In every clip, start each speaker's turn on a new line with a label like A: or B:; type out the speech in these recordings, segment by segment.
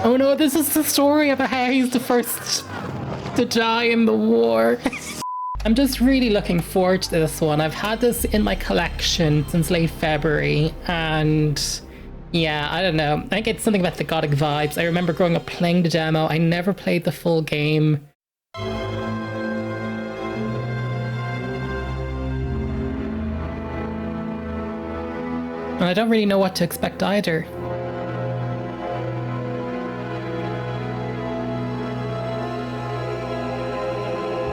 A: Oh no, this is the story about how he's the first to die in the war. I'm just really looking forward to this one. I've had this in my collection since late February, and yeah, I don't know. I think it's something about the gothic vibes. I remember growing up playing the demo. I never played the full game. And I don't really know what to expect either.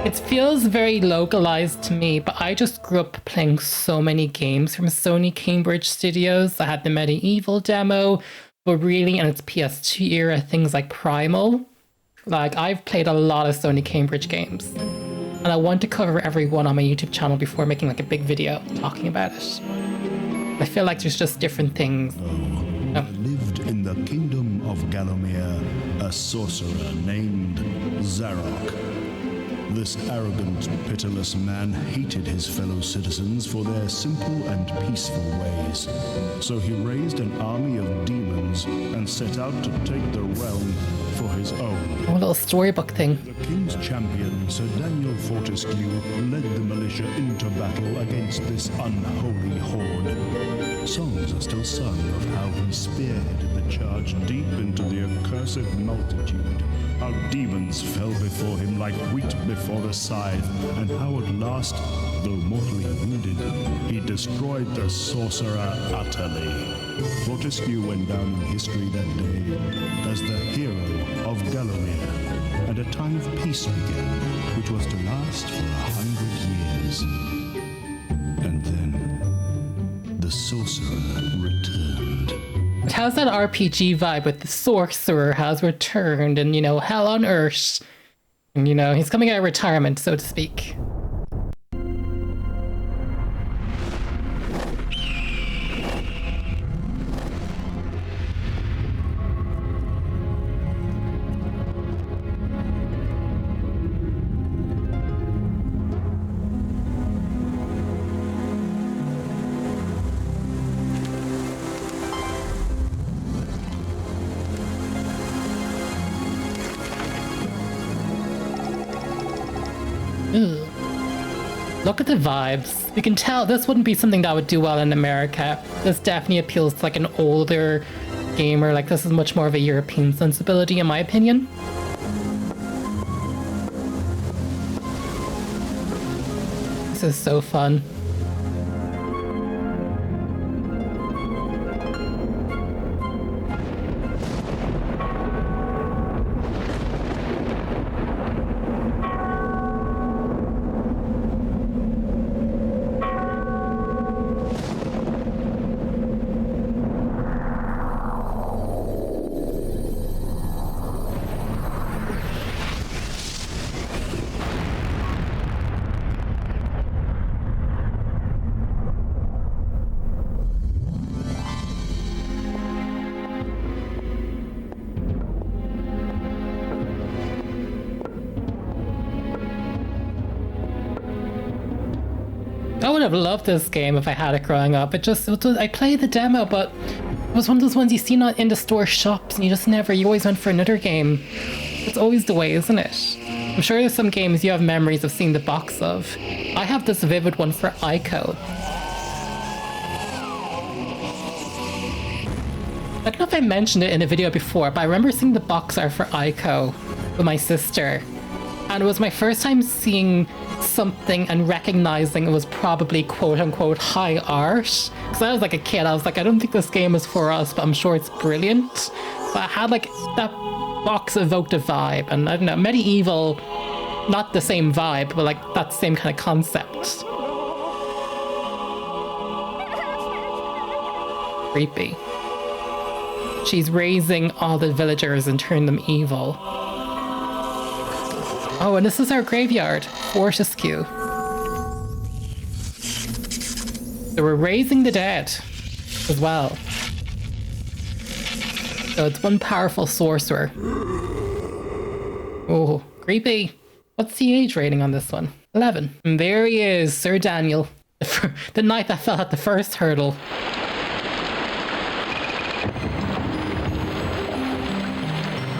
A: It feels very localized to me, but I just grew up playing so many games from Sony Cambridge studios. I had the MediEvil demo, but really, and it's PS2 era, things like Primal. Like, I've played a lot of Sony Cambridge games, and I want to cover every one on my YouTube channel before making like a big video talking about it. I feel like there's just different things.
B: Lived in the kingdom of Gallowmere a sorcerer named Zarok. This arrogant, pitiless man hated his fellow citizens for their simple and peaceful ways. So he raised an army of demons and set out to take the realm for his own.
A: A little storybook thing.
B: The king's champion, Sir Dan Fortesque IV, led the militia into battle against this unholy horde. Songs are still sung of how he spearheaded the charge deep into the accursed multitude, how demons fell before him like wheat before the scythe, and how at last, though mortally wounded, he destroyed the sorcerer utterly. Fortesque went down in history that day as the hero of Gallowmere, and a time of peace began, which was to last for 100 years. And then the sorcerer returned.
A: It has that RPG vibe with the sorcerer has returned and, you know, hell on earth. And, you know, he's coming out of retirement, so to speak. Ooh. Look at the vibes. You can tell this wouldn't be something that would do well in America. This definitely appeals to like an older gamer. Like, this is much more of a European sensibility in my opinion. This is so fun. I would have loved this game if I had it growing up. I played the demo, but it was one of those ones you see not in the store shops and you always went for another game. It's always the way, isn't it? I'm sure there's some games you have memories of seeing the box of. I have this vivid one for Ico. I don't know if I mentioned it in a video before, but I remember seeing the box art for Ico with my sister. And it was my first time seeing something and recognizing it was probably quote-unquote high art. Because I was like a kid, I was like, I don't think this game is for us, but I'm sure it's brilliant. But I had like, that box evoked a vibe, and I don't know, MediEvil, not the same vibe, but like that same kind of concept. Creepy. She's raising all the villagers and turning them evil. Oh, and this is our graveyard, Fortesque. So we're raising the dead as well. So it's one powerful sorcerer. Oh, creepy. What's the age rating on this one? 11. And there he is, Sir Daniel. The knight that fell at the first hurdle.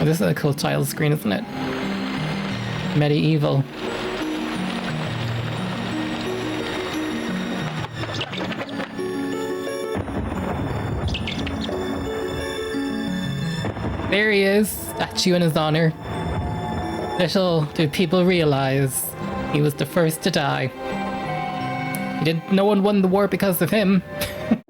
A: Oh, this is a cool title screen, isn't it? MediEvil. There he is, statue in his honor. Little do people realize he was the first to die. No one won the war because of him.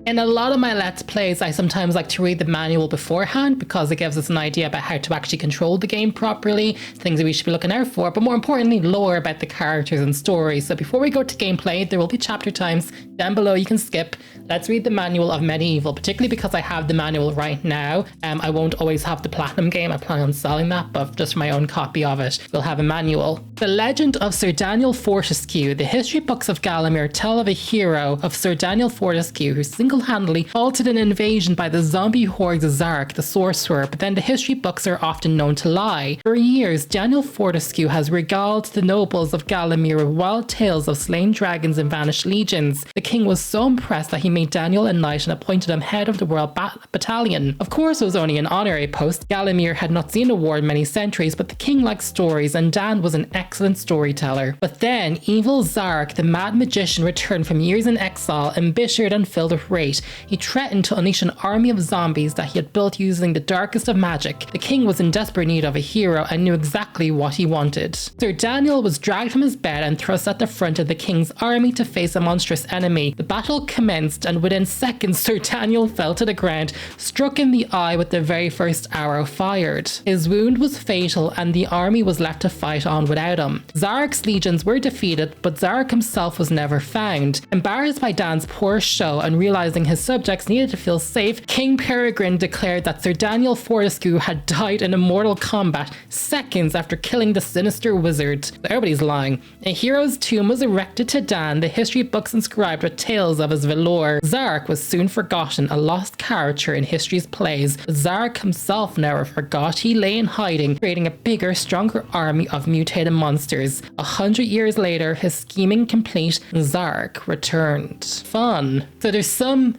A: In a lot of my Let's Plays, I sometimes like to read the manual beforehand because it gives us an idea about how to actually control the game properly, things that we should be looking out for, but more importantly, lore about the characters and stories. So before we go to gameplay, there will be chapter times down below you can skip. Let's read the manual of MediEvil, particularly because I have the manual right now. I won't always have the Platinum game, I plan on selling that, but just for my own copy of it, we'll have a manual. The Legend of Sir Daniel Fortesque. The history books of Gallowmere tell of a hero of Sir Daniel Fortesque who single-handedly halted an invasion by the zombie hordes of Zarok, the sorcerer, but then the history books are often known to lie. For years, Daniel Fortesque has regaled the nobles of Gallowmere with wild tales of slain dragons and vanished legions. The king was so impressed that he made Daniel a knight and appointed him head of the Royal Battalion. Of course, it was only an honorary post. Gallowmere had not seen a war in many centuries, but the king liked stories and Dan was an excellent storyteller. But then, evil Zarok, the mad magician, returned from years in exile, embittered and filled with rage. He threatened to unleash an army of zombies that he had built using the darkest of magic. The king was in desperate need of a hero and knew exactly what he wanted. Sir Daniel was dragged from his bed and thrust at the front of the king's army to face a monstrous enemy. The battle commenced and within seconds Sir Daniel fell to the ground, struck in the eye with the very first arrow fired. His wound was fatal and the army was left to fight on without him. Zarok's legions were defeated, but Zarok himself was never found. Embarrassed by Dan's poor show and realizing his subjects needed to feel safe, King Peregrine declared that Sir Daniel Fortesque had died in a mortal combat seconds after killing the sinister wizard. Everybody's lying. A hero's tomb was erected to Dan, the history books inscribed with tales of his velour. Zarok was soon forgotten, a lost character in history's plays. Zarok himself never forgot. He lay in hiding, creating a bigger, stronger army of mutated monsters. 100 years later, his scheming complete, Zarok returned. Fun. So there's some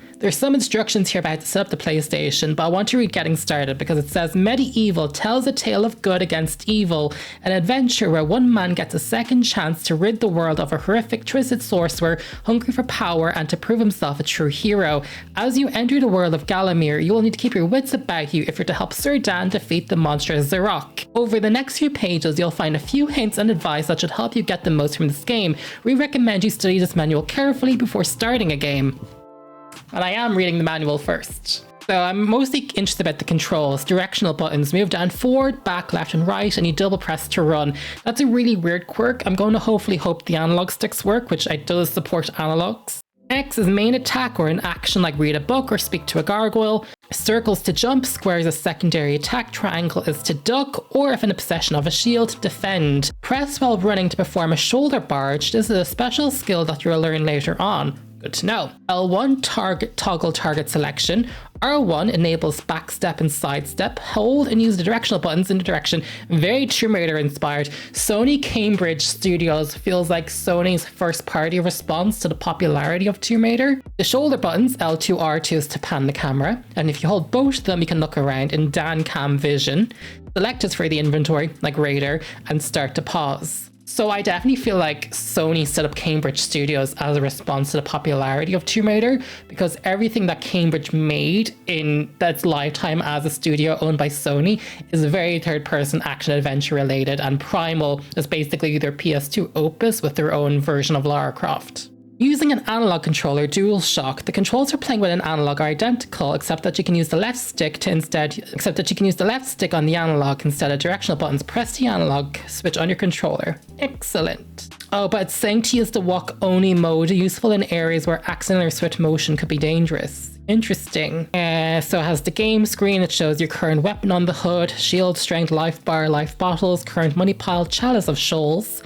A: instructions here about how to set up the PlayStation, but I want to read Getting Started because it says MediEvil tells a tale of good against evil, an adventure where one man gets a second chance to rid the world of a horrific twisted sorcerer hungry for power and to prove himself a true hero. As you enter the world of Gallowmere, you will need to keep your wits about you if you're to help Sir Dan defeat the monster Zarok. Over the next few pages, you'll find a few hints and advice that should help you get the most from this game. We recommend you study this manual carefully before starting a game. And I am reading the manual first. So I'm mostly interested about the controls. Directional buttons, move down forward, back, left and right, and you double press to run. That's a really weird quirk. I'm going to hopefully hope the analog sticks work, which it does support analogs. X is main attack or an action like read a book or speak to a gargoyle. Circles to jump, square is a secondary attack, triangle is to duck, or if in a possession of a shield, defend. Press while running to perform a shoulder barge. This is a special skill that you'll learn later on. Good to know. L1 toggle target selection. R1 enables backstep and sidestep. Hold and use the directional buttons in the direction. Very Tomb Raider inspired. Sony Cambridge Studios feels like Sony's first party response to the popularity of Tomb Raider. The shoulder buttons, L2, R2 is to pan the camera. And if you hold both of them, you can look around in Dan Cam vision. Select is for the inventory, like Raider, and start to pause. So I definitely feel like Sony set up Cambridge Studios as a response to the popularity of Tomb Raider, because everything that Cambridge made in its lifetime as a studio owned by Sony is very third-person action adventure related, and Primal is basically their PS2 opus with their own version of Lara Croft. Using an analog controller, DualShock, the controls for playing with an analog are identical, except that you can use the left stick on the analog instead of directional buttons. Press the analog switch on your controller. Excellent. Oh, but it's saying to use the walk only mode, useful in areas where accident or swift motion could be dangerous. Interesting. So it has the game screen. It shows your current weapon on the hood, shield, strength, life bar, life bottles, current money pile, chalice of souls,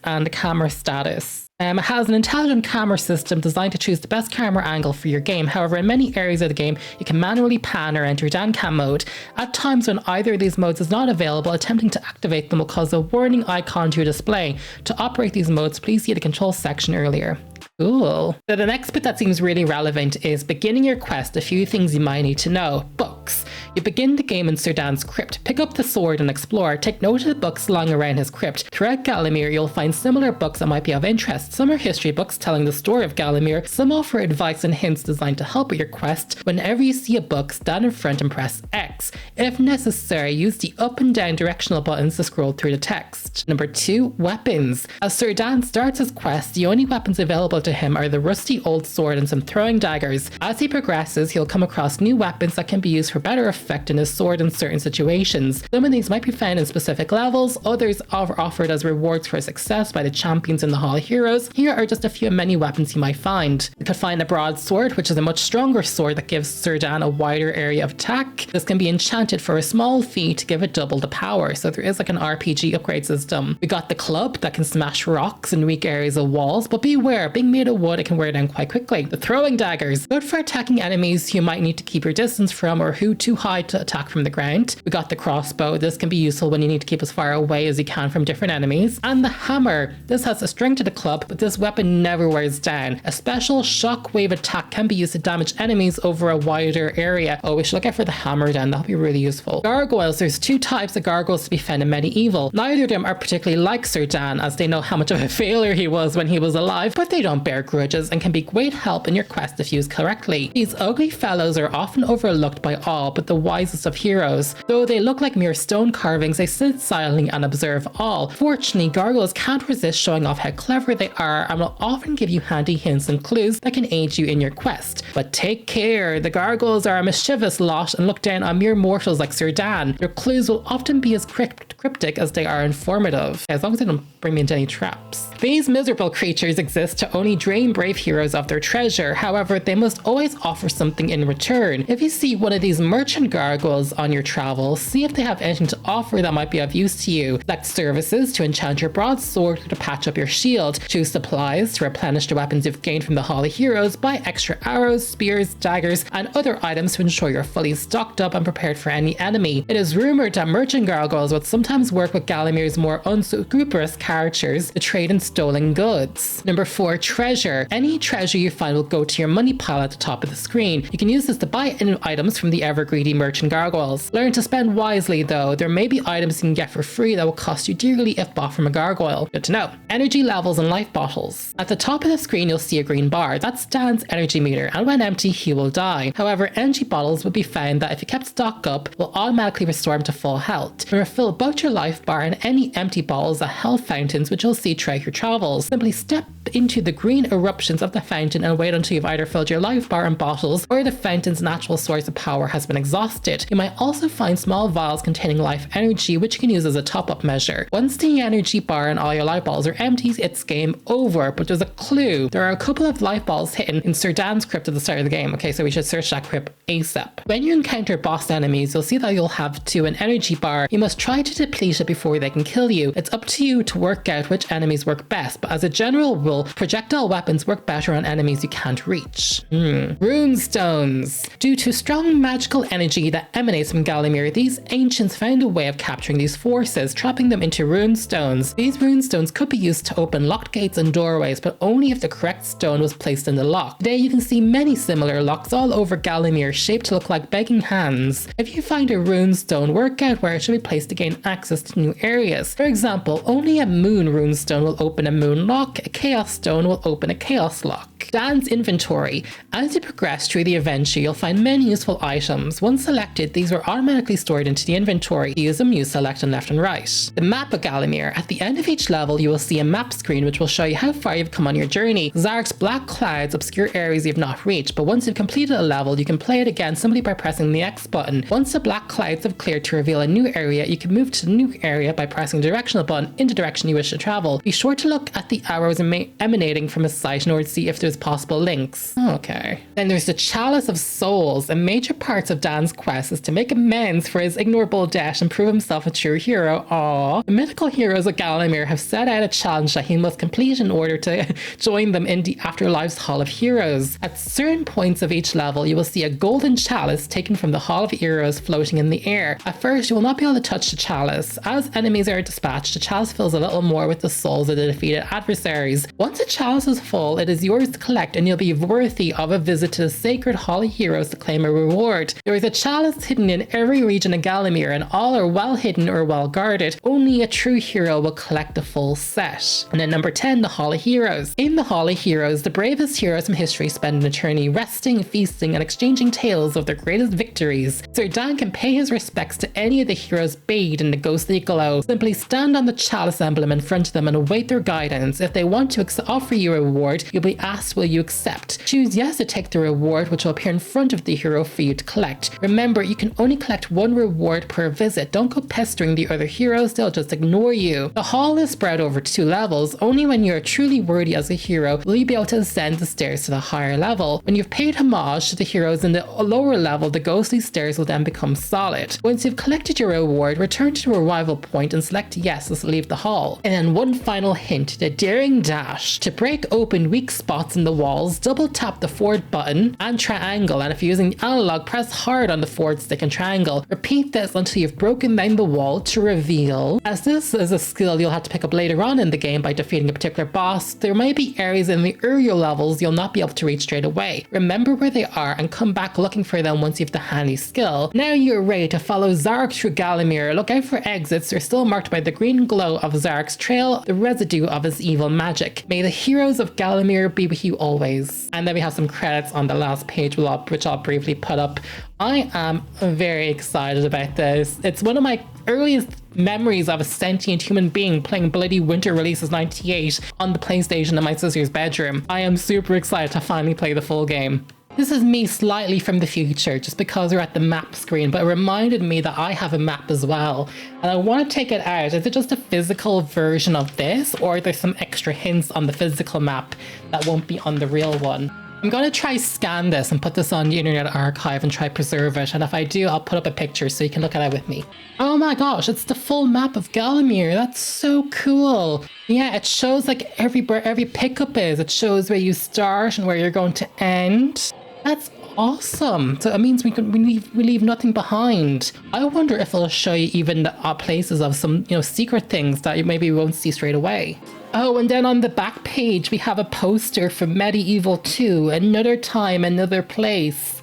A: and the camera status. It has an intelligent camera system designed to choose the best camera angle for your game. However, in many areas of the game, you can manually pan or enter Dan Cam mode. At times when either of these modes is not available, attempting to activate them will cause a warning icon to your display. To operate these modes, please see the control section earlier. Cool. So the next bit that seems really relevant is beginning your quest, a few things you might need to know. Books. You begin the game in Serdan's crypt. Pick up the sword and explore. Take note of the books lying around his crypt. Throughout Gallowmere, you'll find similar books that might be of interest. Some are history books telling the story of Gallowmere. Some offer advice and hints designed to help with your quest. Whenever you see a book, stand in front and press X. If necessary, use the up and down directional buttons to scroll through the text. Number 2, weapons. As Serdan starts his quest, the only weapons available to him are the rusty old sword and some throwing daggers. As he progresses, he'll come across new weapons that can be used for better effect in his sword in certain situations. Some of these might be found in specific levels, others are offered as rewards for success by the champions in the Hall of Heroes. Here are just a few many weapons you might find. You could find a broadsword, which is a much stronger sword that gives Serdan a wider area of attack. This can be enchanted for a small fee to give it double the power, so there is like an RPG upgrade system. We got the club that can smash rocks in weak areas of walls, but beware, being made of wood, it can wear down quite quickly. The throwing daggers, good for attacking enemies you might need to keep your distance from or who too high to attack from the ground. We got the crossbow, this can be useful when you need to keep as far away as you can from different enemies. And the hammer, this has a string to the club, but this weapon never wears down. A special shockwave attack can be used to damage enemies over a wider area. Oh, we should look out for the hammer then, that'll be really useful. Gargoyles, there's 2 types of gargoyles to be found in MediEvil. Neither of them are particularly like Serdan, as they know how much of a failure he was when he was alive, but they don't bear grudges and can be great help in your quest if used correctly. These ugly fellows are often overlooked by all but the wisest of heroes. Though they look like mere stone carvings, they sit silently and observe all. Fortunately, gargoyles can't resist showing off how clever they are and will often give you handy hints and clues that can aid you in your quest. But take care, the gargoyles are a mischievous lot and look down on mere mortals like Serdan. Their clues will often be as cryptic as they are informative, as long as they don't bring me into any traps. These miserable creatures exist to only drain brave heroes of their treasure. However, they must always offer something in return. If you see one of these merchant gargoyles on your travels, see if they have anything to offer that might be of use to you. Select services to enchant your broadsword or to patch up your shield. Choose supplies to replenish the weapons you've gained from the Hall of Heroes. Buy extra arrows, spears, daggers, and other items to ensure you're fully stocked up and prepared for any enemy. It is rumored that merchant gargoyles would sometimes work with Gallomere's more unscrupulous characters to trade in stolen goods. Number 4, treasure. Any treasure you find will go to your money pile at the top of the screen. You can use this to buy items from the ever-greedy merchant gargoyles. Learn to spend wisely though. There may be items you can get for free that will cost you dearly if bought from a gargoyle. Good to know. Energy levels and life bottles. At the top of the screen you'll see a green bar. That's Dan's energy meter, and when empty he will die. However, energy bottles will be found that if you kept stock up will automatically restore him to full health. You can refill both your life bar and any empty bottles at health fountains which you'll see throughout your travels. Simply step into the green eruptions of the fountain and wait until you've either filled your life bar and bottles or the fountain's natural source of power has been exhausted. You might also find small vials containing life energy which you can use as a top-up measure. Once the energy bar and all your life balls are empty, it's game over, but there's a clue. There are a couple of life balls hidden in Serdan's crypt at the start of the game. Okay, so we should search that crypt ASAP. When you encounter boss enemies, you'll see that you'll have an energy bar. You must try to deplete it before they can kill you. It's up to you to work out which enemies work best, but as a general rule, projectile weapons work better on enemies you can't reach. Rune stones. Due to strong magical energy that emanates from Gallowmere, these ancients found a way of capturing these forces, trapping them into rune stones. These rune stones could be used to open locked gates and doorways, but only if the correct stone was placed in the lock. Today you can see many similar locks all over Gallowmere shaped to look like begging hands. If you find a rune stone, work out where it should be placed to gain access to new areas. For example, only a moon rune stone will open a moon lock, a chaos stone will open a chaos lock. Dan's inventory. As you progress through the adventure, you'll find many useful items. Once selected, these are automatically stored into the inventory. To use them, you select on left and right. The map of Gallowmere. At the end of each level, you will see a map screen which will show you how far you've come on your journey. Zarok's black clouds obscure areas you've not reached, but once you've completed a level, you can play it again simply by pressing the X button. Once the black clouds have cleared to reveal a new area, you can move to the new area by pressing the directional button in the direction you wish to travel. Be sure to look at the arrows emanating from a site in order to see if there's possible links. Okay. Then there's the Chalice of Souls. A major part of Dan's quest is to make amends for his ignoble debt and prove himself a true hero. Aww. The mythical heroes of Gallowmere have set out a challenge that he must complete in order to join them in the Afterlife's Hall of Heroes. At certain points of each level, you will see a golden chalice taken from the Hall of Heroes floating in the air. At first, you will not be able to touch the chalice. As enemies are dispatched, the chalice fills a little more with the souls of the defeated adversaries. Once Once a chalice is full, it is yours to collect and you'll be worthy of a visit to the sacred Hall of Heroes to claim a reward. There is a chalice hidden in every region of Gallowmere and all are well hidden or well guarded. Only a true hero will collect the full set. And then number 10, the Hall of Heroes. In the Hall of Heroes, the bravest heroes from history spend an eternity resting, feasting, and exchanging tales of their greatest victories. Sir Dan can pay his respects to any of the heroes bathed in the ghostly glow. Simply stand on the chalice emblem in front of them and await their guidance. If they want to offer you a reward, you'll be asked will you accept. Choose yes to take the reward, which will appear in front of the hero for you to collect. Remember, you can only collect one reward per visit. Don't go pestering the other heroes, they'll just ignore you. The hall is spread over 2 levels. Only when you're truly worthy as a hero will you be able to ascend the stairs to the higher level. When you've paid homage to the heroes in the lower level, the ghostly stairs will then become solid. Once you've collected your reward, return to the arrival point and select yes to leave the hall. And then one final hint, the daring dash. To break open weak spots in the walls, double tap the forward button and triangle, and if you're using analog, press hard on the forward stick and triangle. Repeat this until you've broken down the wall to reveal. As this is a skill you'll have to pick up later on in the game by defeating a particular boss, there may be areas in the earlier levels you'll not be able to reach straight away. Remember where they are and come back looking for them once you've the handy skill. Now you're ready to follow Zarok through Gallowmere. Look out for exits, they're still marked by the green glow of Zarok's trail, the residue of his evil magic. May the heroes of Gallowmere be with you always. And then we have some credits on the last page, which I'll briefly put up. I am very excited about this. It's one of my earliest memories of a sentient human being playing Bloody Winter Releases 98 on the PlayStation in my sister's bedroom. I am super excited to finally play the full game. This is me slightly from the future, just because we're at the map screen, but it reminded me that I have a map as well. And I want to take it out. Is it just a physical version of this, or there's some extra hints on the physical map that won't be on the real one? I'm going to try scan this and put this on the Internet Archive and try preserve it. And if I do, I'll put up a picture so you can look at it with me. Oh my gosh, it's the full map of Gallowmere. That's so cool. Yeah, it shows like where every pickup is. It shows where you start and where you're going to end. That's awesome. So it means we leave nothing behind. I wonder if it'll show you even the places of some, secret things that you maybe won't see straight away. Oh, and then on the back page, we have a poster for MediEvil 2, Another Time, Another Place.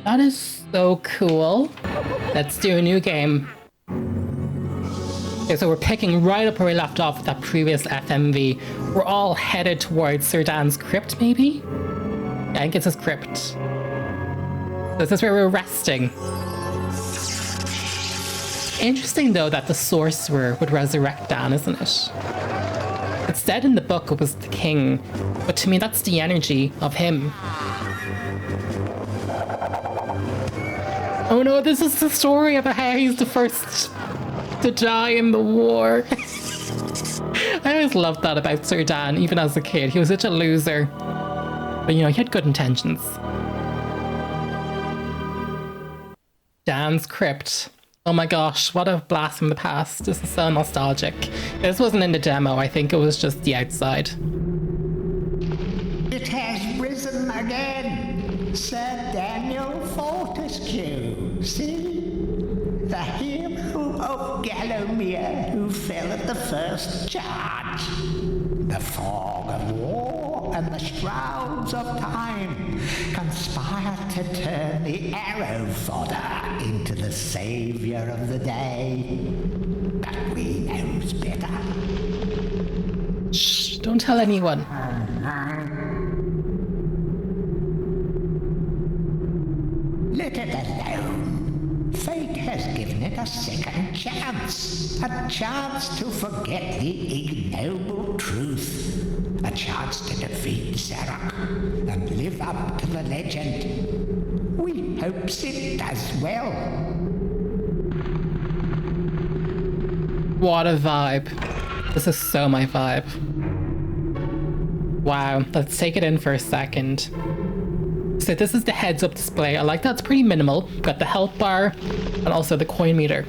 A: That is so cool. Let's do a new game. Okay, so we're picking right up where we left off with that previous FMV. We're all headed towards Sir Dan's crypt, maybe? Yeah, I think it's his crypt. So this is where we're resting. Interesting, though, that the sorcerer would resurrect Dan, isn't it? It said in the book it was the king, but to me that's the energy of him. Oh no, this is the story about how he's the first to die in the war. I always loved that about Sir Dan, even as a kid. He was such a loser. But he had good intentions. Dan's crypt. Oh my gosh, what a blast from the past. This is so nostalgic. This wasn't in the demo, I think it was just the outside.
C: It has risen again, Sir Daniel Fortesque. See? The hero of Gallowmere who fell at the first charge. The fog of war and the shrouds of time conspire to turn the arrow fodder into the saviour of the day. But we knows better.
A: Shh, don't tell anyone.
C: Let it alone. Fate has given it a second chance. A chance to forget the ignoble truth. A chance to defeat Zarok and live up to the legend. We hopes it does well.
A: What a vibe. This is so my vibe. Wow, let's take it in for a second. So this is the heads-up display. I like that, it's pretty minimal. We've got the health bar and also the coin meter.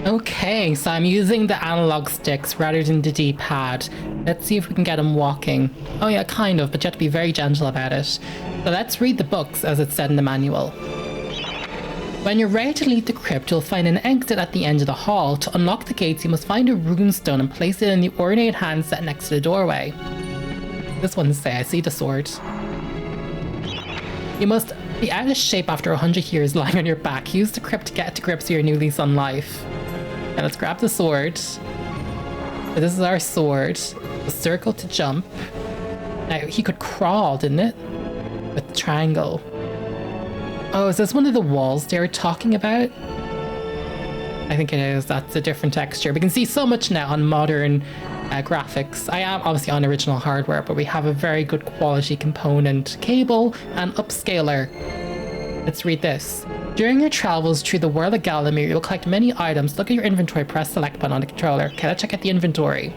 A: Okay, so I'm using the analog sticks rather than the D-pad. Let's see if we can get him walking. Oh yeah, kind of, but you have to be very gentle about it. So let's read the books as it's said in the manual. When you're ready to leave the crypt, you'll find an exit at the end of the hall. To unlock the gates, you must find a runestone and place it in the ornate hand set next to the doorway. This one say? I see the sword. You must be out of shape after 100 years lying on your back. Use the crypt to get to grips with your new lease on life. Okay, let's grab the sword. So this is our sword. The circle to jump. Now, he could crawl, didn't it? With the triangle. Oh, is this one of the walls they were talking about? I think it is. That's a different texture. We can see so much now on modern graphics. I am obviously on original hardware, but we have a very good quality component cable and upscaler. Let's read this. During your travels through the world of Gallowmere, you'll collect many items. Look at your inventory, press select button on the controller. Okay, let's check out the inventory.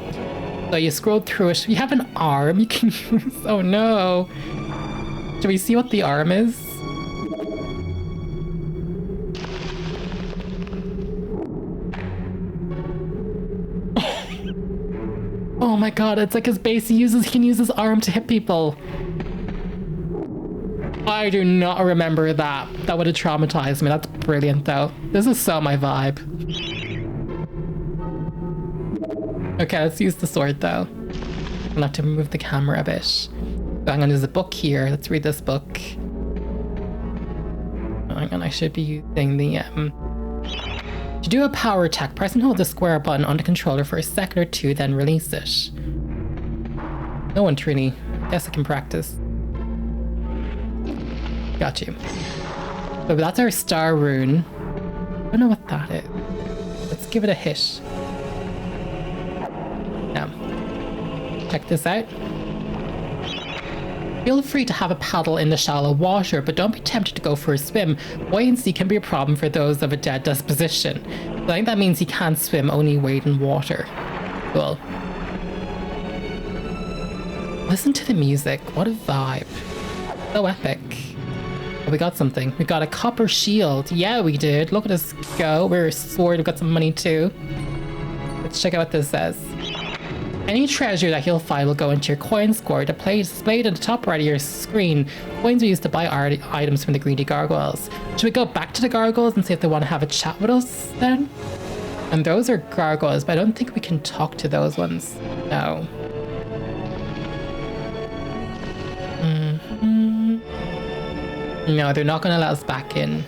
A: So you scroll through it. You have an arm you can use. Oh no. Do we see what the arm is? Oh my god, it's like his base he can use his arm to hit people. I do not remember that. That would have traumatized me. That's brilliant though. This is so my vibe. Okay, let's use the sword though. I'm gonna have to move the camera a bit. So hang on, there's a book here. Let's read this book. Oh, hang on, I should be using the to do a power attack, press and hold the square button on the controller for a second or two, then release it. No one really. Guess I can practice. Got you. So that's our star rune. I don't know what that is. Let's give it a hit. Now, check this out. Feel free to have a paddle in the shallow water, but don't be tempted to go for a swim. Buoyancy can be a problem for those of a dead disposition. So I think that means he can't swim, only wade in water. Cool. Listen to the music. What a vibe. So epic. Oh, we got something. We got a copper shield. Yeah, we did. Look at us go. We're a sword. We've got some money too. Let's check out what this says. Any treasure that you'll find will go into your coin score. Displayed at the top right of your screen. Coins are used to buy items from the greedy gargoyles. Should we go back to the gargoyles and see if they want to have a chat with us then? And those are gargoyles, but I don't think we can talk to those ones. No. No, they're not going to let us back in.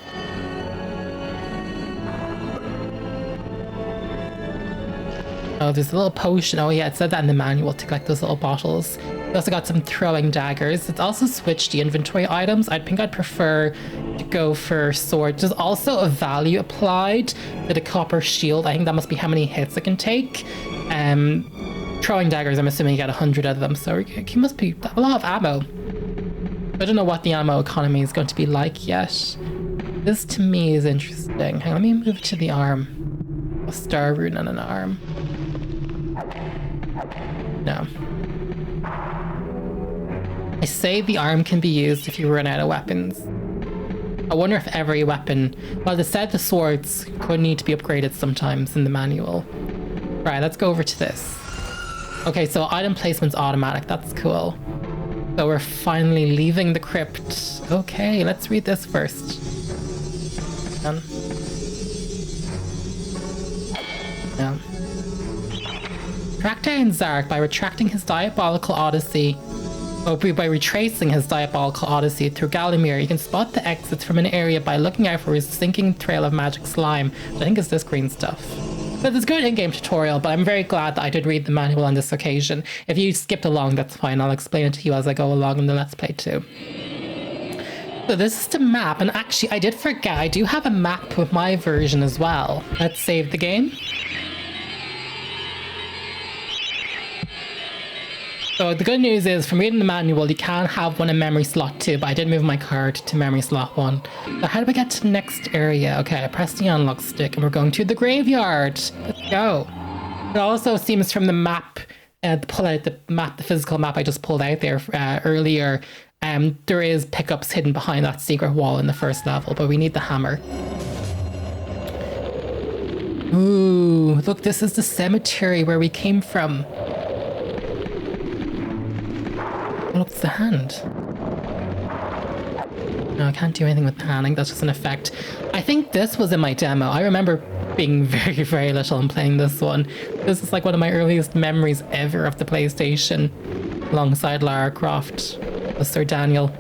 A: Oh, there's a little potion. Oh yeah, it said that in the manual to collect those little bottles. We also got some throwing daggers. It's also switched the inventory items. I think I'd prefer to go for sword. There's also a value applied to the copper shield. I think that must be how many hits it can take. Throwing daggers, I'm assuming you get 100 of them, so he must be a lot of ammo. I don't know what the ammo economy is going to be like yet. This to me is interesting. Hang on, let me move to the arm. A star rune on an arm. No. I say the arm can be used if you run out of weapons. I wonder if every weapon... Well, they said the swords could need to be upgraded sometimes in the manual. Right, let's go over to this. Okay, so item placement's automatic. That's cool. So we're finally leaving the crypt. Okay, let's read this first. No. Track down Zarok by retracing his diabolical odyssey. By retracing his diabolical odyssey through Gallowmere, you can spot the exits from an area by looking out for his sinking trail of magic slime, which I think is this green stuff. So it's a good in-game tutorial, but I'm very glad that I did read the manual on this occasion. If you skipped along, that's fine. I'll explain it to you as I go along in the Let's Play too. So this is the map, and actually I did forget, I do have a map with my version as well. Let's save the game. So the good news is, from reading the manual, you can have one in memory slot 2, but I did move my card to memory slot 1. So how do we get to the next area? Okay, I press the unlock stick and we're going to the graveyard. Let's go. It also seems from the map, pull out the map, the physical map I just pulled out there earlier, there is pickups hidden behind that secret wall in the first level, but we need the hammer. Ooh, look, this is the cemetery where we came from. Look, it's the hand. No, I can't do anything with the hand. I think that's just an effect. I think this was in my demo. I remember being very, very little and playing this one. This is like one of my earliest memories ever of the PlayStation. alongside Lara Croft with Sir Daniel.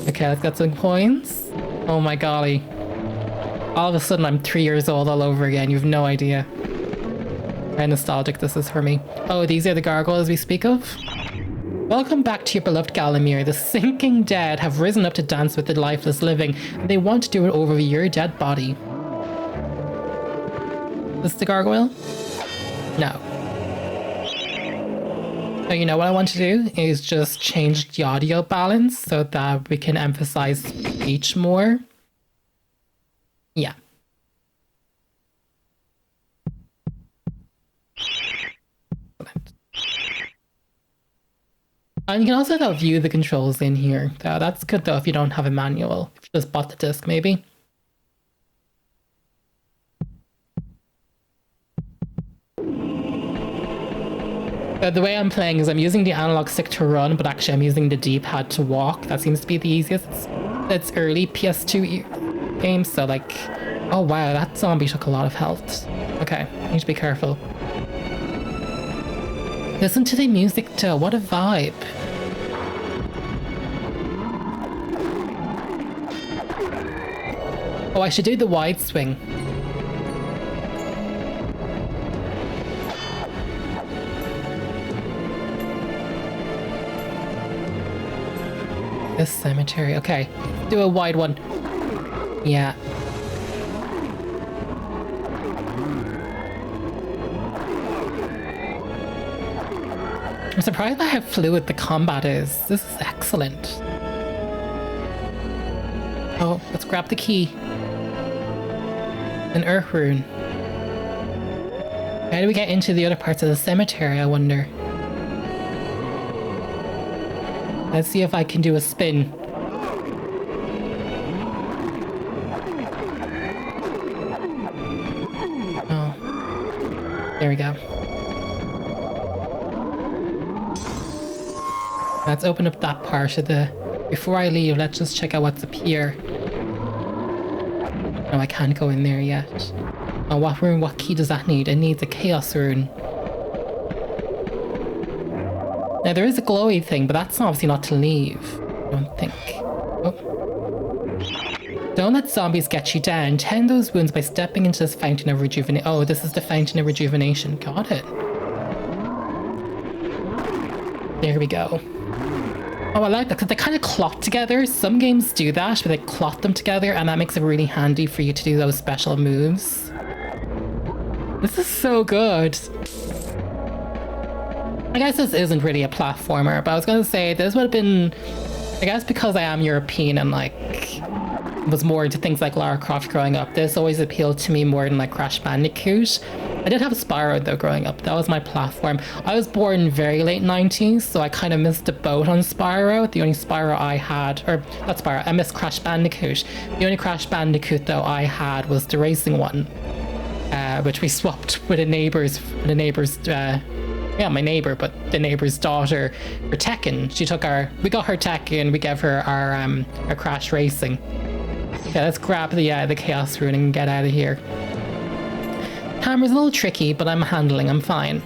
A: Okay, let's get some coins. Oh my golly. All of a sudden I'm 3 years old all over again. You have no idea. How nostalgic this is for me. Oh, these are the gargoyles we speak of? Welcome back to your beloved Gallowmere. The sinking dead have risen up to dance with the lifeless living, and they want to do it over your dead body. Is this the gargoyle? No. So you know what I want to do is just change the audio balance so that we can emphasize speech more. Yeah. And you can also though view the controls in here. So that's good though if you don't have a manual. If you just bought the disc maybe. The way I'm playing is I'm using the analog stick to run, but actually I'm using the D-pad to walk. That seems to be the easiest. It's early PS2 games, so like... Oh wow, that zombie took a lot of health. Okay, I need to be careful. Listen to the music too, what a vibe. Oh, I should do the wide swing. This cemetery, okay. Do a wide one. Yeah. I'm surprised by how fluid the combat is. This is excellent. Oh, let's grab the key. An earth rune. How do we get into the other parts of the cemetery, I wonder? Let's see if I can do a spin. Oh. There we go. Let's open up that part of the... Before I leave, let's just check out what's up here. No, I can't go in there yet. Oh, what rune, what key does that need? It needs a chaos rune. Now there is a glowy thing, but that's obviously not to leave. I don't think. Oh. Don't let zombies get you down. Tend those wounds by stepping into this fountain of rejuvenation. Oh, this is the fountain of rejuvenation. Got it. There we go. Oh, I like that because they kind of clot together. Some games do that, where they clot them together, and that makes it really handy for you to do those special moves. This is so good. I guess this isn't really a platformer, but I was going to say this would have been, I guess because I am European and like was more into things like Lara Croft growing up, this always appealed to me more than like Crash Bandicoot. I did have Spyro though growing up. That was my platform. I was born very late 90s, so I kind of missed the boat on Spyro. The only Spyro I had, or not Spyro, I missed Crash Bandicoot. The only Crash Bandicoot though I had was the racing one, which we swapped with my neighbor, but the neighbor's daughter for Tekken. She took we got her Tekken, we gave her our Crash Racing. Yeah, let's grab the Chaos Rune and get out of here. Camera's a little tricky, but I'm I'm fine.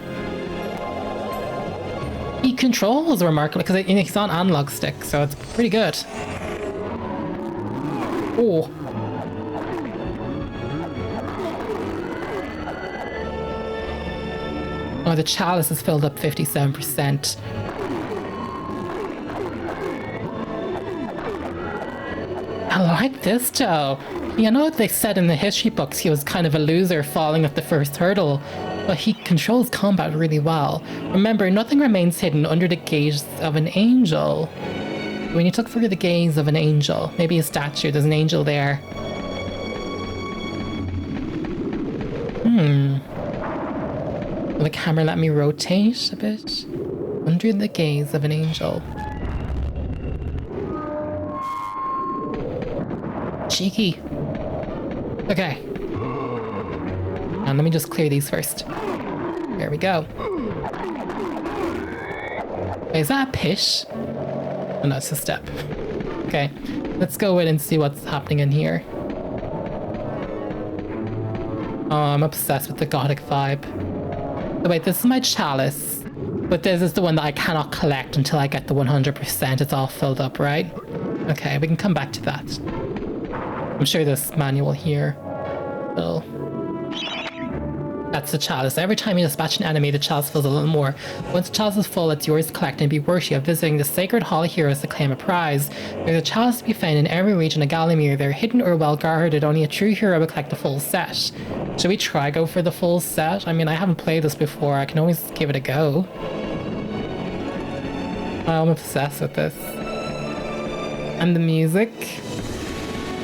A: He controls remarkably, because he's on analog stick, so it's pretty good. Oh. Oh, the chalice is filled up 57%. I like this though. You know, they said in the history books he was kind of a loser falling off the first hurdle, but he controls combat really well. Remember, nothing remains hidden under the gaze of an angel. When you look for the gaze of an angel, maybe a statue, there's an angel there. Will the camera let me rotate a bit? Under the gaze of an angel. Cheeky. Okay. And let me just clear these first. There we go. Okay, is that a pit? Oh no, it's a step. Okay, let's go in and see what's happening in here. Oh, I'm obsessed with the gothic vibe. So wait, this is my chalice. But this is the one that I cannot collect until I get the 100%. It's all filled up, right? Okay, we can come back to that. I'm sure this manual here will... That's the chalice. Every time you dispatch an enemy, the chalice fills a little more. Once the chalice is full, it's yours to collect and be worthy of visiting the Sacred Hall of Heroes to claim a prize. There's a chalice to be found in every region of Gallowmere. They're hidden or well guarded. Only a true hero will collect the full set. Should we try go for the full set? I mean, I haven't played this before. I can always give it a go. I'm obsessed with this. And the music.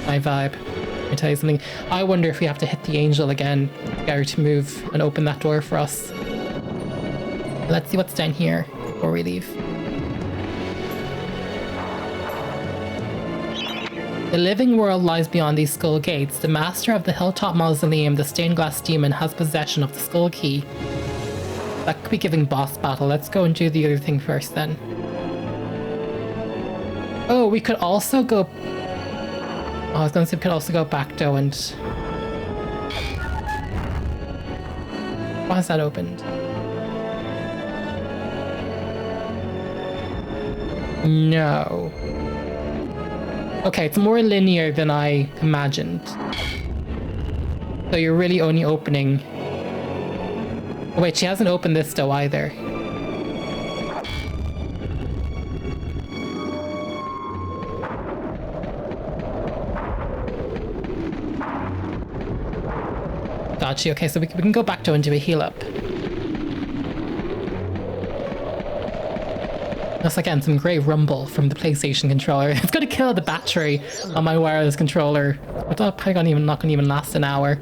A: My vibe. Let me tell you something. I wonder if we have to hit the angel again. Get her to move and open that door for us. Let's see what's down here before we leave. The living world lies beyond these skull gates. The master of the Hilltop Mausoleum, the stained glass demon, has possession of the skull key. That could be giving boss battle. Let's go and do the other thing first then. Oh, we could also go... Oh, I was going to say we could also go back though and... Why is that opened? No. Okay, it's more linear than I imagined. So you're really only opening... Oh, wait, she hasn't opened this though either. Gotcha. Okay, so we can go back to and do a heal up. That's again some great rumble from the PlayStation controller. It's gonna kill the battery on my wireless controller. But that's probably not gonna even last an hour.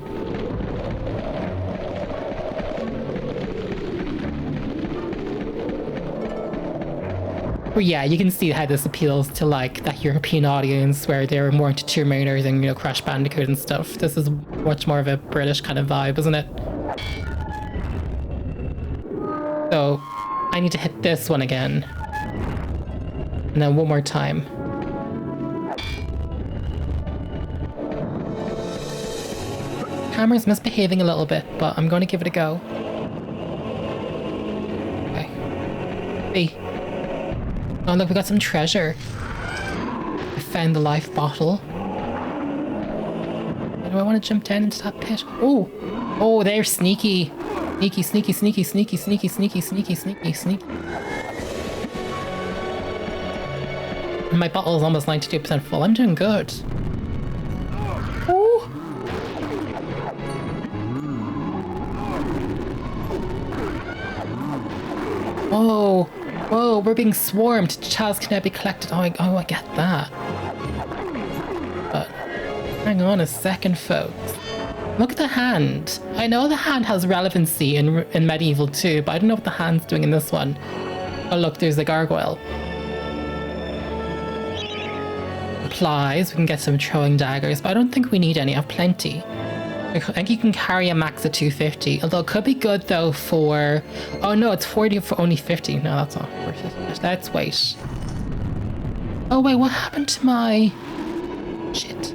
A: But yeah, you can see how this appeals to like that European audience where they're more into Tomb Raiders and, you know, Crash Bandicoot and stuff. This is much more of a British kind of vibe, isn't it? So I need to hit this one again. And then one more time. Camera's misbehaving a little bit, but I'm going to give it a go. Okay. See. Oh look, we got some treasure. I found the life bottle. Do I want to jump down into that pit? Oh! Oh, they're sneaky. Sneaky, sneaky, sneaky, sneaky, sneaky, sneaky, sneaky, sneaky, sneaky. My bottle is almost 92% full. I'm doing good. Ooh. Whoa. Whoa, we're being swarmed. Chalice can now be collected. Oh, I get that. But hang on a second, folks. Look at the hand. I know the hand has relevancy in MediEvil 2, but I don't know what the hand's doing in this one. Oh look, there's a gargoyle. Supplies, we can get some throwing daggers, but I don't think we need any. I have plenty. I think you can carry a max of 250, although it could be good though for... Oh no, it's 40 for only 50. No, that's not worth it. Let's wait. Oh wait, what happened to my... Shit.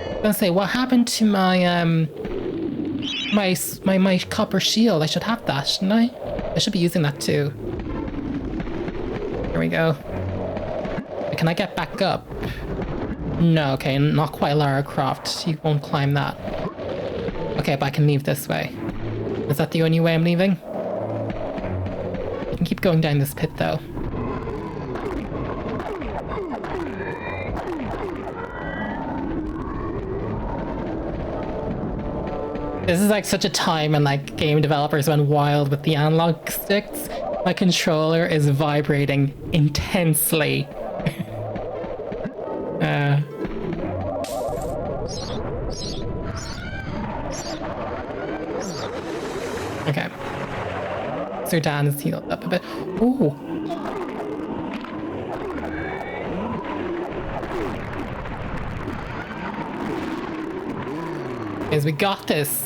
A: I was gonna say, what happened to my my copper shield? I should have that, shouldn't I? I should be using that too. Here we go. Can I get back up? No, okay, not quite Lara Croft. You won't climb that. Okay, but I can leave this way. Is that the only way I'm leaving? I can keep going down this pit though. This is like such a time when like game developers went wild with the analog sticks. My controller is vibrating intensely. Okay. So Dan is healed up a bit. Ooh. As we got this.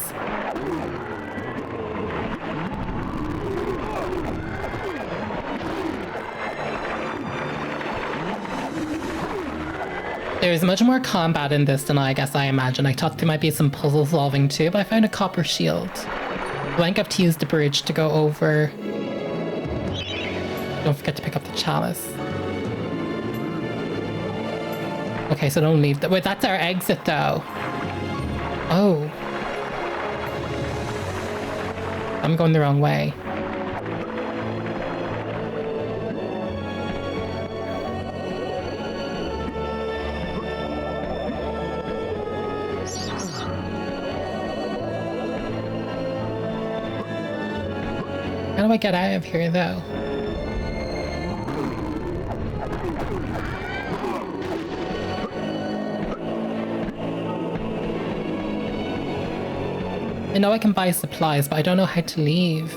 A: There's much more combat in this than I guess I imagined. I thought there might be some puzzle solving too, but I found a copper shield. I think I have to use the bridge to go over. Don't forget to pick up the chalice. Okay, so don't leave. Wait, that's our exit though. Oh. I'm going the wrong way. How do I get out of here though? I know I can buy supplies, but I don't know how to leave.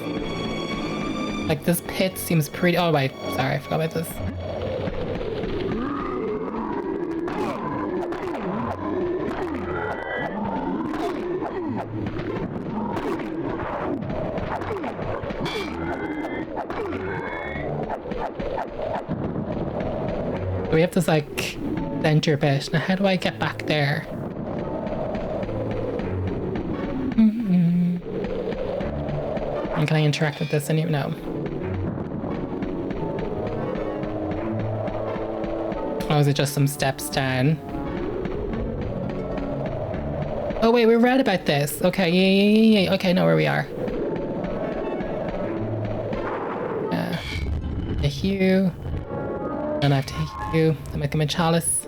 A: Like, this pit seems pretty... Oh, wait. Sorry, I forgot about this. We have this, like, center bit. Now, how do I get back there? And can I interact with this? No. Oh, is it just some steps down? Oh wait, we read about this. Okay, yeah. Okay, I know where we are. A hue. And I have to hue to make him a chalice.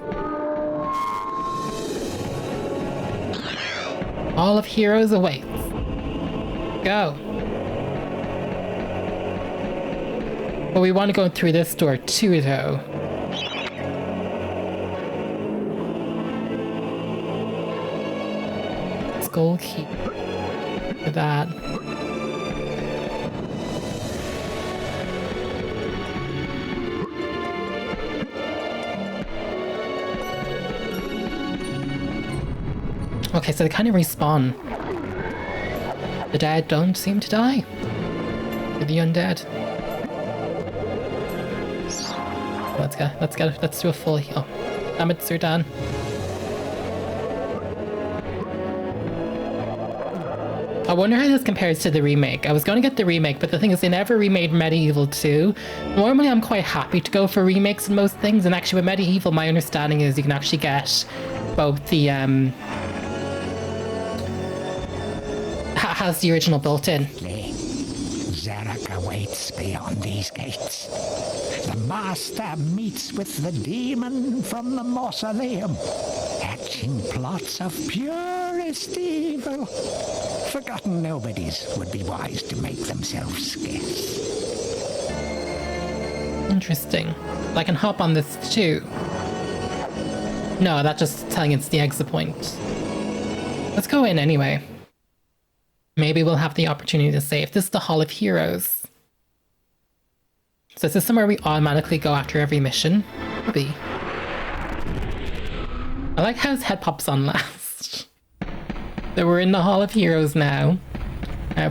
A: All of heroes awaits. Go. But we want to go through this door too, though. Skull key. For that. Okay, so they kind of respawn. The dead don't seem to die. They're the undead. Let's do a full heal. Damn it, Sir Dan. I wonder how this compares to the remake. I was going to get the remake, but the thing is they never remade MediEvil 2. Normally I'm quite happy to go for remakes and most things, and actually with MediEvil my understanding is you can actually get both the has the original built in.
C: Zarok awaits beyond these gates. The master meets with the demon from the mausoleum, hatching plots of purest evil. Forgotten nobodies would be wise to make themselves scarce.
A: Interesting. I can hop on this too. No, that's just telling it's the exit point. Let's go in anyway. Maybe we'll have the opportunity to save. This is the Hall of Heroes. So is this somewhere we automatically go after every mission? Maybe. I like how his head pops on last. So we're in the Hall of Heroes now.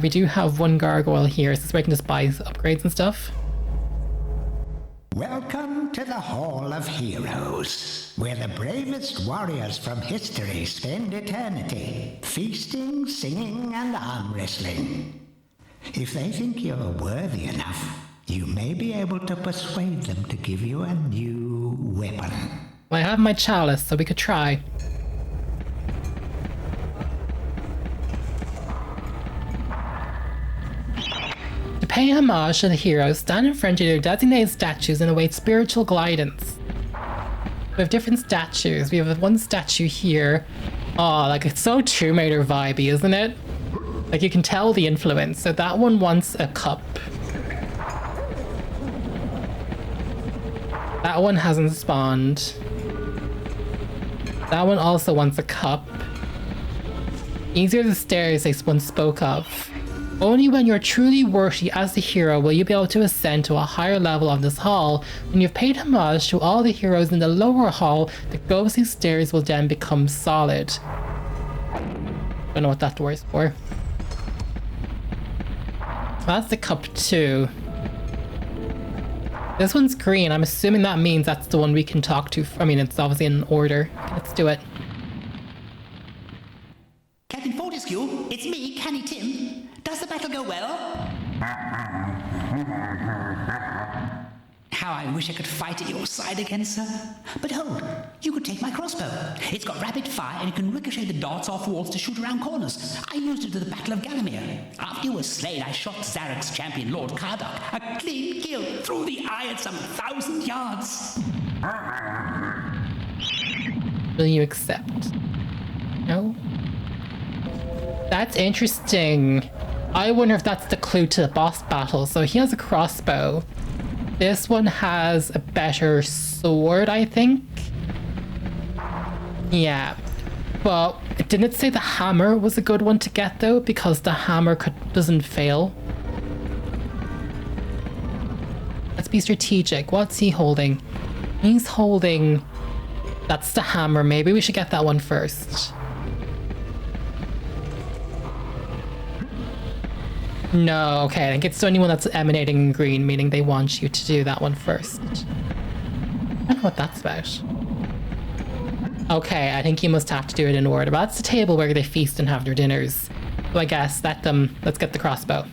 A: We do have one gargoyle here, so we can just buy upgrades and stuff.
C: Welcome to the Hall of Heroes, where the bravest warriors from history spend eternity, feasting, singing, and arm wrestling. If they think you're worthy enough, you may be able to persuade them to give you a new weapon.
A: Well, I have my chalice, so we could try. To pay homage to the heroes, stand in front of their designated statues and await spiritual guidance. We have different statues. We have one statue here. Oh, like it's so Tomb Raider vibey, isn't it? Like you can tell the influence. So that one wants a cup. That one hasn't spawned. That one also wants a cup. These are the stairs they once spoke of. Only when you're truly worthy as the hero will you be able to ascend to a higher level of this hall. When you've paid homage to all the heroes in the lower hall, the ghostly stairs will then become solid. Don't know what that door is for. That's the cup too. This one's green. I'm assuming that means that's the one we can talk to. I mean, it's obviously in order. Let's do it.
C: Captain Fortesque, it's me, Canny Tim. Does the battle go well? How I wish I could fight at your side again, sir. But hold, you could take my crossbow. It's got rapid fire and it can ricochet the darts off walls to shoot around corners. I used it at the Battle of Gallowmere. After you were slain, I shot Zarok's champion, Lord Kardok. A clean kill through the eye at some 1,000 yards.
A: Will you accept? No? That's interesting. I wonder if that's the clue to the boss battle. So he has a crossbow. This one has a better sword, I think. Yeah. But didn't it say the hammer was a good one to get, though? Because the hammer doesn't fail. Let's be strategic. What's he holding? He's holding... That's the hammer. Maybe we should get that one first. No, okay, I think it's the only one that's emanating in green, meaning they want you to do that one first. I don't know what that's about. Okay, I think you must have to do it in order, but that's the table where they feast and have their dinners. So I guess let's get the crossbow.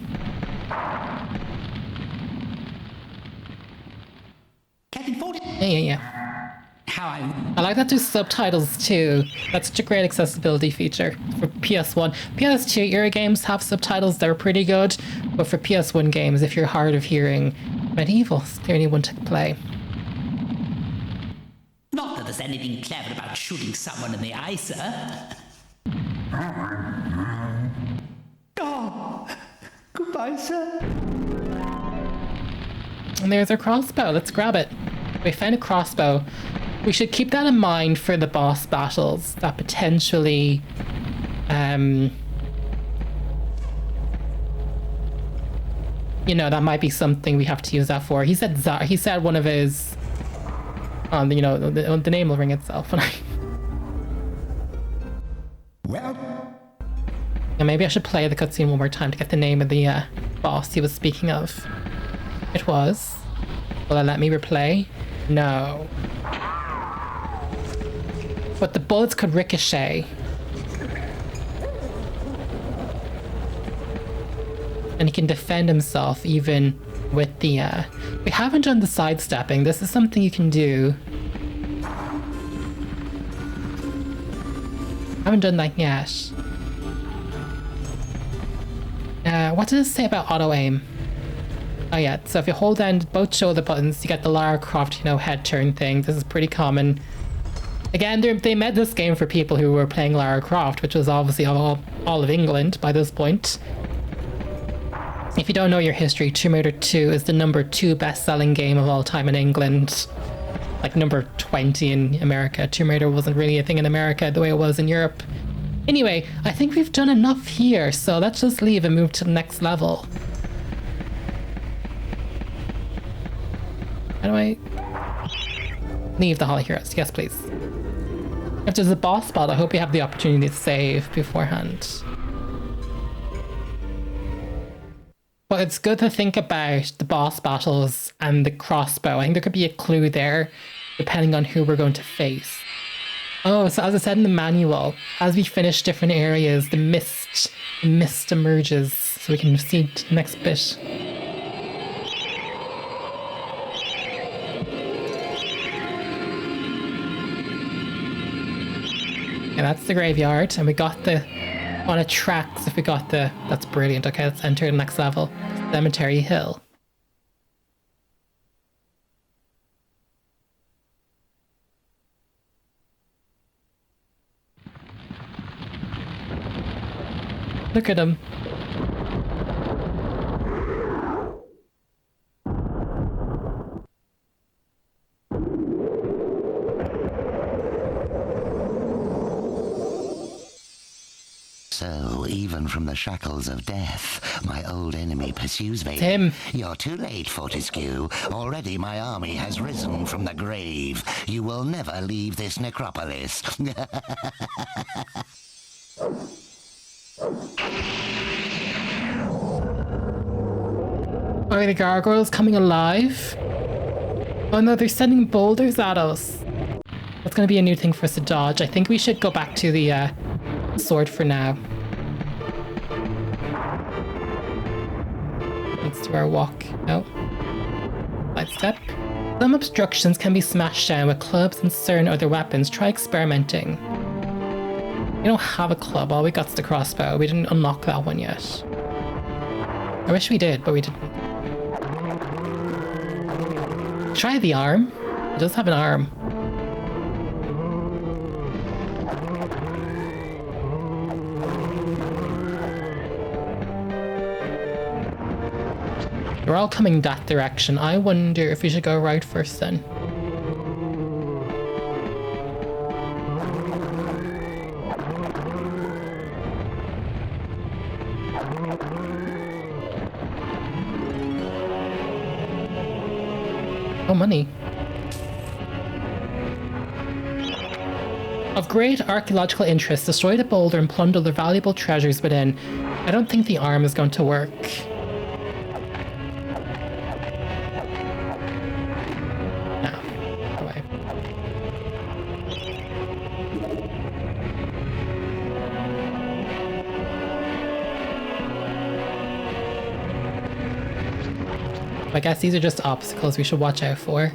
C: Captain Fortesque.
A: Yeah. I like that there's subtitles too. That's such a great accessibility feature for PS1. PS2 era games have subtitles, they're pretty good, but for PS1 games, if you're hard of hearing, MediEvil's the only one to play.
C: Not that there's anything clever about shooting someone in the eye, sir. Oh, goodbye, sir.
A: And there's our crossbow. Let's grab it. We found a crossbow. We should keep that in mind for the boss battles that potentially you know, that might be something we have to use that for. He said one of his you know, the name will ring itself.
C: Well,
A: and maybe I should play the cutscene one more time to get the name of the boss he was speaking of. It was. Will it let me replay? No. But the bullets could ricochet. And he can defend himself even with the... We haven't done the sidestepping. This is something you can do. Haven't done that yet. What does it say about auto-aim? Oh yeah, so if you hold down both shoulder buttons, you get the Lara Croft, you know, head turn thing. This is pretty common. Again, they made this game for people who were playing Lara Croft, which was obviously all of England by this point. If you don't know your history, Tomb Raider 2 is the #2 best-selling game of all time in England. Like number 20 in America. Tomb Raider wasn't really a thing in America the way it was in Europe. Anyway, I think we've done enough here, so let's just leave and move to the next level. How do I... Leave the Hall of Heroes. Yes, please. If there's a boss spot, I hope you have the opportunity to save beforehand. But it's good to think about the boss battles and the crossbow. I think there could be a clue there, depending on who we're going to face. Oh, so as I said in the manual, as we finish different areas, the mist emerges, so we can see the next bit. Yeah, that's the graveyard, and we got the on a tracks. If we got the, that's brilliant. Okay, let's enter the next level. Cemetery Hill. Look at him.
D: So, even from the shackles of death, my old enemy pursues me.
A: Tim.
D: You're too late, Fortesque. Already my army has risen from the grave. You will never leave this necropolis.
A: Are the gargoyles coming alive? Oh no, they're sending boulders at us. That's gonna be a new thing for us to dodge. I think we should go back to the sword for now. Let's do our walk. No. Side step. Some obstructions can be smashed down with clubs and certain other weapons. Try experimenting. We don't have a club. All we got's the crossbow. We didn't unlock that one yet. I wish we did, but we didn't. Try the arm. It does have an arm. We're all coming that direction. I wonder if we should go right first then. Oh, money. Of great archaeological interest, destroy the boulder and plunder the valuable treasures within. I don't think the arm is going to work. No. Go away. I guess these are just obstacles we should watch out for.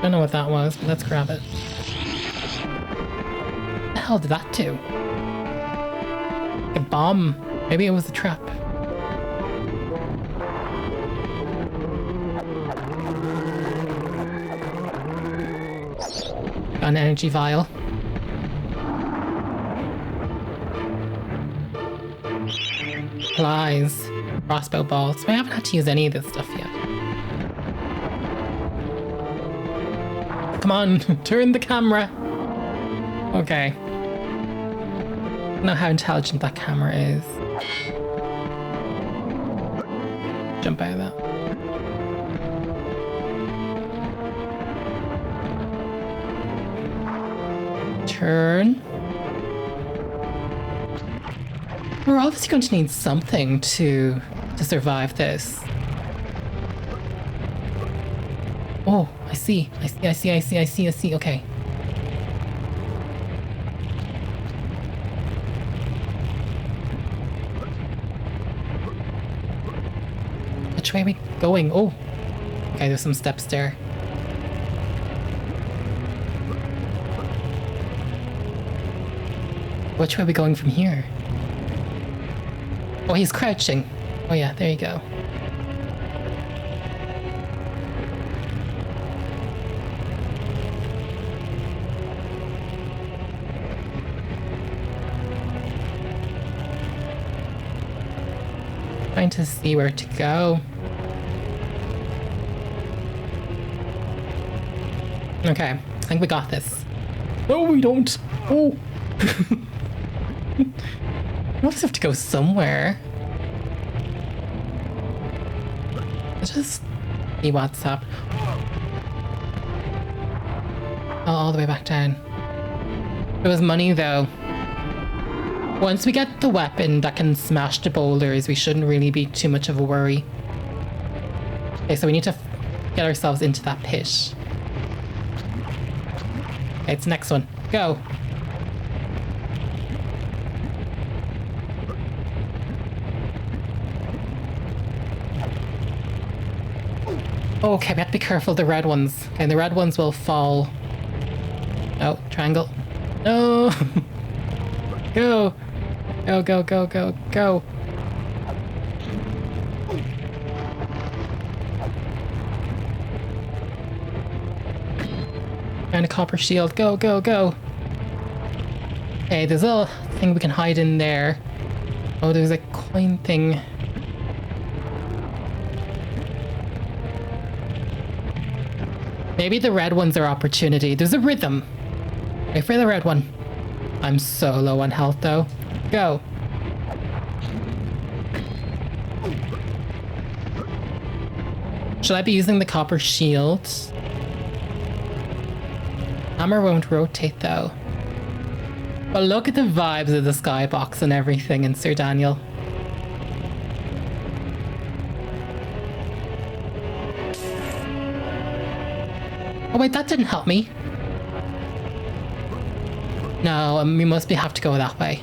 A: Don't know what that was, but let's grab it. What the hell did that do? A bomb. Maybe it was a trap. Got an energy vial. Supplies. Crossbow bolts. I haven't had to use any of this stuff yet. Come on, turn the camera. Okay. I don't know how intelligent that camera is. Jump out of that. Turn. We're obviously going to need something to survive this. Oh, I see. Okay. Which way are we going? Oh. Okay, there's some steps there. Which way are we going from here? Oh, he's crouching. Oh yeah, there you go. Trying to see where to go. Okay, I think we got this. No, we don't. Oh. We also have to go somewhere. Let's just see what's up. Oh, all the way back down. It was money though. Once we get the weapon that can smash the boulders, we shouldn't really be too much of a worry. Okay, so we need to get ourselves into that pit. Okay, it's the next one. Go. Okay, we have to be careful of the red ones. Okay, the red ones will fall. Oh, triangle. No! Go! Go, go, go, go, go! Find a copper shield. Go, go, go! Okay, there's a thing we can hide in there. Oh, there's a coin thing. Maybe the red ones are opportunity. There's a rhythm. Wait for the red one. I'm so low on health though. Go. Should I be using the copper shield? Hammer won't rotate though. But look at the vibes of the skybox and everything in Sir Daniel. Oh wait, that didn't help me. No, we must have to go that way.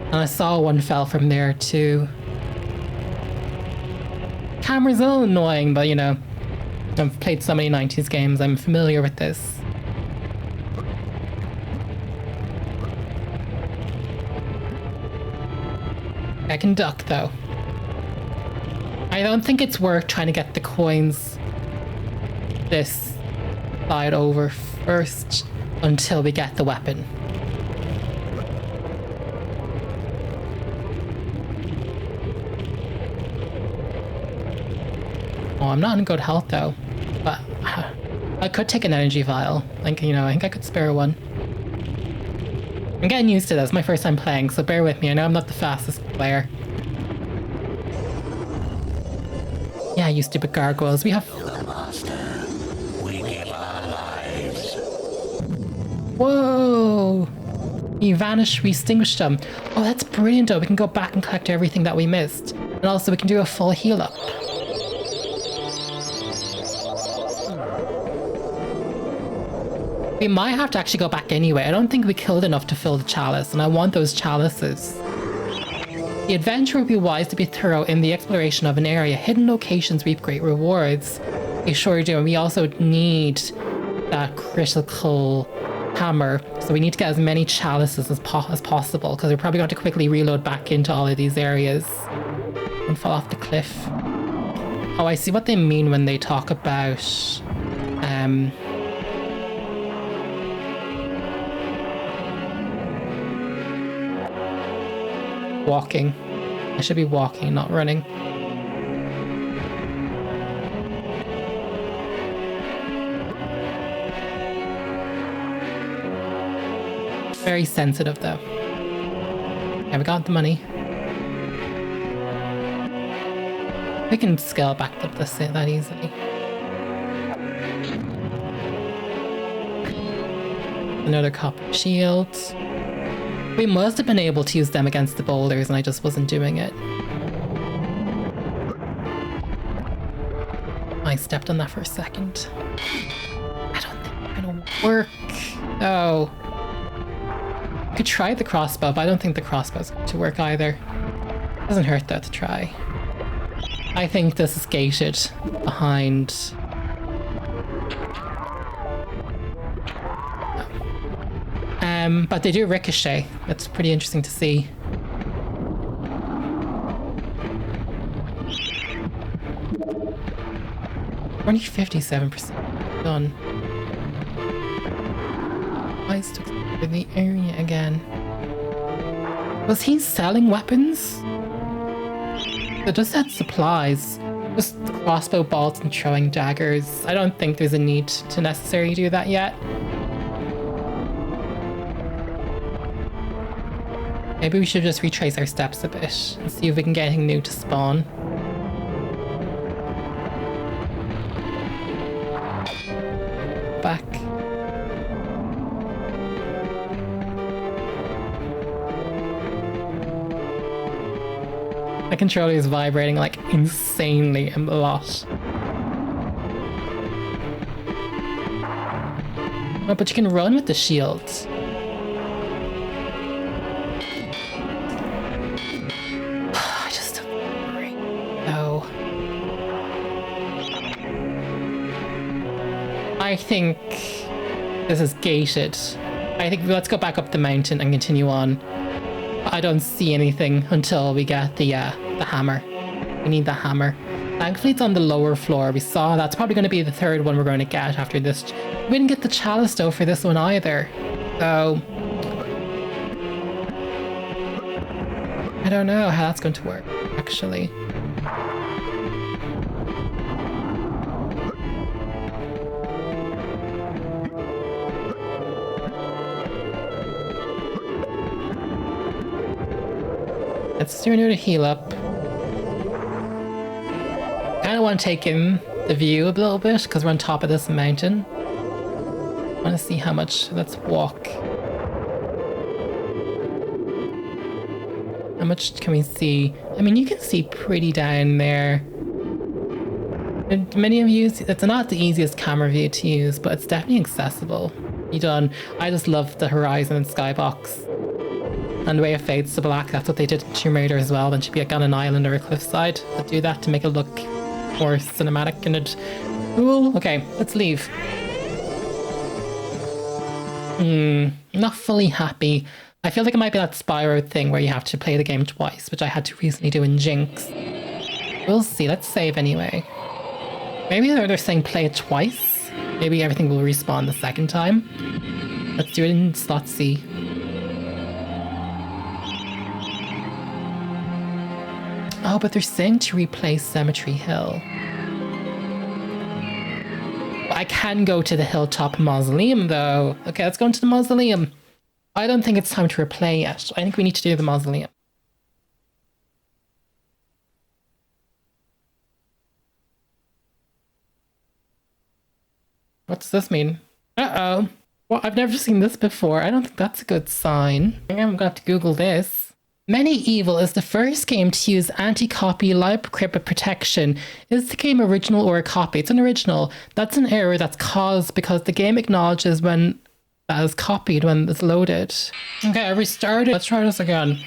A: And I saw one fell from there too. Camera's a little annoying, but you know, I've played so many 90s games, I'm familiar with this. I can duck though. I don't think it's worth trying to get the coins this side over first until we get the weapon. Oh, I'm not in good health though, but I could take an energy vial. Like, you know, I think I could spare one. I'm getting used to this. My first time playing, so bear with me. I know I'm not the fastest player. Yeah, you stupid gargoyles. We have...
D: The master. We give our lives.
A: Whoa! He vanished, we extinguished him. Oh, that's brilliant though. We can go back and collect everything that we missed. And also we can do a full heal up. We might have to actually go back anyway. I don't think we killed enough to fill the chalice, and I want those chalices. The adventure would be wise to be thorough in the exploration of an area. Hidden locations reap great rewards. We sure do, and we also need that critical hammer, so we need to get as many chalices as possible, because we're probably going to quickly reload back into all of these areas and fall off the cliff. Oh, I see what they mean when they talk about walking. I should be walking, not running. Very sensitive though. Yeah, we got the money. We can scale back up this that easily. Another copper shield. We must have been able to use them against the boulders and I just wasn't doing it. I stepped on that for a second. I don't think it's gonna work. Oh. I could try the crossbow, but I don't think the crossbow's going to work either. Doesn't hurt though to try. I think this is gated behind... but they do ricochet. That's pretty interesting to see. Only 57% done. Why is it in the area again? Was he selling weapons? It just had supplies. Just crossbow bolts and throwing daggers. I don't think there's a need to necessarily do that yet. Maybe we should just retrace our steps a bit and see if we can get anything new to spawn. Back. My controller is vibrating like insanely a lot. Oh, but you can run with the shields. I think this is gated. I think let's go back up the mountain and continue on. I don't see anything until we get the hammer. We need the hammer. Thankfully it's on the lower floor. We saw that's probably going to be the third one we're going to get after this. We didn't get the chalice though for this one either. So I don't know how that's going to work actually. Let's do another heal up. Kind of want to take in the view a little bit because we're on top of this mountain. I want to see how much. Let's walk. How much can we see? I mean, you can see pretty down there. And many of you, it's not the easiest camera view to use, but it's definitely accessible. I just love the horizon and skybox. And the way it fades to black, that's what they did in Tomb Raider as well. Then she'd be like on an island or a cliffside. They do that to make it look more cinematic and it's cool. Okay, let's leave. Not fully happy. I feel like it might be that Spyro thing where you have to play the game twice, which I had to recently do in Jinx. We'll see. Let's save anyway. Maybe they're saying play it twice. Maybe everything will respawn the second time. Let's do it in slot C. Oh, but they're saying to replace Cemetery Hill. I can go to the Hilltop Mausoleum though. Okay, let's go into the Mausoleum. I don't think it's time to replay yet. I think we need to do the Mausoleum. What does this mean? Uh-oh. Well, I've never seen this before. I don't think that's a good sign. I think I'm going to have to Google this. MediEvil is the first game to use anti-copy libcrypt protection. Is the game original or a copy? It's an original. That's an error that's caused because the game acknowledges when that is copied when it's loaded. Okay, I restarted. Let's try this again.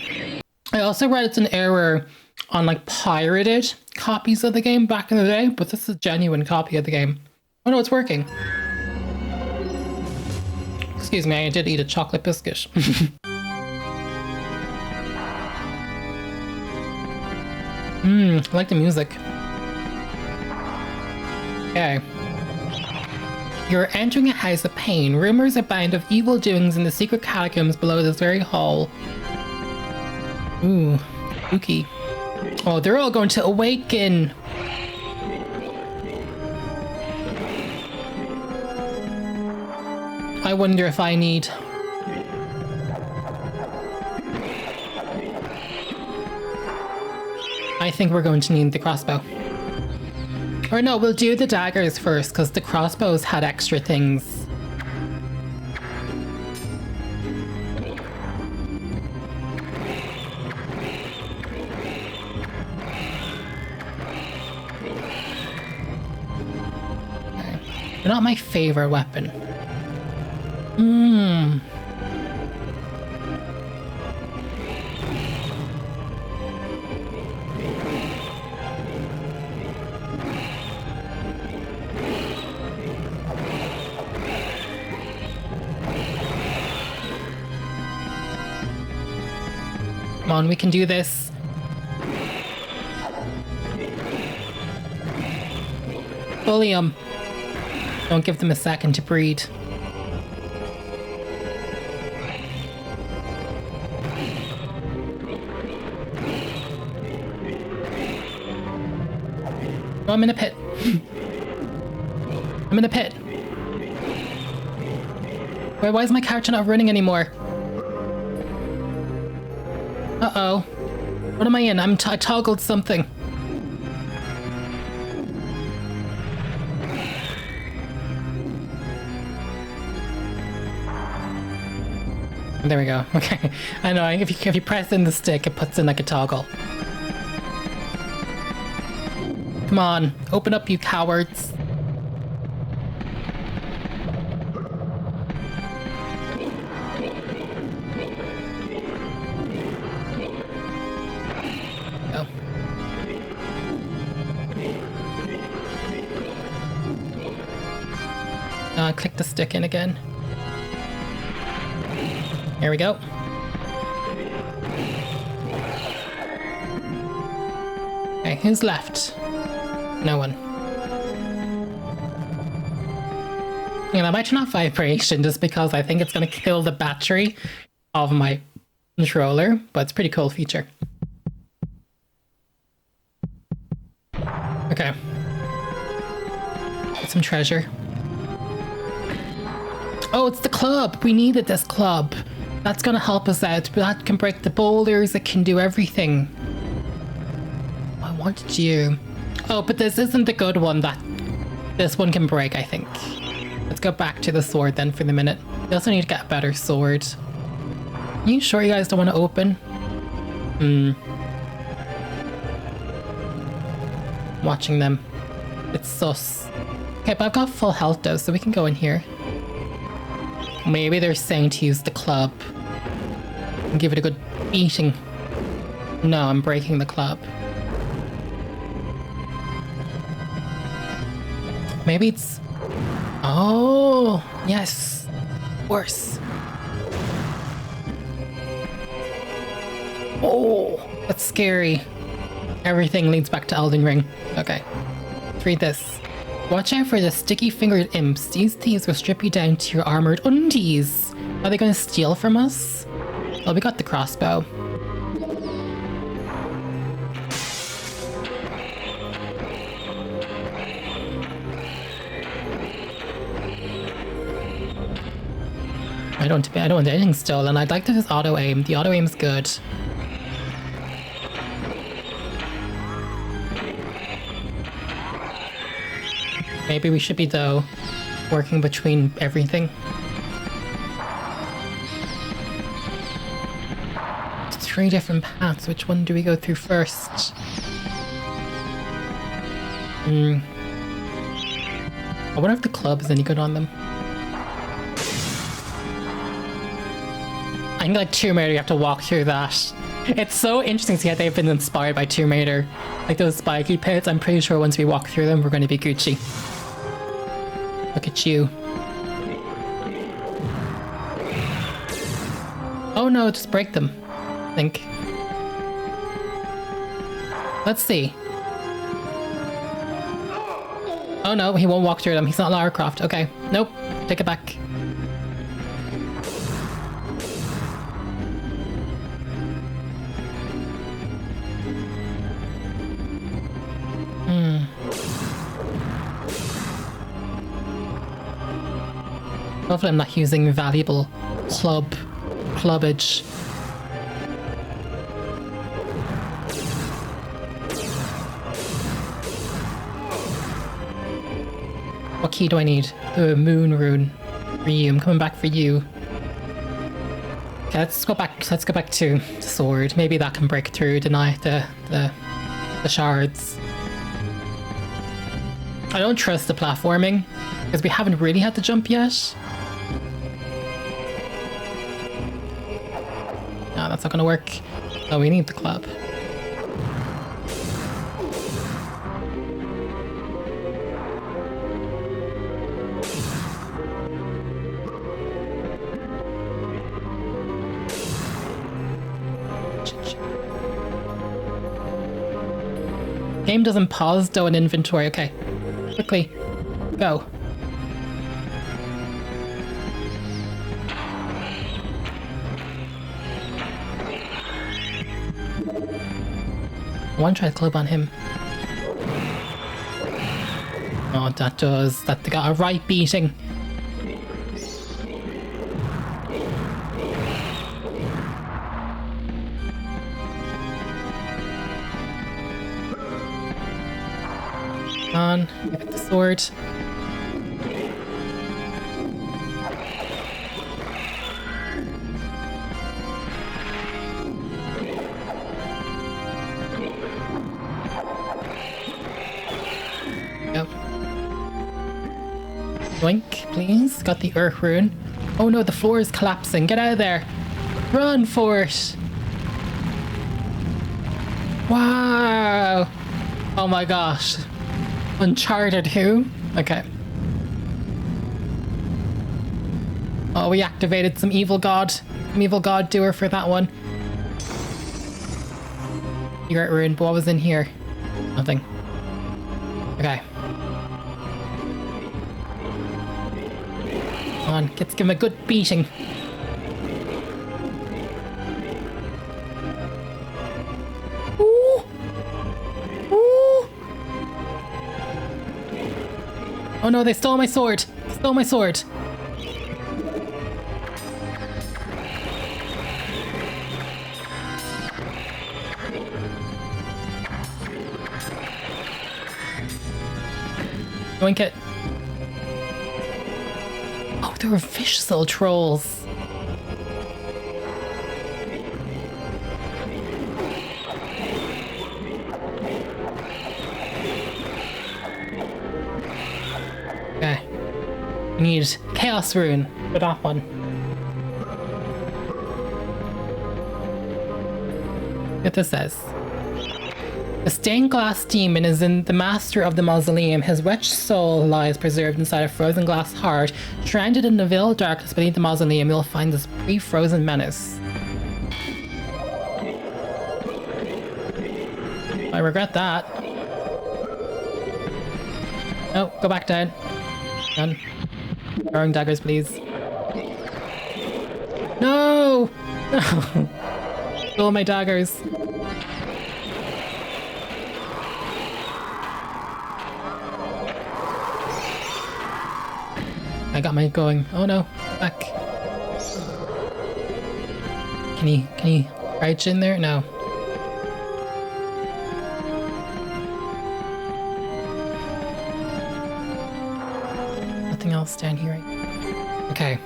A: I also read it's an error on like pirated copies of the game back in the day, but this is a genuine copy of the game. Oh no, it's working. Excuse me, I did eat a chocolate biscuit. I like the music. Okay. You're entering a house of pain. Rumors abound of evil doings in the secret catacombs below this very hall. Ooh, spooky. Oh, they're all going to awaken. I wonder if I need... I think we're going to need the crossbow. Or no, we'll do the daggers first, because the crossbows had extra things. Okay. They're not my favorite weapon. Come on, we can do this. Bully them. Don't give them a second to breathe. Oh, I'm in a pit. I'm in a pit. Wait, why is my character not running anymore? Uh-oh. What am I in? I toggled something. There we go. Okay. I know, if you press in the stick, it puts in like a toggle. Come on, open up, you cowards. Click the stick in again. There we go. Okay, who's left? No one. You know, I might turn off vibration just because I think it's going to kill the battery of my controller, but it's a pretty cool feature. Okay. Get some treasure. Oh, it's the club. We needed this club. That's gonna help us out, but that can break the boulders, it can do everything. I wanted you. Oh, but this isn't the good one that this one can break, I think. Let's go back to the sword then for the minute. We also need to get a better sword. Are you sure you guys don't want to open? Watching them. It's sus. Okay, but I've got full health though, so we can go in here. Maybe they're saying to use the club. And give it a good beating. No, I'm breaking the club. Maybe it's... Oh, yes. Worse. Oh, that's scary. Everything leads back to Elden Ring. Okay. Let's read this. Watch out for the sticky-fingered imps. These thieves will strip you down to your armored undies. Are they going to steal from us? Well, we got the crossbow. I don't want anything stolen. I'd like to just auto-aim. The auto-aim's good. Maybe we should be, though, working between everything. Three different paths. Which one do we go through first? I wonder if the club is any good on them. I think like Tomb Raider, you have to walk through that. It's so interesting to see how they've been inspired by Tomb Raider. Like those spiky pits, I'm pretty sure once we walk through them, we're going to be Gucci. Look at you. Oh no, just break them, I think. Let's see. Oh no, he won't walk through them. He's not Lara Croft. Okay, nope, take it back. Hopefully I'm not using valuable clubbage. What key do I need? The moon rune. For you, I'm coming back for you. Okay, let's go back to the sword. Maybe that can break through, deny the shards. I don't trust the platforming, because we haven't really had to jump yet. No, that's not gonna work. Oh, we need the club. Game doesn't pause though in inventory. Okay, quickly, go. I want to try the club on him. Oh, that got a right beating. Come on, give it the sword. Boink, please. Got the earth rune. Oh no, the floor is collapsing. Get out of there. Run for it. Wow. Oh my gosh. Uncharted who? Okay. Oh, we activated some evil god doer for that one. You got rune, but what was in here? Nothing. Okay. Come on, let's give him a good beating. Ooh. Ooh. Oh no, they stole my sword. Stole my sword. Yoink it. Oh, there were fish soul trolls. Okay. We need Chaos Rune for that one. What this says. The stained glass demon is in the master of the mausoleum. His wretched soul lies preserved inside a frozen glass heart. Stranded in the veil of darkness beneath the mausoleum, you'll find this pre-frozen menace. I regret that. Oh, go back down. Done. Throwing daggers, please. No! No! Stole my daggers. I got mine going. Oh no, back. Can he crouch in there? No. Nothing else down here. Okay.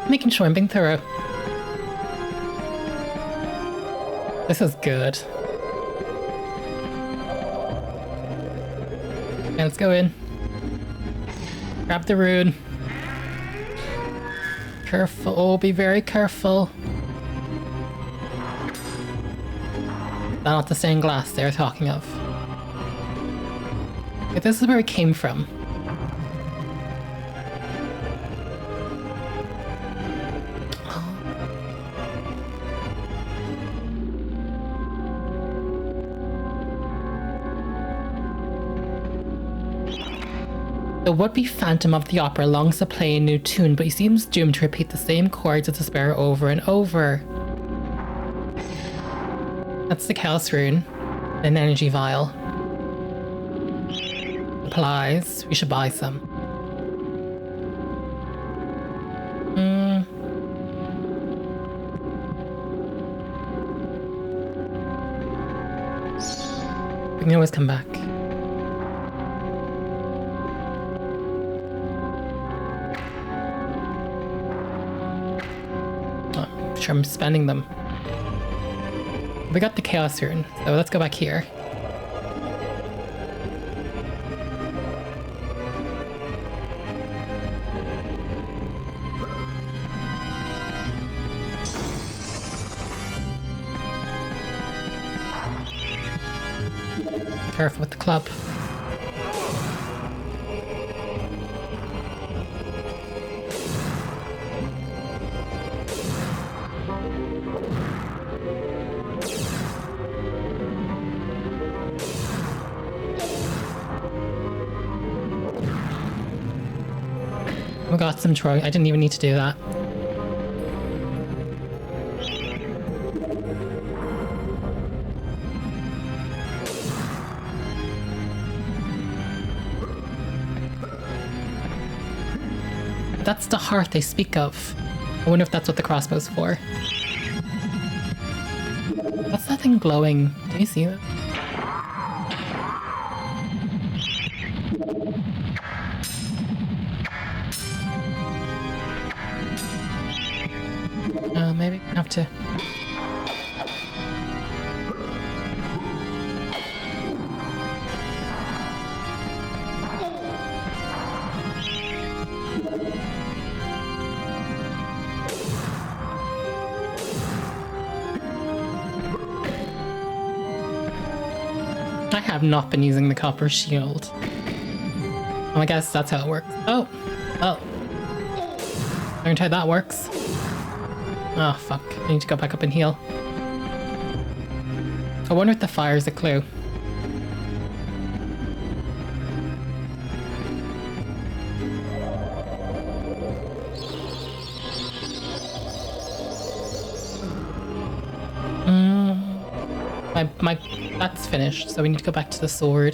A: Making sure I'm being thorough. This is good. Okay, let's go in. Grab the rune. Careful, oh, be very careful. That's not the stained glass they were talking of. Okay, this is where it came from. The would-be Phantom of the Opera longs to play a new tune, but he seems doomed to repeat the same chords of despair over and over. That's the Chaos Rune. An energy vial. Supplies. We should buy some. We can always come back. Sure, I'm spending them. We got the Chaos Rune, so let's go back here. Careful with the club. We got some Troy. I didn't even need to do that. That's the heart they speak of. I wonder if that's what the crossbow's for. What's that thing glowing? Do you see that? Maybe I have to. I have not been using the copper shield. Oh, I guess that's how it works. Oh. Learned how that works. Oh, fuck. I need to go back up and heal. I wonder if the fire's a clue. That's finished, so we need to go back to the sword.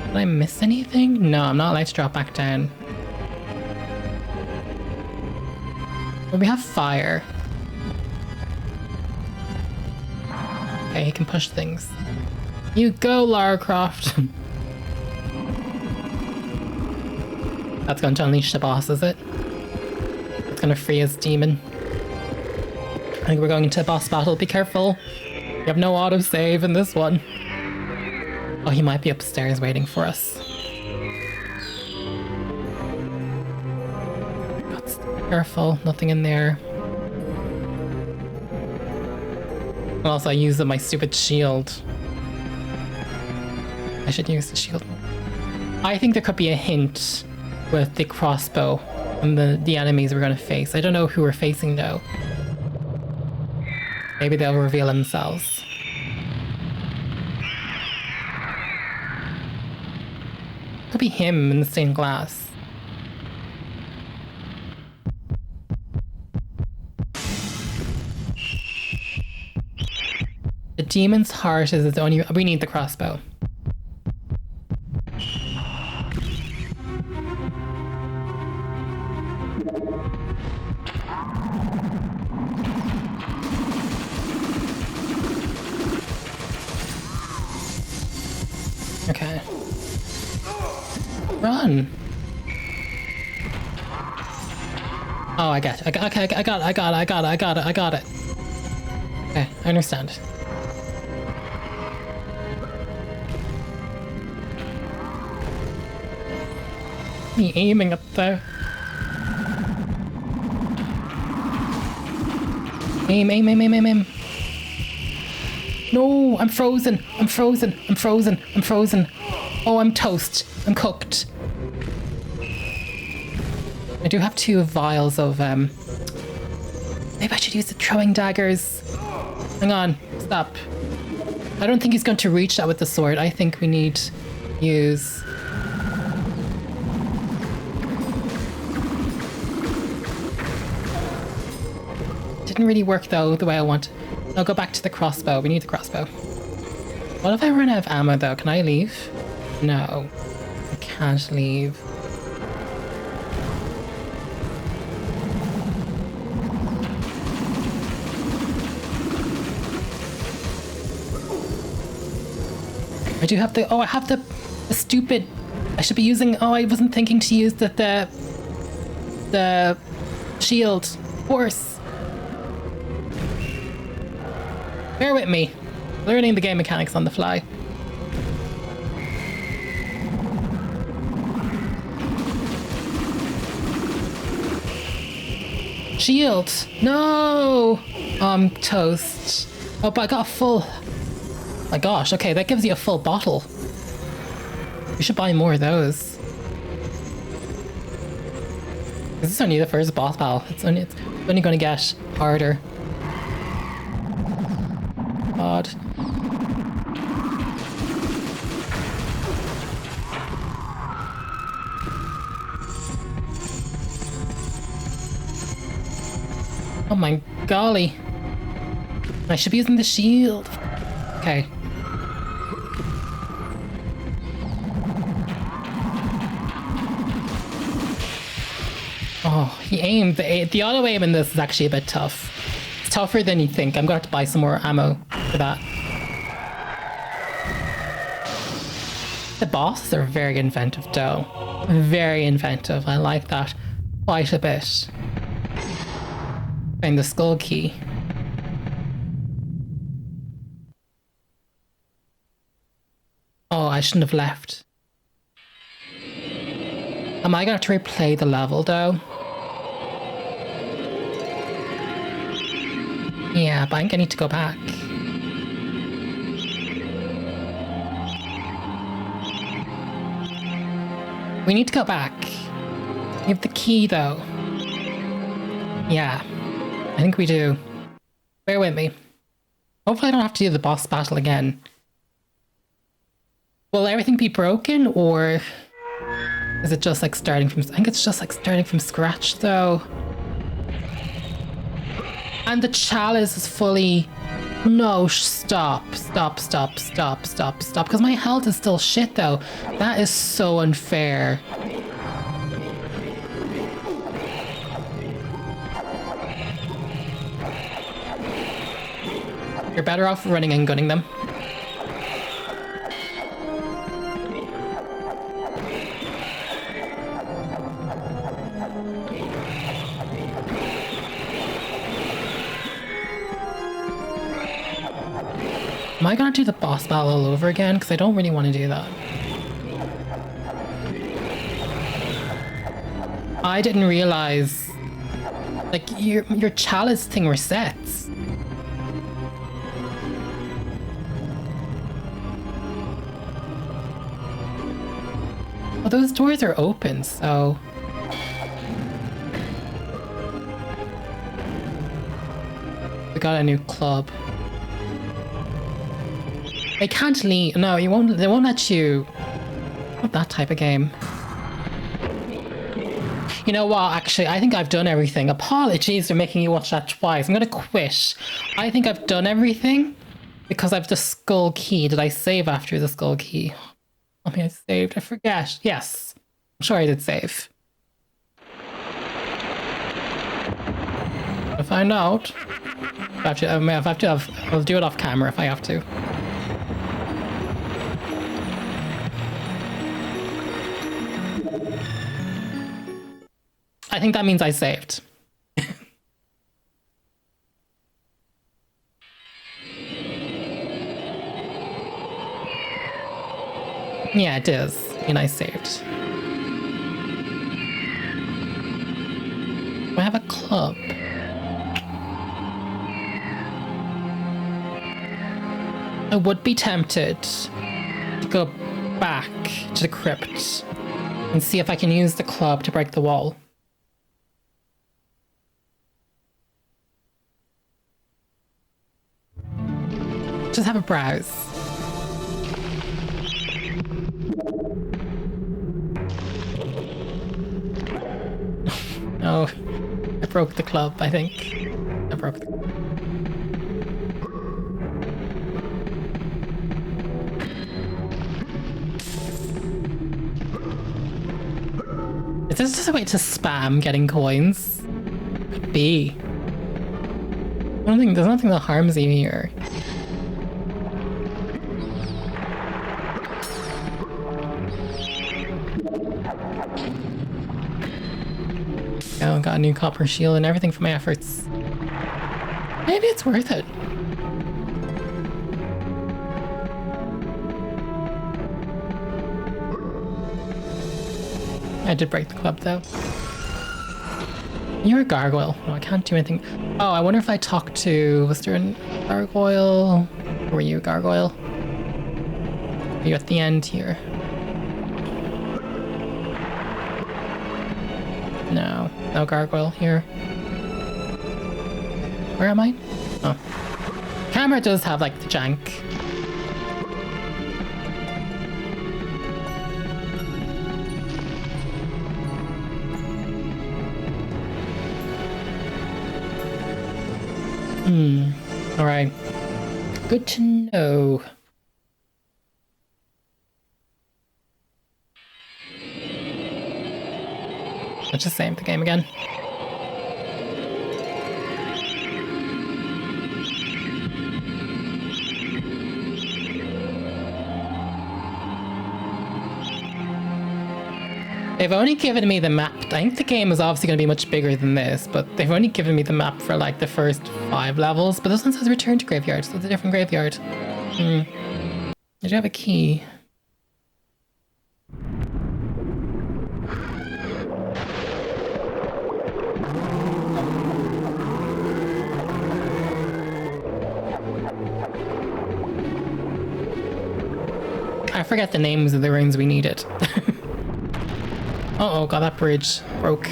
A: Did I miss anything? No, I'm not allowed to drop back down. Well, we have fire. Okay, he can push things. You go, Lara Croft. That's going to unleash the boss, is it? It's going to free his demon. I think we're going into a boss battle. Be careful. We have no autosave in this one. Oh, he might be upstairs waiting for us. Careful, nothing in there. Also, I used my stupid shield. I should use the shield. I think there could be a hint with the crossbow and the enemies we're going to face. I don't know who we're facing though. Maybe they'll reveal themselves. Could be him in the stained glass. The demon's heart is its only... We need the crossbow. Okay. Run! Oh, I got it. I got it. Okay, I understand. Me aiming up there. Aim. No, I'm frozen. Oh, I'm toast. I'm cooked. I do have 2 vials of, maybe I should use the throwing daggers. Hang on, stop. I don't think he's going to reach that with the sword. I think we need to use... Didn't really work though, the way I want. I'll go back to the crossbow. We need the crossbow. What if I run out of ammo though? Can I leave? No. I can't leave. I do have the... Oh, I have the stupid... I should be using... Oh, I wasn't thinking to use the shield. Horse. Bear with me. Learning the game mechanics on the fly. Shield! No! I'm toast. Oh, but I got a full... My gosh, okay, that gives you a full bottle. We should buy more of those. This is only the first boss battle. It's only going to get harder. God. Oh my golly. I should be using the shield. Okay. Oh, he aimed. The auto aim in this is actually a bit tough. It's tougher than you think. I'm going to have to buy some more ammo for that. The bosses are very inventive though. Very inventive. I like that quite a bit. And the skull key. Oh, I shouldn't have left. Am I going to have to replay the level though? Yeah, but I think I need to go back. We need to go back. We have the key though. Yeah, I think we do. Bear with me. Hopefully I don't have to do the boss battle again. Will everything be broken or is it just like starting from... I think it's just like starting from scratch though. And the chalice is fully... No, stop, because my health is still shit though. That is so unfair. You're better off running and gunning them. Am I gonna do the boss battle all over again? Because I don't really want to do that. I didn't realize, like, your chalice thing resets. Well, those doors are open, so... We got a new club. They can't leave. No, you won't. They won't let you. Not that type of game. You know what? Actually, I think I've done everything. Apologies for making you watch that twice. I'm gonna quit. I think I've done everything because I've the skull key. Did I save after the skull key? I mean, I saved. I forget. Yes, I'm sure I did save. I'll find out. I'll do it off camera if I have to. I think that means I saved. Yeah, it is. And I saved. Do I have a club? I would be tempted to go back to the crypt and see if I can use the club to break the wall. Just have a browse. Oh, I broke the club, I think. I broke the club. Is this just a way to spam getting coins? Could be. There's nothing that harms you here. Oh, got a new copper shield and everything for my efforts. Maybe it's worth it. I did break the club though. You're a gargoyle. Oh, I can't do anything. Oh, I wonder if I talk to... Was there a gargoyle? Or were you a gargoyle? Are you at the end here? No. No gargoyle here. Where am I? Oh. Camera does have like the jank. Alright. Good to know. Let's just save the game again. They've only given me the map. I think the game is obviously going to be much bigger than this, but they've only given me the map for like the first 5 levels. But this one says return to graveyard, so it's a different graveyard. Did you have a key? I forget the names of the rooms we needed. Uh-oh, God, that bridge broke.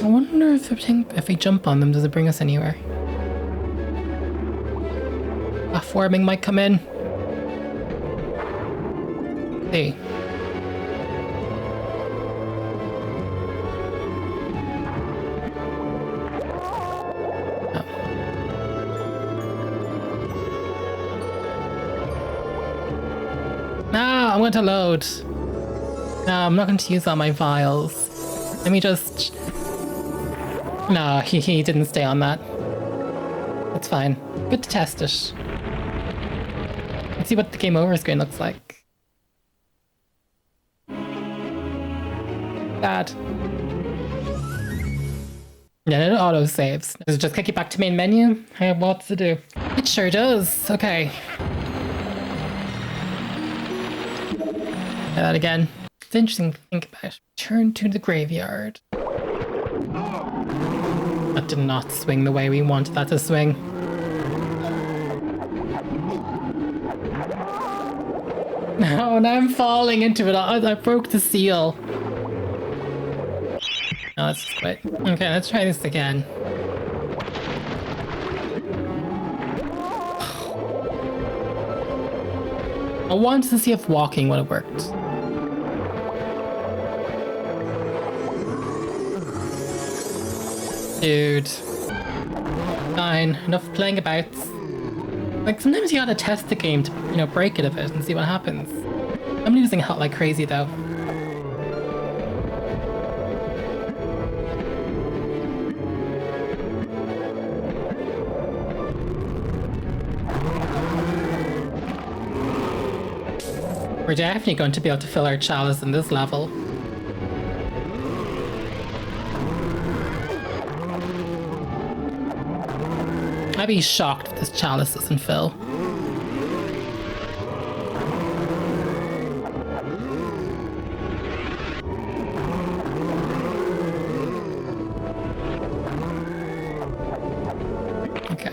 A: I wonder if we jump on them, does it bring us anywhere? Platforming might come in. See. want to load. No, I'm not going to use all my vials. Let me just... No, he didn't stay on that. That's fine. Good to test it. Let's see what the game over screen looks like. Bad. Yeah, it auto saves. Does it just kick you back to main menu? I have lots to do. It sure does. Okay. Try that again. It's interesting to think about. Return to the graveyard. That did not swing the way we wanted that to swing. No, now I'm falling into it. I broke the seal. No, let's just quit. Okay, let's try this again. I wanted to see if walking would have worked. Dude. Fine. Enough playing about. Like, sometimes you gotta test the game to, you know, break it a bit and see what happens. I'm losing health like crazy, though. We're definitely going to be able to fill our chalice in this level. I'd be shocked if this chalice doesn't fill. Okay.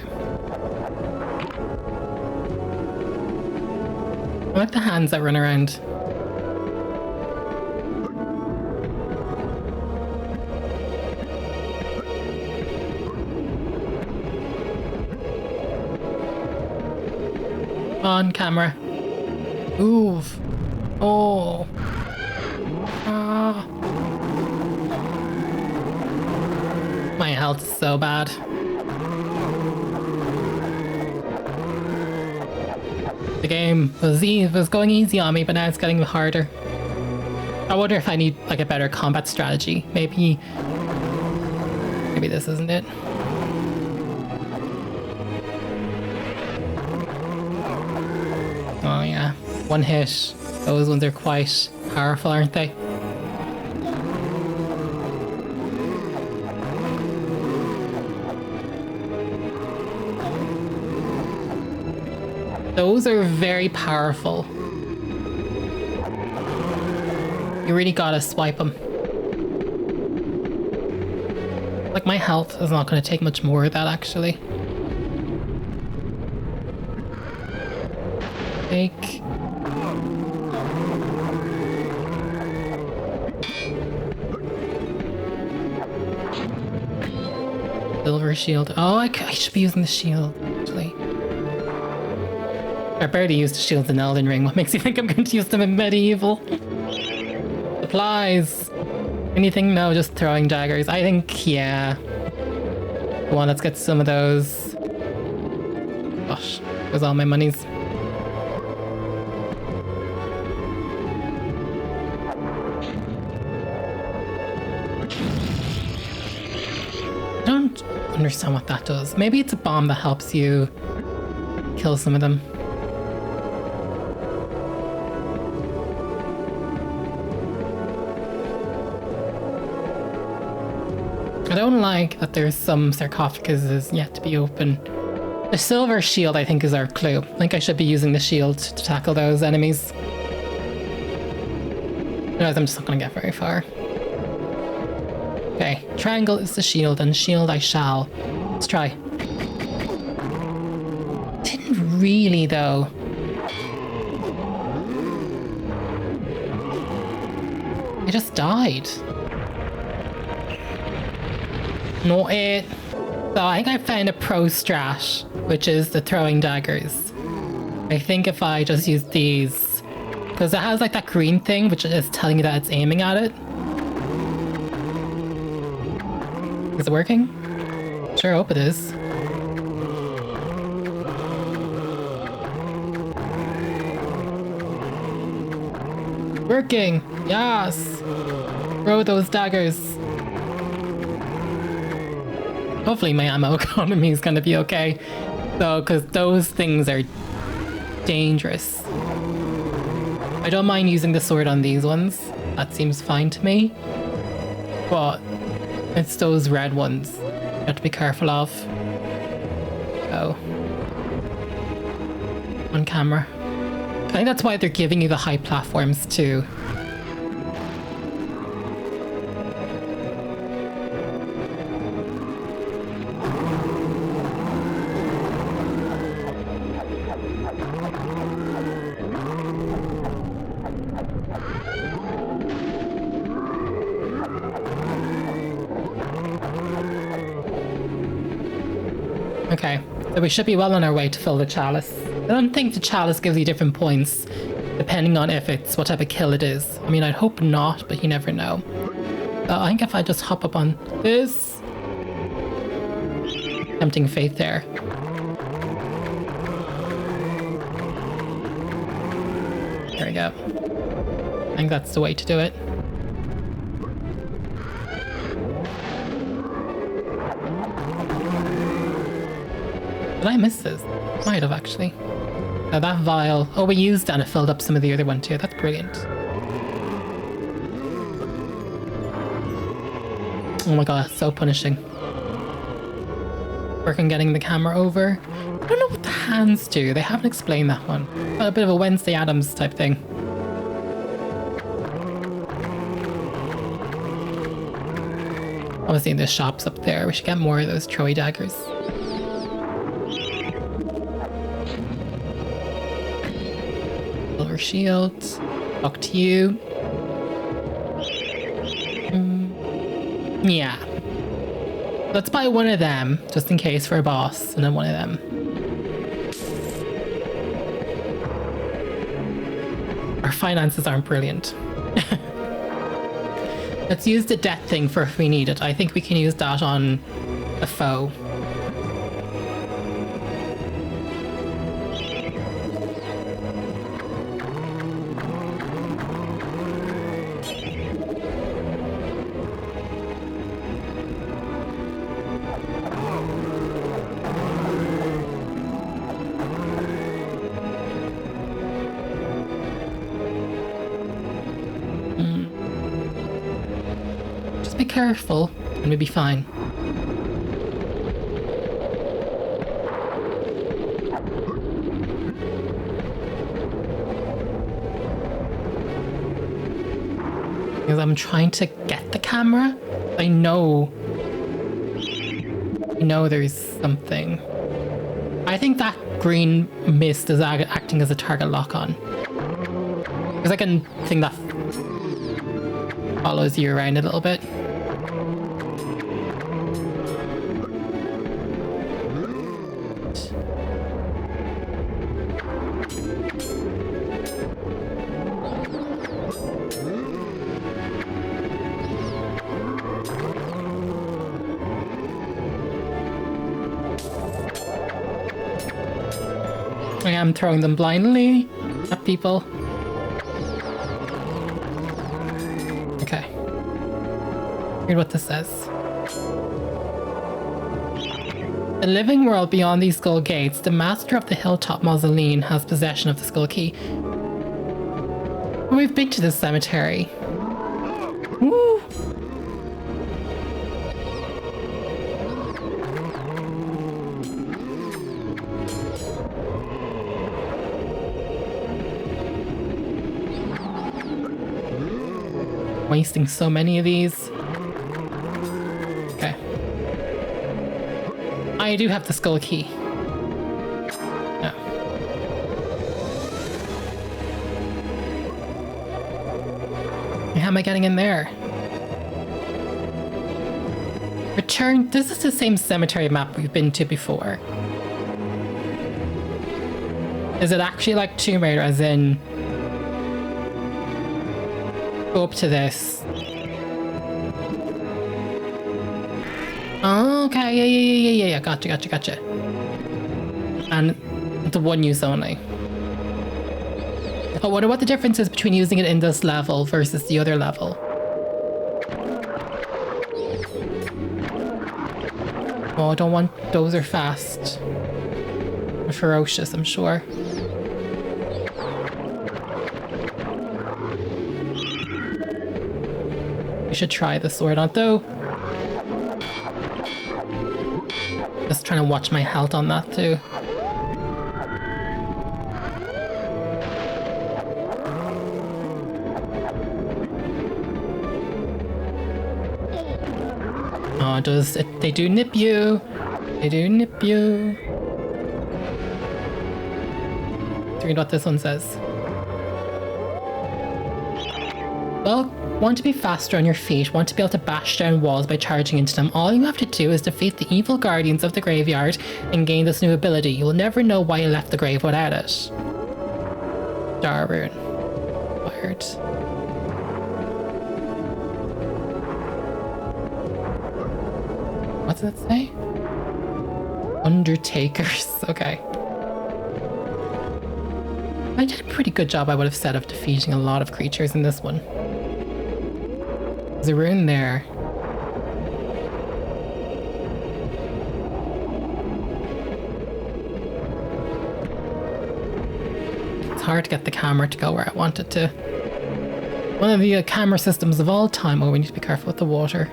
A: I like the hands that run around. On camera. Move. Oh. Ah. My health is so bad. The game was going easy on me, but now it's getting harder. I wonder if I need like a better combat strategy. Maybe this isn't it. Oh yeah, one hit. Those ones are quite powerful, aren't they? Those are very powerful. You really gotta swipe them. Like, my health is not gonna take much more of that, actually. Take. Silver shield. Oh, I should be using the shield, actually. I barely used the shields in Elden Ring. What makes you think I'm going to use them in MediEvil? Supplies. Anything? No, just throwing daggers. I think, yeah. Come on, let's get some of those. Gosh, there's all my monies. I don't understand what that does. Maybe it's a bomb that helps you kill some of them. I don't like that there's some sarcophaguses yet to be open. The silver shield, I think, is our clue. I think I should be using the shield to tackle those enemies. Otherwise, I'm just not going to get very far. Okay, triangle is the shield, and shield I shall. Let's try. Didn't really, though. I just died. Not it. So I think I found a pro strat, which is the throwing daggers. I think if I just use these, because it has like that green thing, which is telling you that it's aiming at it. Is it working? Sure hope it is. Working! Yes! Throw those daggers. Hopefully my ammo economy is gonna be okay. Though, because those things are dangerous. I don't mind using the sword on these ones. That seems fine to me. But it's those red ones you have to be careful of. Oh. On camera. I think that's why they're giving you the high platforms too. Okay, so we should be well on our way to fill the chalice. I don't think the chalice gives you different points depending on if it's what type of kill it is. I mean, I'd hope not, but you never know. I think if I just hop up on this... Tempting fate there. There we go. I think that's the way to do it. Did I miss this? Might have actually. Now that vial. Oh, we used that and it filled up some of the other one too. That's brilliant. Oh my god, that's so punishing. Work on getting the camera over. I don't know what the hands do. They haven't explained that one. A bit of a Wednesday Addams type thing. Obviously the shop's up there. We should get more of those Troy daggers. Silver shield. Talk to you. Yeah. Let's buy one of them, just in case for a boss, and then one of them. Our finances aren't brilliant. Let's use the debt thing for if we need it. I think we can use that on a foe. Be careful and we'll be fine. Because I'm trying to get the camera. I know there's something. I think that green mist is acting as a target lock-on. Because I can think that follows you around a little bit. I am throwing them blindly at people. Okay. Read what this says. The living world beyond these skull gates, the master of the Hilltop Mausoleum has possession of the skull key. We've been to this cemetery. Woo! Wasting so many of these. Okay. I do have the skull key. No. How am I getting in there? Return. This is the same cemetery map we've been to before. Is it actually like Tomb Raider, as in go up to this? Oh, okay, yeah. Gotcha. And the one use only. I wonder what the difference is between using it in this level versus the other level. Oh, I don't want... Those are fast. They're ferocious, I'm sure. We should try the sword on though. Just trying to watch my health on that too. Oh, it does. They do nip you. They do nip you. Let's read what this one says. Well, want to be faster on your feet, want to be able to bash down walls by charging into them. All you have to do is defeat the evil guardians of the graveyard and gain this new ability. You will never know why you left the grave without it. Star rune. Wired. What does that say? Undertakers. Okay. I did a pretty good job, I would have said, of defeating a lot of creatures in this one. There's a rune there. It's hard to get the camera to go where I want it to. One of the camera systems of all time. Oh, we need to be careful with the water.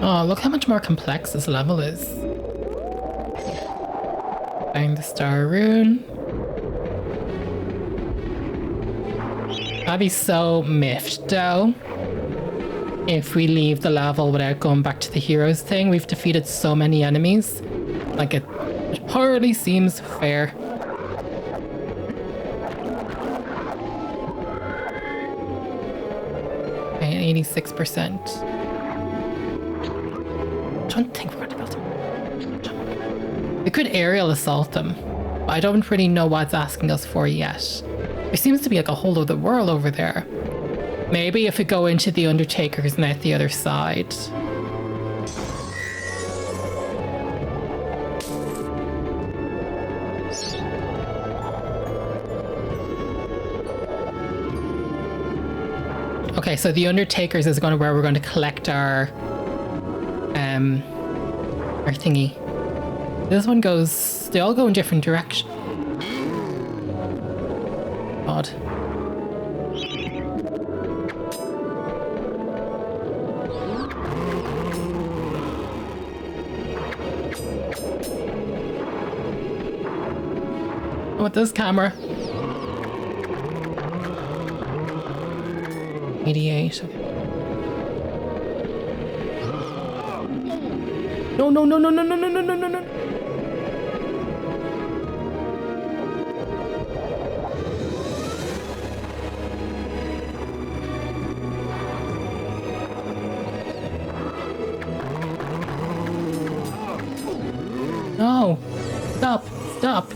A: Oh, look how much more complex this level is. Find the star rune. That'd be so miffed though. If we leave the level without going back to the heroes thing, we've defeated so many enemies. Like it hardly seems fair. Okay, 86%. I don't think we're going to be able to jump. We could aerial assault them, but I don't really know what it's asking us for yet. There seems to be like a whole other world over there. Maybe if we go into the Undertakers and out the other side. Okay, so the Undertakers is going to where we're going to collect our thingy. This one goes, they all go in different directions. Odd. With this camera. 88. Okay. No, no, no, no, no, no, no, no, no, no, no. No. Stop. Stop.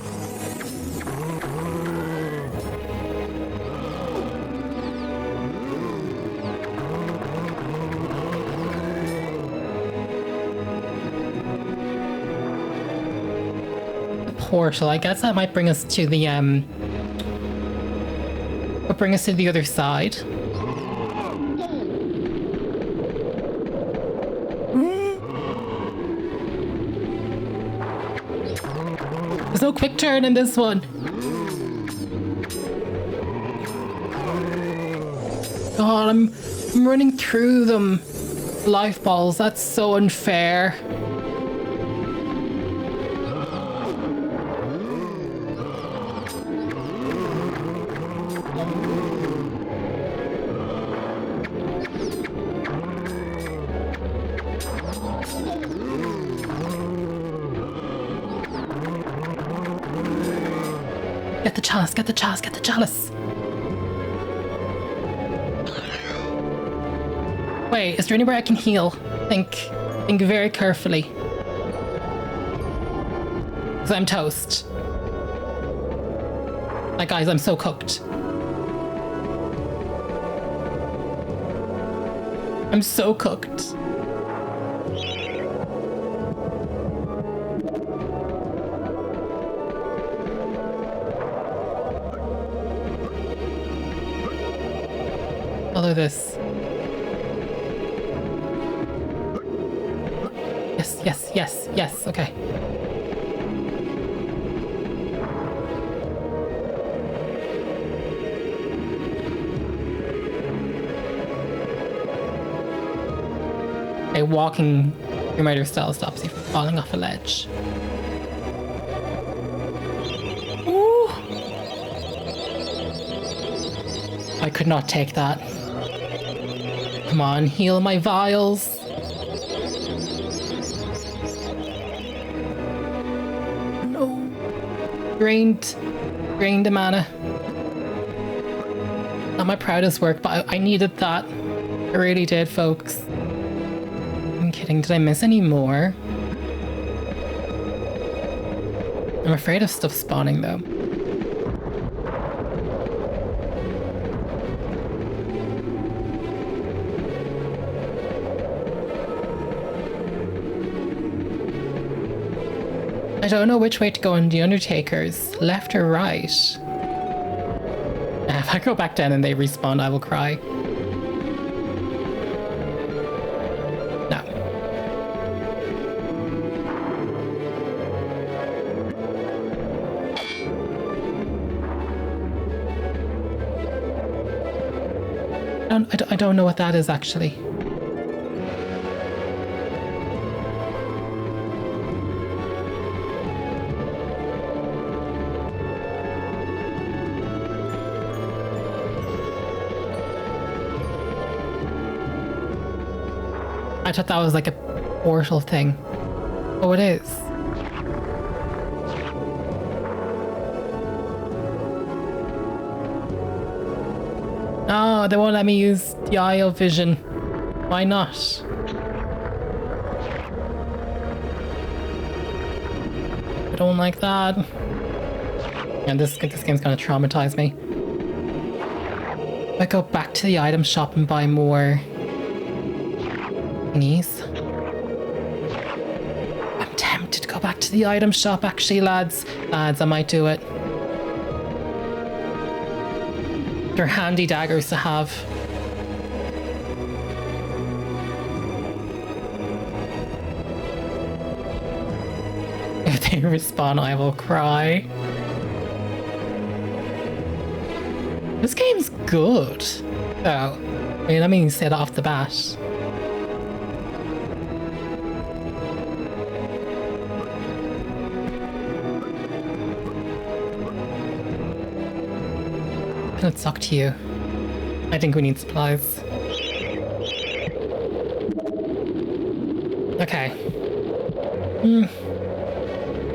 A: Portal. I guess that might bring us to the bring us to the other side. There's no quick turn in this one. God, I'm running through them. Life balls. That's so unfair. Get the chalice, get the chalice, get the chalice. Wait, is there anywhere I can heal? Think very carefully. Because I'm toast. Like, guys, I'm so cooked. I'm so cooked. Follow this. Yes, yes, yes, yes, okay. Okay, walking Tomb Raider style stops you from falling off a ledge. Ooh! I could not take that. Come on, heal my vials. No. Drained the mana. Not my proudest work, but I needed that. I really did, folks. I'm kidding, did I miss any more? I'm afraid of stuff spawning though. I don't know which way to go on the Undertakers, left or right. If I go back down and they respawn, I will cry. No. I don't know what that is actually. I thought that was like a portal thing. Oh, it is. Oh, they won't let me use the eye of vision. Why not? I don't like that. And this game's gonna traumatize me. I go back to the item shop and buy more thingies. I'm tempted to go back to the item shop actually, lads. Lads, I might do it. They're handy daggers to have. If they respawn, I will cry. This game's good. Oh, I mean, let me say it off the bat. Let's talk to you. I think we need supplies. Okay.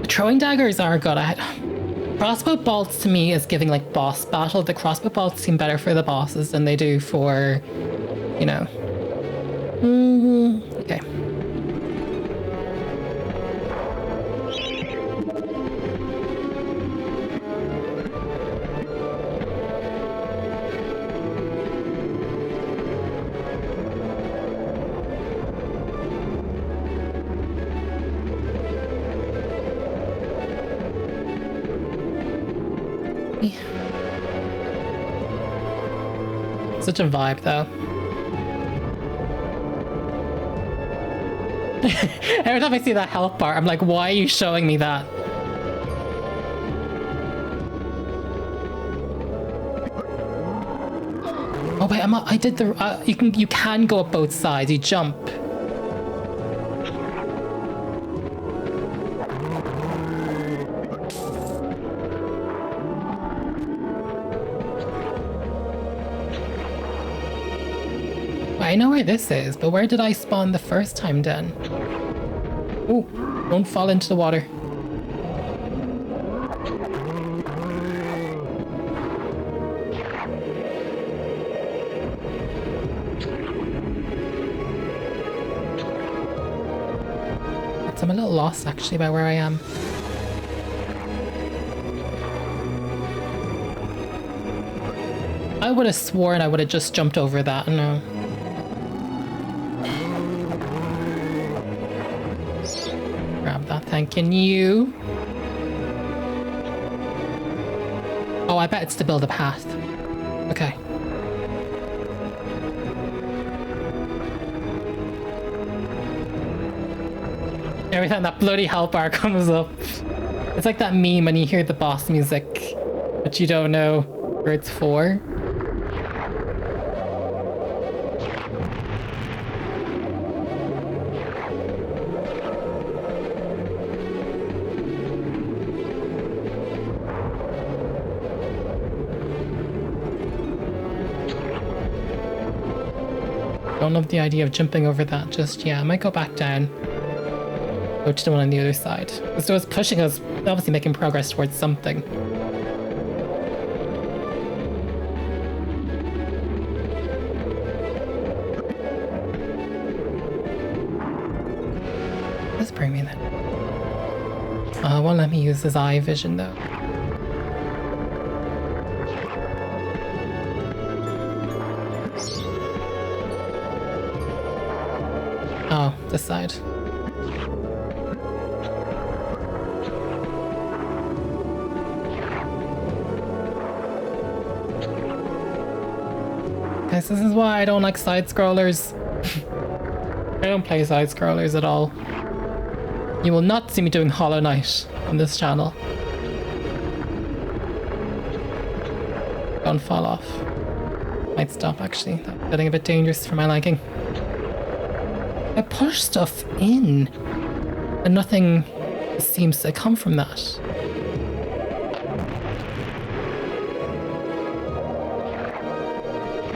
A: Throwing daggers are good. Crossbow bolts to me is giving like boss battle. The crossbow bolts seem better for the bosses than they do for, you know. Okay. Such a vibe, though. Every time I see that health bar, I'm like, why are you showing me that? Oh wait, I did the. You can go up both sides. You jump. I know where this is, but where did I spawn the first time then? Oh, don't fall into the water. I'm a little lost actually by where I am. I would have sworn I would have just jumped over that. No. Grab that, thank you. Oh, I bet it's to build a path. Okay. Every time that bloody health bar comes up. It's like that meme when you hear the boss music, but you don't know where it's for. Don't love the idea of jumping over that just yet. I might go back down. Go to the one on the other side. So it's pushing us, obviously making progress towards something. Let's bring me then. Won't let me use his eye vision though. Oh, this side. Guys, this is why I don't like side-scrollers. I don't play side-scrollers at all. You will not see me doing Hollow Knight on this channel. Don't fall off. Might stop actually. That's getting a bit dangerous for my liking. I push stuff in, and nothing seems to come from that.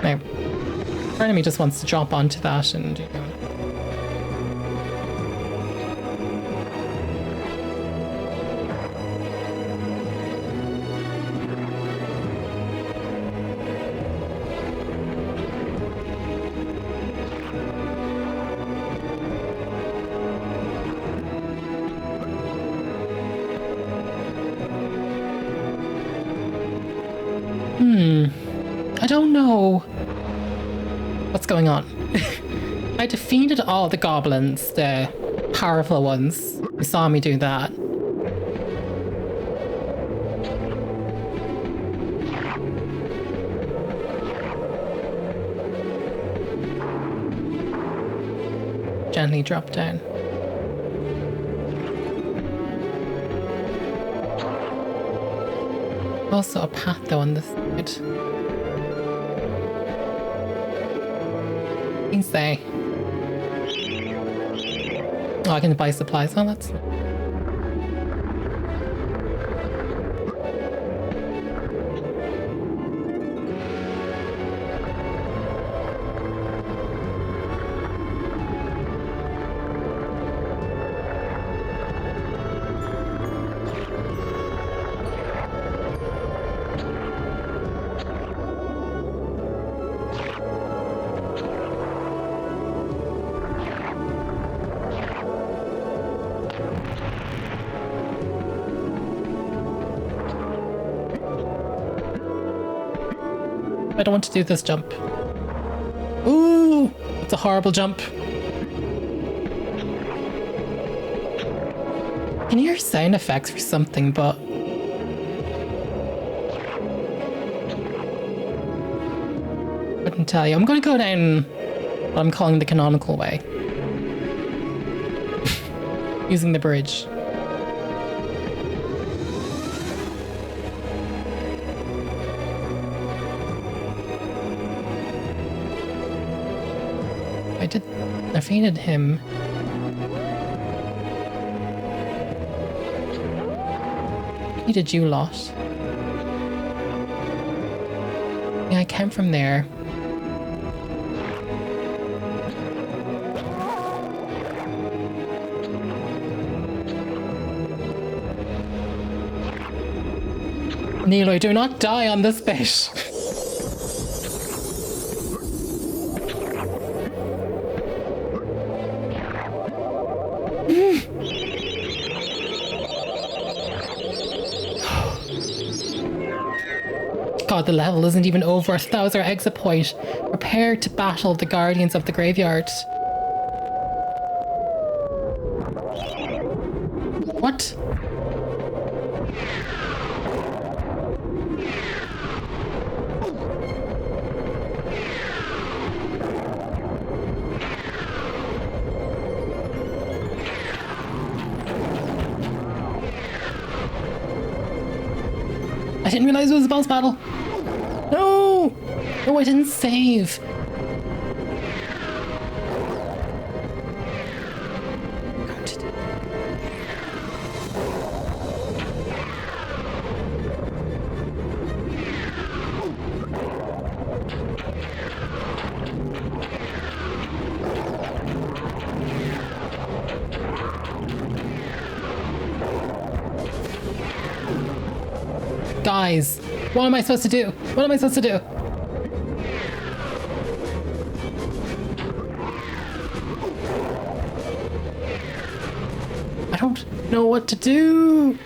A: Now, part of me just wants to jump onto that and, you know. I don't know what's going on. I defeated all the goblins, the powerful ones. You saw me do that. Gently drop down. Also a path though on this side. Say. Oh, I can buy supplies. Oh, that's. I don't want to do this jump. Ooh, it's a horrible jump. I can hear sound effects for something, but couldn't tell you. I'm going to go down what I'm calling the canonical way, using the bridge. I defeated him. He did you lot. Yeah, I came from there. Neeloy, do not die on this bit. god, the level isn't even over. That was our exit point. Prepare to battle the guardians of the graveyard. What? I didn't realize it was a boss battle. No! No, I didn't save. Guys, what am I supposed to do? What am I supposed to do? I don't know what to do.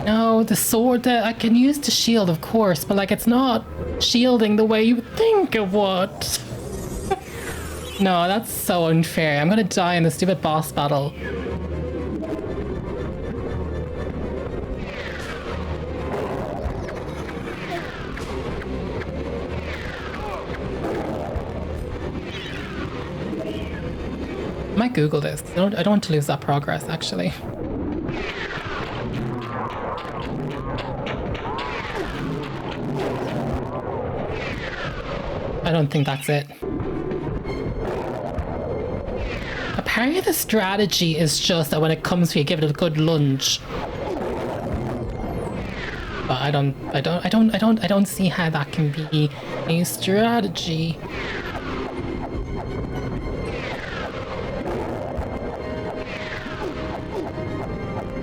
A: No, the sword that I can use to shield, of course, but like it's not shielding the way you would think it would. No, that's so unfair. I'm gonna die in the stupid boss battle. I might Google this. I don't want to lose that progress, actually. I don't think that's it. Apparently the strategy is just that when it comes to you, give it a good lunge. But I don't see how that can be a strategy.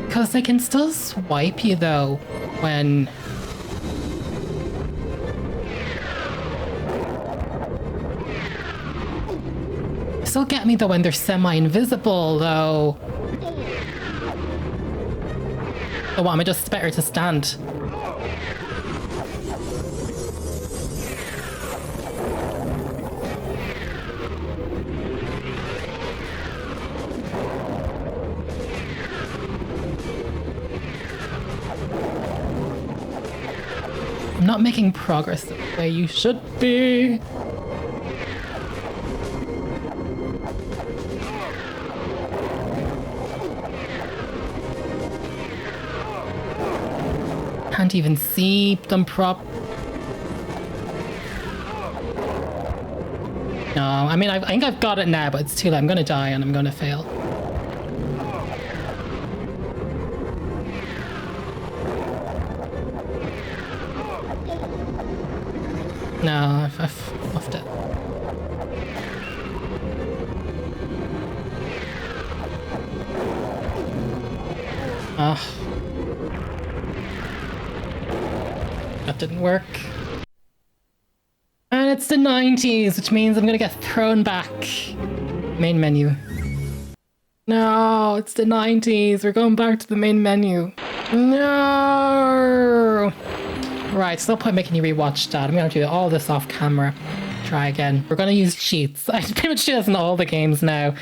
A: Because they can still swipe you though when... Still get me though when they're semi-invisible though. Oh, what, am I just better to stand? I'm not making progress the way you should be. Can't even see them prop. No, I mean, I think I've got it now, but it's too late. I'm gonna die and I'm gonna fail. No, I've muffed it. Ah. That didn't work. And it's the 90s, which means I'm gonna get thrown back. Main menu. No, it's the 90s. We're going back to the main menu. No! Right, so no point making you rewatch that. I'm gonna do all this off camera. Try again. We're gonna use cheats. I pretty much do this in all the games now.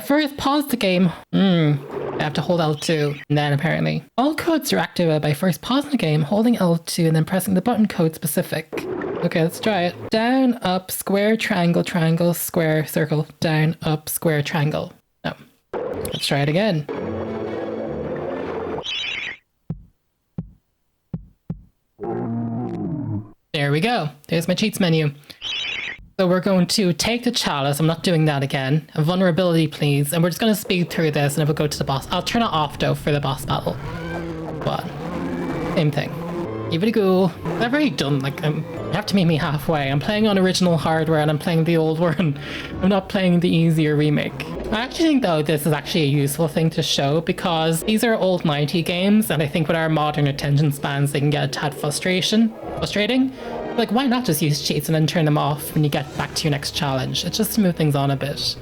A: First, pause the game. I have to hold L2, and then apparently. All codes are activated by first pausing the game, holding L2, and then pressing the button code specific. Okay, let's try it. Down, up, square, triangle, triangle, square, circle. Down, up, square, triangle. No. Let's try it again. There we go. There's my cheats menu. So we're going to take the chalice. I'm not doing that again. A vulnerability, please. And we're just going to speed through this and if we go to the boss. I'll turn it off, though, for the boss battle. But, same thing. Give it a go. I've already done, like, you have to meet me halfway. I'm playing on original hardware and I'm playing the old one. I'm not playing the easier remake. I actually think, though, this is actually a useful thing to show because these are old 90 games and I think with our modern attention spans, they can get a tad frustrating. Like, why not just use cheats and then turn them off when you get back to your next challenge? It's just to move things on a bit.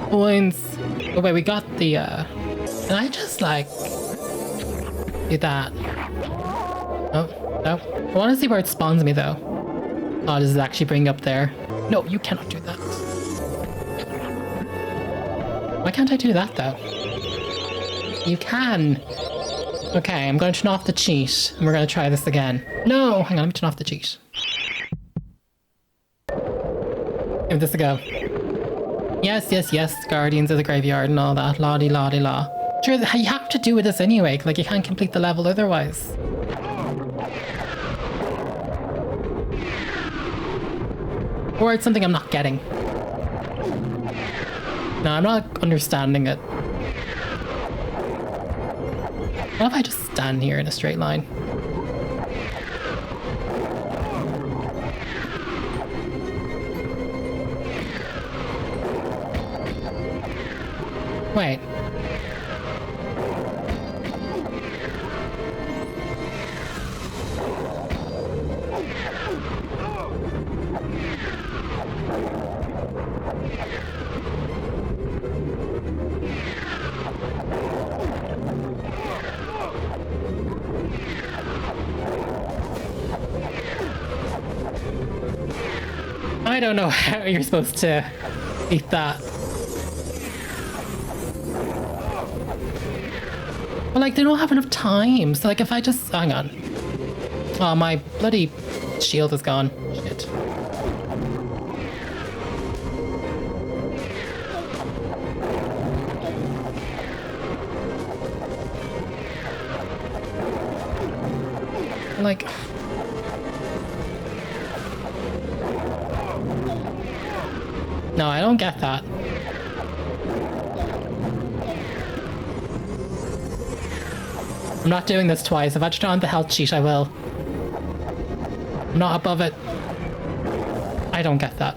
A: Points. Oh, wait, we got the, Can I just, like, do that? Oh, no. I want to see where it spawns me, though. Oh, does it actually bring up there? No, you cannot do that. Why can't I do that, though? You can. Okay, I'm going to turn off the cheat, and we're going to try this again. No! Hang on, let me turn off the cheat. Give this a go. Yes, yes, yes, Guardians of the Graveyard and all that. La-di-la-di-la. Sure, you have to do with this anyway, like you can't complete the level otherwise. Or it's something I'm not getting. No, I'm not understanding it. What if I just stand here in a straight line? Wait. I don't know how you're supposed to beat that. But like, they don't have enough time. So like, if I just... Hang on. Oh, my bloody shield is gone. Shit. Like... No, I don't get that. I'm not doing this twice. If I turn on the health cheat, I will. I'm not above it. I don't get that.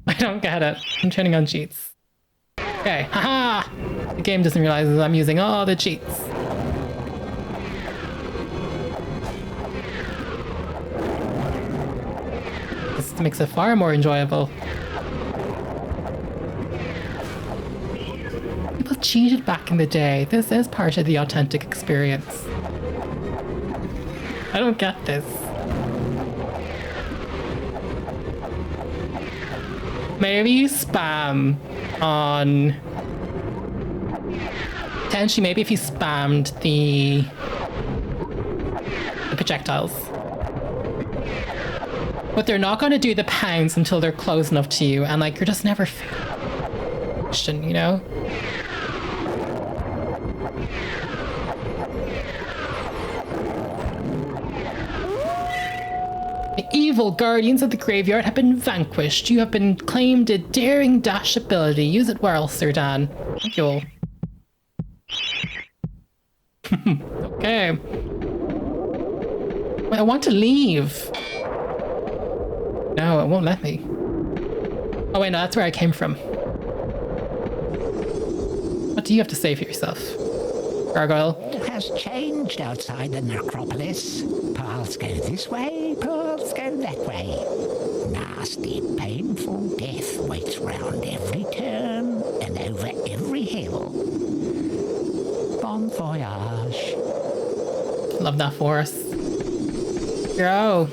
A: I don't get it. I'm turning on cheats. Okay, haha! The game doesn't realize that I'm using all the cheats. This makes it far more enjoyable. People cheated back in the day. This is part of the authentic experience. I don't get this. Maybe you spam on... Potentially, maybe if you spammed the projectiles. But they're not going to do the pounds until they're close enough to you, and like, you're just never... you know? The evil guardians of the graveyard have been vanquished. You have been claimed a daring dash ability. Use it well, Sir Dan. Thank you all. Okay. Wait, I want to leave. No, it won't let me. Oh wait, no, that's where I came from. What do you have to say for yourself, Gargoyle?
C: It has changed outside the necropolis. Paths go this way, paths go that way. Nasty, painful death waits round every turn and over every hill. Bon voyage.
A: Love that for us. Go.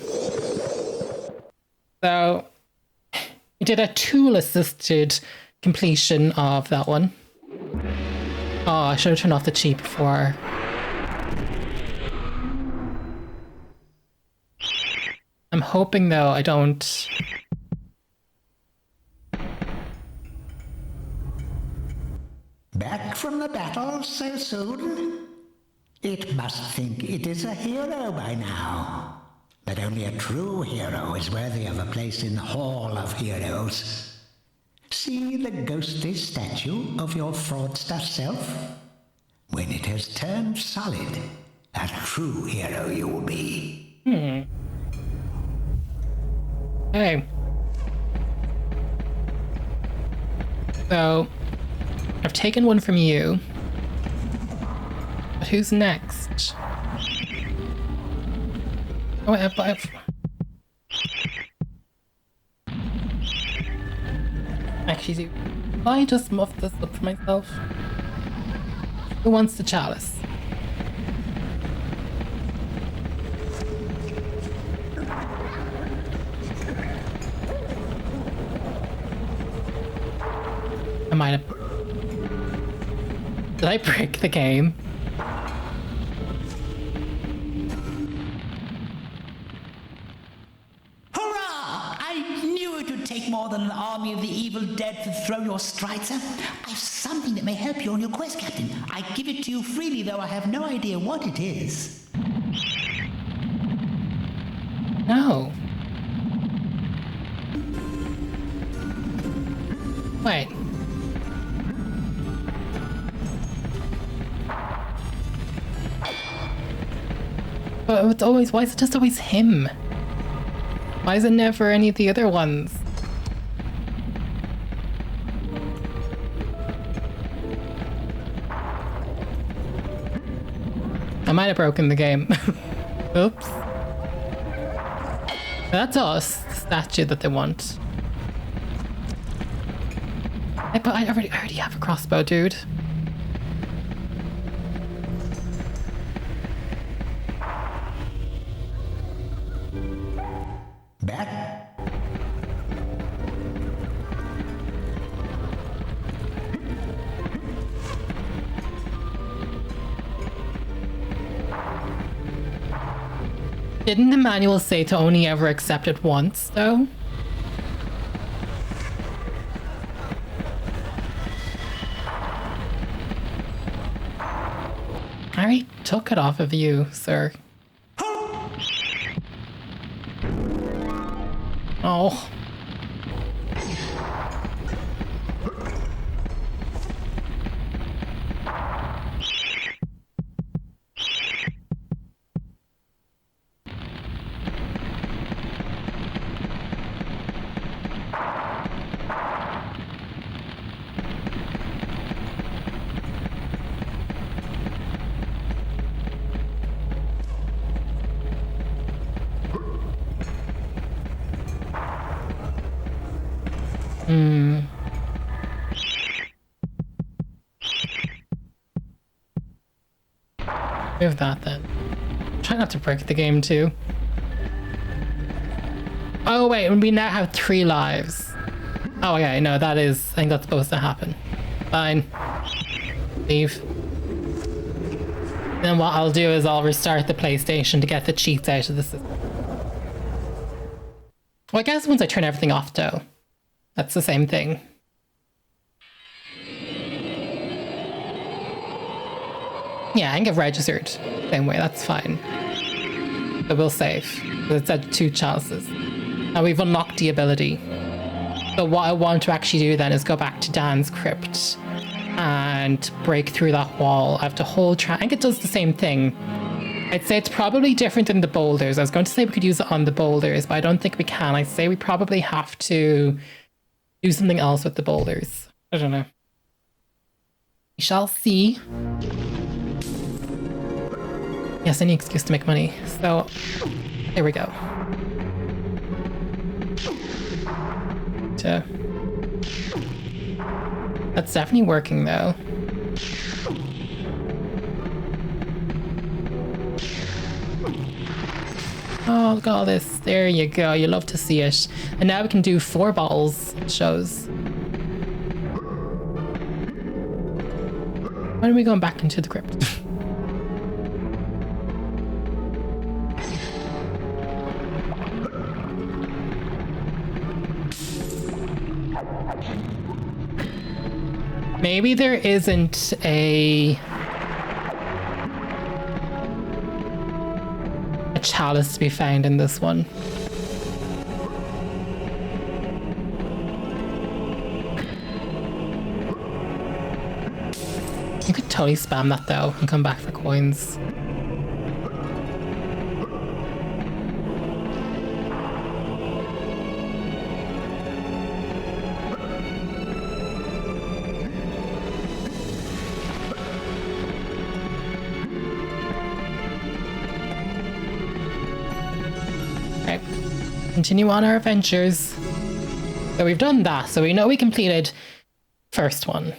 A: So, we did a tool-assisted completion of that one. Oh, I should have turned off the cheat before. I'm hoping, though, I don't...
C: Back from the battle so soon? It must think it is a hero by now. But only a true hero is worthy of a place in the Hall of Heroes. See the ghostly statue of your fraudster self? When it has turned solid, a true hero you will be.
A: Hey. So, I've taken one from you. But who's next? Oh, actually, will I just muff this up for myself? Who wants the chalice? I might have... Did I break the game?
E: More than an army of the evil dead to throw your strides at. I've something that may help you on your quest, Captain. I give it to you freely, though I have no idea what it is.
A: No. Wait. But it's always... Why is it just always him? Why is it never any of the other ones? I might have broken the game. Oops. That's us, the statue that they want. But I already have a crossbow, dude.
C: Back.
A: Didn't the manual say to only ever accept it once, though? I already took it off of you, sir. Oh. Move that then. Try not to break the game too. Oh wait, we now have 3 lives. Oh okay, no, that is... I think that's supposed to happen. Fine. Leave. Then what I'll do is I'll restart the PlayStation to get the cheats out of the system. Well, I guess once I turn everything off though. That's the same thing. Yeah, I can get registered same way, that's fine. But we'll save. It's at 2 chalices. Now we've unlocked the ability. So what I want to actually do then is go back to Dan's crypt and break through that wall. I have to hold I think it does the same thing. I'd say it's probably different than the boulders. I was going to say we could use it on the boulders, but I don't think we can. I'd say we probably have to do something else with the boulders. I don't know. We shall see. Yes, any excuse to make money. So, here we go. That's definitely working though. Oh, look at all this. There you go. You love to see it. And now we can do 4 bottles, it shows. When are we going back into the crypt? Maybe there isn't a chalice to be found in this one. You could totally spam that though and come back for coins. Okay, continue on our adventures. So we've done that, so we know we completed first one.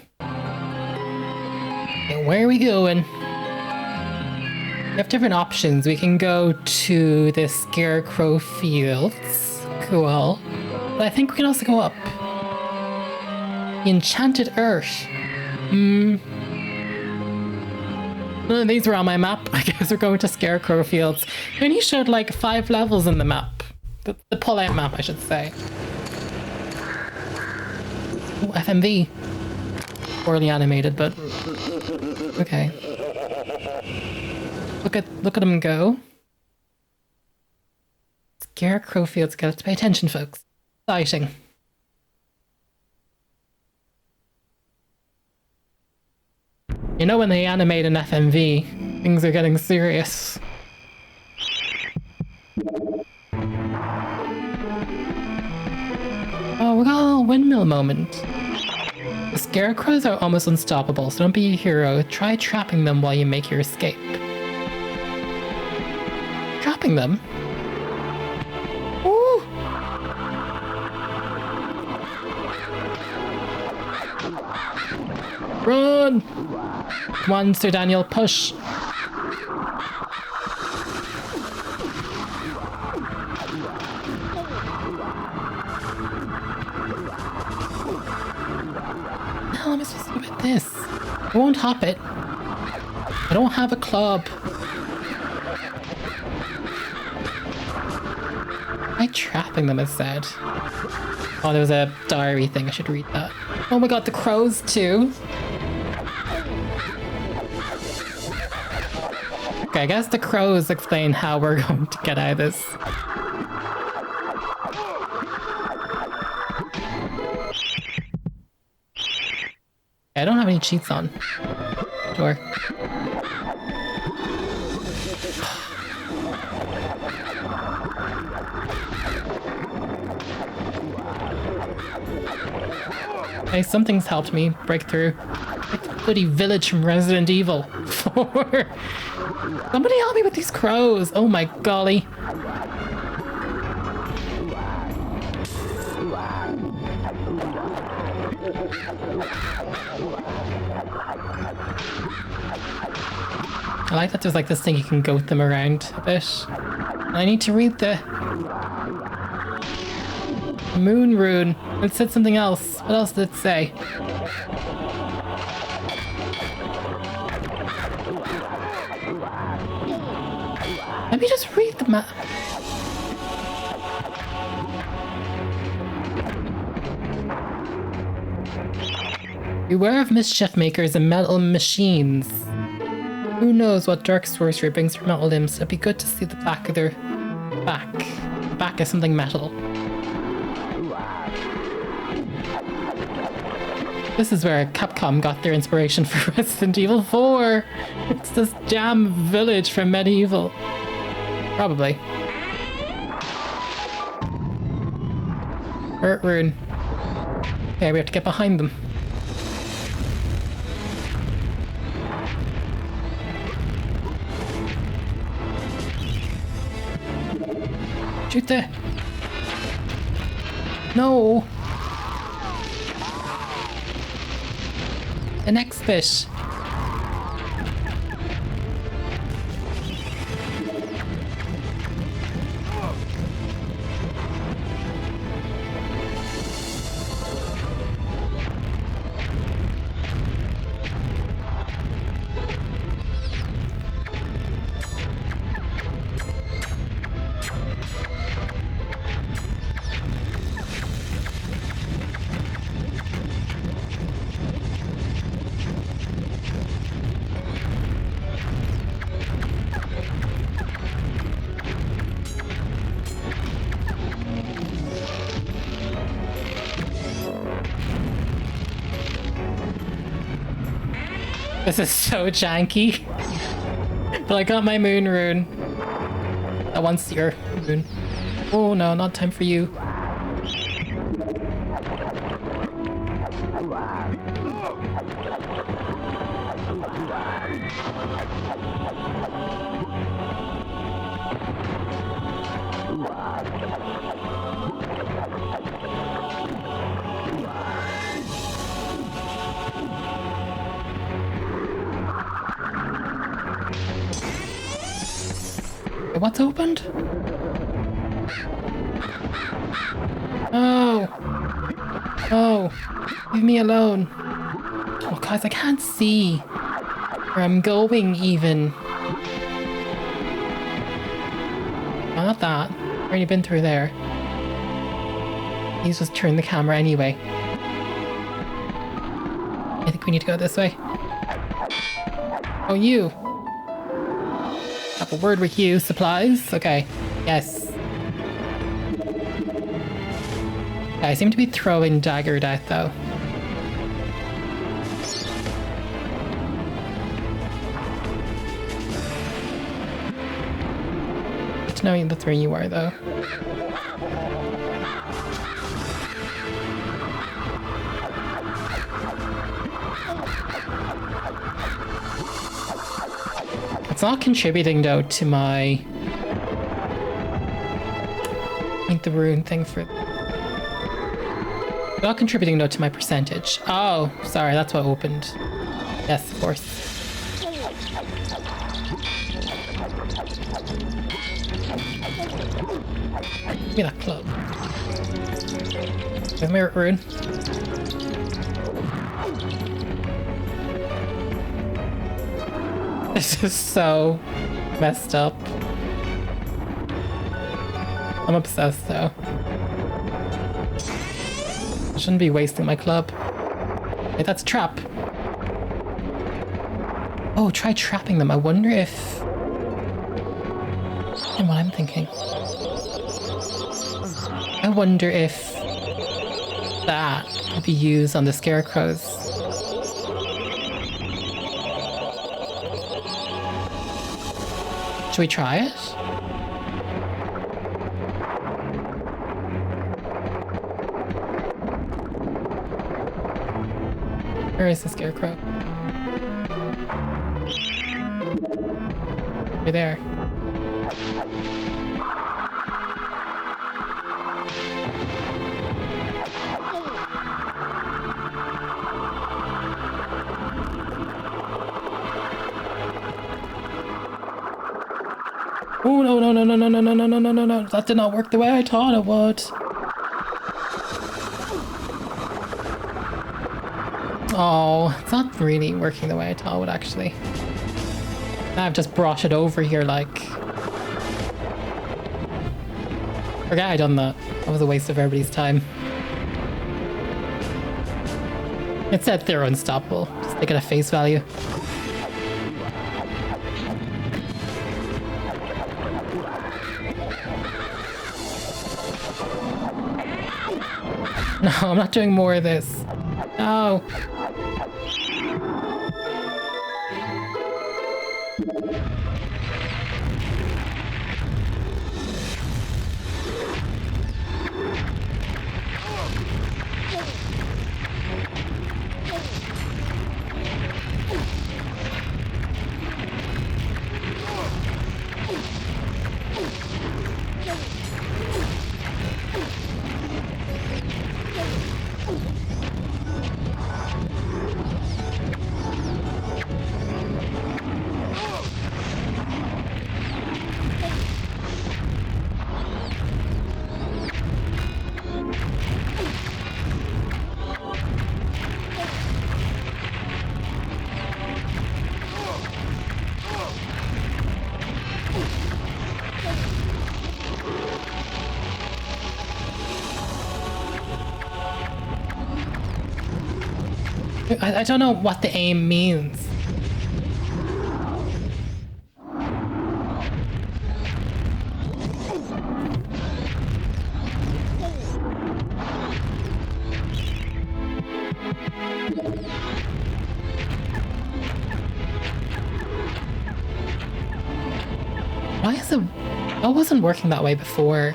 A: Where are we going? We have different options. We can go to the Scarecrow Fields. Cool. But I think we can also go up. The Enchanted Earth. None of these were on my map. I guess we're going to Scarecrow Fields. It only showed like 5 levels in the map. The pull-out map, I should say. Ooh, FMV. Poorly animated, but okay. Look at him go. Scarecrow Fields. Got to pay attention, folks. Exciting. You know when they animate an FMV, things are getting serious. Oh, we got a little windmill moment. The scarecrows are almost unstoppable, so don't be a hero. Try trapping them while you make your escape. Trapping them? Ooh! Run! Come on, Sir Daniel, push! How am I supposed to do with this? I won't hop it. I don't have a club. Am I trapping them instead? Oh, there was a diary thing. I should read that. Oh my god, the crows too. Okay, I guess the crows explain how we're going to get out of this. I don't have any cheats on. Door. Okay, something's helped me break through. Like the bloody village from Resident Evil 4. Somebody help me with these crows. Oh my golly. I like that there's like this thing you can goat them around a bit. I need to read the moon rune. It said something else. What else did it say? Let me just read the map. Beware of mischief makers and metal machines. Who knows what dark sorcery brings from metal limbs? It'd be good to see the back of their back. The back is something metal. This is where Capcom got their inspiration for Resident Evil 4. It's this damn village from MediEvil. Probably. Hurt rune. Okay, we have to get behind them. Shoot there. No. The next fish. This is so janky. But I got my moon rune. I want your moon. Oh no, not time for you. What's opened? Oh! Oh! Leave me alone. Oh, guys, I can't see where I'm going, even. Oh, not that. I've already been through there. He's just turned the camera anyway. I think we need to go this way. Oh, you! Have a word with you. Supplies? Okay. Yes. I seem to be throwing daggered out though. Good to know that's where you are though. It's not contributing though to my... I think the rune thing for... Not contributing though to my percentage. Oh, sorry, that's what opened. Yes, of course. Give me that club. Give me a rune. This is so messed up. I'm obsessed though. Shouldn't be wasting my club. Wait, that's a trap. Oh, try trapping them. I wonder if... And what I'm thinking. I wonder if that could be used on the scarecrows. Should we try it? Where is the scarecrow? You're there. Oh no no no no no no no no no no no no! That did not work the way I thought it would. Oh, it's not really working the way I thought it would actually. I've just brought it over here like... Forget I done that. That was a waste of everybody's time. It said they're unstoppable. Just take it at face value. No, I'm not doing more of this. No. I don't know what the aim means. guess it wasn't working that way before.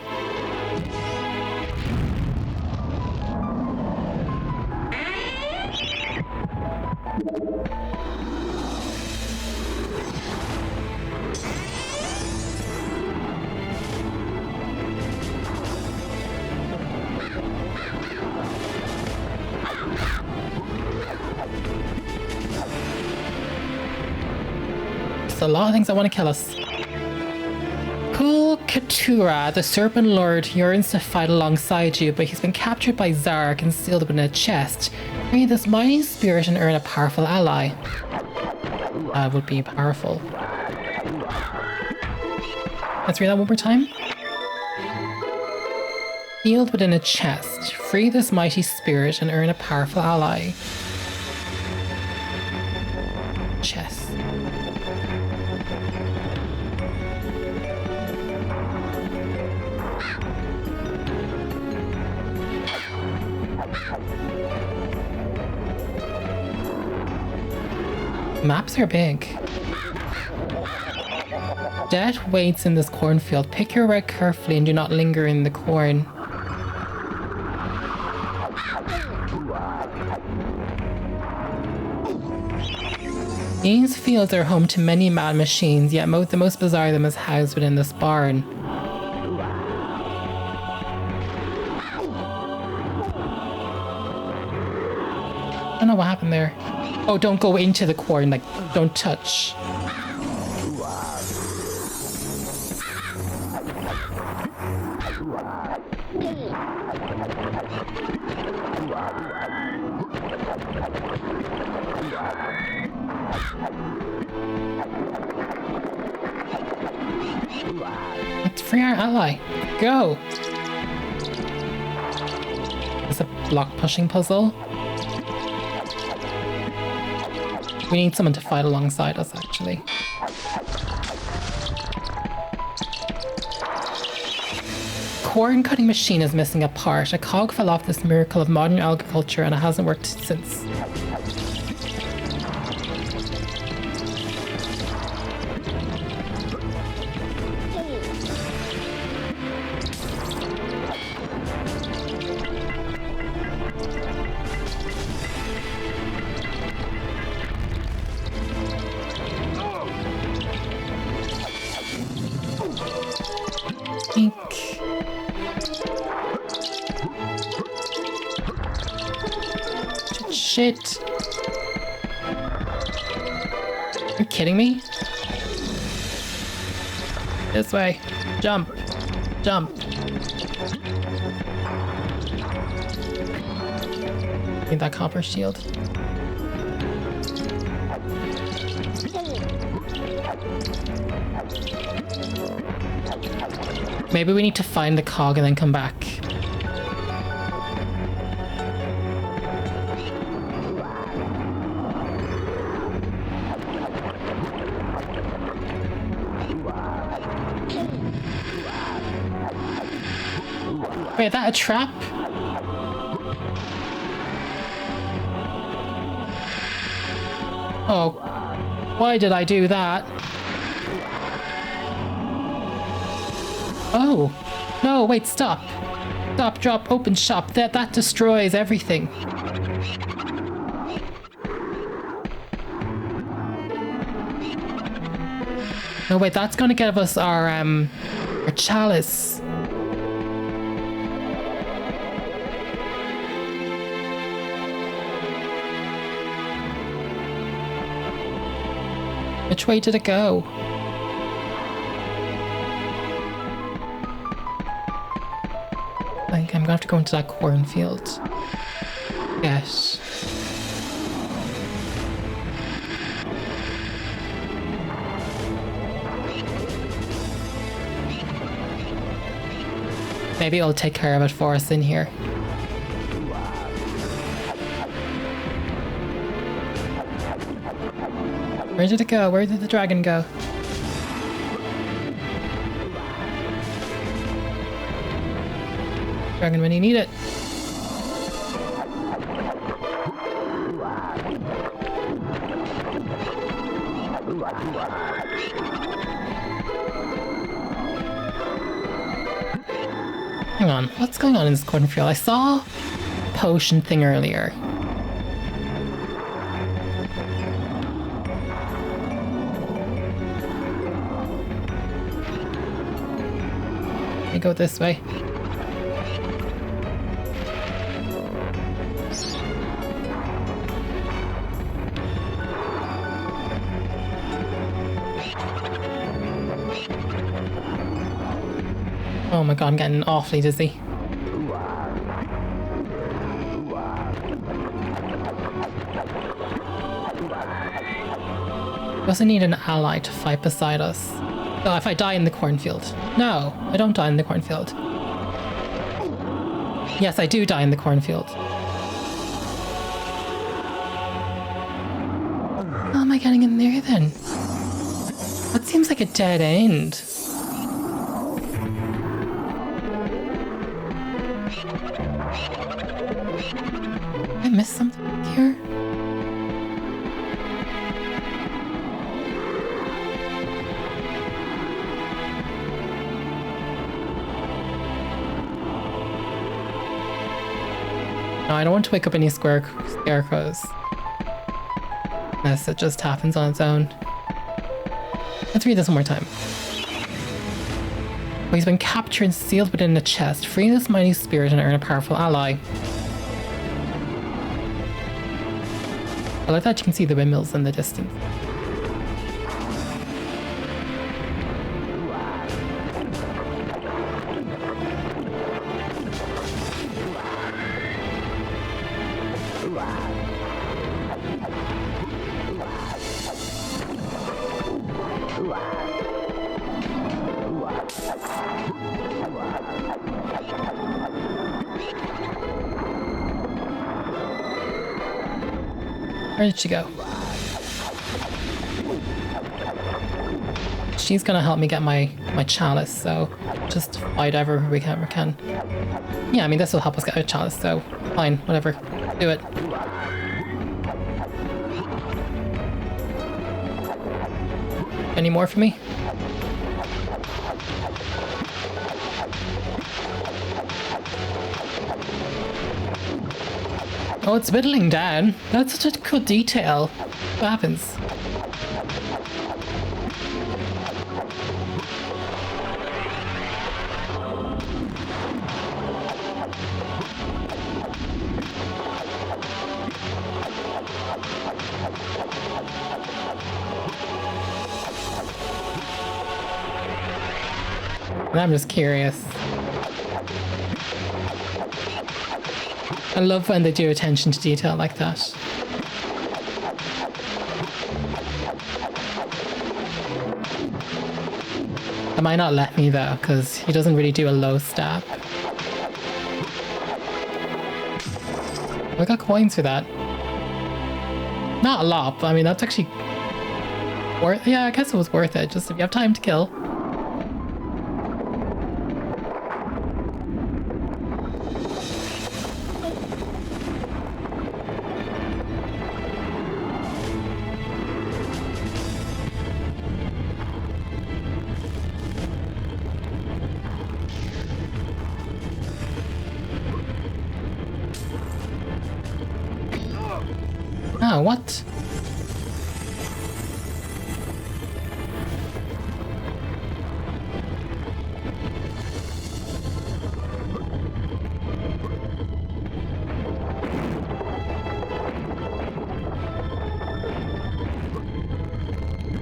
A: A lot of things that want to kill us. Cool Katura, the Serpent Lord, yearns to fight alongside you, but he's been captured by Zarok and sealed up in a chest. Free this mighty spirit and earn a powerful ally. That would be powerful. Let's read that one more time. Sealed within a chest. Free this mighty spirit and earn a powerful ally. Chest. Maps are big. Death waits in this cornfield. Pick your route carefully and do not linger in the corn. These fields are home to many mad machines, yet the most bizarre of them is housed within this barn. I don't know what happened there. Oh, don't go into the corn, like, don't touch. Let's free our ally. Go! It's a block pushing puzzle. We need someone to fight alongside us, actually. Corn cutting machine is missing a part. A cog fell off this miracle of modern agriculture and it hasn't worked since. Shit. Are you kidding me? This way. Jump. Jump. Need that copper shield. Maybe we need to find the cog and then come back. Wait, is that a trap? Oh, why did I do that? Oh, no, wait, stop. Stop, drop, open shop. That destroys everything. No, wait, that's gonna give us our chalice. Which way did it go? I think I'm gonna have to go into that cornfield. Yes. Maybe it'll take care of it for us in here. Where did it go? Where did the dragon go? Dragon when you need it. Hang on, what's going on in this cornfield? I saw a potion thing earlier. Let me go this way. Oh my god, I'm getting awfully dizzy. We also need an ally to fight beside us. Oh, if I die in the cornfield. No, I don't die in the cornfield. Yes, I do die in the cornfield. How am I getting in there then? That seems like a dead end. Did I miss something here? No, I don't want to wake up any scarecrows. Unless it just happens on its own. Let's read this one more time. Oh, he's been captured and sealed within a chest. Free this mighty spirit and earn a powerful ally. I like that you can see the windmills in the distance. Where did she go? She's gonna help me get my chalice, so just fight ever we can. Yeah, I mean this will help us get a chalice, so fine, whatever. Do it. Any more for me? Oh, it's whittling down. That's such a good detail. What happens? I'm just curious. I love when they do attention to detail like that. It might not let me though, because he doesn't really do a low stab. I got coins for that. Not a lot, but I mean that's actually worth. Yeah, I guess it was worth it. Just if you have time to kill. Oh, what? Is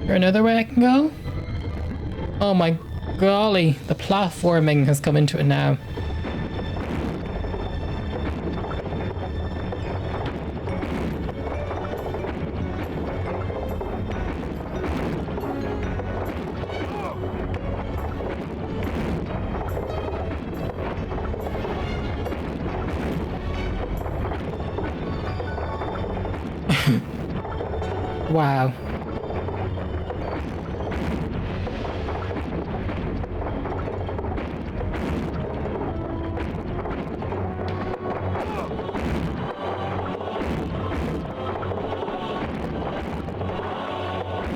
A: there another way I can go? Oh my golly, the platforming has come into it now. Wow.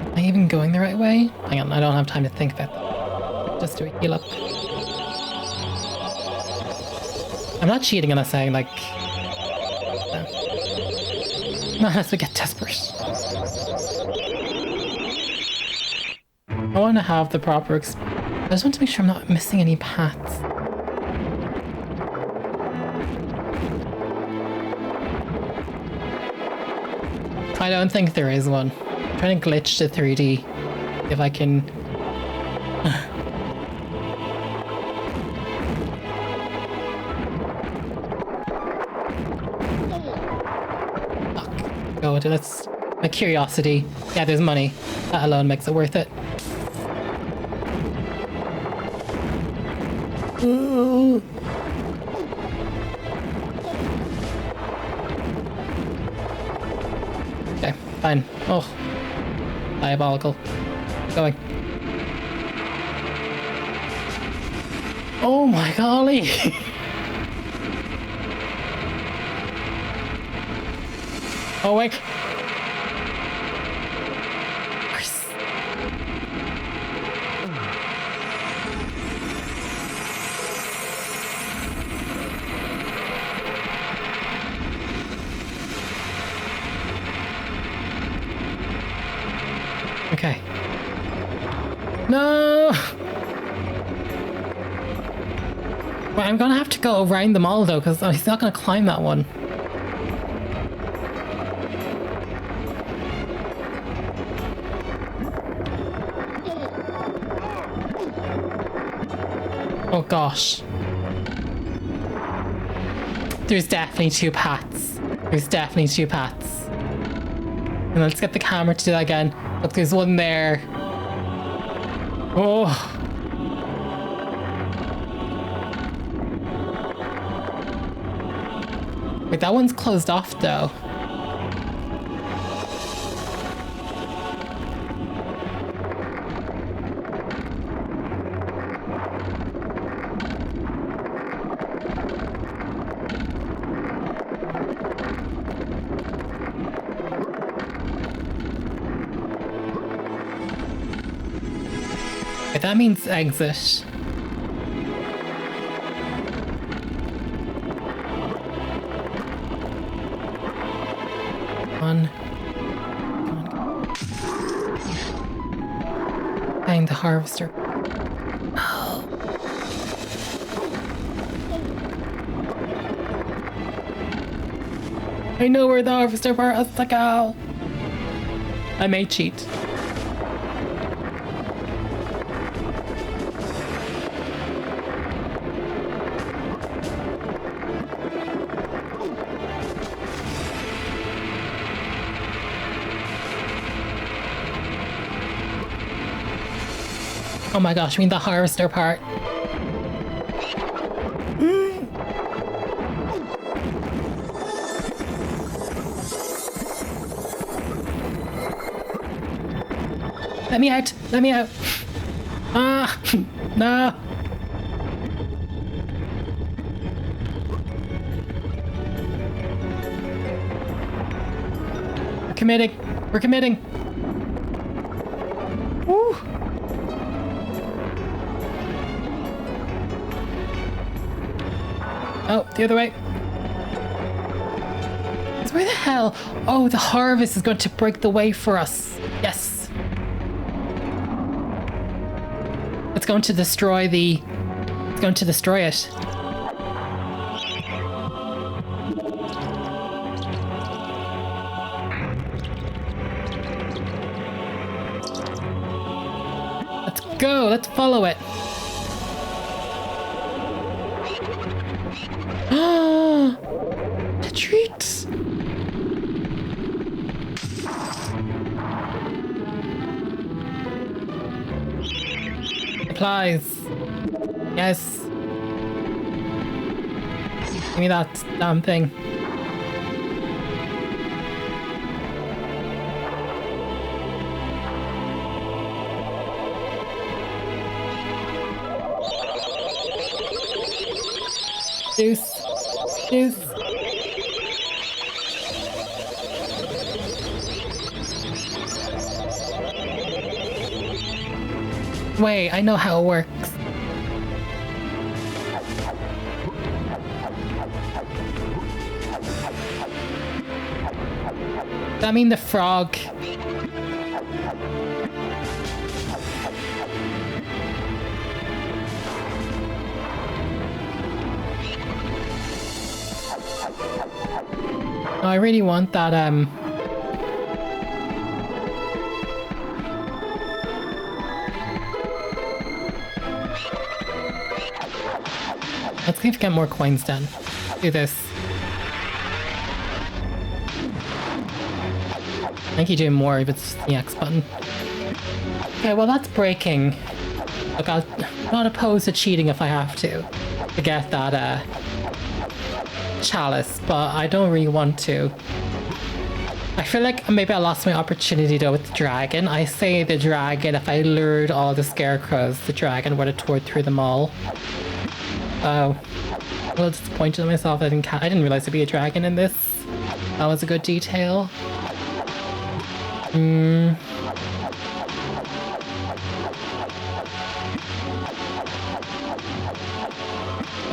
A: Am I even going the right way? Hang on, I don't have time to think about that. Just do a heal up. I'm not cheating unless I, like... Not unless we get desperate. I want to have the proper... I just want to make sure I'm not missing any paths. I don't think there is one. I'm trying to glitch to 3D. If I can... Fuck. Go to that's my curiosity. Yeah, there's money. That alone makes it worth it. Ooh. Okay, fine. Oh. Diabolical. Going. Oh my golly! Oh wait. Okay. No! Well, I'm gonna have to go around them all though, because he's not gonna climb that one. Oh gosh. There's definitely two paths. There's definitely two paths. And let's get the camera to do that again. Look, there's one there. Oh. Wait, that one's closed off though. Okay, that means exit. Find the harvester. Oh. I know where the harvester part has to go. I may cheat. Oh my gosh, I mean the harvester part. Let me out! Let me out! Ah! No! We're committing! We're committing! Woo! Oh, the other way. So where the hell? Oh, the harvest is going to break the way for us. Yes. It's going to destroy the... It's going to destroy it. Let's go. Let's follow it. A treat! Supplies. Yes. Give me that damn thing. Juice. Juice. Wait, I know how it works. Does that mean the frog? No, I really want that, let's see if we get more coins then. Do this. I think you do more if it's the X button. Okay, well that's breaking. Look, I'm not opposed to cheating if I have to get that chalice, but I don't really want to. I feel like maybe I lost my opportunity though with the dragon. I say the dragon, if I lured all the scarecrows, the dragon would have tore through them all. Oh, a little disappointed in myself. I didn't realize there'd be a dragon in this. That was a good detail. Come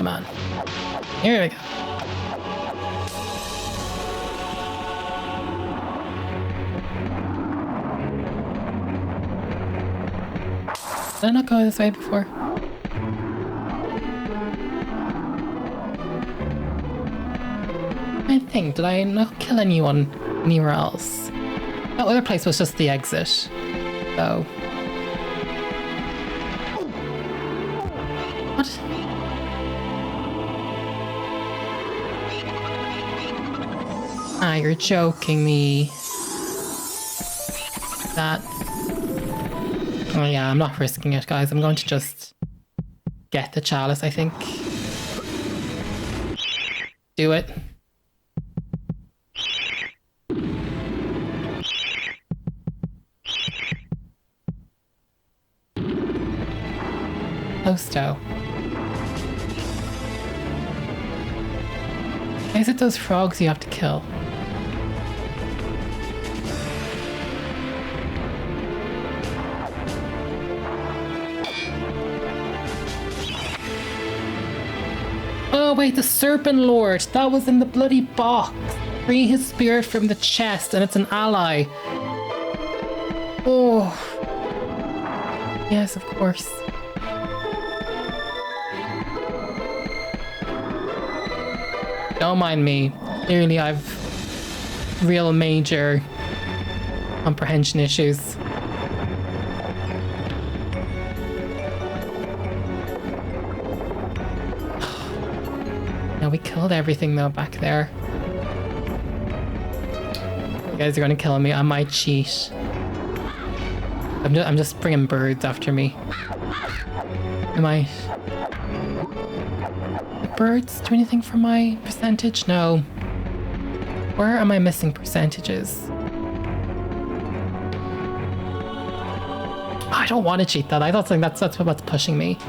A: on. Here we go. Did I not go this way before? I think, did I not kill anyone anywhere else? That other place was just the exit. So. What? Ah, you're joking me. That. Oh yeah, I'm not risking it, guys. I'm going to just get the chalice, I think. Do it. Posto. Is it those frogs you have to kill? Oh wait, the Serpent Lord! That was in the bloody box! Free his spirit from the chest and it's an ally. Oh. Yes, of course. Don't mind me. Clearly I've real major comprehension issues. Now we killed everything though back there. You guys are gonna kill me. I might cheat. I'm just bringing birds after me. I might. Birds do anything for my percentage? No. Where am I missing percentages? I don't want to cheat that. I thought that's what's pushing me.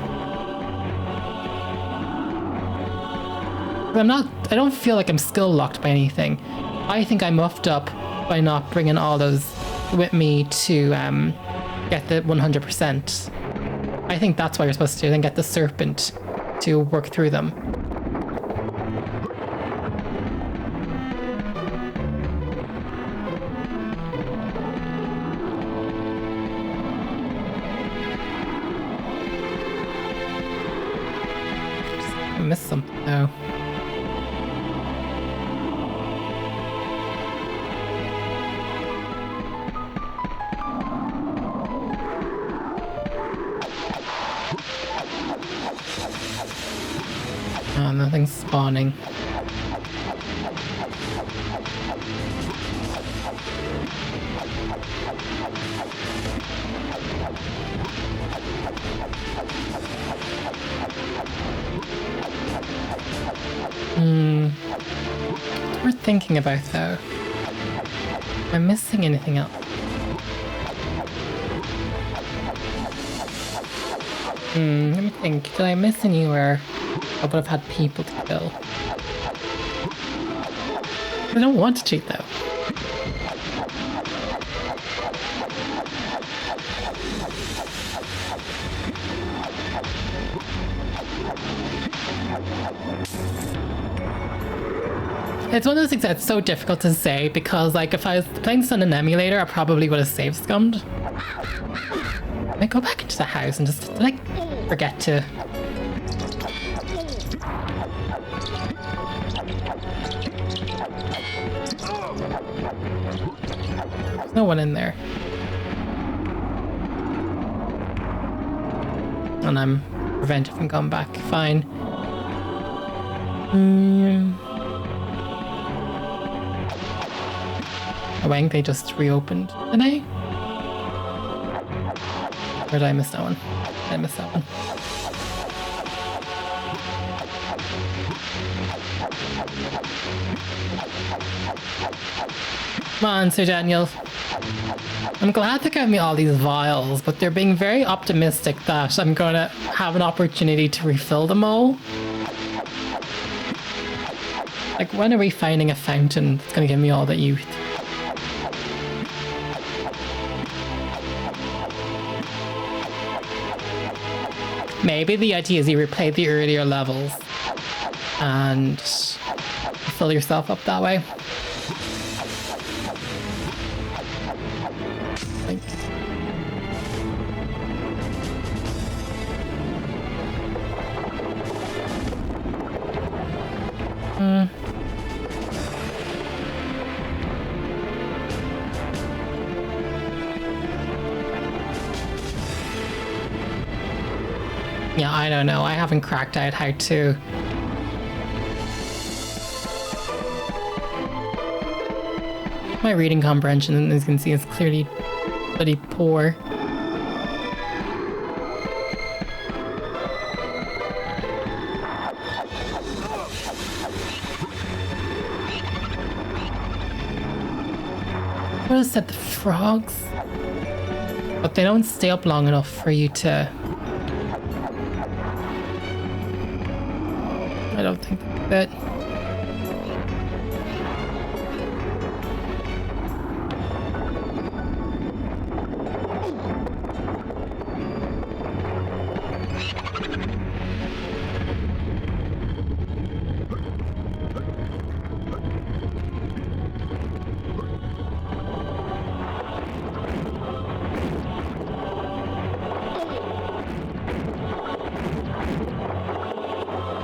A: I don't feel like I'm skill locked by anything. I think I muffed up by not bringing all those with me to get the 100%. I think that's what you're supposed to do, then get the serpent to work through them. I missed something though. Oh, nothing's spawning. It's worth thinking about though. Am I missing anything else? Let me think. Did I miss anywhere? I would have had people to kill. I don't want to cheat though. It's one of those things that's so difficult to say because, like, if I was playing this on an emulator, I probably would have save scummed. I go back into the house and just, like, forget to. There's no one in there. And I'm prevented from going back. Fine. I think they just reopened. Did they? Or did I miss that one? I missed that one. Come on, Sir Daniel. I'm glad they gave me all these vials, but they're being very optimistic that I'm going to have an opportunity to refill them all. Like, when are we finding a fountain that's going to give me all the youth? Maybe the idea is you replay the earlier levels and fill yourself up that way. Yeah, I don't know. I haven't cracked out how to. My reading comprehension, as you can see, is clearly pretty poor. What is that? The frogs? But they don't stay up long enough for you to. I don't think that.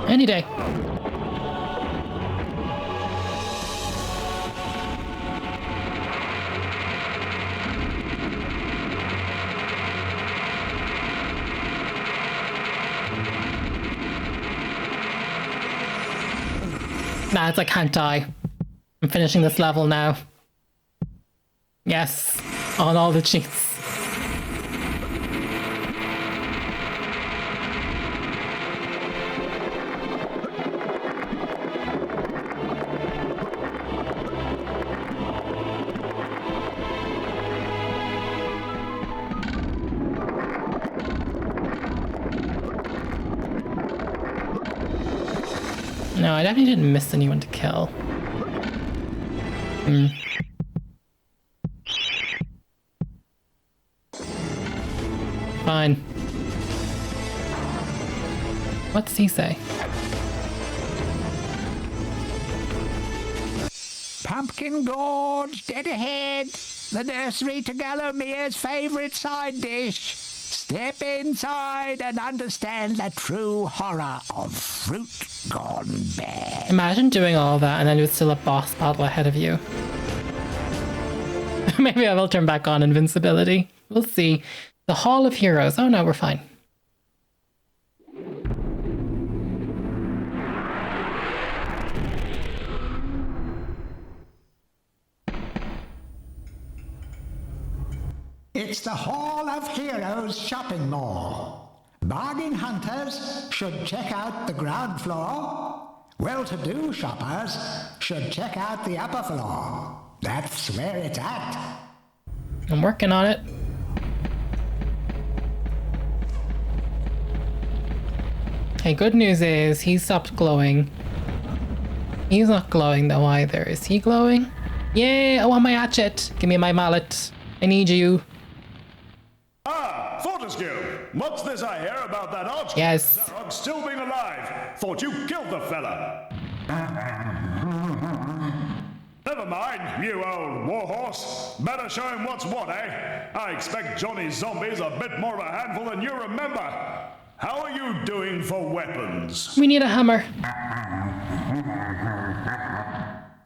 A: Any day. Nah, it's I can't die. I'm finishing this level now. Yes, on all the cheats. No, I definitely didn't miss anyone to kill. Fine. What's he say?
C: Pumpkin Gorge, dead ahead. The nursery to Gallomia's favourite side dish. Step inside and understand the true horror of fruit gone bad.
A: Imagine doing all that and then there's still a boss battle ahead of you. Maybe I will turn back on invincibility. We'll see. The Hall of Heroes. Oh no, we're fine.
C: It's the Hall of Heroes shopping mall. Bargain hunters should check out the ground floor. Well-to-do shoppers should check out the upper floor. That's where it's at.
A: I'm working on it. Hey, good news is he stopped glowing. He's not glowing though either. Is he glowing? Yeah, I want my hatchet. Give me my mallet. I need you.
B: Ah, Fortesque! What's this I hear about that archer?
A: Yes.
B: Zarok still being alive. Thought you killed the fella. Never mind, you old warhorse. Better show him what's what, eh? I expect Johnny's zombies a bit more of a handful than you remember. How are you doing for weapons?
A: We need a hammer.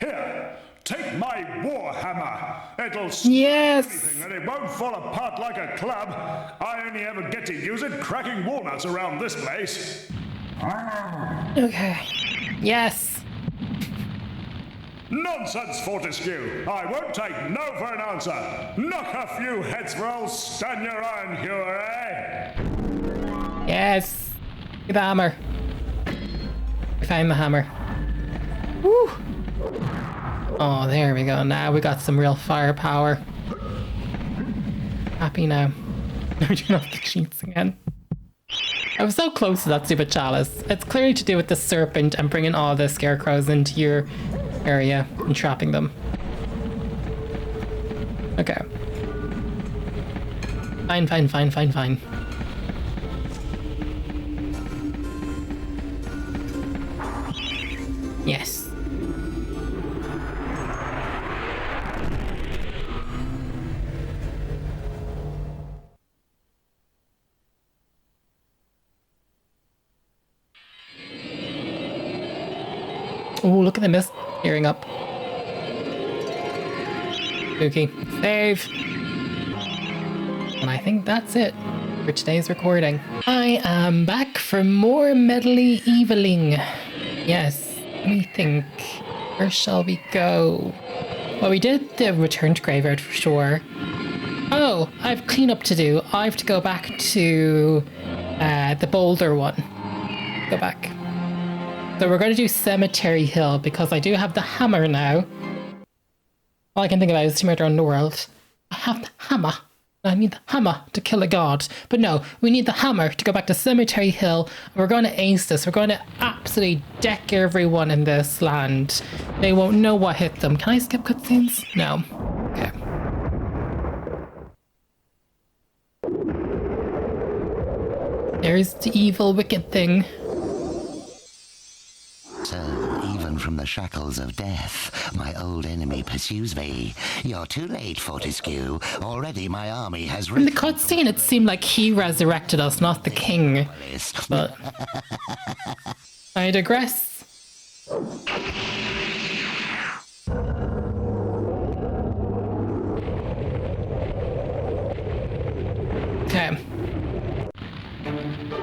B: Here, take my war hammer. It'll
A: Yes.
B: anything and it won't fall apart like a club. I only ever get to use it cracking walnuts around this place.
A: Okay. Yes.
B: Nonsense, Fortesque. I won't take no for an answer. Knock a few heads for old Stan your iron hewer, eh?
A: Yes. Get the hammer. I found the hammer. Woo. Oh, there we go. Now we got some real firepower. Happy now. We're doing off the sheets again. I was so close to that stupid chalice. It's clearly to do with the serpent and bringing all the scarecrows into your area and trapping them. Okay. Fine. Yes. Oh, look at the mist clearing up. Spooky. Save. And I think that's it for today's recording. I am back for more MediEviling. Yes, let me think. Where shall we go? Well, we did the returned graveyard for sure. Oh, I have cleanup to do. I have to go back to the boulder one. Go back. So we're going to do Cemetery Hill because I do have the hammer now. All I can think about is to murder on the world. I have the hammer. I need the hammer to kill a god. But no, we need the hammer to go back to Cemetery Hill. We're going to ace this. We're going to absolutely deck everyone in this land. They won't know what hit them. Can I skip cutscenes? No. Okay. There's the evil, wicked thing.
D: So, even from the shackles of death, my old enemy pursues me. You're too late, Fortesque. Already my army has...
A: In the cutscene, it seemed like he resurrected us, not the king. But... I digress. Okay.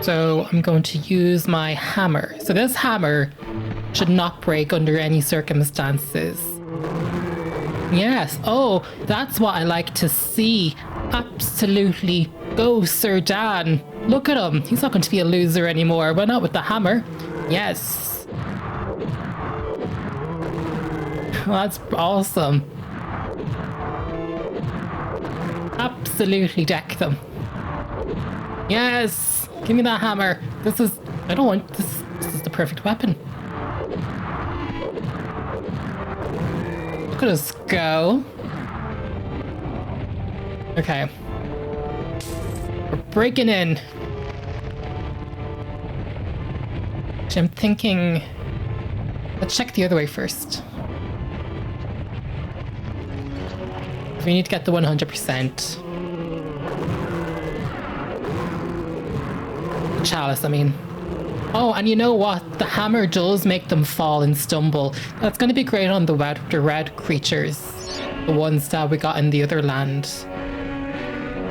A: So I'm going to use my hammer. So this hammer should not break under any circumstances. Yes. Oh, that's what I like to see. Absolutely. Go, Sir Dan. Look at him. He's not going to be a loser anymore. Why not with the hammer? Yes. Well, that's awesome. Absolutely deck them. Yes. Give me that hammer. This is... I don't want... This is the perfect weapon. Look at us go. Okay. We're breaking in. Actually, I'm thinking... Let's check the other way first. We need to get the 100%. Chalice, I mean. Oh, and you know what? The hammer does make them fall and stumble. That's going to be great on the red creatures. The ones that we got in the other land.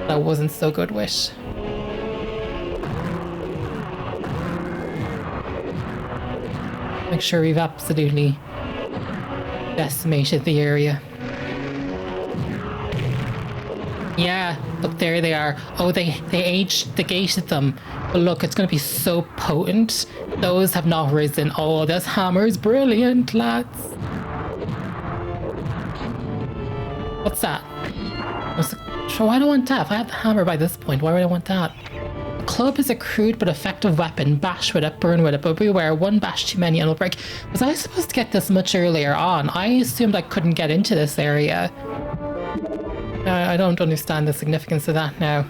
A: That wasn't so good with. Make sure we've absolutely decimated the area. Yeah, look, there they are. Oh, they gated them. But look, it's going to be so potent. Those have not risen. Oh, this hammer's brilliant, lads. What's that? So why do I want that? If I have the hammer by this point, why would I want that? The club is a crude but effective weapon. Bash with it, burn with it, but beware, one bash too many and it'll break. Was I supposed to get this much earlier on? I assumed I couldn't get into this area. I don't understand the significance of that now.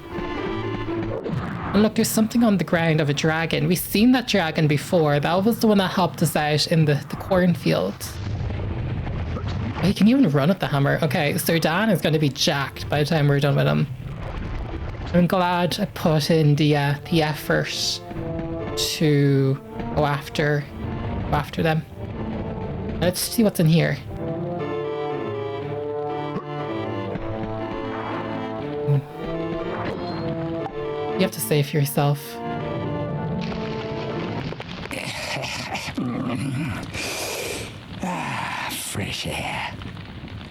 A: And look, there's something on the ground of a dragon. We've seen that dragon before. That was the one that helped us out in the cornfield. He can even run with the hammer. Okay, so Dan is going to be jacked by the time we're done with him. I'm glad I put in the effort to go after them. Let's see what's in here. You have to say for yourself.
C: Fresh air.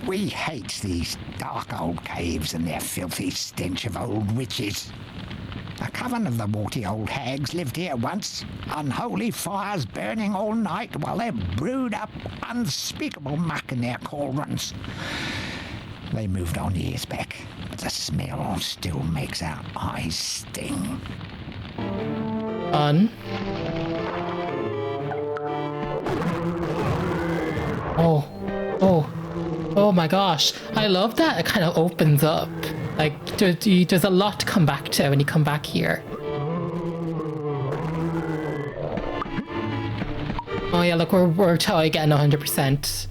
C: We hate these dark old caves and their filthy stench of old witches. A coven of the warty old hags lived here once, unholy fires burning all night while they brewed up unspeakable muck in their cauldrons. They moved on years back, but the smell still makes our eyes sting.
A: Oh my gosh. I love that it kind of opens up. Like, there's a lot to come back to when you come back here. Oh yeah, look, we're totally getting 100%.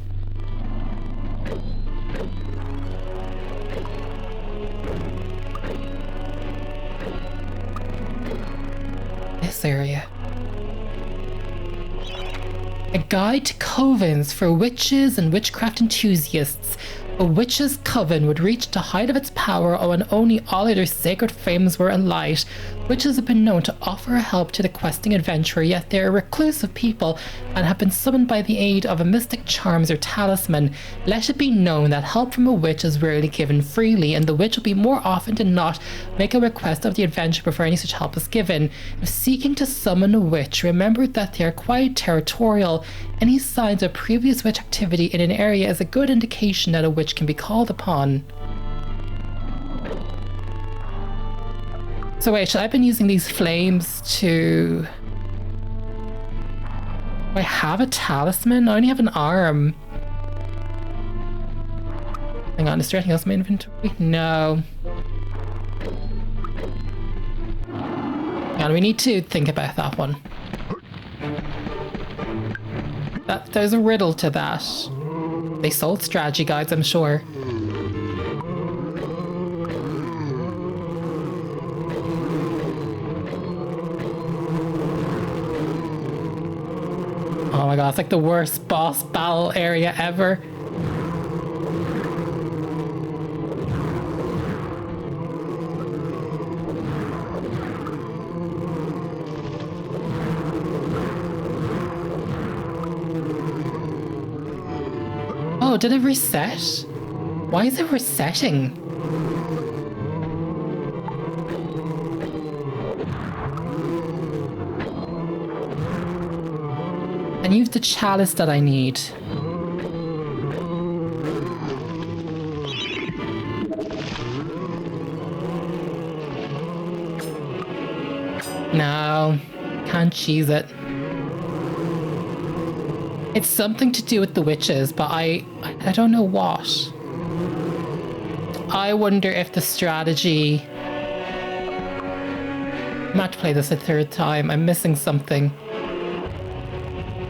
A: This area. A guide to covens for witches and witchcraft enthusiasts. A witch's coven would reach the height of its power when only all other sacred flames were alight. Witches have been known to offer help to the questing adventurer, yet they are reclusive people and have been summoned by the aid of a mystic charms or talisman. Let it be known that help from a witch is rarely given freely, and the witch will be more often than not make a request of the adventurer before any such help is given. If seeking to summon a witch, remember that they are quite territorial. Any signs of previous witch activity in an area is a good indication that a witch can be called upon. So wait, I've been using these flames to... Do I have a talisman? I only have an arm. Hang on, is there anything else in my inventory? No. Hang on, we need to think about that one. There's a riddle to that. They sold strategy guides, I'm sure. Oh my god, it's like the worst boss battle area ever. Oh, did it reset? Why is it resetting? And use the chalice that I need. No, can't cheese it. It's something to do with the witches, but I don't know what. I wonder if the strategy... I'm about to play this a third time. I'm missing something.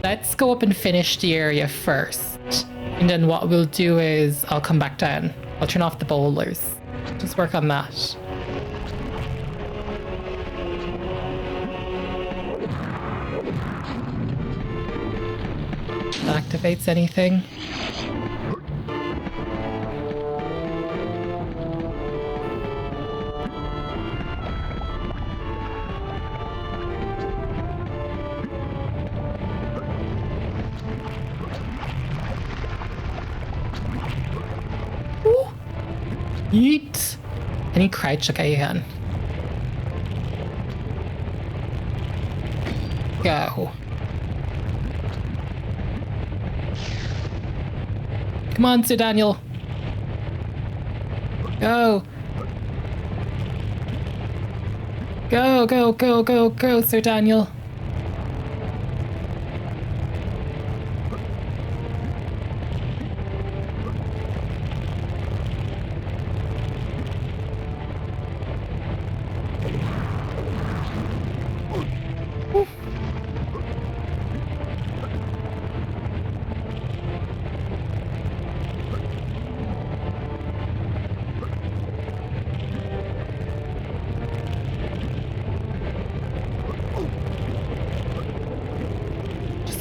A: Let's go up and finish the area first. And then what we'll do is I'll come back down. I'll turn off the boulders. Just work on that. Activates anything. Ooh. Yeet. Any crouch? Okay, you can. Go. Come on, Sir Daniel. Go. Go, go, go, go, go, Sir Daniel.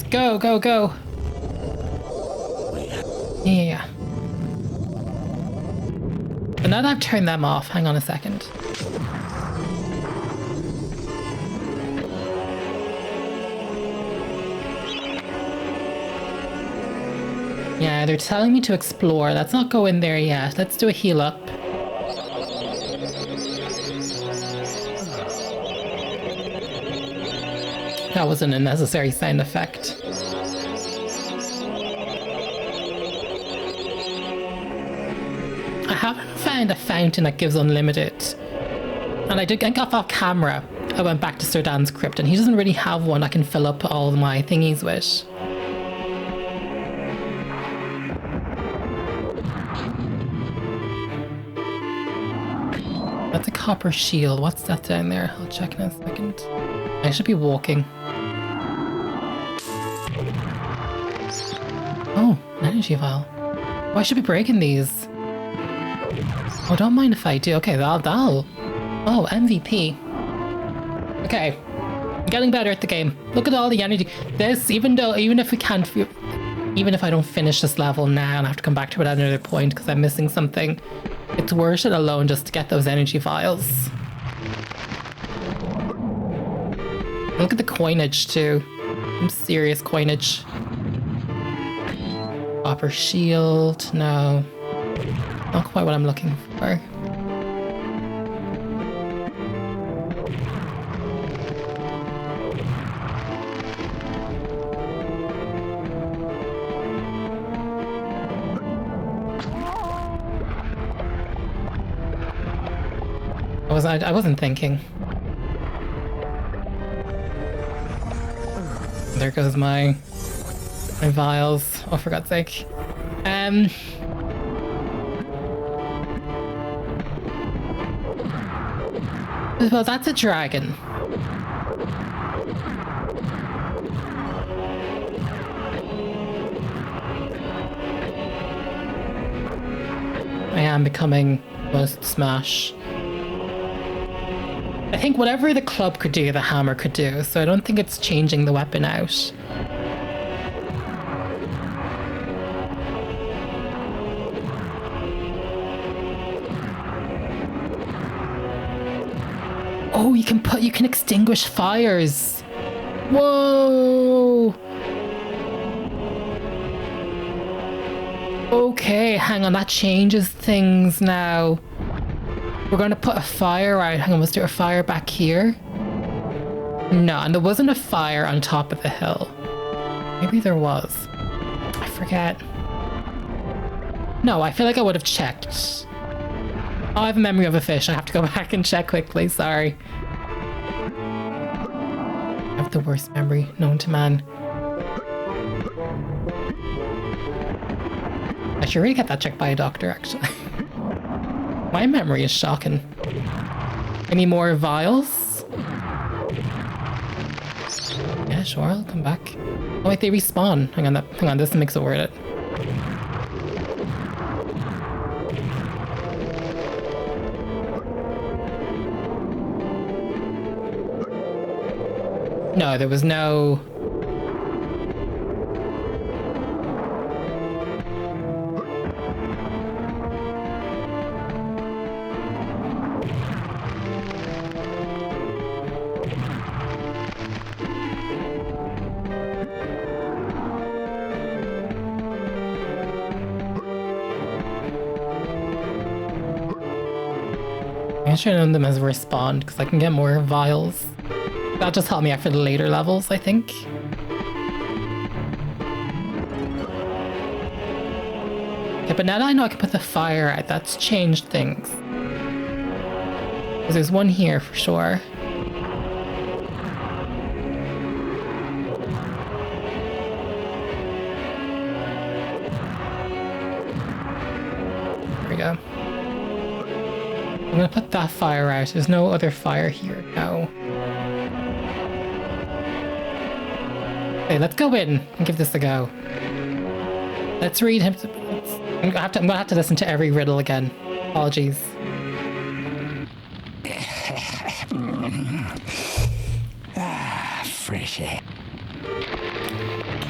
A: Go, go, go. Yeah. But now that I've turned them off, hang on a second. Yeah, they're telling me to explore. Let's not go in there yet. Let's do a heal up. That wasn't a necessary sound effect. I haven't found a fountain that gives unlimited. And I got off camera. I went back to Sir Dan's crypt and he doesn't really have one I can fill up all my thingies with. That's a copper shield. What's that down there? I'll check in a second. I should be walking. Oh, an energy vial. Oh, I should be breaking these. Oh, don't mind if I do. Okay, that'll. Oh, MVP. Okay, I'm getting better at the game. Look at all the energy. This, even if I don't finish this level now and I have to come back to it at another point because I'm missing something, it's worth it alone just to get those energy vials. Look at the coinage too. Some serious coinage. Copper shield, no. Not quite what I'm looking for. I wasn't thinking. There goes my vials. Oh, for God's sake. Well, that's a dragon. I am becoming most smash. I think whatever the club could do, the hammer could do, so I don't think it's changing the weapon out. Oh, you can extinguish fires. Whoa. Okay, hang on, that changes things now. We're going to put a fire out. Hang on, was there a fire back here? No, and there wasn't a fire on top of the hill. Maybe there was. I forget. No, I feel like I would have checked. Oh, I have a memory of a fish. I have to go back and check quickly. Sorry. I have the worst memory known to man. I should really get that checked by a doctor, actually. My memory is shocking. Any more vials? Yeah, sure, I'll come back. Oh wait, they respawn. Hang on, this makes it worth it. No, there was no... I should have known them as respawned because I can get more vials. That'll just help me out for the later levels, I think. Okay, but now that I know I can put the fire out, that's changed things. Because there's one here for sure. There we go. I'm gonna put that fire out. There's no other fire here. No. Okay, let's go in and give this a go. Let's read him. I'm gonna have to listen to every riddle again. Apologies.
E: Fresh air.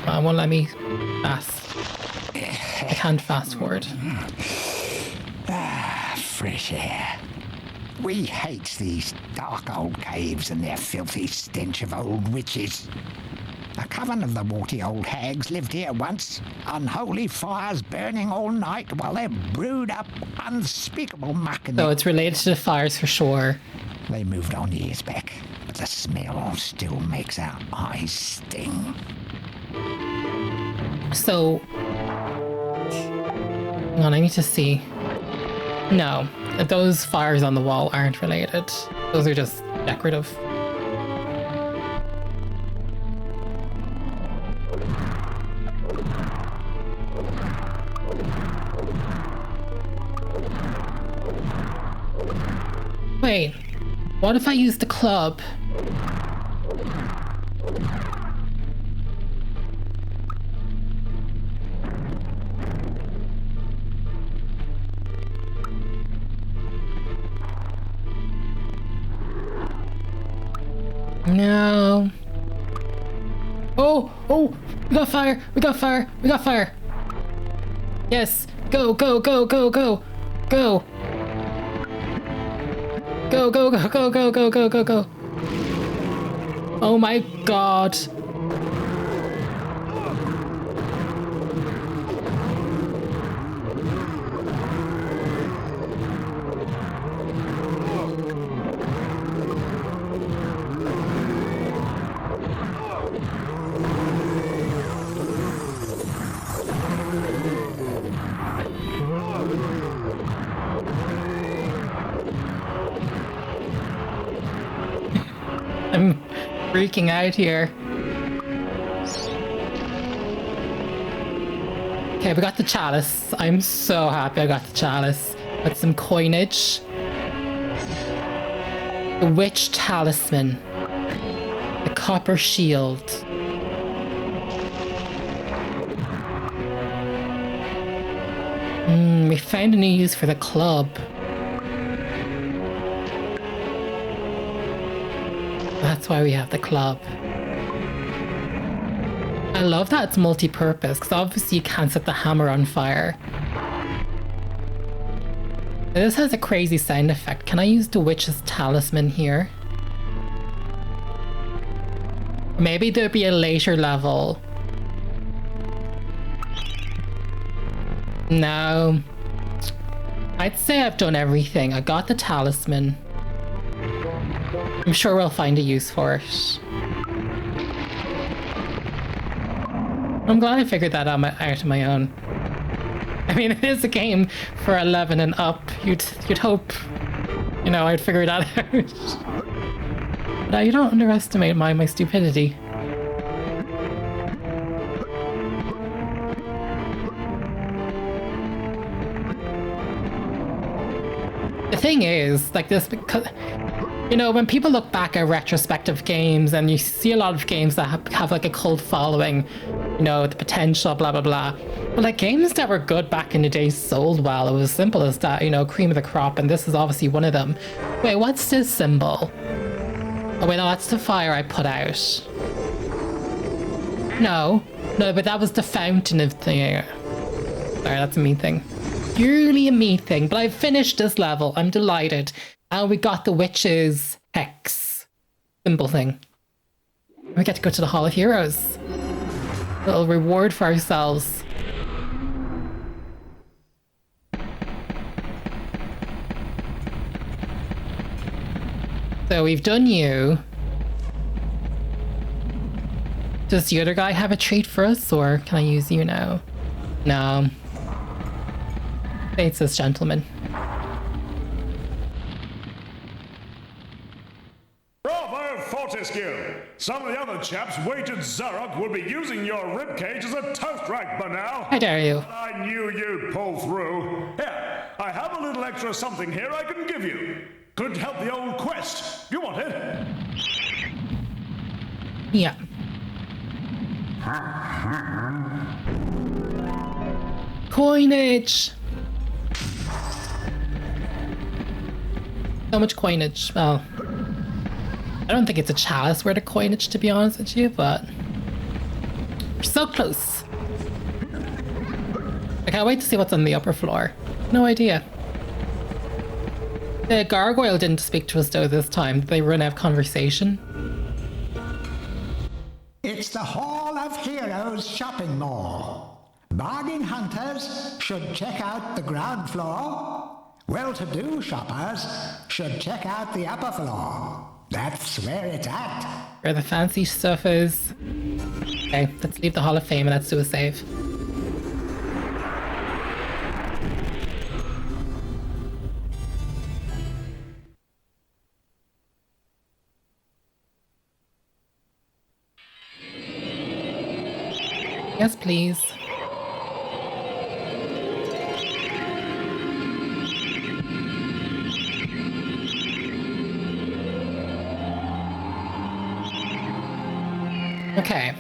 A: Won't let me fast. I can't fast forward.
C: Fresh air. We hate these dark old caves and their filthy stench of old witches. A coven of the warty old hags lived here once, unholy fires burning all night while they brewed up unspeakable muck.
A: So it's related to the fires for sure.
C: They moved on years back, but the smell still makes our eyes sting.
A: So, hang on, I need to see. No, those fires on the wall aren't related. Those are just decorative. Wait, what if I use the club? No. Oh, we got fire, we got fire, we got fire. Yes, go, go, go, go, go, go. Go, go, go, go, go, go, go, go, go. Oh my god. I'm freaking out here. Okay, we got the chalice. I'm so happy I got the chalice. Got some coinage. The witch talisman. The copper shield. We found a new use for the club. That's why we have the club. I love that it's multi-purpose, because obviously you can't set the hammer on fire. This has a crazy sound effect. Can I use the witch's talisman here? Maybe there'll be a later level. No. I'd say I've done everything. I got the talisman. I'm sure we'll find a use for it. I'm glad I figured that out on my own. I mean, it is a game for 11 and up. You'd hope, you know, I'd figure that out. But you don't underestimate my stupidity. The thing is, like this, because, you know, when people look back at retrospective games and you see a lot of games that have like a cult following, you know, the potential, blah, blah, blah. But like games that were good back in the day sold well. It was as simple as that, you know, cream of the crop. And this is obviously one of them. Wait, what's this symbol? Oh, wait, no, that's the fire I put out. No, but that was the fountain of thing. Sorry, that's a me thing. Purely a me thing, but I've finished this level. I'm delighted. And we got the witch's hex symbol thing. We get to go to the Hall of Heroes. A little reward for ourselves. So we've done you. Does the other guy have a treat for us, or can I use you now? No. It's this gentleman.
B: Bravo, Fortesque! Some of the other chaps waged Zarok would be using your ribcage as a toast rack by now.
A: How dare you?
B: I knew you'd pull through. Here, I have a little extra something here I can give you. Could help the old quest. You want it?
A: Yeah. Coinage! So much coinage. Well, I don't think it's a chalice worth of coinage, to be honest with you, but We're so close. I can't wait to see what's on the upper floor. No idea. The gargoyle didn't speak to us though this time. Did they run out of conversation?
C: It's the Hall of Heroes shopping mall. Bargain hunters should check out the ground floor. Well-to-do shoppers should check out the upper floor. That's where it's at.
A: Where the fancy stuff is. Okay, let's leave the Hall of Fame and let's do a save. Yes, please. Okay.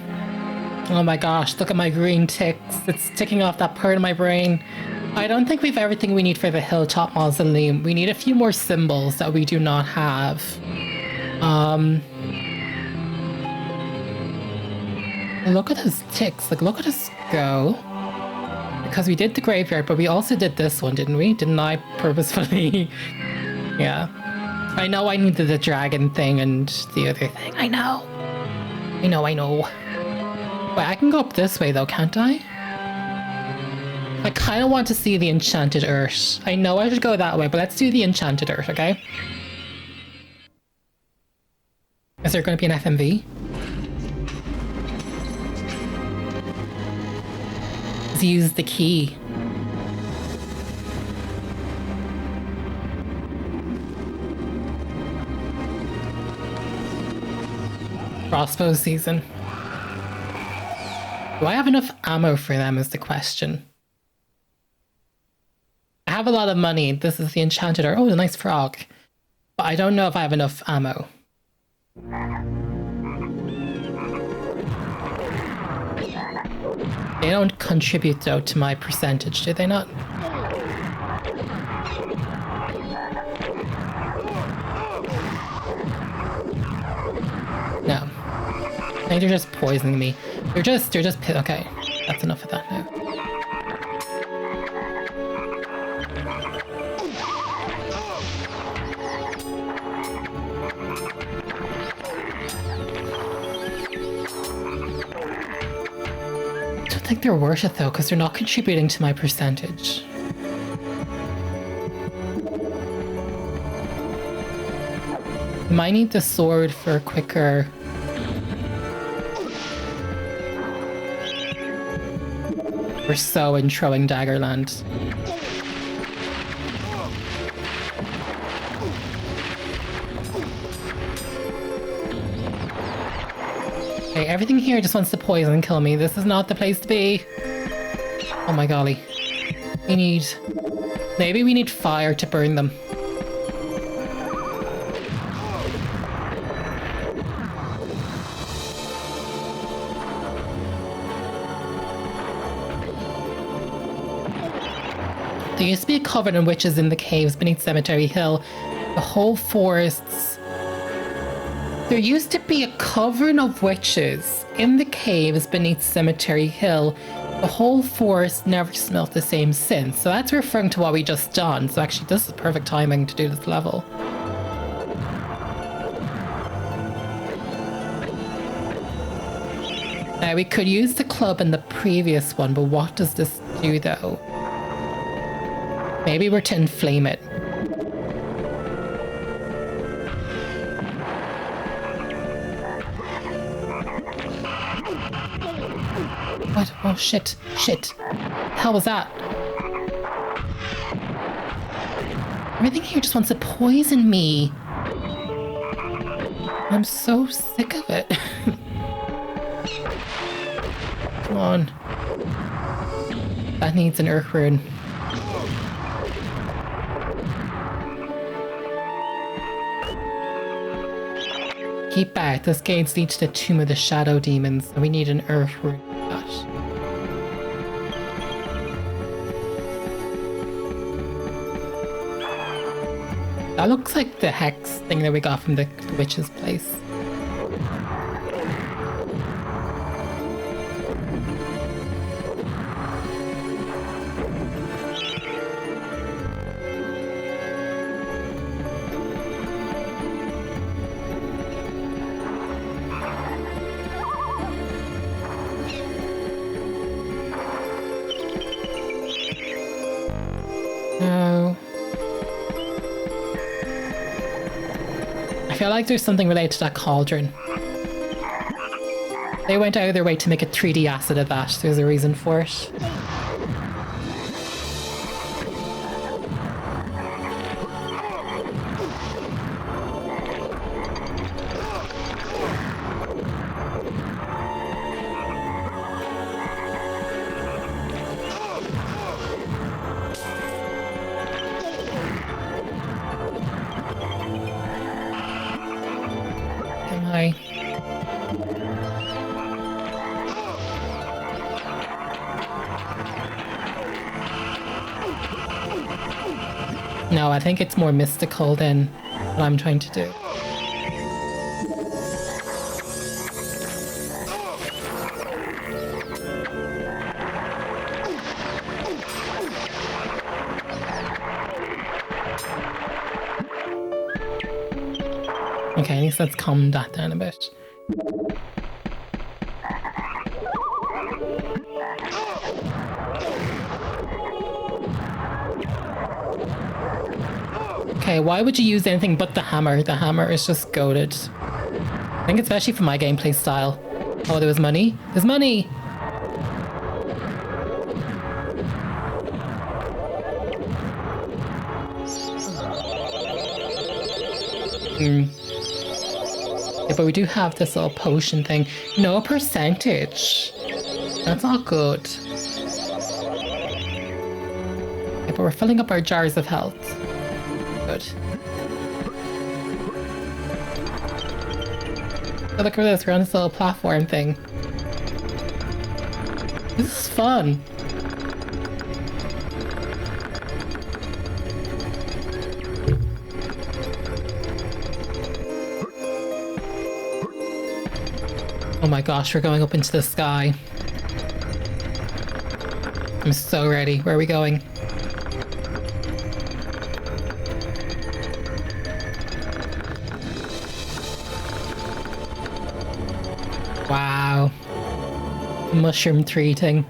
A: Oh my gosh, look at my green ticks. It's ticking off that part of my brain. I don't think we've everything we need for the Hilltop Mausoleum. We need a few more symbols that we do not have. Look at those ticks. Like, look at us go. Because we did the graveyard, but we also did this one, didn't we? Didn't I purposefully? Yeah. I know I needed the dragon thing and the other thing. I know. I know. Wait, I can go up this way though, can't I? I kind of want to see the Enchanted Earth. I know I should go that way, but let's do the Enchanted Earth, okay? Is there going to be an FMV? Let's use the key. Crossbow season. Do I have enough ammo for them is the question. I have a lot of money. This is the Enchanted Earth. Oh, a nice frog. But I don't know if I have enough ammo. They don't contribute though to my percentage, do they not? No. I think they're just poisoning me. They're just okay. That's enough of that now. I don't think they're worth it though, because they're not contributing to my percentage. Might need the sword for quicker. We're so in throwing Daggerland. Okay, everything here just wants to poison and kill me. This is not the place to be. Oh my golly. Maybe we need fire to burn them. There used to be a coven of witches in the caves beneath Cemetery Hill. The whole forests. There used to be a coven of witches in the caves beneath Cemetery Hill. The whole forest never smelt the same since. So that's referring to what we just done. So actually this is perfect timing to do this level. Now we could use the club in the previous one, but what does this do though? Maybe we're to inflame it. What? Oh shit. Shit. Hell was that? Everything here just wants to poison me. I'm so sick of it. Come on. That needs an Earth Rune. Keep back. This gate leads to the Tomb of the Shadow Demons, and we need an Earth Rune for that. That looks like the hex thing that we got from the witch's place. feel like there's something related to that cauldron. They went out of their way to make a 3D acid of that. There's a reason for it. No, I think it's more mystical than what I'm trying to do. Okay, at least let's calm that down a bit. Okay, why would you use anything but the hammer? The hammer is just goated. I think especially for my gameplay style. Oh, there was money? There's money! Yeah, but we do have this little potion thing. No percentage. That's not good. Yeah, but we're filling up our jars of health. Good. Oh, look at this, we're on this little platform thing. This is fun. Oh my gosh, we're going up into the sky. I'm so ready. Where are we going? Wow. Mushroom tree thing.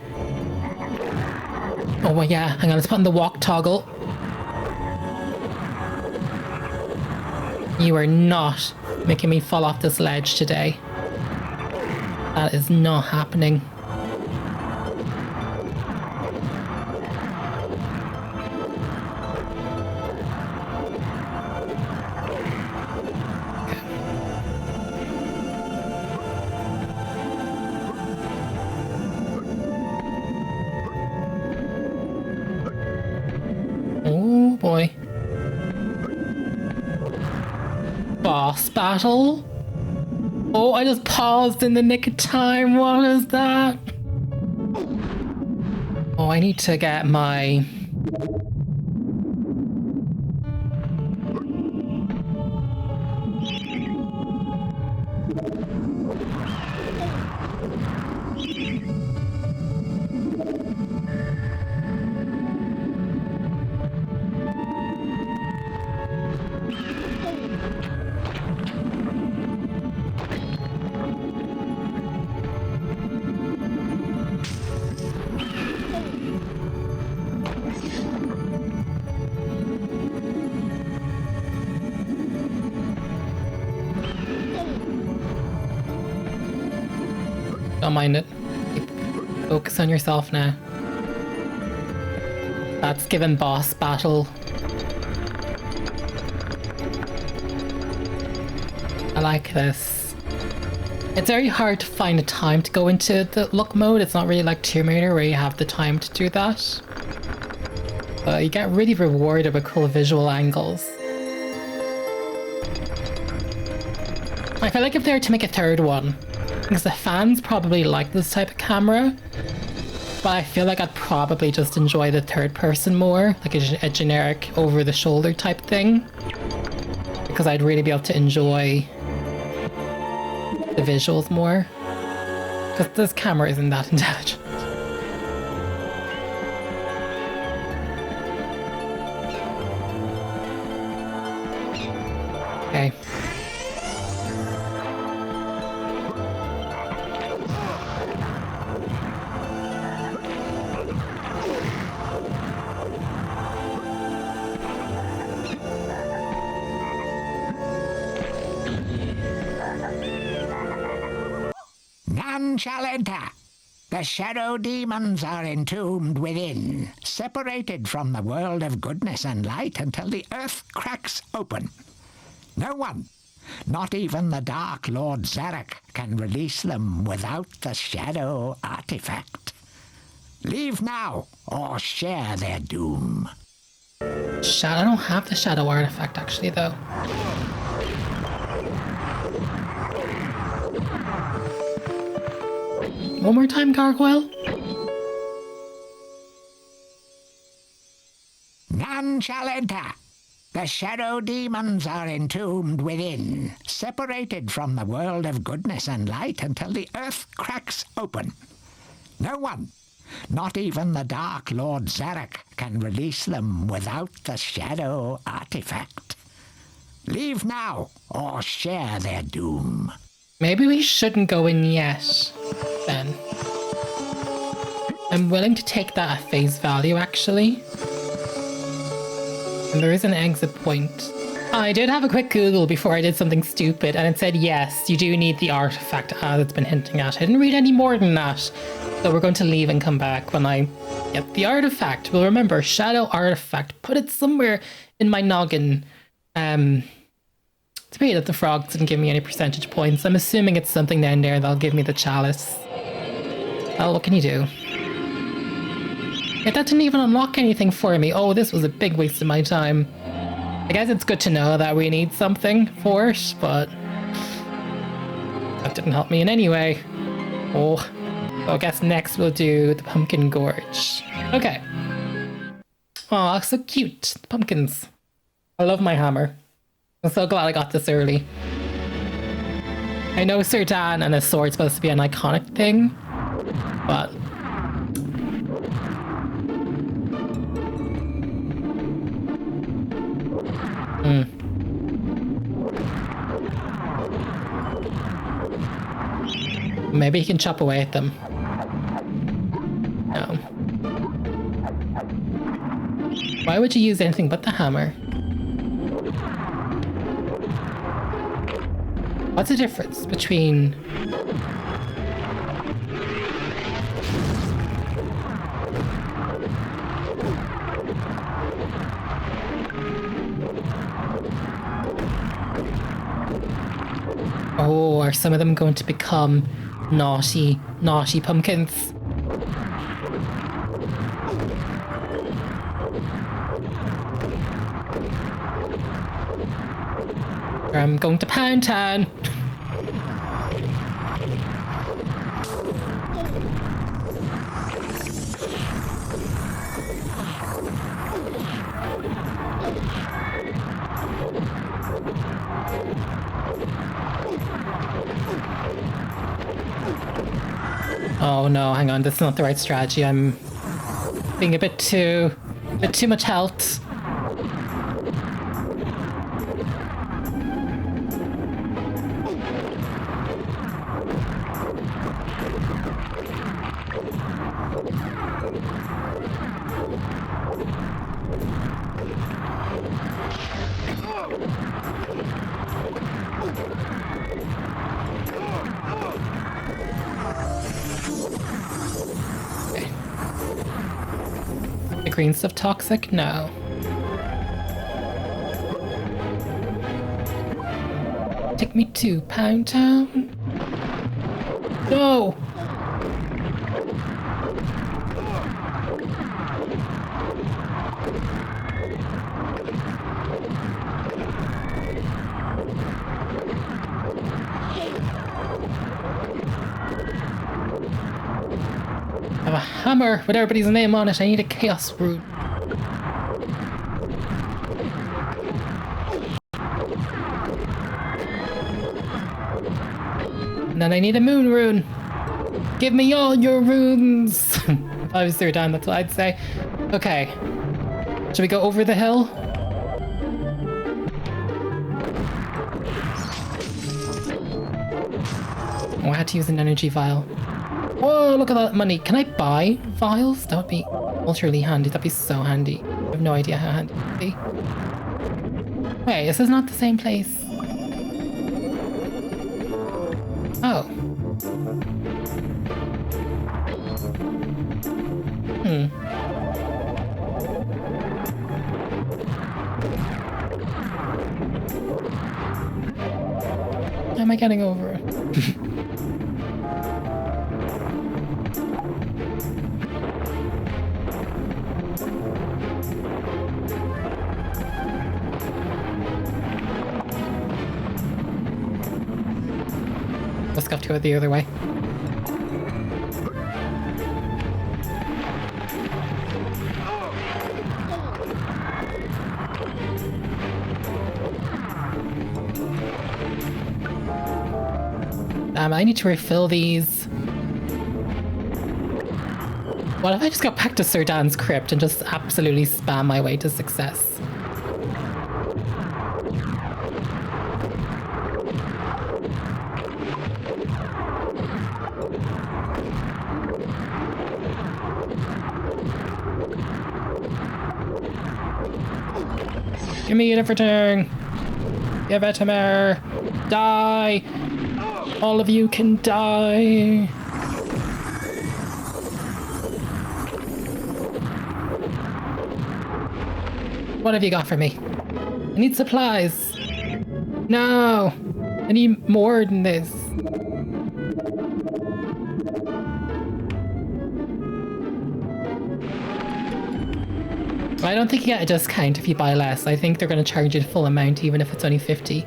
A: Oh well, yeah, hang on, let's put on the walk toggle. You are not making me fall off this ledge today. That is not happening. Oh boy. Boss battle? Oh, I just paused in the nick of time. What is that? Oh, I need to get my... Don't mind it. Focus on yourself now. That's given boss battle. I like this. It's very hard to find a time to go into the look mode. It's not really like Tomb Raider where you have the time to do that. But you get really rewarded with cool visual angles. I feel like if they were to make a third one, because the fans probably like this type of camera, but I feel like I'd probably just enjoy the third person more, like a generic over-the-shoulder type thing, because I'd really be able to enjoy the visuals more, because this camera isn't that intelligent. Okay.
C: None shall enter. The shadow demons are entombed within, separated from the world of goodness and light until the earth cracks open. No one, not even the Dark Lord Zarok, can release them without the shadow artifact. Leave now, or share their doom.
A: I don't have the shadow artifact actually, though. One more time, Gargoyle.
C: None shall enter. The shadow demons are entombed within, separated from the world of goodness and light until the earth cracks open. No one, not even the Dark Lord Zarok, can release them without the shadow artifact. Leave now, or share their doom.
A: Maybe we shouldn't go in yet, then. I'm willing to take that at face value, actually. And there is an exit point. I did have a quick Google before I did something stupid, and it said yes, you do need the artifact as it's been hinting at. I didn't read any more than that. So we're going to leave and come back when I get the artifact. Well, remember, shadow artifact. Put it somewhere in my noggin. It's a pity that the frogs didn't give me any percentage points. I'm assuming it's something down there that'll give me the chalice. Well, what can you do? Yeah, that didn't even unlock anything for me. Oh, this was a big waste of my time. I guess it's good to know that we need something for it, but that didn't help me in any way. Oh, so I guess next we'll do the Pumpkin Gorge. Okay. Oh, so cute. The pumpkins. I love my hammer. I'm so glad I got this early. I know Sir Dan and his sword's supposed to be an iconic thing, but... Maybe he can chop away at them. No. Why would you use anything but the hammer? What's the difference between... Oh, are some of them going to become naughty pumpkins? I'm going to Pound Town. Oh no, hang on, that's not the right strategy. I'm being a bit too much health. Green stuff toxic? No. Take me to Pound Town? No! I have a hammer with everybody's name on it. I need a chaos root. And then I need a moon rune. Give me all your runes. If I was there, Dan, that's what I'd say. Okay. Should we go over the hill? Oh, I had to use an energy vial. Whoa, look at that money. Can I buy vials? That would be ultra handy. That'd be so handy. I have no idea how handy it would be. Wait, this is not the same place. Oh. How am I getting over it? Let's go to it the other way. I need to refill these. What if I just go back to Sir Dan's crypt and just absolutely spam my way to success? Give me everything! Give it to me! Die! All of you can die! What have you got for me? I need supplies! No! I need more than this. I don't think you get a discount if you buy less. I think they're going to charge you the full amount even if it's only 50.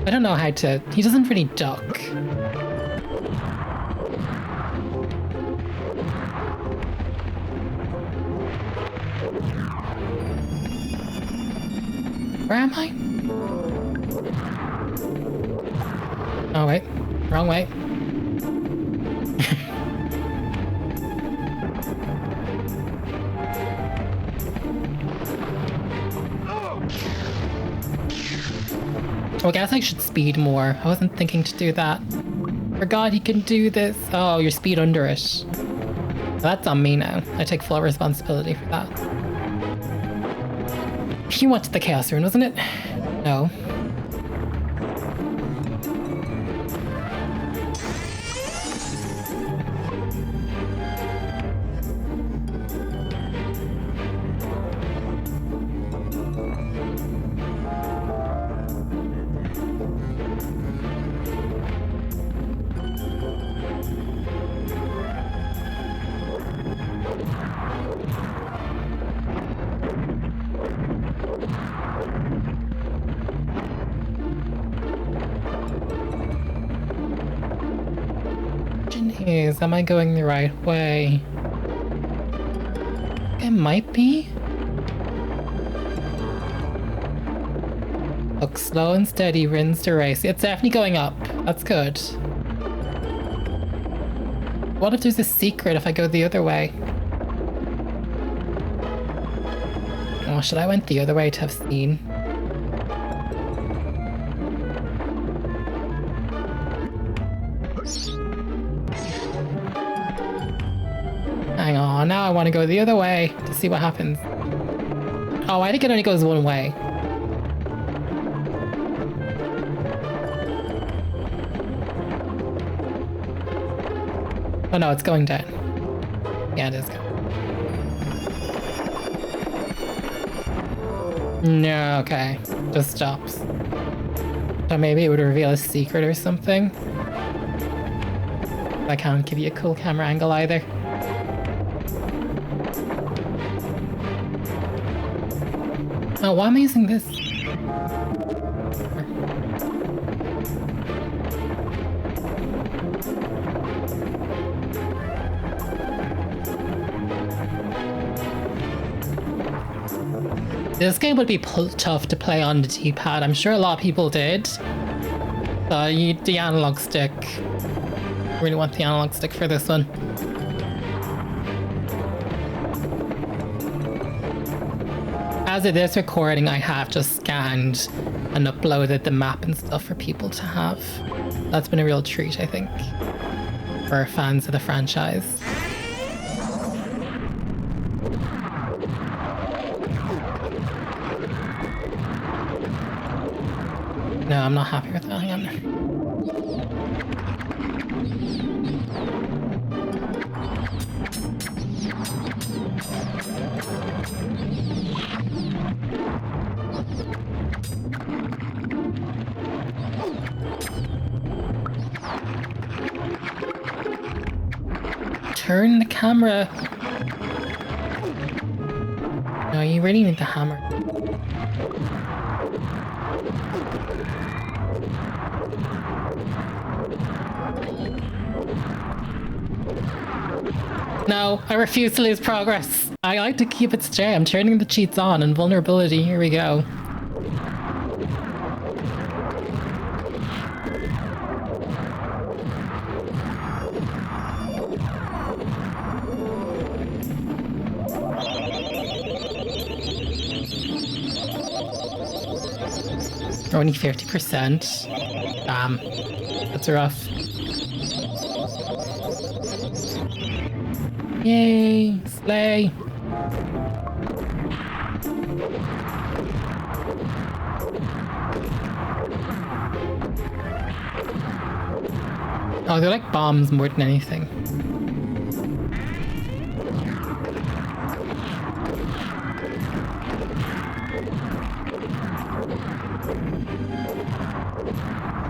A: I don't know how to... He doesn't really duck. Where am I? Oh wait, wrong way. I guess I should speed more. I wasn't thinking to do that. Forgot you can do this. Oh, your speed under it. That's on me now. I take full responsibility for that. You went to the Chaos Rune, wasn't it? No. Am I going the right way? It might be. Look slow and steady, rinse the race. It's definitely going up. That's good. What if there's a secret if I go the other way? Oh, should I went the other way to have seen? Hang on, now I want to go the other way to see what happens. Oh, I think it only goes one way. Oh no, it's going down. Yeah, it is going. No, okay. Just stops. So maybe it would reveal a secret or something. I can't give you a cool camera angle either. Oh, why am I using this? This game would be tough to play on the D-pad. I'm sure a lot of people did. So you need the analog stick. I really want the analog stick for this one. As of this recording, I have just scanned and uploaded the map and stuff for people to have. That's been a real treat, I think, for fans of the franchise. No, I'm not happy with that. Hang on. turn the camera. No, you really need the hammer. No, I refuse to lose progress. I like to keep it straight. I'm turning the cheats on and vulnerability. Here we go. Only 50%. Damn. That's rough. Yay! Slay! Oh, they're like bombs more than anything.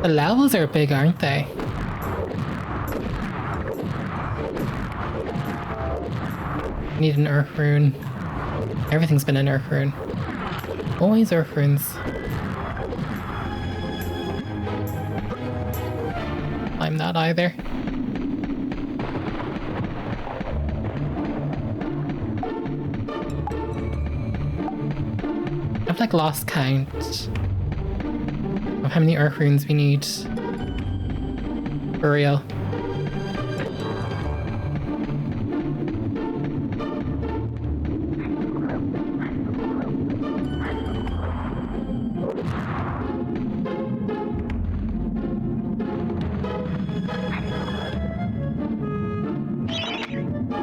A: The levels are big, aren't they? Need an Earth rune. Everything's been an Earth rune. Always Earth runes. I'm not either. I've like lost count of how many Earth runes we need. For real.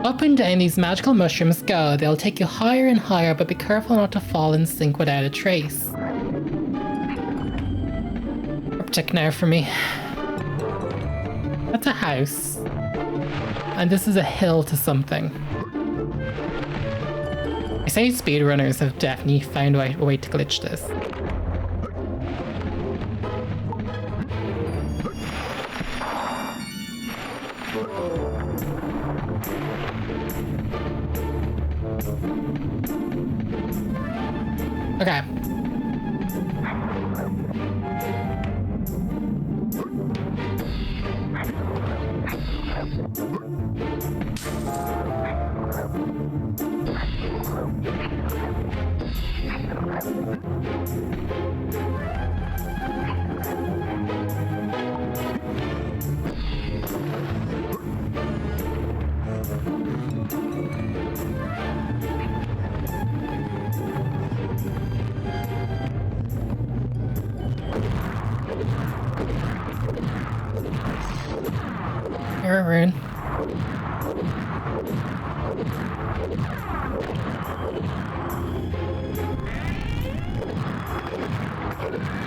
A: Up and down these magical mushrooms go. They'll take you higher and higher, but be careful not to fall and sink without a trace. Uptick now for me. That's a house. And this is a hill to something. I say speedrunners have definitely found a way to glitch this. Okay. Error rune.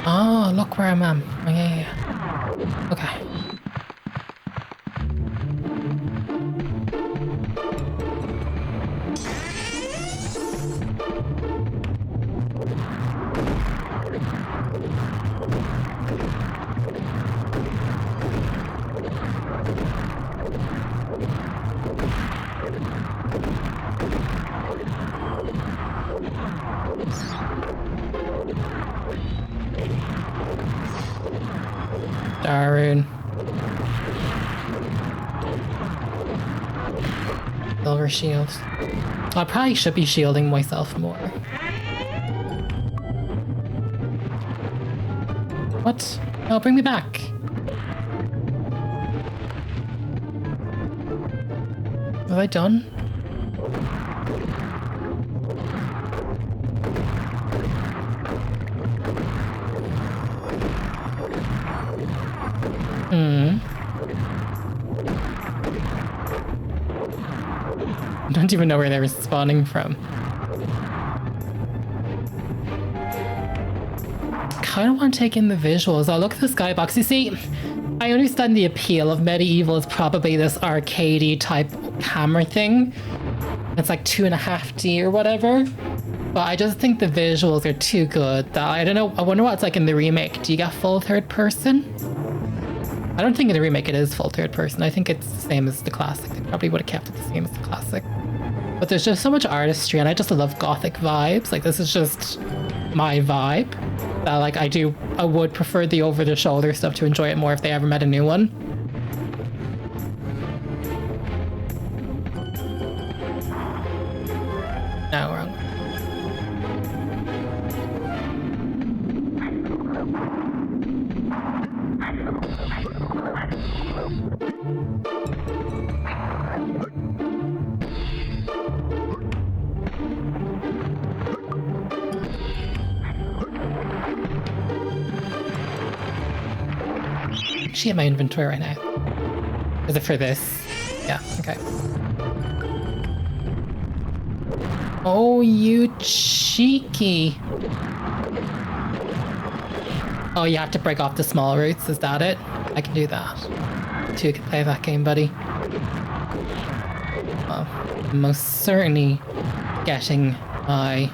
A: Oh, look where I'm at. Oh, yeah. Okay. Darun. Silver shield. I probably should be shielding myself more. What? Oh, bring me back. Was I done? I don't even know where they were spawning from. Kind of want to take in the visuals. Oh, look at the skybox. You see, I understand the appeal of MediEvil is probably this arcadey type camera thing. It's like 2.5D or whatever. But I just think the visuals are too good. I don't know. I wonder what it's like in the remake. Do you get full third person? I don't think in the remake it is full third person. I think it's the same as the classic. They probably would have kept it the same as the classic. But there's just so much artistry, and I just love gothic vibes. Like, this is just my vibe. That, like, I would prefer the over-the-shoulder stuff to enjoy it more if they ever made a new one. No, wrong. Actually in my inventory right now. Is it for this? Yeah, okay. Oh, you cheeky. Oh, you have to break off the small roots, is that it? I can do that. You can play that game, buddy. Well, I'm most certainly getting my...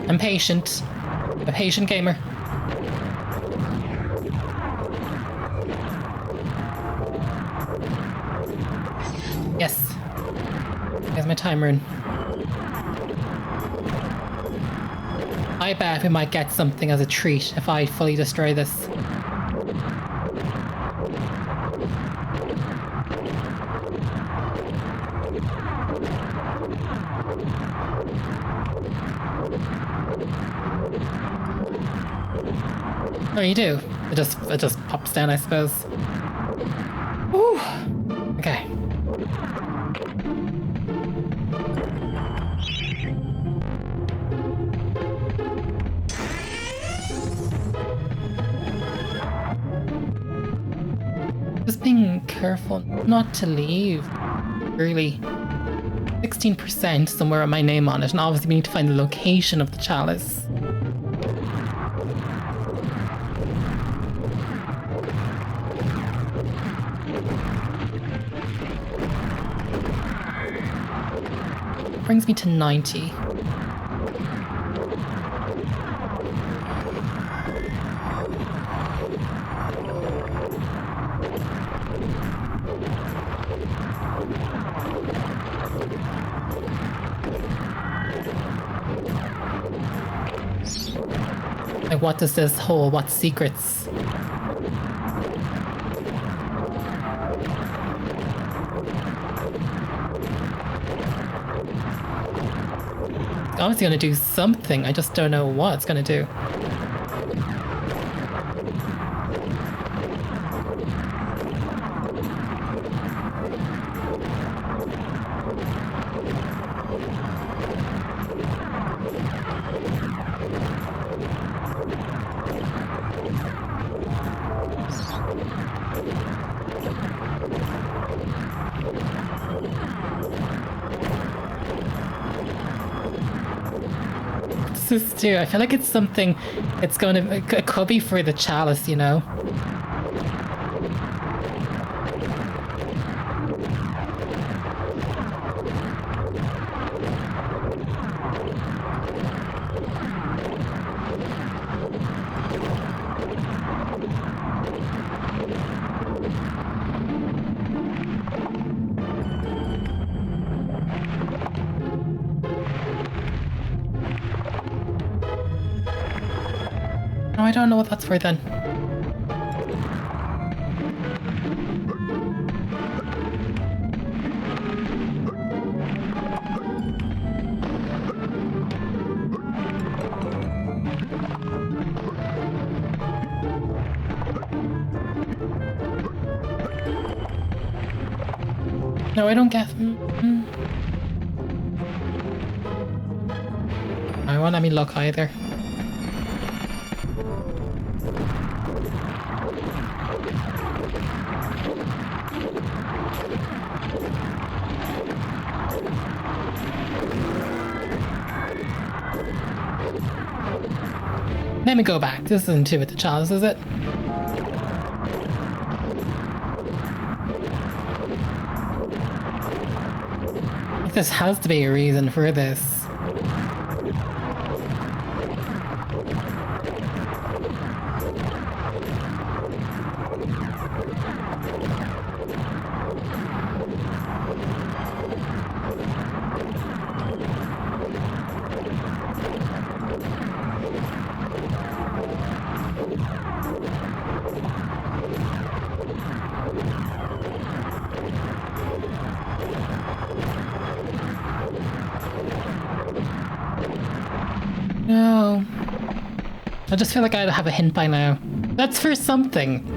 A: I'm patient. A patient gamer. Yes. There's my time rune. I bet we might get something as a treat if I fully destroy this. Oh, you do? It just pops down, I suppose. Ooh. Okay. Just being careful not to leave. Really. 16% somewhere with my name on it, and obviously we need to find the location of the chalice. Brings me to 90. Like, what does this hold? What secrets? Obviously gonna do something, I just don't know what it's gonna do. This too. I feel like it's something. It's going to. It could be for the chalice, you know. I don't know what that's for then. No, I don't get... I won't let me look either. Let me go back. This isn't two with the chalice, is it? This has to be a reason for this. No. I just feel like I'd have a hint by now. That's for something.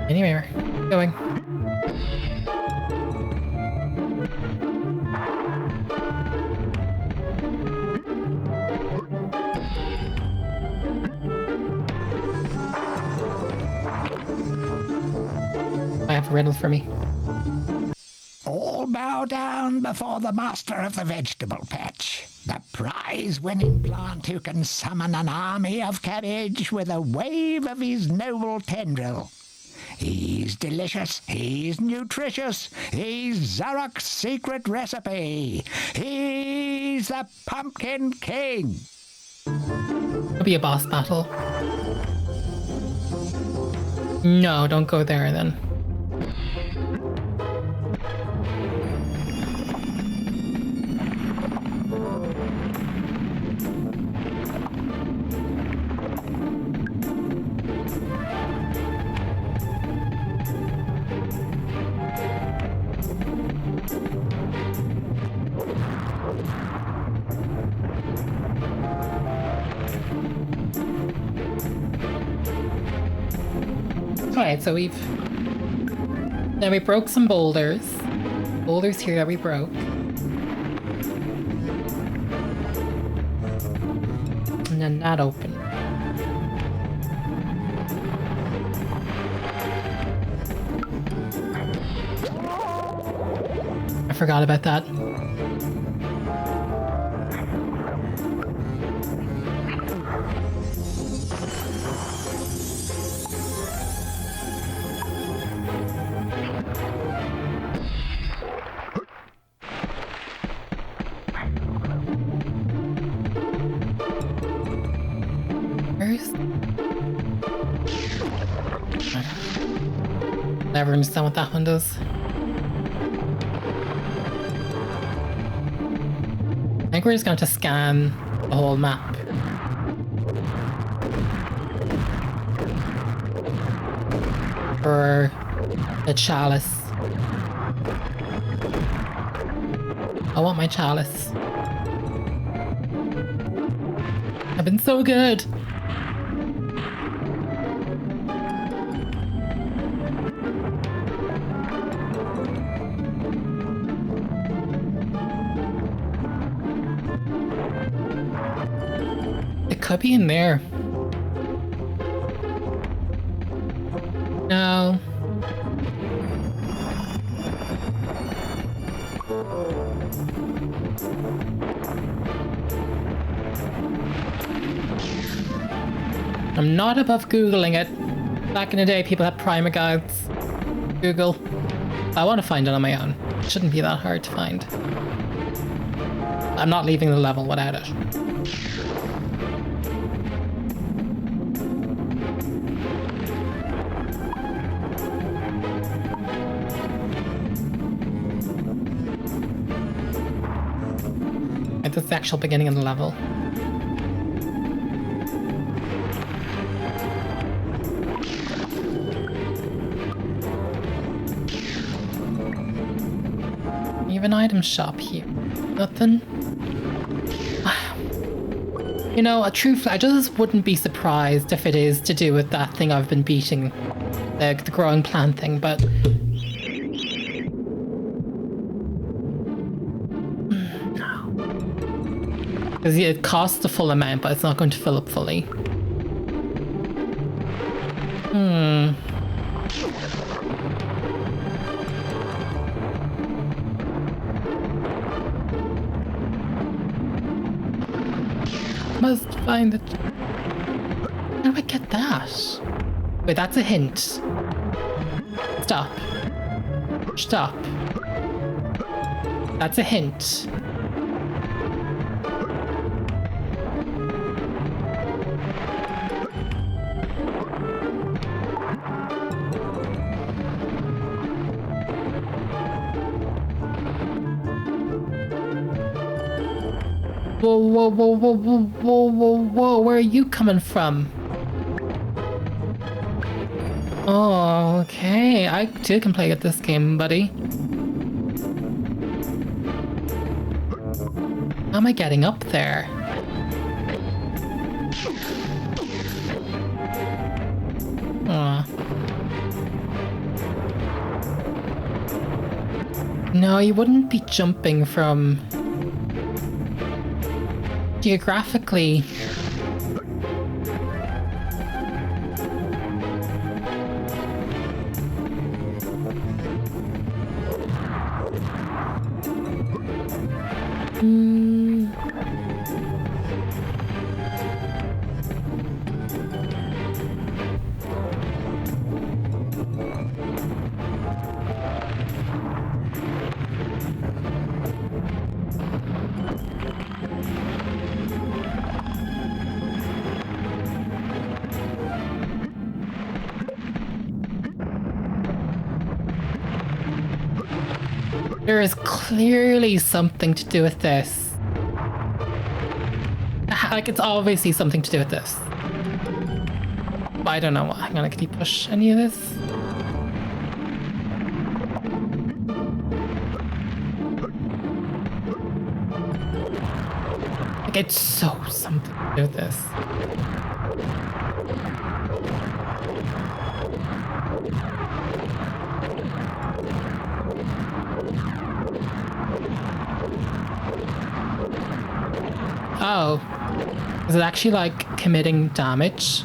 A: Anyway, we're going. I have a riddle for me.
C: All bow down before the master of the vegetable patch, the prize-winning plant who can summon an army of cabbage with a wave of his noble tendril. He's delicious, he's nutritious, he's Zarok's secret recipe. He's the Pumpkin King.
A: It'll be a boss battle. No, don't go there then. Alright, so we broke some boulders. Boulders here that we broke. And then that opened. I forgot about that. Never understand what that one does. I think we're just going to scan the whole map. For the chalice. I want my chalice. I've been so good. Could be in there. No. I'm not above Googling it. Back in the day, people had primer guides. Google. I want to find it on my own. It shouldn't be that hard to find. I'm not leaving the level without it. This is the actual beginning of the level. you have an item shop here? Nothing? You know, truthfully, I just wouldn't be surprised if it is to do with that thing I've been beating. The growing plant thing, but... No. Because it costs the full amount, but it's not going to fill up fully. Must find it. How do I get that? Wait, that's a hint. Stop. Stop. That's a hint. Whoa, whoa, whoa, whoa, whoa, whoa, whoa, whoa, where are you coming from? Oh, okay. I too can play at this game, buddy. How am I getting up there? Aw. No, you wouldn't be jumping from... Geographically. There is clearly something to do with this. Like, it's obviously something to do with this. But I don't know what. Hang on, can you push any of this? Like, it's so something to do with this. Oh, is it actually like committing damage?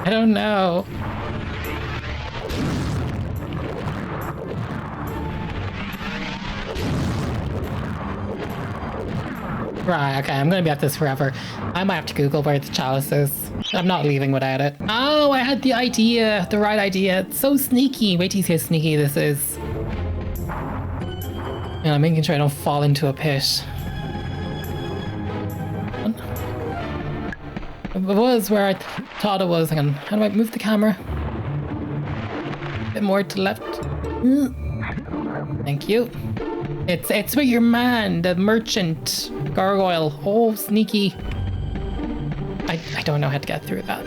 A: I don't know. Right, okay, I'm gonna be at this forever. I might have to Google where the chalice is. I'm not leaving without it. Oh, I had the idea, the right idea. It's so sneaky. Wait till you see how sneaky this is. Yeah, I'm making sure I don't fall into a pit. It was where I thought it was. Hang on, how do I move the camera? A bit more to the left. Thank you. It's with your man, the merchant gargoyle. Oh, sneaky. I don't know how to get through that.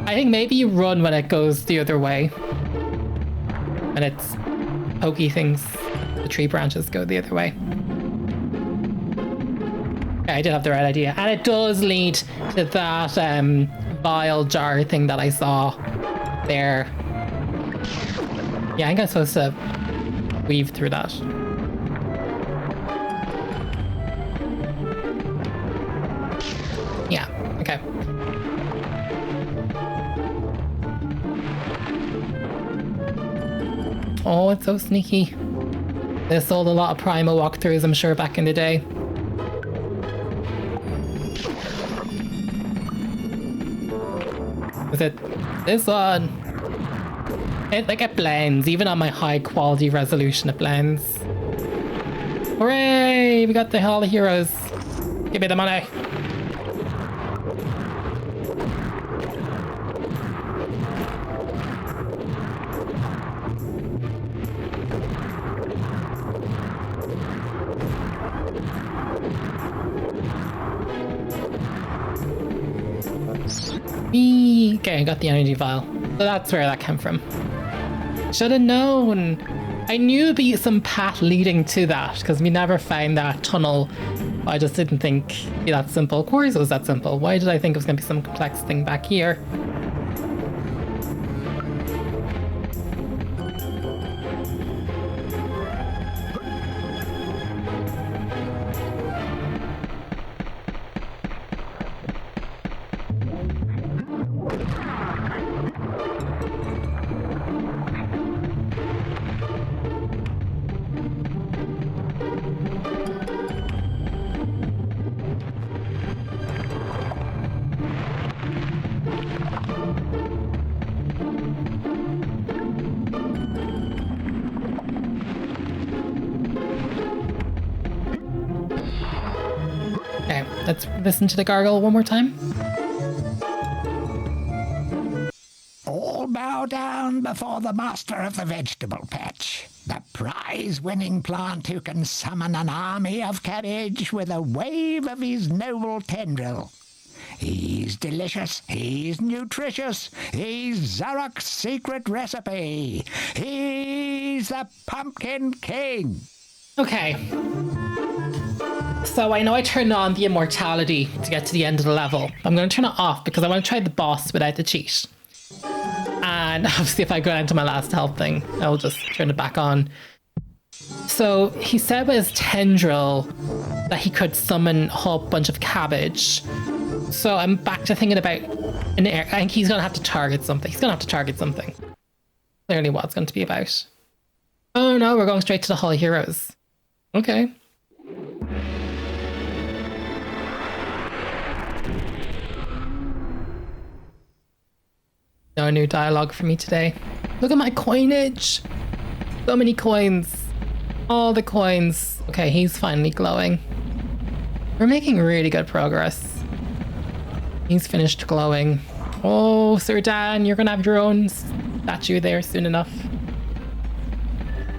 A: I think maybe you run when it goes the other way. And it's pokey things. The tree branches go the other way. Okay, I did have the right idea. And it does lead to that vial jar thing that I saw there. Yeah, I think I'm supposed to weave through that. Yeah, okay. Oh, it's so sneaky. They sold a lot of Primal walkthroughs, I'm sure, back in the day. Was it this one? It blends, even on my high quality resolution, it blends. Hooray! We got the Hall of Heroes. Give me the money. Okay, I got the energy vial. So that's where that came from. Should have known. I knew it'd be some path leading to that because we never found that tunnel. I just didn't think it'd be that simple. Of course it was that simple. Why did I think it was going to be some complex thing back here? Okay, let's listen to the gargle one more time.
C: All bow down before the master of the vegetable patch, the prize-winning plant who can summon an army of cabbage with a wave of his noble tendril. He's delicious, he's nutritious, he's Zarok's secret recipe. He's the Pumpkin King.
A: Okay. So I know I turned on the immortality to get to the end of the level. I'm going to turn it off because I want to try the boss without the cheat. And obviously if I go into my last health thing, I'll just turn it back on. So he said with his tendril that he could summon a whole bunch of cabbage. So I'm back to thinking about an air. I think he's going to have to target something. He's going to have to target something. Clearly what it's going to be about. Oh no, we're going straight to the Hall of Heroes. Okay. No new dialogue for me today. Look at my coinage. So many coins. All the coins. Okay, he's finally glowing. We're making really good progress. He's finished glowing. Oh, Sir Dan, you're gonna have your own statue there soon enough.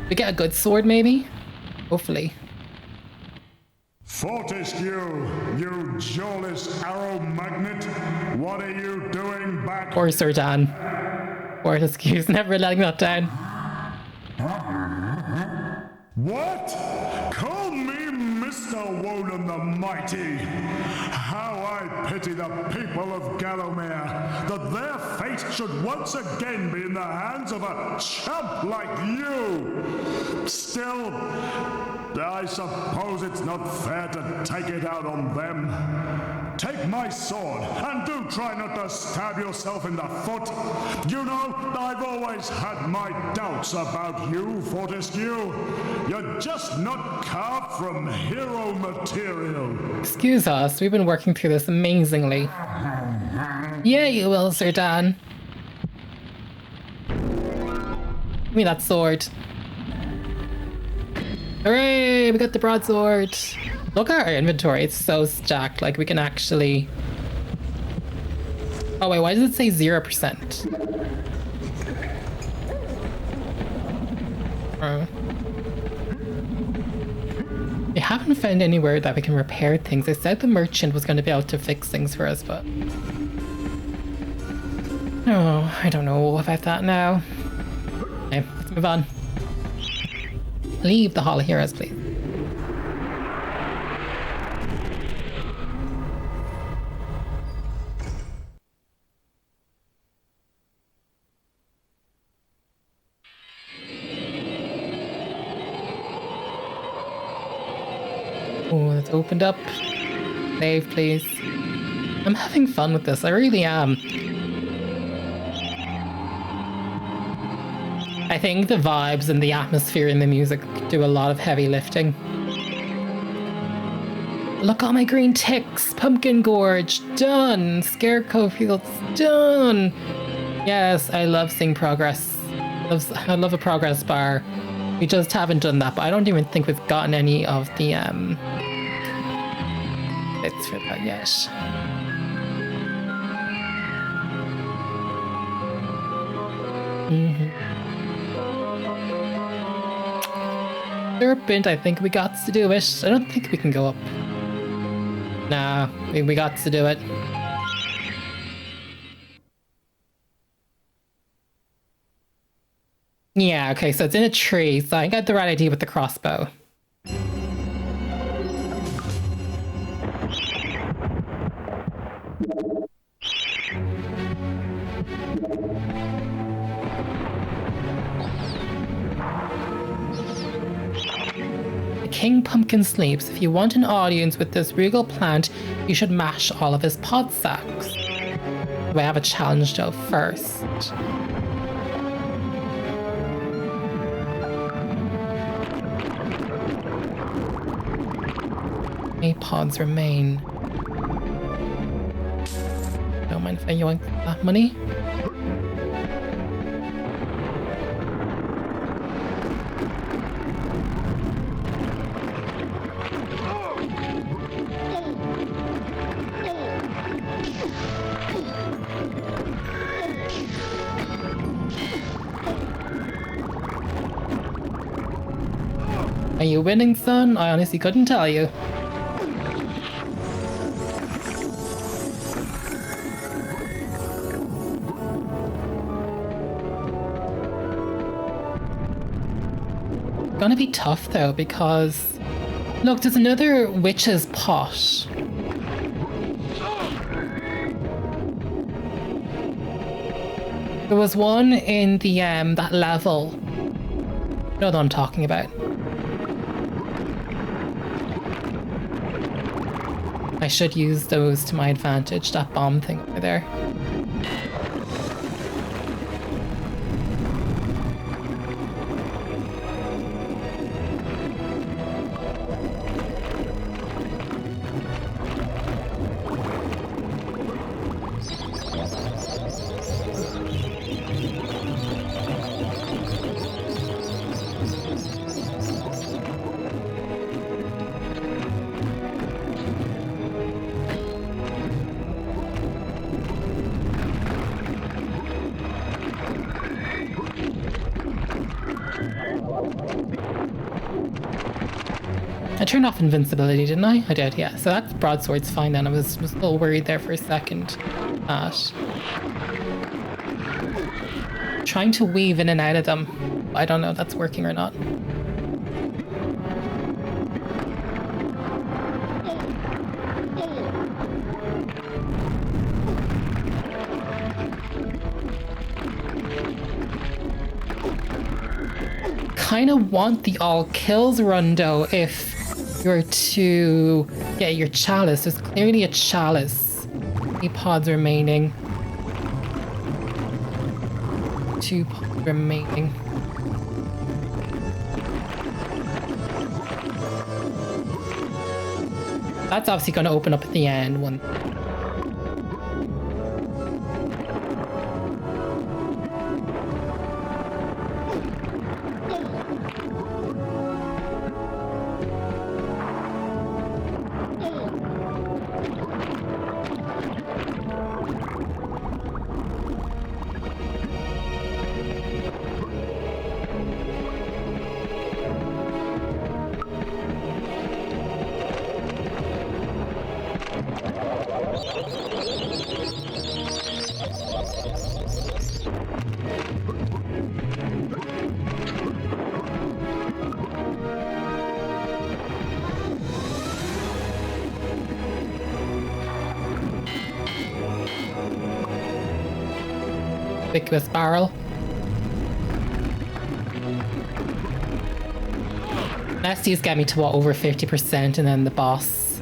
A: We get a good sword, maybe? Hopefully.
B: Fortescue, you jawless arrow magnet! What are you doing back?
A: Poor Sir Dan. Fortescue's never letting that down.
B: What? Call me Mr. Woden the Mighty. How I pity the people of Gallowmere, that their fate should once again be in the hands of a chump like you. Still, I suppose it's not fair to take it out on them. Take my sword, and do try not to stab yourself in the foot. You know, I've always had my doubts about you, Fortescue. You're just not carved from hero material.
A: Excuse us, we've been working through this amazingly. Yeah, you will, Sir Dan. Give me that sword. Hooray, we got the broadsword. Look at our inventory, it's so stacked, like we can actually... Oh wait, why does it say 0%? We haven't found anywhere that we can repair things. I said the merchant was going to be able to fix things for us, but... Oh, I don't know about that now. Okay, let's move on. Leave the Hall of Heroes, please. Oh, it's opened up. Save, please. I'm having fun with this. I really am. I think the vibes and the atmosphere and the music do a lot of heavy lifting. Look, all my green ticks! Pumpkin Gorge, done! Scarecrow Fields, done! Yes, I love seeing progress. I love a progress bar. We just haven't done that, but I don't even think we've gotten any of the bits for that yet. Serpent, I think we got to do it. I don't think we can go up. Nah, we got to do it. Yeah, okay, so it's in a tree, so I got the right idea with the crossbow. King Pumpkin sleeps. If you want an audience with this regal plant, you should mash all of his pod sacks. We have a challenge though first. Any pods remain? Don't mind if I yoink that money. Are you winning, son? I honestly couldn't tell you. Gonna be tough though, because look, there's another witch's pot. There was one in the that level. You know what I'm talking about. I should use those to my advantage, that bomb thing over there. I turned off invincibility, didn't I? I did, yeah. So that broadsword's fine then. I was a little worried there for a second. Trying to weave in and out of them. I don't know if that's working or not. Kind of want the all kills run though if you're to get your chalice. There's clearly a chalice. 3 pods remaining. 2 pods remaining. That's obviously going to open up at the end one. Ubiquitous barrel. Nesties get me to what, over 50%, and then the boss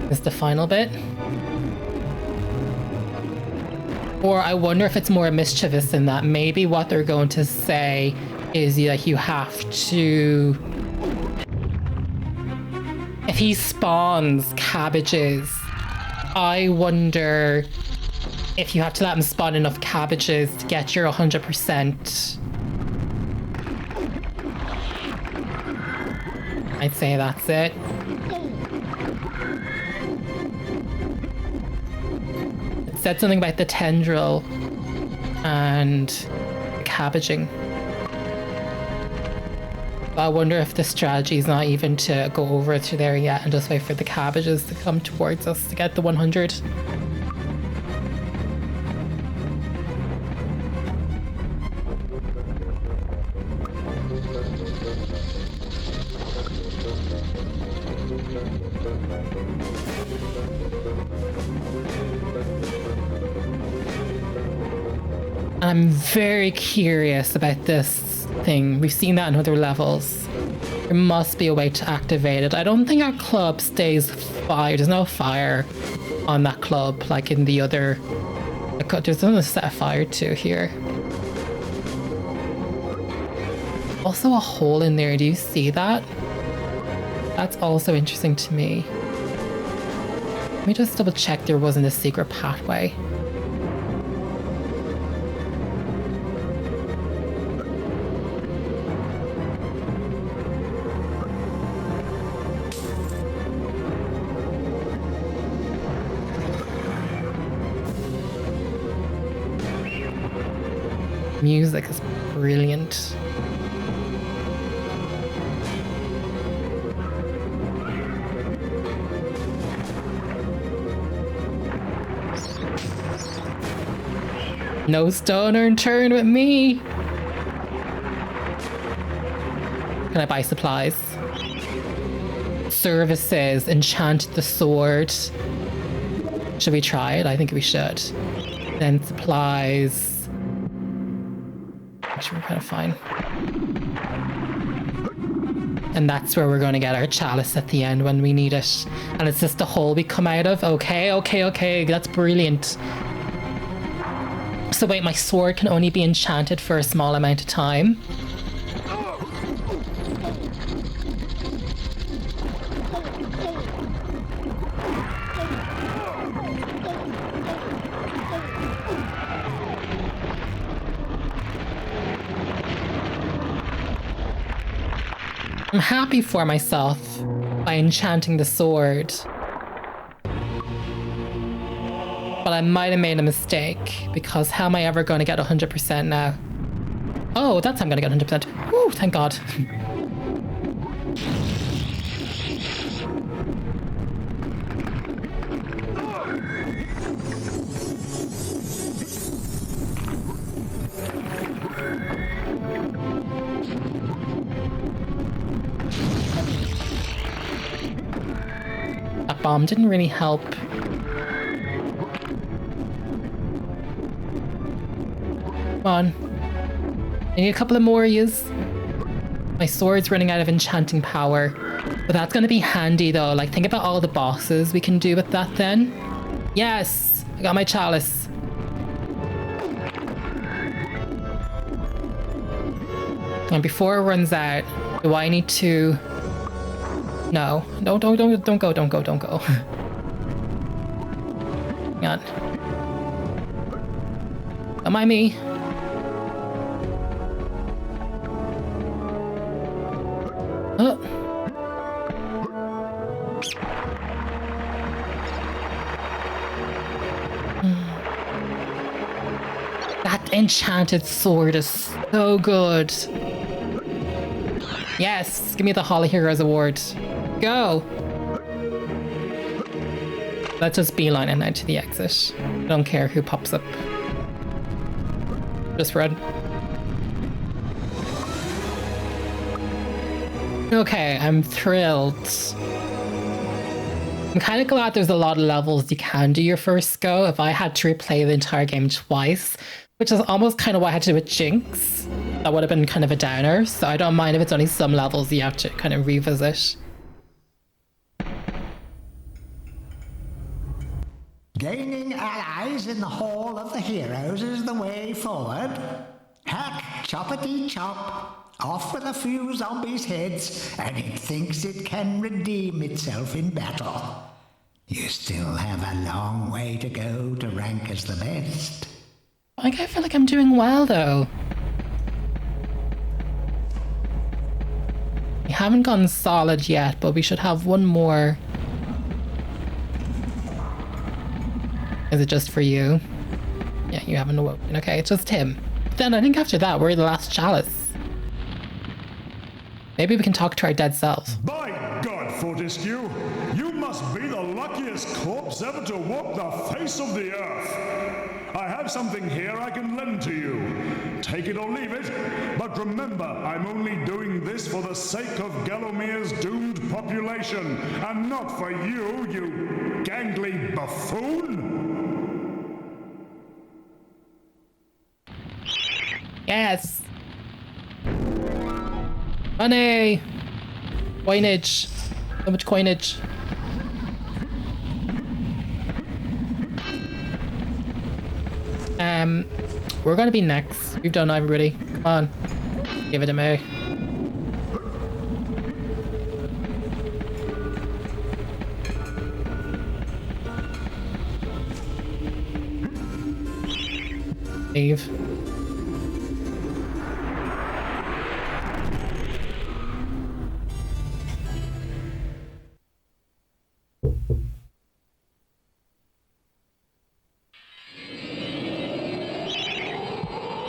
A: is the final bit. Or I wonder if it's more mischievous than that. Maybe what they're going to say is like you have to... If he spawns cabbages, I wonder if you have to let him spawn enough cabbages to get your 100%. I'd say that's it. It said something about the tendril and cabbaging. I wonder if the strategy is not even to go over to there yet and just wait for the cabbages to come towards us to get the 100. I'm very curious about this thing. We've seen that in other levels. There must be a way to activate it. I don't think our club stays fire. There's no fire on that club like in the other... There's another set of fire too here. Also a hole in there. Do you see that? That's also interesting to me. Let me just double check there wasn't a secret pathway. Music is brilliant. No stone unturned with me. Can I buy supplies? Services, enchant the sword. Should we try it? I think we should. Then supplies. Which we're kind of fine. And that's where we're going to get our chalice at the end when we need it. And it's just the hole we come out of. Okay. That's brilliant. So wait, my sword can only be enchanted for a small amount of time. I'm happy for myself by enchanting the sword. But I might have made a mistake, because how am I ever going to get 100% now? Oh, that's how I'm going to get 100%. Woo, thank God. That bomb didn't really help. Come on. I need a couple of more use. My sword's running out of enchanting power. But that's going to be handy though. Like, think about all the bosses we can do with that then. Yes! I got my chalice. And before it runs out, do I need to... No. No, don't go. Hang on. Don't mind me. Oh. That enchanted sword is so good. Yes, give me the Hall of Heroes award. Go. Let's just beeline it now to the exit. I don't care who pops up. Just run. Okay, I'm thrilled. I'm kind of glad there's a lot of levels you can do your first go. If I had to replay the entire game twice, which is almost kind of what I had to do with Jinx, that would have been kind of a downer. So I don't mind if it's only some levels you have to kind of revisit.
C: Gaining allies in the Hall of the Heroes is the way forward. Hack, choppity chop, off with a few zombies' heads, and it thinks it can redeem itself in battle. You still have a long way to go to rank as the best.
A: I feel like I'm doing well, though. We haven't gone solid yet, but we should have one more. Is it just for you? Yeah, you haven't awoken. Okay, it's just him. Then I think after that, we're the last chalice. Maybe we can talk to our dead selves.
B: By God, Fortescue, you must be the luckiest corpse ever to walk the face of the earth. I have something here I can lend to you. Take it or leave it, but remember, I'm only doing this for the sake of Gallomir's doomed population, and not for you, you gangly buffoon.
A: Yes. Money. Coinage. So much coinage. We're gonna be next. We've done everybody. Come on. Give it to me. Leave.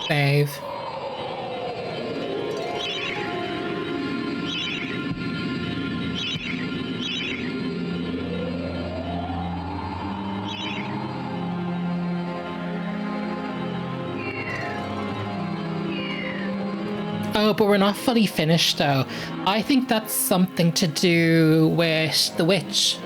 A: Save. Oh, but we're not fully finished though. I think that's something to do with the witch.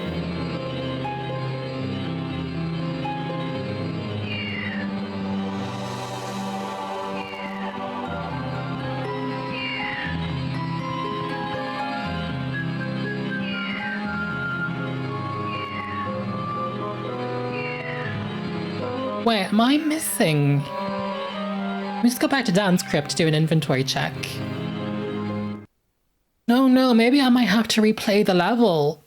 A: Wait, am I missing? Let me just go back to Dan's crypt to do an inventory check. No, maybe I might have to replay the level.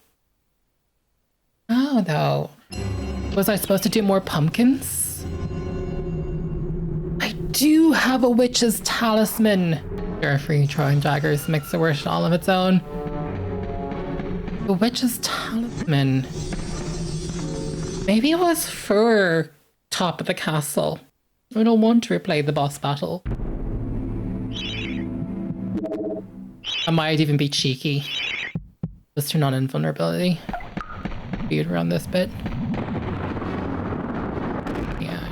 A: Oh, though. Was I supposed to do more pumpkins? I do have a witch's talisman. Free throwing daggers makes the worst all of its own. The witch's talisman. Maybe it was for top of the castle. I don't want to replay the boss battle. I might even be cheeky. Just turn on invulnerability. Beat around this bit. Yeah.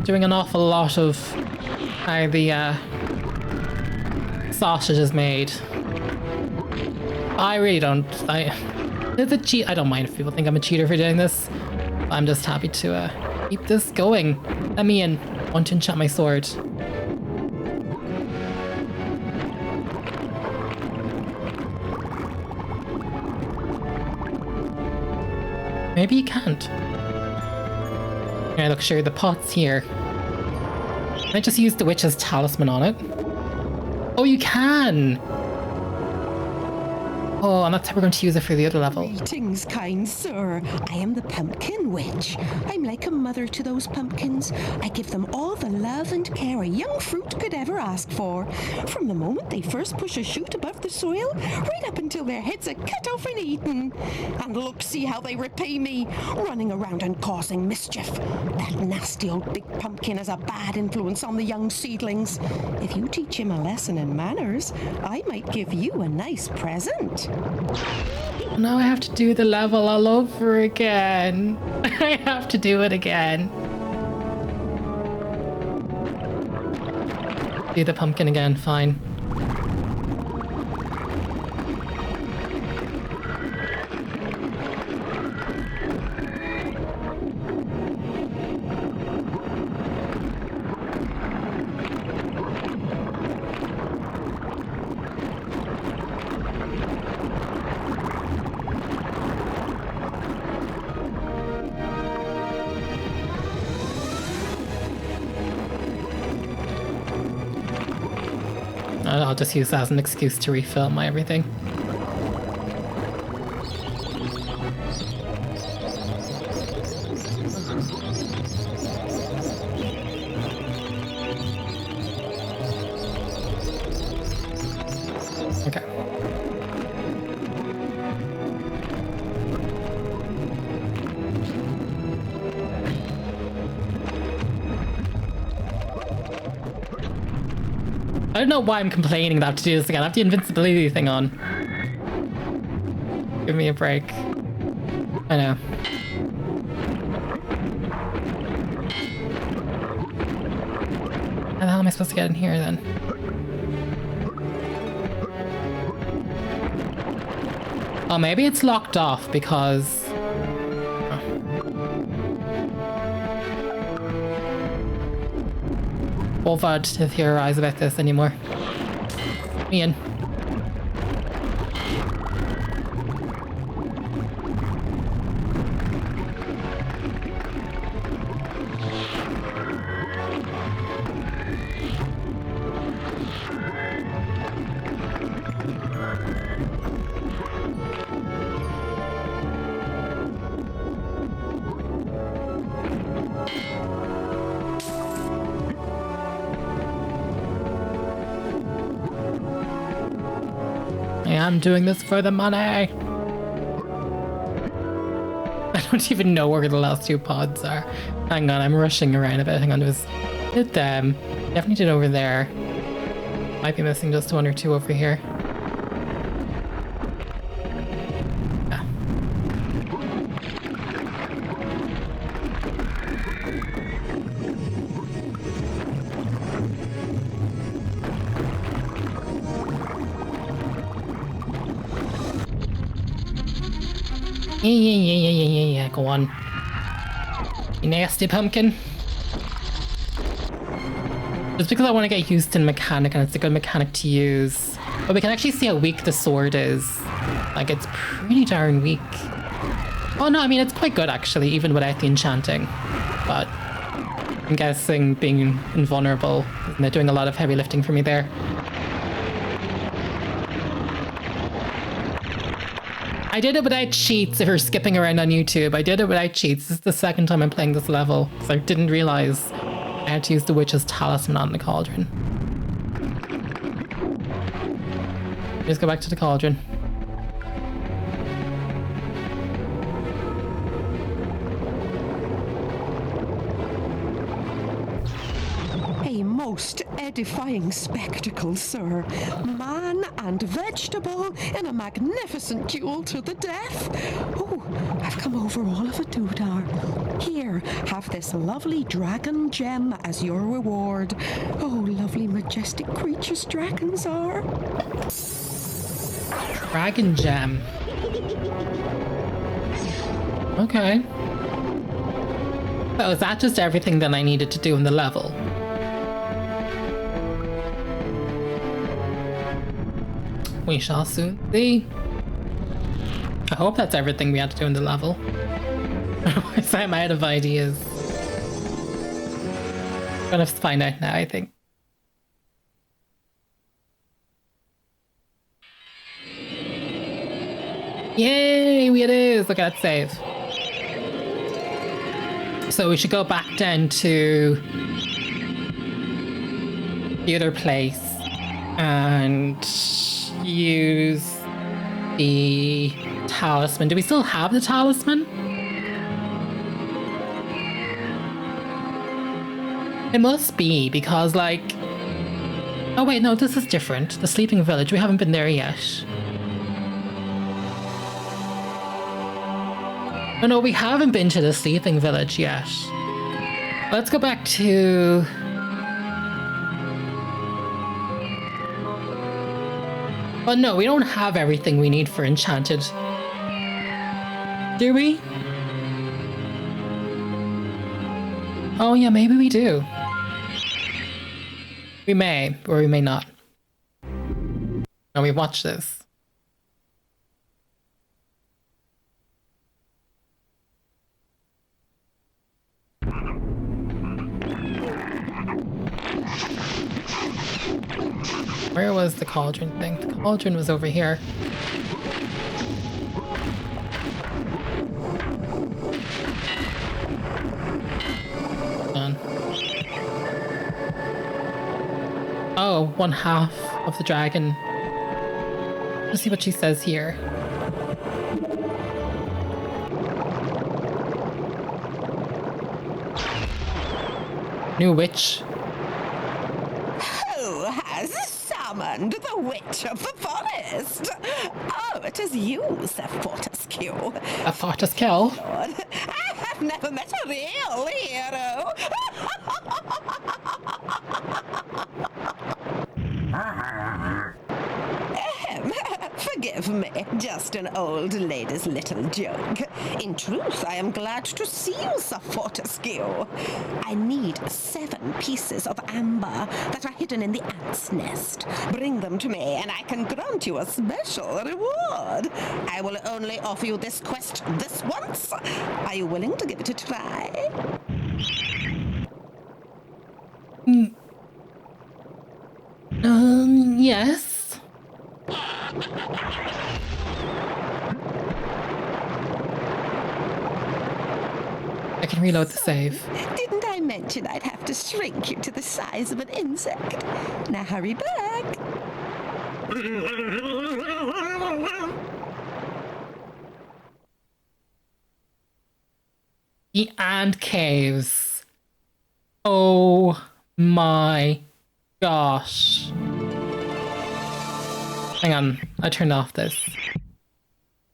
A: Doing an awful lot of how the sausage is made. I really don't. It's a cheat. I don't mind if people think I'm a cheater for doing this. I'm just happy to keep this going. Let me in. I want to enchant my sword. Maybe you can't. Okay, look, sure, the pot's here. Can I just use the witch's talisman on it? Oh, you can! Oh, and that's how we're going to use it for the other level.
F: Greetings, kind sir. I am the Pumpkin Witch. I'm like a mother to those pumpkins. I give them all the love and care a young fruit could ever ask for. From the moment they first push a shoot above the soil, right up until their heads are cut off and eaten. And look, see how they repay me, running around and causing mischief. That nasty old big pumpkin has a bad influence on the young seedlings. If you teach him a lesson in manners, I might give you a nice present.
A: Now I have to do the level all over again. I have to do it again. Do the pumpkin again, fine. I'll just use that as an excuse to refill my everything. Okay. I don't know why I'm complaining that I have to do this again. I have the invincibility thing on. Give me a break. I know. How the hell am I supposed to get in here then? Oh, maybe it's locked off because... bothered to theorize about this anymore. Me in. I'm doing this for the money. I don't even know where the last two pods are. Hang on, I'm rushing around a bit. Hang on, did them. Definitely did over there. Might be missing just one or two over here. Yeah, go on. You nasty pumpkin. Just because I want to get used to the mechanic and it's a good mechanic to use. But we can actually see how weak the sword is. Like, it's pretty darn weak. Oh no, I mean, it's quite good actually, even without the enchanting. But I'm guessing being invulnerable, isn't it, doing a lot of heavy lifting for me there. I did it without cheats if you're skipping around on YouTube. I did it without cheats. This is the second time I'm playing this level. So I didn't realize I had to use the witch's talisman on the cauldron. Just go back to the cauldron.
F: A most edifying spectacle, sir. Man and vegetable in a magnificent duel to the death. Oh, I've come over all of a doodah. Here, have this lovely dragon gem as your reward. Oh, lovely majestic creatures dragons are.
A: Dragon gem. Okay. Oh, is that just everything that I needed to do in the level? We shall soon see. I hope that's everything we had to do in the level. Otherwise I'm out of ideas. Gonna find out now, I think. Yay, it is! Look at that save. So we should go back down to the other place and use the talisman. Do we still have the talisman? It must be, because like... Oh wait, no, this is different. The Sleeping Village, we haven't been there yet. Oh no, we haven't been to the Sleeping Village yet. Let's go back to... Oh no, we don't have everything we need for Enchanted. Do we? Oh yeah, maybe we do. We may, or we may not. Now we watch this. Where was the cauldron thing? The cauldron was over here. Done. Oh, 1/2 of the dragon. Let's see what she says here. New witch.
F: Who has summoned the witch of the forest? Oh, it is you, Sir Fortesque.
A: A Fortesque kill.
F: Lord, I have never met a real hero. Forgive me, just an old lady's little joke. In truth, I am glad to see you, Sir Fortesque. I need 7 pieces of amber that are hidden in the ant's nest. Bring them to me, and I can grant you a special reward. I will only offer you this quest this once. Are you willing to give it a try?
A: Yes. I can reload the save.
F: Didn't I mention I'd have to shrink you to the size of an insect? Now hurry back.
A: The ant caves. Oh my gosh. Hang on, I turned off this.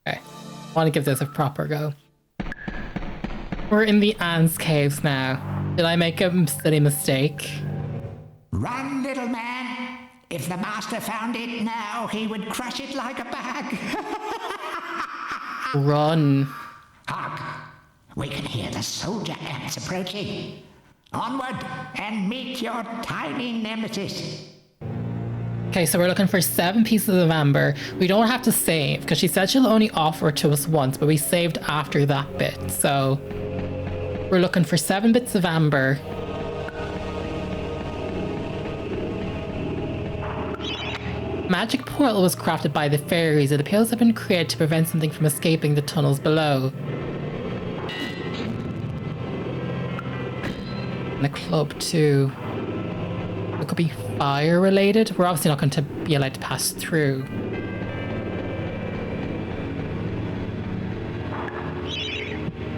A: Okay, I want to give this a proper go. We're in the ants caves now. Did I make a silly mistake?
C: Run, little man. If the master found it now, he would crush it like a bag.
A: Run.
C: Hark! We can hear the soldier ants approaching. Onward and meet your tiny nemesis.
A: Okay, so we're looking for 7 pieces of amber. We don't have to save, because she said she'll only offer it to us once, but we saved after that bit, so... We're looking for 7 bits of amber. Magic portal was crafted by the fairies. It appears to have been created to prevent something from escaping the tunnels below. And the club too. It could be fire related. We're obviously not going to be allowed to pass through.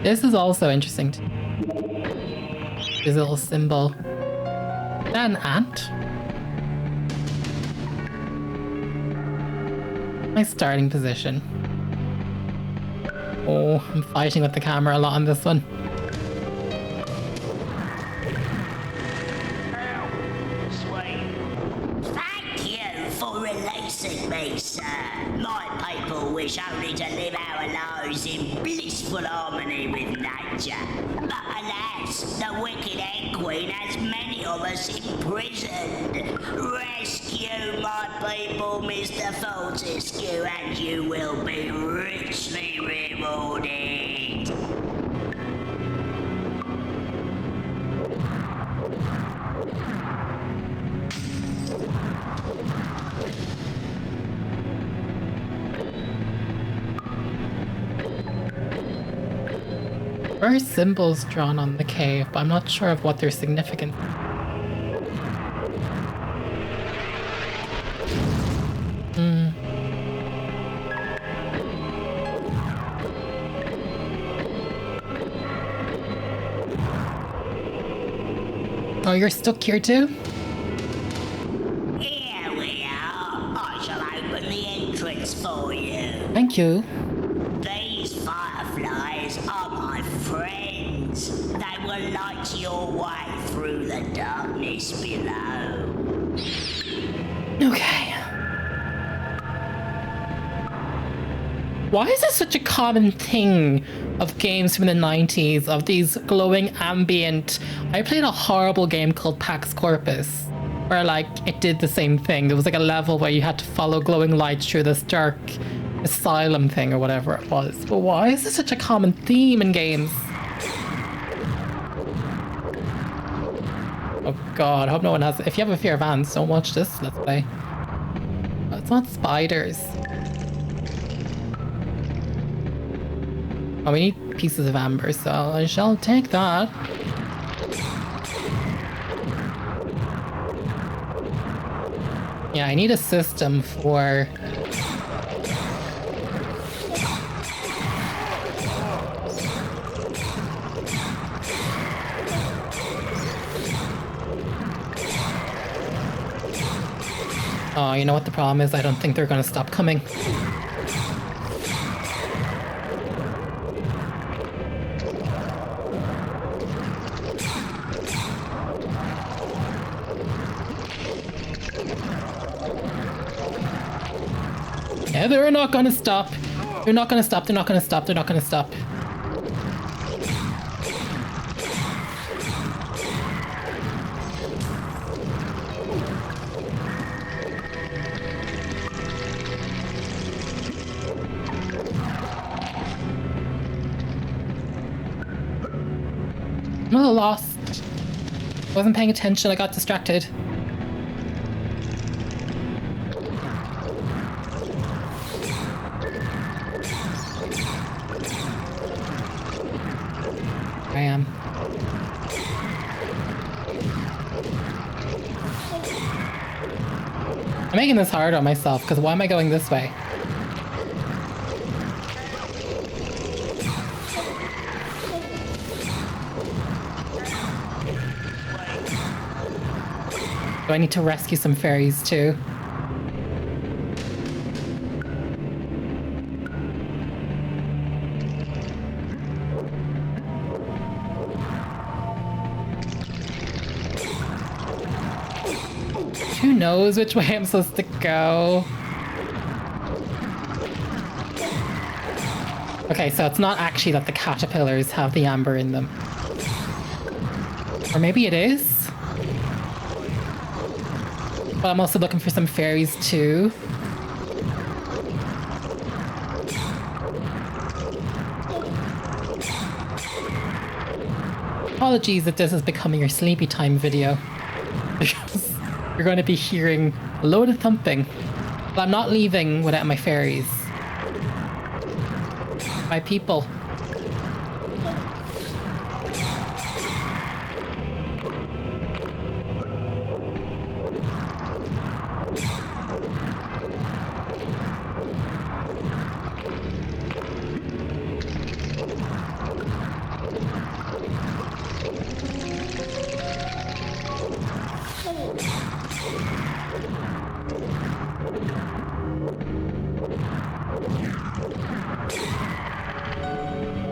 A: This is also interesting. This little symbol. Is that an ant? My starting position. Oh, I'm fighting with the camera a lot on this one.
G: Thank you for releasing me, sir. My people wish only to live our lives in blissful harmony with nature. But alas, the wicked Egg Queen has many of us imprisoned. Rescue my people, Mr. Fortesque, and you will be richly rewarded.
A: There are symbols drawn on the cave, but I'm not sure of what their significance is. Oh, you're stuck here too?
G: Here we are. I shall open the entrance for you.
A: Thank you.
G: These fireflies are my friends. They will light your way through the darkness below.
A: Okay. Why is this such a common thing of games from the 90s, of these glowing ambient... I played a horrible game called Pax Corpus, where like it did the same thing. There was like a level where you had to follow glowing lights through this dark asylum thing or whatever it was. But why is this such a common theme in games? Oh god, I hope no one has... If you have a fear of ants, don't watch this, let's play. it's not spiders. Oh, we need pieces of amber, so I shall take that. Yeah, I need a system for... Oh, you know what the problem is? I don't think they're gonna stop coming. Yeah, they're not gonna stop. They're not gonna stop. They're not gonna stop. They're not gonna stop. I'm a little lost. Wasn't paying attention. I got distracted. I am. I'm making this hard on myself because why am I going this way? Do I need to rescue some fairies too? Who knows which way I'm supposed to go? Okay, so it's not actually that the caterpillars have the amber in them. Or maybe it is? But I'm also looking for some fairies too. Apologies if this is becoming your sleepy time video. Because you're going to be hearing a load of thumping. But I'm not leaving without my fairies. My people.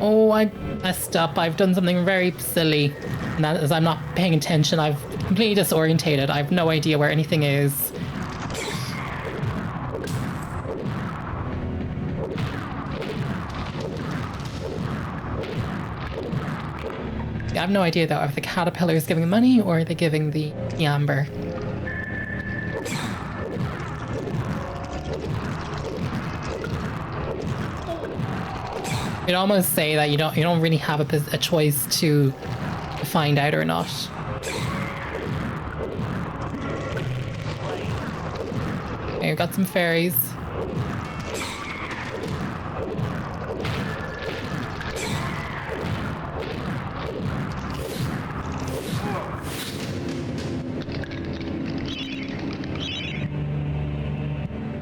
A: Oh, I messed up. I've done something very silly. And that is I'm not paying attention. I've completely disorientated. I have no idea where anything is. I have no idea though if the caterpillar is giving money or are they giving the amber. You'd almost say that you don't really have a choice to find out or not. Okay, we've got some fairies.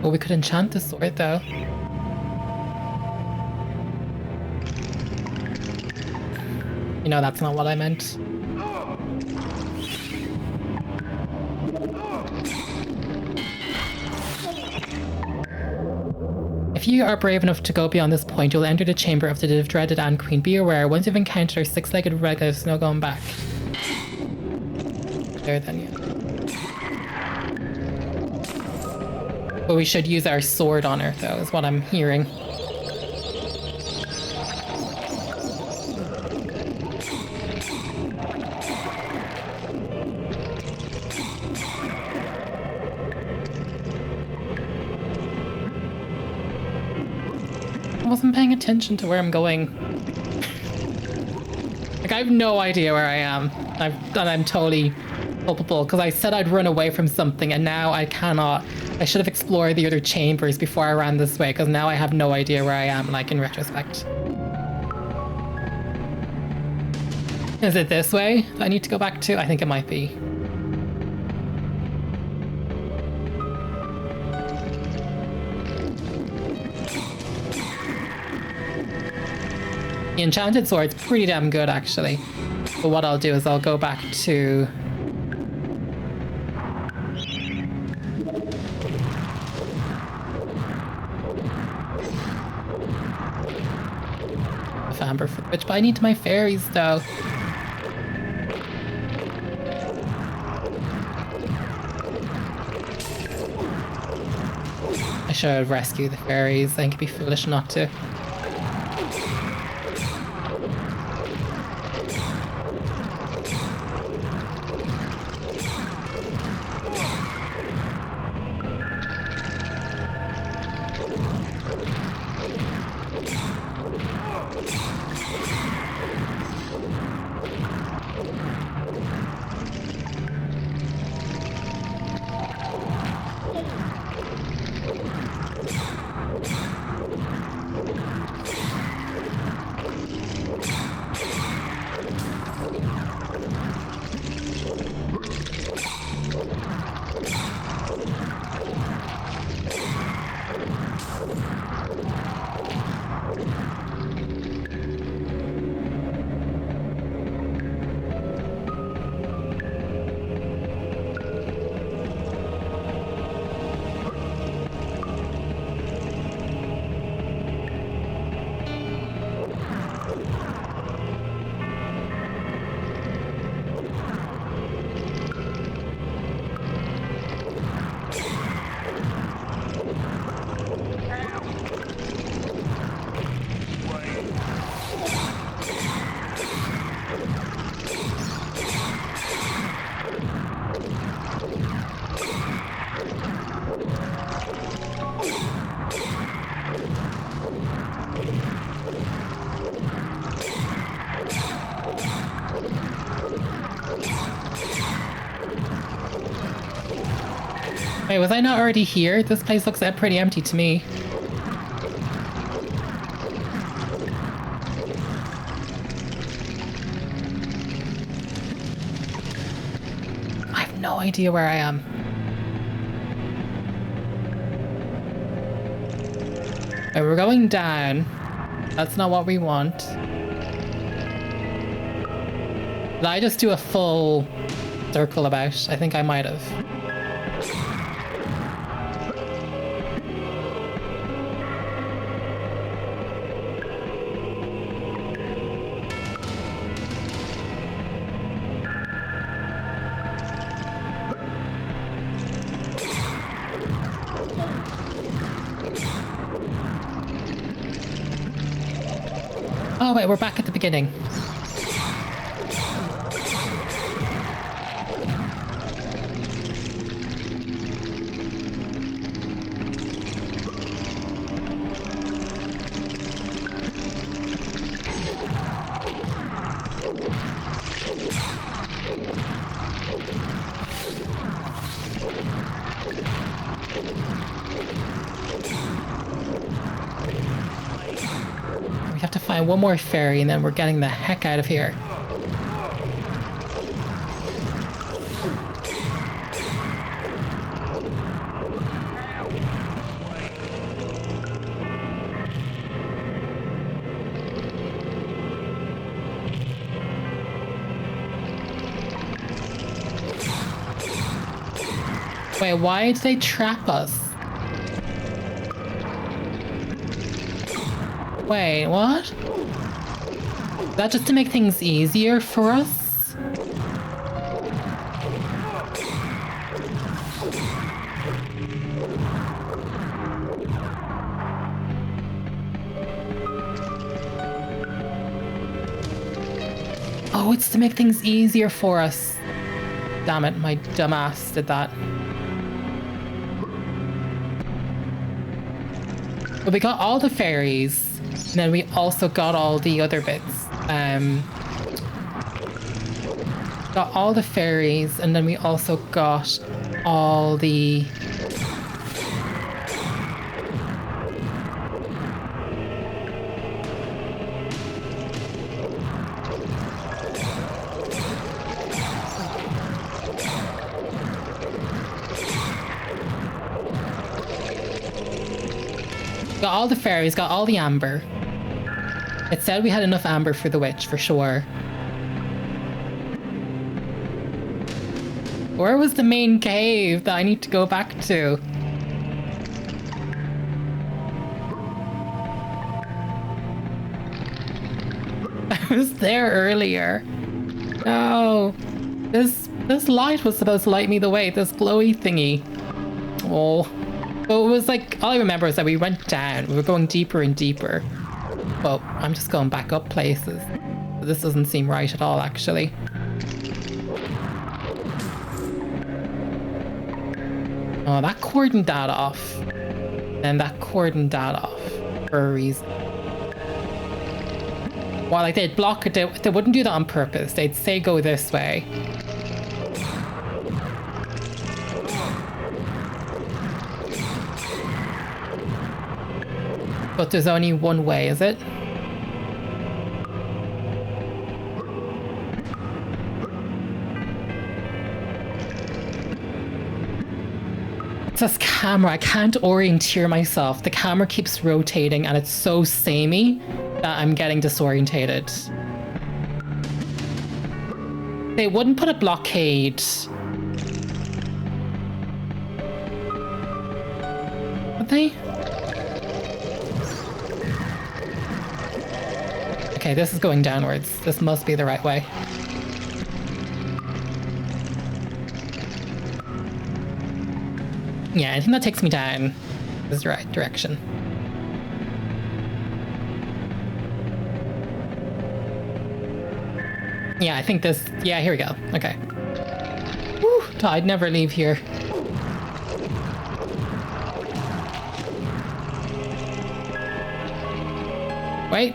A: Oh, we could enchant the sword though. You know, that's not what I meant. If you are brave enough to go beyond this point, you'll enter the chamber of the dreaded Ant Queen. Be aware, once you've encountered her six-legged red, there's no going back. There then, yeah. But we should use our sword on her, though, is what I'm hearing. I wasn't paying attention to where I'm going. Like, I have no idea where I am. I'm totally culpable because I said I'd run away from something and now I cannot I should have explored the other chambers before I ran this way, because now I have no idea where I am, like, in retrospect. Is it this way I need to go back to? I think it might be. The enchanted sword's pretty damn good, actually. But what I'll do is I'll go back to... Amber for which, but I need my fairies though. I should rescue the fairies. I think it'd be foolish not to. Wait, was I not already here? This place looks pretty empty to me. I have no idea where I am. Wait, we're going down. That's not what we want. Did I just do a full circle about? I think I might have. Oh wait, we're back at the beginning. We have to find one more fairy and then we're getting the heck out of here. Wait, why did they trap us? Wait, what? Is that just to make things easier for us? Oh, it's to make things easier for us. Damn it, my dumbass did that. But we got all the fairies, and then we also got all the other bits. Got all the fairies, and then we also got all the Got all the fairies, got all the amber. It said we had enough amber for the witch, for sure. Where was the main cave that I need to go back to? I was there earlier. No. This light was supposed to light me the way, this glowy thingy. Oh. But it was like, all I remember is that we went down. We were going deeper and deeper. Well, I'm just going back up places. This doesn't seem right at all, actually. Oh, that cordoned that off. And that cordoned that off for a reason. Well, like, they'd block it. They wouldn't do that on purpose. They'd say go this way. But there's only one way, is it? It's this camera. I can't orienteer myself. The camera keeps rotating and it's so samey that I'm getting disorientated. They wouldn't put a blockade. Would they? Okay, this is going downwards. This must be the right way. Yeah, I think that takes me down. This is the right direction. Yeah, I think this... Yeah, here we go. Okay. Woo! I'd never leave here. Wait.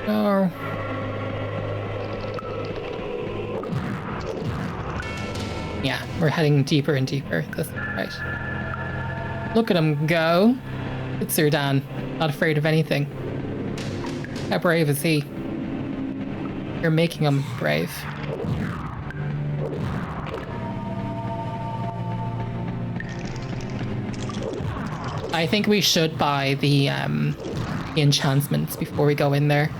A: No. Yeah, we're heading deeper and deeper. This is right. Look at him go. It's Sir Dan. Not afraid of anything. How brave is he? You're making him brave. I think we should buy the enchantments before we go in there.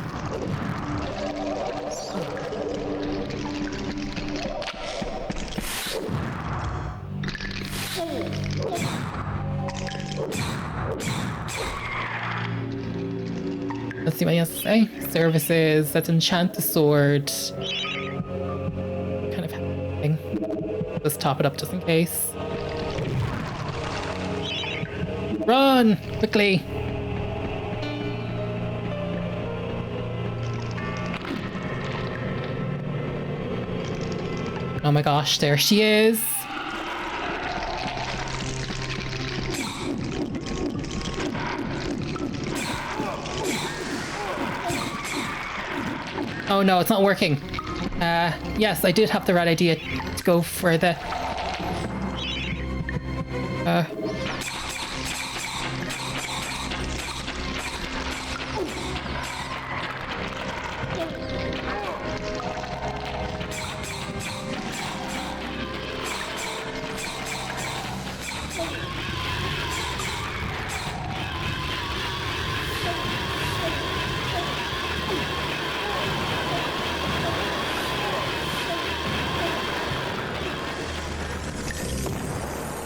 A: Let's see what he has to say. Services, let's enchant the sword. Kind of thing. Let's top it up just in case. Run! Quickly! Oh my gosh, there she is! Oh no, it's not working. Yes, I did have the right idea to go for the...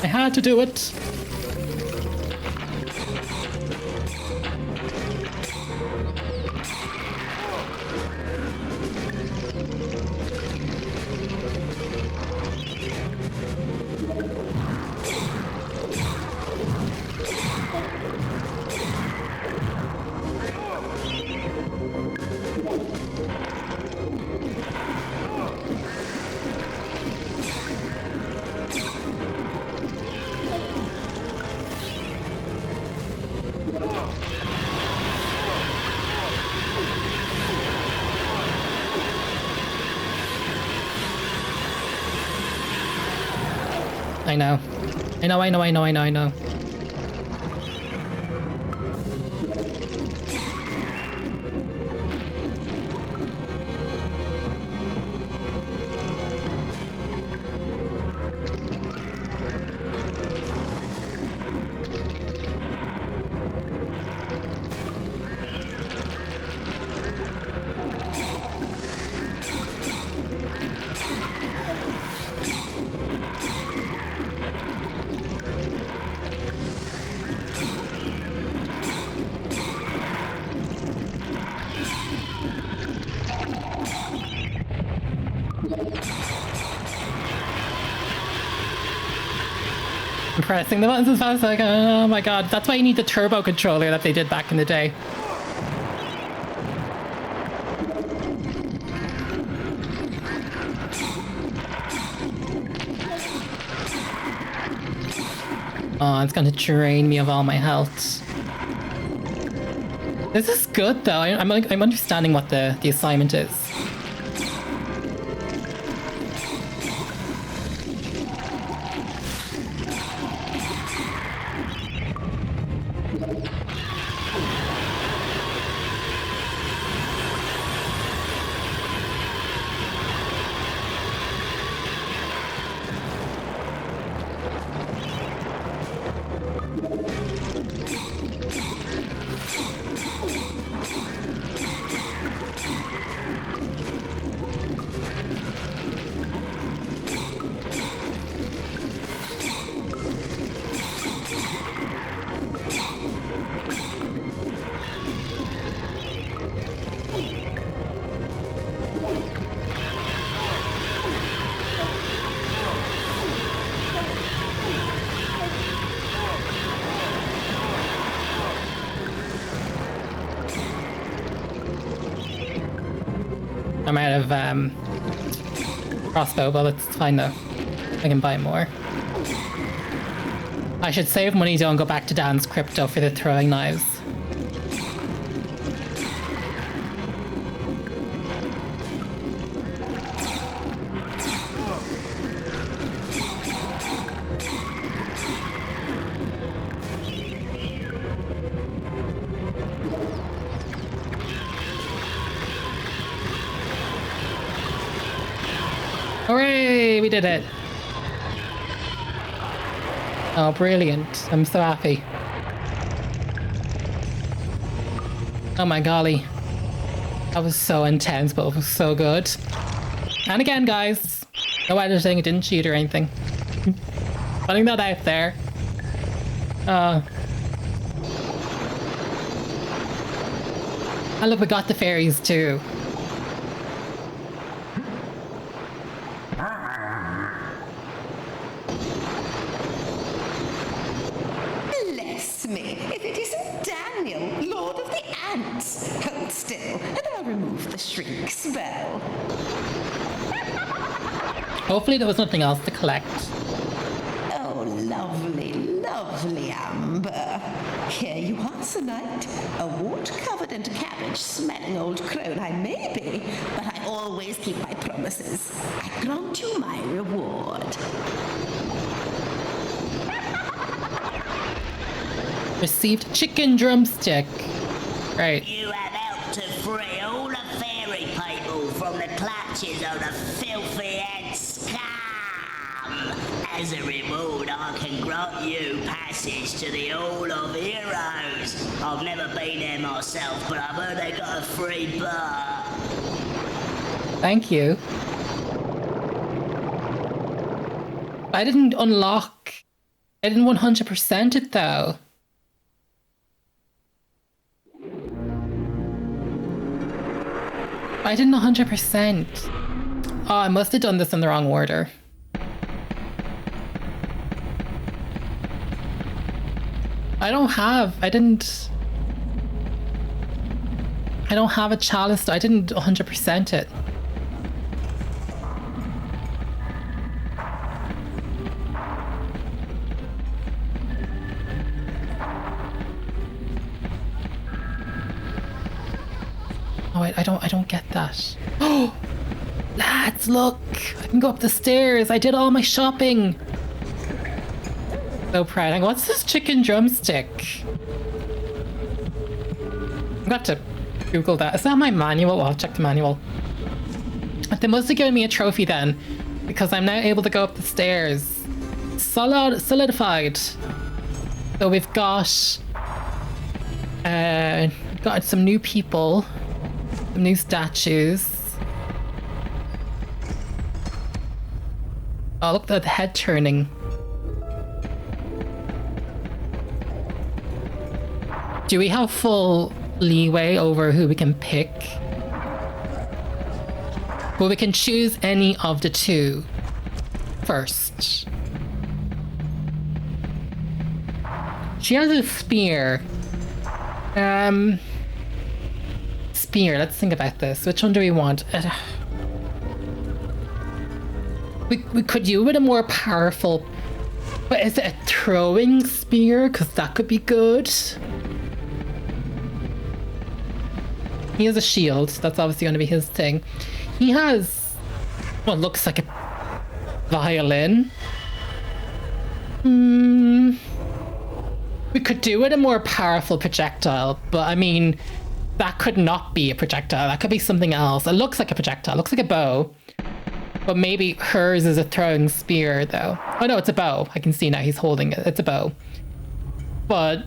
A: I had to do it. I know. I know. pressing the buttons as fast as I can. Oh my god, that's why you need the turbo controller that they did back in the day. Oh, it's gonna drain me of all my health. This is good though. I'm understanding what the assignment is. I'm out of crossbow bullets. It's fine though. I can buy more. I should save money though and go back to Dan's crypto for the throwing knives. Hooray! We did it! Oh, brilliant. I'm so happy. Oh my golly. That was so intense, but it was so good. And again, guys, no editing, it didn't cheat or anything. Putting that out there. And look, we got the fairies too.
F: Bless me, if it isn't Daniel, Lord of the Ants. Hold still, and I'll remove the shrink spell.
A: Hopefully there was nothing else to collect.
F: Oh, lovely, lovely Amber. Here you are, Sir Knight. A wart-covered and cabbage-smelling old crone I may be, but I always keep my promises. I grant you my reward.
A: Received chicken drumstick. Right.
G: You have helped to free all the fairy people from the clutches of the filthy and scum. As a reward, I can grant you passage to the Hall of Heroes. I've never been there myself, but I've heard they got a free bar.
A: Thank you. I didn't unlock... I didn't 100% it though. I didn't 100%. Oh, I must have done this in the wrong order. I don't have a chalice. I didn't 100% it. Oh wait, I don't get that. Oh, lads, look! I can go up the stairs. I did all my shopping. So proud. Hang on, what's this chicken drumstick? I've got to Google that. Is that my manual? Well, I'll check the manual. They must have given me a trophy then, because I'm now able to go up the stairs. Solidified. So we've got some new people. Some new statues. Oh, look at the head turning. Do we have full leeway over who we can pick? Well, we can choose any of the two first. She has a spear. Spear, let's think about this. Which one do we want? We could do with a more powerful... But is it a throwing spear? Because that could be good. He has a shield. That's obviously going to be his thing. He has what looks like a violin. We could do with a more powerful projectile, but I mean, that could not be a projectile. That could be something else. It looks like a projectile. It looks like a bow. But maybe hers is a throwing spear, though. Oh no, it's a bow. I can see now he's holding it. It's a bow. But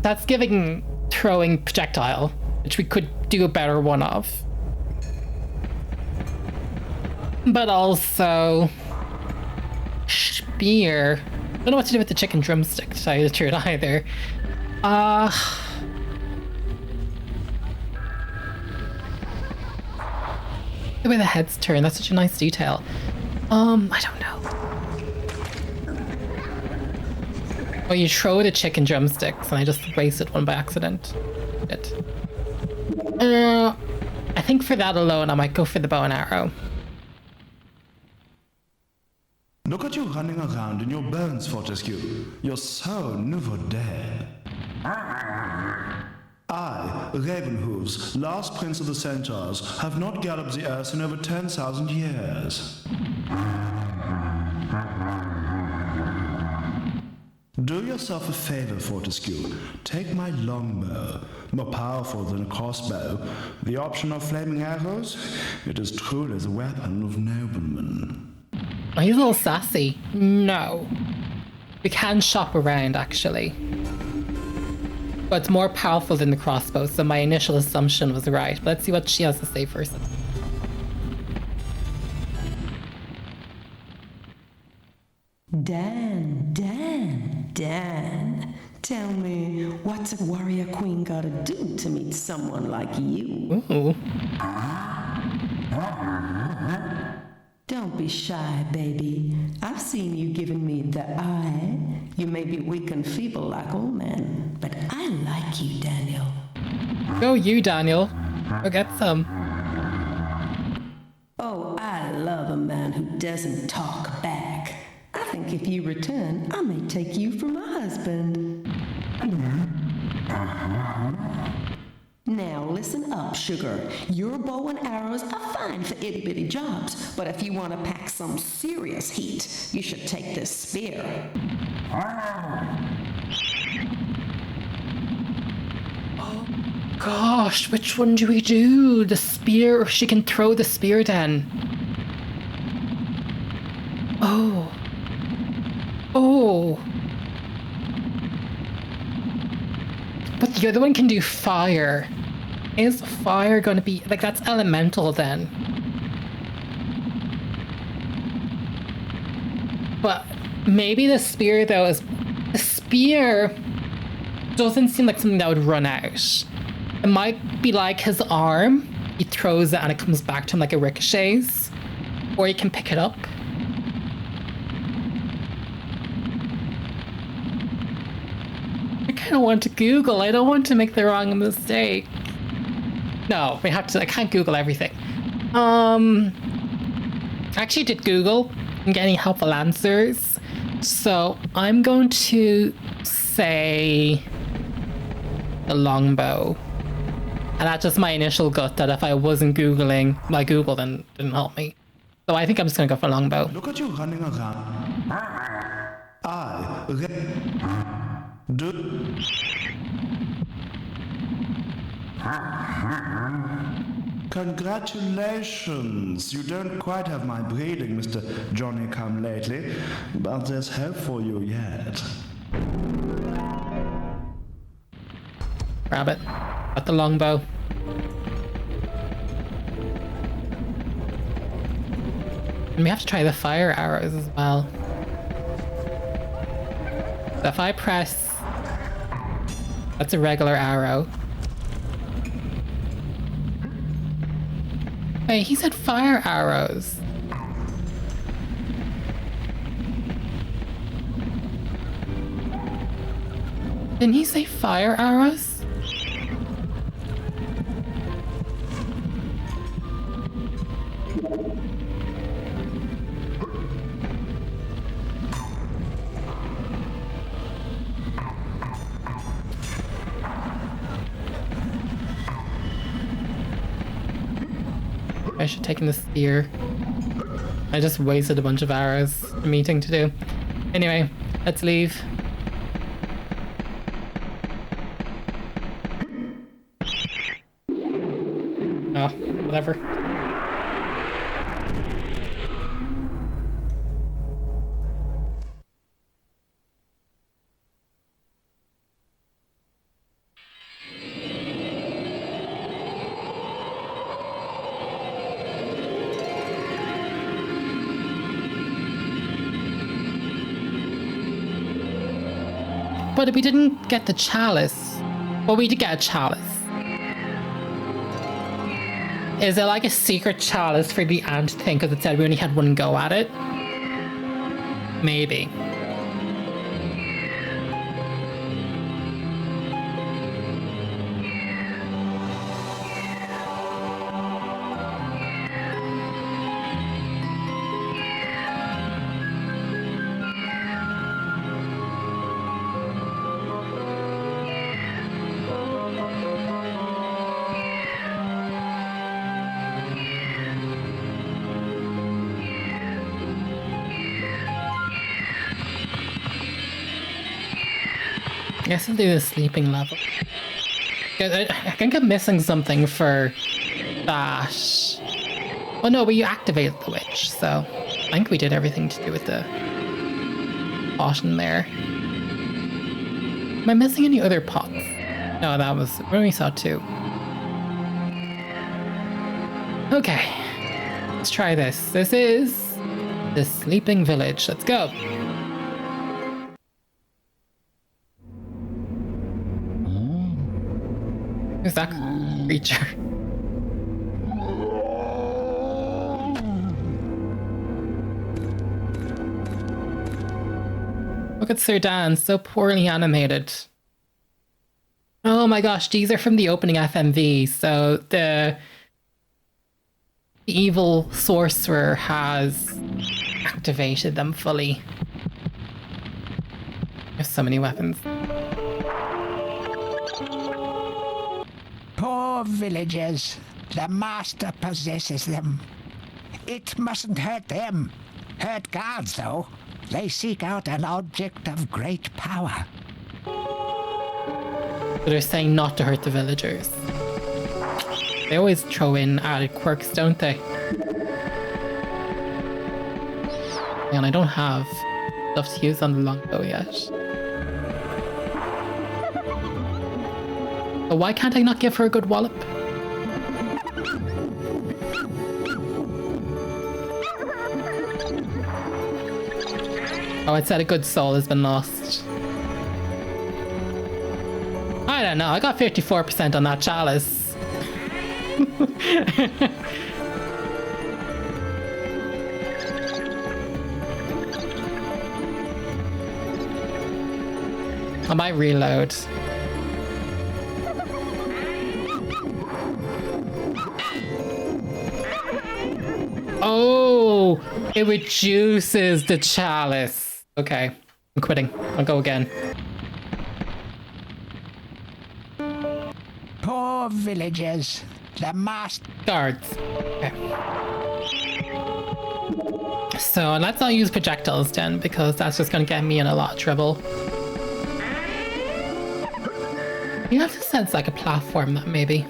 A: that's giving throwing projectile, which we could do a better one of. But also... spear. I don't know what to do with the chicken drumstick, to tell you the truth, either. The way the heads turn, that's such a nice detail. I don't know. Oh, you throw the chicken drumsticks, and I just wasted one by accident. I think for that alone, I might go for the bow and arrow.
B: Look at you running around in your bones, Fortescue. You're so never dead. I, Ravenhooves, last prince of the centaurs, have not galloped the earth in over 10,000 years. Do yourself a favor, Fortescue. Take my longbow, more powerful than a crossbow. The option of flaming arrows? It is truly the weapon of noblemen.
A: Oh, he's a little sassy. No. We can shop around, actually. But it's more powerful than the crossbow, so my initial assumption was right. But let's see what she has to say first.
F: Dan. Tell me, what's a warrior queen gotta do to meet someone like you?
A: Ooh.
F: Don't be shy, baby. I've seen you giving me the eye. You may be weak and feeble like old men, but I like you, Daniel.
A: Go you, Daniel. Go get some.
F: Oh, I love a man who doesn't talk back. I think if you return, I may take you for my husband. Now listen up, sugar. Your bow and arrows are fine for itty-bitty jobs, but if you want to pack some serious heat, you should take this spear.
A: Oh gosh, which one do we do? The spear, or she can throw the spear then? Oh. But the other one can do fire. Is fire going to be... like, that's elemental then. But maybe the spear, though, is... the spear doesn't seem like something that would run out. It might be like his arm. He throws it and it comes back to him like it ricochets. Or he can pick it up. I don't want to Google. I don't want to make the wrong mistake. No, we have to... I can't Google everything. I actually did Google and get any helpful answers. So I'm going to say the longbow. And that's just my initial gut, that if I wasn't Googling, my Google then didn't help me. So I think I'm just going to go for longbow.
B: Look at you running around. Congratulations! You don't quite have my breeding, Mr. Johnny-come-lately, but there's hope for you yet.
A: Rabbit. Got the longbow. And we have to try the fire arrows as well. So if I press... that's a regular arrow. Hey, he said fire arrows. Didn't he say fire arrows? I should have taken the spear. I just wasted a bunch of arrows. A meeting to do. Anyway, let's leave. Oh, whatever. But we didn't get the chalice. Well, we did get a chalice. Is it like a secret chalice for the ant thing? Because it said we only had one go at it? Maybe. I guess I'll do the sleeping level. I think I'm missing something for that. Oh no, but you activated the witch, so I think we did everything to do with the bottom there. Am I missing any other pots? No, that was when we saw two. Okay, let's try this. This is the sleeping village. Let's go. Who's that creature? Look at Sir Dan, so poorly animated. Oh my gosh, these are from the opening FMV, so the evil sorcerer has activated them fully. There's so many weapons.
C: Poor villagers. The master possesses them. It mustn't hurt them. Hurt guards, though. They seek out an object of great power.
A: But they're saying not to hurt the villagers. They always throw in added quirks, don't they? And I don't have stuff to use on the longbow yet. But why can't I not give her a good wallop? Oh, it said a good soul has been lost. I don't know, I got 54% on that chalice. I might reload. Oh, it reduces the chalice. Okay, I'm quitting. I'll go again.
C: Poor villagers. The master...
A: Guards. Okay. So let's not use projectiles then, because that's just going to get me in a lot of trouble. You have to sense like a platform, that maybe.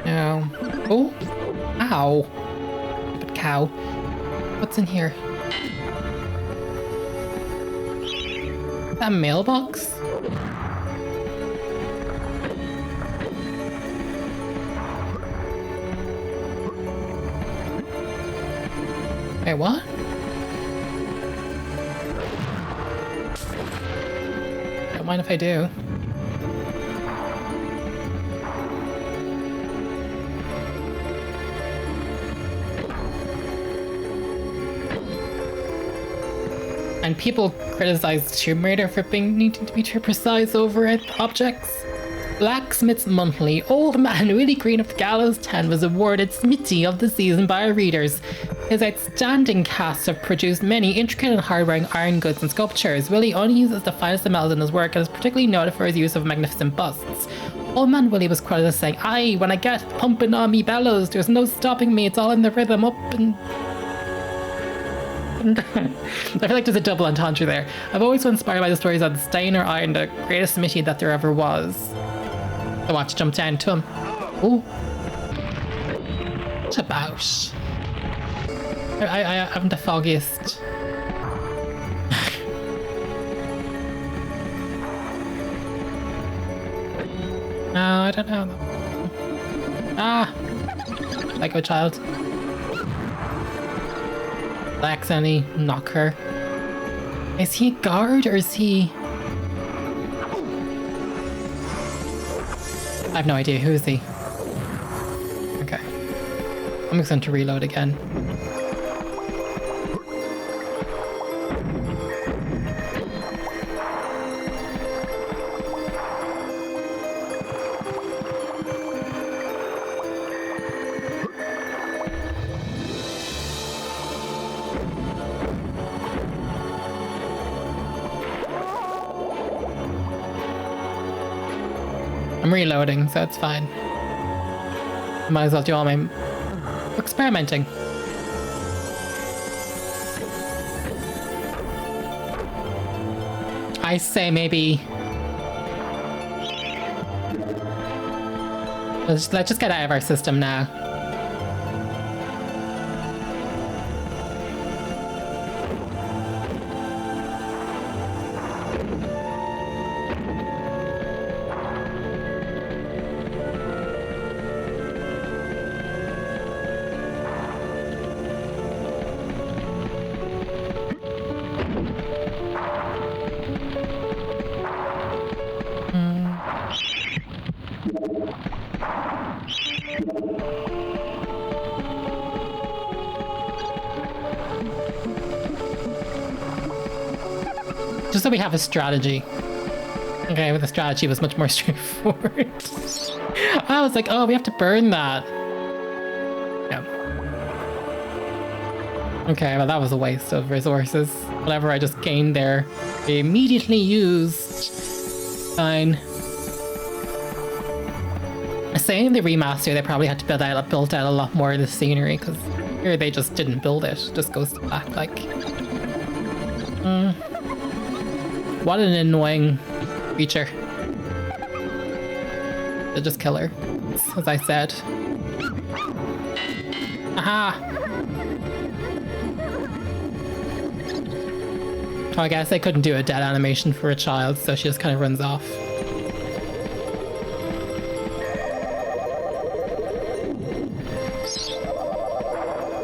A: No. Oh. Ow. Stupid cow. What's in here? Is that a mailbox? Wait, what? Don't mind if I do. and people criticized Tomb Raider for needing to be too precise over objects. Blacksmith's Monthly, Old Man Willie Green of the Gallows 10 was awarded Smithy of the Season by our readers. His outstanding casts have produced many intricate and hard-wearing iron goods and sculptures. Willie only uses the finest of metals in his work and is particularly noted for his use of magnificent busts. Old Man Willie was quoted as saying, "Aye, when I get pumping on me bellows, there's no stopping me, it's all in the rhythm, up and..." I feel like there's a double entendre there. I've always been inspired by the stories of Stein or Iron, the greatest smithy that there ever was. I want to jump down to him. Oh. What's about? I haven't the foggiest. No, I don't know. Ah! Psycho child. Lex, any knocker. Is he a guard or is he... I have no idea. Who is he? Okay. I'm just going to reload again. I'm reloading, so it's fine. Might as well do all my experimenting. I say maybe... Let's just get out of our system now. Just so we have a strategy. Okay, with the strategy was much more straightforward. I was like, oh, we have to burn that. Yeah. Okay, well that was a waste of resources. Whatever I just gained there, they immediately used. Fine. Saying in the remaster, they probably had to build out a lot more of the scenery, because here they just didn't build it. It just goes back like... What an annoying creature. They'll just kill her, as I said. Aha! Oh, I guess they couldn't do a dead animation for a child, so she just kind of runs off.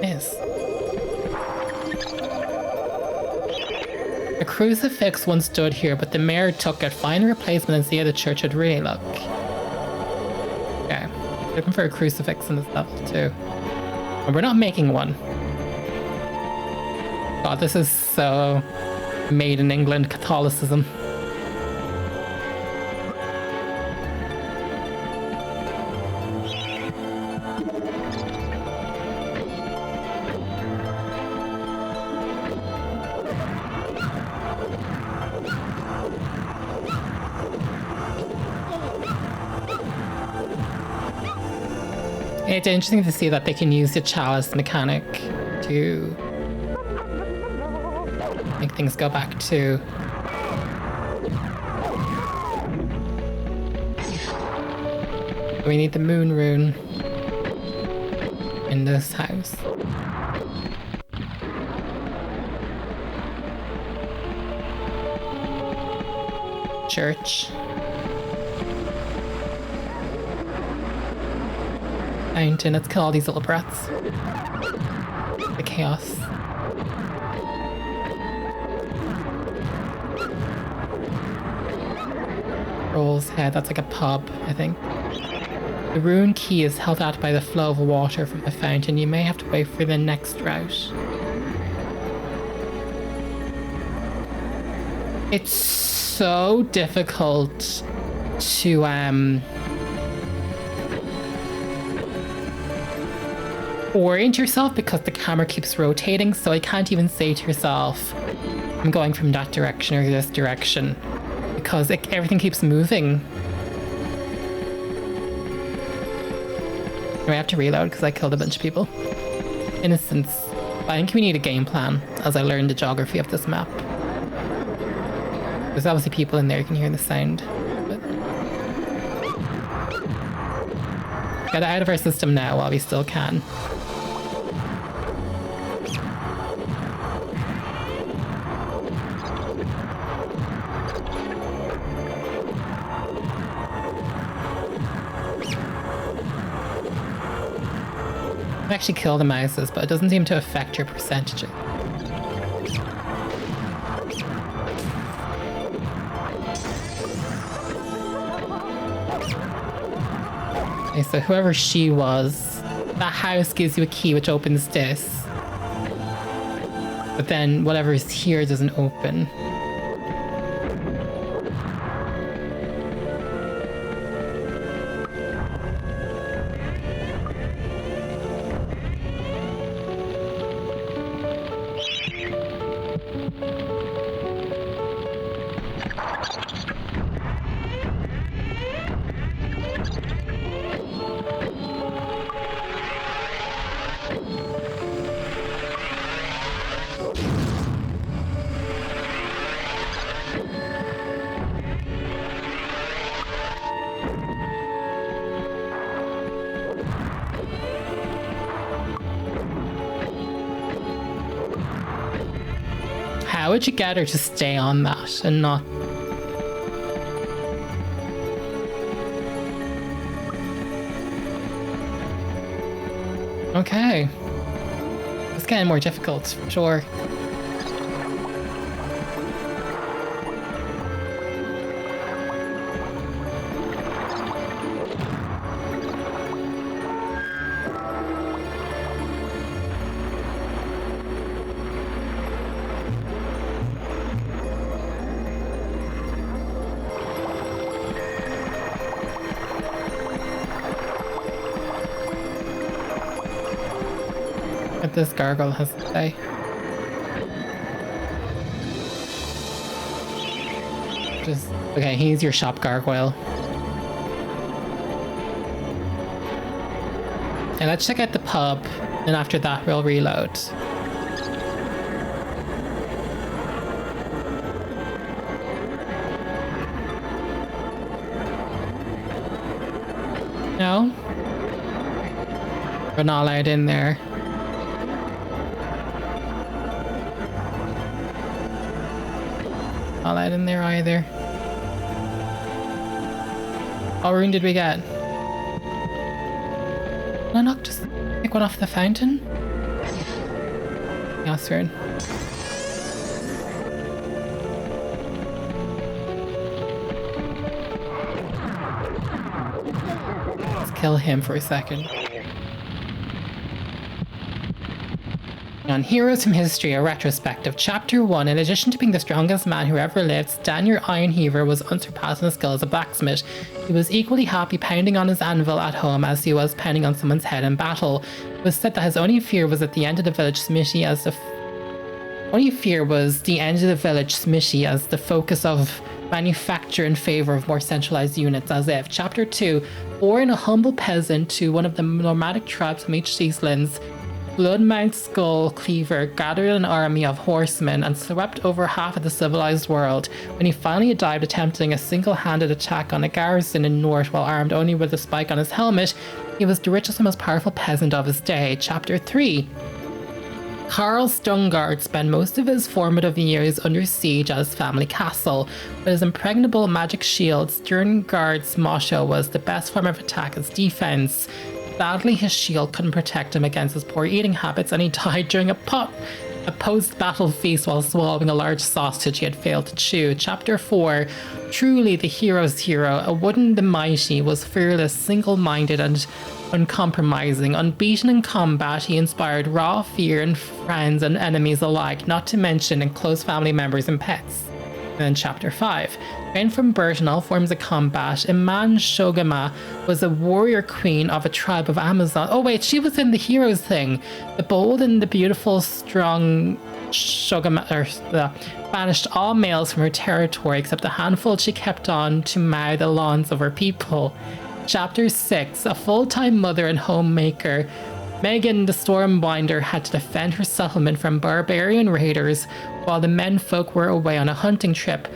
A: Yes. A crucifix once stood here, but the mayor took it. Find a replacement and see how the church would really look. Okay. Looking for a crucifix in this level too. And we're not making one. God, this is so made in England Catholicism. It's interesting to see that they can use the chalice mechanic to make things go back to... We need the moon rune in this house. Church. Fountain. Let's kill all these little brats. The chaos. Roll's head. That's like a pub, I think. The rune key is held out by the flow of water from the fountain. You may have to wait for the next route. It's so difficult to orient yourself because the camera keeps rotating, so I can't even say to yourself, I'm going from that direction or this direction, because everything keeps moving. Do I have to reload because I killed a bunch of people? Innocence. I think we need a game plan as I learn the geography of this map. There's obviously people in there, you can hear the sound. But get it out of our system now while we still can. I actually kill the mouses, but it doesn't seem to affect your percentages. Okay, so whoever she was, that house gives you a key which opens this. But then whatever is here doesn't open. How would you get her to stay on that and not... Okay. It's getting more difficult, for sure. What this gargoyle has to say. Just okay, he's your shop gargoyle. And let's check out the pub, and after that we'll reload. No? We're not allowed in there. Not allowed in there either. What rune did we get? Can I not just pick one off the fountain? Yes, rune. Let's kill him for a second. On Heroes from History, a retrospective. Chapter 1. In addition to being the strongest man who ever lived, Daniel Ironheaver was unsurpassed in his skill as a blacksmith. He was equally happy pounding on his anvil at home as he was pounding on someone's head in battle. It was said that his only fear was at the end of the village smithy as the focus of manufacture in favor of more centralized units, as if. Chapter 2. Born a humble peasant to one of the nomadic tribes from each Eastlands, Bloodmount Skull Cleaver gathered an army of horsemen and swept over half of the civilized world. When he finally died attempting a single-handed attack on a garrison in North while armed only with a spike on his helmet, he was the richest and most powerful peasant of his day. Chapter 3. Carl Stungard spent most of his formative years under siege at his family castle. With his impregnable magic shield, Stungard's motto was the best form of attack is defense. Sadly, his shield couldn't protect him against his poor eating habits, and he died during a post-battle feast while swallowing a large sausage he had failed to chew. Chapter 4. Truly the hero's hero, a Wooden the Mighty, was fearless, single-minded, and uncompromising. Unbeaten in combat, he inspired raw fear in friends and enemies alike, not to mention in close family members and pets. And then chapter 5. Trained from birth in all forms of combat, Iman Shogama was a warrior queen of a tribe of Amazon. Oh wait, she was in the heroes thing. The bold and the beautiful, strong Shogama banished all males from her territory except a handful she kept on to mow the lawns of her people. Chapter 6. A full-time mother and homemaker, Megan the Stormwinder had to defend her settlement from barbarian raiders while the menfolk were away on a hunting trip.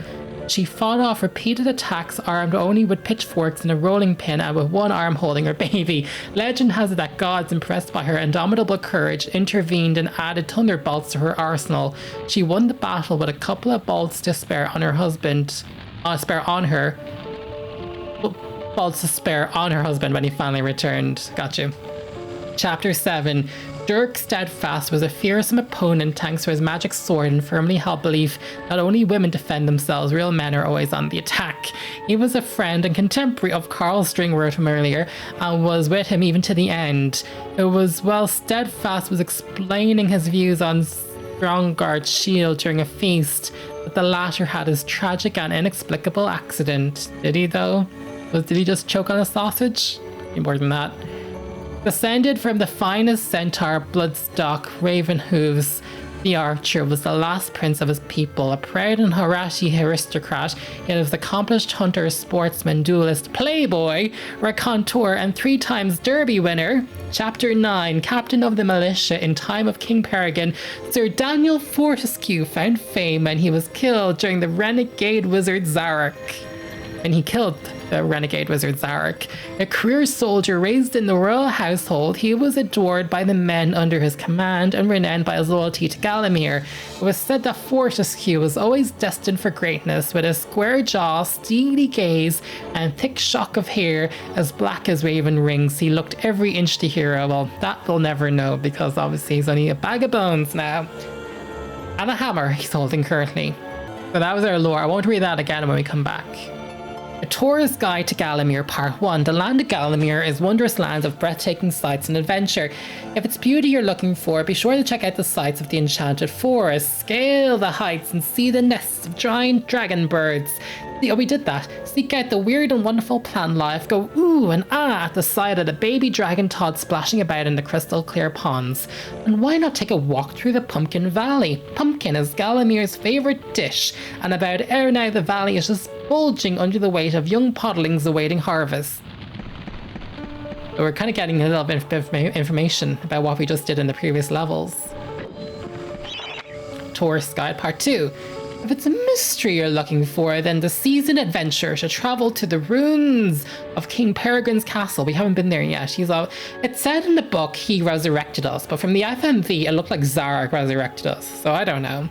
A: She fought off repeated attacks armed only with pitchforks and a rolling pin and with one arm holding her baby. Legend has it that gods, impressed by her indomitable courage, intervened and added thunderbolts to her arsenal. She won the battle with a couple of bolts to spare on her husband. Bolts to spare on her husband when he finally returned. Gotcha. Chapter 7. Dirk Steadfast was a fearsome opponent thanks to his magic sword and firmly held belief that only women defend themselves, real men are always on the attack. He was a friend and contemporary of Carl Stringworth from earlier and was with him even to the end. It was while Steadfast was explaining his views on Strongard's shield during a feast that the latter had his tragic and inexplicable accident. Did he though? Did he just choke on a sausage? More than that. Descended from the finest centaur bloodstock, Raven Hooves, the archer was the last prince of his people, a proud and haughty aristocrat, yet was accomplished hunter, sportsman, duelist, playboy, raconteur, and 3 times Derby winner. Chapter 9. Captain of the militia in time of King Peregrine, Sir Daniel Fortesque found fame when he was killed during the renegade wizard Zarok. And he killed the renegade wizard Zarok. A career soldier raised in the royal household, he was adored by the men under his command and renowned by his loyalty to Gallowmere. It was said that Fortesque was always destined for greatness, with a square jaw, steely gaze, and thick shock of hair as black as raven rings. He looked every inch the hero. Well, that we'll never know, because obviously he's only a bag of bones now. And a hammer he's holding currently. So that was our lore. I won't read that again when we come back. A Tourist Guide to Gallowmere Part 1. The land of Gallowmere is wondrous lands of breathtaking sights and adventure. If it's beauty you're looking for, be sure to check out the sights of the Enchanted Forest, scale the heights and see the nests of giant dragon birds. Oh, we did that. Seek out the weird and wonderful plant life. Go ooh and ah at the sight of the baby dragon Todd splashing about in the crystal clear ponds. And why not take a walk through the Pumpkin Valley? Pumpkin is Gallomere's favourite dish, and about ere now the valley is just bulging under the weight of young podlings awaiting harvest. So we're kind of getting a little bit of information about what we just did in the previous levels. Tourist Guide Part 2. If it's a mystery you're looking for, then the seasoned adventurer should travel to the ruins of King Peregrine's castle. We haven't been there yet. It said in the book he resurrected us, but from the FMV it looked like Zarok resurrected us, so I don't know.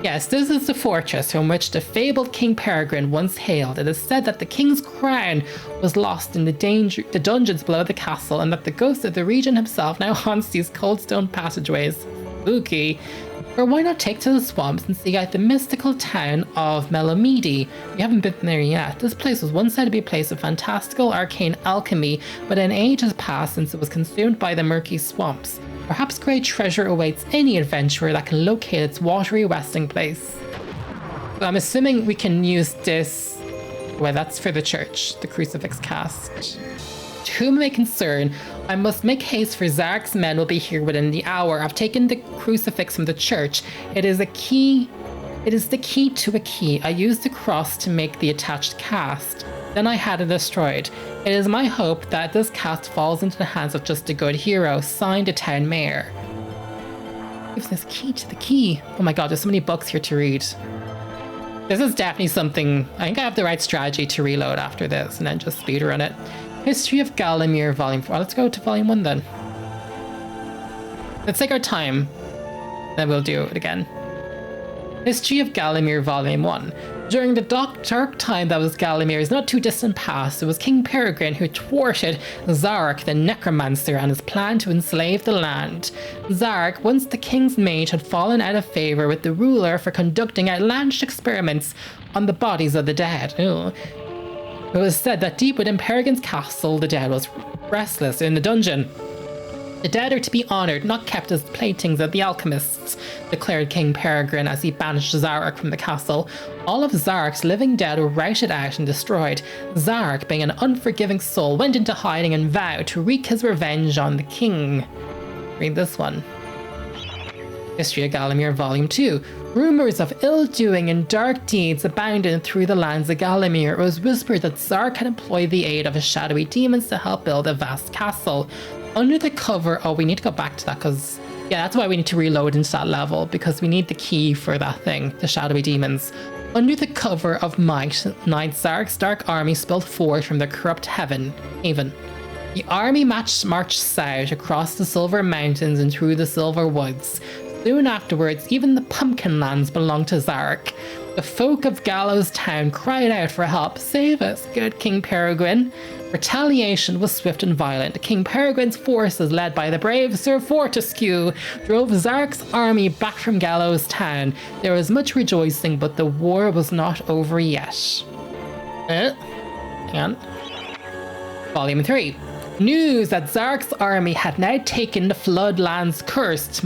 A: Yes, this is the fortress from which the fabled King Peregrine once hailed. It is said that the king's crown was lost in the dungeons below the castle, and that the ghost of the regent himself now haunts these cold stone passageways. Spooky. Or why not take to the swamps and seek out the mystical town of Melomede? We haven't been there yet. This place was once said to be a place of fantastical arcane alchemy, but an age has passed since it was consumed by the murky swamps. Perhaps great treasure awaits any adventurer that can locate its watery resting place. So I'm assuming we can use this. Well, that's for the church, the crucifix cast. To whom may concern, I must make haste, for Zarok's men will be here within the hour. I've taken the crucifix from the church. It is the key to a key. I used the cross to make the attached cast. Then I had it destroyed. It is my hope that this cast falls into the hands of just a good hero. Signed, the town mayor. Gives this key to the key. Oh my god, there's so many books here to read. This is definitely something. I think I have the right strategy to reload after this and then just speedrun it. History of Gallowmere Volume 4. Let's go to Volume 1 then. Let's take our time. Then we'll do it again. History of Gallowmere Volume 1. During the dark time that was Gallomere's not too distant past, it was King Peregrine who thwarted Zarok the Necromancer and his plan to enslave the land. Zarok, once the king's mage, had fallen out of favour with the ruler for conducting outlandish experiments on the bodies of the dead. Ew. It was said that deep within Peregrine's castle, the dead was restless in the dungeon. The dead are to be honoured, not kept as playthings of the alchemists, declared King Peregrine as he banished Zarok from the castle. All of Zarok's living dead were routed out and destroyed. Zarok, being an unforgiving soul, went into hiding and vowed to wreak his revenge on the king. Read this one. History of Gallowmere, Volume 2. Rumours of ill-doing and dark deeds abounded through the lands of Gallowmere. It was whispered that Zarok had employed the aid of his shadowy demons to help build a vast castle. Under the cover... Oh, we need to go back to that because... Yeah, that's why we need to reload into that level, because we need the key for that thing, the shadowy demons. Under the cover of might, Knight Zarok's dark army spilled forth from the corrupt haven. The army marched south across the Silver Mountains and through the Silver Woods. Soon afterwards, even the Pumpkin Lands belonged to Zarok. The folk of Gallows Town cried out for help. Save us, good King Peregrine. Retaliation was swift and violent. King Peregrine's forces, led by the brave Sir Fortesque, drove Zarok's army back from Gallows Town. There was much rejoicing, but the war was not over yet. And Volume 3. News that Zarok's army had now taken the Floodlands cursed,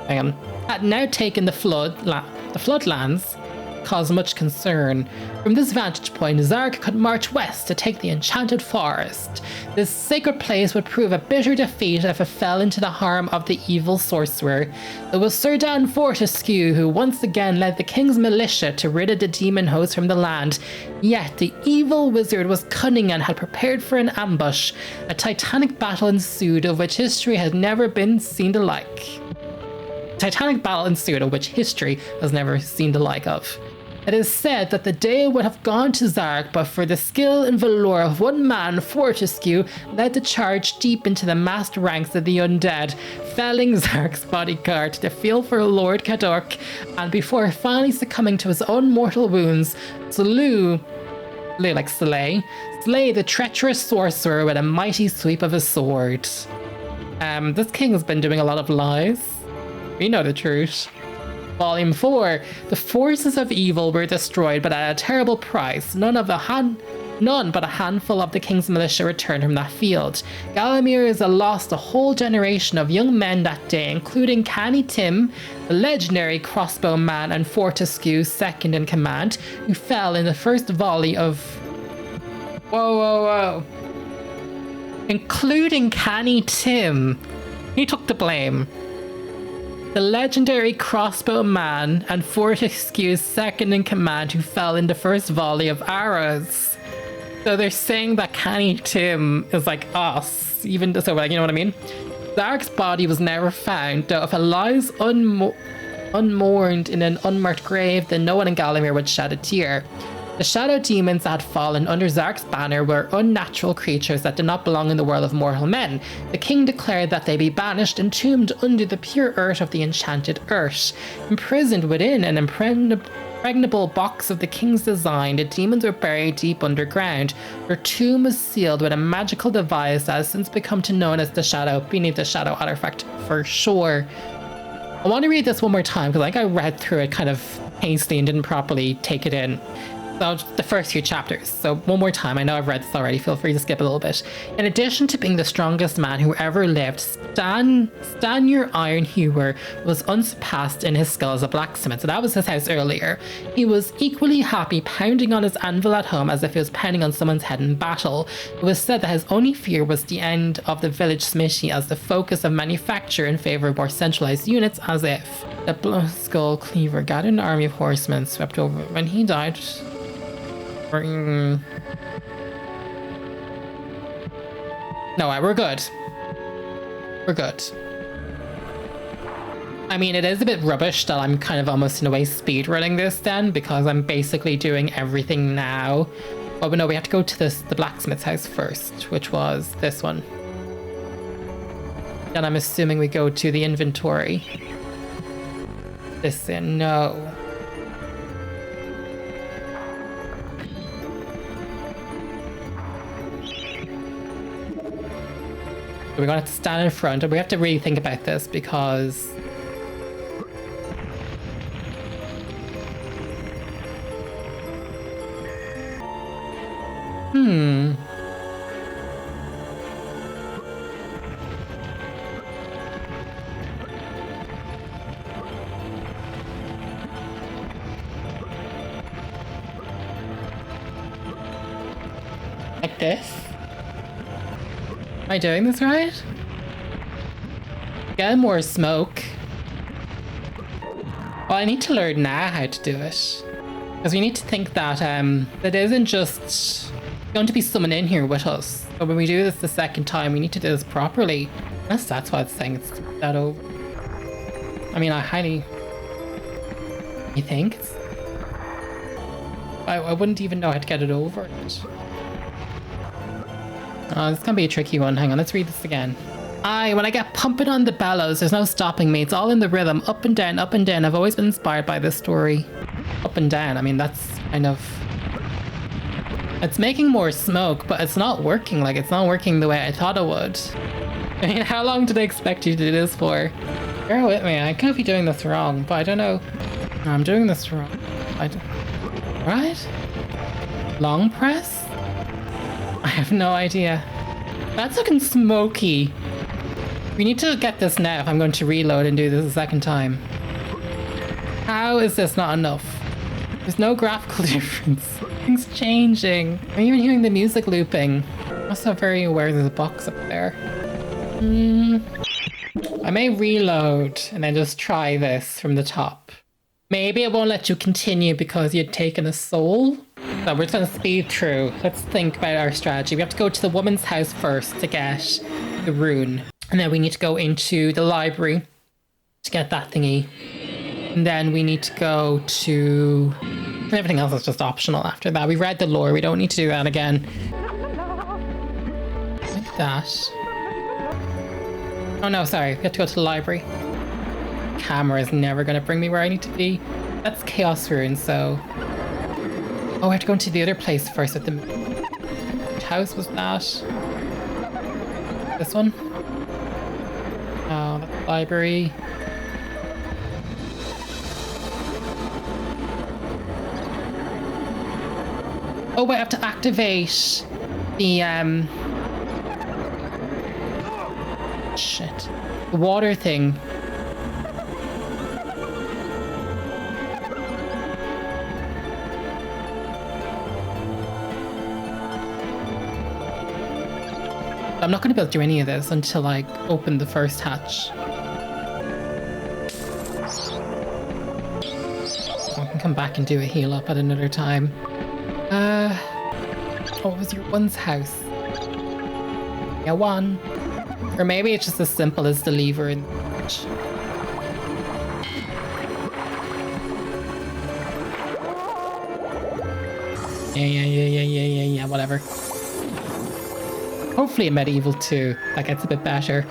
A: had now taken the Floodlands caused much concern. From this vantage point, Zarok could march west to take the Enchanted Forest. This sacred place would prove a bitter defeat if it fell into the harm of the evil sorcerer. It was Sir Dan Fortesque who once again led the king's militia to rid the demon host from the land. Yet the evil wizard was cunning and had prepared for an ambush. A titanic battle ensued of which history has never been seen the like. Titanic battle ensued of which history has never seen the like of. It is said that the day would have gone to Zarok, but for the skill and valour of one man, Fortesque led the charge deep into the massed ranks of the undead, felling Zarok's bodyguard to the field for Lord Cadorc, and before finally succumbing to his own mortal wounds, slay the treacherous sorcerer with a mighty sweep of his sword. This king has been doing a lot of lies. We know the truth. Volume 4. The forces of evil were destroyed, but at a terrible price. None but a handful of the king's militia returned from that field. Gallowmere is lost a whole generation of young men that day, including Canny Tim, the legendary crossbow man, and Fortesque, second in command, who fell in the first volley of... Whoa. Including Canny Tim. He took the blame. The legendary crossbow man and Fortescue's second in command who fell in the first volley of arrows. So they're saying that Canny Tim is like us, even so, like, you know what I mean? Zarok's body was never found, though if it lies unmourned in an unmarked grave, then no one in Gallowmere would shed a tear. The shadow demons that had fallen under Zarok's banner were unnatural creatures that did not belong in the world of mortal men. The king declared that they be banished, entombed under the pure earth of the Enchanted Earth. Imprisoned within an impregnable box of the king's design, the demons were buried deep underground. Their tomb was sealed with a magical device that has since become known as the Shadow, beneath the Shadow artifact for sure. I want to read this one more time because I think I read through it kind of hastily and didn't properly take it in. So the first few chapters. So one more time, I know I've read this already, feel free to skip a little bit. In addition to being the strongest man who ever lived, Stan your Iron Hewer was unsurpassed in his skill as a blacksmith. So that was his house earlier. He was equally happy pounding on his anvil at home as if he was pounding on someone's head in battle. It was said that his only fear was the end of the village smithy as the focus of manufacture in favour of more centralised units, as if the Blood Skull Cleaver gathered an army of horsemen swept over. When he died... No, we're good. We're good. I mean, it is a bit rubbish that I'm kind of almost in a way speedrunning this then, because I'm basically doing everything now. But no, we have to go to the blacksmith's house first, which was this one. Then I'm assuming we go to the inventory. Listen, no. We're going to have to stand in front, and we have to really think about this because... Like this? Am I doing this right? Get more smoke. Well, I need to learn now how to do it. Because we need to think that it isn't just going to be someone in here with us. But when we do this the second time, we need to do this properly. Unless that's why it's saying it's that over. I mean, I highly... You think? I wouldn't even know how to get it over it. Oh, this is gonna be a tricky one. Hang on, let's read this again. When I get pumping on the bellows, there's no stopping me. It's all in the rhythm. Up and down, up and down. I've always been inspired by this story. Up and down. I mean, that's kind of... It's making more smoke, but it's not working. Like, it's not working the way I thought it would. I mean, how long did they expect you to do this for? Bear with me. I could be doing this wrong, but I don't know. No, I'm doing this wrong. Right? Long press? I have no idea. That's looking smoky. We need to get this now if I'm going to reload and do this a second time. How is this not enough? There's no graphical difference. Things changing. I'm even hearing the music looping. I'm also very aware there's a box up there. I may reload and then just try this from the top. Maybe it won't let you continue because you'd taken a soul. So we're just going to speed through. Let's think about our strategy. We have to go to the woman's house first to get the rune. And then we need to go into the library to get that thingy. And then we need to go to... And everything else is just optional after that. We read the lore. We don't need to do that again. Like that. Oh no, sorry. We have to go to the library. Camera is never going to bring me where I need to be. That's Chaos Rune, so... Oh, I have to go into the other place first at the... Which house was that? This one? Oh, that's the library. Oh, wait, I have to activate the, Shit. The water thing. I'm not going to be able to do any of this until I open the first hatch. I can come back and do a heal up at another time. What was your one's house? Yeah, one. Or maybe it's just as simple as the lever in the hatch. Yeah, whatever. Hopefully in MediEvil 2, that gets a bit better.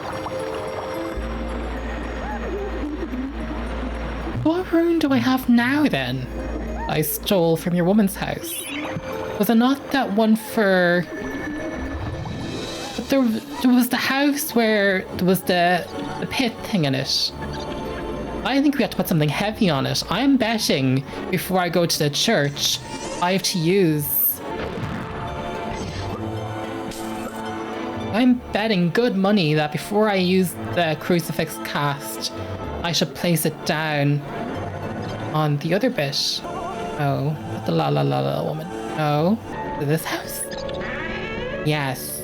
A: What rune do I have now then? I stole from your woman's house. Was it not that one for... But there was the house where there was the pit thing in it. I think we have to put something heavy on it. I'm betting before I go to the church, I have to use... I'm betting good money that before I use the crucifix cast, I should place it down on the other bit. Oh, the la woman. No, to this house? Yes.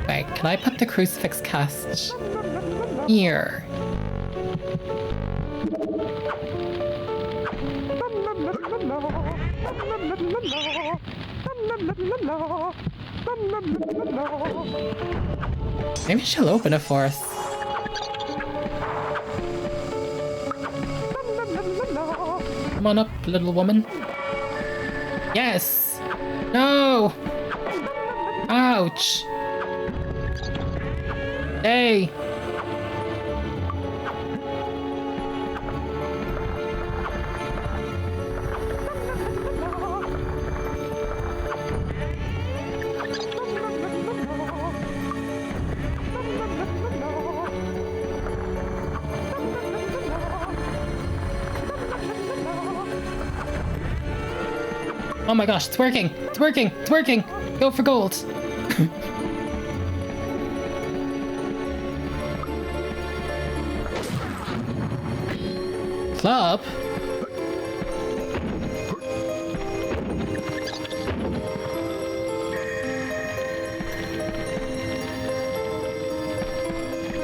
A: Wait, can I put the crucifix cast here? Maybe she'll open it for us. Come on up, little woman. Yes! No! Ouch! Hey! Oh my gosh, it's working! It's working! It's working! Go for gold! Club?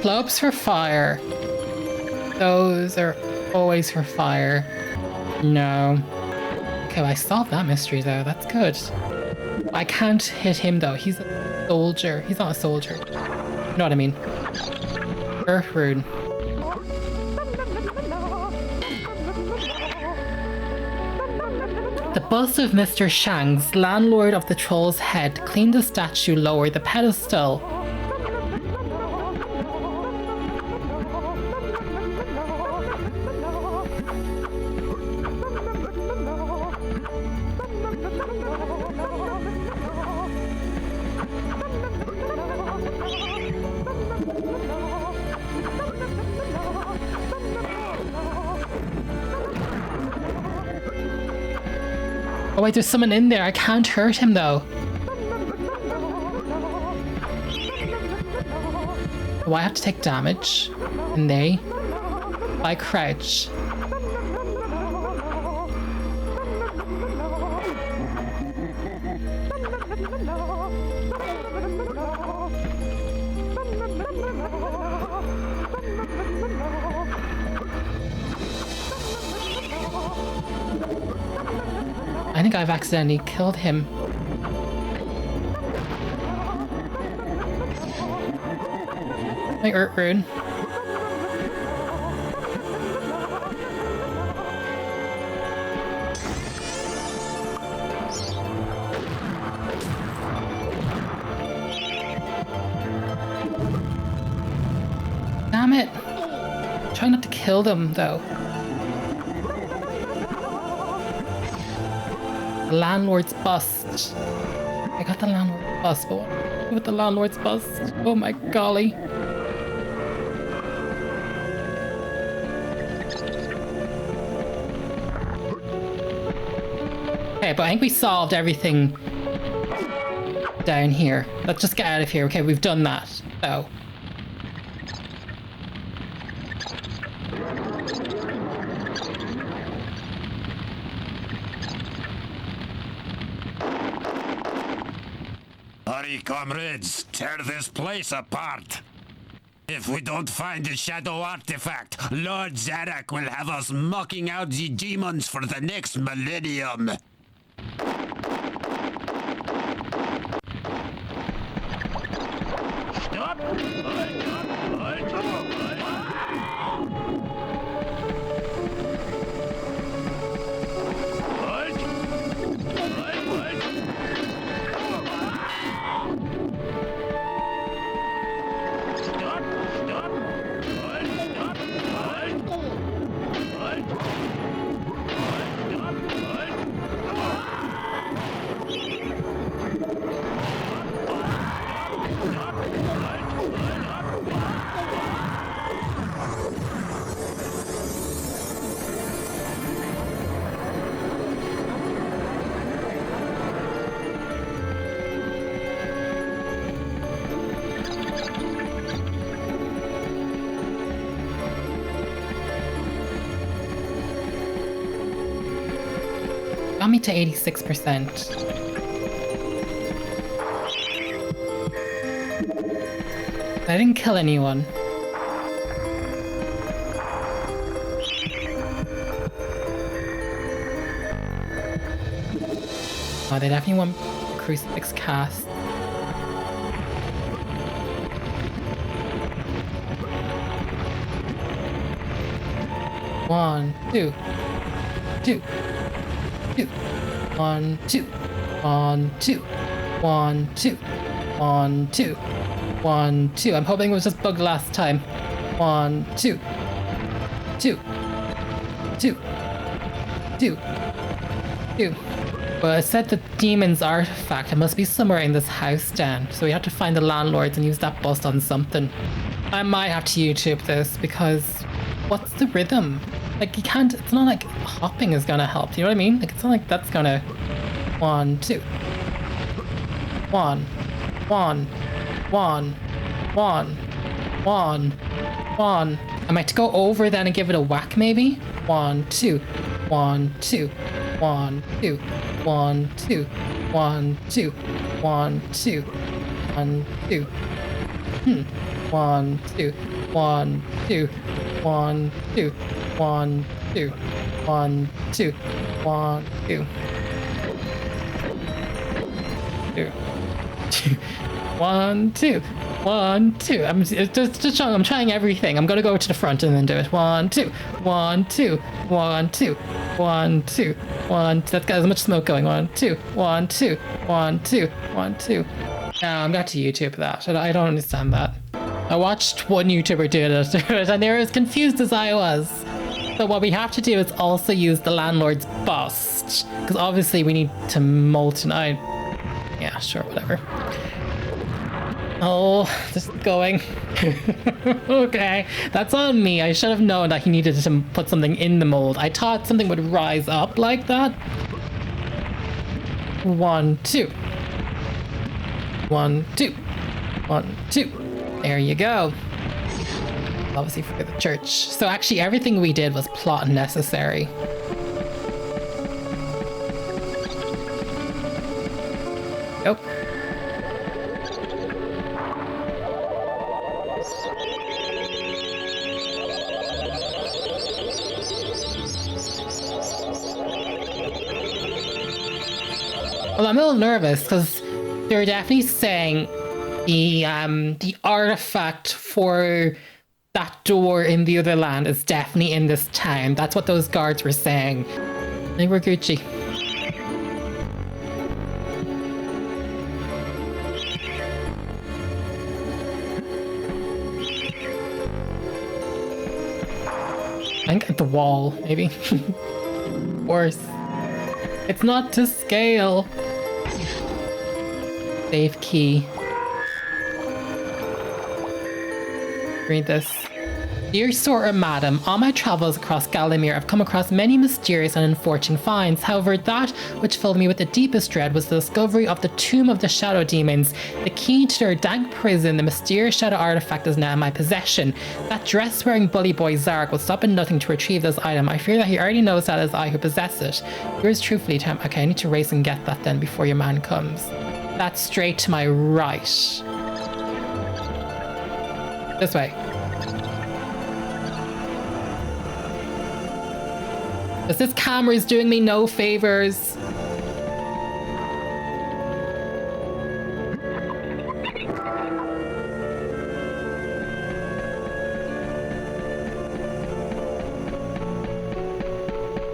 A: globes for fire. Those are always for fire. No. Okay, well, I solved that mystery though. That's good. I can't hit him though. He's a soldier. He's not a soldier. You know what I mean? Earth rune. The bust of Mr. Shangs, landlord of the Troll's Head, cleaned the statue, lowered the pedestal. Oh wait, there's someone in there. I can't hurt him though. Do I have to take damage? And they? I crouch. I think I've accidentally killed him. My Earth rune. Damn it! Try not to kill them though. The landlord's bust. I got the landlord's bust, but what do I do with the landlord's bust? Oh my golly. Okay, but I think we solved everything down here. Let's just get out of here. Okay, we've done that. So.
H: Hurry, comrades, tear this place apart. If we don't find the shadow artifact, Lord Zarok will have us mocking out the demons for the next millennium. Stop!
A: Got me to 86%. I didn't kill anyone. Oh, they definitely want Crucifix cast. One, two. One, two. One, two. One, two. One, two. One, two. I'm hoping it was just bugged last time. One, two. Two. But it said the demon's artifact. It must be somewhere in this house, Dan. So we have to find the landlords and use that bust on something. I might have to YouTube this because what's the rhythm? Like you can't, it's not like hopping is gonna help, you know what I mean? Like it's not like that's gonna, one, two. One. I might go over then and give it a whack maybe? One, two. One, two. One, two. One, two. One, two. One, two. One, two. 1, 2, 1, 2, 1, 2, 1, 2, 1, 2, 1, 2. 1, 2, 1, 2. I'm just trying. I'm trying everything. I'm gonna go to the front and then do it. 1, 2, 1, 2, 1, 2, 1, 2, 1. That's got as much smoke going. 1, 2, 1, 2, 1, 2, 1, 2. No, I'm back to YouTube for that. I don't understand that. I watched one YouTuber do it, and they were as confused as I was. So what we have to do is also use the landlord's bust, because obviously we need to molten. Yeah, sure, whatever. Oh, just going. Okay, that's on me. I should have known that he needed to put something in the mold. I thought something would rise up like that. 1, 2. 1, 2. 1, 2. There you go. Obviously for the church. So actually everything we did was plot necessary. Nope. Well, I'm a little nervous because they're definitely saying the artifact for that door in the other land is definitely in this town. That's what those guards were saying. I think we're Gucci. I think at the wall, maybe. Worse. It's not to scale. Save key. Read this. Dear Sir or Madam, on my travels across Gallowmere, I've come across many mysterious and unfortunate finds. However, that which filled me with the deepest dread was the discovery of the Tomb of the Shadow Demons. The key to their dank prison, the mysterious shadow artifact, is now in my possession. That dress-wearing bully boy Zarok will stop at nothing to retrieve this item. I fear that he already knows that it is I who possess it. Yours truthfully, Tom. Okay, I need to race and get that then before your man comes. That's straight to my right. This way. Because this camera is doing me no favors.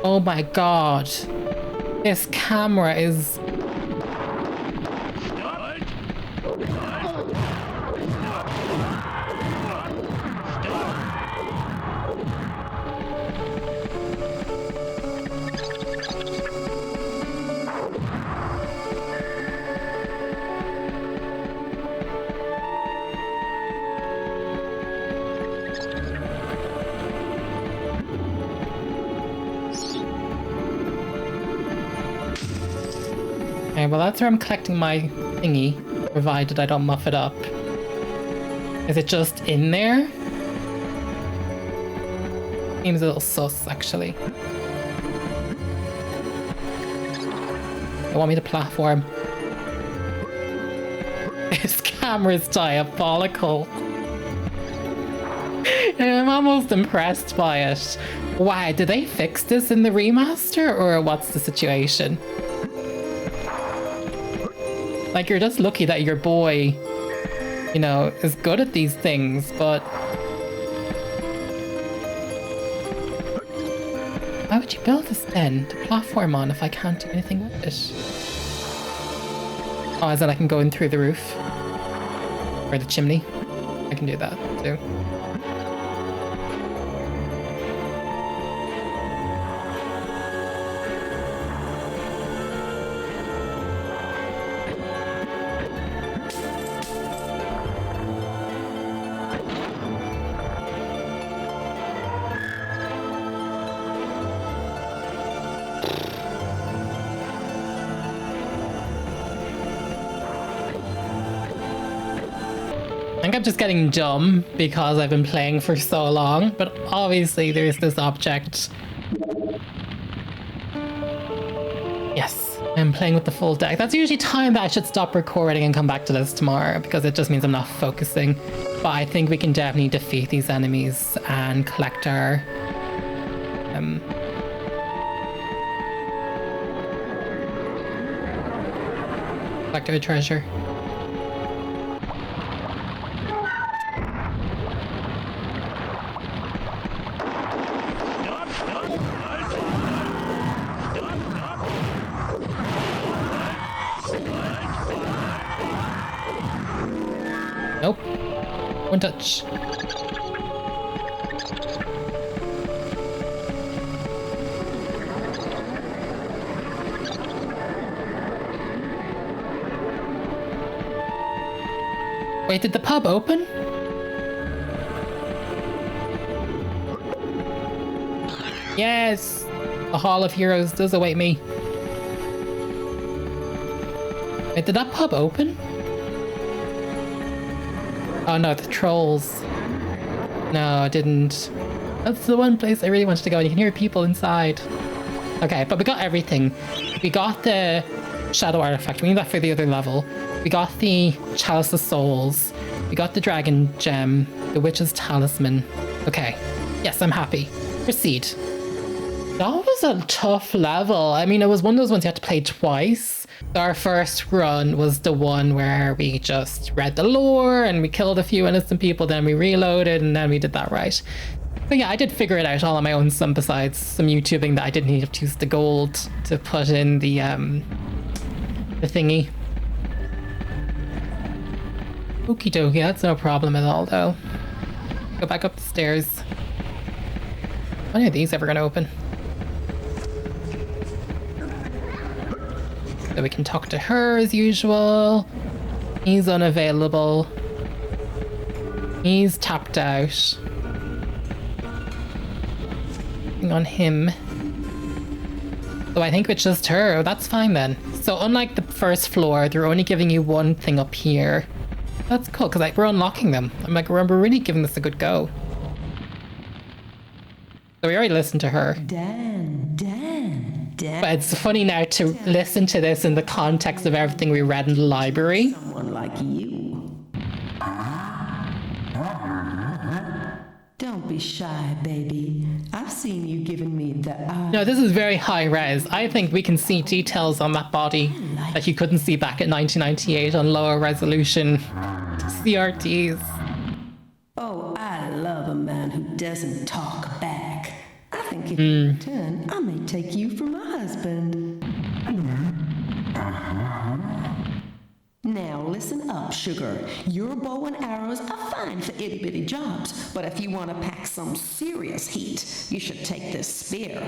A: Oh my god. This camera is... Okay, well that's where I'm collecting my thingy, provided I don't muff it up. Is it just in there? Seems a little sus, actually. They want me to platform. This camera's diabolical. I'm almost impressed by it. Wow, did they fix this in the remaster, or what's the situation? Like, you're just lucky that your boy, you know, is good at these things, but... Why would you build this then, to platform on, if I can't do anything with it? Oh, as in I can go in through the roof? Or the chimney? I can do that, too. I think I'm just getting dumb because I've been playing for so long, but obviously there's this object. Yes, I'm playing with the full deck. That's usually time that I should stop recording and come back to this tomorrow because it just means I'm not focusing. But I think we can definitely defeat these enemies and collect our treasure. Nope. One touch. Wait, did the pub open? Yes! The Hall of Heroes does await me. Wait, did that pub open? Oh no, the trolls. No, I didn't. That's the one place I really wanted to go, and you can hear people inside. Okay, but we got everything. We got the Shadow Artifact. We need that for the other level. We got the Chalice of Souls. We got the Dragon Gem. The Witch's Talisman. Okay. Yes, I'm happy. Proceed. That was a tough level. I mean, it was one of those ones you had to play twice. Our first run was the one where we just read the lore and we killed a few innocent people, then we reloaded, and then we did that right. But yeah, I did figure it out all on my own, some besides some YouTubing that I didn't need to use the gold to put in the thingy. Okie dokie, that's no problem at all though. Go back up the stairs. When are these ever gonna open? So we can talk to her as usual. He's unavailable. He's tapped out. Nothing on him. So I think it's just her. Oh, that's fine then. So unlike the first floor, they're only giving you one thing up here. That's cool, because like, we're unlocking them. I'm like, we're really giving this a good go. So we already listened to her.
F: Dan.
A: But it's funny now to listen to this in the context of everything we read in the library.
F: Someone like you. Don't be shy, baby. I've seen you giving me the eye.
A: No, this is very high res. I think we can see details on that body that you couldn't see back in 1998 on lower resolution CRTs.
F: Oh, I love a man who doesn't talk back. I think if you return, I may take you for my husband. Now listen up, sugar. Your bow and arrows are fine for itty-bitty jobs, but if you want to pack some serious heat, you should take this spear.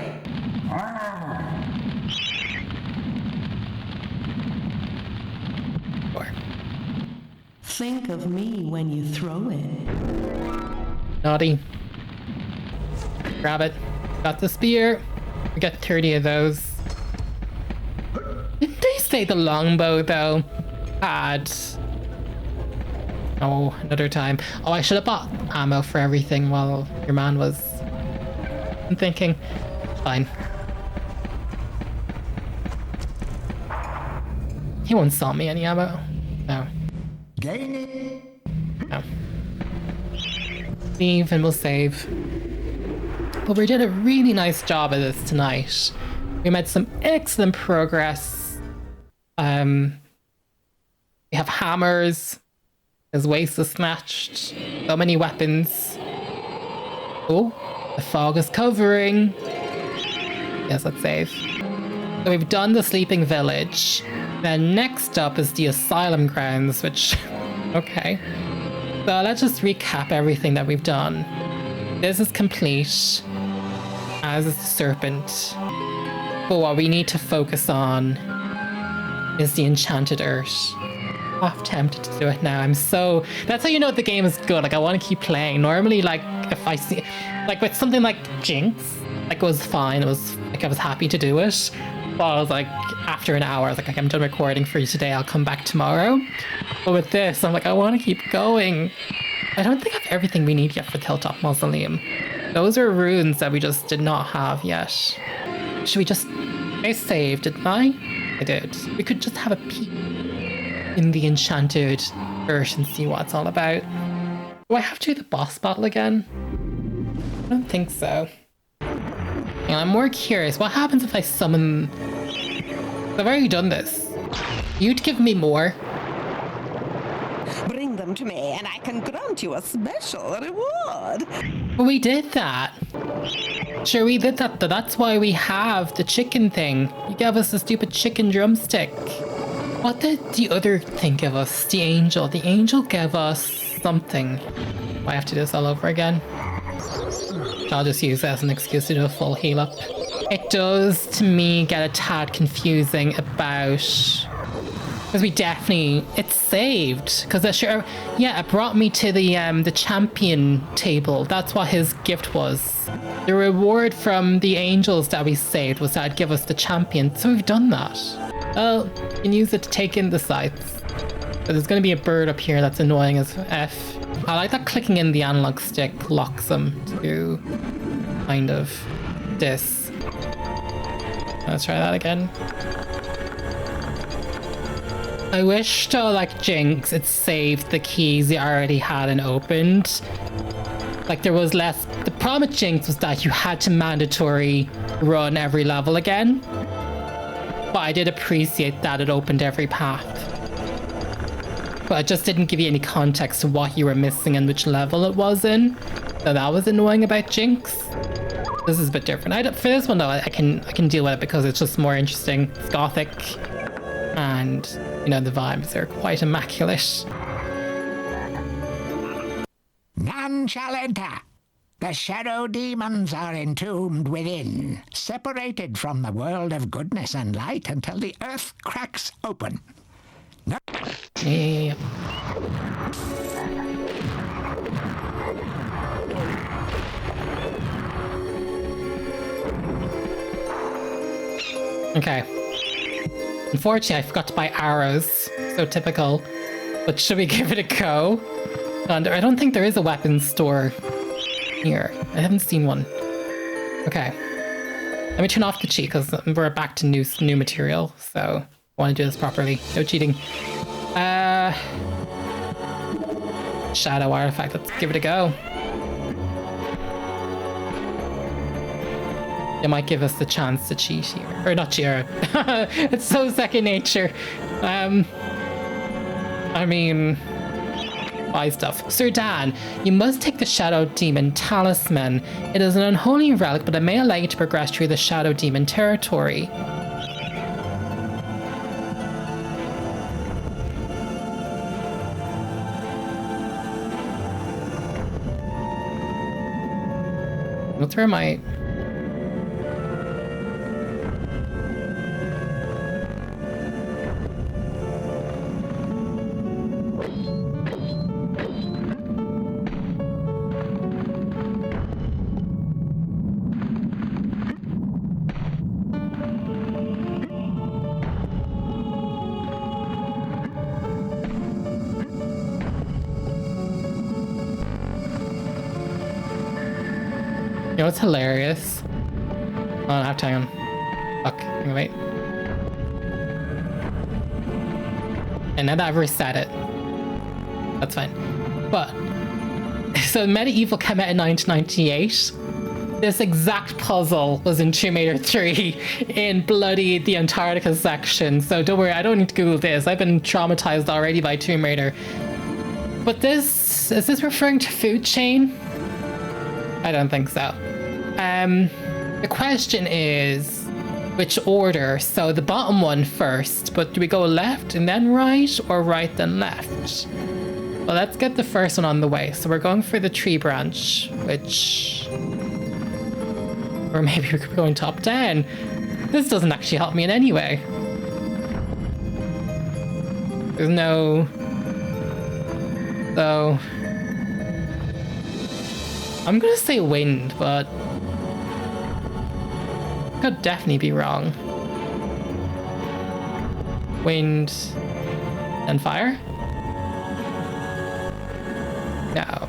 F: Think of me when you throw it.
A: Naughty. Grab it. Got the spear. We got 30 of those. Didn't they say the longbow, though, had... Oh, another time. Oh, I should have bought ammo for everything while your man was... I'm thinking. Fine. He won't sell me any ammo. No.
C: Gain it.
A: No. Leave and we'll save. But we did a really nice job of this tonight. We made some excellent progress. We have hammers. His waist is snatched. So many weapons. Oh, the fog is covering. Yes, let's save. So we've done the sleeping village. Then next up is the Asylum Grounds, which... okay. So let's just recap everything that we've done. This is complete, as is the Serpent. But what we need to focus on is the Enchanted Earth. I'm tempted to do it now. I'm so... That's how you know the game is good. Like, I want to keep playing. Normally, like, if I see... Like, with something like Jinx, like, it was fine. It was... Like, I was happy to do it. But I was like, after an hour, I was like, I'm done recording for you today. I'll come back tomorrow. But with this, I'm like, I want to keep going. I don't think I have everything we need yet for the Hilltop Mausoleum. Those are runes that we just did not have yet. Should we just... I saved, didn't I? I did. We could just have a peek in the Enchanted Earth and see what it's all about. Do I have to do the boss battle again? I don't think so. And I'm more curious, what happens if I summon... I've already done this. You'd give me more.
F: Bring them to me, and I can grant you a special reward.
A: But we did that. Sure, we did that, but that's why we have the chicken thing. You gave us the stupid chicken drumstick. What did the other thing give us? The angel. The angel gave us something. I have to do this all over again. I'll just use that as an excuse to do a full heal up. It does, to me, get a tad confusing about... Because we definitely... It's saved. Because sure, yeah, it brought me to the champion table. That's what his gift was. The reward from the angels that we saved was that it'd give us the champion. So we've done that. Well, you can use it to take in the sights. But there's going to be a bird up here that's annoying as F. I like that clicking in the analog stick locks them to kind of this. Let's try that again. I wish though, like Jinx, it saved the keys you already had and opened. Like there was less... The problem with Jinx was that you had to mandatory run every level again. But I did appreciate that it opened every path. But it just didn't give you any context to what you were missing and which level it was in. So that was annoying about Jinx. This is a bit different. For this one though, I can deal with it because it's just more interesting. It's gothic. And, you know, the vibes are quite immaculate.
C: None shall enter. The shadow demons are entombed within, separated from the world of goodness and light until the earth cracks open. No.
A: Yeah. Okay. Unfortunately, I forgot to buy arrows. So typical. But should we give it a go? And I don't think there is a weapons store here. I haven't seen one. Okay. Let me turn off the cheat because we're back to new material. So I want to do this properly. No cheating. Shadow artifact. Let's give it a go. It might give us the chance to cheat here. Or not cheat. It's so second nature. I mean... Buy stuff. Sir Dan, you must take the Shadow Demon Talisman. It is an unholy relic, but it may allow you to progress through the Shadow Demon territory. What's where my... You know what's hilarious? Oh, I have to hang on. Fuck. Hang on, wait. And now that I've reset it. That's fine. But, so MediEvil came out in 1998. This exact puzzle was in Tomb Raider 3 in bloody the Antarctica section. So don't worry, I don't need to Google this. I've been traumatized already by Tomb Raider. But this, is this referring to food chain? I don't think so. The question is which order? So the bottom one first, but do we go left and then right or right then left? Well, let's get the first one on the way. So we're going for the tree branch, which... Or maybe we could be going top down. This doesn't actually help me in any way. There's no... So... I'm gonna say wind, but... Could definitely be wrong. Wind... and fire? No.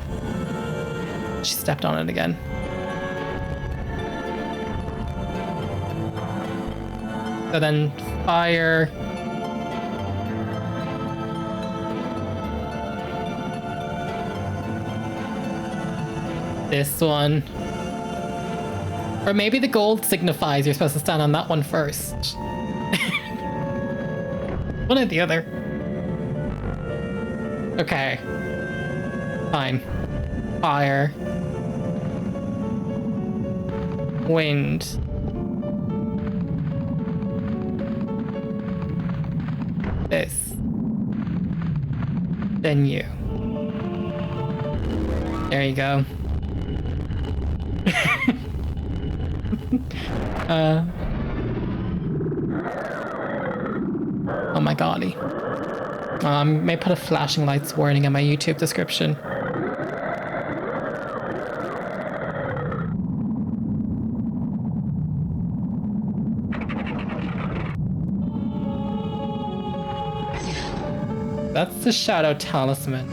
A: She stepped on it again. So then fire. This one. Or maybe the gold signifies you're supposed to stand on that one first. One or the other. Okay. Fine. Fire. Wind. This. Then you. There you go. Oh my golly. May put a flashing lights warning in my YouTube description. That's the Shadow Talisman.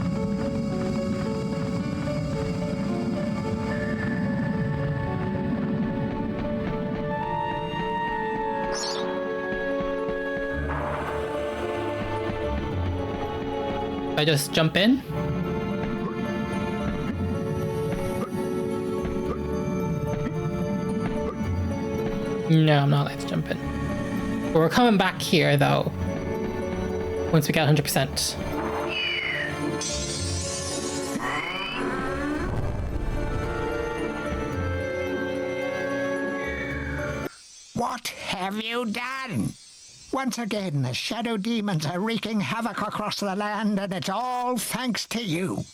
A: I just jump in? No, I'm not allowed to jump in. But we're coming back here though. Once we get 100%.
C: What have you done? Once again, the shadow demons are wreaking havoc across the land, and it's all thanks to you.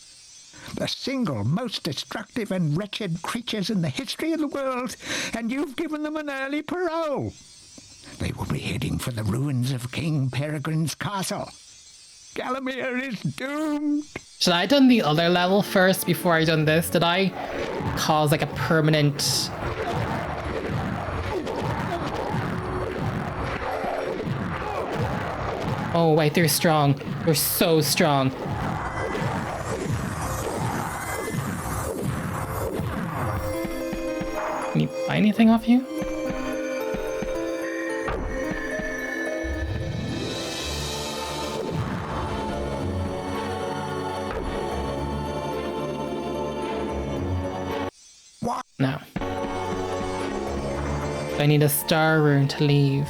C: The single most destructive and wretched creatures in the history of the world, and you've given them an early parole. They will be heading for the ruins of King Peregrine's castle. Gallowmere is doomed.
A: Should I have done the other level first before I done this? Did I cause like a permanent... Oh wait, they're strong. They're so strong. Can you buy anything off you?
C: What?
A: No. I need a star rune to leave.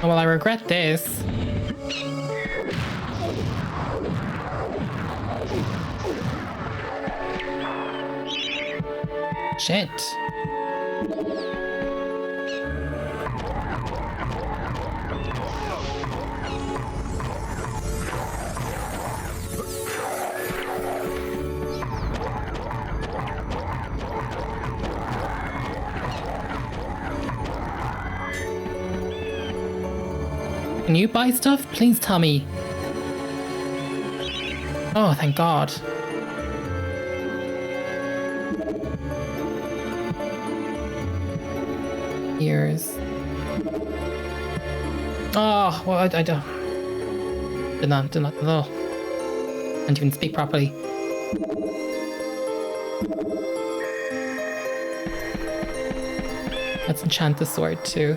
A: Oh, well, I regret this. Shit. Can you buy stuff? Please tell me. Oh, thank God. Ears. Oh, well, I don't. Did not at all. Can't even speak properly. Let's enchant the sword too.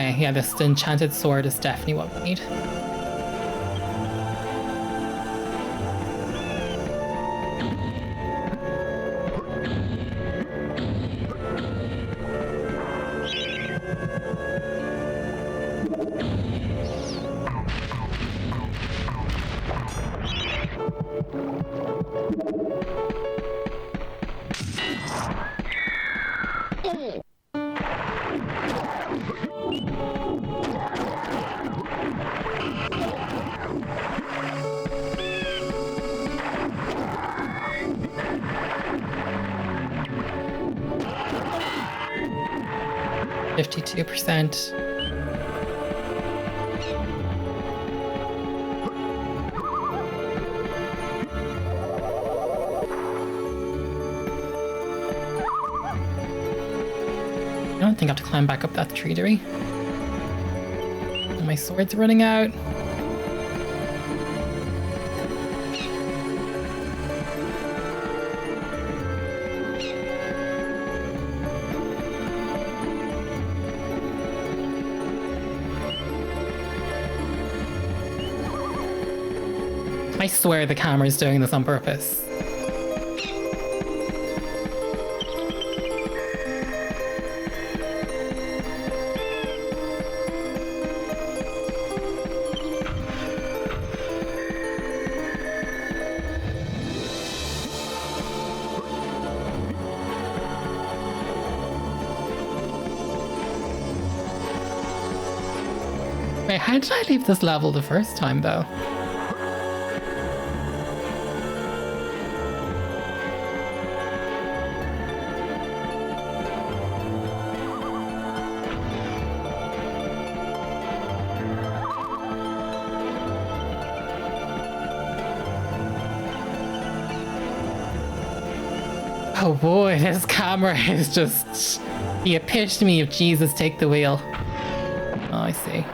A: Okay, yeah, this enchanted sword is definitely what we need. %. I don't think I have to climb back up that tree, do we? My sword's running out. I swear the camera's doing this on purpose. Wait, how did I leave this level the first time, though? Oh boy, this camera is just the epitome of Jesus take the wheel. Oh, I see.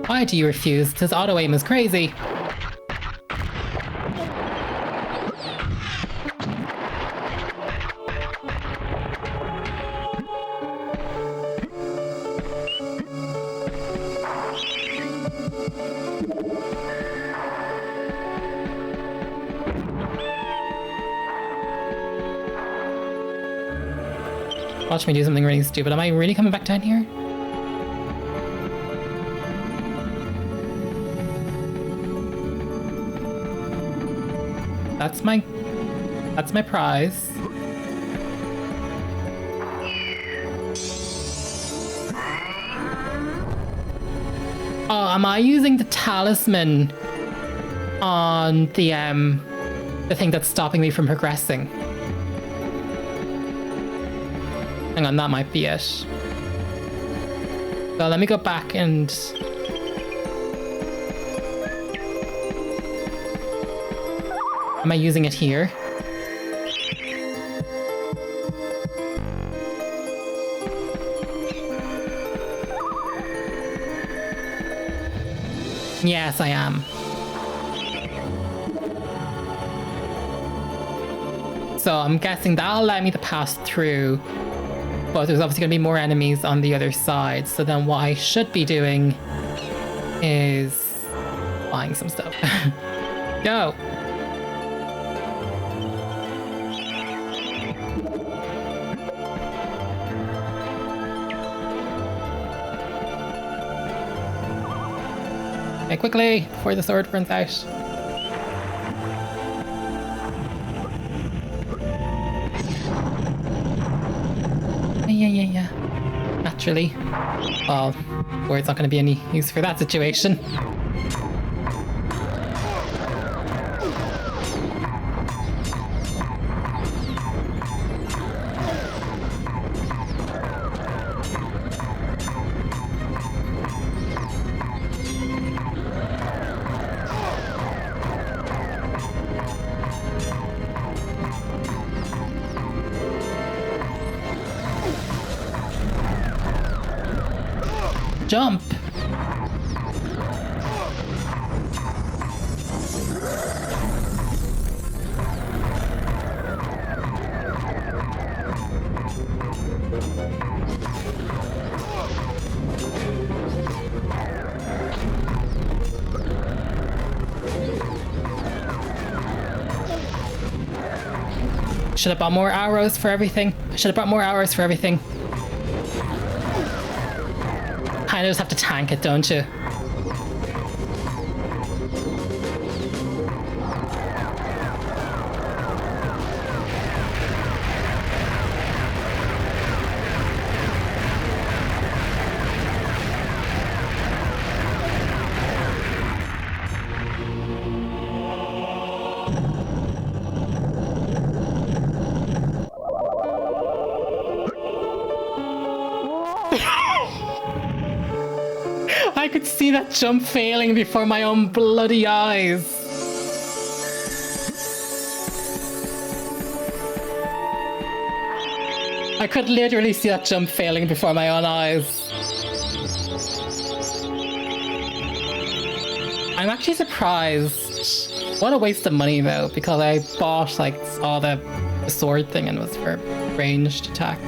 A: Why do you refuse? This auto aim is crazy. Watch me do something really stupid. Am I really coming back down here? That's my prize. Oh, am I using the talisman on the thing that's stopping me from progressing? Hang on, that might be it. So let me go back and... Am I using it here? Yes, I am. So I'm guessing that'll allow me to pass through, but there's obviously going to be more enemies on the other side. So then what I should be doing is buying some stuff. Go! Okay, quickly, before the sword runs out. Yeah. Naturally. Well, word's not going to be any use for that situation. Jump! Should have bought more arrows for everything. I should have bought more arrows for everything. Kind of just have to tank it, don't you? I could see that jump failing before my own bloody eyes. I could literally see that jump failing before my own eyes. I'm actually surprised. What a waste of money though, because I bought like all the sword thing and it was for ranged attack.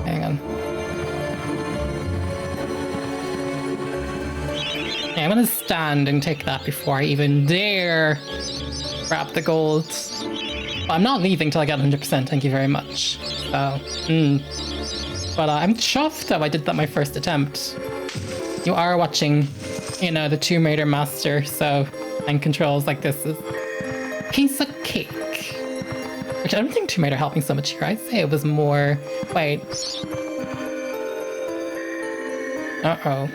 A: Hang on. Yeah, I'm gonna stand and take that before I even dare grab the gold. Well, I'm not leaving till I get 100%, thank you very much. So, But I'm chuffed though I did that my first attempt. You are watching, you know, the Tomb Raider master, so, and controls like this is piece of cake. Which I don't think Tomb Raider helped me so much here. I'd say it was more, wait. Uh-oh.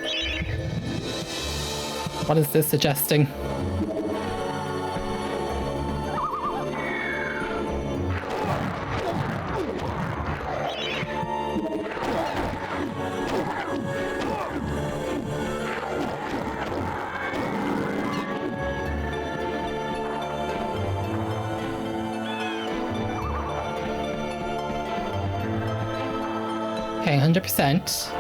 A: What is this suggesting? Okay, 100%.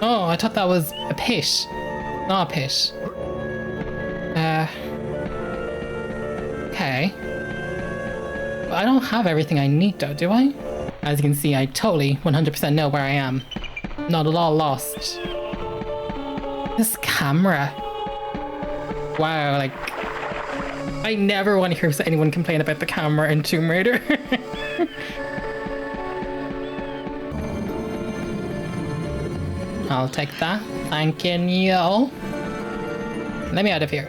A: Oh, I thought that was a pit. Not a pit. Okay. I don't have everything I need though, do I? As you can see, I totally 100% know where I am. Not at all lost. This camera. Wow, like... I never want to hear anyone complain about the camera in Tomb Raider. I'll take that. Thank you. Let me out of here.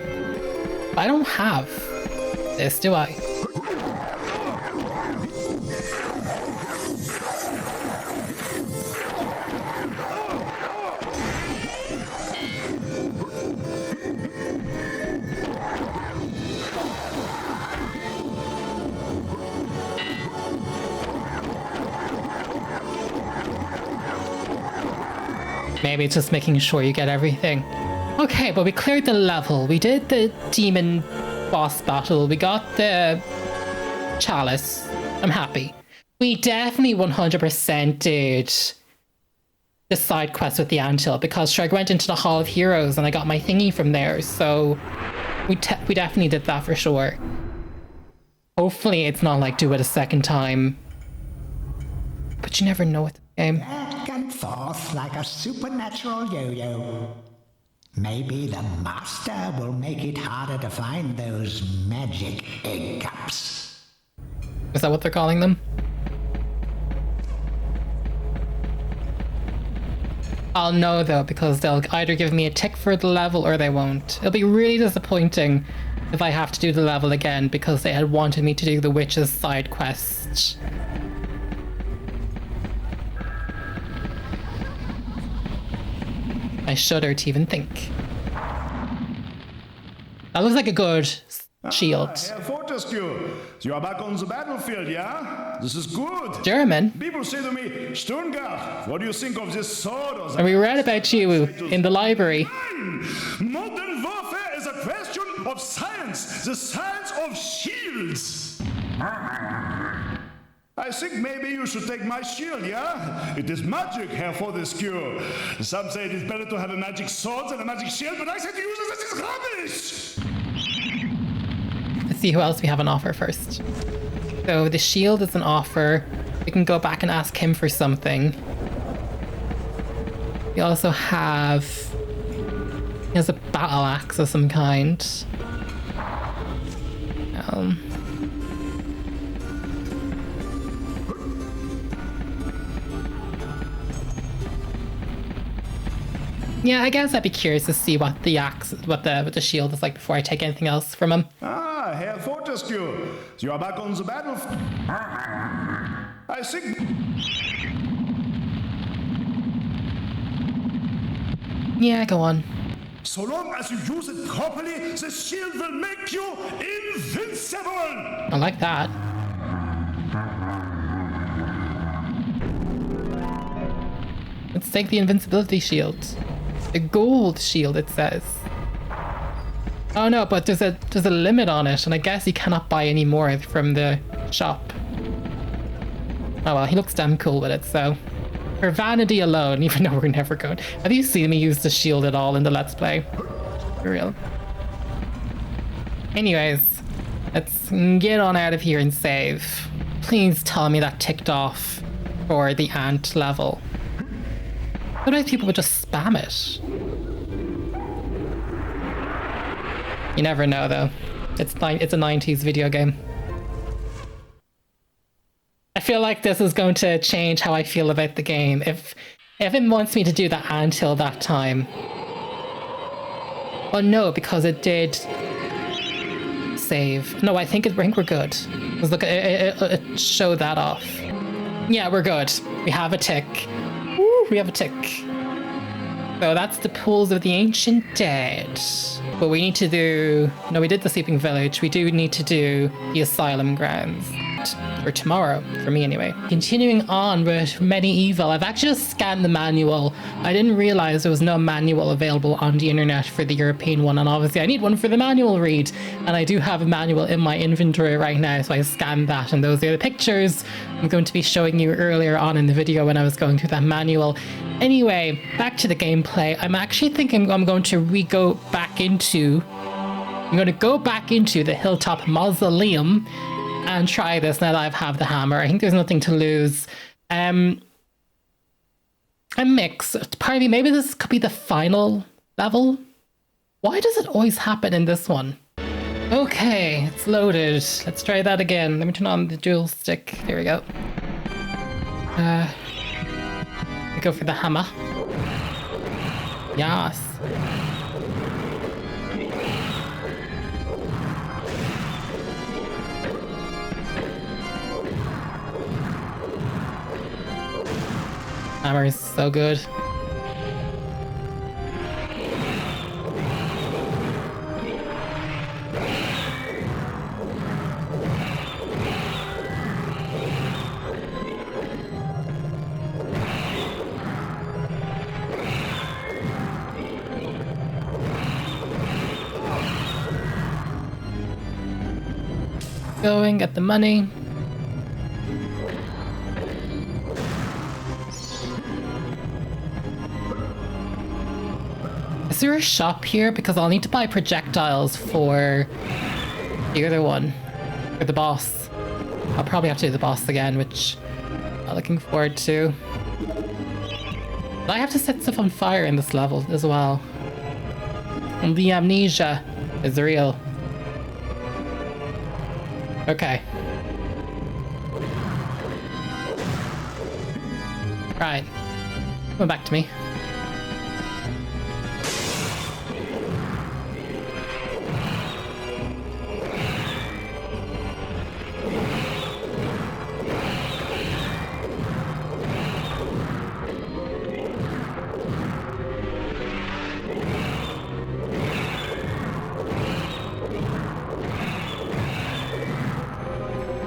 A: I don't have this, do I? Maybe it's just making sure you get everything. Okay, but we cleared the level. We did the demon boss battle. We got the chalice. I'm happy. We definitely 100% did the side quest with the anthill because sure, I went into the Hall of Heroes and I got my thingy from there. So we definitely did that for sure. Hopefully it's not like do it a second time. But you never know with the game.
C: Back and forth like a supernatural yo-yo. Maybe the master will make it harder to find those magic egg cups.
A: Is that what they're calling them? I'll know though, because they'll either give me a tick for the level or they won't. It'll be really disappointing if I have to do the level again because they had wanted me to do the witch's side quest. I shudder to even think. That looks like a good shield.
B: Herr Fortesque, you are back on the battlefield, yeah? This is good.
A: German?
B: People say to me, Sturmgart, what do you think of this sword? Or
A: And we read about you in the library.
B: Modern warfare is a question of science, the science of shields. I think maybe you should take my shield, yeah? It is magic, Herr Fortesque. Some say it is better to have a magic sword than a magic shield, but I say to use it as is rubbish!
A: Let's see who else we have on offer first. So the shield is an offer. We can go back and ask him for something. We also have... He has a battle axe of some kind. Yeah, I guess I'd be curious to see what the axe, what the shield is like before I take anything else from him.
B: Ah, Herr Fortesque, you are back on the battlefield. I think...
A: Yeah, go on.
B: So long as you use it properly, the shield will make you invincible!
A: I like that. Let's take the invincibility shield. The gold shield, it says. Oh no, but there's a limit on it, and I guess you cannot buy any more from the shop. Oh well, he looks damn cool with it, so... For vanity alone, even though we're never going... Have you seen me use the shield at all in the Let's Play? For real. Anyways, let's get on out of here and save. Please tell me that ticked off for the ant level. Sometimes people would just spam it. You never know though. It's a 90s video game. I feel like this is going to change how I feel about the game. If it wants me to do that until that time. Oh no, because it did save. No, I think we're good. Let's look, it showed that off. Yeah, we're good. We have a tick. Woo, we have a tick. So that's the pools of the ancient dead. But we need to do... No, we did the sleeping village. We do need to do the asylum grounds. For tomorrow, for me anyway. Continuing on with MediEvil, I've actually just scanned the manual. I didn't realize there was no manual available on the internet for the European one, and obviously I need one for the manual read, and I do have a manual in my inventory right now, so I scanned that, and those are the pictures I'm going to be showing you earlier on in the video when I was going through that manual. Anyway, back to the gameplay. I'm actually thinking I'm going to go back into the Hilltop Mausoleum and try this now that I have the hammer. I think there's nothing to lose. A mix. Pardon me, maybe this could be the final level? Why does it always happen in this one? Okay, it's loaded. Let's try that again. Let me turn on the dual stick. There we go. Go for the hammer. Yes. Hammer is so good. Going, get the money. Is there a shop here? Because I'll need to buy projectiles for the other one, for the boss. I'll probably have to do the boss again, which I'm looking forward to. But I have to set stuff on fire in this level as well. And the amnesia is real. Okay. Right. Come back to me.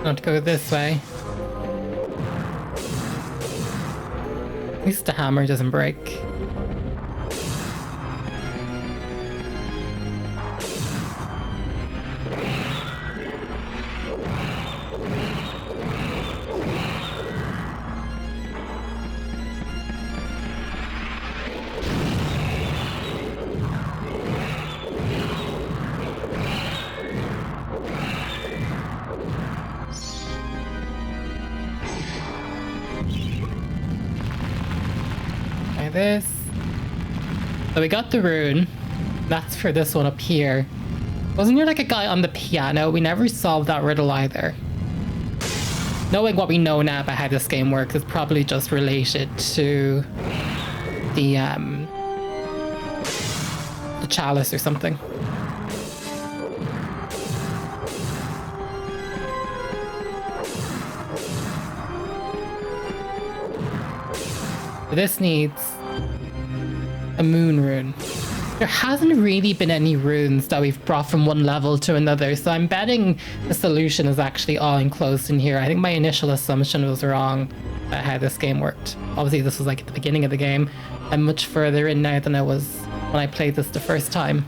A: Not to go this way. At least the hammer doesn't break. This. So we got the rune. That's for this one up here. Wasn't there like a guy on the piano? We never solved that riddle either. Knowing what we know now about how this game works, it's probably just related to the chalice or something. This needs a moon rune. There hasn't really been any runes that we've brought from one level to another, so I'm betting the solution is actually all enclosed in here. I think my initial assumption was wrong about how this game worked. Obviously this was like at the beginning of the game. I'm much further in now than I was when I played this the first time.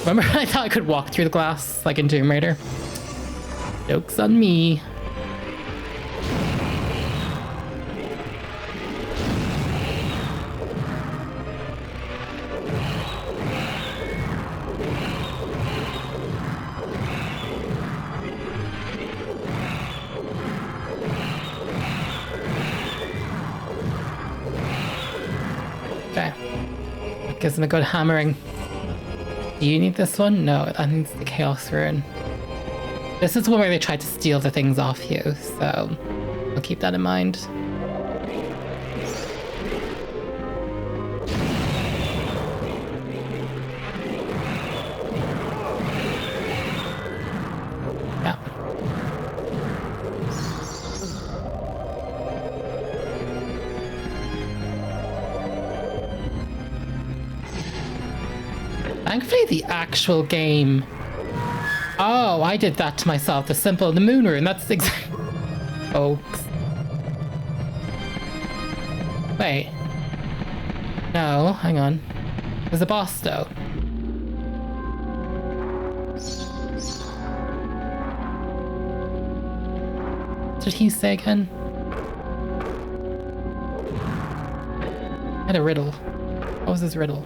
A: Remember I thought I could walk through the glass like in Tomb Raider? Joke's on me. Gives him a good hammering. Do you need this one? No, that needs the Chaos Rune. This is one where they try to steal the things off you, so I'll keep that in mind. Yeah. Thankfully, the actual game... Oh, I did that to myself. The moon rune. That's exactly... Folks. Wait. No, hang on. There's a boss, though. What did he say again? I had a riddle. What was his riddle?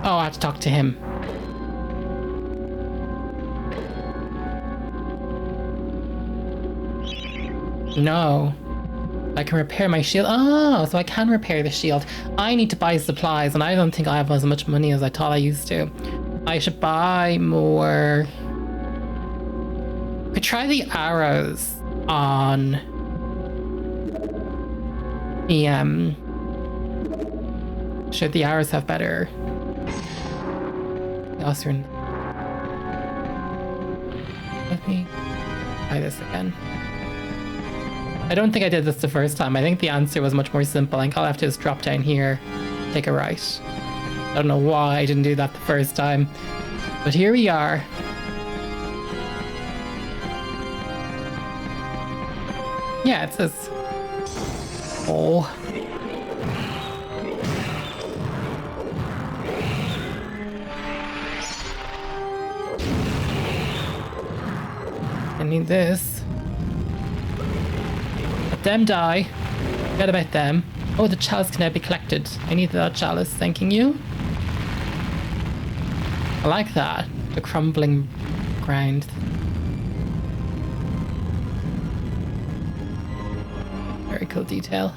A: Oh, I have to talk to him. No. I can repair my shield. Oh, so I can repair the shield. I need to buy supplies, and I don't think I have as much money as I thought I used to. I should buy more. Could try the arrows on the should the arrows have better? Let me try this again. I don't think I did this the first time. I think the answer was much more simple. I think all I have to do is drop down here, take a right. I don't know why I didn't do that the first time, but here we are. Yeah, it says... Oh. I need this. Let them die. Forget about them. Oh, the chalice can now be collected. I need that chalice, thanking you. I like that. The crumbling ground. Very cool detail.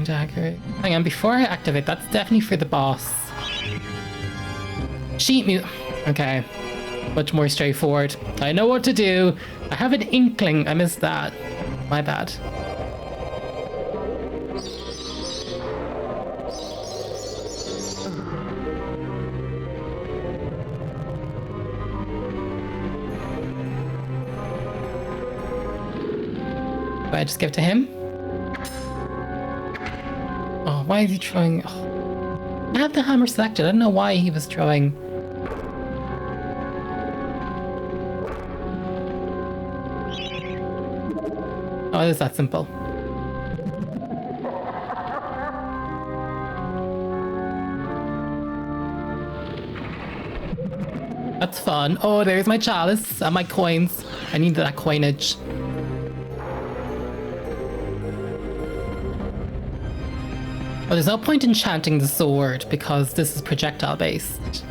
A: Dagger. Hang on, before I activate, that's definitely for the boss. Sheet music. Okay. Much more straightforward. I know what to do. I have an inkling. I missed that. My bad. Do I just give it to him? Oh, why is he throwing... Oh. I have the hammer selected. I don't know why he was throwing... Oh, it is that simple. That's fun. Oh, there's my chalice and my coins. I need that coinage. Well, there's no point enchanting the sword because this is projectile based.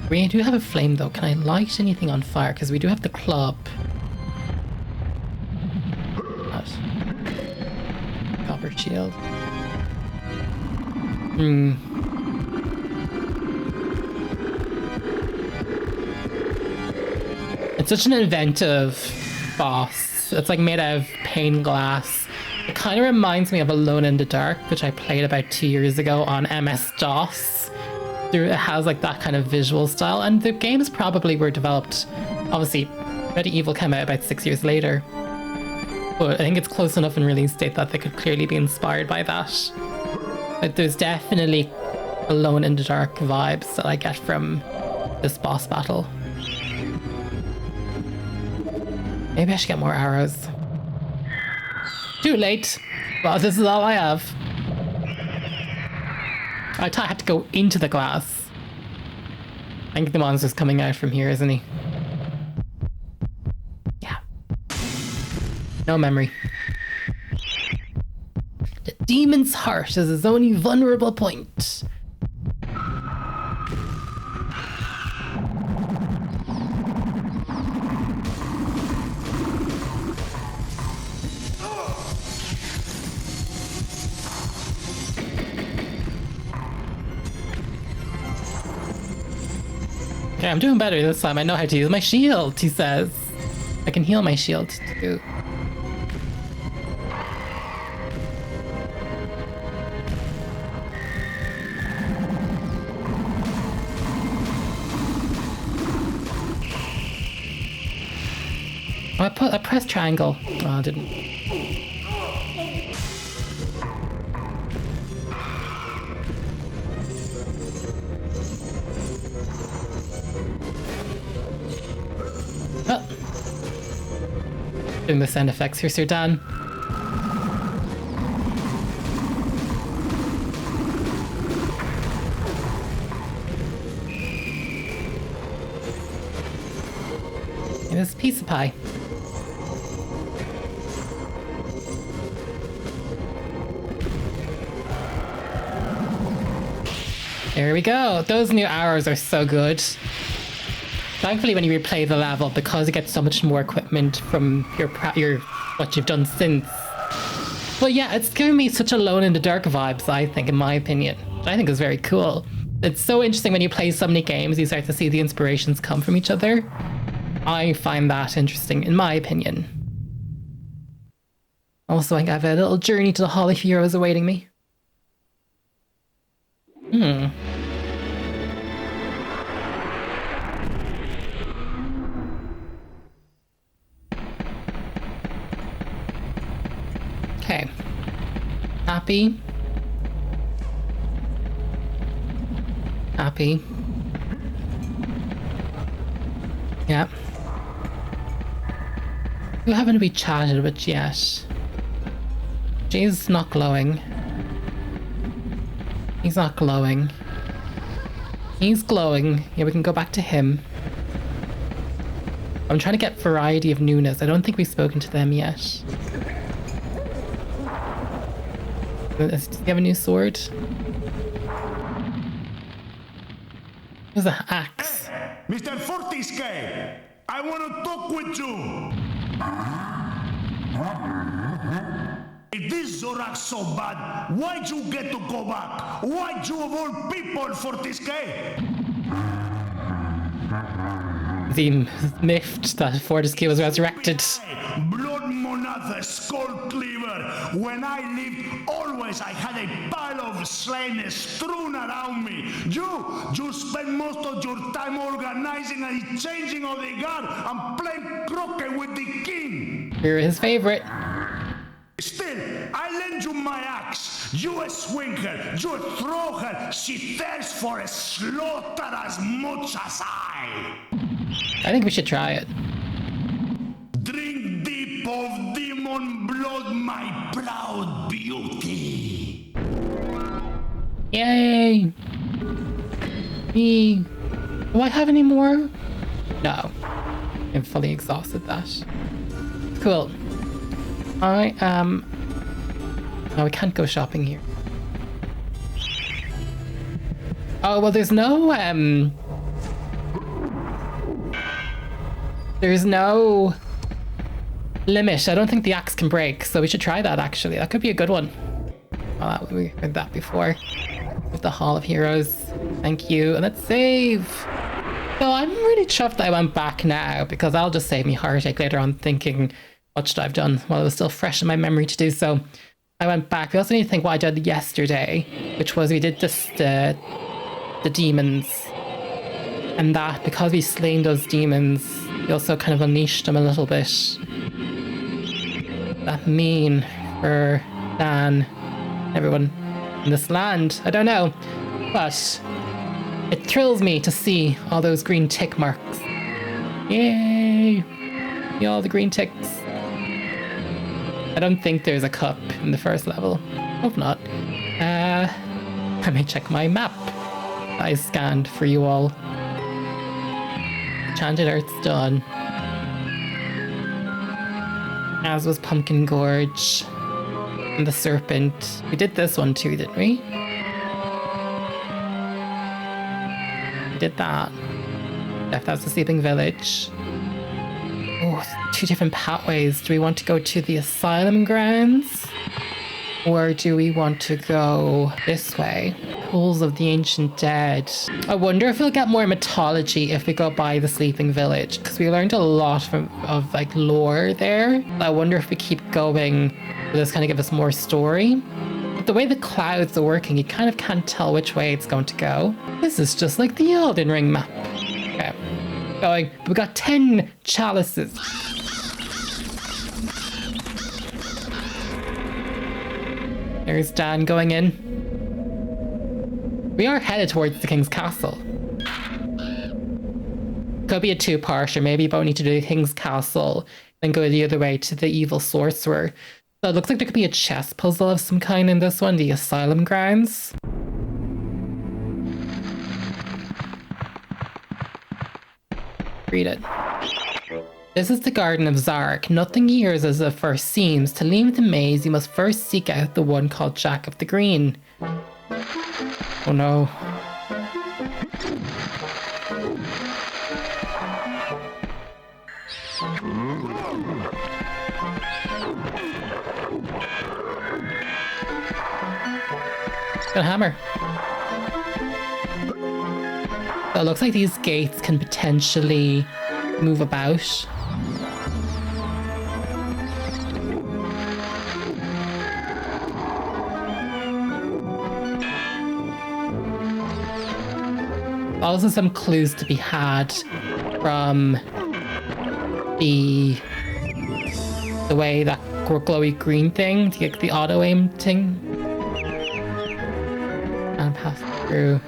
A: We do have a flame though. Can I light anything on fire? Because we do have the club. What? Copper shield. It's such an inventive boss. It's like made out of pane glass. It kind of reminds me of Alone in the Dark, which I played about 2 years ago on MS-DOS. It has like that kind of visual style, and the games probably were developed, obviously MediEvil came out about 6 years later, but I think it's close enough in release date that they could clearly be inspired by that. But there's definitely Alone in the Dark vibes that I get from this boss battle. Maybe I should get more arrows. Too late. Well, this is all I have. I thought I had to go into the glass. I think the monster's coming out from here, isn't he? Yeah. No memory. The demon's heart is his only vulnerable point. Okay, I'm doing better this time. I know how to use my shield, he says. I can heal my shield too. Oh, I pressed triangle. Oh, I didn't. Doing the sound effects here, Sir Dan. And this piece of pie. There we go. Those new arrows are so good. Thankfully, when you replay the level, because you get so much more equipment from your what you've done since. But yeah, it's giving me such Alone in the Dark vibes, I think, in my opinion. Which I think is very cool. It's so interesting when you play so many games, you start to see the inspirations come from each other. I find that interesting, in my opinion. Also, I have a little journey to the Hall of Heroes awaiting me. Okay. Happy. Happy. Yep. Who haven't we chatted with yet? Jay's not glowing. He's not glowing. He's glowing. Yeah, we can go back to him. I'm trying to get variety of newness. I don't think we've spoken to them yet. Does he have a new sword? There's an axe.
B: Mr. Fortesque, I want to talk with you. If this Zarok's so bad, why'd you get to go back? Why'd you of all people, Fortesque?
A: The myth that Fortesque was resurrected.
B: Blood Monathe, Skull Cleaver. When I lived, always I had a pile of slain strewn around me. You spend most of your time organizing and changing of the guard and playing croquet with the king.
A: You're his favorite.
B: Still, I lend you my axe. You swing her, you throw her. She thirsts for a slaughter as much as I.
A: I think we should try it.
B: Drink deep of demon blood, my
E: proud beauty.
A: Yay! Me. Do I have any more? No. I'm fully exhausted that. Cool. I am... No, we can't go shopping here. Oh, well, there's no, there's no limit. I don't think the axe can break, so we should try that, actually. That could be a good one. Oh, we heard that before. With the Hall of Heroes. Thank you. And let's save. So I'm really chuffed that I went back now, because that'll just save me heartache later on thinking, what should I have done? Well, it was still fresh in my memory to do so. I went back. We also need to think what I did yesterday, which was we did just the demons. And that, because we slain those demons, we also kind of unleashed them a little bit. That mean for Dan, everyone in this land? I don't know. But it thrills me to see all those green tick marks. Yay! See all the green ticks. I don't think there's a cup in the first level. Hope not. I may check my map I scanned for you all. Enchanted Earth's done. As was Pumpkin Gorge. And the Serpent. We did this one too, didn't we? We did that. That's the Sleeping Village. Oh, 2 different pathways. Do we want to go to the Asylum Grounds? Or do we want to go this way? Pools of the Ancient Dead. I wonder if we'll get more mythology if we go by the Sleeping Village, because we learned a lot of like lore there. I wonder if we keep going, will this kind of give us more story? But the way the clouds are working, you kind of can't tell which way it's going to go. This is just like the Elden Ring map. Okay, going. We've got 10 chalices. There's Dan going in. We are headed towards the King's Castle. Could be a 2-parter. Maybe you both need to do the King's Castle, then go the other way to the Evil Sorcerer. So it looks like there could be a chess puzzle of some kind in this one, the Asylum Grounds. Read it. This is the Garden of Zarok. Nothing here is as it first seems. To leave the maze, you must first seek out the one called Jack of the Green. Oh no. Got a hammer. So it looks like these gates can potentially move about. Also some clues to be had from the way that glowy green thing, the auto aim thing, and pass through.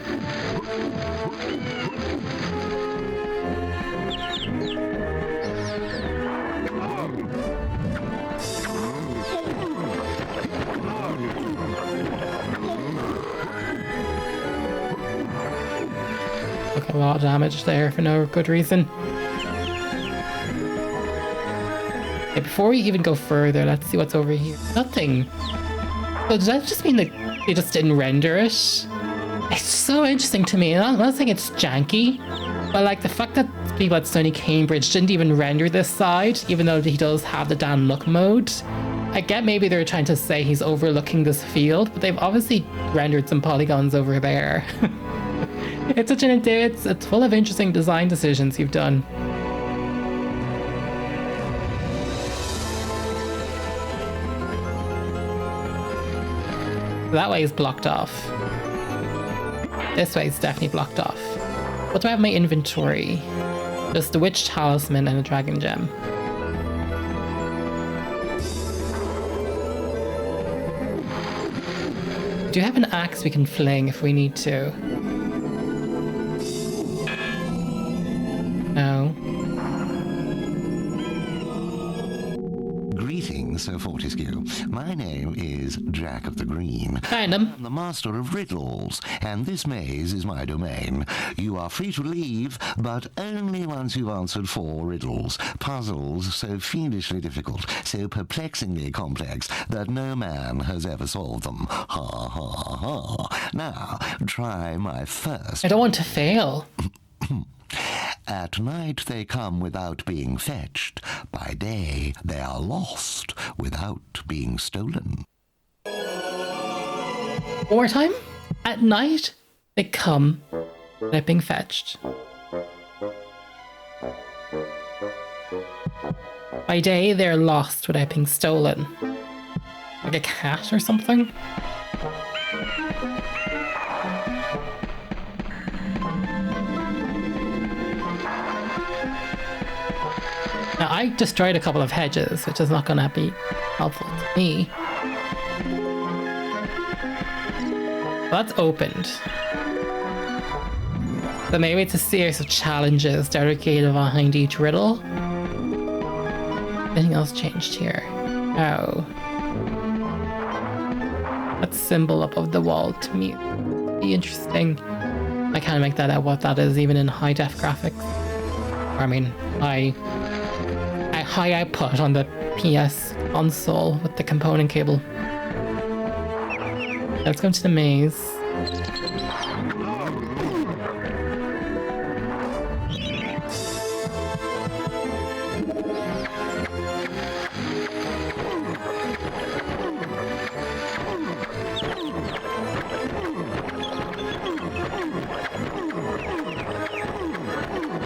A: A lot of damage there for no good reason. Okay, before we even go further, let's see what's over here. Nothing. So does that just mean that they just didn't render it? It's so interesting to me. I'm not saying it's janky, but like the fact that people at Sony Cambridge didn't even render this side, even though he does have the Dan look mode. I get maybe they're trying to say he's overlooking this field, but they've obviously rendered some polygons over there. It's such an it's full of interesting design decisions you've done. That way is blocked off. This way is definitely blocked off. What do I have in my inventory? Just the Witch Talisman and a Dragon Gem. Do you have an axe we can fling if we need to? No.
D: Greetings, Sir Fortesque. Fortescue. My name is Jack of the Green.
A: Random.
D: I'm the master of riddles, and this maze is my domain. You are free to leave, but only once you've answered 4 riddles. Puzzles so fiendishly difficult, so perplexingly complex, that no man has ever solved them. Ha ha ha. Now, try my first.
A: I don't want to fail.
D: At night they come without being fetched. By day they are lost without being stolen.
A: One more time. At night, they come without being fetched. By day, they're lost without being stolen. Like a cat or something? Now, I destroyed a couple of hedges, which is not going to be helpful to me. That's opened. So maybe it's a series of challenges dedicated behind each riddle. Anything else changed here? Oh. That symbol above the wall to me be interesting. I can't make that out what that is even in high def graphics. I mean, high output on the PS console with the component cable. Let's go to the maze.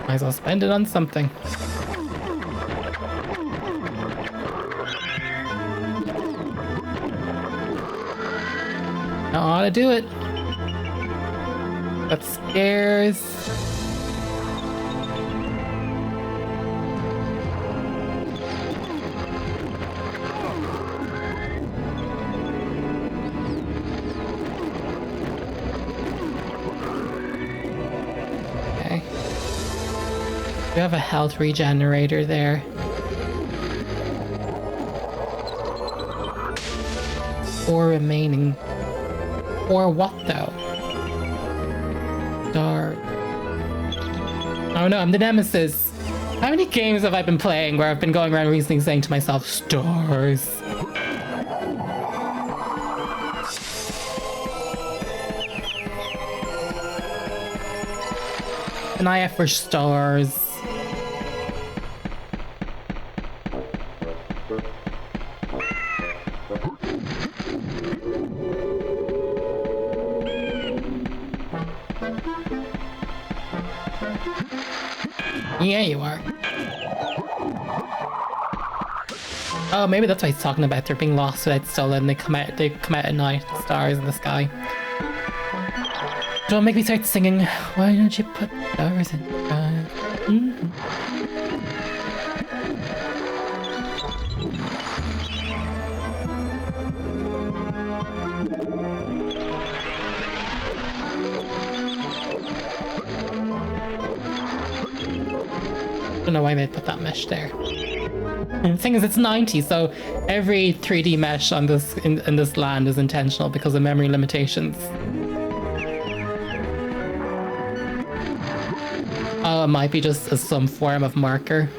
A: Might as well spend it on something. Know how to do it. Got stairs. Okay. We have a health regenerator there. 4 remaining. Or what though? Dark. Oh no, I'm the nemesis. How many games have I been playing where I've been going around recently saying to myself, stars? An eye for stars. Yeah, you are. Oh, maybe that's what he's talking about. They're being lost without stolen. They come out at night. Stars in the sky. Don't make me start singing. Why don't you put stars in the sky? Mm-hmm. I don't know why they put that mesh there. And the thing is, it's 90, so every 3D mesh on this in this land is intentional because of memory limitations. Oh, it might be just some form of marker.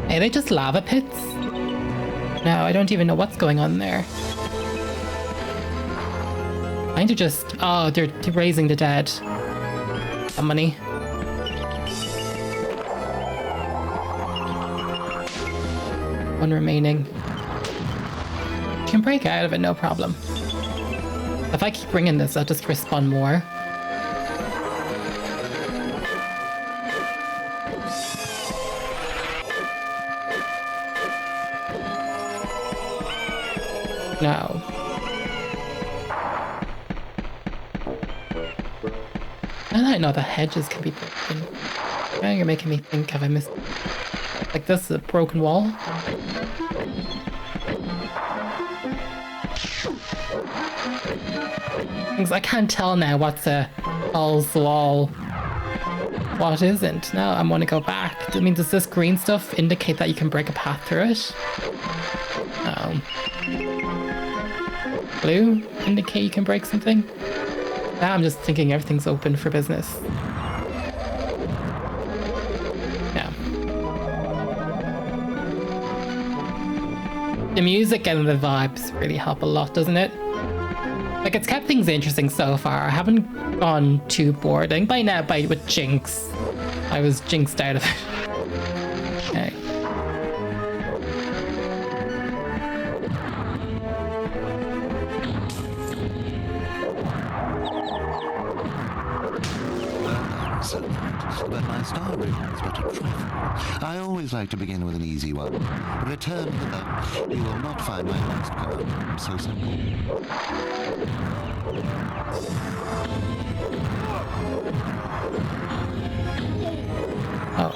A: Are they just lava pits? No, I don't even know what's going on there. Mine are just... Oh, they're raising the dead. The money. One remaining. can break out of it, no problem. If I keep bringing this, I'll just respawn more. No. And I know the hedges can be broken. Now you're making me think, have I missed... Like this is a broken wall? Things I can't tell now what's a false wall. What isn't? No, I want to go back. I mean, does this green stuff indicate that you can break a path through it? No. Blue indicate you can break something? Now I'm just thinking everything's open for business. Yeah. The music and the vibes really help a lot, doesn't it? Like, it's kept things interesting so far. I haven't gone too bored. I think by now, with Jinx, I was jinxed out of it. Okay.
D: But my star rating is but a trifle. I always like to begin with an easy one. Return to the boat. You will not find my last command so simple.
A: Oh.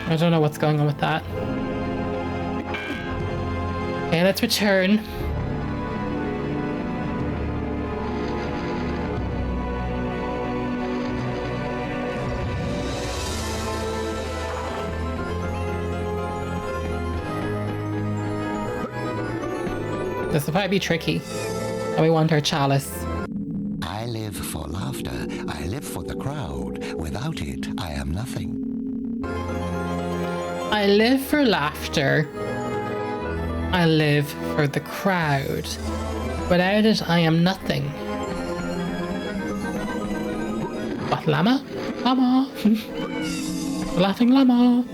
A: I don't know what's going on with that. Okay, let's return. This will probably be tricky. And we want our chalice.
D: I live for laughter. I live for the crowd. Without it, I am nothing.
A: I live for laughter. I live for the crowd. Without it, I am nothing. What, llama? Llama! Laughing llama!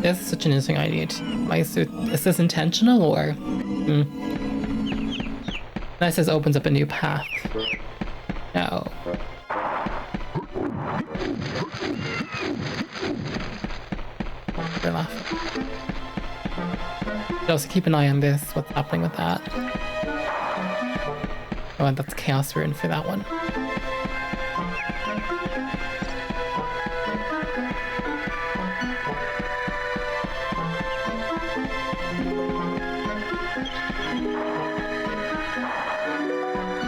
A: This is such an interesting idea. Is this intentional or? Unless this opens up a new path. No. We're laughing. But also keep an eye on this. What's happening with that? Oh, and that's Chaos Rune for that one.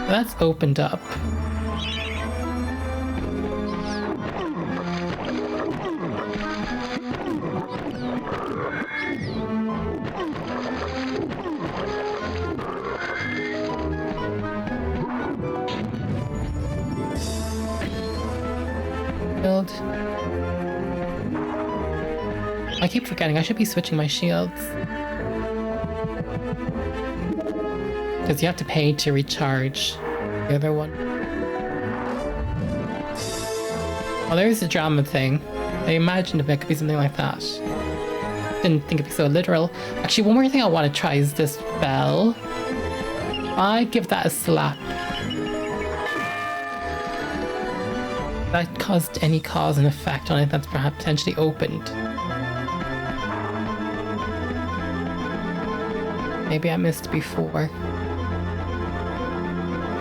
A: That's opened up. Shield. I keep forgetting I should be switching my shields. Because you have to pay to recharge the other one. Well, there's the drama thing. I imagined if it could be something like that. Didn't think it'd be so literal. Actually, one more thing I want to try is this bell. I give that a slap. That caused any cause and effect on it that's perhaps potentially opened. Maybe I missed before.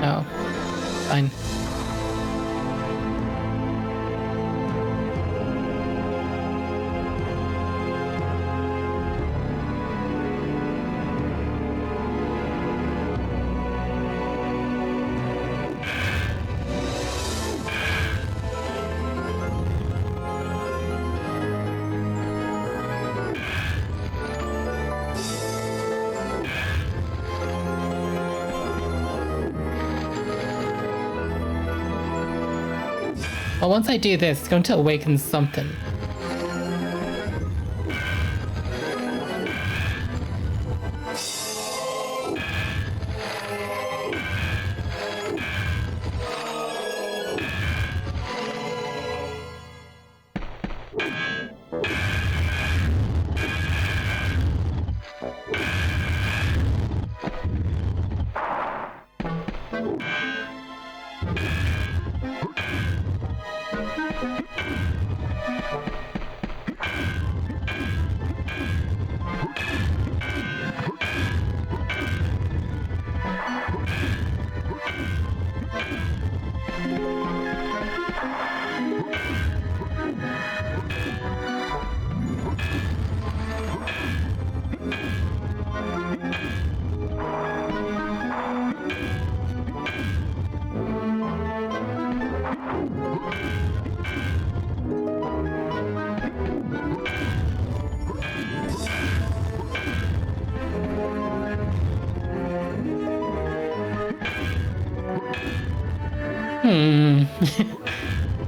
A: No. Fine. Well, once I do this, it's going to awaken something.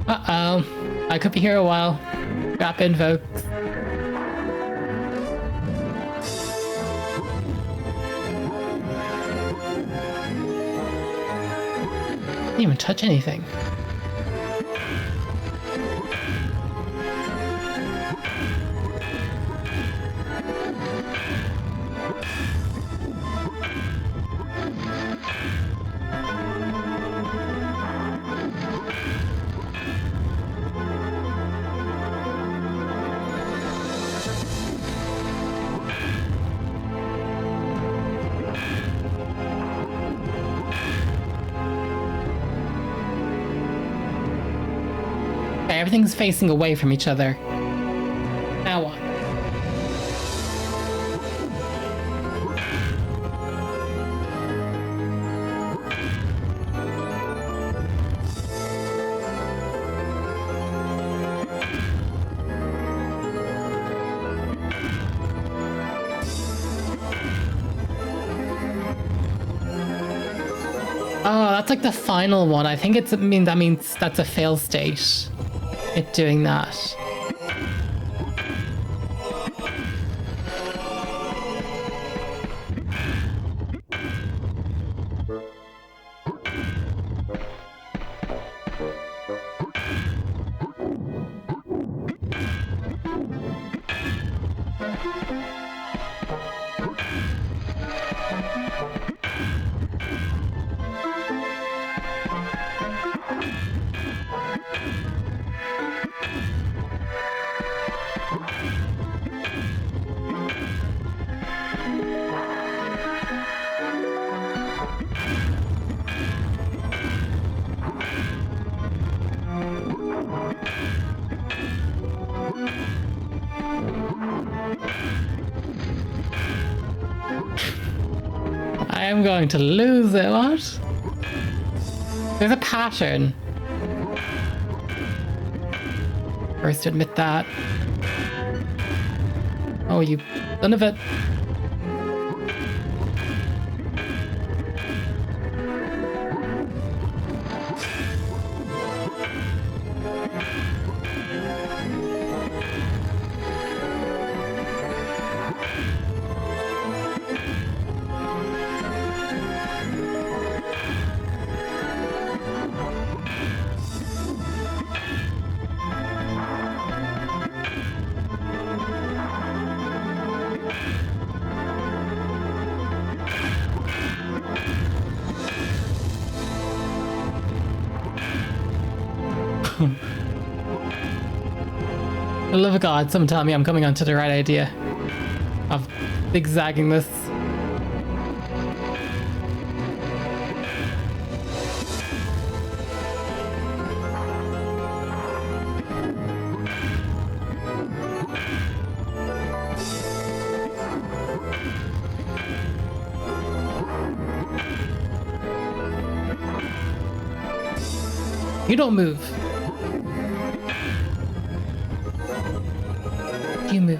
A: Uh-oh. I could be here a while. Drop in, folks. Didn't even touch anything. Everything's facing away from each other. Now what? Oh, that's like the final one. I think that means that's a fail state. It doing that. I am going to lose it. What? There's a pattern. First to admit that. Oh, you son of a... For the love of God, someone tell me I'm coming onto the right idea of zigzagging this. You don't move. You move.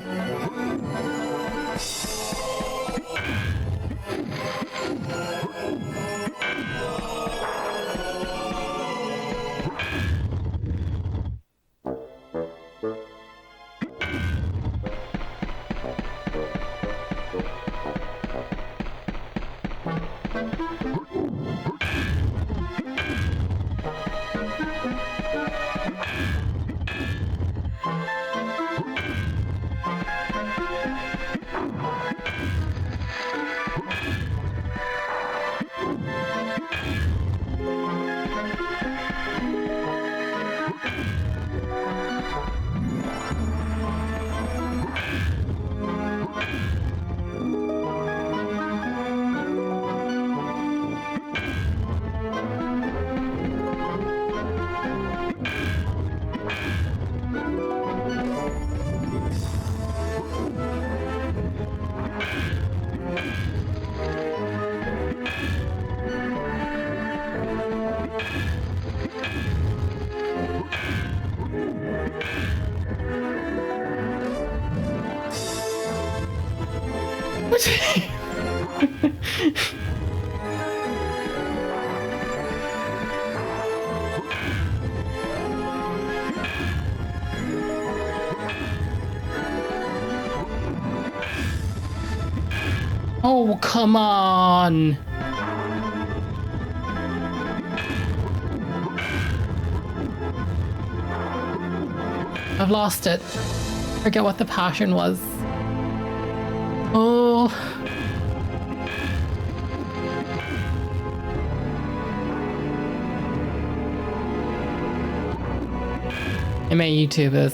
A: Oh, come on! I've lost it. Forget what the passion was. Oh. I may YouTube this.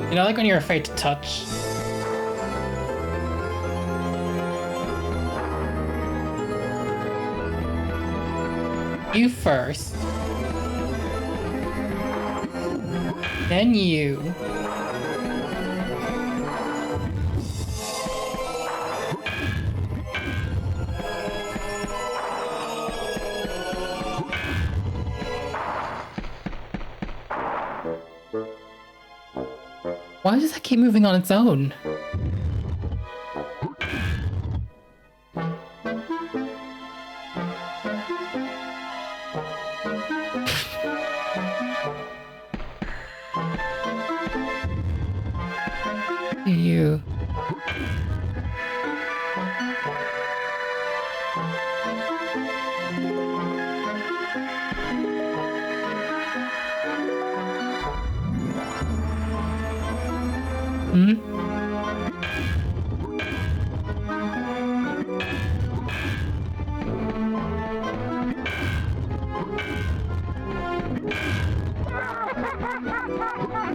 A: You know, like when you're afraid to touch. You first. Then you. Why does that keep moving on its own? You. Hmm?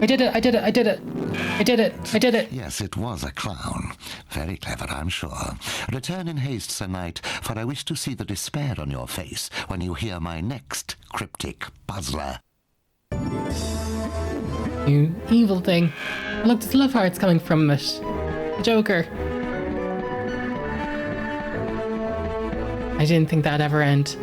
A: I did it, I did it, I did it. I did it, I did it.
D: Yes, it was a clown. Very clever, I'm sure. Return in haste, Sir Knight, for I wish to see the despair on your face when you hear my next cryptic puzzler.
A: You evil thing. Look, there's love hearts coming from it. Joker. I didn't think that'd ever end.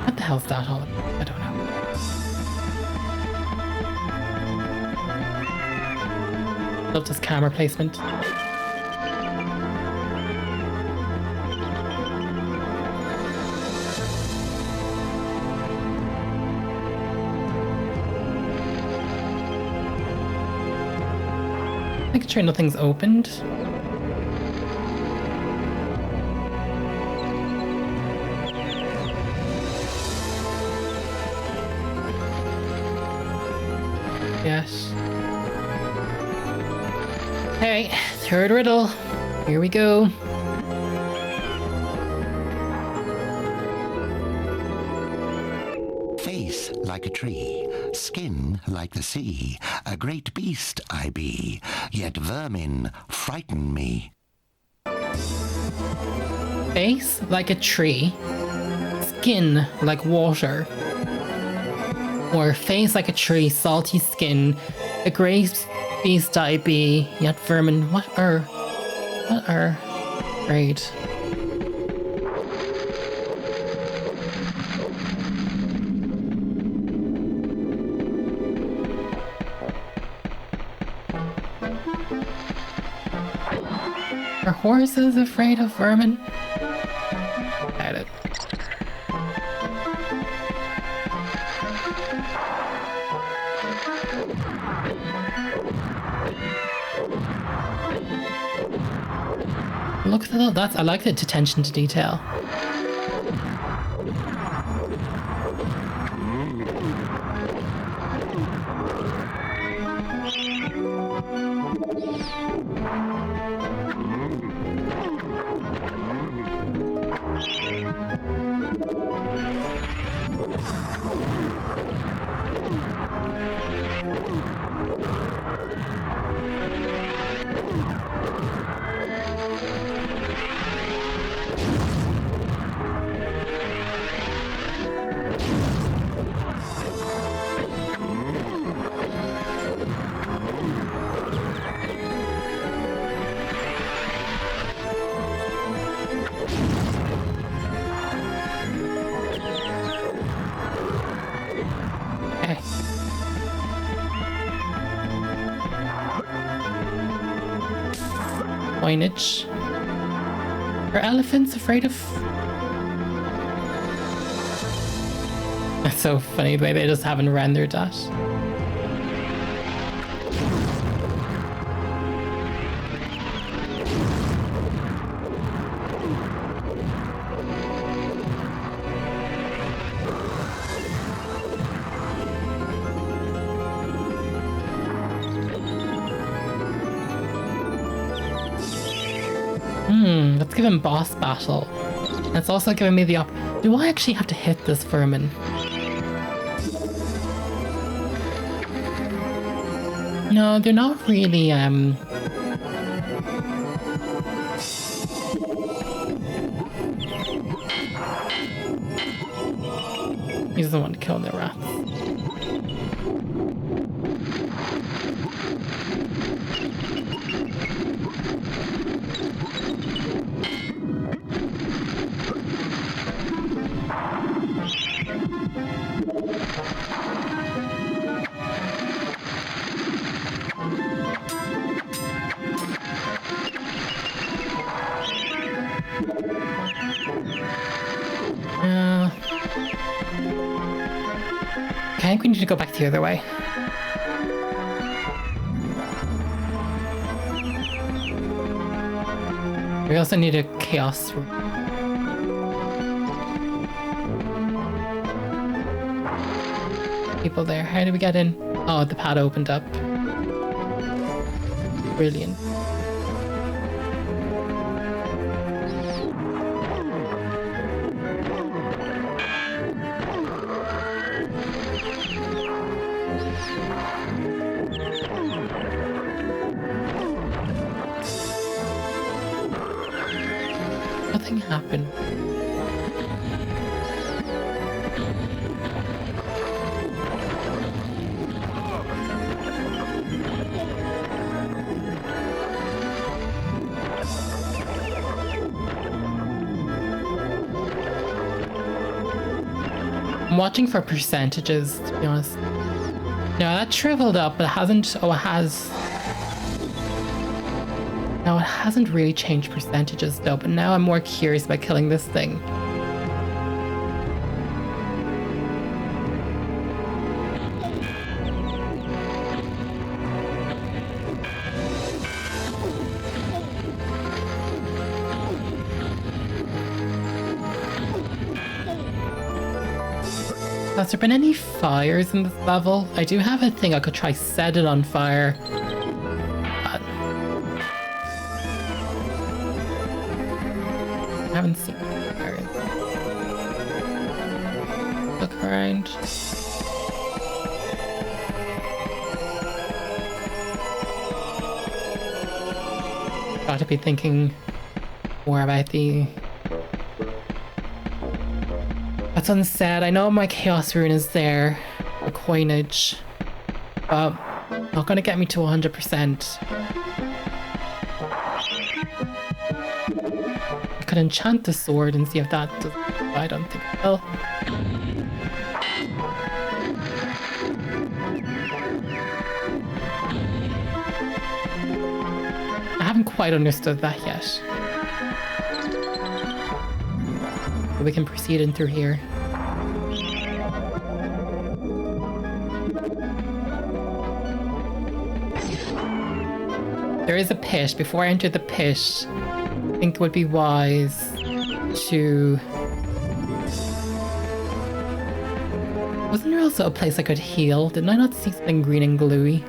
A: What the hell's that all? I don't know. Love this camera placement. Making sure nothing's opened. Yes. Hey, third riddle. Here we go.
D: Face like a tree, skin like the sea, a great beast I be, yet vermin frighten me.
A: Face like a tree, skin like water. Or face like a tree, salty skin, a great beast I be, yet vermin. What are? Great. Are horses afraid of vermin? Got it. Look at that. I like the attention to detail. Coinage. Are elephants afraid of... That's so funny the way they just haven't rendered that. Let's give him boss battle. It's also giving me the do I actually have to hit this vermin? No, they're not really, He doesn't want to kill the rats. I think we need to go back the other way. We also need a chaos room. People there. How do we get in? Oh, the pad opened up. Brilliant. Nothing happened. I'm watching for percentages, to be honest. No, that shriveled up, but it hasn't. Oh, it has. No, it hasn't really changed percentages though, but now I'm more curious about killing this thing. Has there been any fires in this level? I do have a thing I could try set it on fire. I haven't seen fires. Look around. Got to be thinking more about the... What's unsaid? I know my chaos rune is there, the coinage, but not gonna get me to 100%. I could enchant the sword and see if that does. I don't think it will. I haven't quite understood that yet. But we can proceed in through here. There is a pit. Before I enter the pit, I think it would be wise to... Wasn't there also a place I could heal? Didn't I not see something green and gluey?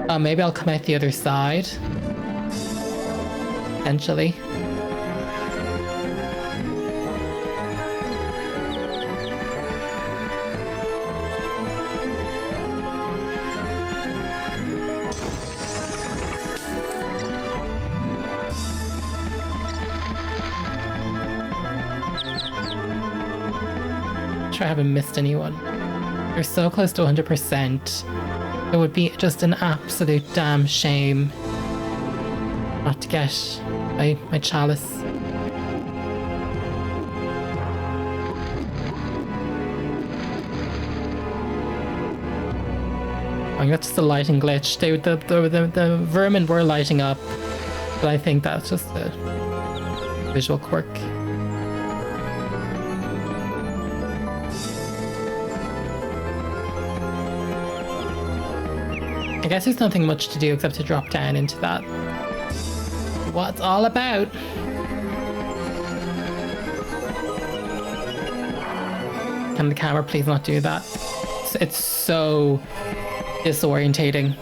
A: Oh, maybe I'll come out the other side. Potentially. sure I haven't missed anyone. You're so close to 100%. It would be just an absolute damn shame not to get my chalice. I think that's just a lighting glitch. The vermin were lighting up, but I think that's just a visual quirk. I guess there's nothing much to do except to drop down into that. What's all about? Can the camera please not do that? It's so disorientating.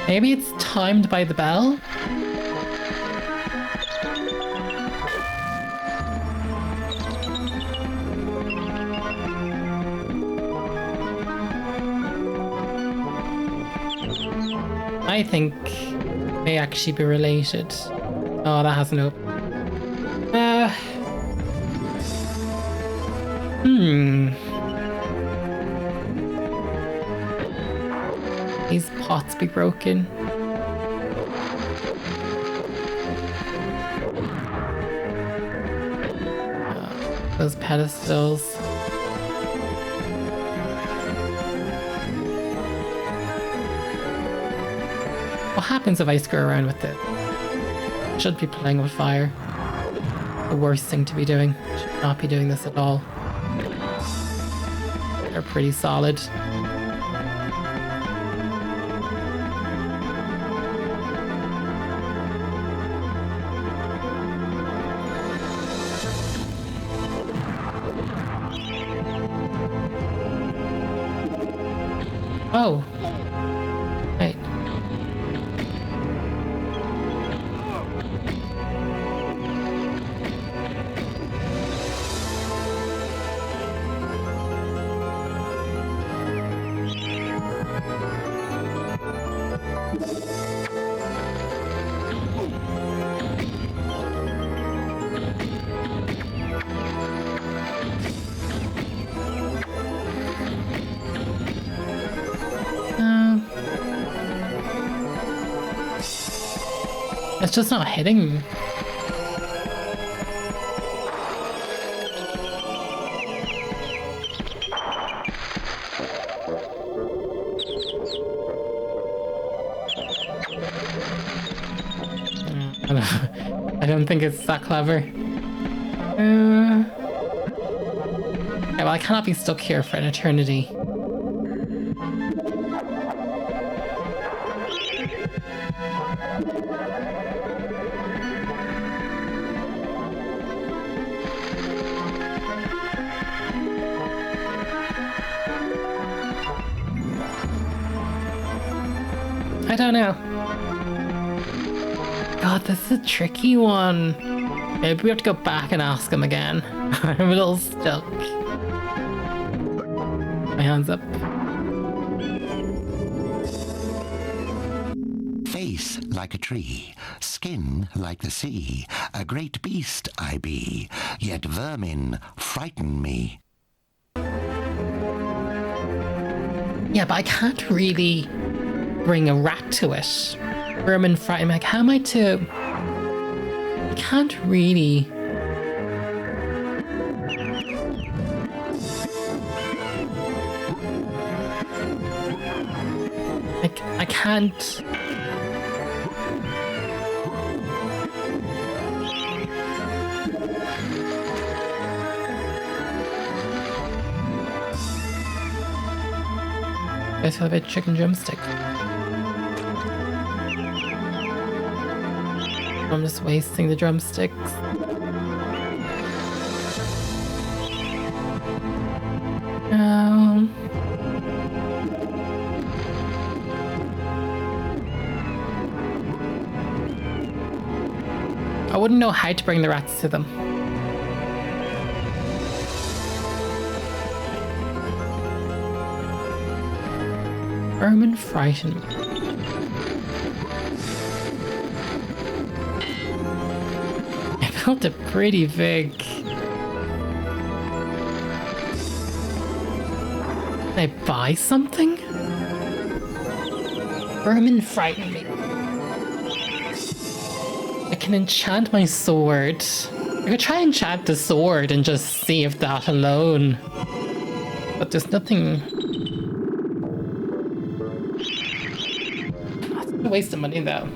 A: Maybe it's timed by the bell? I think may actually be related. Oh, that hasn't opened. These pots be broken. Those pedestals. What happens if I screw around with it? Should be playing with fire. The worst thing to be doing. Should not be doing this at all. They're pretty solid. Oh. Right. It's just not hitting. I don't think it's that clever. Okay, well, I cannot be stuck here for an eternity. I don't know. God, this is a tricky one. Maybe we have to go back and ask him again. I'm a little stuck. My hands up.
D: Face like a tree, skin like the sea, a great beast I be, yet vermin frighten me.
A: Yeah, but I can't really bring a rat to it. Vermin frighten me. Like, how am I to... I can't really... I can't... I feel a bit chicken drumstick. I'm just wasting the drumsticks. down. I wouldn't know how to bring the rats to them. Vermin frighten me. I built it pretty big. Can I buy something? Vermin frighten me. I can enchant my sword. I could try enchant the sword and just see if that alone. But there's nothing. That's a waste of money though.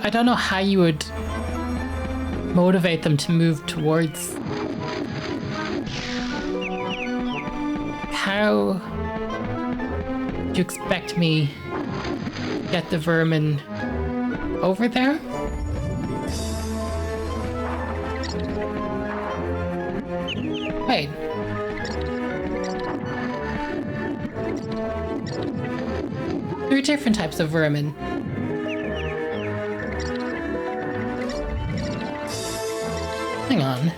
A: I don't know how you would motivate them to move towards. How do you expect me to get the vermin over there? Wait. There are different types of vermin. Hang on.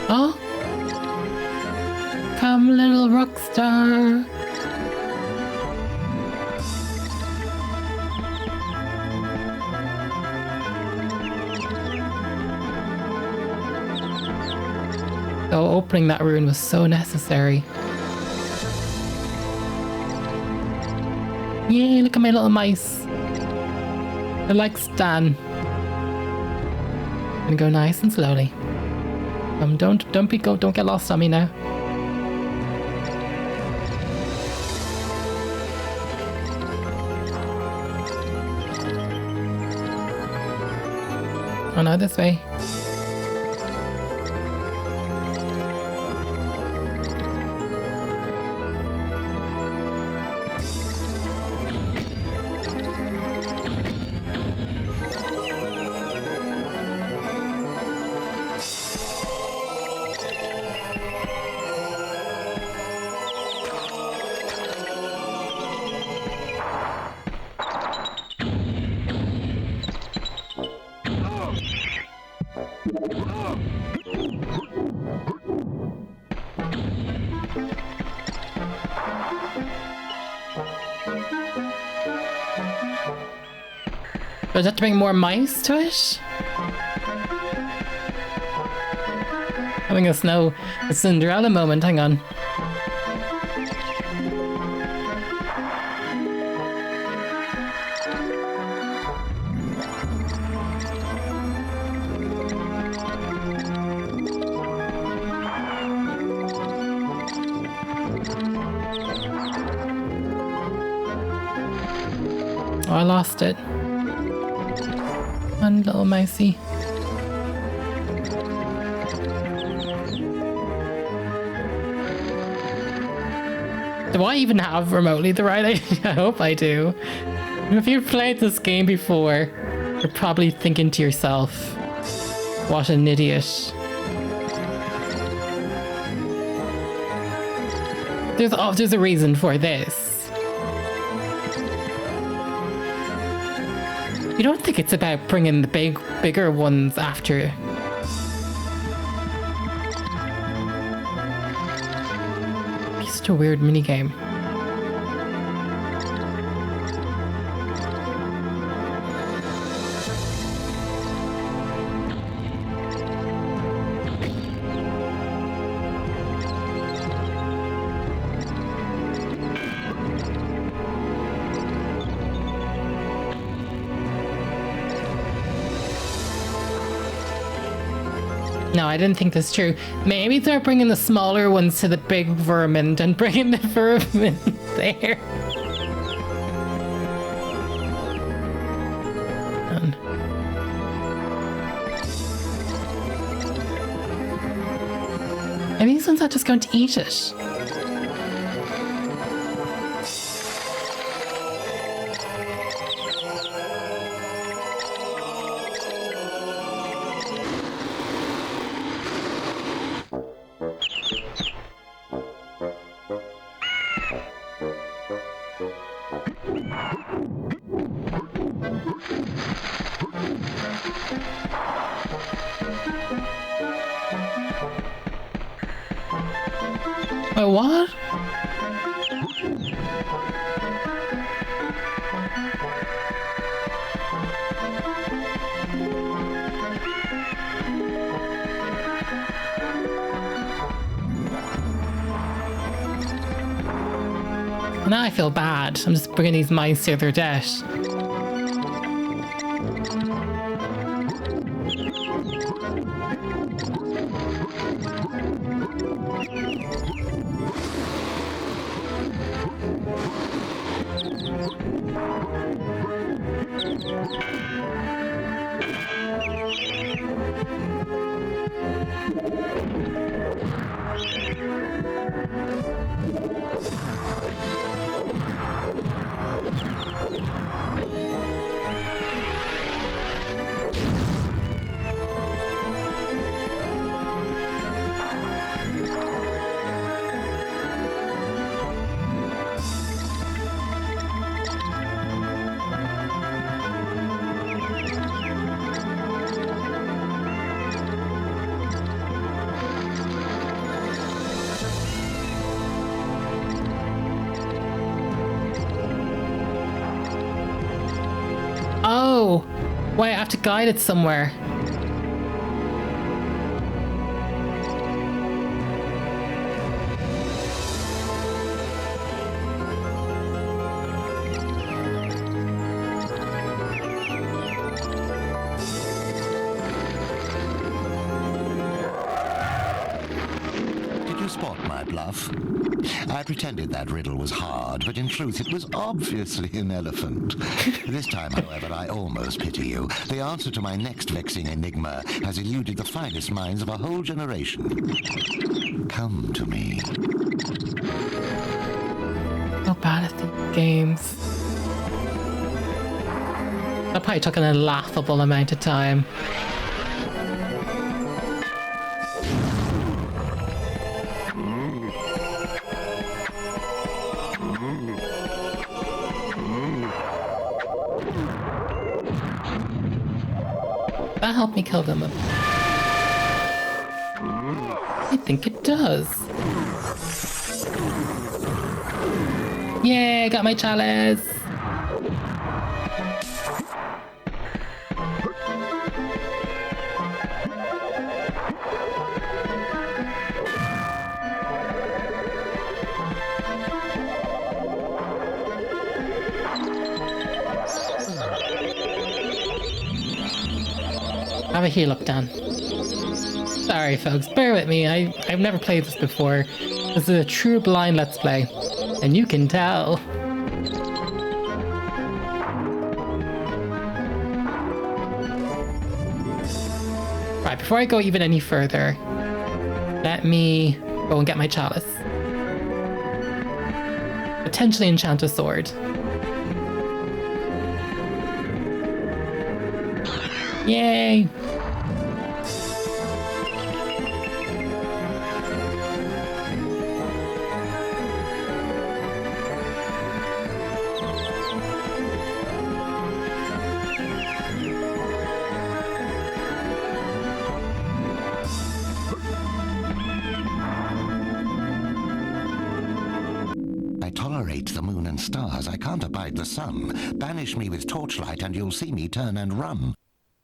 A: Oh? Come, little rock star. Oh, opening that rune was so necessary. Yay, look at my little mice. They're like Stan. Gonna go nice and slowly. Don't get lost on me now. Oh no, this way. Does that bring more mice to it? Having a Cinderella moment, hang on. Oh, I lost it. One little mousey. Do I even have remotely the right idea? I hope I do. If you've played this game before, you're probably thinking to yourself, what an idiot. There's a reason for this. You don't think it's about bringing the bigger ones after? Just a weird minigame. No, I didn't think this through. Maybe they're bringing the smaller ones to the big vermin and bringing the vermin there. Are these ones not just going to eat it? Wait, what? Now I feel bad. I'm just bringing these mice to their death. Oh, wait, I have to guide it somewhere.
D: Did you spot my bluff? I pretended that riddle was hard, but in truth it was obviously an elephant. This time, however, I almost pity you. The answer to my next vexing enigma has eluded the finest minds of a whole generation. Come to me.
A: So bad at these games. That probably took an laughable amount of time. That helped me kill them. I think it does. Yay, got my chalice. Have a heal up, Dan. Sorry, folks, bear with me. I've never played this before. This is a true blind Let's Play, and you can tell. Right, before I go even any further, let me go and get my chalice. Potentially enchant a sword. Yay!
D: The moon and stars. I can't abide the sun. Banish me with torchlight and you'll see me turn and run.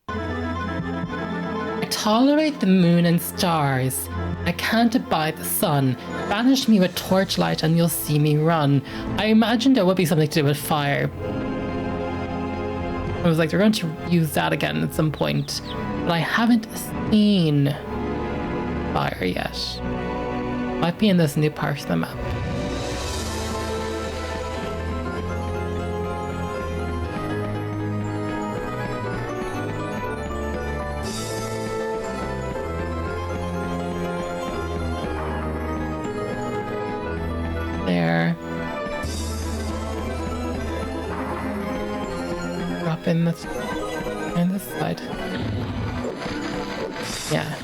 A: I tolerate the moon and stars. I can't abide the sun. Banish me with torchlight and you'll see me run. I imagined there would be something to do with fire. I was like, they're going to use that again at some point. But I haven't seen fire yet. Might be in this new part of the map. There. Drop in this side. Yeah.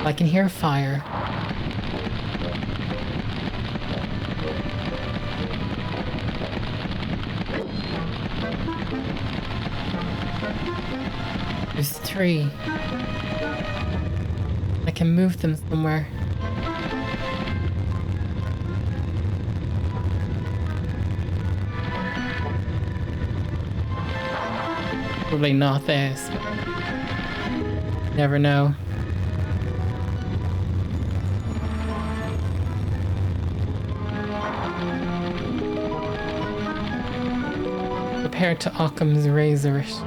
A: I can hear fire. There's 3. I can move them somewhere. Probably not this. Never know. Compared to Occam's razors.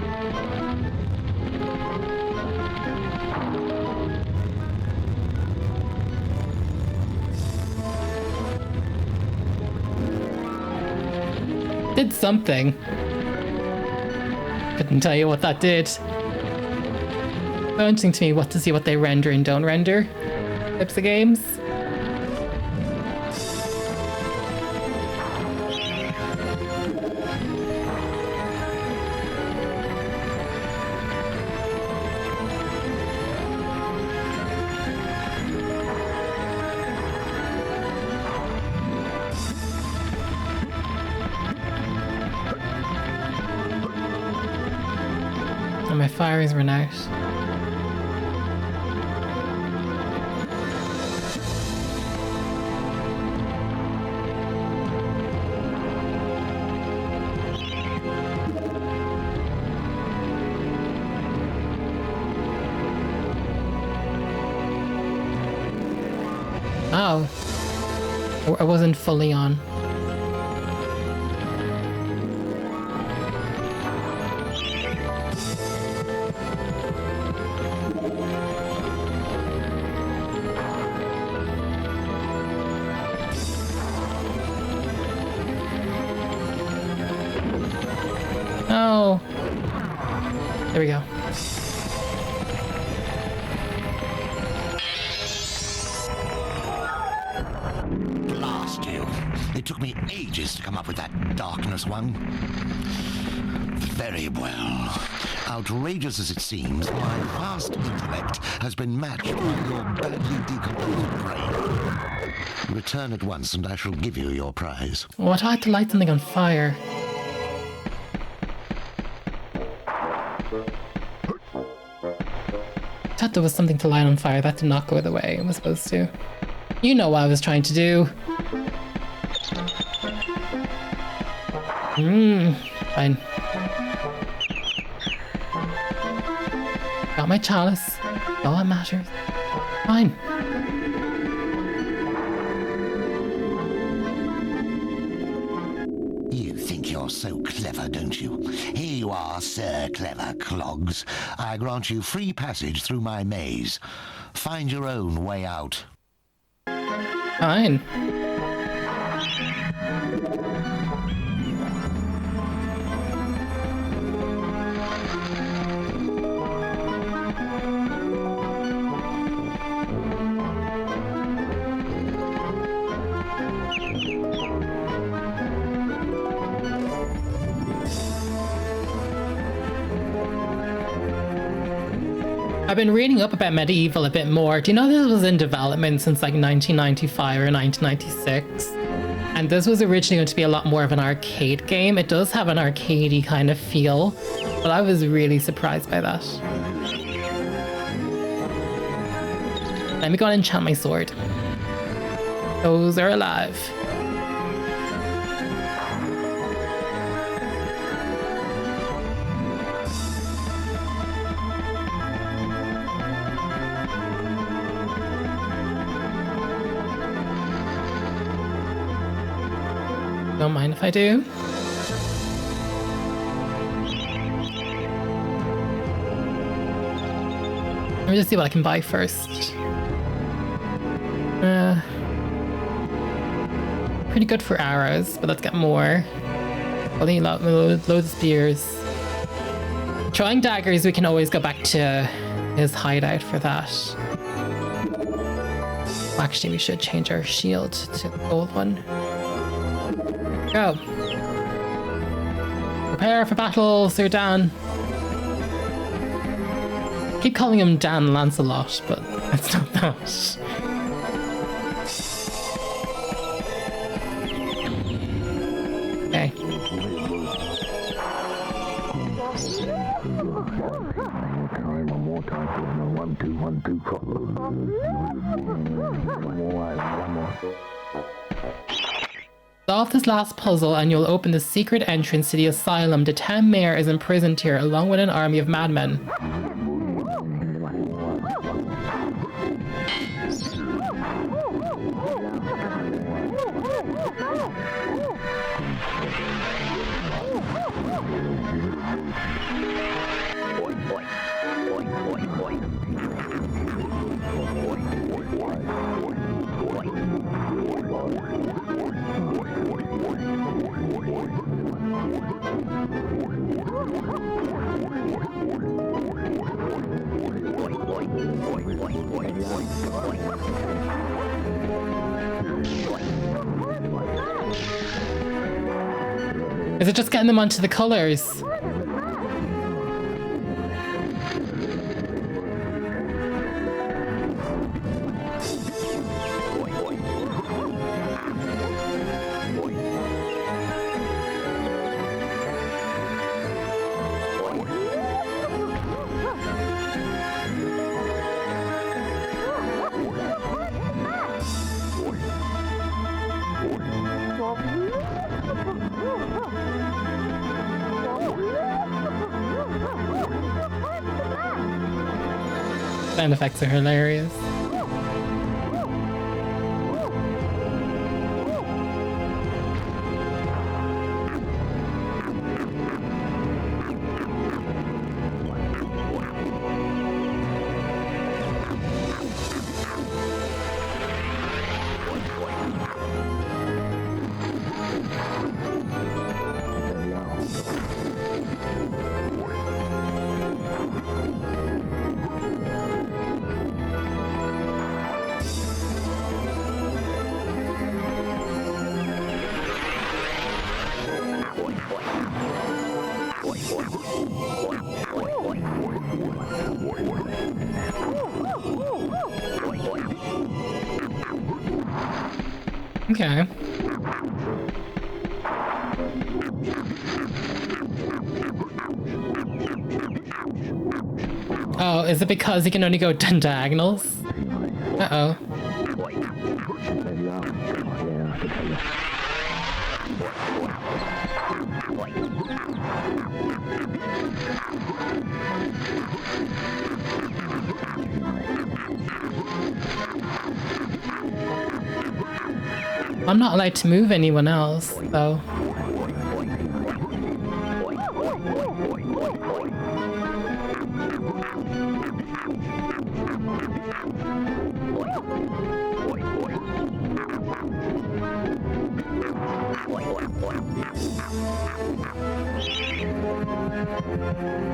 A: Did something. Couldn't tell you what that did. So interesting to me to see what they render and don't render types of games. And my fires run out. Oh. I wasn't fully on. Oh. There we go.
D: Blast you. It took me ages to come up with that darkness one. Very well. Outrageous as it seems, my vast intellect has been matched by your badly decomposed brain. Return at once and I shall give you your prize.
A: What? I had to light something on fire. I thought there was something to light on fire. That did not go the way it was supposed to. You know what I was trying to do. Fine. Got my chalice. All that matters. Fine.
D: You think you're so clever, don't you? Here you are, Sir Clever Clogs. I grant you free passage through my maze. Find your own way out.
A: Fine. I've been reading up about MediEvil a bit more. Do you know this was in development since like 1995 or 1996? And this was originally going to be a lot more of an arcade game. It does have an arcadey kind of feel, but I was really surprised by that. Let me go and enchant my sword. Those are alive. Don't mind if I do. me just see what I can buy first. Pretty good for arrows, but let's get more. Only loads of spears. Throwing daggers, we can always go back to his hideout for that. Actually, we should change our shield to the gold one. Go. Prepare for battle, Sir Dan. Keep calling him Dan Lancelot, but it's not that. Okay. Solve this last puzzle and you'll open the secret entrance to the asylum. The town mayor is imprisoned here along with an army of madmen. Is it just getting them onto the colors? Sound effects are hilarious. Okay. Oh, is it because he can only go diagonals? Uh-oh. I'm not allowed to move anyone else, though.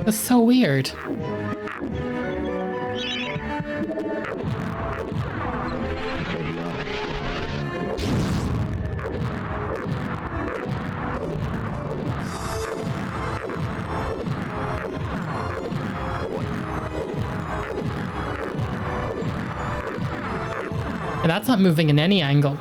A: That's so weird. And that's not moving in any angle.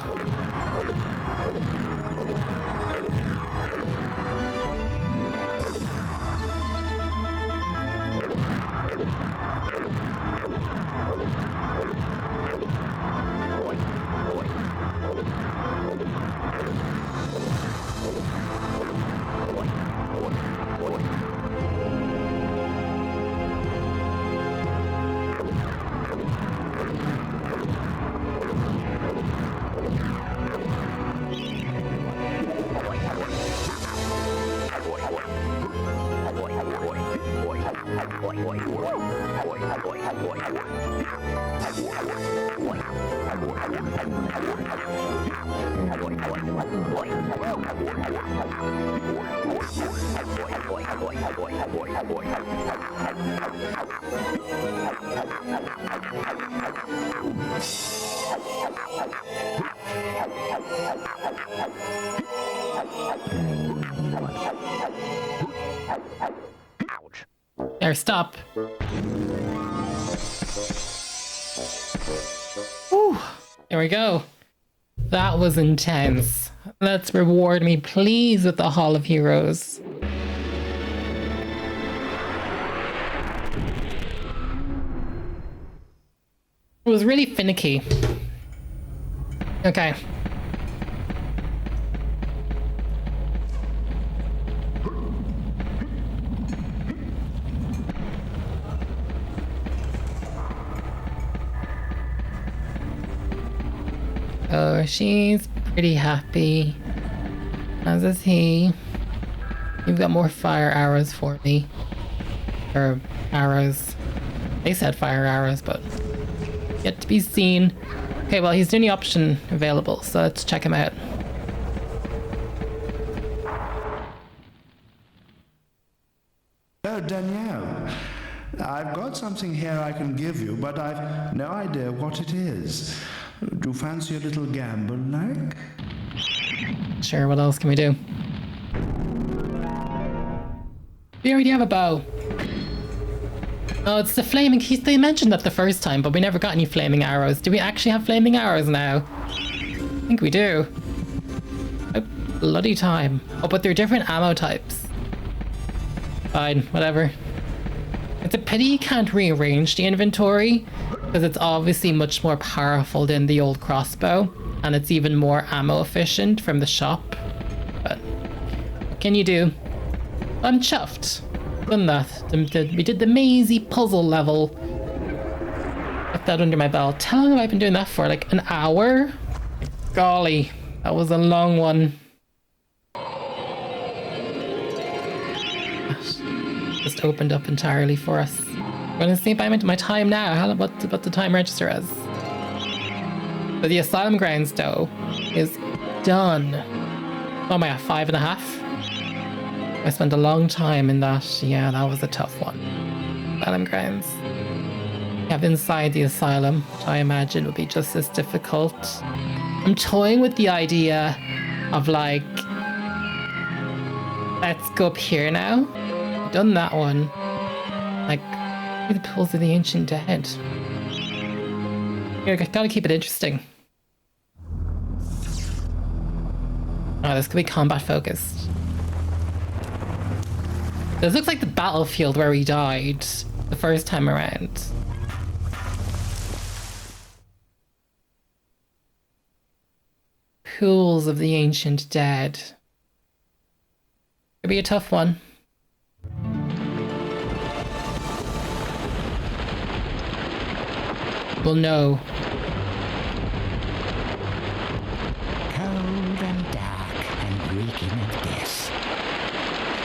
A: There, stop. Whew. There we go. That was intense. Let's reward me, please, with the Hall of Heroes. It was really finicky. Okay. Oh, she's pretty happy. As is he. You've got more fire arrows for me. Or arrows. They said fire arrows, but yet to be seen. Okay, well, he's the only option available, so let's check him out.
I: Oh, Danielle. I've got something here I can give you, but I've no idea what it is. Do you fancy a little gamble, like?
A: Sure, what else can we do? We already have a bow. Oh, it's the flaming... They mentioned that the first time, but we never got any flaming arrows. Do we actually have flaming arrows now? I think we do. Oh, bloody time. Oh, but they're different ammo types. Fine, whatever. It's a pity you can't rearrange the inventory, because it's obviously much more powerful than the old crossbow, and it's even more ammo efficient from the shop. But what can you do? I'm chuffed. Done that. We did the mazy puzzle level. Get that under my belt. How long have I been doing that for? Like an hour? Golly, that was a long one. Just opened up entirely for us. I'm gonna see if I'm into my time now. What the time register is. But the Asylum Grounds though is done. Oh, am I at 5.5? I spent a long time in that. Yeah, that was a tough one. Asylum Grounds. We have Inside the Asylum, which I imagine would be just as difficult. I'm toying with the idea of like, let's go up here now. I've done that one. Like, the pools of the ancient dead. Here, gotta keep it interesting. Oh, this could be combat focused. This looks like the battlefield where we died the first time around. Pools of the ancient dead. Could be a tough one. We'll know.
C: Cold and dark and reeking of death.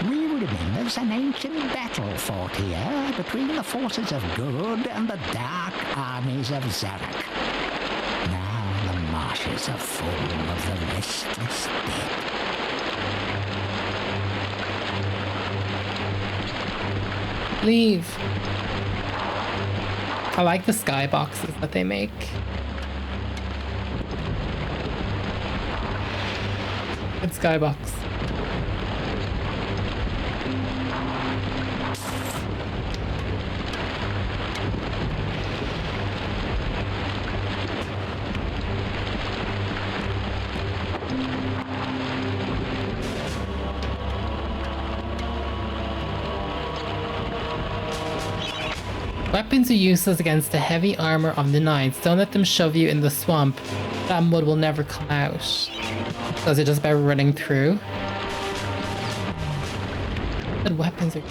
C: We remember some ancient battle fought here between the forces of good and the dark armies of Zarok. Now the marshes are full of the restless dead.
A: Leave. I like the skyboxes that they make. Good skybox. Weapons are useless against the heavy armor of the knights. Don't let them shove you in the swamp. That mud will never come out. So is it just by running through? What weapons are...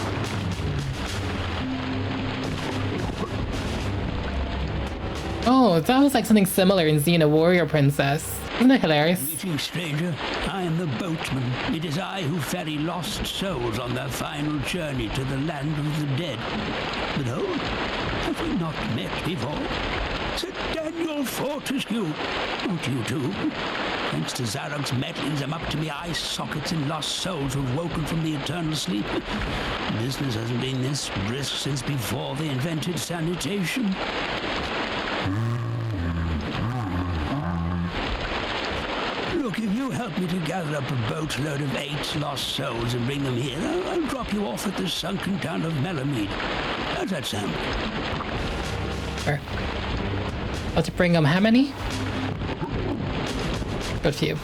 A: Oh, that was like something similar in Xena Warrior Princess. Isn't it hilarious?
J: Greetings, stranger. I am the boatman. It is I who ferry lost souls on their final journey to the land of the dead. But oh, have we not met before? Sir Daniel Daniel Fortesque. Not you two. Thanks to Zarok's meddlings, I'm up to me eye sockets in lost souls who've woken from the eternal sleep. Business hasn't been this brisk since before they invented sanitation. Look, if you help me to gather up a boatload of 8 lost souls and bring them here, I'll drop you off at the sunken town of Melamede. How's that sound?
A: Sure. Let's bring them how many? Good few.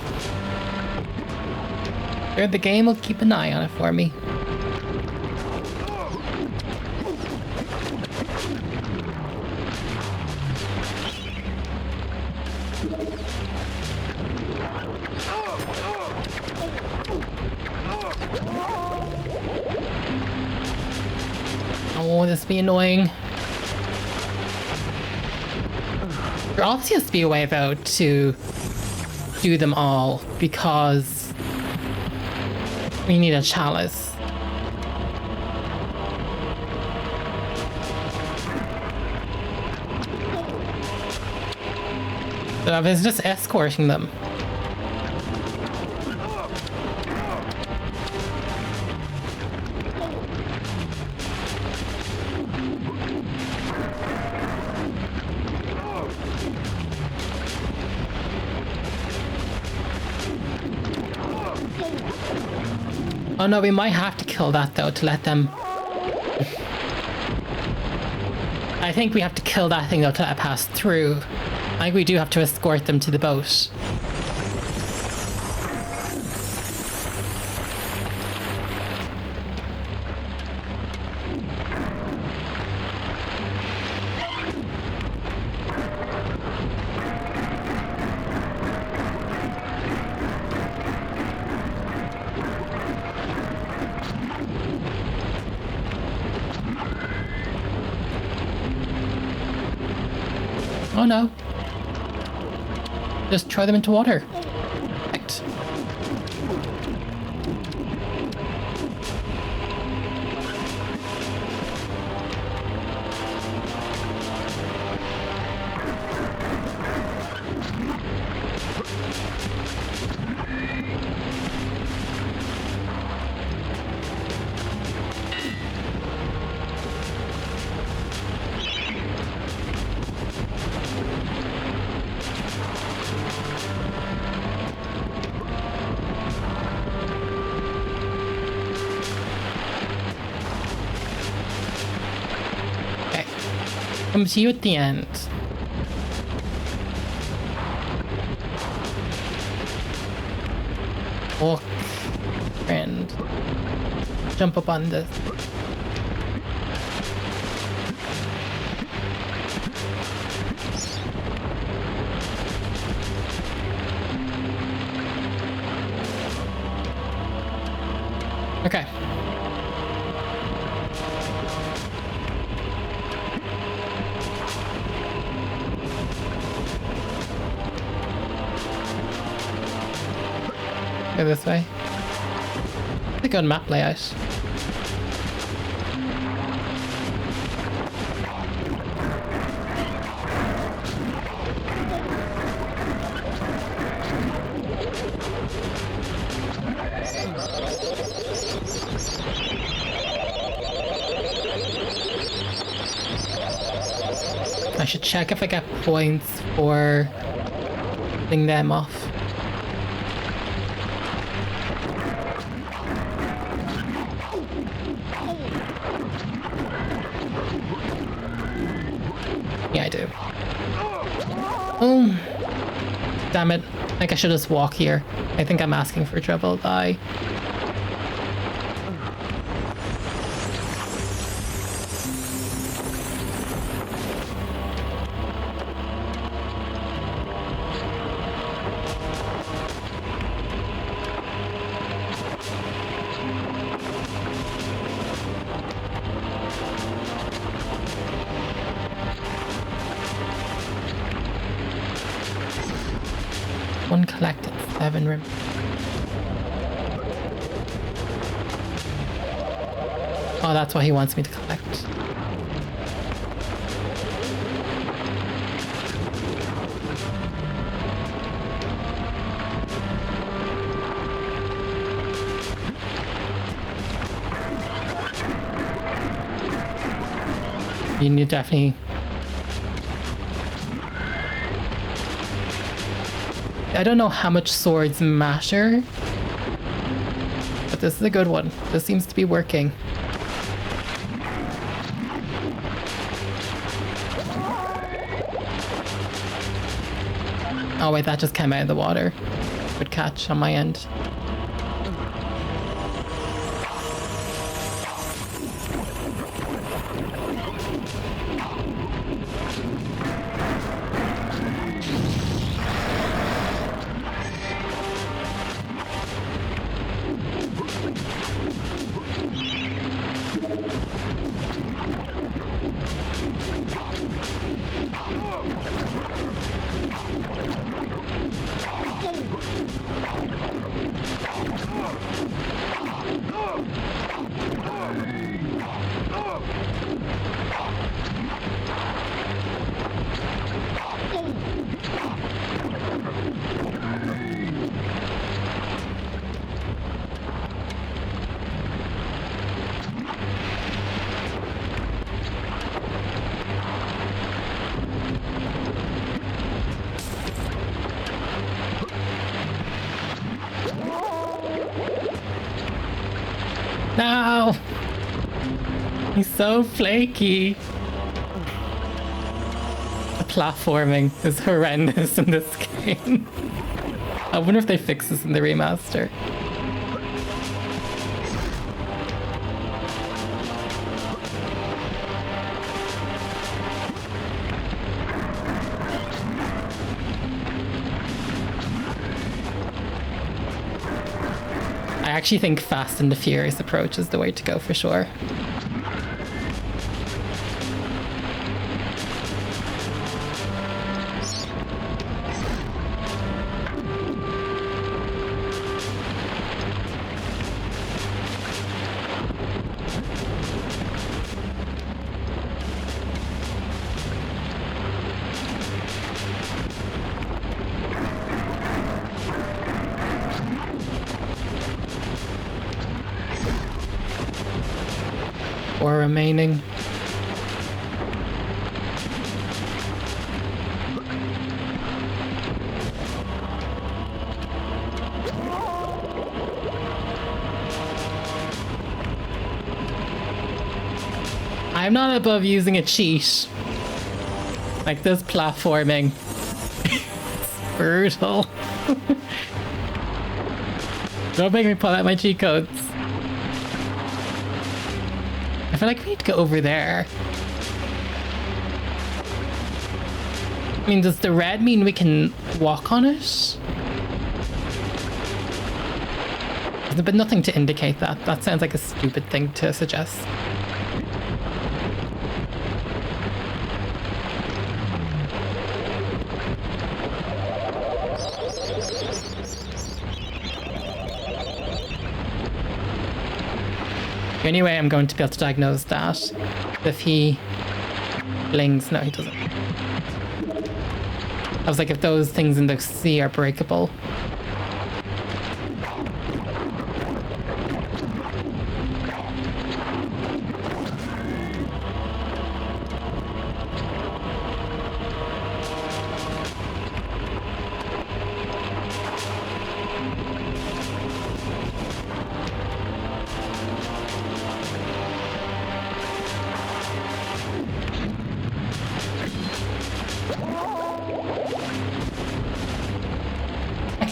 A: Sure, the game will keep an eye on it for me. Oh, this be annoying. There obviously has to be a way though to do them all because we need a chalice. So I was just escorting them. Oh no, we might have to kill that though to let them... I think we have to kill that thing though to let it pass through. I think we do have to escort them to the boat. Oh no. Just throw them into water. Perfect. Come to you at the end. Walk, friend. Jump up on this. Okay. Go this way. It's a good map layout. I should check if I get points for putting them off. Yeah, I do. Oh, damn it. I think I should just walk here. I think I'm asking for trouble. Bye. One collected, 7 rem. Oh, that's what he wants me to collect. You need definitely... I don't know how much swords matter, but this is a good one. This seems to be working. Oh wait, that just came out of the water. Good catch on my end. No! He's so flaky. The platforming is horrendous in this game. I wonder if they fix this in the remaster. I actually think Fast and the Furious approach is the way to go for sure. Remaining. I'm not above using a cheat. Like this platforming. It's brutal. Don't make me pull out my cheat codes. I feel like we need to go over there. I mean, does the red mean we can walk on it? There's been nothing to indicate that. That sounds like a stupid thing to suggest. Anyway, I'm going to be able to diagnose that. If he blings, no, he doesn't. I was like, if those things in the sea are breakable.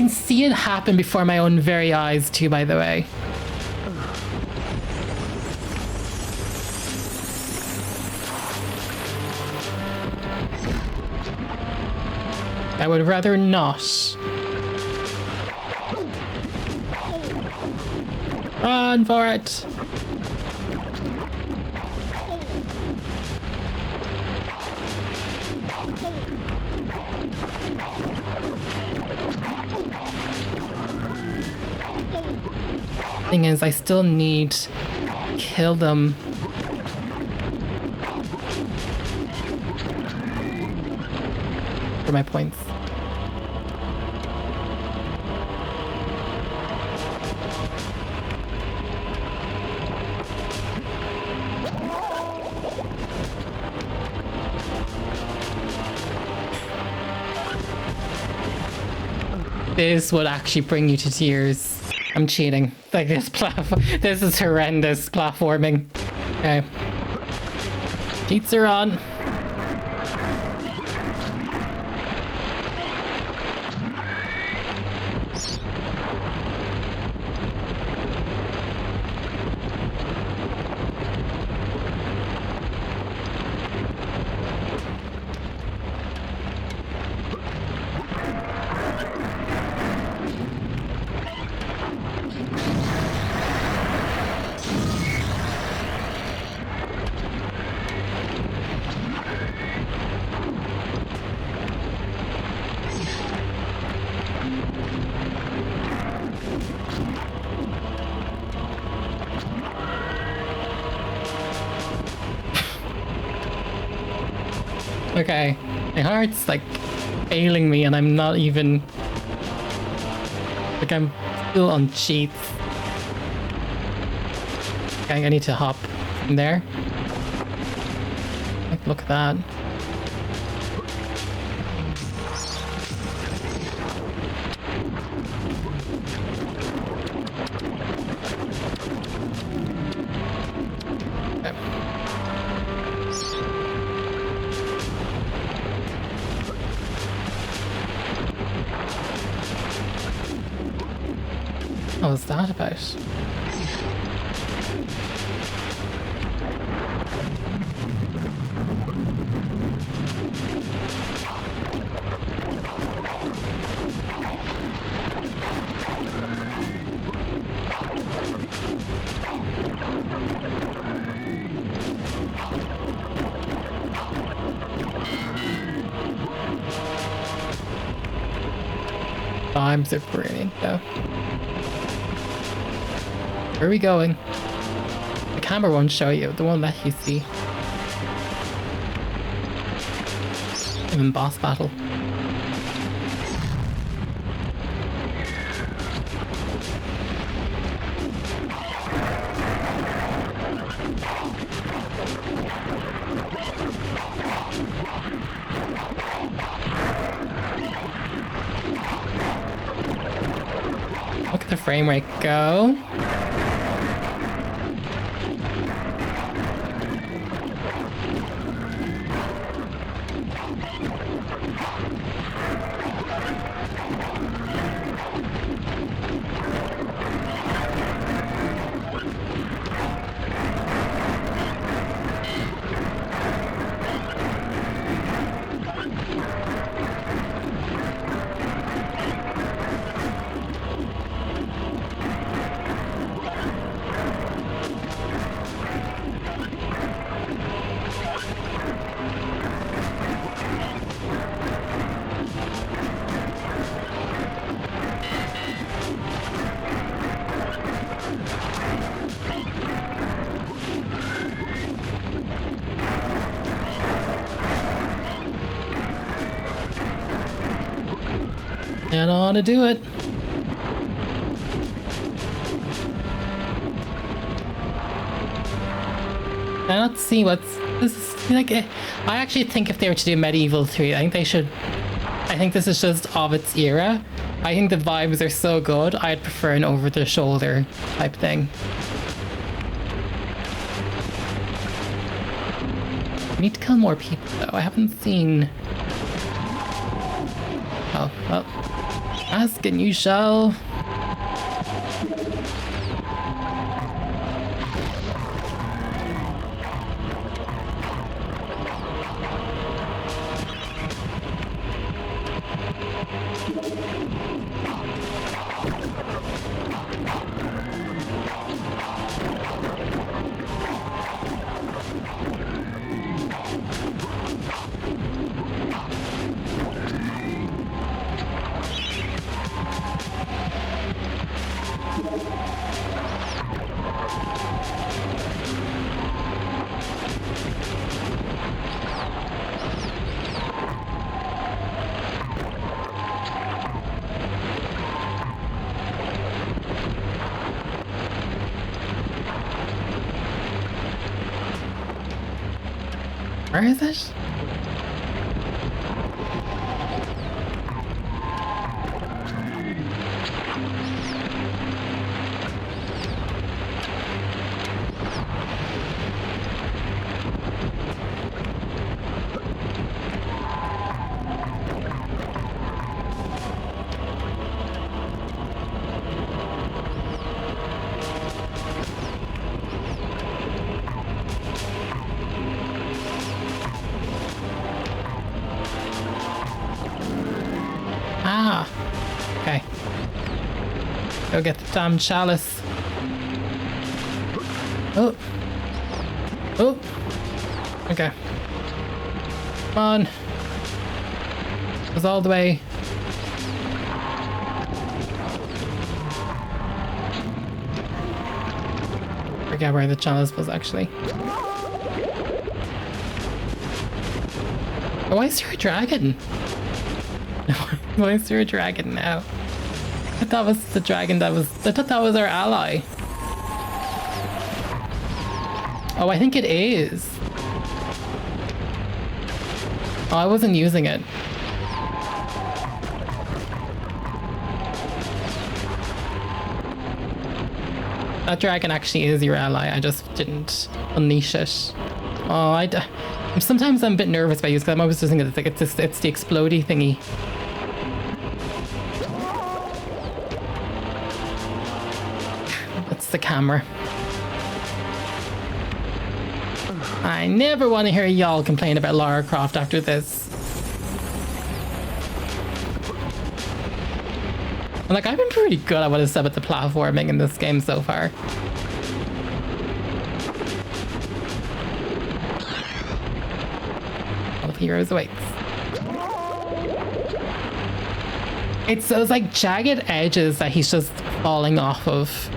A: See it happen before my own very eyes too, by the way. I would rather not. Run for it! Thing is, I still need to kill them. For my points. this would actually bring you to tears. I'm cheating. Like this is horrendous platforming. Okay. Cheats are on. Okay, my heart's like failing me and I'm not even, like I'm still on cheats. Okay, I need to hop in there. Like, look at that. What was that about? Times are brilliant though. Where are we going? The camera won't show you, the one that you see. Even boss battle. Look at the frame rate go. And I want to do it. I not see what's this is like. I actually think if they were to do MediEvil 3, I think they should. I think this is just of its era. I think the vibes are so good. I'd prefer an over-the-shoulder type thing. I need to kill more people though. I haven't seen. Oh, well. Ask and you shall. Where is it? Ah. Okay. Go get the damn chalice. Oh. Oh. Okay. Come on. Goes all the way. Forget where the chalice was actually. Oh, why is there a dragon? Why is there a dragon now? I thought that was the dragon I thought that was our ally. Oh, I think it is. Oh, I wasn't using it. That dragon actually is your ally. I just didn't unleash it. Oh, sometimes I'm a bit nervous about you because I'm always just thinking it's the explodey thingy. That's the camera. I never want to hear y'all complain about Lara Croft after this. Like, I've been pretty good at what I said about the platforming in this game so far. All of heroes awaits. It's those like jagged edges that he's just falling off of.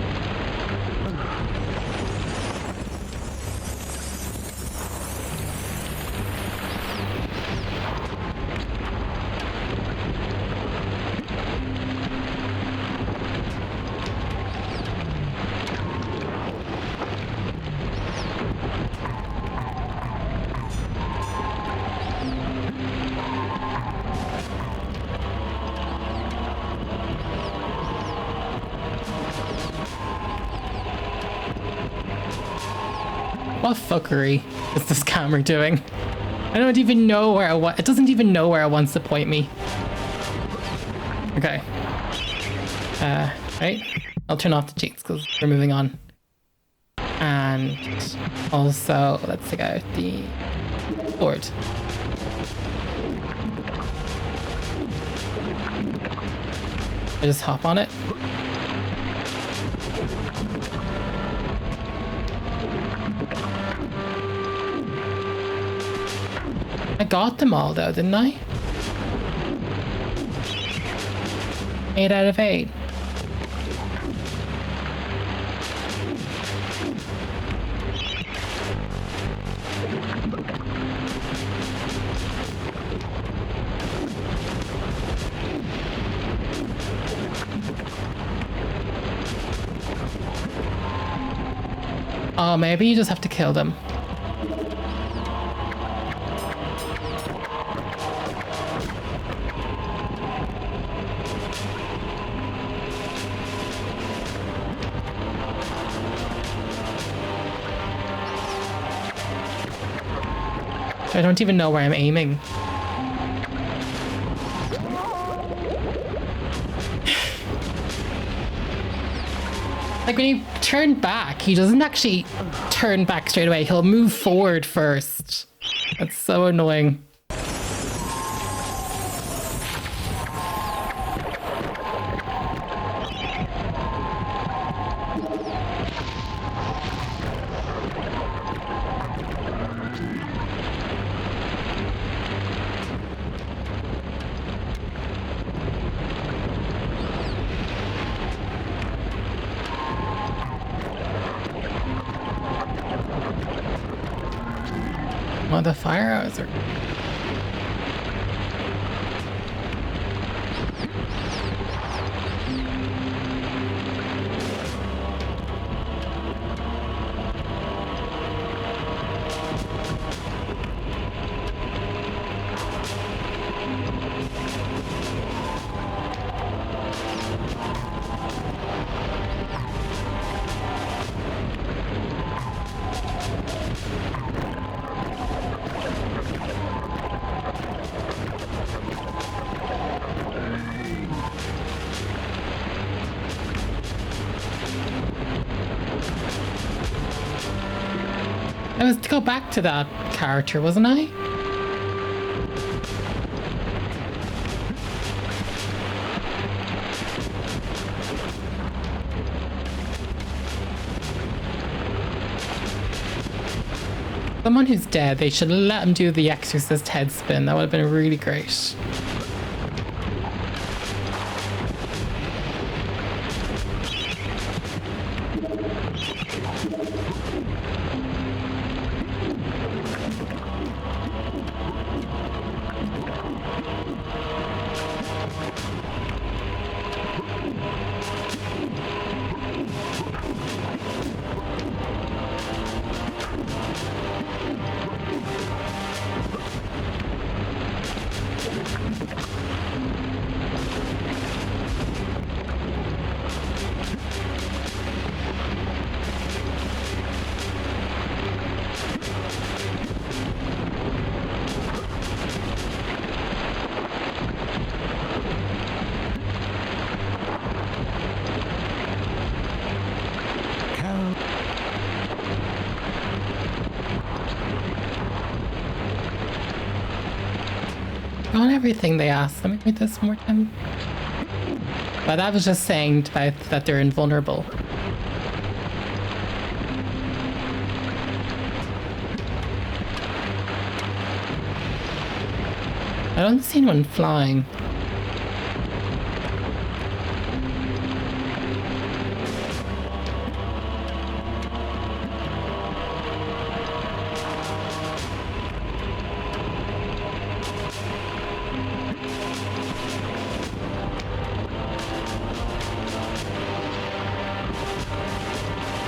A: What fuckery is this camera doing? I don't even know where it doesn't even know where it wants to point me. Okay. Right. I'll turn off the cheats because we're moving on. And also, let's take out the board. I just hop on it. I got them all though, didn't I? 8 out of 8. Oh, maybe you just have to kill them. I don't even know where I'm aiming. Like when you turn back, he doesn't actually turn back straight away. He'll move forward first. That's so annoying. Oh, the fire arrows are... I was to go back to that character, wasn't I? Someone who's dead, they should let him do the Exorcist head spin. That would have been really great. On everything they asked. Let me read this one more time. But that was just saying about that they're invulnerable. I don't see anyone flying.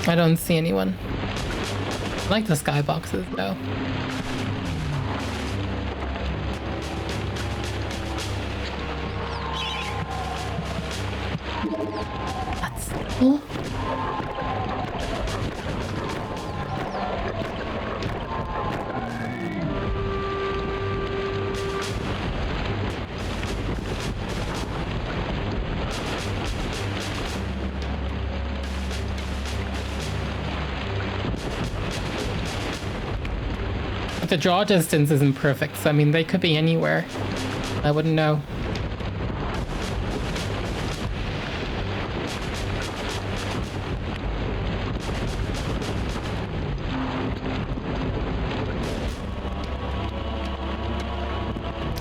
A: I don't see anyone. I like the skyboxes though. That's cool. The draw distance isn't perfect, so I mean they could be anywhere. I wouldn't know.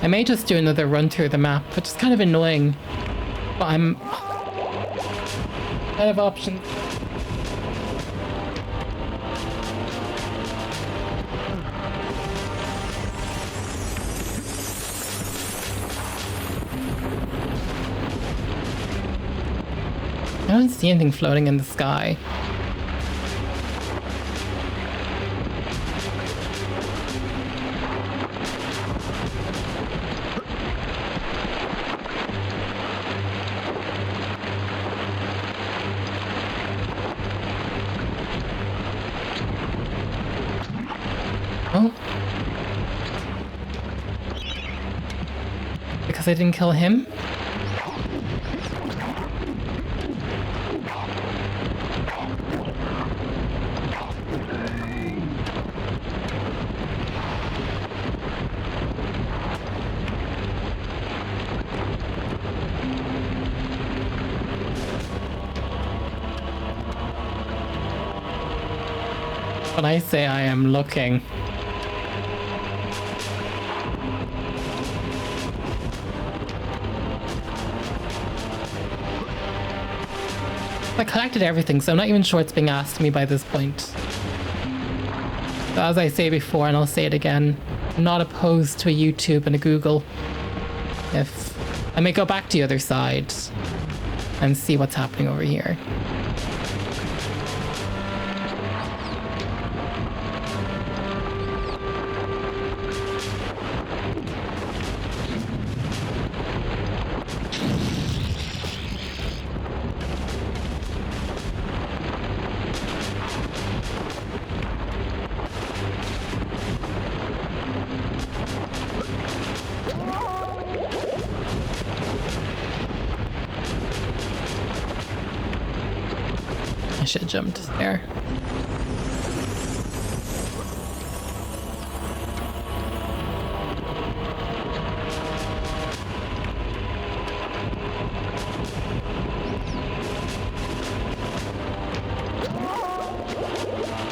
A: I may just do another run through the map, which is kind of annoying, but I'm out of options. I don't see anything floating in the sky. Oh. Because I didn't kill him? When I say I am looking. I collected everything, so I'm not even sure it's being asked me by this point. So as I say before, and I'll say it again, I'm not opposed to a YouTube and a Google. If I may go back to the other side and see what's happening over here. Should have jumped there.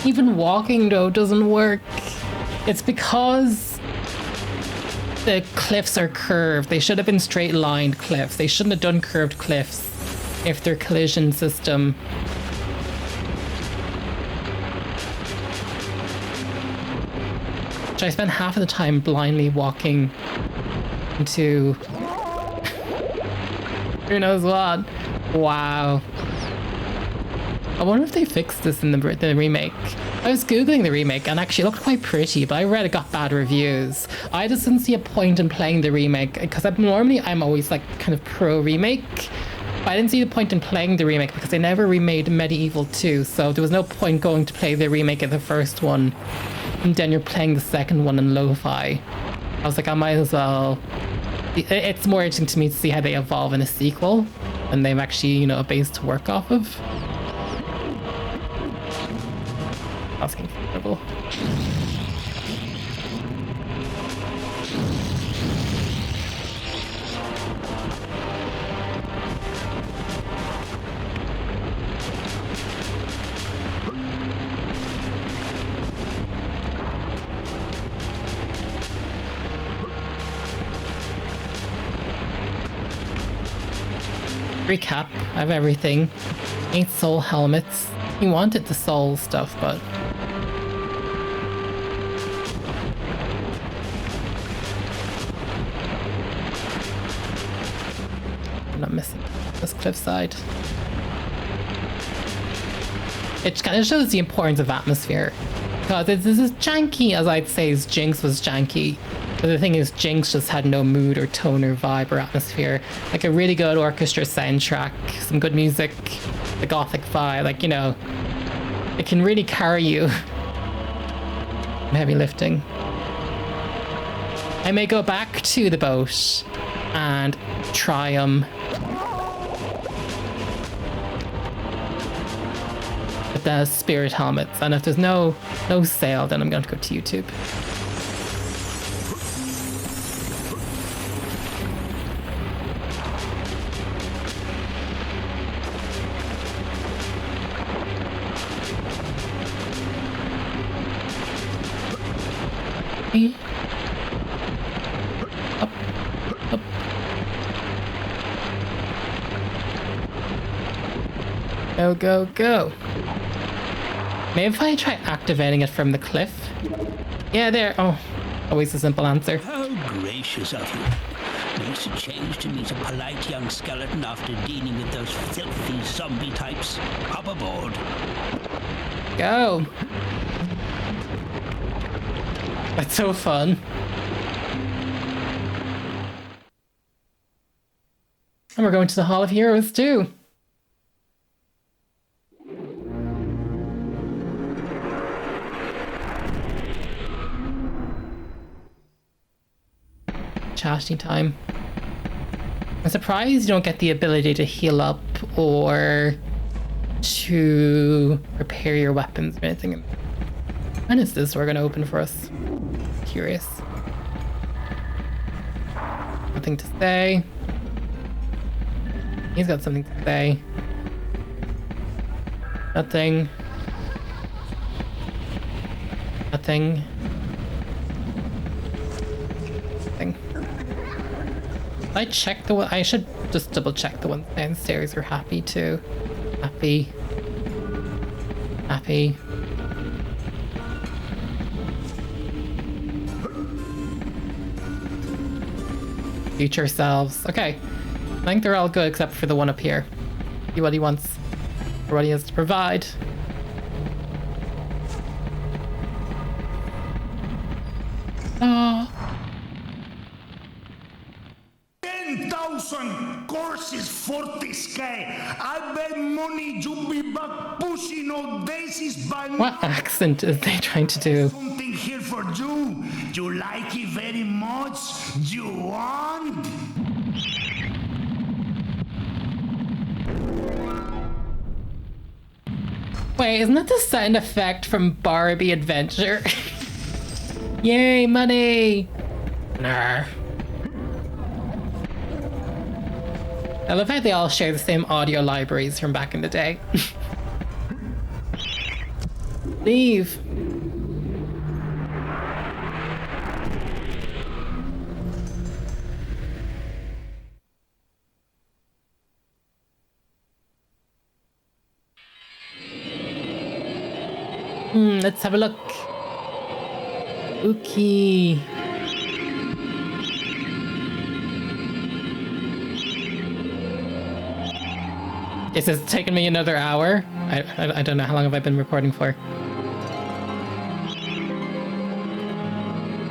A: Even walking though doesn't work. It's because the cliffs are curved. They should have been straight lined cliffs. They shouldn't have done curved cliffs if their collision system. Which I spent half of the time blindly walking into who knows what. Wow. I wonder if they fixed this in the remake. I was googling the remake and actually it looked quite pretty, but I read it got bad reviews. I just didn't see a point in playing the remake because I'm always like kind of pro remake. But I didn't see the point in playing the remake because they never remade MediEvil 2, so there was no point going to play the remake of the first one and then you're playing the second one in lo-fi. I was like, I might as well. It's more interesting to me to see how they evolve in a sequel and they've actually, you know, a base to work off of. That's incredible. Recap, I have everything. 8 soul helmets. He wanted the soul stuff, but I'm not missing this cliffside. It kind of shows the importance of atmosphere. Because it's as janky as I'd say as Jinx was janky. But the thing is, Jinx just had no mood or tone or vibe or atmosphere. Like a really good orchestra soundtrack, some good music, the gothic vibe, like, you know, it can really carry you in heavy lifting. I may go back to the boat and try with the spirit helmets, and if there's no sale, then I'm going to go to YouTube. Up, up. Go, go, go. Maybe if I try activating it from the cliff. Yeah, there. Oh, always a simple answer.
J: How gracious of you. Makes a change to meet a polite young skeleton after dealing with those filthy zombie types. Up aboard.
A: Go. That's so fun. And we're going to the Hall of Heroes too. Chatting time. I'm surprised you don't get the ability to heal up or to repair your weapons or anything. When is this we're going to open for us? Curious. Nothing to say. He's got something to say. Nothing. Nothing. Nothing. I checked the one. I should just double check the ones downstairs are happy too. Happy. Happy. Future selves. Okay. I think they're all good except for the one up here. See what he wants. Or what he has to provide. Oh.
I: 10,000 courses, Fortesque. I bet money you be back pushing all daisies by me.
A: What accent is they trying to do?
I: Something here for you. You like it very much? You want?
A: Wait, isn't that the sound effect from Barbie Adventure? Yay, money! Nah. I love how they all share the same audio libraries from back in the day. Let's have a look. Okay. Is this taking me another hour? I don't know. How long have I been recording for?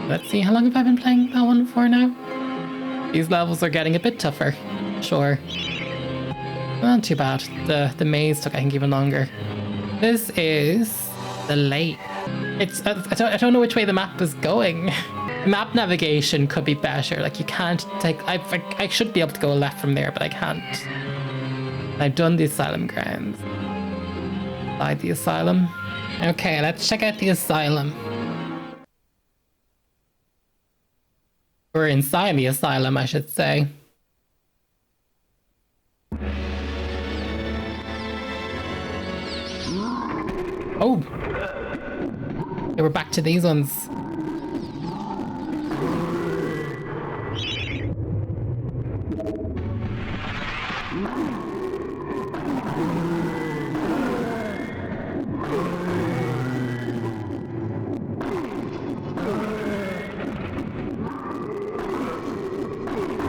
A: Let's see. How long have I been playing that one for now? These levels are getting a bit tougher. Sure. Not too bad. The maze took, I think, even longer. This is the lake. It's I don't know which way the map is going. Map navigation could be better. Like, you can't take... I should be able to go left from there, but I can't. I've done the Asylum Grounds. Inside the Asylum. Okay, let's check out the Asylum. We're inside the Asylum, I should say. Oh! Okay, we're back to these ones.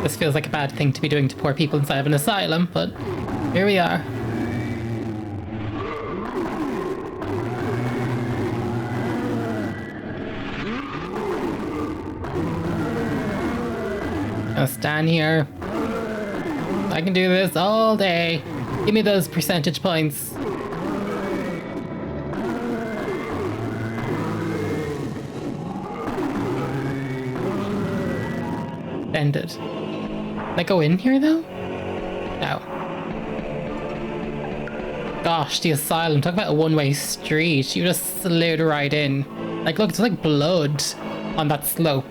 A: This feels like a bad thing to be doing to poor people inside of an asylum, but here we are. I'll stand here. I can do this all day. Give me those percentage points. Ended. Can I go in here though? No. Gosh, the asylum. Talk about a one-way street. You just slid right in. Like, look, it's like blood on that slope.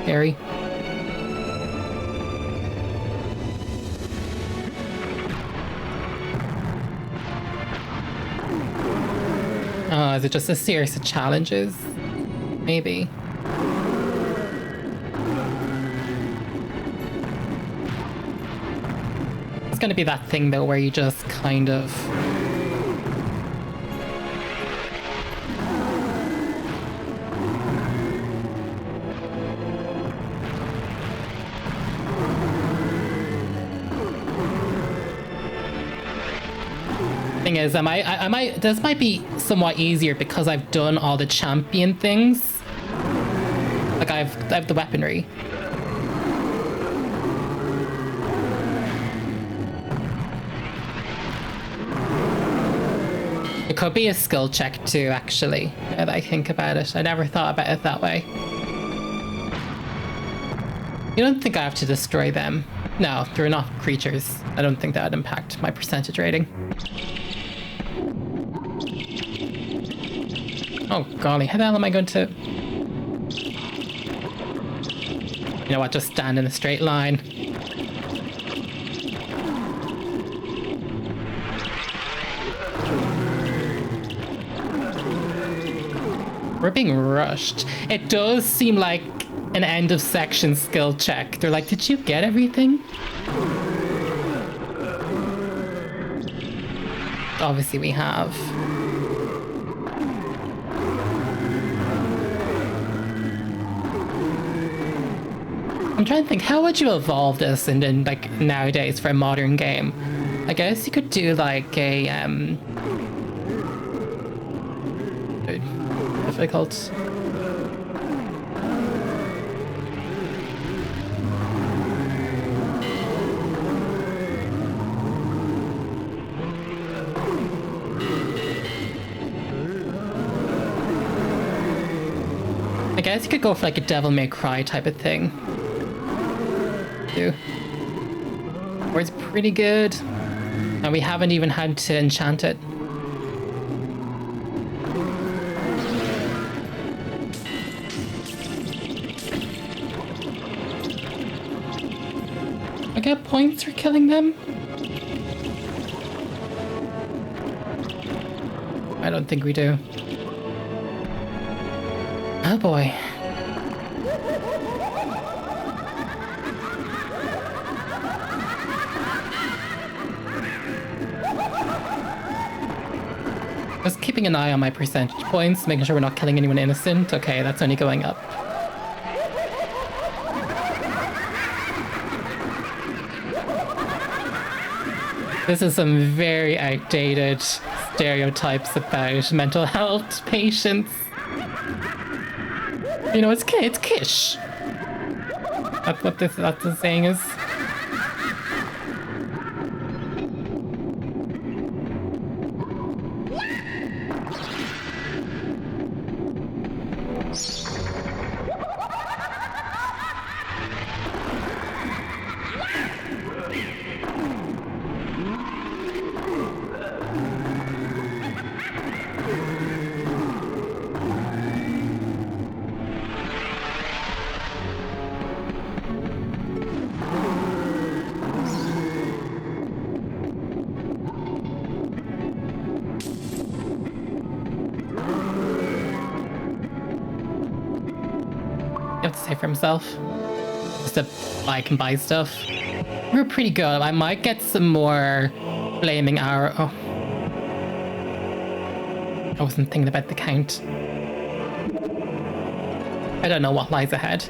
A: Scary. Oh, is it just a series of challenges? Maybe. It's gonna be that thing though where you just kind of... Thing is, this might be somewhat easier because I've done all the champion things. Like I have the weaponry. It could be a skill check too, actually, now that I think about it. I never thought about it that way. You don't think I have to destroy them? No, they're not creatures. I don't think that would impact my percentage rating. Oh golly, how the hell am I going to... You know what, just stand in a straight line. We're being rushed. It does seem like an end of section skill check. They're like, did you get everything? Obviously we have. I'm trying to think, how would you evolve this in like nowadays for a modern game? I guess you could do like a difficult. I guess you could go for like a Devil May Cry type of thing. Where it's pretty good, and we haven't even had to enchant it. I get points for killing them? I don't think we do. Oh boy. Just keeping an eye on my percentage points, making sure we're not killing anyone innocent. Okay, that's only going up. This is some very outdated stereotypes about mental health patients. You know, it's Kish. That's what the saying is. For himself, just to buy stuff. We're pretty good. I might get some more flaming arrow. Oh, I wasn't thinking about the count. I don't know what lies ahead.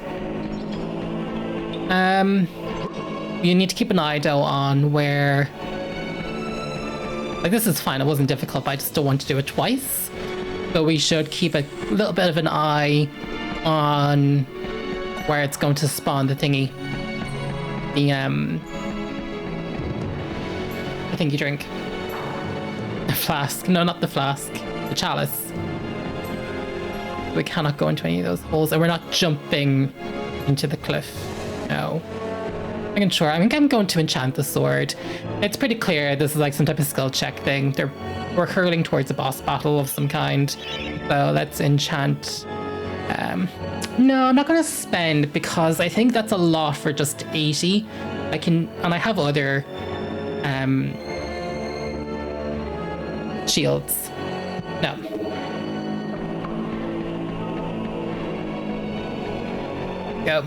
A: You need to keep an eye though on where. Like, this is fine. It wasn't difficult, but I just don't want to do it twice. So we should keep a little bit of an eye on where it's going to spawn the thingy. The thing you drink. The flask. No, not the flask. The chalice. We cannot go into any of those holes, and we're not jumping into the cliff. No. I'm sure. I think I'm going to enchant the sword. It's pretty clear this is like some type of skill check thing. We're hurling towards a boss battle of some kind. So let's enchant. No, I'm not going to spend because I think that's a lot for just 80. And I have other shields. No. Go.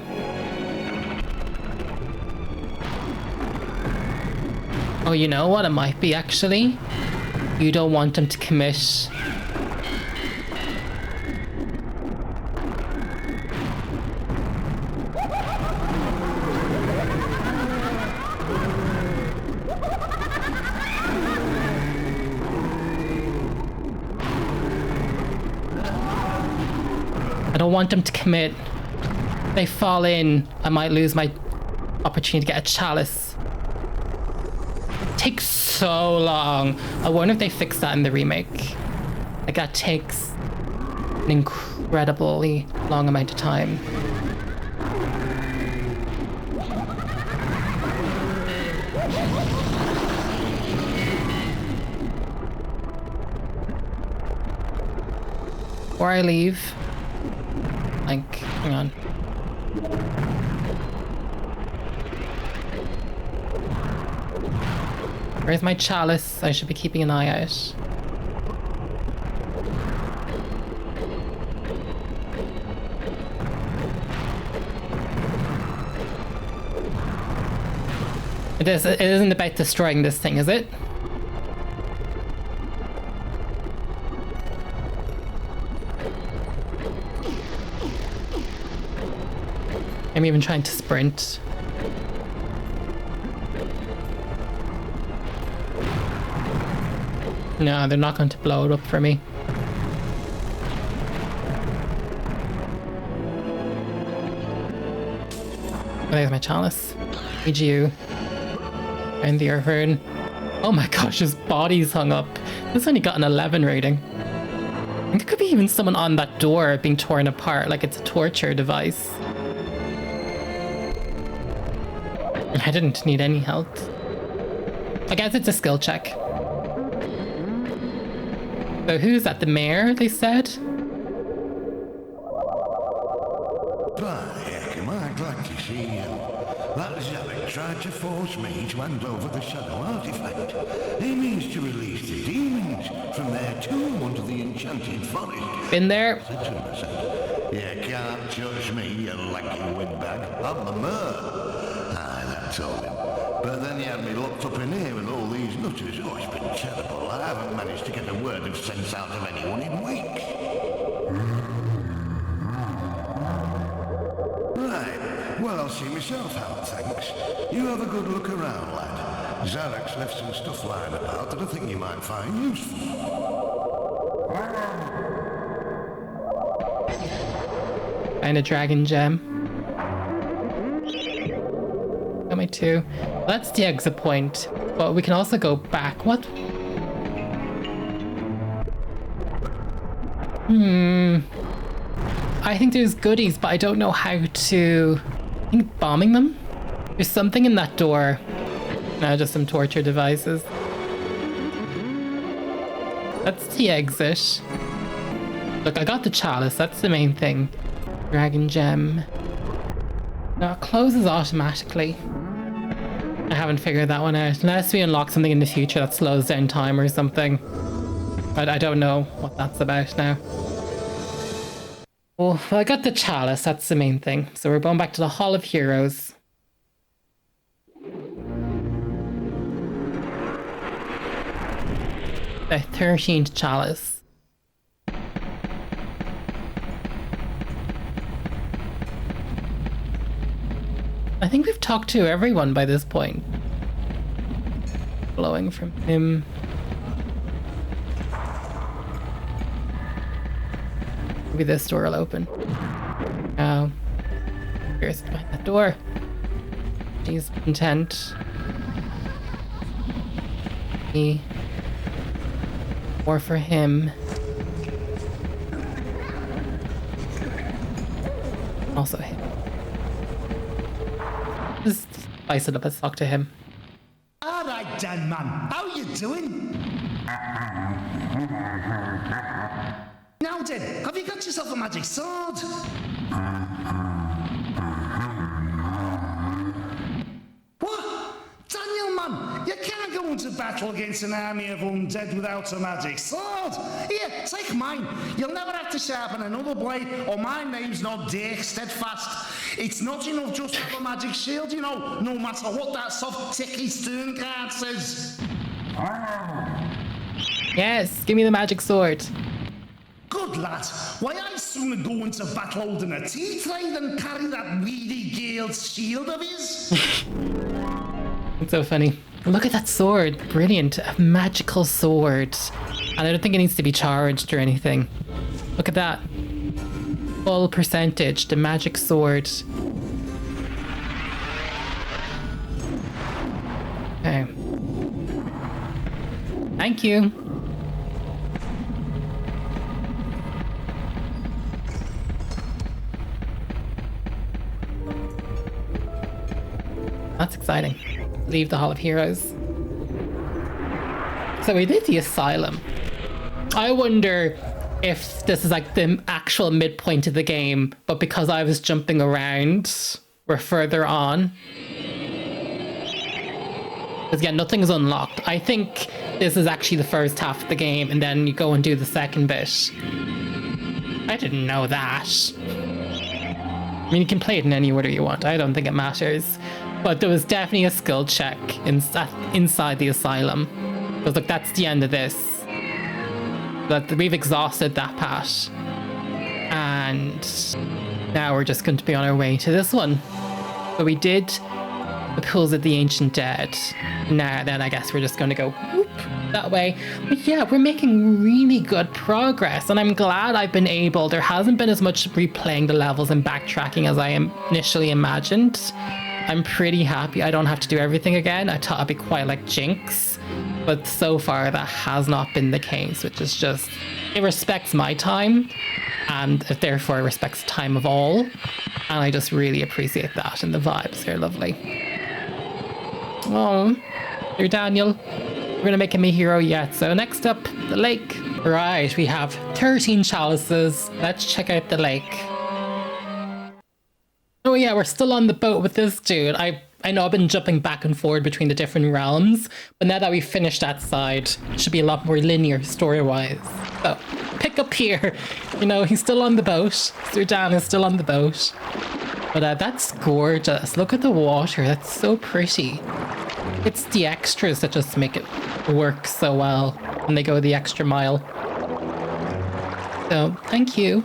A: Oh, you know what it might be actually? You don't want them to commit. I don't want them to commit. If they fall in, I might lose my opportunity to get a chalice. It takes so long. I wonder if they fix that in the remake. Like, that takes an incredibly long amount of time. Before I leave, like, hang on. Where's my chalice? I should be keeping an eye out. It isn't about destroying this thing, is it? I'm even trying to sprint. No, they're not going to blow it up for me. Oh, there's my chalice. Need you. And the urn. Oh my gosh, his body's hung up. This only got an 11 rating. And there could be even someone on that door being torn apart like it's a torture device. I didn't need any help. I guess it's a skill check. So who's that? The mayor, they said?
K: By heck, am I glad to see you. That Zarok tried to force me to hand over the shadow artifact. He means to release the demons from their tomb under the enchanted forest.
A: Been there.
K: You can't touch me, you lanky windbag. I'm the mayor. Aye, that told him. But then you had me locked up in here with all these nutters. Oh, it's been terrible. I haven't managed to get a word of sense out of anyone in weeks. Right. Well, I'll see myself out, thanks. You have a good look around, lad. Zarok's left some stuff lying about that I think you might find useful.
A: And a dragon gem. Got my 2. That's the exit point, but we can also go back. What? I think there's goodies, but I don't know how to... I think bombing them? There's something in that door. No, just some torture devices. That's the exit. Look, I got the chalice. That's the main thing. Dragon gem. Now it closes automatically. I haven't figured that one out. Unless we unlock something in the future that slows down time or something. But I don't know what that's about now. Well, I got the chalice. That's the main thing. So we're going back to the Hall of Heroes. The 13th chalice. I think we've talked to everyone by this point. Blowing from him. Maybe this door will open. Oh. Here's behind that door. He's content. More for him. Also him. Just spice it up. Let's talk to him.
L: All right, Dan, man. How you doing? Now then, have you got yourself a magic sword? What? Daniel, man, you can't go into battle against an army of undead without a magic sword. Here, take mine. You'll never have to sharpen another blade, or my name's not Dick Steadfast. It's not enough just to have a magic shield, you know, no matter what that soft ticky stern card says.
A: Yes, give me the magic sword.
L: Good lad. Why, I'd sooner go into battle holding a tea tray than carry that weedy Gale's shield of his.
A: It's so funny. Look at that sword. Brilliant. A magical sword. And I don't think it needs to be charged or anything. Look at that. Full percentage. The magic sword. Okay. Thank you. That's exciting. Leave the Hall of Heroes. So we did the Asylum. I wonder if this is like the actual midpoint of the game, but because I was jumping around, we're further on. Because yeah, nothing's unlocked. I think this is actually the first half of the game, and then you go and do the second bit. I didn't know that. I mean, you can play it in any order you want. I don't think it matters. But there was definitely a skill check inside the Asylum. Because look, that's the end of this. But we've exhausted that part. And now we're just going to be on our way to this one. So we did the Pools of the Ancient Dead. Now then I guess we're just going to go whoop, that way. But yeah, we're making really good progress. And I'm glad I've been able, there hasn't been as much replaying the levels and backtracking as I initially imagined. I'm pretty happy I don't have to do everything again. I thought I'd be quite like Jinx, but so far that has not been the case, which is just, it respects my time, and it therefore respects the time of all, and I just really appreciate that, and the vibes are lovely. Oh, you're Daniel. We're gonna make him a hero yet. So next up, the lake. Right, we have 13 chalices. Let's check out the lake. Oh yeah, we're still on the boat with this dude. I know I've been jumping back and forward between the different realms, but now that we've finished that side, it should be a lot more linear story-wise. So, pick up here. You know, he's still on the boat. Sir Dan is still on the boat. But that's gorgeous. Look at the water. That's so pretty. It's the extras that just make it work so well when they go the extra mile. So, thank you.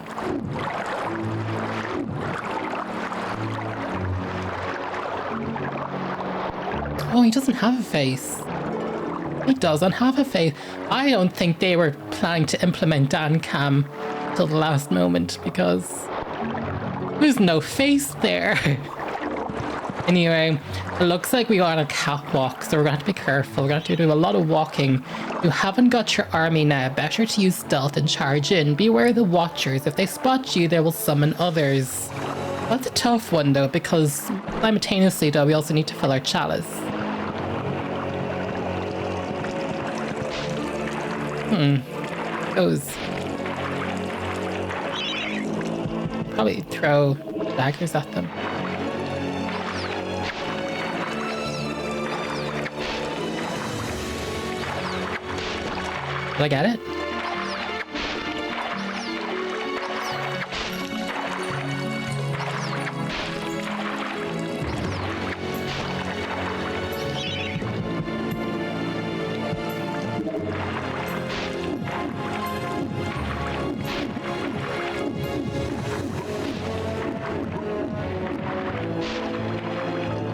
A: Oh, he doesn't have a face. He doesn't have a face. I don't think they were planning to implement Dan Cam till the last moment because there's no face there. Anyway, it looks like we are on a catwalk, so we're going to have to be careful. We're going to have to do a lot of walking. If you haven't got your army now, better to use stealth and charge in. Beware of the watchers. If they spot you, they will summon others. That's a tough one though, because simultaneously though, we also need to fill our chalice. Goes. Probably throw daggers at them. Did I get it?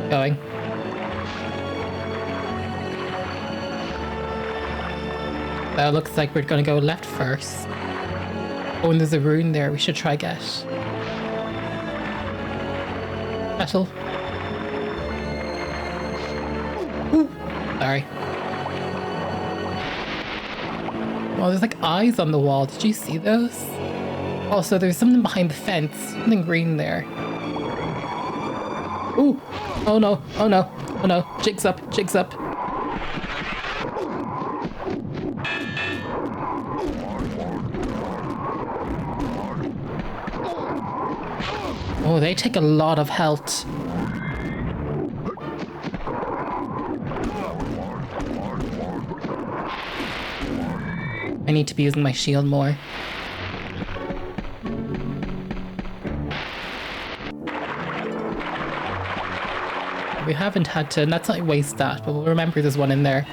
A: Going. It looks like we're gonna go left first. Oh, and there's a rune there we should try get. Metal. Ooh, sorry. Oh, there's like eyes on the wall. Did you see those? Also, there's something behind the fence. Something green there. Ooh. Oh no. Oh no. Oh no. Jigs up. Jigs up. Oh, they take a lot of health. I need to be using my shield more. We haven't had to, let's not waste that, but we'll remember there's one in there.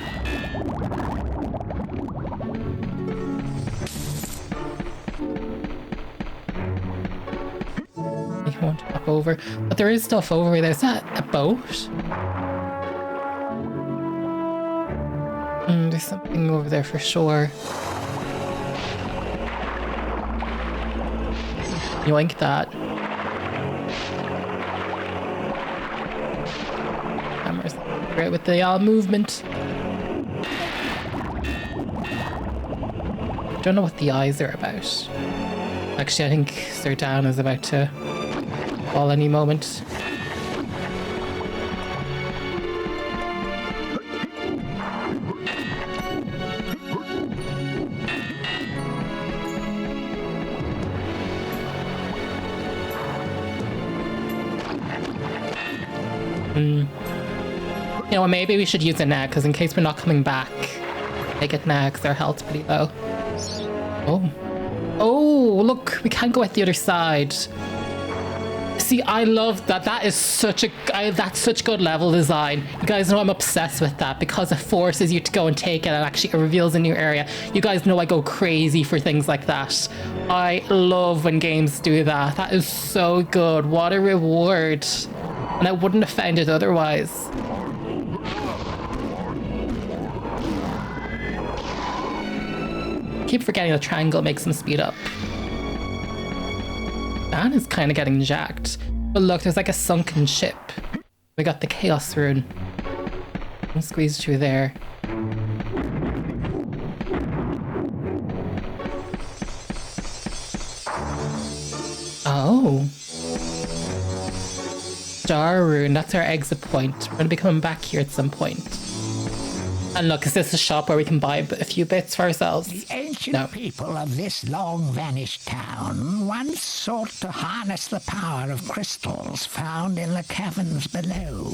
A: You won't hop over, but there is stuff over there. Is that a boat? There's something over there for sure. Yoink that. Camera's great with the movement. Don't know what the eyes are about. Actually, I think Zerdan is about to fall any moment. You know, maybe we should use it now, because in case we're not coming back, take it now, because our health's pretty low. Oh. Oh, look, we can't go at the other side. See, I love that. That is that's such good level design. You guys know I'm obsessed with that, because it forces you to go and take it, and actually it reveals a new area. You guys know I go crazy for things like that. I love when games do that. That is so good. What a reward. And I wouldn't have found it otherwise. Keep forgetting the triangle makes them speed up. Dan is kind of getting jacked. But look, there's like a sunken ship. We got the chaos rune. I'll squeeze through there. Oh. Star rune, that's our exit point. We're gonna be coming back here at some point. And look, is this a shop where we can buy a few bits for ourselves?
C: The ancient people of this long-vanished town once sought to harness the power of crystals found in the caverns below.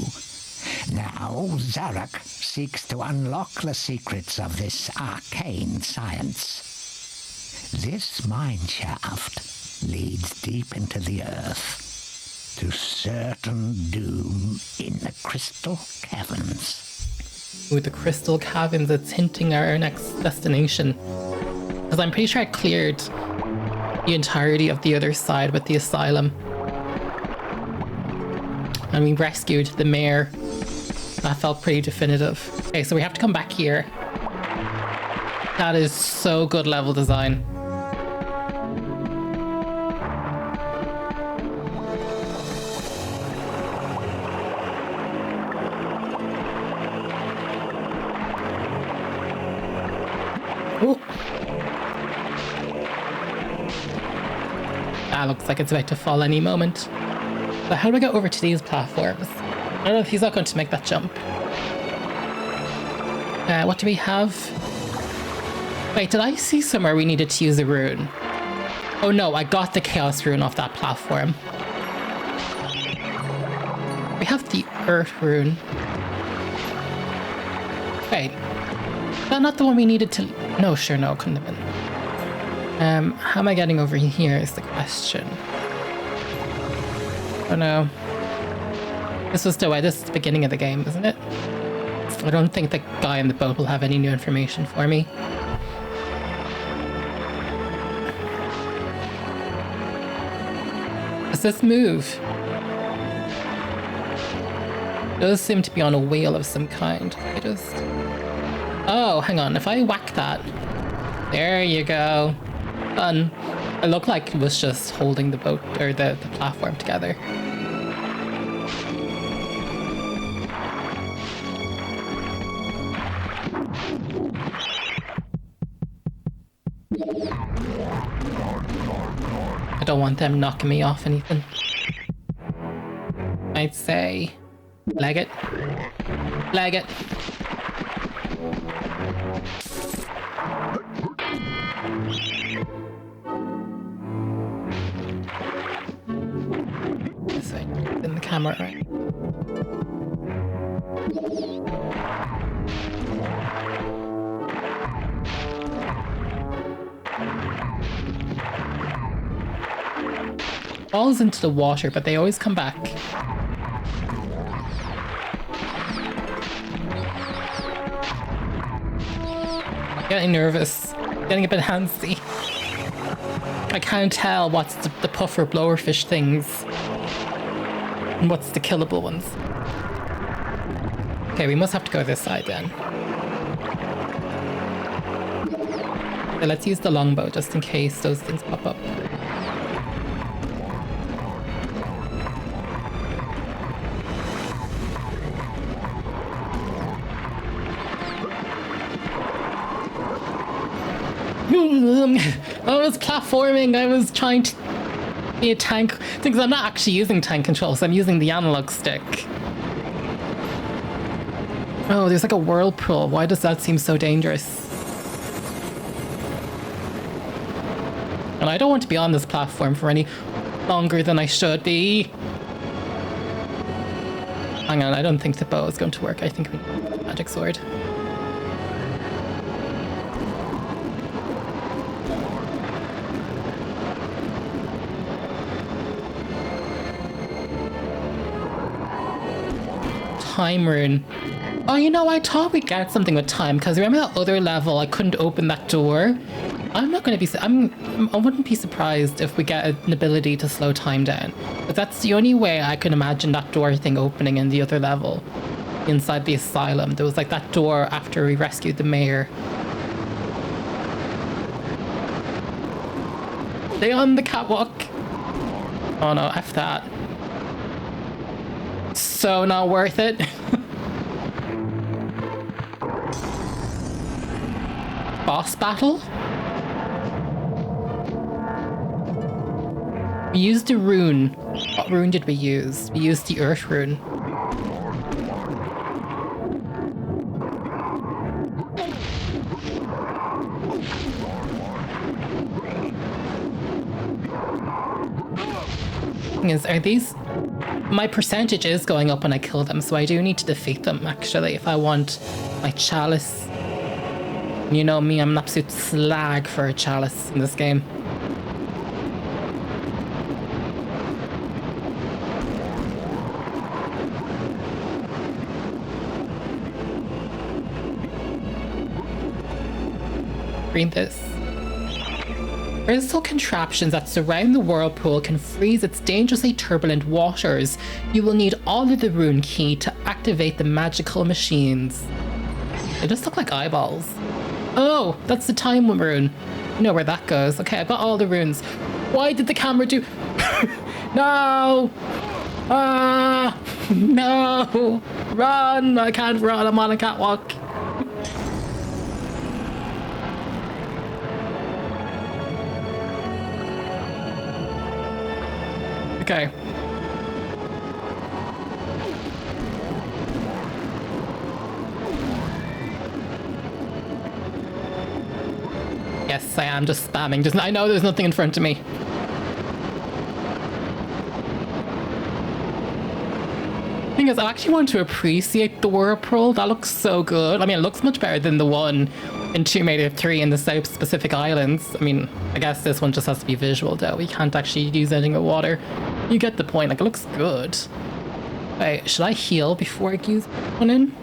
C: Now, Zarok seeks to unlock the secrets of this arcane science. This mine shaft leads deep into the earth, to certain doom in the crystal caverns.
A: With the crystal caverns, it's hinting our next destination. Because I'm pretty sure I cleared the entirety of the other side with the asylum. And we rescued the mayor. That felt pretty definitive. Okay, so we have to come back here. That is so good level design. Ooh. That looks like it's about to fall any moment. But how do I get over to these platforms? I don't know if he's not going to make that jump. What do we have? Wait, did I see somewhere we needed to use a rune? Oh no, I got the Chaos rune off that platform. We have the Earth rune. Wait, is that not the one we needed to... No, sure, no, it couldn't have been. How am I getting over here is the question. Oh no. This was this is the beginning of the game, isn't it? I don't think the guy in the boat will have any new information for me. Does this move? It does seem to be on a wheel of some kind. Oh, hang on. If I whack that... There you go. Done. It looked like it was just holding the boat, or the platform together. I don't want them knocking me off anything. I'd say... Leg it. Leg it. This way. In the camera, right? Falls into the water, but they always come back. Getting nervous, getting a bit handsy. I can't tell what's the puffer blowerfish things and what's the killable ones. Okay, we must have to go this side then. Okay, let's use the longbow just in case those things pop up. I was platforming, I was trying to be a tank. Because I'm not actually using tank controls, I'm using the analog stick. Oh, there's like a whirlpool. Why does that seem so dangerous? And I don't want to be on this platform for any longer than I should be. Hang on, I don't think the bow is going to work. I think we need a magic sword. Time rune. Oh, you know, I thought we'd get something with time, because remember that other level I couldn't open that door? I'm not going to be... I wouldn't be surprised if we get an ability to slow time down. But that's the only way I can imagine that door thing opening in the other level. Inside the asylum. There was like that door after we rescued the mayor. Stay on the catwalk. Oh no, F that. So not worth it. Boss battle? We used a rune. What rune did we use? We used the Earth rune. Are these... My percentage is going up when I kill them, so I do need to defeat them, actually, if I want my chalice. You know me, I'm an absolute slag for a chalice in this game. Read this. Crystal contraptions that surround the whirlpool can freeze its dangerously turbulent waters. You will need all of the rune key to activate the magical machines. They just look like eyeballs. Oh, that's the time rune. You know where that goes. Okay, I've got all the runes. Why did the camera do... No! Ah! No! Run! I can't run. I'm on a catwalk. Okay. Yes, I am just spamming. Just, I know there's nothing in front of me. Thing is, I actually want to appreciate the whirlpool. That looks so good. I mean, it looks much better than the one in Tomb Raider 3 in the South Pacific Islands. I mean, I guess this one just has to be visual though. We can't actually use anything with water. You get the point. Like, it looks good. Wait, should I heal before I use one in?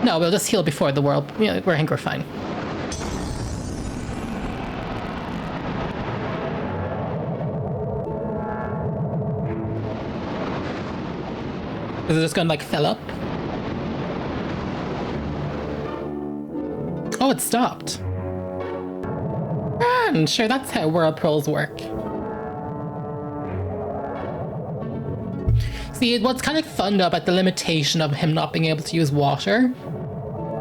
A: No, we'll just heal before the world. Yeah, I think we're fine. Is it just gonna like fill up? Oh, it stopped. And sure, that's how whirlpools work. See, what's kind of fun though about the limitation of him not being able to use water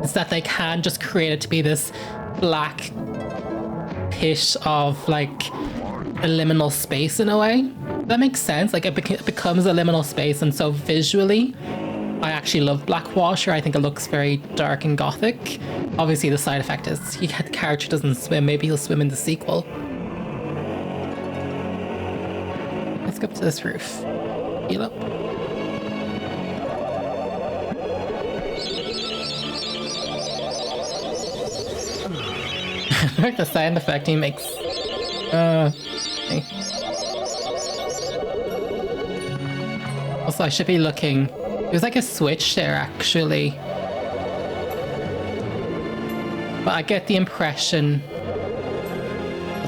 A: is that they can just create it to be this black pit of like a liminal space in a way. That makes sense. Like it becomes a liminal space, and so visually I actually love black water. I think it looks very dark and gothic. Obviously the side effect is the character doesn't swim. Maybe he'll swim in the sequel. Let's go up to this roof. Heal up. I like the sound effect he makes. Okay. Also, I should be looking. There's like a switch there, actually. But I get the impression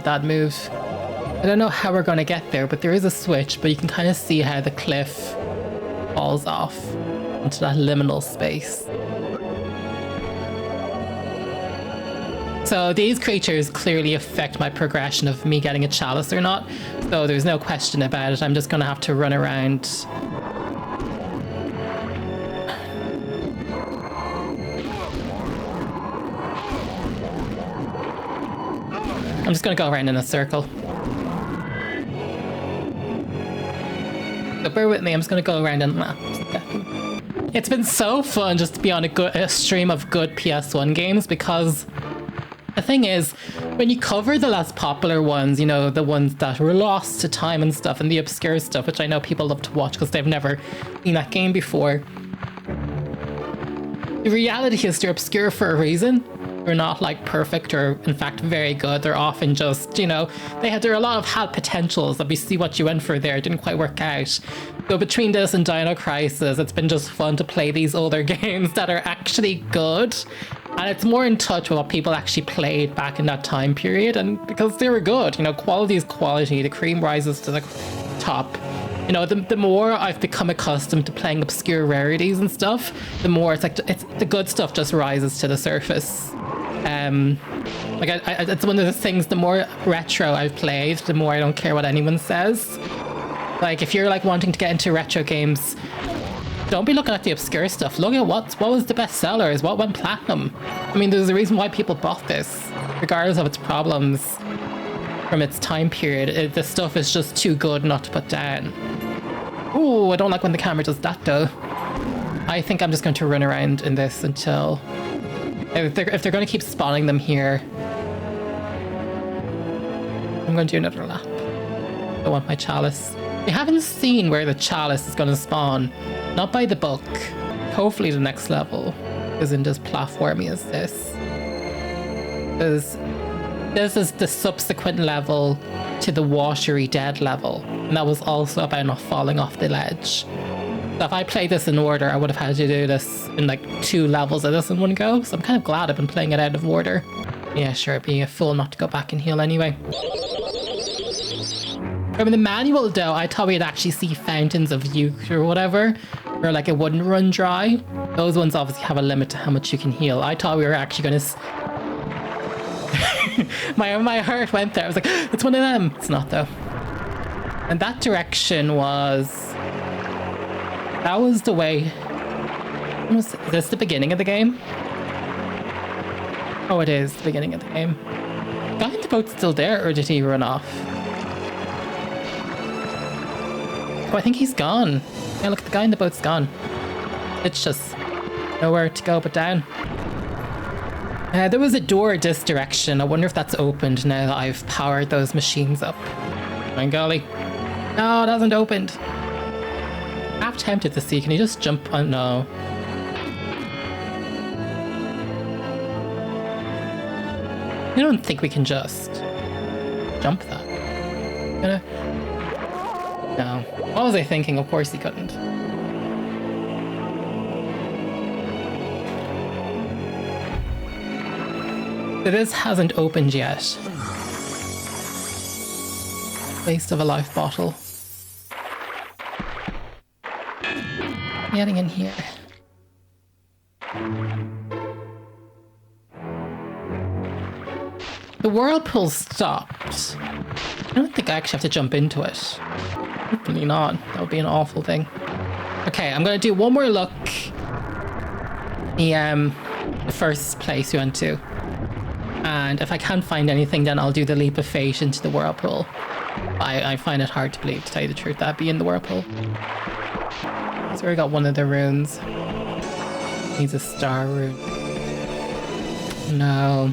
A: that move. I don't know how we're going to get there, but there is a switch, but you can kind of see how the cliff falls off into that liminal space. So these creatures clearly affect my progression of me getting a chalice or not. So there's no question about it. I'm just going to have to run around. I'm just going to go around in a circle. So bear with me. I'm just going to go around in maps. It's been so fun just to be on a stream of good PS1 games, because the thing is, when you cover the less popular ones, you know, the ones that were lost to time and stuff, and the obscure stuff, which I know people love to watch because they've never seen that game before. The reality is they're obscure for a reason. They're not like perfect or in fact very good. They're often just, you know, there are a lot of had potentials that we see what you went for there. It didn't quite work out. So between this and Dino Crisis, it's been just fun to play these older games that are actually good. And it's more in touch with what people actually played back in that time period. And because they were good, you know, quality is quality. The cream rises to the top. You know, the more I've become accustomed to playing obscure rarities and stuff, the more it's the good stuff just rises to the surface. It's one of the things, the more retro I've played, the more I don't care what anyone says. Like, if you're like wanting to get into retro games, don't be looking at the obscure stuff. Look at what was the best sellers, what went platinum. I mean, there's a reason why people bought this, regardless of its problems from its time period. The stuff is just too good not to put down. Ooh, I don't like when the camera does that though. I think I'm just going to run around in this until... If they're going to keep spawning them here, I'm going to do another lap. I want my chalice. We haven't seen where the chalice is going to spawn. Not by the book. Hopefully the next level isn't as platformy as this. Because this is the subsequent level to the watery dead level. And that was also about not falling off the ledge. So if I played this in order, I would have had to do this in like 2 levels of this in one go. So I'm kind of glad I've been playing it out of order. Yeah, sure, it'd be a fool not to go back and heal anyway. From the manual though, I thought we'd actually see fountains of youth or whatever, or like it wouldn't run dry. Those ones obviously have a limit to how much you can heal. I thought we were actually going to... my heart went there. I was like, it's one of them. It's not though. And that direction was... That was the way... Is this the beginning of the game? Oh, it is the beginning of the game. The guy in the boat's still there, or did he run off? Oh, I think he's gone. Yeah, look, the guy in the boat's gone. It's just nowhere to go but down. There was a door this direction. I wonder if that's opened now that I've powered those machines up. My golly. No, it hasn't opened. I'm half tempted to see. Can you just jump on? No. I don't think we can just jump that. Gonna... No. What was I thinking? Of course he couldn't. This hasn't opened yet. Waste of a life bottle. Getting in here. The whirlpool stopped. I don't think I actually have to jump into it. Hopefully not. That would be an awful thing. Okay, I'm gonna do one more look. The first place we went to. And if I can't find anything, then I'll do the leap of fate into the whirlpool. I find it hard to believe, to tell you the truth, that'd be in the whirlpool. So we got one of the runes. Needs a star rune. No.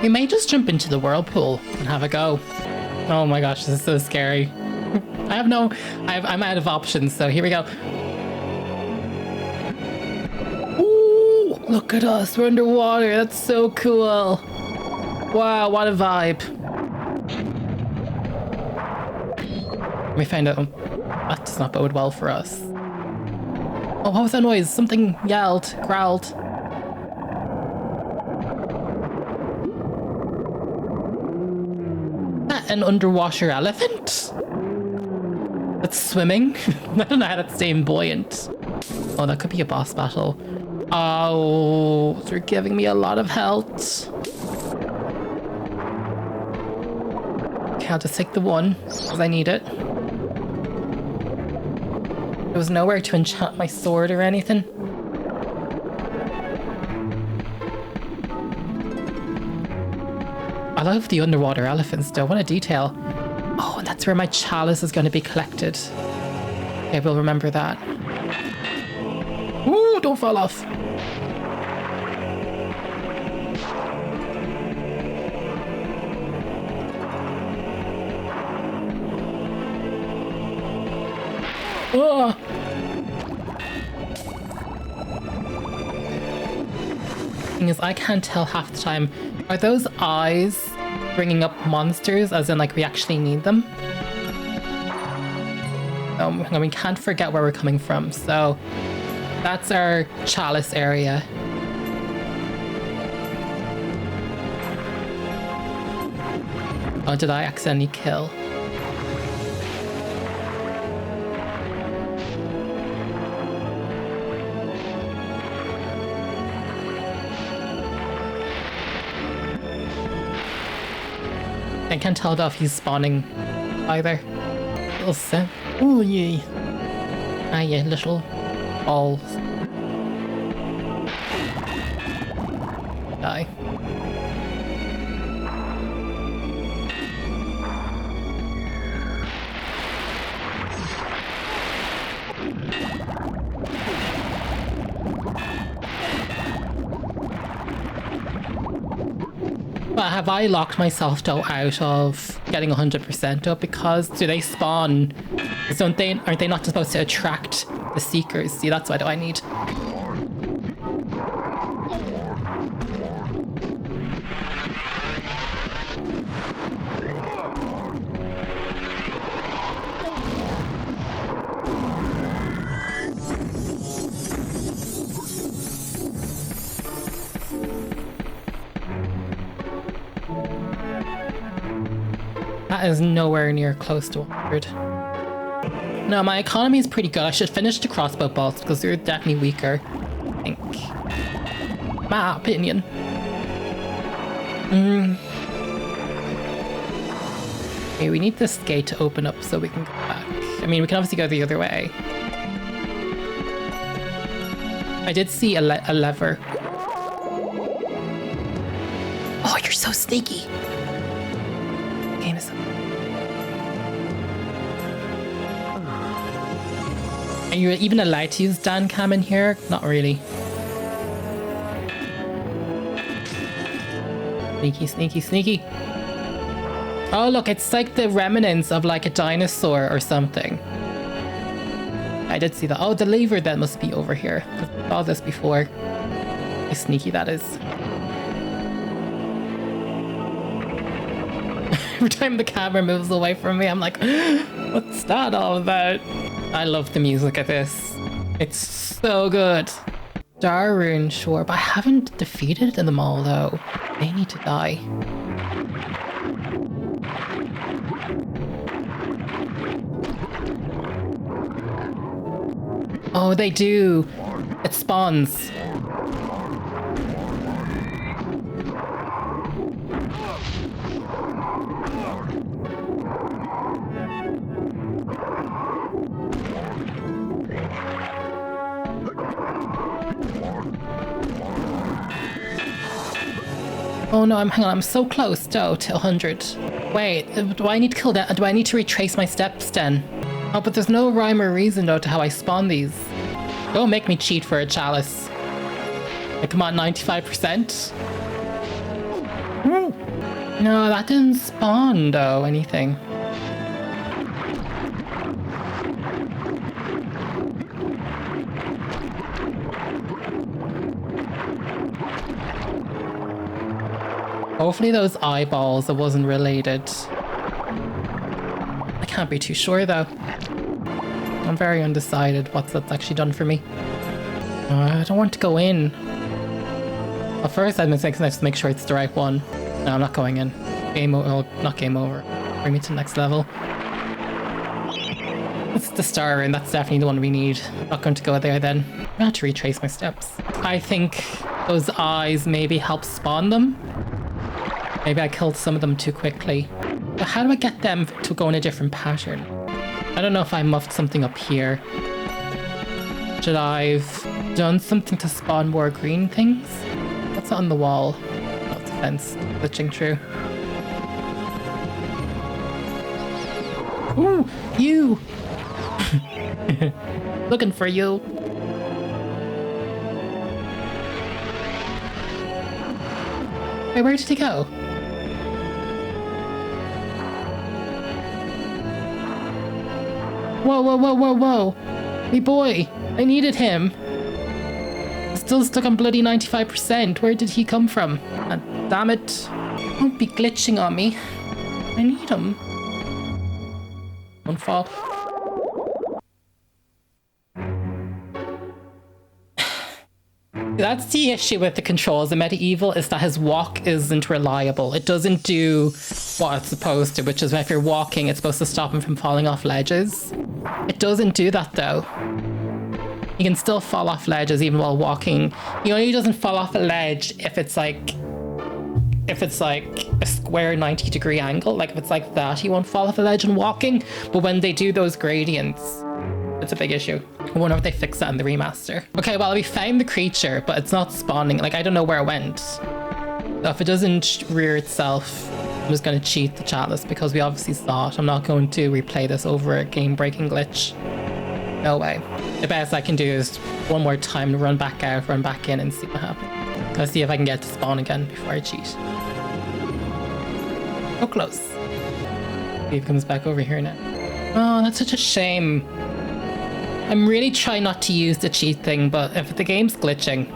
A: We may just jump into the whirlpool and have a go. Oh my gosh, this is so scary. I'm out of options, so here we go. Ooh, look at us, we're underwater. That's so cool. Wow, what a vibe. We found out that does not bode well for us. Oh, what was that noise? Something yelled, growled. An underwater elephant that's swimming. I don't know how that's staying buoyant. Oh, that could be a boss battle. Oh, they're giving me a lot of health. Okay, I'll just take the one because I need it. There was nowhere to enchant my sword or anything. I love the underwater elephants though, what a detail. Oh, and that's where my chalice is going to be collected. Okay, we'll remember that. Ooh, don't fall off. Oh. Thing is, I can't tell half the time. Are those eyes bringing up monsters, as in like we actually need them? And we can't forget where we're coming from, so that's our chalice area. Oh, did I accidentally kill? I can't tell though if he's spawning either. Little simp. Ooh, yeah. Ah, yeah, little balls. Die. But have I locked myself though out of getting 100% up? Because do they spawn? Aren't they not supposed to attract the seekers? See, that's what I need. That is nowhere near close to 100. No, my economy is pretty good. I should finish the crossbow bolts because they're definitely weaker, I think. My opinion. Okay, we need this gate to open up so we can go back. I mean, we can obviously go the other way. I did see a lever. Oh, you're so sneaky. Game is. Are you even allowed to use Dan Cam in here? Not really. Sneaky, sneaky, sneaky. Oh, look, it's like the remnants of like a dinosaur or something. I did see that. Oh, the lever then must be over here. I saw this before. How sneaky that is. Every time the camera moves away from me, I'm like, what's that all about? I love the music of this. It's so good. Darun, sure, but I haven't defeated them all though. They need to die. Oh, they do. It spawns. Oh no, hang on, I'm so close though to 100. Wait, do I need to kill that? Do I need to retrace my steps then? Oh, but there's no rhyme or reason though to how I spawn these. Don't make me cheat for a chalice. Like, come on, 95%? No, that didn't spawn though, anything. Hopefully those eyeballs, it wasn't related. I can't be too sure though. I'm very undecided what that's actually done for me. I don't want to go in. Well, first I'm going to make sure it's the right one. No, I'm not going in. Game over. Well, not game over. Bring me to the next level. It's the star room. That's definitely the one we need. I'm not going to go there then. I'm going to have to retrace my steps. I think those eyes maybe help spawn them. Maybe I killed some of them too quickly. But how do I get them to go in a different pattern? I don't know if I muffed something up here. Should I've done something to spawn more green things? What's on the wall? Oh, it's a fence glitching through. Ooh, you! Looking for you. Wait, where did he go? Whoa, whoa, whoa, whoa, whoa. Hey boy, I needed him. Still stuck on bloody 95%. Where did he come from? God damn it. Don't be glitching on me. I need him. Don't fall. That's the issue with the controls in MediEvil, is that his walk isn't reliable. It doesn't do what it's supposed to, which is if you're walking, it's supposed to stop him from falling off ledges. It doesn't do that though. He can still fall off ledges even while walking. He only doesn't fall off a ledge if it's like a square 90-degree angle. Like if it's like that, he won't fall off a ledge and walking. But when they do those gradients, it's a big issue. I wonder if they fix that in the remaster. Okay, well, we found the creature, but it's not spawning. Like, I don't know where it went. So if it doesn't rear itself, I'm just going to cheat the chalice because we obviously saw it. I'm not going to replay this over a game-breaking glitch. No way. The best I can do is one more time to run back out, run back in, and see what happens. Let's see if I can get to spawn again before I cheat. So close. See if it comes back over here now. Oh, that's such a shame. I'm really trying not to use the cheat thing, but if the game's glitching,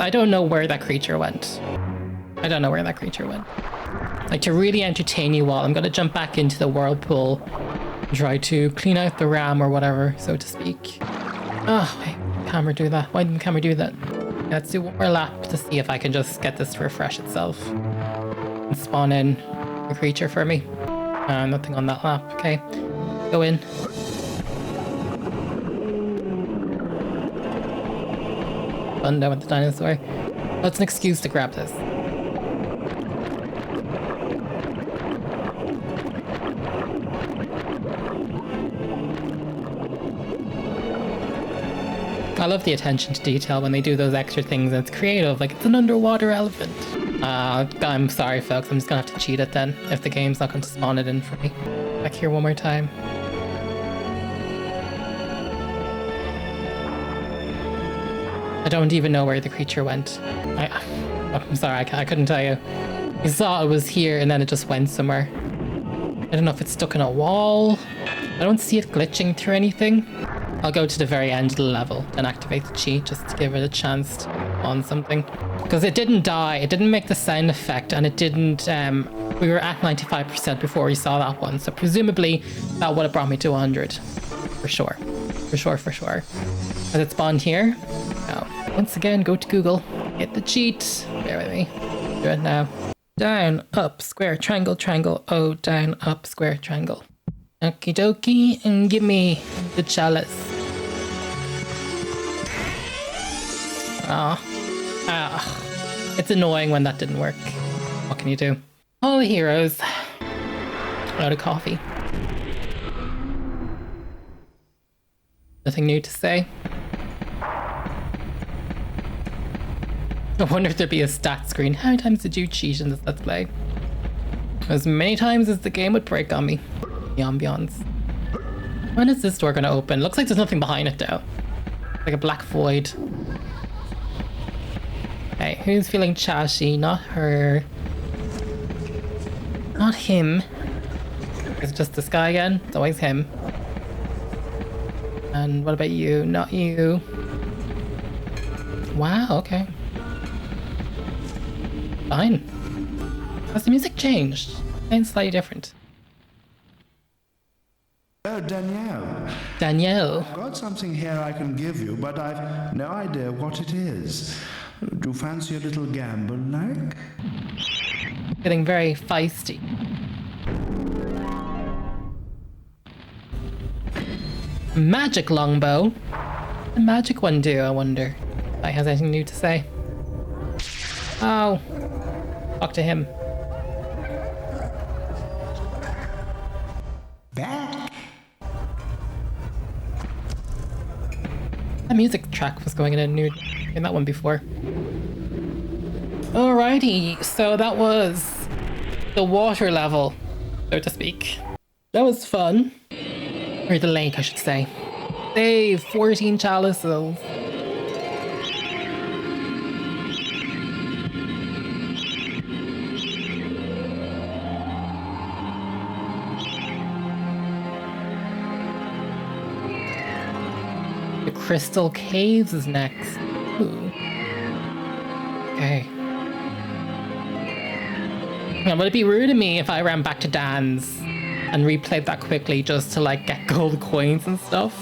A: I don't know where that creature went. I don't know where that creature went. Like, to really entertain you all, I'm going to jump back into the whirlpool and try to clean out the RAM or whatever, so to speak. Oh, wait, camera do that? Why didn't the camera do that? Yeah, let's do one more lap to see if I can just get this to refresh itself and spawn in a creature for me. Nothing on that map. Okay, go in. Fun down with the dinosaur. That's an excuse to grab this. I love the attention to detail when they do those extra things. It's creative, like it's an underwater elephant. I'm sorry folks, I'm just gonna have to cheat it then, if the game's not going to spawn it in for me. Back here one more time. I don't even know where the creature went. I'm sorry, I couldn't tell you. You saw it was here and then it just went somewhere. I don't know if it's stuck in a wall. I don't see it glitching through anything. I'll go to the very end of the level and activate the cheat just to give it a chance to on something. Because it didn't die, it didn't make the sound effect, and it didn't, we were at 95% before we saw that one, so presumably that would have brought me to 100. For sure. For sure, for sure. Has it spawned here? No. Once again, go to Google, get the cheat. Bear with me. Do it now. Down, up, square, triangle, triangle. Oh, down, up, square, triangle. Okie dokie, and give me the chalice. It's annoying when that didn't work. What can you do? All the heroes. Out of coffee. Nothing new to say. I wonder if there'd be a stat screen. How many times did you cheat in this Let's Play? As many times as the game would break on me. The ambiance. When is this door gonna open? Looks like there's nothing behind it though. Like a black void. Okay, who's feeling chatty? Not her. Not him. Is it just this guy again? It's always him. And what about you? Not you. Wow, okay. Fine. Has the music changed? It's slightly different.
I: Oh, Danielle.
A: Danielle.
I: I've got something here I can give you, but I've no idea what it is. Do you fancy a little gamble, like?
A: Getting very feisty. Magic longbow. What the magic one do, I wonder? If I has anything new to say. Oh. Talk to him.
C: Back.
A: That music track was going in that one before. Alrighty, so that was the water level, so to speak. That was fun. Or the lake, I should say. Save 14 chalices. The Crystal Caves is next. Ooh. Okay. Now, would it be rude of me if I ran back to Dan's and replayed that quickly just to like get gold coins and stuff?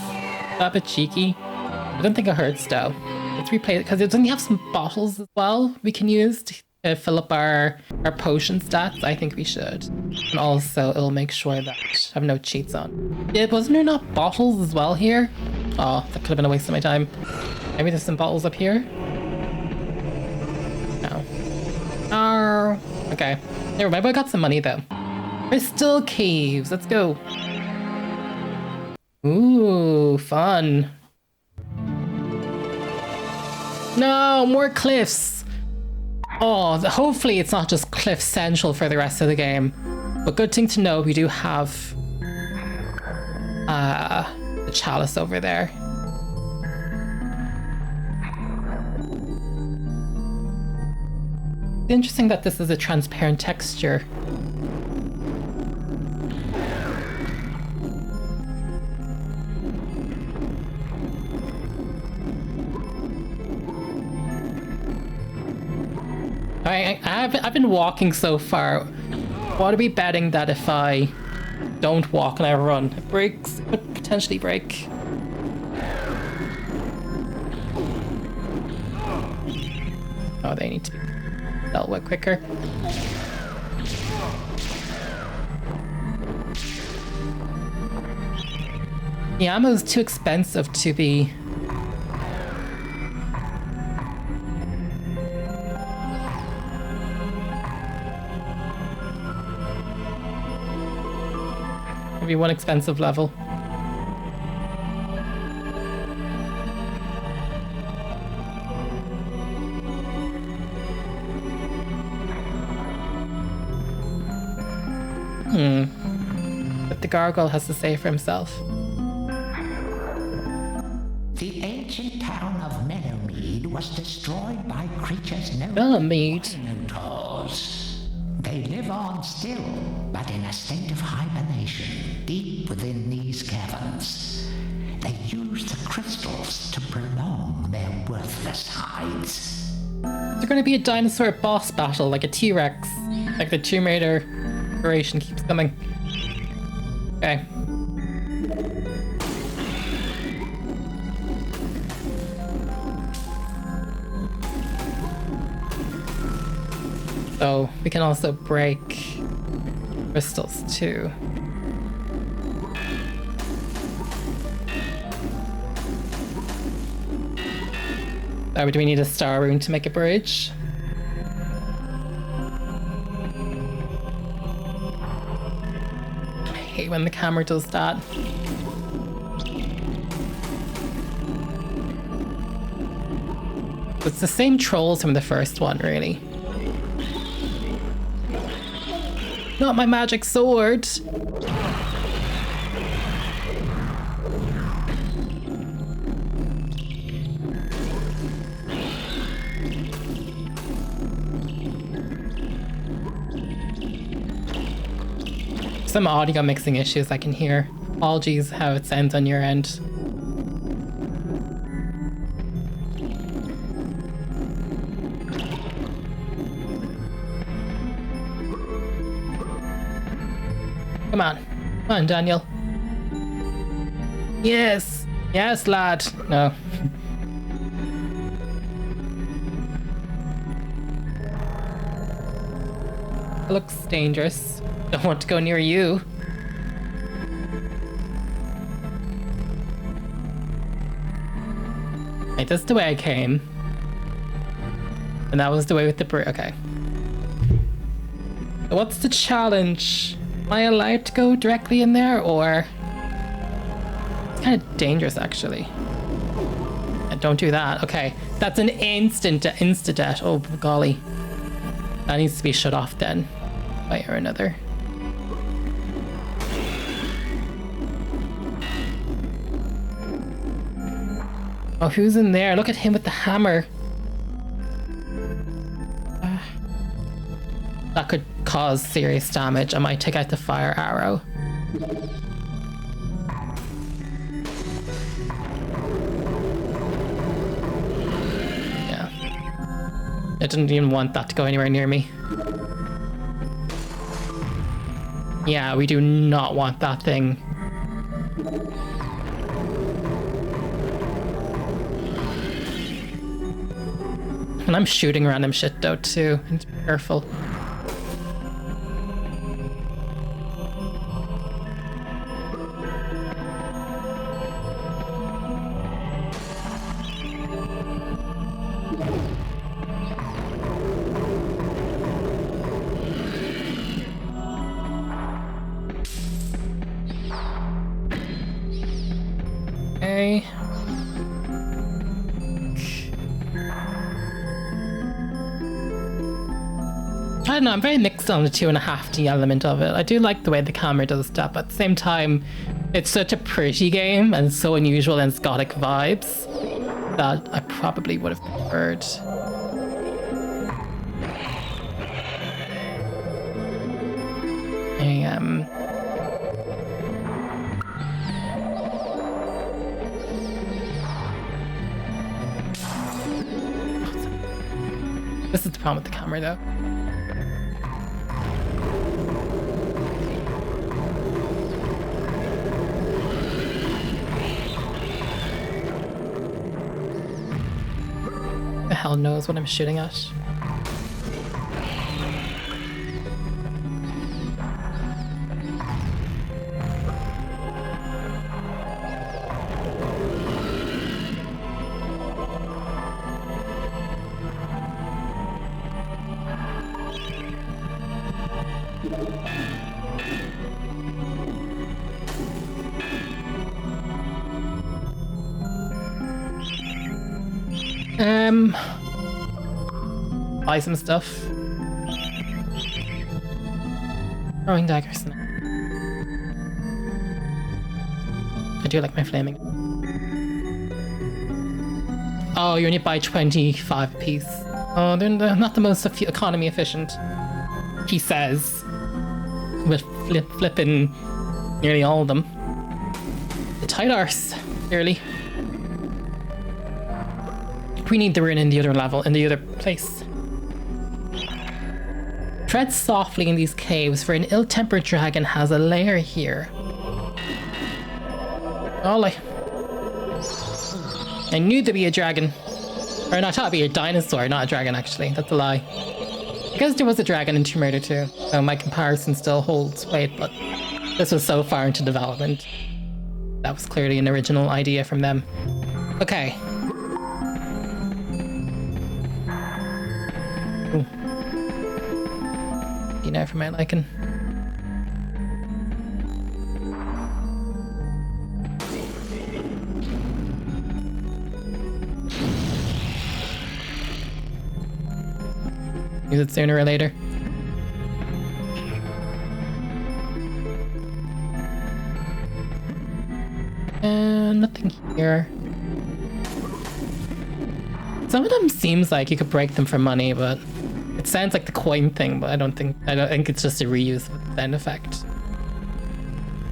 A: That a bit cheeky. I don't think it hurts though. Let's replay it because doesn't he have some bottles as well we can use to fill up our potion stats? I think we should. And also it'll make sure that I have no cheats on. Yeah, wasn't there not bottles as well here? Oh, that could have been a waste of my time. Maybe there's some bottles up here? No. Oh, okay. Never mind, but I got some money though. Crystal Caves, let's go. Ooh, fun. No, more cliffs. Oh, hopefully it's not just cliff central for the rest of the game. But good thing to know, we do have the chalice over there. It's interesting that this is a transparent texture. I've been walking so far. What are we betting that if I don't walk and I run, it breaks? It could potentially break. Oh, they need to be dealt with quicker. The ammo's too expensive to be... Maybe one expensive level. But the gargoyle has to say for himself.
C: The ancient town of Mellowmead was destroyed by creatures known
A: Mellowmead?
C: as Minotaurs. They live on still, but in a state of hibernation, deep within these caverns. They use the crystals to prolong their worthless hides.
A: Is there going to be a dinosaur boss battle, like a T-Rex? Like the Tomb Raider operation keeps coming. Okay. So we can also break crystals too. Oh, do we need a star rune to make a bridge? I hate when the camera does that. It's the same trolls from the first one, really. Not my magic sword! Some audio mixing issues I can hear. Apologies how it sounds on your end. Come on. Come on, Daniel. Yes! Yes, lad! No. It looks dangerous. Don't want to go near you. Hey, that's the way I came. And that was the way with the bridge. Okay. So what's the challenge? Am I allowed to go directly in there, or... It's kind of dangerous, actually. Don't do that. Okay. That's an insta-death. Oh, golly. That needs to be shut off then. Way or another. Oh, who's in there? Look at him with the hammer. That could cause serious damage. I might take out the fire arrow. Yeah. I didn't even want that to go anywhere near me. Yeah, we do not want that thing. And I'm shooting random shit though too. I need to be careful. Okay. I don't know, I'm very mixed on the 2.5D element of it. I do like the way the camera does stuff, but at the same time, it's such a pretty game and so unusual and Gothic vibes that I probably would have preferred. This is the problem with the camera though. The hell knows what I'm shooting at. Buy some stuff. Throwing daggers now. I do like my flaming. Oh, you only buy 25 a piece. Oh, they're not the most economy efficient. He says, with flipping nearly all of them. The tight arse, clearly. We need the rune in the other level, in the other place. Tread softly in these caves, for an ill-tempered dragon has a lair here. Ollie. I knew there'd be a dragon. Or no, I thought it'd be a dinosaur, not a dragon, actually. That's a lie. I guess there was a dragon in Tomb Raider 2, so my comparison still holds weight, but this was so far into development. That was clearly an original idea from them. Okay. Ooh. You know, for my liking. Use it sooner or later. And nothing here. Some of them seems like you could break them for money, but it sounds like the coin thing, but I don't think it's just a reuse of the sound effect.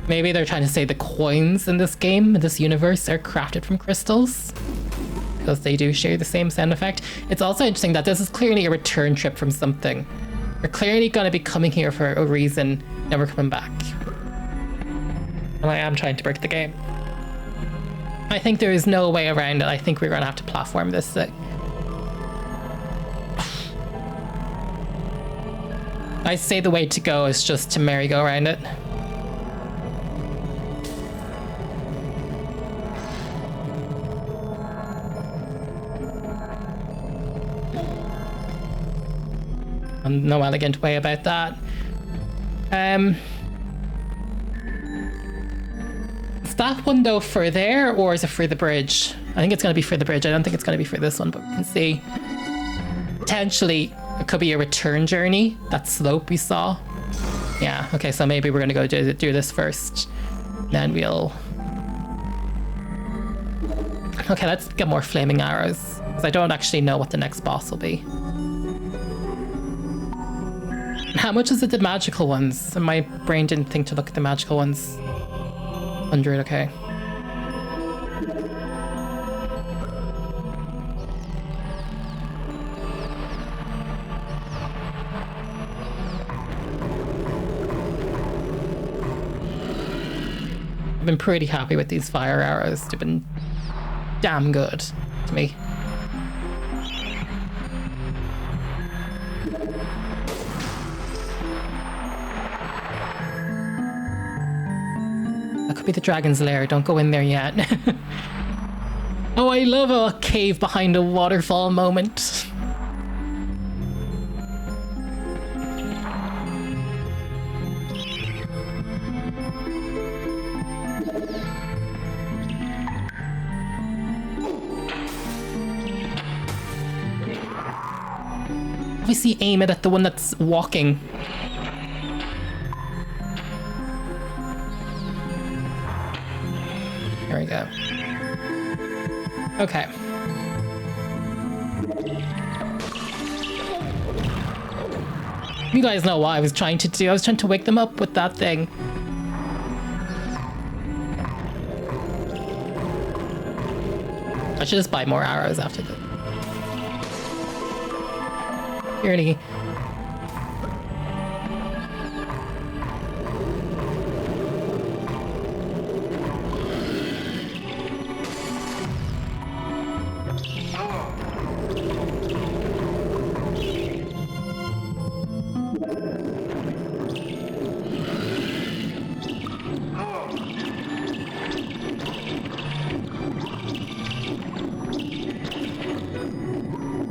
A: Maybe they're trying to say the coins in this game, in this universe, are crafted from crystals, because they do share the same sound effect. It's also interesting that this is clearly a return trip from something. We're clearly going to be coming here for a reason, and we're coming back. And I am trying to break the game. I think there is no way around it. I think we're going to have to platform this thing. I say the way to go is just to merry-go-round it. No elegant way about that. Is that one though for there, or is it for the bridge? I think it's going to be for the bridge. I don't think it's going to be for this one, but we can see. Potentially, it could be a return journey. That slope we saw. Yeah, okay, so maybe we're going to go do this first. Then we'll... Okay, let's get more flaming arrows, because I don't actually know what the next boss will be. How much is it the magical ones? My brain didn't think to look at the magical ones. 100, okay. I've been pretty happy with these fire arrows. They've been damn good to me. Be the dragon's lair. Don't go in there yet. Oh, I love a cave behind a waterfall moment. Obviously aim it at the one that's walking. There we go. Okay. You guys know what I was trying to do. I was trying to wake them up with that thing. I should just buy more arrows after this. Really.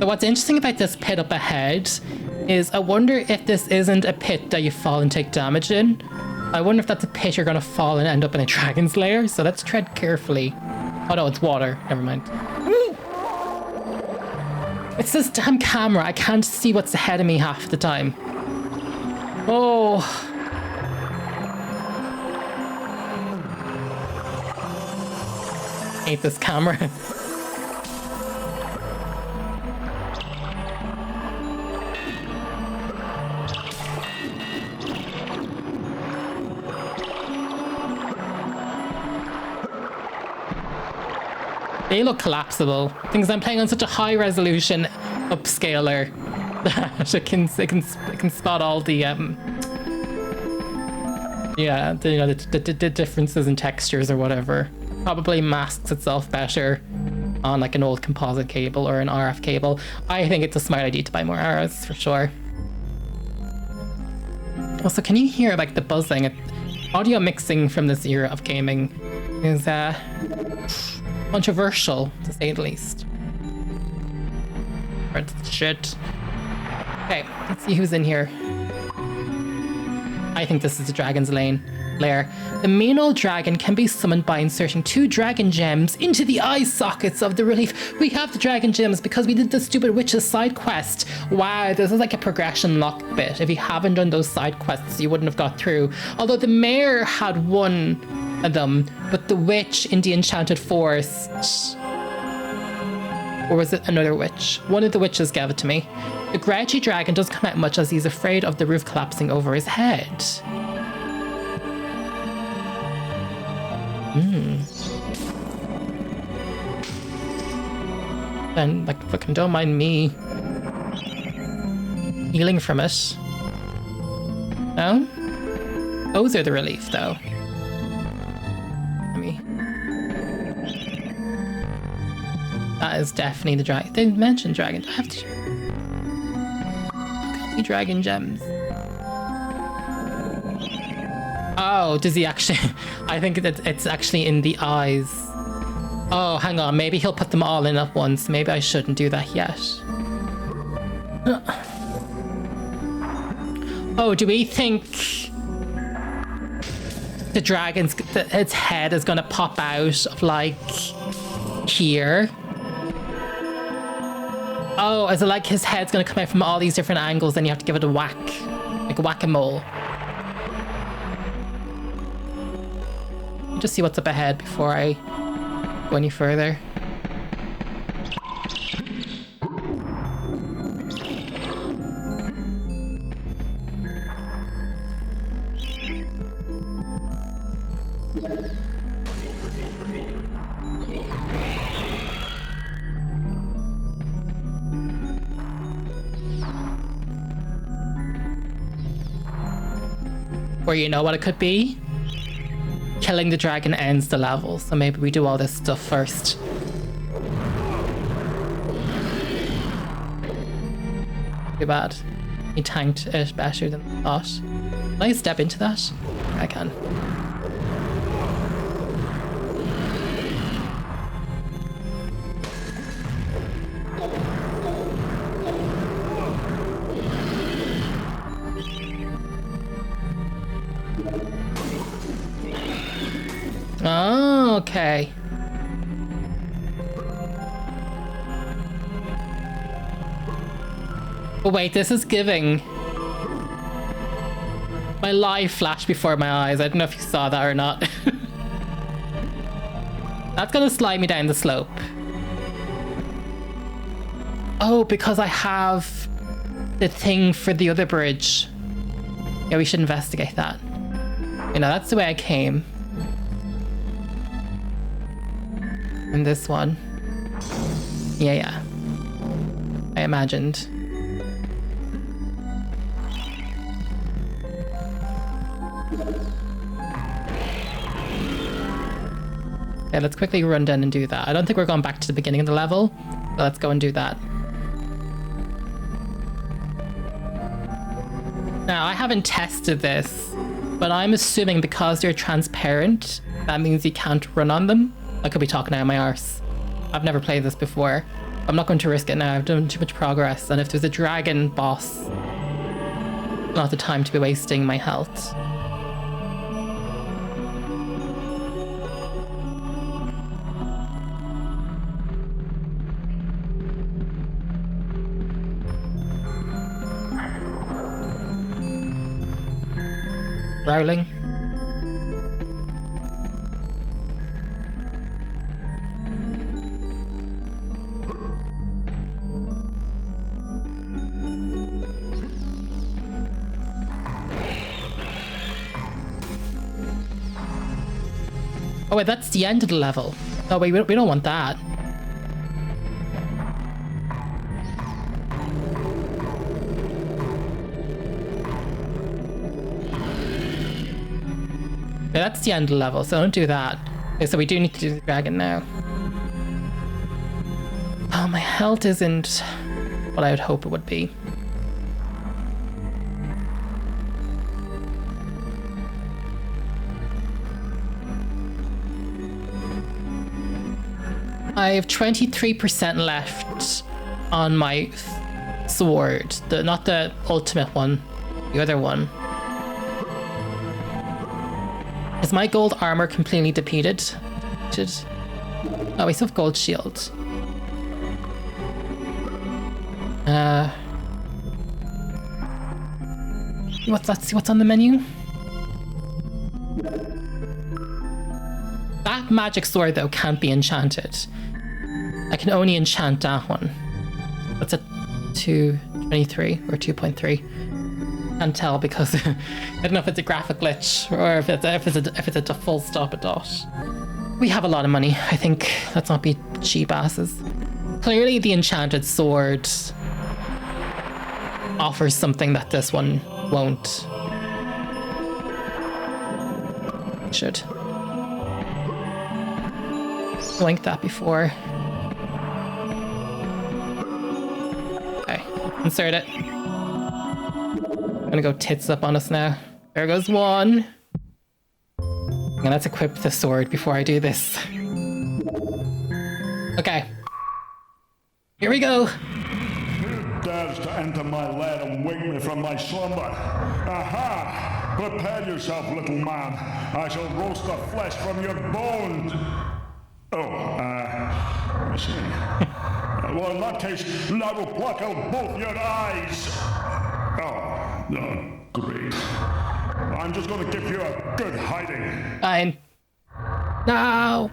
A: What's interesting about this pit up ahead is I wonder if this isn't a pit that you fall and take damage in. I wonder if that's a pit you're gonna fall and end up in a dragon's lair, so let's tread carefully. Oh no, it's water. Never mind. It's this damn camera. I can't see what's ahead of me half the time. Oh. Hate this camera. They look collapsible. Things I'm playing on such a high resolution upscaler that it can spot all the the differences in textures or whatever. Probably masks itself better on like an old composite cable or an RF cable. I think it's a smart idea to buy more RFs for sure. Also, can you hear like the buzzing? Audio mixing from this era of gaming is controversial, to say the least. Shit. Okay, let's see who's in here. I think this is the dragon's lair. The mean old dragon can be summoned by inserting 2 dragon gems into the eye sockets of the relief. We have the dragon gems because we did the stupid witch's side quest. Wow, this is like a progression lock bit. If you haven't done those side quests, you wouldn't have got through. Although the mayor had one of them, but the witch in the Enchanted Forest, or was it another witch? One of the witches gave it to me. The grouchy dragon doesn't come out much as he's afraid of the roof collapsing over his head. And like, fucking don't mind me healing from it. No? Those are the relief though. That is definitely the dragon. They mentioned dragon. I have to. Got me dragon gems. Oh, does he actually? I think that it's actually in the eyes. Oh, hang on. Maybe he'll put them all in at once. Maybe I shouldn't do that yet. Oh, do we think the dragon's its head is gonna pop out of like here? Oh, is it like his head's gonna come out from all these different angles, then you have to give it a whack, like a whack-a-mole? Just see what's up ahead before I go any further. Or you know what it could be? Killing the dragon ends the level, so maybe we do all this stuff first. Too bad. He tanked it better than I thought. Can I step into that? I can. Oh, okay. Oh wait, this is giving. My life flashed before my eyes. I don't know if you saw that or not. That's gonna slide me down the slope. Oh, because I have the thing for the other bridge. Yeah, we should investigate that. You know, that's the way I came. And this one. Yeah. I imagined. Yeah, let's quickly run down and do that. I don't think we're going back to the beginning of the level, but let's go and do that. Now, I haven't tested this, but I'm assuming because they're transparent, that means you can't run on them. I could be talking out of my arse. I've never played this before. I'm not going to risk it now. I've done too much progress, and if there's a dragon boss not the time to be wasting my health. Rolling. Oh wait, that's the end of the level. Oh wait, we don't want that. Yeah, that's the end of the level, so don't do that. Okay, so we do need to do the dragon now. Oh, my health isn't what I would hope it would be. I have 23% left on my sword. Not the ultimate one, the other one. Is my gold armor completely depleted? Oh, we still have gold shield. Let's see what's on the menu. That magic sword though can't be enchanted. I can only enchant that one. What's it? 223 or 2.3? Can't tell because I don't know if it's a graphic glitch or if it's a full stop at dot. We have a lot of money, I think. Let's not be cheap asses. Clearly the enchanted sword offers something that this one won't. Should blink that before. Okay, insert it. I'm gonna go tits up on us now. There goes one. And let's equip the sword before I do this. Okay. Here we go.
I: Who dares to enter my lair and wake me from my slumber? Aha! Prepare yourself, little man. I shall roast the flesh from your bones. I see. Well, in that case, I will pluck out both your eyes. Oh, great. I'm just gonna give you a good hiding.
A: Fine. No!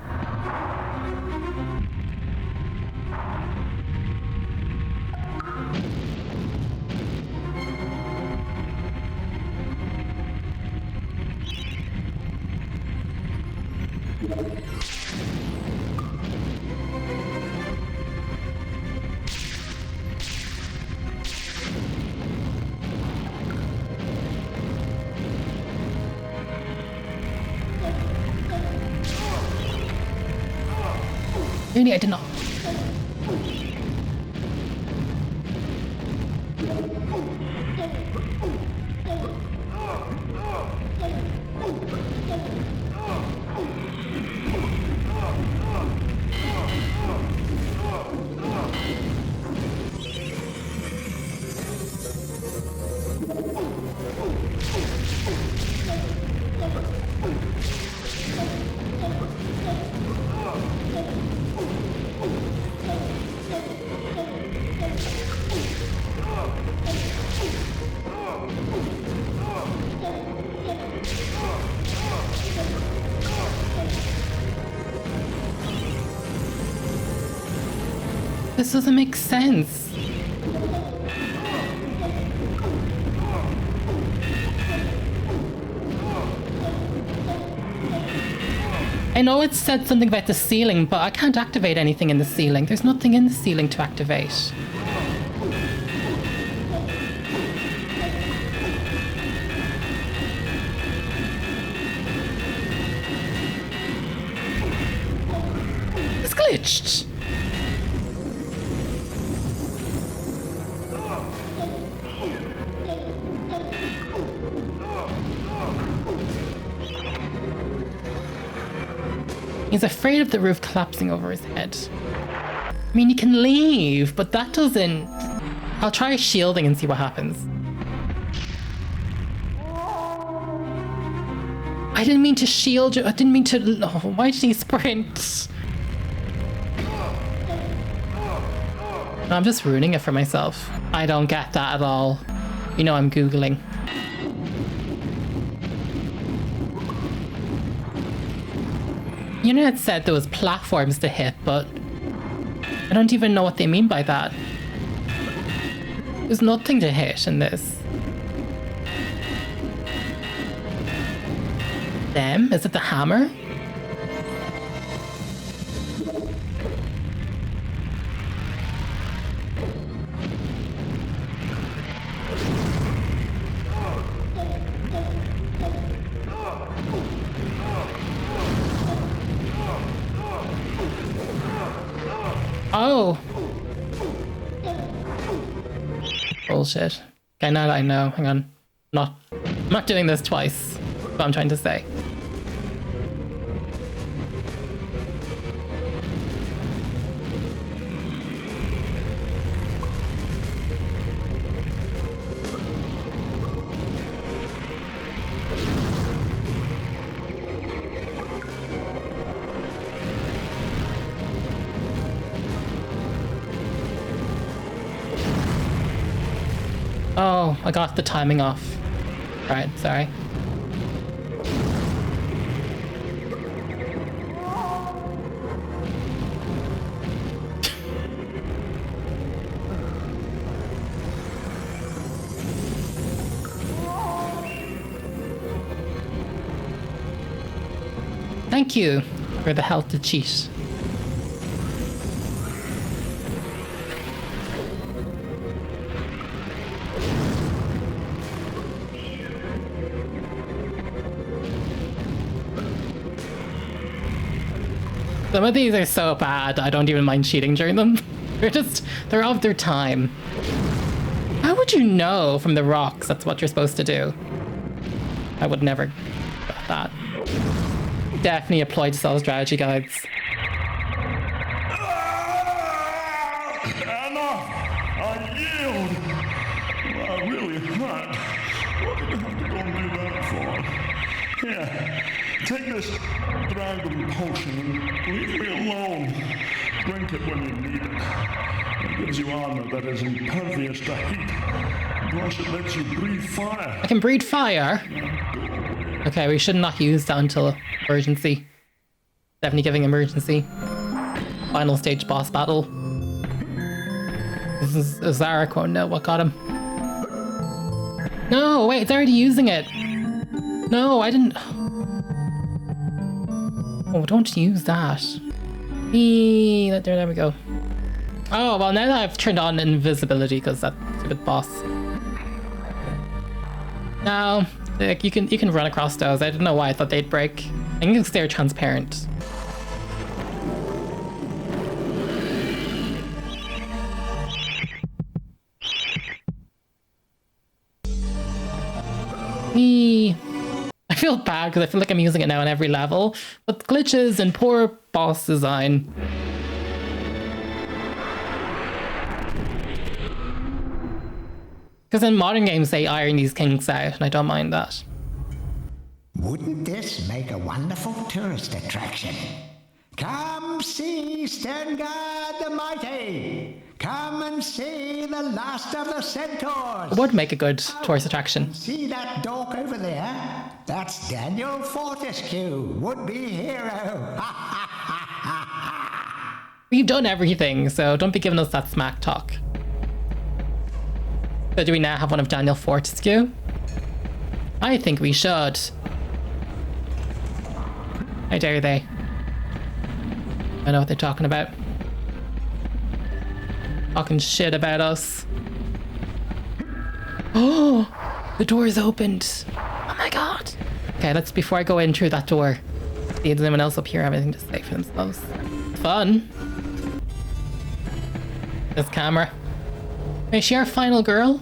A: Really, I did not. This doesn't make sense. I know it said something about the ceiling, but I can't activate anything in the ceiling. There's nothing in the ceiling to activate. It's glitched. He's afraid of the roof collapsing over his head. I mean, you can leave, but that doesn't... I'll try shielding and see what happens. I didn't mean to shield you. I didn't mean to... Oh, why did he sprint? No, I'm just ruining it for myself. I don't get that at all. You know I'm Googling. The internet said there was platforms to hit, but I don't even know what they mean by that. There's nothing to hit in this. Them? Is it the hammer? Oh! Bullshit. Okay, now that I know, hang on. I'm not doing this twice. That's what I'm trying to say. Oh, I got the timing off. Right, sorry. Thank you for the help to cheat. Some of these are so bad, I don't even mind cheating during them. They're of their time. How would you know from the rocks that's what you're supposed to do? I would never got that. Definitely apply to sell strategy guides.
I: Enough! I yield! Well, really hurt. What did you have to go and do that for? Here, take this dragon potion and leave me alone. Drink it when you need it. It gives you armor that is impervious to heat. Plus it lets you breathe fire.
A: I can breathe fire? Okay, we should not use that until emergency. Definitely giving emergency. Final stage boss battle. This is a Zarok. Oh no, what got him? No, wait, it's already using it. No, I didn't... Oh, don't use that. There we go. Oh, well, now that I've turned on invisibility, because that's a good boss. No, like, you can run across those. I don't know why I thought they'd break. I think it's they're transparent. I feel bad because I feel like I'm using it now on every level, but glitches and poor boss design. Because in modern games they iron these kinks out, and I don't mind that.
C: Wouldn't this make a wonderful tourist attraction? Come see Sterngard the Mighty! Come and see the last of the centaurs!
A: It would make a good tourist attraction.
C: See that dork over there? That's Daniel Fortesque, would-be hero!
A: We've done everything, so don't be giving us that smack talk. So do we now have one of Daniel Fortesque? I think we should. How dare they? I know what they're talking about. Talking shit about us. Oh, the door's opened. Oh my god. Okay, let's, before I go in through that door, see if anyone else up here have anything to say for themselves. Fun. This camera. Is she our final girl?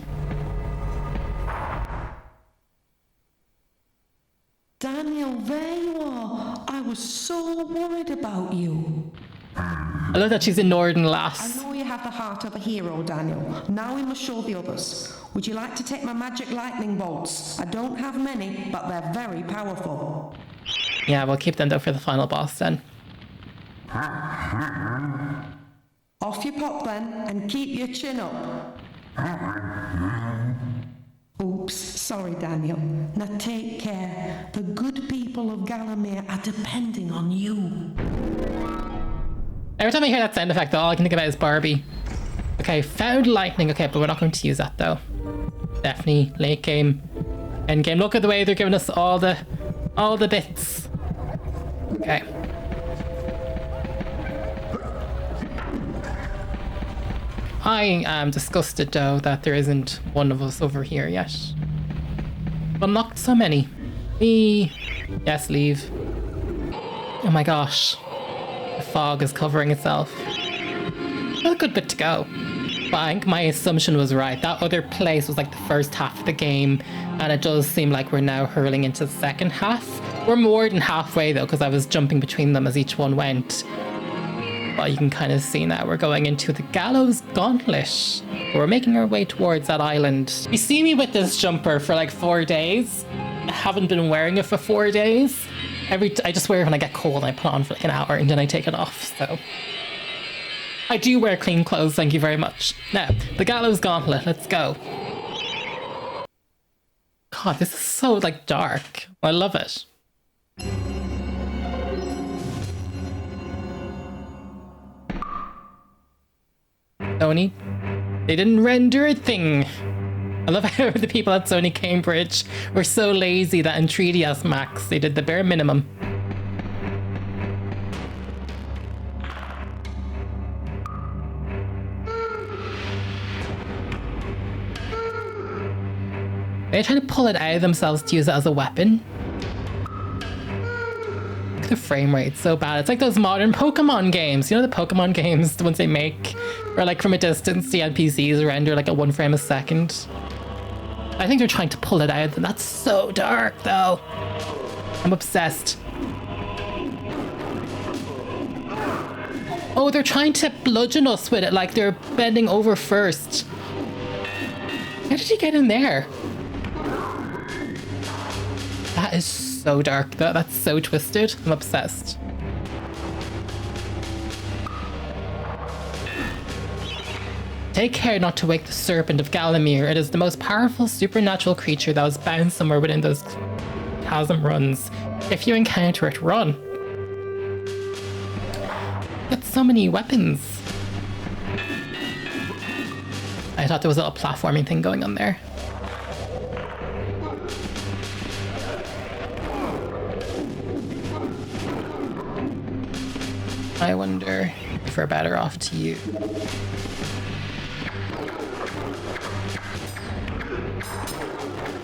F: Daniel, there you are. I was so worried about you.
A: I love that she's in Norden
F: I
A: Lass.
F: know you have have the heart of a hero, Daniel. Now we must show the others. Would you like to take my magic lightning bolts? I don't have many, but they're very powerful.
A: Yeah, we'll keep them though for the final boss then.
F: Off you pop then, and keep your chin up. Oops, sorry Daniel. Now take care. The good people of Gallowmere are depending on you.
A: Every time I hear that sound effect though, all I can think about is Barbie. Okay, found lightning. Okay, but we're not going to use that though. Definitely late game. End game. Look at the way they're giving us all the bits. Okay. I am disgusted though that there isn't one of us over here yet. Unlocked so many. Yes, leave. Oh my gosh. The fog is covering itself. A good bit to go. But I think my assumption was right. That other place was like the first half of the game, and it does seem like we're now hurling into the second half. We're more than halfway though, because I was jumping between them as each one went. But you can kind of see now we're going into the Gallows Gauntlet. We're making our way towards that island. You see me with this jumper for like 4 days. I haven't been wearing it for 4 days. I just wear it when I get cold and I put it on for like an hour and then I take it off, so. I do wear clean clothes, thank you very much. Now, the Gallows Gauntlet, let's go. God, this is so like dark. I love it. Sony, they didn't render a thing. I love how the people at Sony Cambridge were so lazy that in 3DS Max they did the bare minimum. They're trying to pull it out of themselves to use it as a weapon. Look at the frame rate, so bad. It's like those modern Pokemon games. You know the Pokemon games, the ones they make, where like from a distance the NPCs render like at 1 frame a second. I think they're trying to pull it out, and that's so dark though. I'm obsessed. Oh, they're trying to bludgeon us with it, like they're bending over first. How did he get in there? That is so dark though, that's so twisted. I'm obsessed. Take care not to wake the Serpent of Gallowmere. It is the most powerful supernatural creature that was bound somewhere within those chasm runs. If you encounter it, run. Got so many weapons. I thought there was a little platforming thing going on there. I wonder if we're better off to you.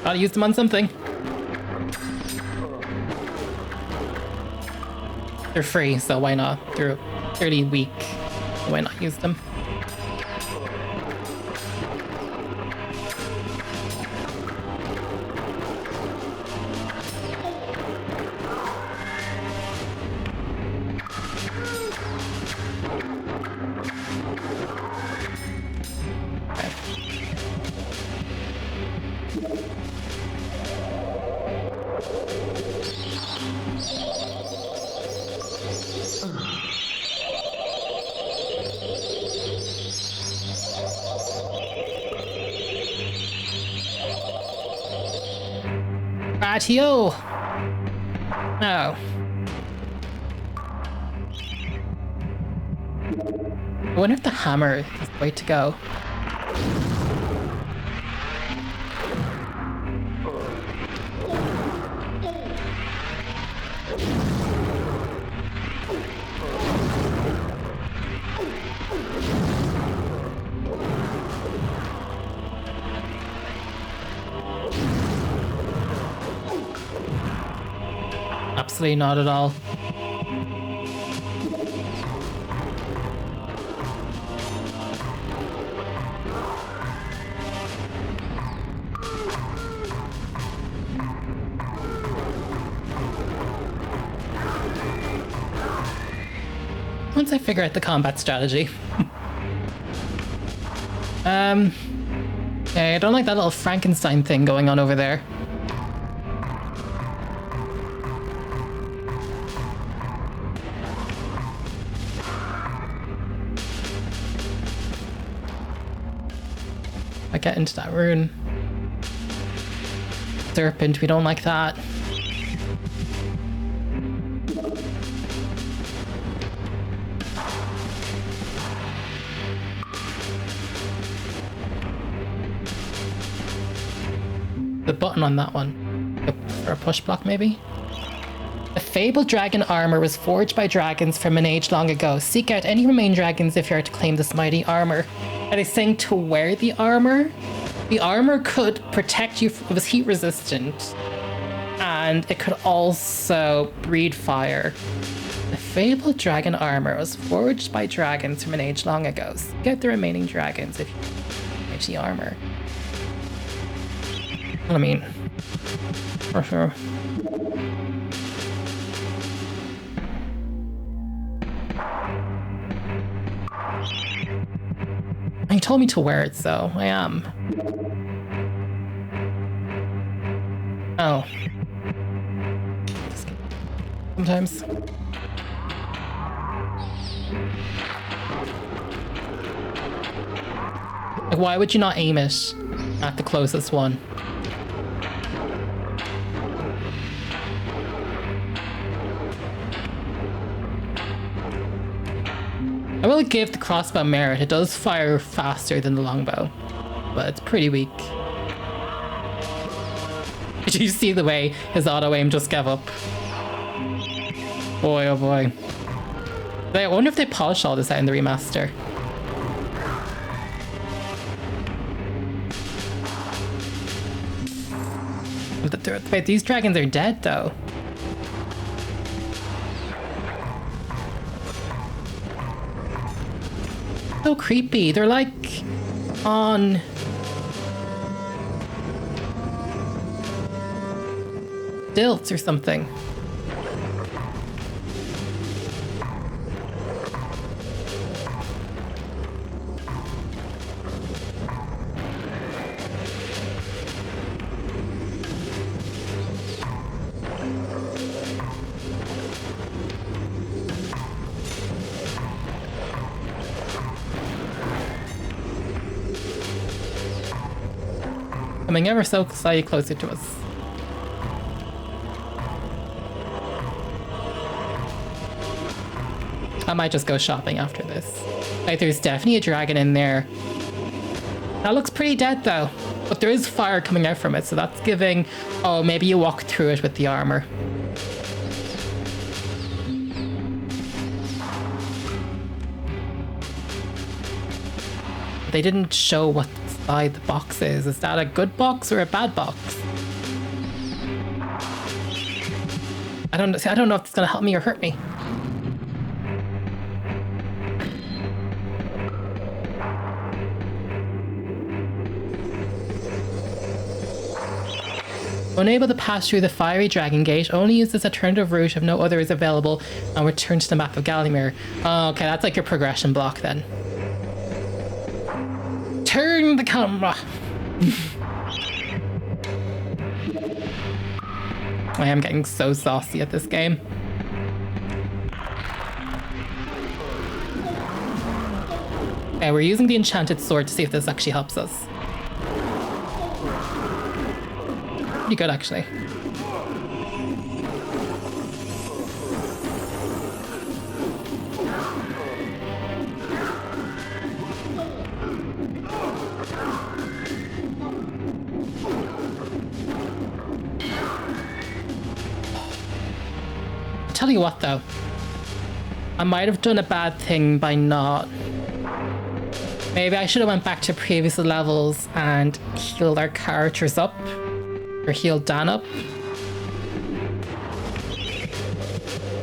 A: Gotta use them on something. They're free, so why not? They're fairly weak. Why not use them? Ratio. Oh. I wonder if the hammer is the way to go. Absolutely not at all. Once I figure out the combat strategy. Okay, I don't like that little Frankenstein thing going on over there. I get into that rune. Serpent, we don't like that. The button on that one. Or a push block, maybe? The fabled dragon armor was forged by dragons from an age long ago. Seek out any remaining dragons if you are to claim this mighty armor. Are they saying to wear the armor? The armor could protect you, it was heat resistant. And it could also breathe fire. The fabled dragon armor was forged by dragons from an age long ago. Seek out the remaining dragons if you wear the armor. I mean, for sure. He told me to wear it, so I am. Oh. Sometimes. Like, why would you not aim it at the closest one? I will give the crossbow merit. It does fire faster than the longbow, but it's pretty weak. Did you see the way his auto aim just gave up? Boy, oh boy. I wonder if they polish all this out in the remaster. Wait, these dragons are dead though. So creepy. They're like on stilts or something. Coming ever so slightly closer to us. I might just go shopping after this. Like, there's definitely a dragon in there. That looks pretty dead though, but there is fire coming out from it, so that's giving... Oh, maybe you walk through it with the armor. They didn't show what side the box is. Is that a good box or a bad box? I don't know if it's gonna help me or hurt me. Unable to pass through the fiery dragon gate, only use this alternative route if no other is available and return to the map of Gallowmere. Oh, okay, that's like your progression block then. Turn the camera! I am getting so saucy at this game. Okay, we're using the enchanted sword to see if this actually helps us. Pretty good, actually. Tell you what though, I might have done a bad thing by not. Maybe I should have went back to previous levels and healed our characters up, or healed Dan up.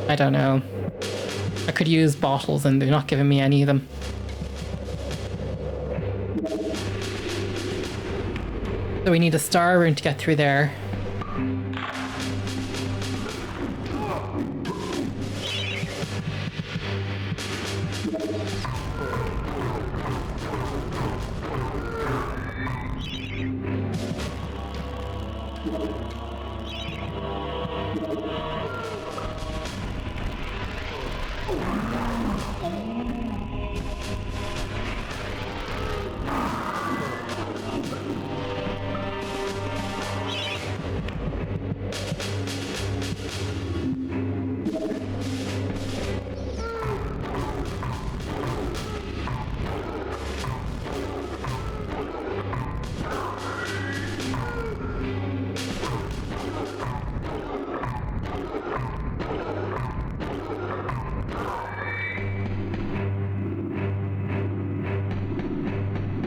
A: I don't know. I could use bottles and they're not giving me any of them. So we need a star rune to get through there.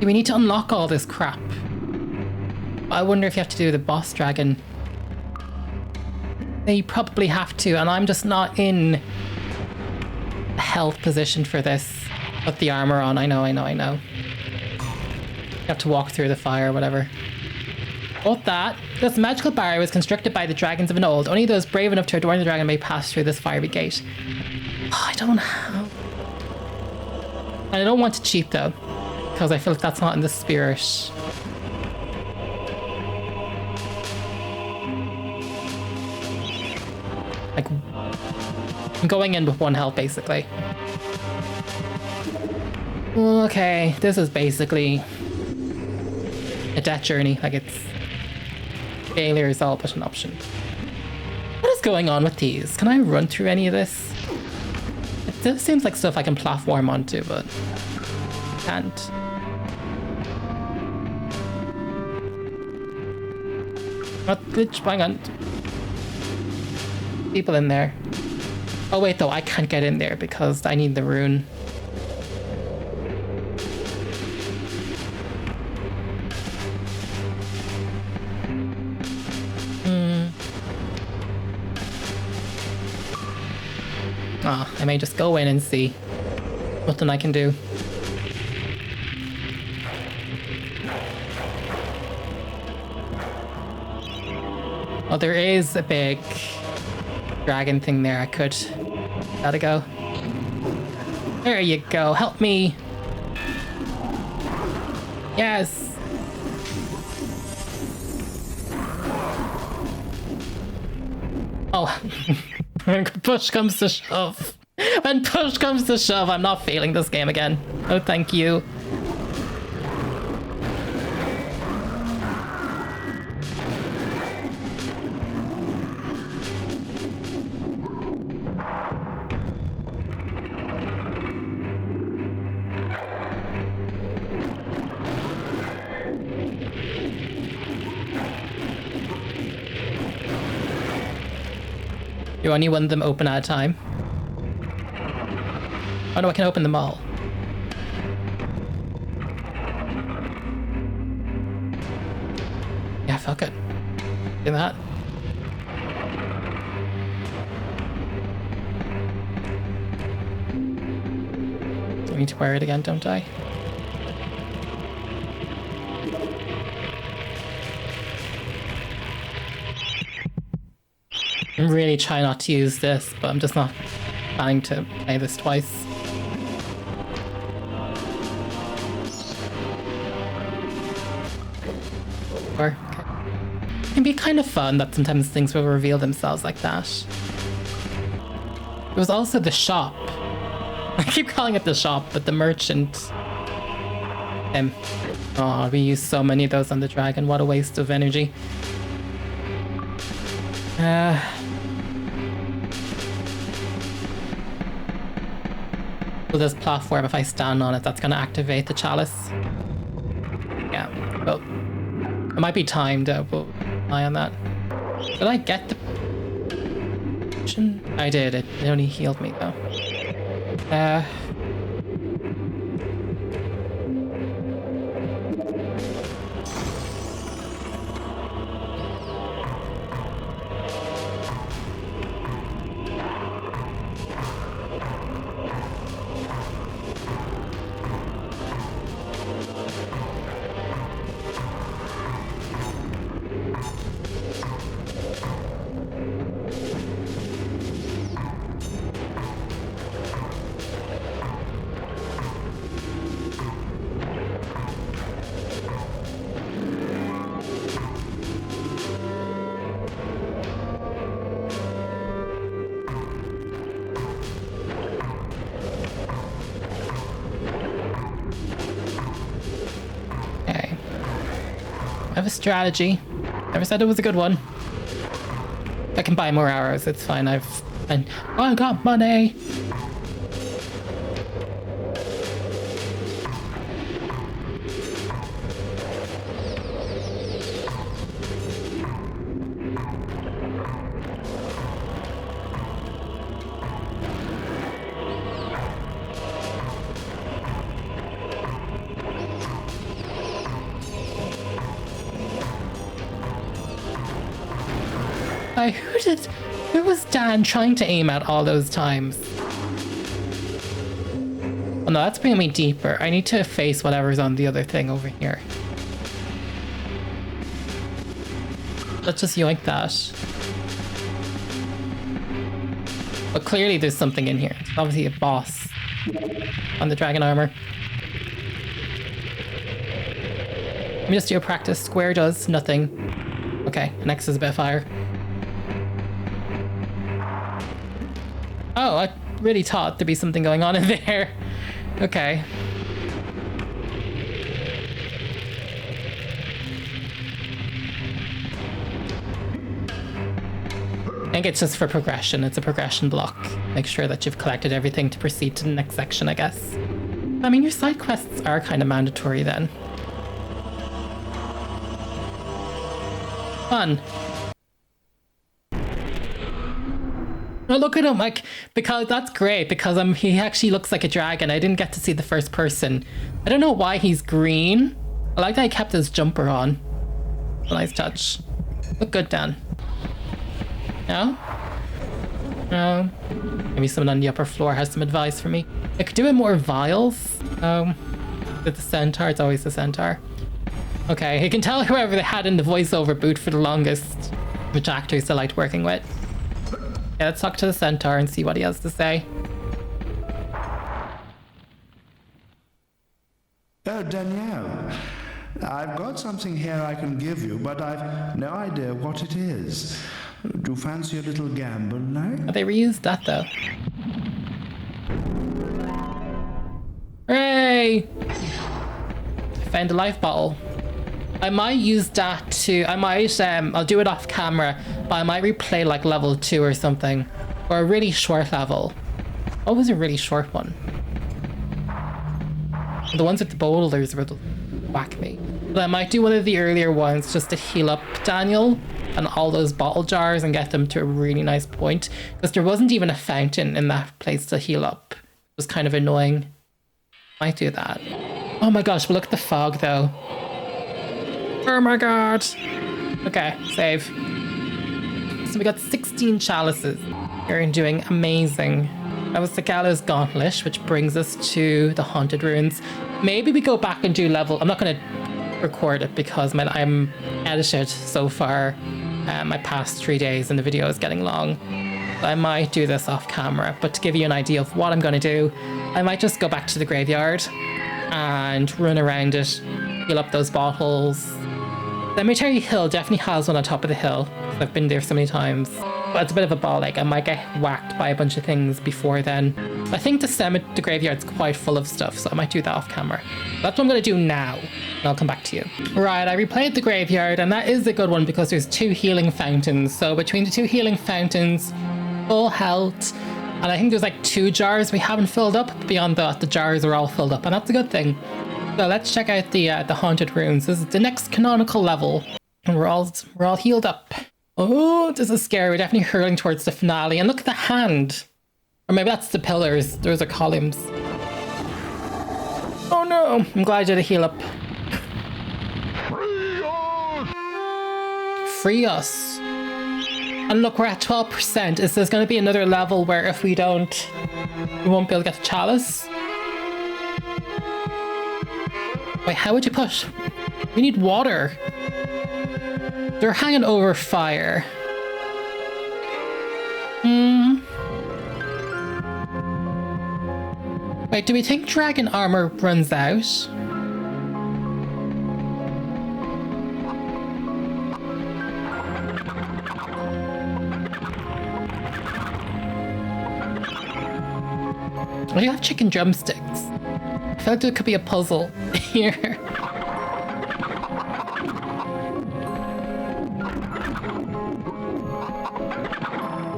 A: Do we need to unlock all this crap? I wonder if you have to do the boss dragon. You probably have to, and I'm just not in a health position for this. Put the armor on, I know. You have to walk through the fire or whatever. Both that. This magical barrier was constructed by the dragons of an old. Only those brave enough to adorn the dragon may pass through this fiery gate. Oh, I don't know. And I don't want to cheat though, because I feel like that's not in the spirit. Like, I'm going in with 1 health basically. Okay, this is basically a death journey. Like, it's failure is all but an option. What is going on with these? Can I run through any of this? It just seems like stuff I can platform onto, but can't. What glitch? Hang on. People in there. Oh wait, though, I can't get in there because I need the rune. I may just go in and see. Nothing I can do. Oh, there is a big dragon thing there. I could. Gotta go. There you go. Help me. Yes. Oh. When push comes to shove. When push comes to shove, I'm not failing this game again. Oh, thank you. Do only one of them open at a time? Oh no, I can open them all. Yeah, fuck it. Do that. Do I need to wear it again, don't I? I'm really trying not to use this, but I'm just not planning to play this twice. Okay. It can be kind of fun that sometimes things will reveal themselves like that. There was also the shop. I keep calling it the shop, but the merchant. Oh, we used so many of those on the dragon. What a waste of energy. So this platform, if I stand on it, that's going to activate the chalice. Yeah, well, it might be timed, but eye on that. Did I get the... I did, it only healed me though. have a strategy. Never said it was a good one. I can buy more arrows, it's fine. I got money. Who was Dan trying to aim at all those times? Oh no, that's bringing me deeper. I need to face whatever's on the other thing over here. Let's just yoink that. But clearly there's something in here. It's obviously a boss on the dragon armor. Let me just do a practice. Square does nothing. Okay, next is a bit of fire. Oh, I really thought there'd be something going on in there. Okay. I think it's just for progression. It's a progression block. Make sure that you've collected everything to proceed to the next section, I guess. I mean, your side quests are kind of mandatory then. Fun. Oh, look at him, like, because that's great, because he actually looks like a dragon. I didn't get to see the first person. I don't know why he's green. I like that he kept his jumper on. A nice touch. Look good, Dan. No? No? Maybe someone on the upper floor has some advice for me. I could do it more vials. With the centaur, it's always the centaur. Okay, you can tell whoever they had in the voiceover booth for the longest, which actors I liked working with. Yeah, let's talk to the centaur and see what he has to say.
L: Oh, Danielle, I've got something here I can give you, but I've no idea what it is. Do you fancy a little gamble now?
A: Oh, they reused that though. Hooray! I found a life bottle. I might use that to, I'll do it off camera, but I might replay like level 2 or something. Or a really short level. What was a really short one? The ones with the boulders would whack me. But I might do one of the earlier ones just to heal up Daniel and all those bottle jars and get them to a really nice point. Because there wasn't even a fountain in that place to heal up. It was kind of annoying. Might do that. Oh my gosh, but look at the fog though. Oh my god. Okay, save. So we got 16 chalices. You're doing amazing. That was the Gallows Gauntlet, which brings us to the Haunted Ruins. Maybe we go back and do level... I'm not going to record it because I'm edited so far. My past 3 days and the video is getting long. So I might do this off camera, but to give you an idea of what I'm going to do, I might just go back to the graveyard and run around it, heal up those bottles. Cemetery Hill definitely has one on top of the hill. I've been there so many times. But it's a bit of a ball ache. I might get whacked by a bunch of things before then. I think the graveyard's quite full of stuff, so I might do that off camera. That's what I'm going to do now, and I'll come back to you. Right, I replayed the graveyard, and that is a good one because there's 2 healing fountains. So between the 2 healing fountains, full health, and I think there's like 2 jars we haven't filled up. Beyond that, the jars are all filled up, and that's a good thing. So let's check out the Haunted Ruins. This is the next canonical level, and we're all healed up. Oh, this is scary. We're definitely hurling towards the finale. And look at the hand. Or maybe that's the pillars. Those are columns. Oh no. I'm glad I did a heal up. Free us. And look, we're at 12%. Is there going to be another level where if we don't, we won't be able to get the chalice? Wait, how would you push? We need water. They're hanging over fire. Wait, do we think dragon armor runs out? I have chicken drumsticks. I feel like there could be a puzzle here.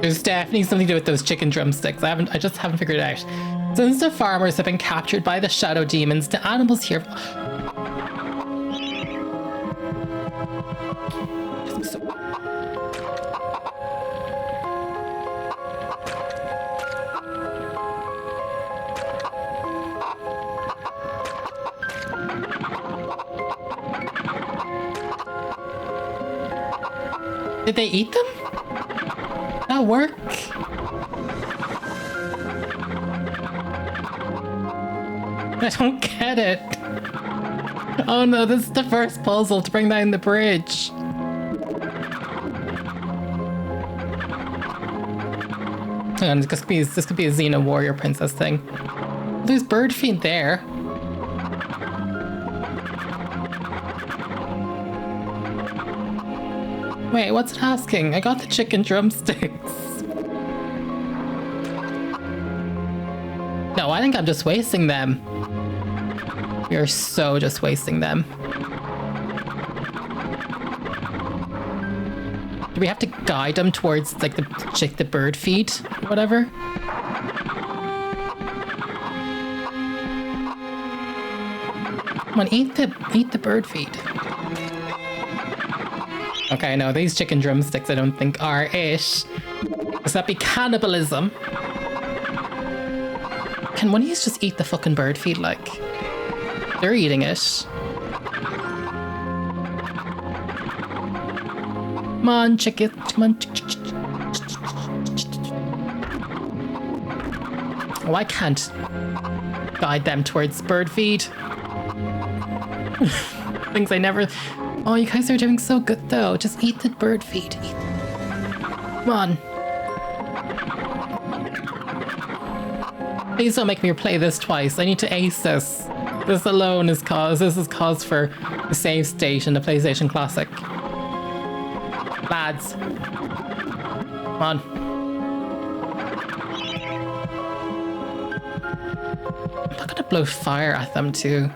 A: There's definitely something to do with those chicken drumsticks. I just haven't figured it out. Since the farmers have been captured by the shadow demons, the animals here. Did they eat them? That work? I don't get it. Oh no, this is the first puzzle to bring down the bridge. And this could be a Xena warrior princess thing. There's bird feet there. Wait, what's it asking? I got the chicken drumsticks. No, I think I'm just wasting them. You're so just wasting them. Do we have to guide them towards like the bird feed or whatever? Come on, eat the bird feed. Okay, no, these chicken drumsticks I don't think are it. Does that be cannibalism? Can one of these just eat the fucking bird feed like? They're eating it. Come on, chicken. Come on. Oh, I can't guide them towards bird feed. Things I never... Oh, you guys are doing so good though. Just eat the bird feed. Come on. Please don't make me play this twice. I need to ace this. This alone is cause. This is cause for the save state in the PlayStation Classic. Lads. Come on. I'm not gonna blow fire at them too.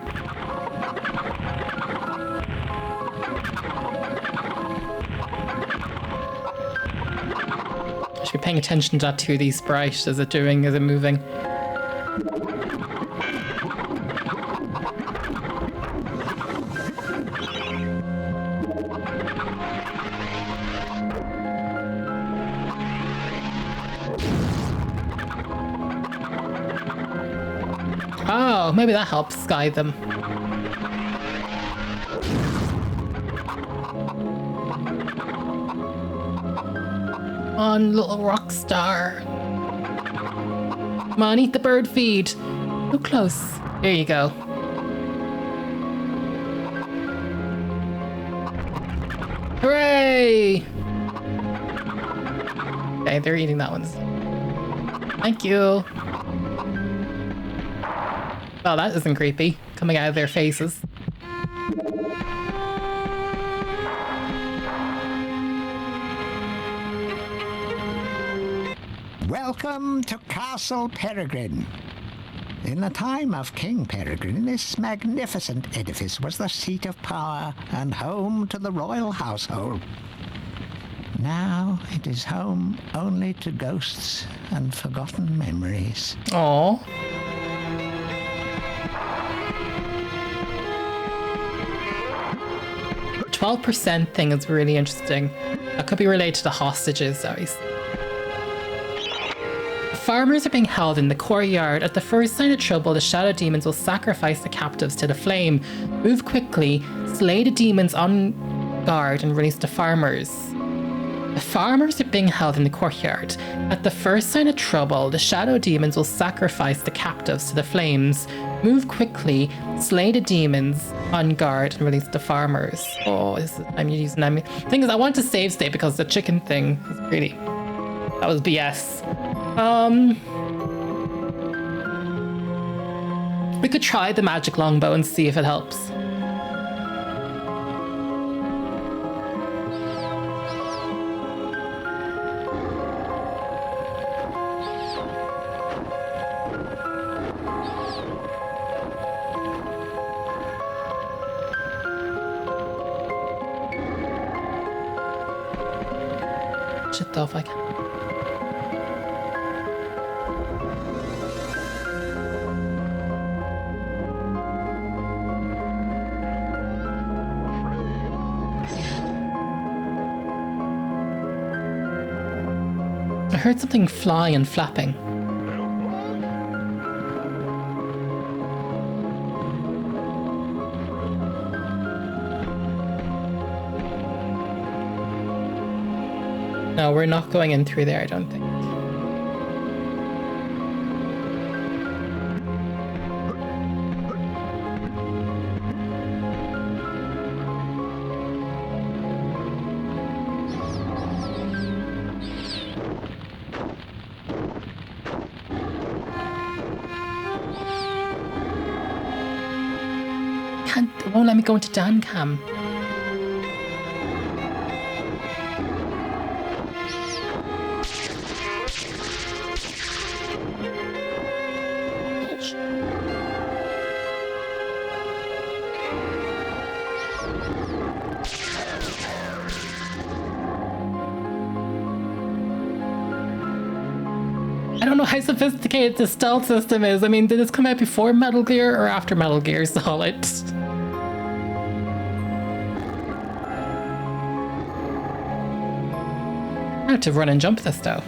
A: I should be paying attention to that too, the sprite. Is it moving? Oh, maybe that helps guide them. Come on, little rock star. Come on, eat the bird feed. So close. There you go. Hooray! Okay, they're eating that one. Thank you. Oh, that isn't creepy. Coming out of their faces.
C: Welcome to Castle Peregrine. In the time of King Peregrine, this magnificent edifice was the seat of power and home to the royal household. Now it is home only to ghosts and forgotten memories.
A: Aww. 12% thing is really interesting. That could be related to the hostages, always. Farmers are being held in the courtyard. At the first sign of trouble, the shadow demons will sacrifice the captives to the flame. Move quickly, slay the demons on guard, and release the farmers. The farmers are being held in the courtyard. At the first sign of trouble, the shadow demons will sacrifice the captives to the flames. Move quickly, slay the demons on guard, and release the farmers. Oh, I'm using them. Thing is, I want to save state because the chicken thing is really... That was BS. We could try the magic longbow and see if it helps. Shit though, if I can. I heard something flying and flapping. No, we're not going in through there, I don't think. It won't let me go into Dan Cam. I don't know how sophisticated the stealth system is. I mean, did this come out before Metal Gear or after Metal Gear Solid? I have to run and jump this though.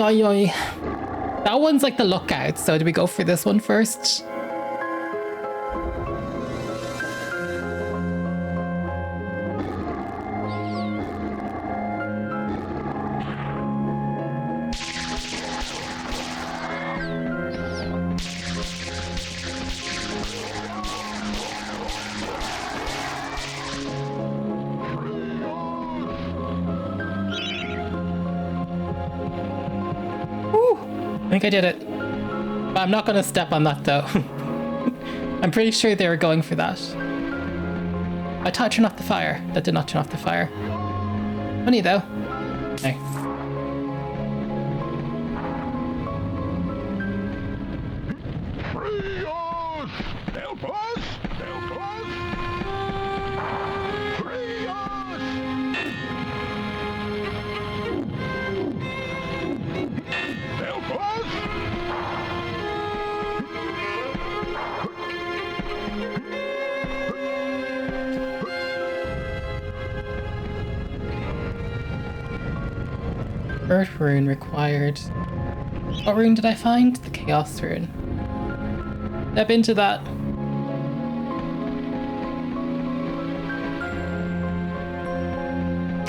A: Oh, that one's like the lookout, so do we go for this one first? I think I did it. But I'm not going to step on that though. I'm pretty sure they were going for that. I thought I turned off the fire. That did not turn off the fire. Funny though. Okay.
I: Help us! Help us! Free us! Help us!
A: Earth rune required. What rune did I find? The Chaos rune. Step into that.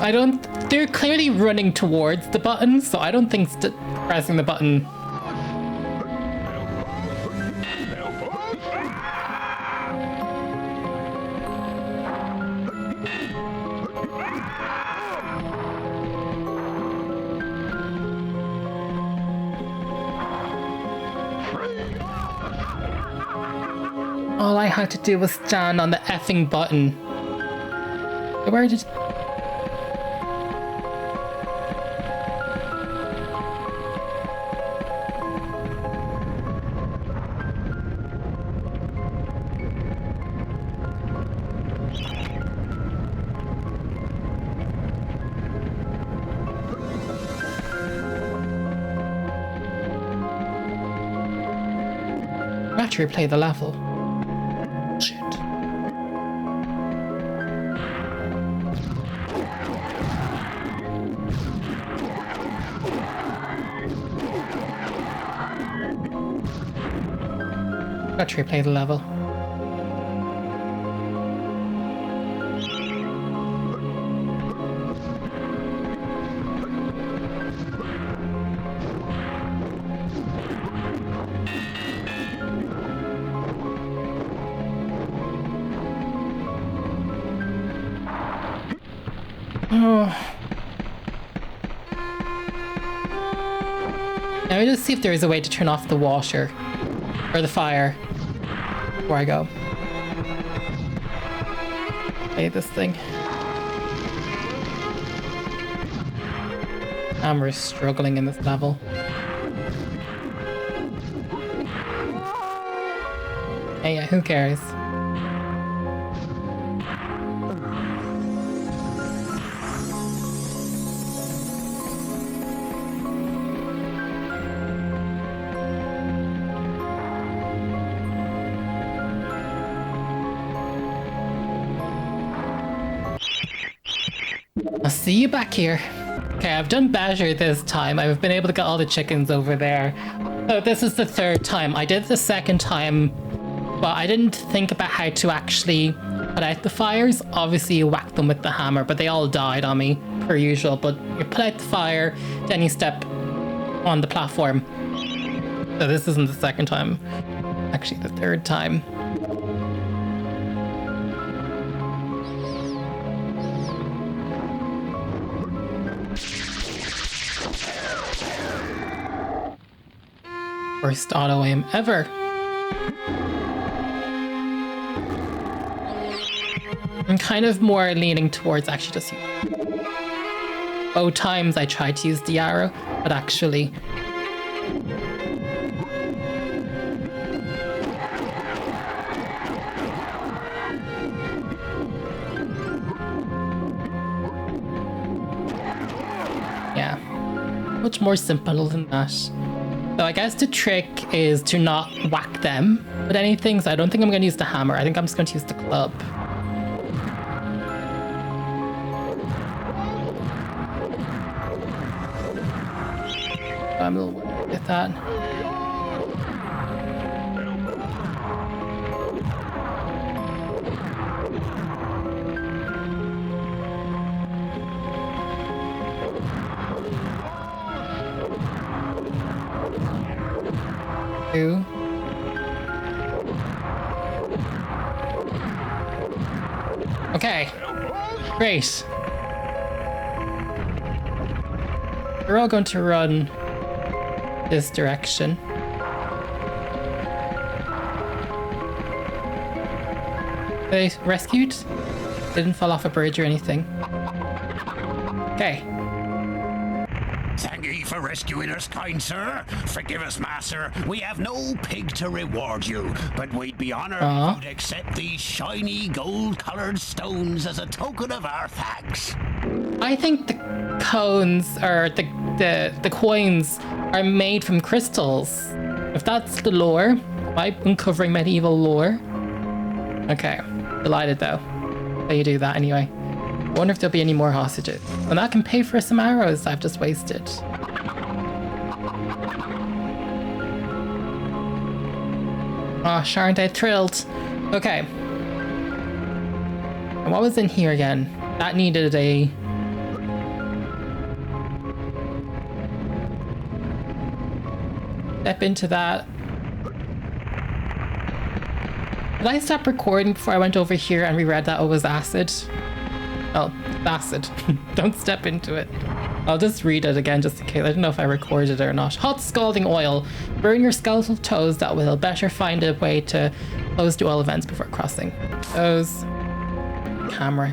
A: I don't... They're clearly running towards the button, so I don't think pressing the button... All I had to do was stand on the effing button. Where did... I have to replay the level. Shit. Got to replay the level. Now let me just see if there is a way to turn off the water or the fire before I go. Play this thing. Camera's struggling in this level. Hey, yeah, who cares? I'll see you back here. Okay, I've done better this time. I've been able to get all the chickens over there. So this is the third time. I did it the second time, but I didn't think about how to actually put out the fires. Obviously, you whack them with the hammer, but they all died on me, per usual. But you put out the fire, then you step on the platform. So this isn't the second time. Actually, the third time. Worst auto aim ever. I'm kind of more leaning towards actually just both times I tried to use the arrow, but actually yeah, much more simple than that. So I guess the trick is to not whack them with anything, so I don't think I'm going to use the hammer. I think I'm just going to use the club. I'm a little worried with that. Okay, great. We're all going to run this direction. They rescued? Didn't fall off a bridge or anything. Okay.
H: Thank ye for rescuing us, kind sir. Forgive us, master. We have no pig to reward you, but we'd be honoured if you'd accept these shiny gold-coloured stones as a token of our thanks.
A: I think the cones, or the coins, are made from crystals. If that's the lore, am I uncovering medieval lore? Okay, delighted though. How you do that anyway. I wonder if there'll be any more hostages. And that can pay for some arrows I've just wasted. Oh, aren't I thrilled? Okay. And what was in here again? That needed a... Step into that. Did I stop recording before I went over here and reread that it was acid? Oh, acid. Don't step into it. I'll just read it again just in case. I don't know if I recorded it or not. Hot scalding oil. Burn your skeletal toes. That will better find a way to close to all events before crossing. Toes. Camera.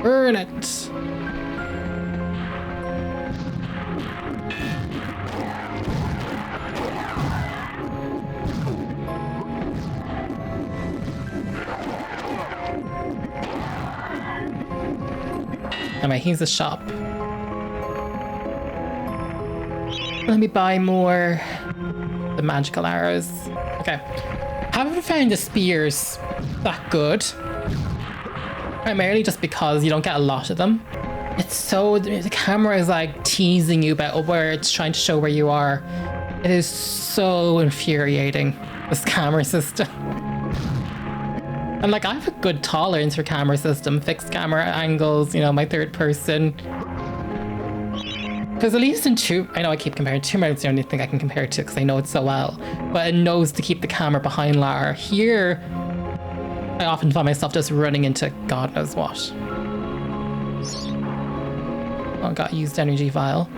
A: Burn it. Anyway, here's a shop. Let me buy more the magical arrows. Okay. Haven't found the spears that good. Primarily just because you don't get a lot of them. It's so... The camera is like teasing you about where it's trying to show where you are. It is so infuriating, this camera system. And like, I have a good tolerance for camera system, fixed camera angles, you know, my third person. Because at least in I know I keep comparing Tomb Raider, it's the only thing I can compare it to because I know it so well. But it knows to keep the camera behind Lair. Here, I often find myself just running into God knows what. Oh, got used energy vial.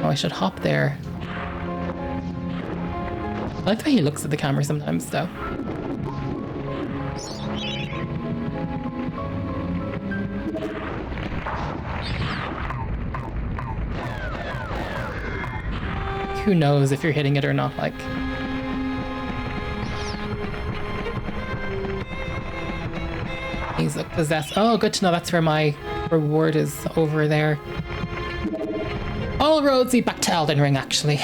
A: Oh, I should hop there. I like the way he looks at the camera sometimes, though. who knows if you're hitting it or not, like. He's possessed. Oh, good to know that's where my reward is, over there. All roads lead back to Elden Ring, actually.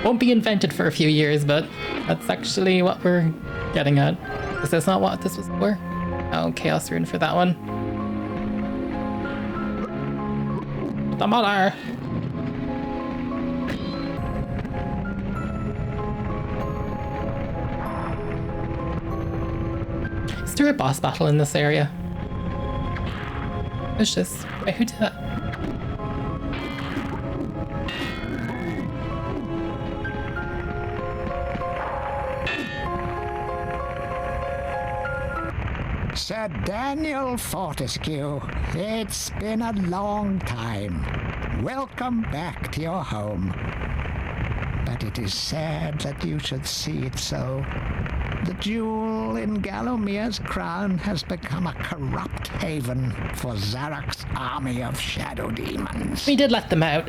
A: Won't be invented for a few years, but that's actually what we're getting at. Is this not what this was for? Oh, Chaos Rune for that one. The mother! Is there a boss battle in this area? Who's this? Wait, who did that?
C: Sir Daniel Fortesque, it's been a long time. Welcome back to your home. But it is sad that you should see it so. The jewel in Gallowmere's crown has become a corrupt haven for Zarok's army of shadow demons.
A: We did let them out.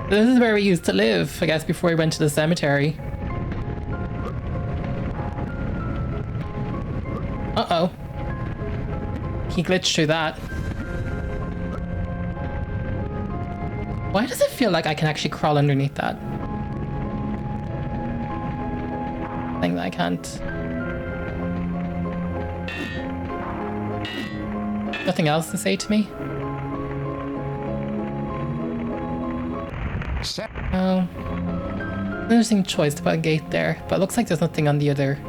A: This is where we used to live, I guess, before we went to the cemetery. Uh-oh. He glitched through that. Why does it feel like I can actually crawl underneath that? Thing that I can't. Nothing else to say to me? Oh. Interesting choice to put a gate there, but it looks like there's nothing on the other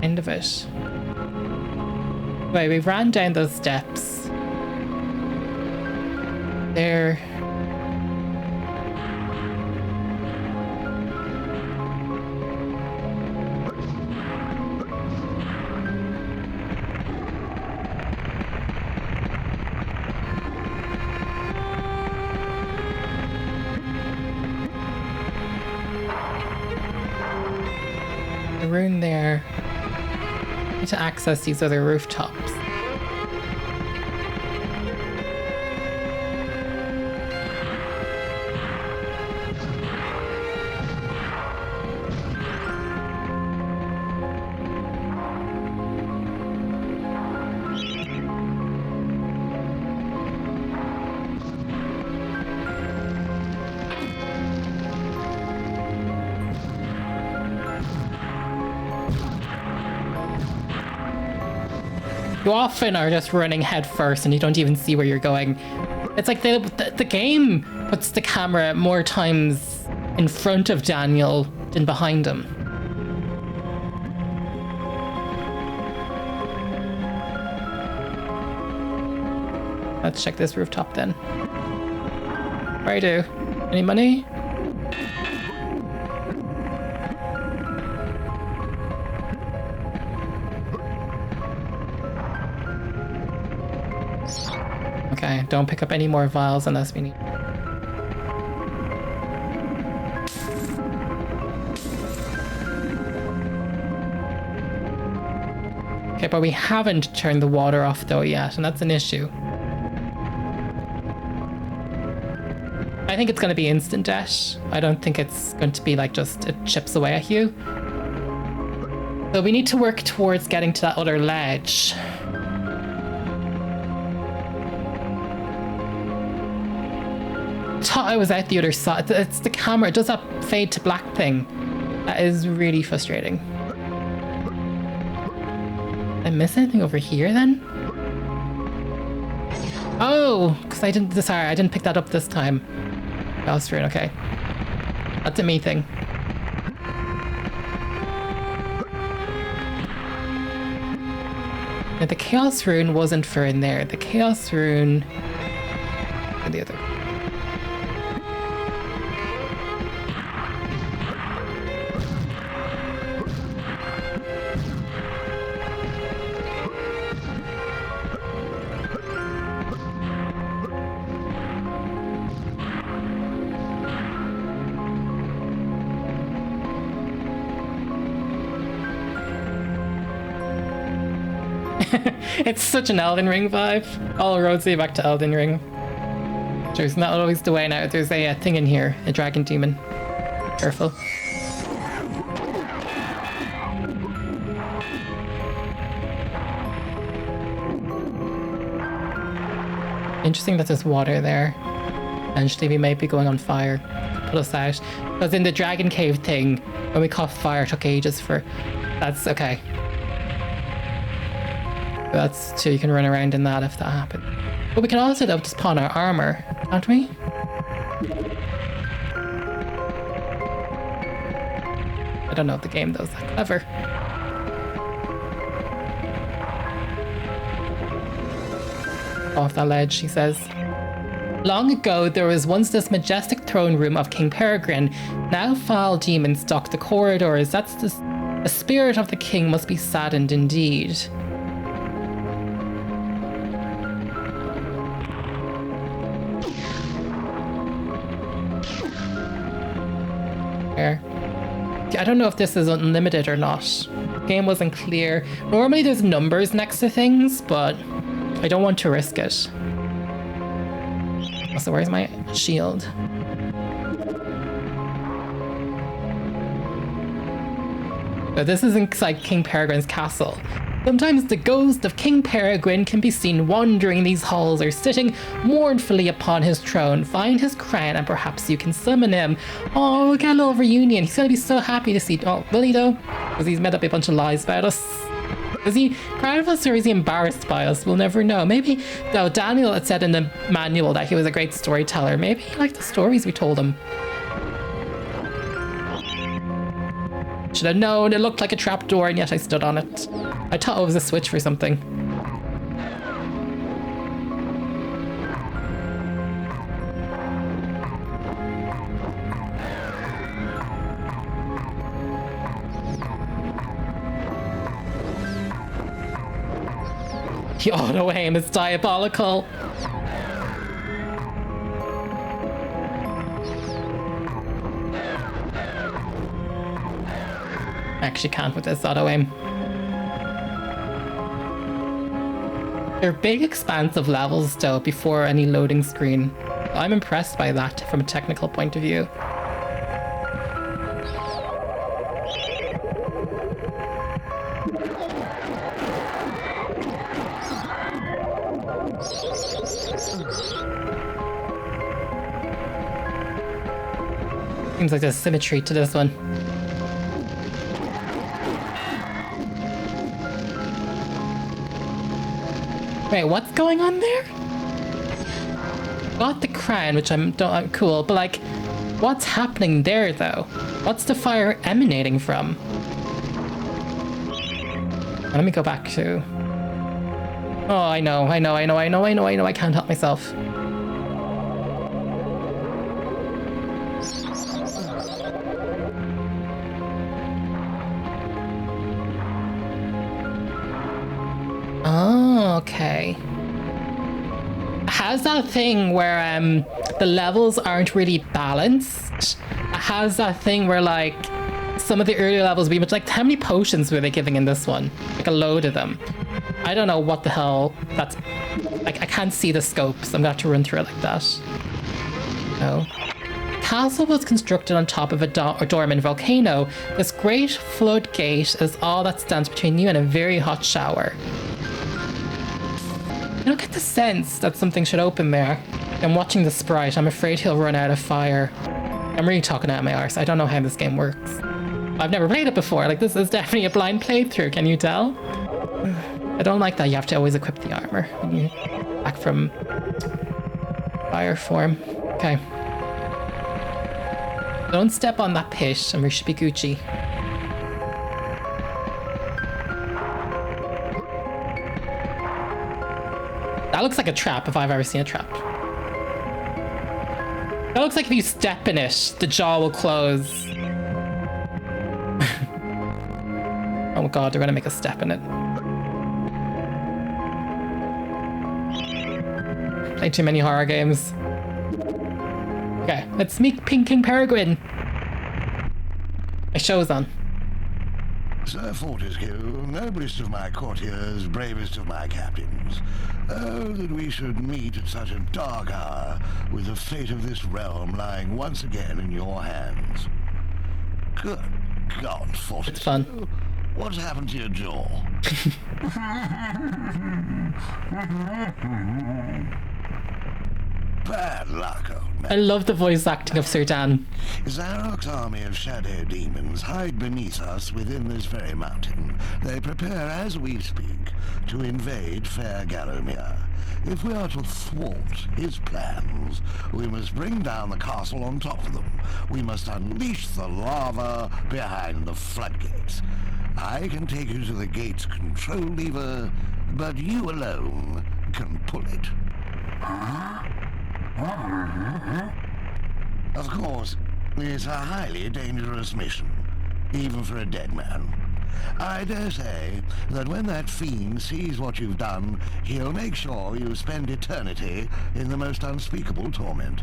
A: end of it. Wait, we ran down those steps. There. The rune there. To access these other rooftops. You often are just running head first and you don't even see where you're going. It's like the game puts the camera more times in front of Daniel than behind him. Let's check this rooftop then. What do I do? Any money? Okay, don't pick up any more vials unless we need. Okay, but we haven't turned the water off though yet, and that's an issue. I think it's going to be instant dash. I don't think it's going to be like just it chips away at you. So we need to work towards getting to that other ledge. Thought I was out the other side. It's the camera. It does that fade to black thing. That is really frustrating. Did I miss anything over here then? Oh, because I didn't. Sorry, I didn't pick that up this time. Austrian, okay. That's a me thing. Now the Chaos Rune wasn't for in there. The Chaos Rune and the other. It's such an Elden Ring vibe. All roads lead back to Elden Ring. There's not always the way now. There's a thing in here, a dragon demon. Careful. Interesting that there's water there. Eventually we might be going on fire to put us out. Because in the dragon cave thing, when we caught fire, it took ages for... That's okay. That's so you can run around in that if that happens. But we can also though just pawn our armor, can't we? I don't know if the game does that clever. Off that ledge, she says. Long ago, there was once this majestic throne room of King Peregrine. Now foul demons stalk the corridors. That's the spirit of the king must be saddened indeed. There. I don't know if this is unlimited or not. The game wasn't clear. Normally there's numbers next to things, but I don't want to risk it. So where's my shield? So this is inside King Peregrine's castle. Sometimes the ghost of King Peregrine can be seen wandering these halls or sitting mournfully upon his throne. Find his crown and perhaps you can summon him. Oh, we'll get a little reunion. He's gonna be so happy to see... Oh, will he though? Because he's made up a bunch of lies about us. Is he proud of us or is he embarrassed by us? We'll never know. Maybe, though, Daniel had said in the manual that he was a great storyteller. Maybe he liked the stories we told him. Should have known. It looked like a trapdoor and yet I stood on it. I thought it was a switch for something. The auto aim is diabolical. I actually can't with this auto aim. They're big expansive levels though before any loading screen. I'm impressed by that from a technical point of view. Seems like there's symmetry to this one. Wait, what's going on there? Got the crown, which I'm cool, but like, what's happening there though? What's the fire emanating from? Let me go back to... Oh, I know, I can't help myself. Oh, okay. Has that thing where the levels aren't really balanced? Has that thing where like some of the earlier levels be much like how many potions were they giving in this one? Like a load of them. I don't know what the hell that's like. I can't see the scope, so I'm gonna have to run through it like that. No. Castle was constructed on top of a dormant volcano. This great floodgate is all that stands between you and a very hot shower. I don't get the sense that something should open there. I'm watching the sprite. I'm afraid he'll run out of fire. I'm really talking out of my arse. I don't know how this game works. I've never played it before. Like, this is definitely a blind playthrough. Can you tell? I don't like that you have to always equip the armor when you back from fire form. Okay. Don't step on that pit and we should be Gucci. That looks like a trap if I've ever seen a trap. That looks like if you step in it, the jaw will close. Oh god, they're gonna make us step in it. Play too many horror games. Okay, let's meet King Peregrine. My show's on.
K: Sir Fortesque, noblest of my courtiers, bravest of my captains. Oh, that we should meet at such a dark hour, with the fate of this realm lying once again in your hands. Good God, Fortesque.
A: It's fun.
K: What's happened to your jaw? Bad luck, old man.
A: I love the voice acting of Sir Dan.
K: Zarok's army of shadow demons hide beneath us within this very mountain. They prepare as we speak to invade fair Gallowmere. If we are to thwart his plans, we must bring down the castle on top of them. We must unleash the lava behind the floodgates. I can take you to the gate's control lever, but you alone can pull it. Of course, it's a highly dangerous mission, even for a dead man. I dare say that when that fiend sees what you've done, he'll make sure you spend eternity in the most unspeakable torment.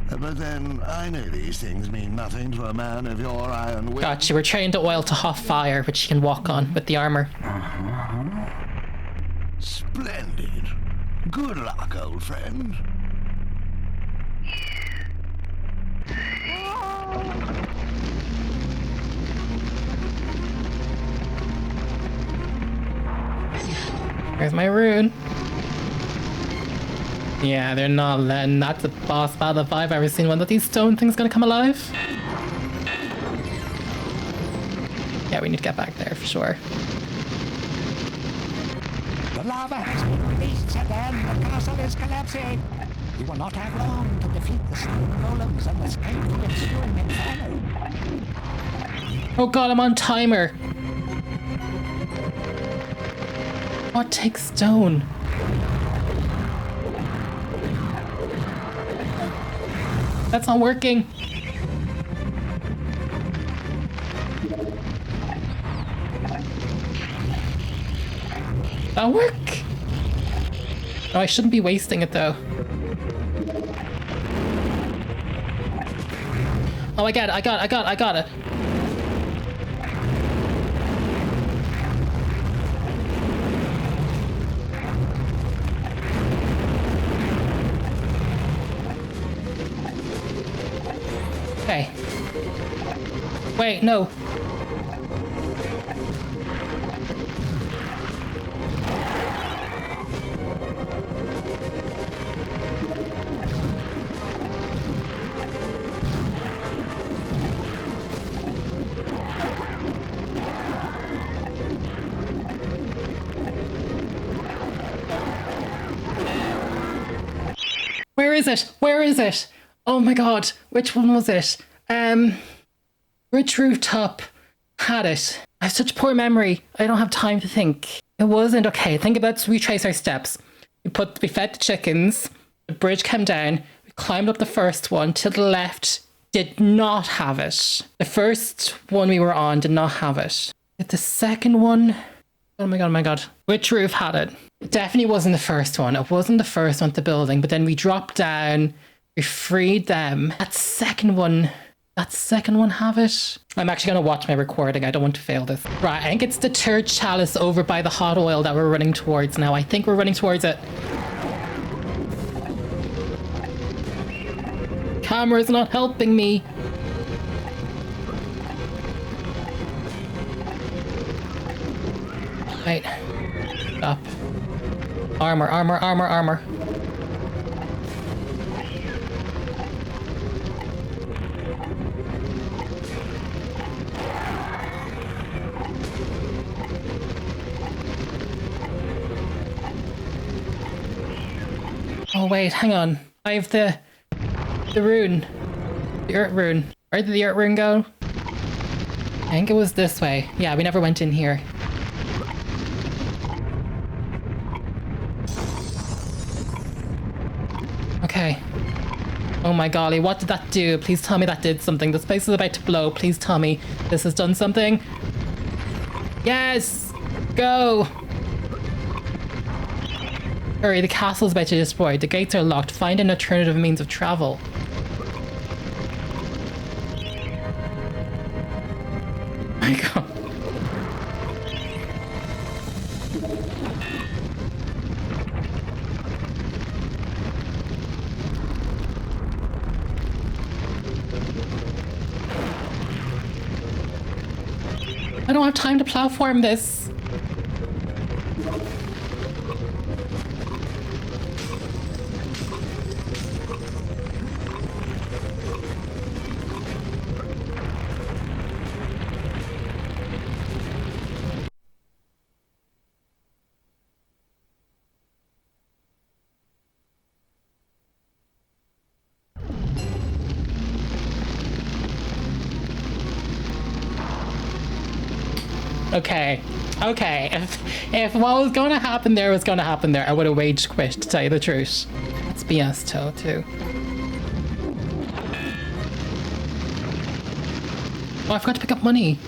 K: But then, I know these things mean nothing to a man of your iron will.
A: Gotcha, we're trained to oil to hot fire, which you can walk on with the armor.
K: Splendid. Good luck, old friend.
A: There's my rune. Yeah, they're not letting. That's a boss battle if I've ever seen one. That these stone things gonna come alive? Yeah, we need to get back there for sure.
C: The lava has been released, Sir Dan. The castle is collapsing. You will not have long to defeat the stone golems and escape the ensuing inferno.
A: Oh god, I'm on timer. What takes stone? That's not working. That'll work. Oh, I shouldn't be wasting it though. Oh, I got it. Okay. Wait, no. Where is it? Where is it? Oh my god, which one was it? Which rooftop had it? I have such poor memory. I don't have time to think. It wasn't okay. Think about it. Retrace our steps. We fed the chickens. The bridge came down. We climbed up the first one to the left. Did not have it. The first one we were on did not have it. The second one. Oh my god, oh my god. Which roof had it? It definitely wasn't the first one. It wasn't the first one at the building, but then we dropped down. We freed them. That second one have it? I'm actually going to watch my recording. I don't want to fail this. Right, I think it's the third chalice over by the hot oil that we're running towards now. I think we're running towards it. Camera's not helping me. Wait. Stop. Armor, armor, armor, armor. Oh wait, hang on. I have the rune. The earth rune. Where did the earth rune go? I think it was this way. Yeah, we never went in here. Okay. Oh my golly, what did that do? Please tell me that did something. This place is about to blow. Please tell me this has done something. Yes! Go! Hurry, the castle is about to be destroyed. The gates are locked. Find an alternative means of travel. My god. I don't have time to platform this. Okay. If what was going to happen there was going to happen there, I would have rage quit, to tell you the truth. It's BS too. Oh, I forgot to pick up money.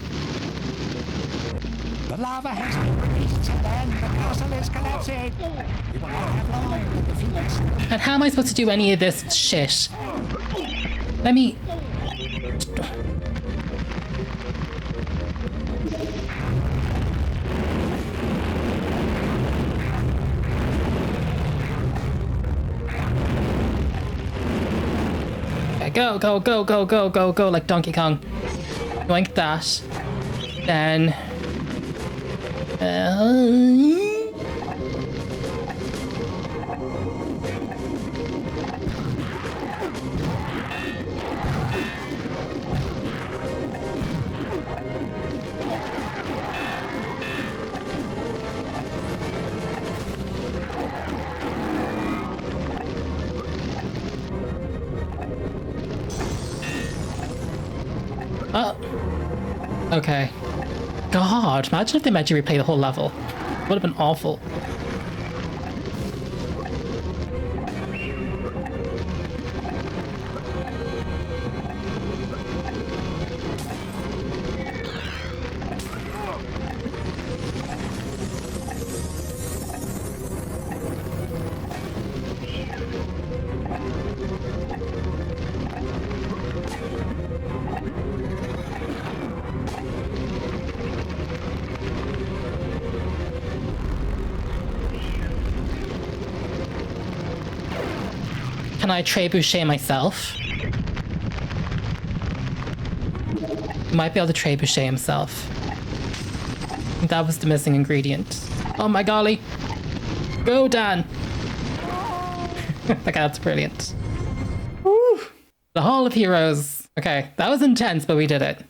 M: The lava has been released, and the castle is collapsing. We will not have long to defeat.
A: And how am I supposed to do any of this shit? Let me... Go, like Donkey Kong. Doink that. Then... Okay. God, imagine if they made you replay the whole level. Would have been awful. Can I trebuchet myself? Might be able to trebuchet himself. That was the missing ingredient. Oh my golly. Go, Dan. Okay, that's brilliant. Woo. The Hall of Heroes. Okay, that was intense, but we did it.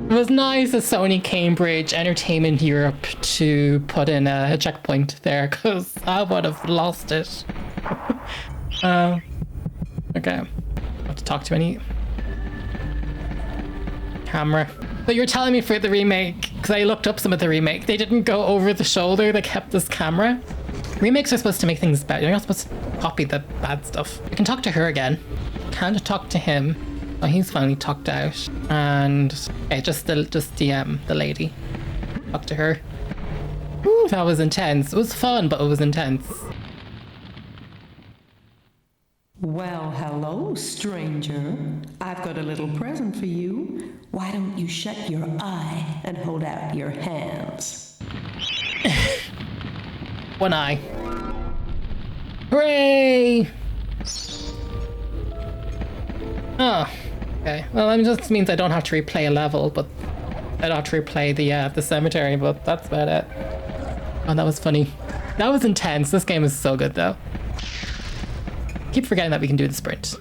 A: It was nice of Sony Cambridge Entertainment Europe to put in a checkpoint there, because I would have lost it. Okay. I have to talk to any camera. But you're telling me for the remake, because I looked up some of the remake, they didn't go over the shoulder, they kept this camera. Remakes are supposed to make things better. You're not supposed to copy the bad stuff. You can talk to her again. Can't talk to him. Oh, he's finally talked out. And okay, just the lady. Talk to her. Ooh, that was intense. It was fun, but it was intense.
F: Well, hello, stranger. I've got a little present for you. Why don't you shut your eye and hold out your hands?
A: One eye. Hooray! Oh, okay. Well, that just means I don't have to replay a level, but I don't have to replay the cemetery, but that's about it. Oh, that was funny. That was intense. This game is so good, though. Keep forgetting that we can do the sprint.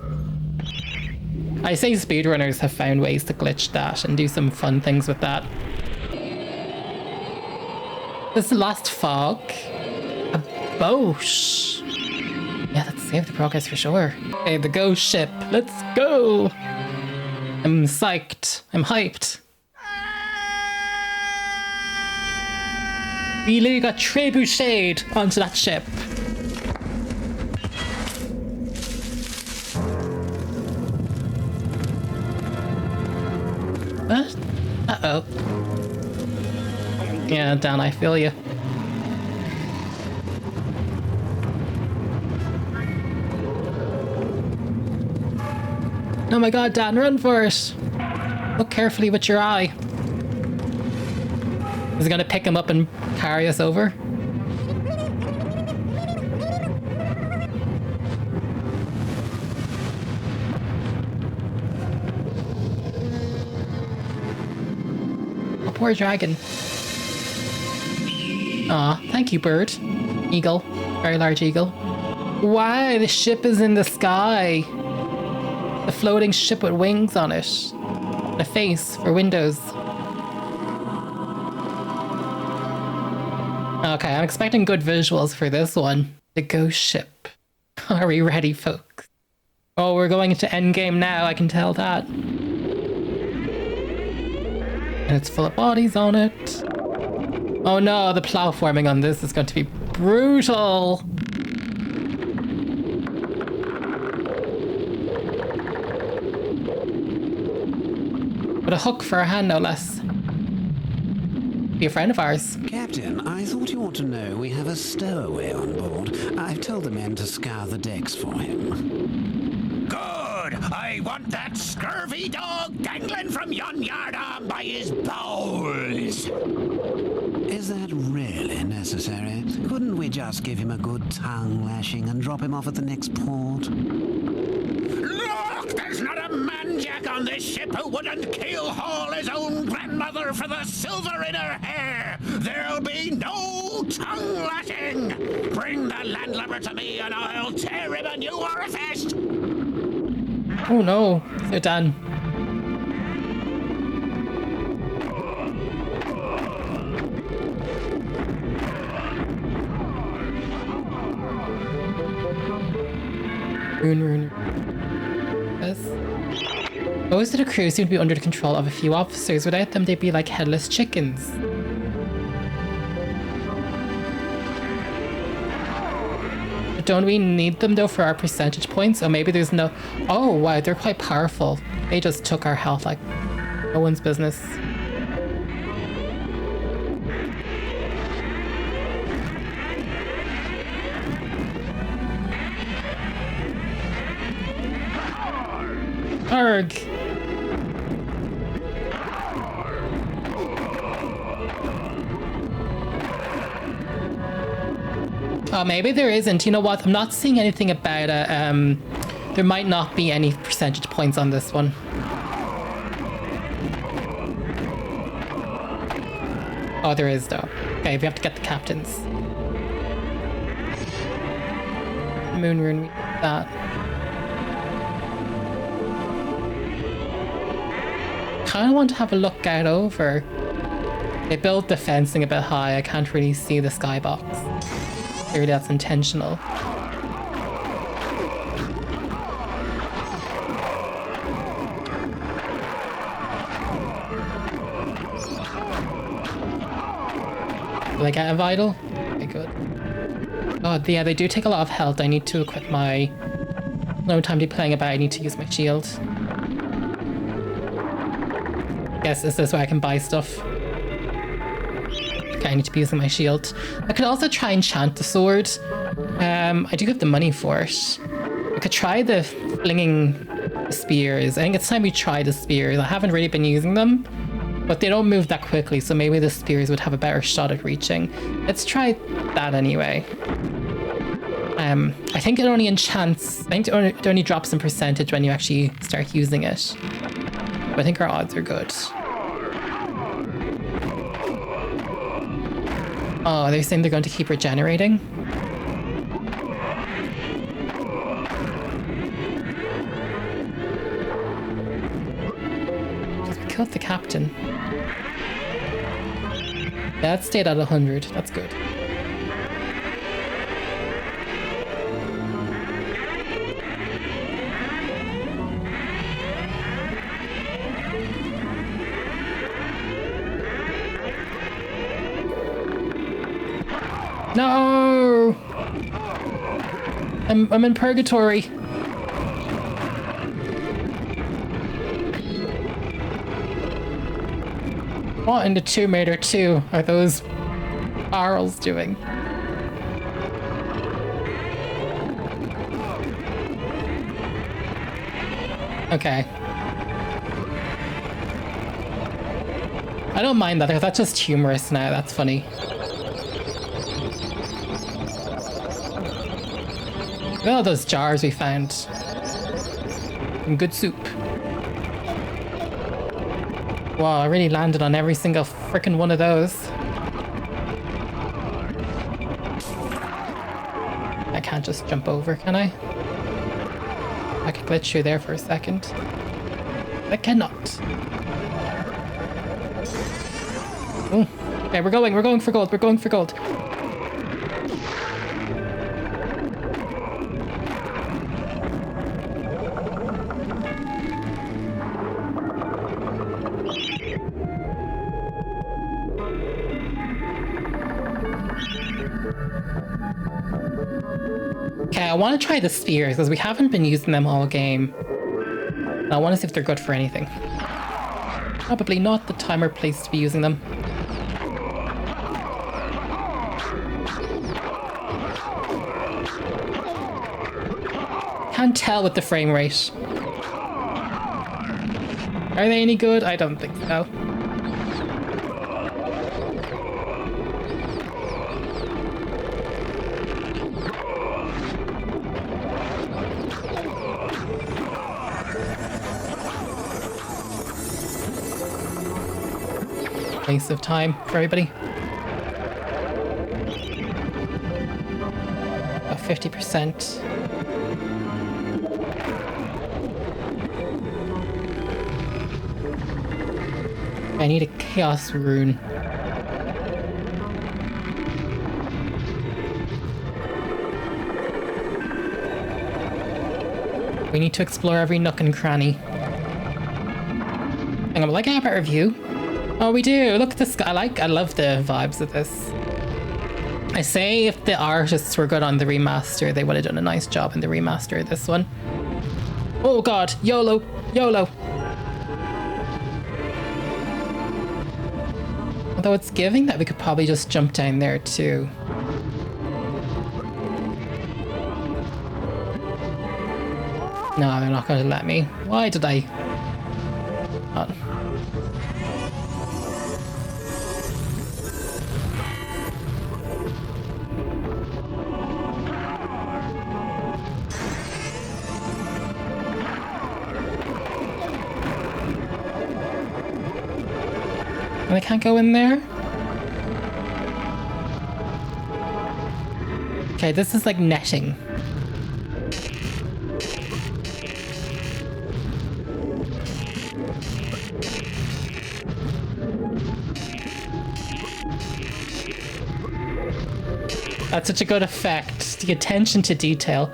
A: I say speedrunners have found ways to glitch that and do some fun things with that. This is the last fog. A boat. Yeah, let's save the progress for sure. Okay, the ghost ship. Let's go. I'm psyched. I'm hyped. We literally got trebucheted onto that ship. What? Uh-oh. Yeah, Dan, I feel you. Oh my god, Dan, run for it! Look carefully with your eye. Is it gonna pick him up and carry us over? poor dragon. Aw, thank you, bird. Eagle. Very large eagle. Wow, the ship is in the sky. The floating ship with wings on it. And a face for windows. Okay, I'm expecting good visuals for this one. The ghost ship. Are we ready, folks? Oh, we're going into endgame now, I can tell that. And it's full of bodies on it. Oh no, the platforming on this is going to be brutal. With a hook for a hand, no less. Be a friend of ours.
N: Captain, I thought you ought to know we have a stowaway on board. I've told the men to scour the decks for him.
H: Good! I want that scurvy dog dangling from yon yardarm by his bowels!
N: Is that really necessary? Couldn't we just give him a good tongue lashing and drop him off at the next port?
H: Look! There's not a man-jack on this ship who wouldn't keel-haul his own grandmother for the silver in her hair! There'll be no tongue-lashing! Bring the landlubber to me and I'll tear him a new orifice!
A: Oh no, they're done. Rune. Yes. Most of the crew seem to be under the control of a few officers. Without them, they'd be like headless chickens. But don't we need them though for our percentage points? Oh, maybe there's no... Oh, wow, they're quite powerful. They just took our health like no one's business. Arg! Oh, maybe there isn't. You know what? I'm not seeing anything about it. There might not be any percentage points on this one. Oh, there is though. Okay, we have to get the captains. Moon rune, we need that. Kind of want to have a look out over. They built the fencing a bit high. I can't really see the skybox. Clearly that's intentional. Do I get a vital? Okay, good. Oh, yeah, they do take a lot of health. I need to equip my... No time to be playing about. I need to use my shield. Guess is this where I can buy stuff? Okay, I need to be using my shield. I could also try enchant the sword. I do have the money for it. I could try the flinging spears. I think it's time we try the spears. I haven't really been using them, but they don't move that quickly, so maybe the spears would have a better shot at reaching. Let's try that anyway. I think it only enchants... I think it only drops in percentage when you actually start using it. But I think our odds are good. Oh, they're saying they're going to keep regenerating? We killed the captain. Yeah, it stayed at 100. That's good. No! I'm in purgatory. What in the Tomb Raider 2 are those barrels doing? Okay. I don't mind that, because that's just humorous now. That's funny. Look at all those jars we found. Some good soup. Wow, I really landed on every single freaking one of those. I can't just jump over, can I? I could glitch through there for a second. I cannot. Ooh. Okay, we're going for gold, we're going for gold. Okay, I want to try the spheres because we haven't been using them all game. And I want to see if they're good for anything. Probably not the time or place to be using them. Can't tell with the frame rate. Are they any good? I don't think so. Waste of time for everybody. About 50%. I need a chaos rune. We need to explore every nook and cranny. Hang on, will I get a better view? Oh, we do. Look at this. I love the vibes of this. I say if the artists were good on the remaster, they would have done a nice job in the remaster of this one. Oh god, YOLO, YOLO. Although it's giving that we could probably just jump down there too. No, they're not going to let me. Why did I? Oh. And I can't go in there? Okay, this is like netting. That's such a good effect. The attention to detail.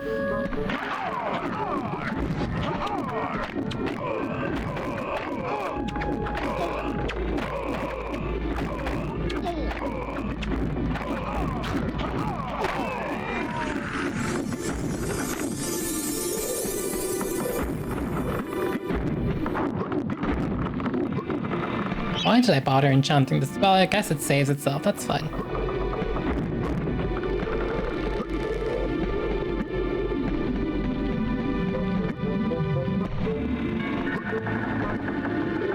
A: Why did I bother enchanting this? Well, I guess it saves itself. That's fine.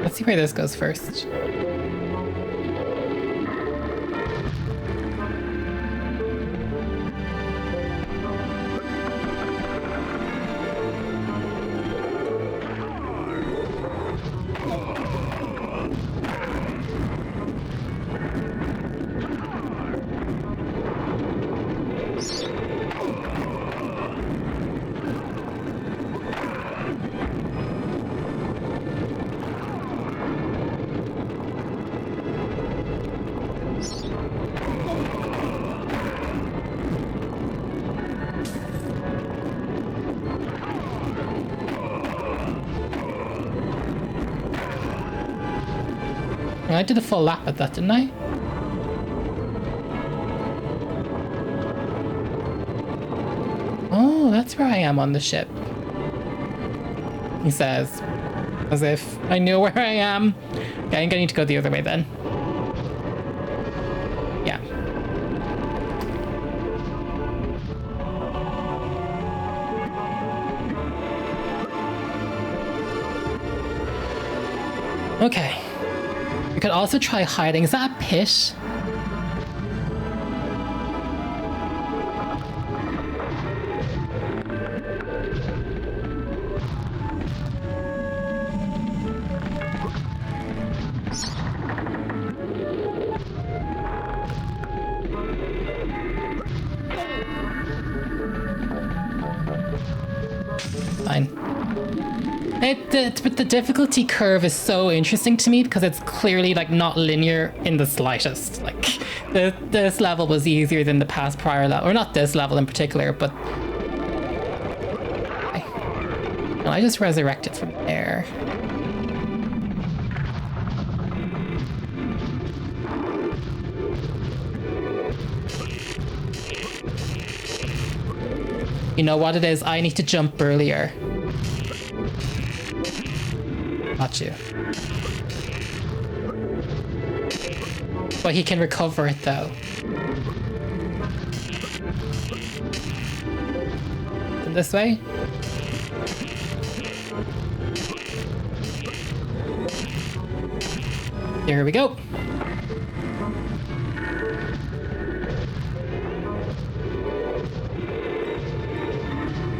A: Let's see where this goes first. I did a full lap at that, didn't I? Oh, that's where I am on the ship. He says, as if I knew where I am. Okay, I'm gonna need to go the other way then. Yeah. Okay. We could also try hiding. Is that a pit? But the difficulty curve is so interesting to me because it's clearly like not linear in the slightest. Like this level was easier than the past prior level, or not this level in particular, but I just resurrected from there. You know what it is? I need to jump earlier. Got you. But he can recover it though. And this way? There we go.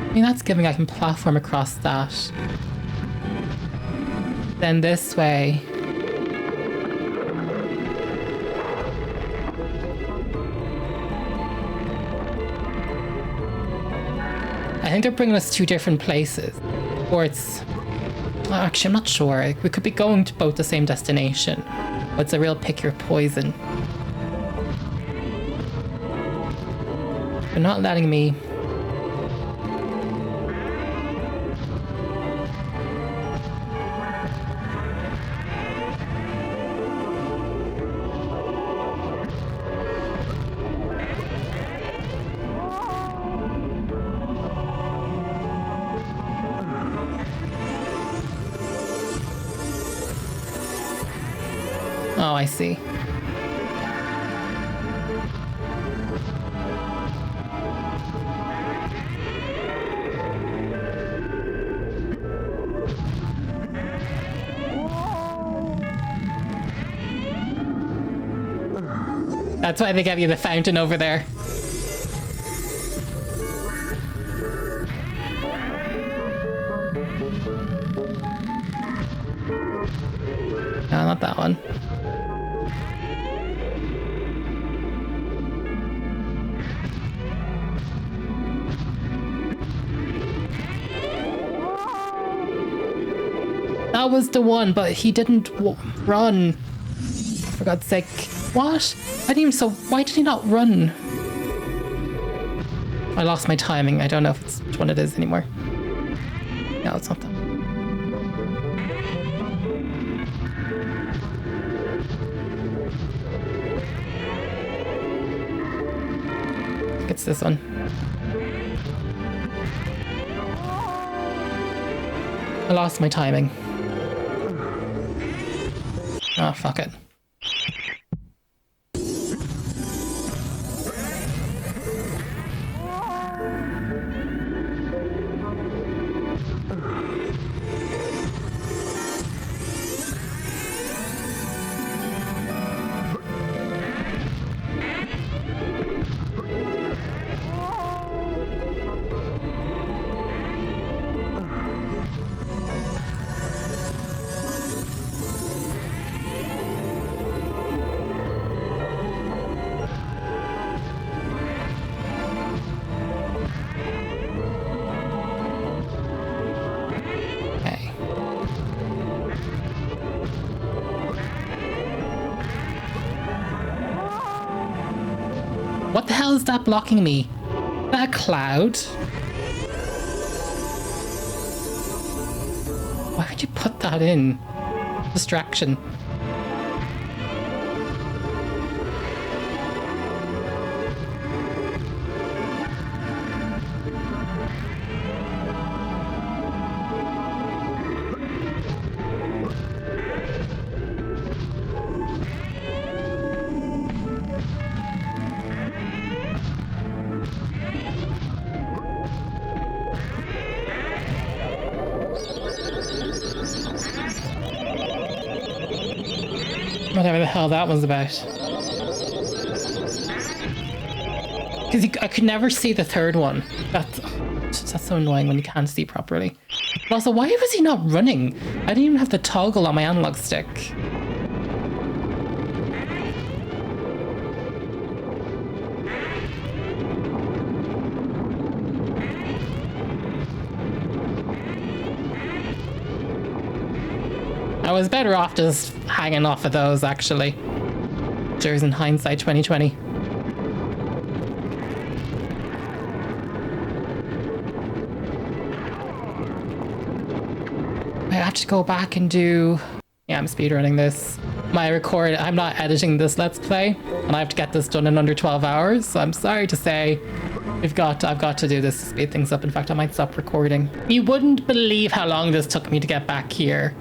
A: I mean, that's giving I can platform across that. Then this way. I think they're bringing us to different places. Or it's... well, actually, I'm not sure. We could be going to both the same destination. But it's a real pick your poison. They're not letting me... Oh, I see. That's why they gave you the fountain over there. No, not that one. That was the one, but he didn't run. For God's sake. What? I didn't even, so why did he not run? I lost my timing. I don't know if it's which one it is anymore. No, it's not that. I think it's this one. I lost my timing. Oh, fuck it. What the hell is that blocking me? Is that a cloud? Why would you put that in? Distraction. Whatever the hell that was about. Because I could never see the third one. That's so annoying when you can't see properly. But also, why was he not running? I didn't even have the toggle on my analog stick. was better off just hanging off of those, actually. There's in hindsight 2020. I have to go back and do... Yeah, I'm speedrunning this. I'm not editing this Let's Play, and I have to get this done in under 12 hours, so I'm sorry to say I've got to do this to speed things up. In fact, I might stop recording. You wouldn't believe how long this took me to get back here.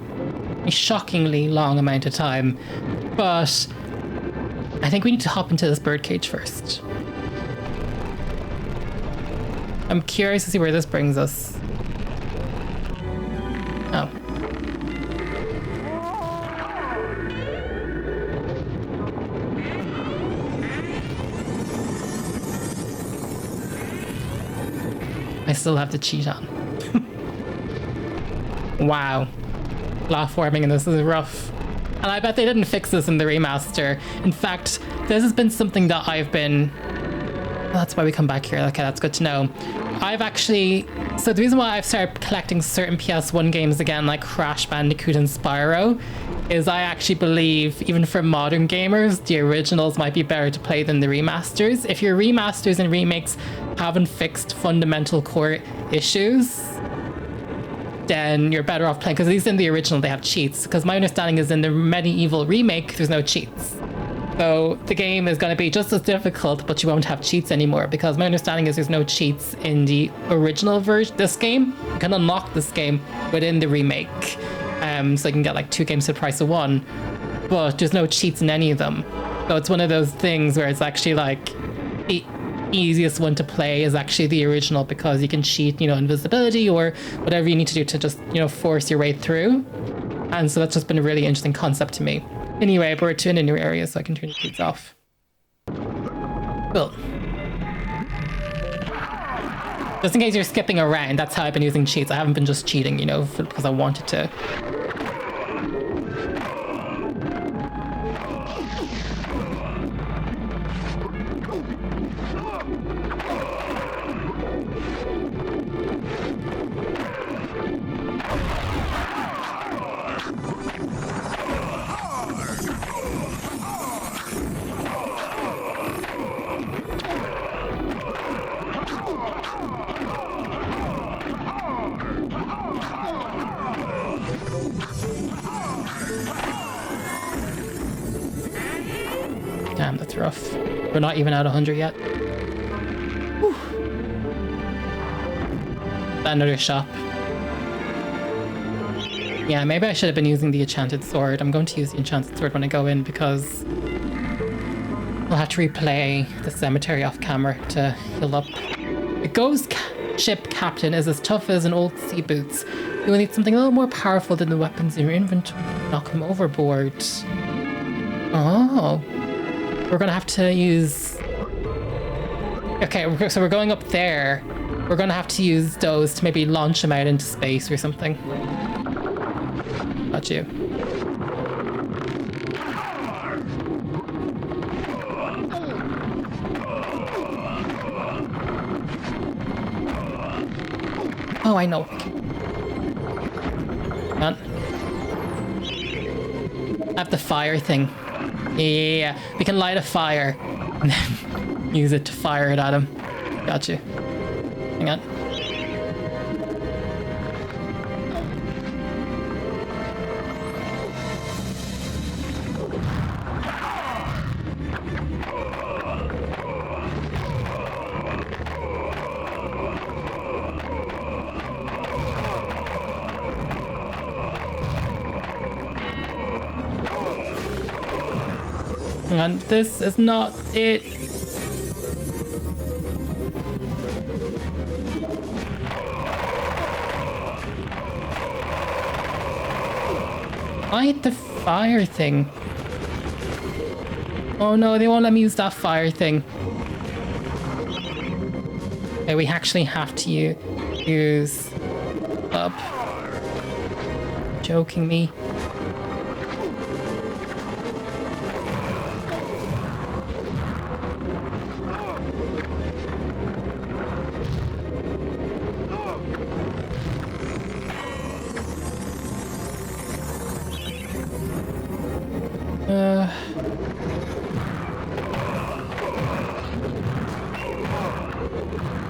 A: A shockingly long amount of time. But I think we need to hop into this birdcage first. I'm curious to see where this brings us. Oh. I still have to cheat on. Wow. Platforming in this is rough. And I bet they didn't fix this in the remaster. In fact, this has been something that I've been... Well, that's why we come back here. Okay, that's good to know. So the reason why I've started collecting certain PS1 games again, like Crash Bandicoot and Spyro, is I actually believe, even for modern gamers, the originals might be better to play than the remasters. If your remasters and remakes haven't fixed fundamental core issues, then you're better off playing, because at least in the original they have cheats. Because my understanding is in the MediEvil remake, there's no cheats. So the game is going to be just as difficult, but you won't have cheats anymore, because my understanding is there's no cheats in the original version. This game, you can unlock this game within the remake. So you can get like 2 games for the price of 1, but there's no cheats in any of them. So it's one of those things where it's actually like the easiest one to play is actually the original, because you can cheat, invisibility or whatever you need to do to just, force your way through. And so that's just been a really interesting concept to me. Anyway, but we're to in a new area, so I can turn the cheats off. Cool. Just in case you're skipping around, that's how I've been using cheats. I haven't been just cheating, because I wanted to. Damn, that's rough. We're not even at 100 yet. Whew. Another shop. Yeah, maybe I should have been using the enchanted sword. I'm going to use the enchanted sword when I go in, because I'll have to replay the cemetery off camera to heal up. The ghost ship captain is as tough as an old sea boots. You will need something a little more powerful than the weapons in your inventory. Knock him overboard. Oh. We're gonna have to use... Okay, so we're going up there. We're gonna have to use those to maybe launch him out into space or something. Got you. Oh, I know. Come on. I have the fire thing. Yeah. We can light a fire and then use it to fire it at him. Got you. Hang on. And this is not it. Light the fire thing. Oh no, they won't let me use that fire thing. Okay, we actually have to use up. Joking me.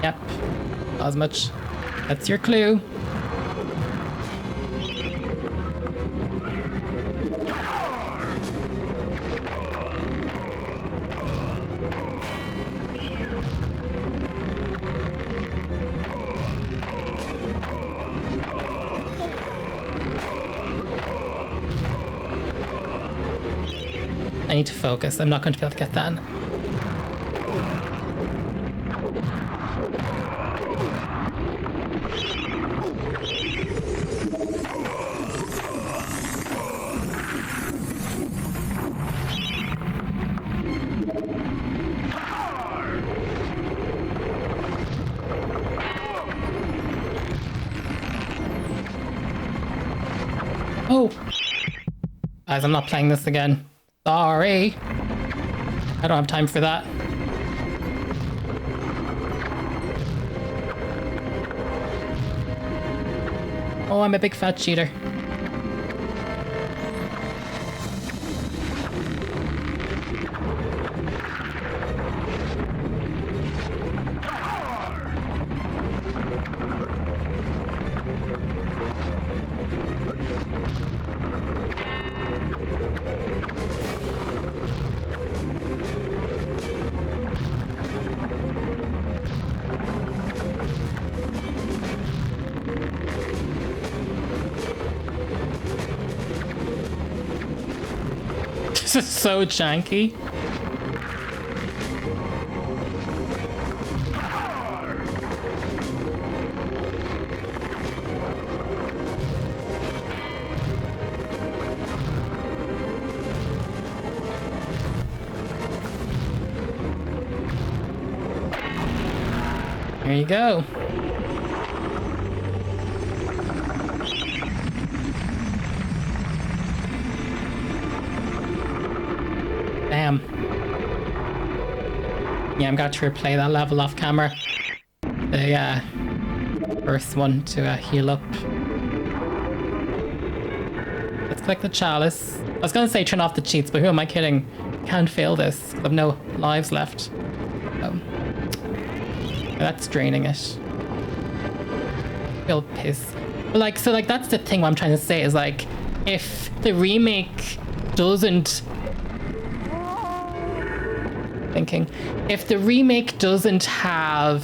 A: Yep. Not as much. That's your clue. I need to focus. I'm not going to be able to get that. Oh! Guys, I'm not playing this again. Sorry. I don't have time for that. Oh, I'm a big fat cheater. This is so janky. There you go. Damn. Yeah, I've got to replay that level off camera. The first one to heal up. Let's collect the chalice. I was gonna say turn off the cheats, but who am I kidding? Can't fail this. I have no lives left. Oh. That's draining it. Real piss. But like, so like that's the thing what I'm trying to say is like, if the remake doesn't if the remake doesn't have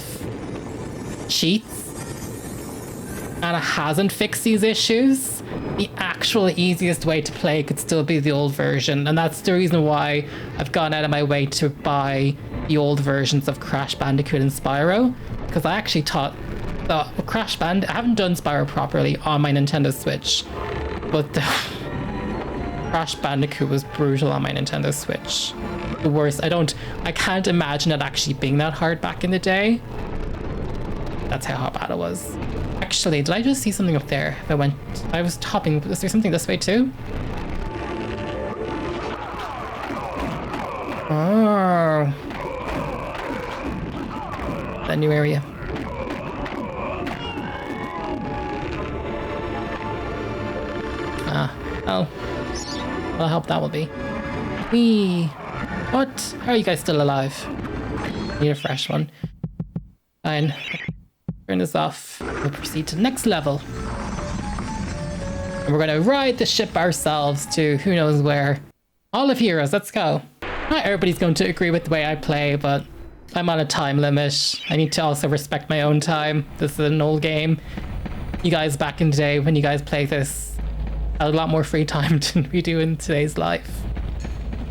A: cheats and it hasn't fixed these issues, the actual easiest way to play could still be the old version, and that's the reason why I've gone out of my way to buy the old versions of Crash Bandicoot and Spyro, because I actually thought that I haven't done Spyro properly on my Nintendo Switch, but the Crash Bandicoot was brutal on my Nintendo Switch. The worst. I can't imagine it actually being that hard back in the day. That's how bad it was. Actually, did I just see something up there? I was topping. Is there something this way too? Oh. That new area. Oh. What a help that will be. Whee! What? How are you guys still alive? Need a fresh one. Fine. Turn this off. We'll proceed to the next level. And we're gonna ride the ship ourselves to who knows where. All of Heroes, let's go. Not everybody's going to agree with the way I play, but I'm on a time limit. I need to also respect my own time. This is an old game. You guys back in the day, when you guys play this, had a lot more free time than we do in today's life.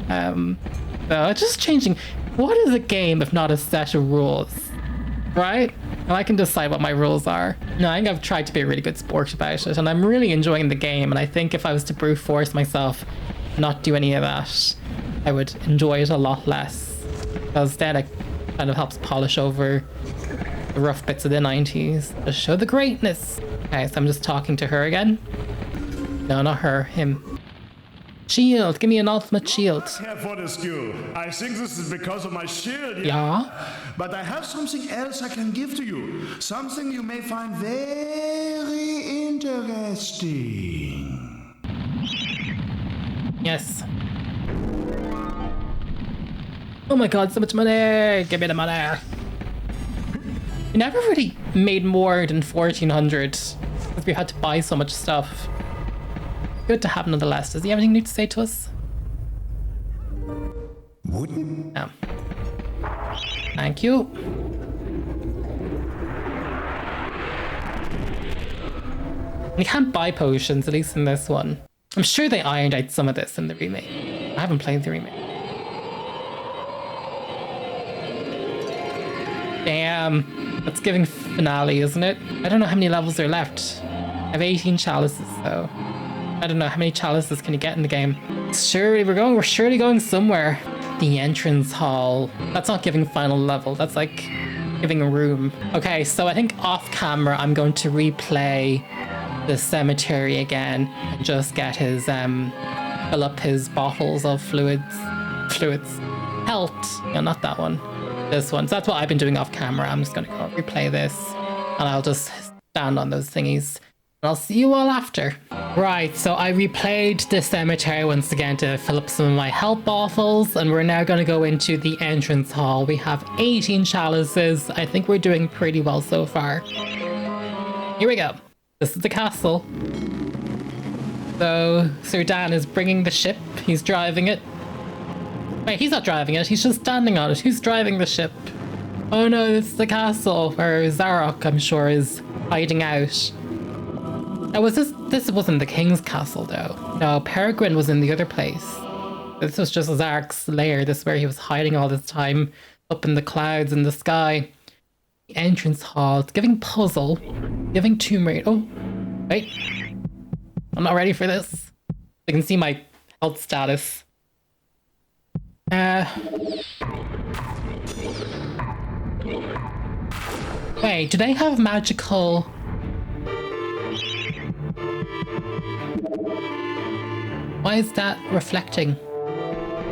A: So just changing. What is a game if not a set of rules, right? And I can decide what my rules are. No, I think I've tried to be a really good sport about it, and I'm really enjoying the game. And I think if I was to brute force myself, not do any of that, I would enjoy it a lot less. Because then it kind of helps polish over the rough bits of the 90s to show the greatness. Okay, so I'm just talking to her again. No, not her, him. Shield, give me an ultimate shield.
L: Herr Fortesque, I think this is because of my shield.
A: Yeah.
L: But I have something else I can give to you. Something you may find very interesting.
A: Yes. Oh my god, so much money! Give me the money! never really made more than 1400 because we had to buy so much stuff. Good to have nonetheless. Does he have anything new to say to us?
C: Wouldn't?
A: No. Thank you. You can't buy potions, at least in this one. I'm sure they ironed out some of this in the remake. I haven't played the remake. Damn, that's giving finale, isn't it? I don't know how many levels are left. I have 18 chalices, so I don't know how many chalices can you get in the game. We're surely going somewhere. The entrance hall. That's not giving final level. That's like giving a room. Okay, so I think off camera I'm going to replay the cemetery again and just get his fill up his bottles of fluids. Health. No, not that one. This one. So that's what I've been doing off camera. I'm just gonna go replay this and I'll just stand on those thingies. And I'll see you all after. Right, so I replayed the cemetery once again to fill up some of my health bottles, and we're now going to go into the entrance hall. We have 18 chalices. I think we're doing pretty well so far. Here we go. This is the castle. So Sir Dan is bringing the ship. He's driving it. Wait, he's not driving it. He's just standing on it. Who's driving the ship? Oh no, it's the castle where Zarok, I'm sure, is hiding out. Oh, this wasn't the king's castle though. No, Peregrine was in the other place. This was just Zarok's lair. This is where he was hiding all this time, up in the clouds in the sky. The entrance hall. It's giving puzzle. Giving Tomb Raider. Oh, wait. I'm not ready for this. You can see my health status. Wait, do they have magical... Why is that reflecting?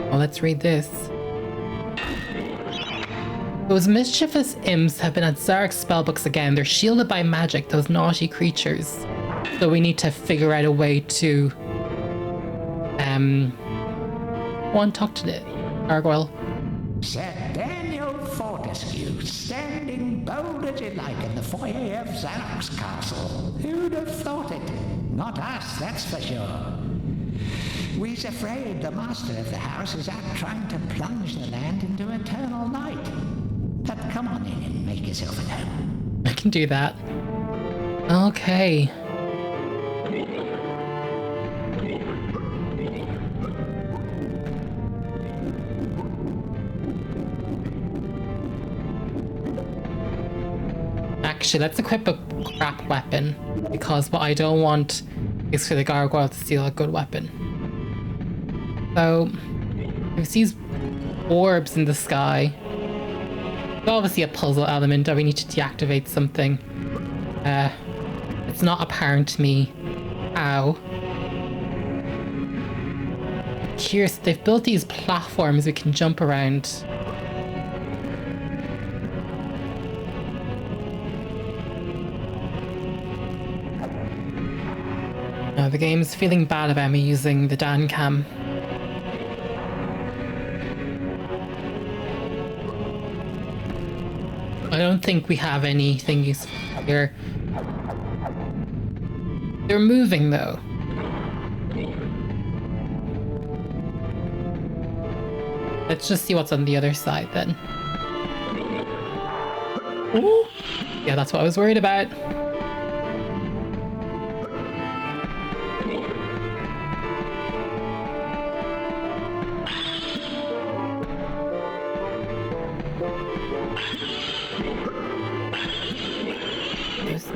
A: Well, let's read this. Those mischievous imps have been at Zarok's spellbooks again. They're shielded by magic, those naughty creatures. So we need to figure out a way to... Go on, talk to the gargoyle.
C: Sir Daniel Fortesque, standing bold as you like in the foyer of Zarok's castle. Who'd have thought it? Not us, that's for sure. We's afraid the master of the house is out trying to plunge the land into eternal night. But come on in and make yourself at home.
A: I can do that. Okay. Actually, let's equip a crap weapon, because what I don't want is for the gargoyle to steal a good weapon. So, there's these orbs in the sky. There's obviously a puzzle element that we need to deactivate something. It's not apparent to me how. Curious, they've built these platforms we can jump around. The game's feeling bad about me using the Dan cam. I don't think we have anything useful here. They're moving though. Let's just see what's on the other side then. Ooh. Yeah, that's what I was worried about.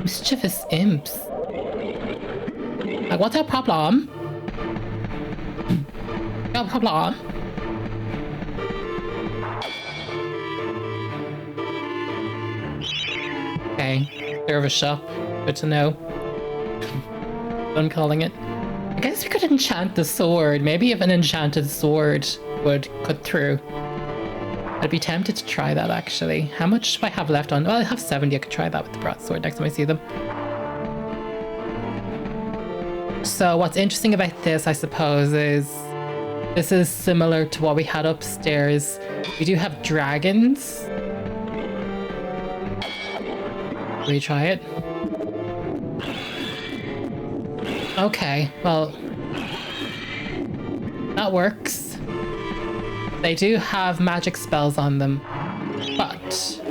A: Mischievous imps. Like, what's our problem? No problem. Okay, service shop. Good to know. I'm calling it. I guess we could enchant the sword. Maybe if an enchanted sword would cut through. I'd be tempted to try that, actually. How much do I have left on? Well, I have 70. I could try that with the broadsword next time I see them. So what's interesting about this, I suppose, is this is similar to what we had upstairs. We do have dragons. Retry it. Okay, well, that works. They do have magic spells on them, but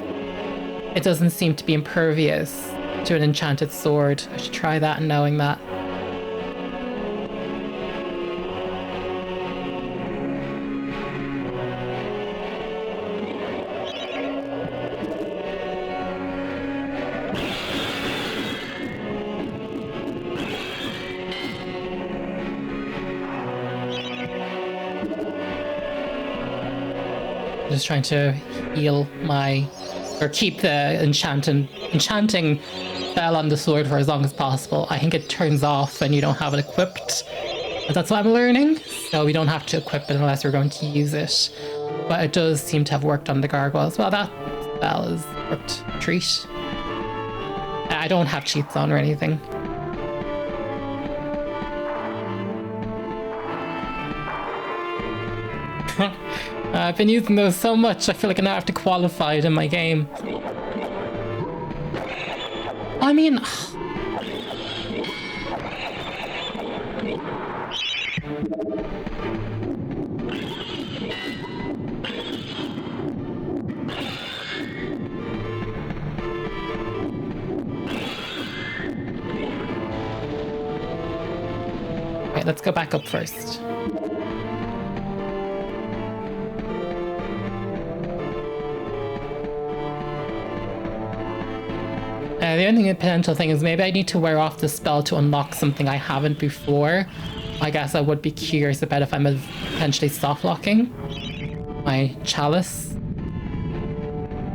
A: it doesn't seem to be impervious to an enchanted sword. I should try that, knowing that. Just trying to heal my, or keep the enchanting spell on the sword for as long as possible. I think it turns off when you don't have it equipped. But that's what I'm learning. So we don't have to equip it unless we're going to use it. But it does seem to have worked on the gargoyles. Well, that spell is worked a treat. I don't have cheats on or anything. I've been using those so much, I feel like I now have to qualify it in my game. I mean... Right, let's go back up first. The only potential thing is maybe I need to wear off the spell to unlock something I haven't before. I guess I would be curious about if I'm potentially soft locking my chalice.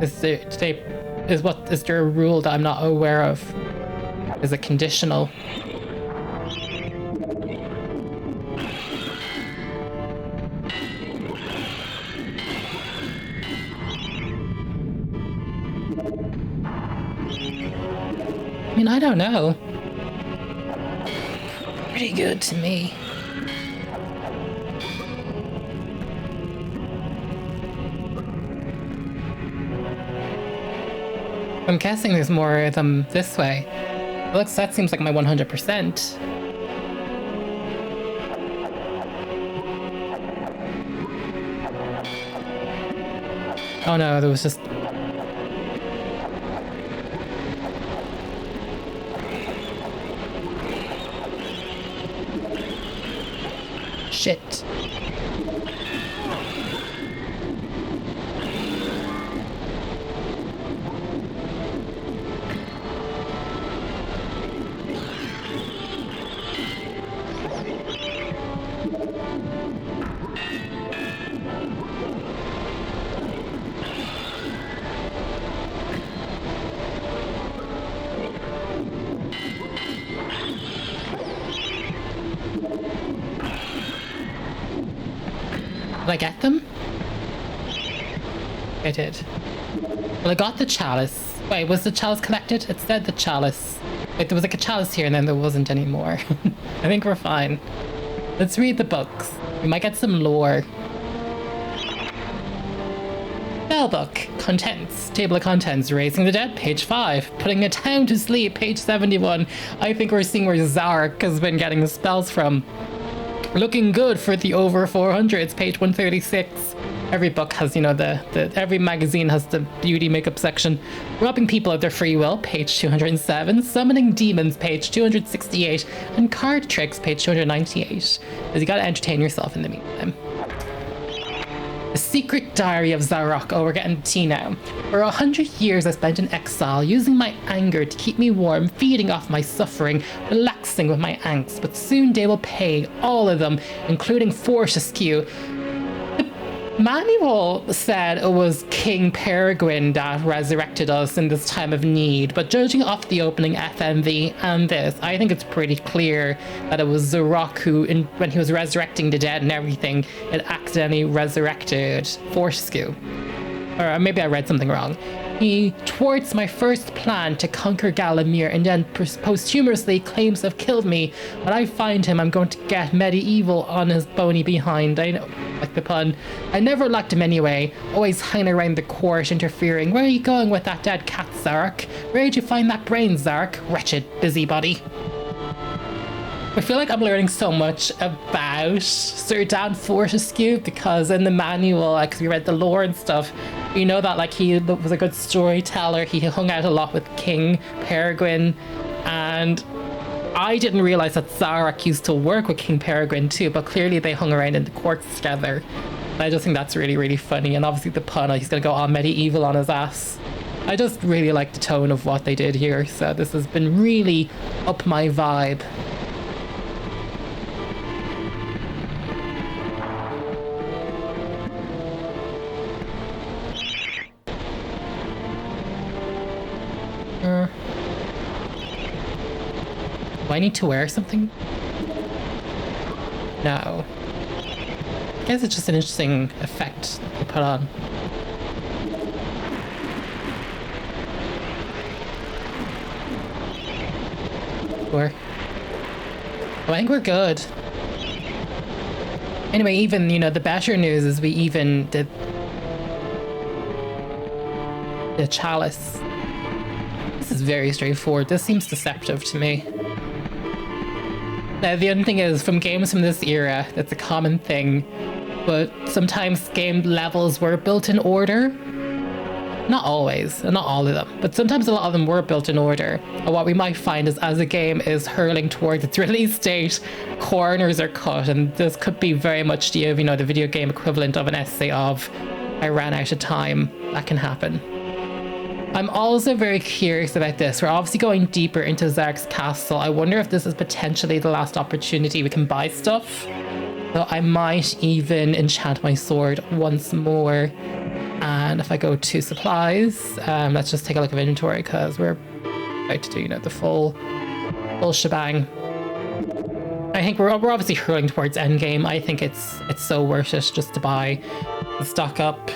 A: Is there a rule that I'm not aware of? Is it conditional? I mean, I don't know. Pretty good to me. I'm guessing there's more of them this way. That seems like my 100%. Oh no, there was just... Shit. Did I get them? I did. Well, I got the chalice. Wait, was the chalice collected? It said the chalice. Wait, there was like a chalice here and then there wasn't anymore. I think we're fine. Let's read the books. We might get some lore. Spellbook. Contents. Table of contents. Raising the Dead, page 5. Putting a Town to Sleep, page 71. I think we're seeing where Zarok has been getting the spells from. Looking good for the over 400s, page 136. Every book has, you know, every magazine has the beauty makeup section. Robbing people of their free will, page 207. Summoning demons, page 268. And card tricks, page 298. Because you gotta entertain yourself in the meantime. The Secret Diary of Zarok. Oh, we're getting tea now. For 100 years I spent in exile, using my anger to keep me warm, feeding off my suffering, relaxing with my angst. But soon they will pay, all of them, including Fortesque. The manual said it was King Peregrine that resurrected us in this time of need, but judging off the opening FMV and this, I think it's pretty clear that it was Zarok who, when he was resurrecting the dead and everything, it accidentally resurrected Fortesque. Or maybe I read something wrong. He thwarts my first plan to conquer Gallowmere and then posthumously claims to have killed me. When I find him, I'm going to get MediEvil on his bony behind. I know, like the pun. I never liked him anyway, always hanging around the court interfering. Where are you going with that dead cat, Zarok? Where did you find that brain, Zarok? Wretched busybody. I feel like I'm learning so much about Sir Dan Fortesque because in the manual, like we read the lore and stuff, you know that like he was a good storyteller. He hung out a lot with King Peregrine, and I didn't realize that Zarok used to work with King Peregrine too, but clearly they hung around in the courts together. And I just think that's really, really funny. And obviously the pun, he's gonna go all MediEvil on his ass. I just really like the tone of what they did here, so this has been really up my vibe. Do I need to wear something? No. I guess it's just an interesting effect to put on. Sure. Oh, I think we're good. Anyway, even, you know, the better news is we even did the Chalice. This is very straightforward. This seems deceptive to me. Now, the other thing is, from games from this era, that's a common thing, but sometimes game levels were built in order. Not always, and not all of them, but sometimes a lot of them were built in order. And what we might find is, as a game is hurling towards its release date, corners are cut, and this could be very much the, you know, the video game equivalent of an essay of, I ran out of time. That can happen. I'm also very curious about this. We're obviously going deeper into Zarok's castle. I wonder if this is potentially the last opportunity we can buy stuff. So I might even enchant my sword once more. And if I go to supplies, let's just take a look at inventory because we're about to do, you know, the full shebang. I think we're obviously hurling towards endgame. I think it's so worth it just to buy the stock up.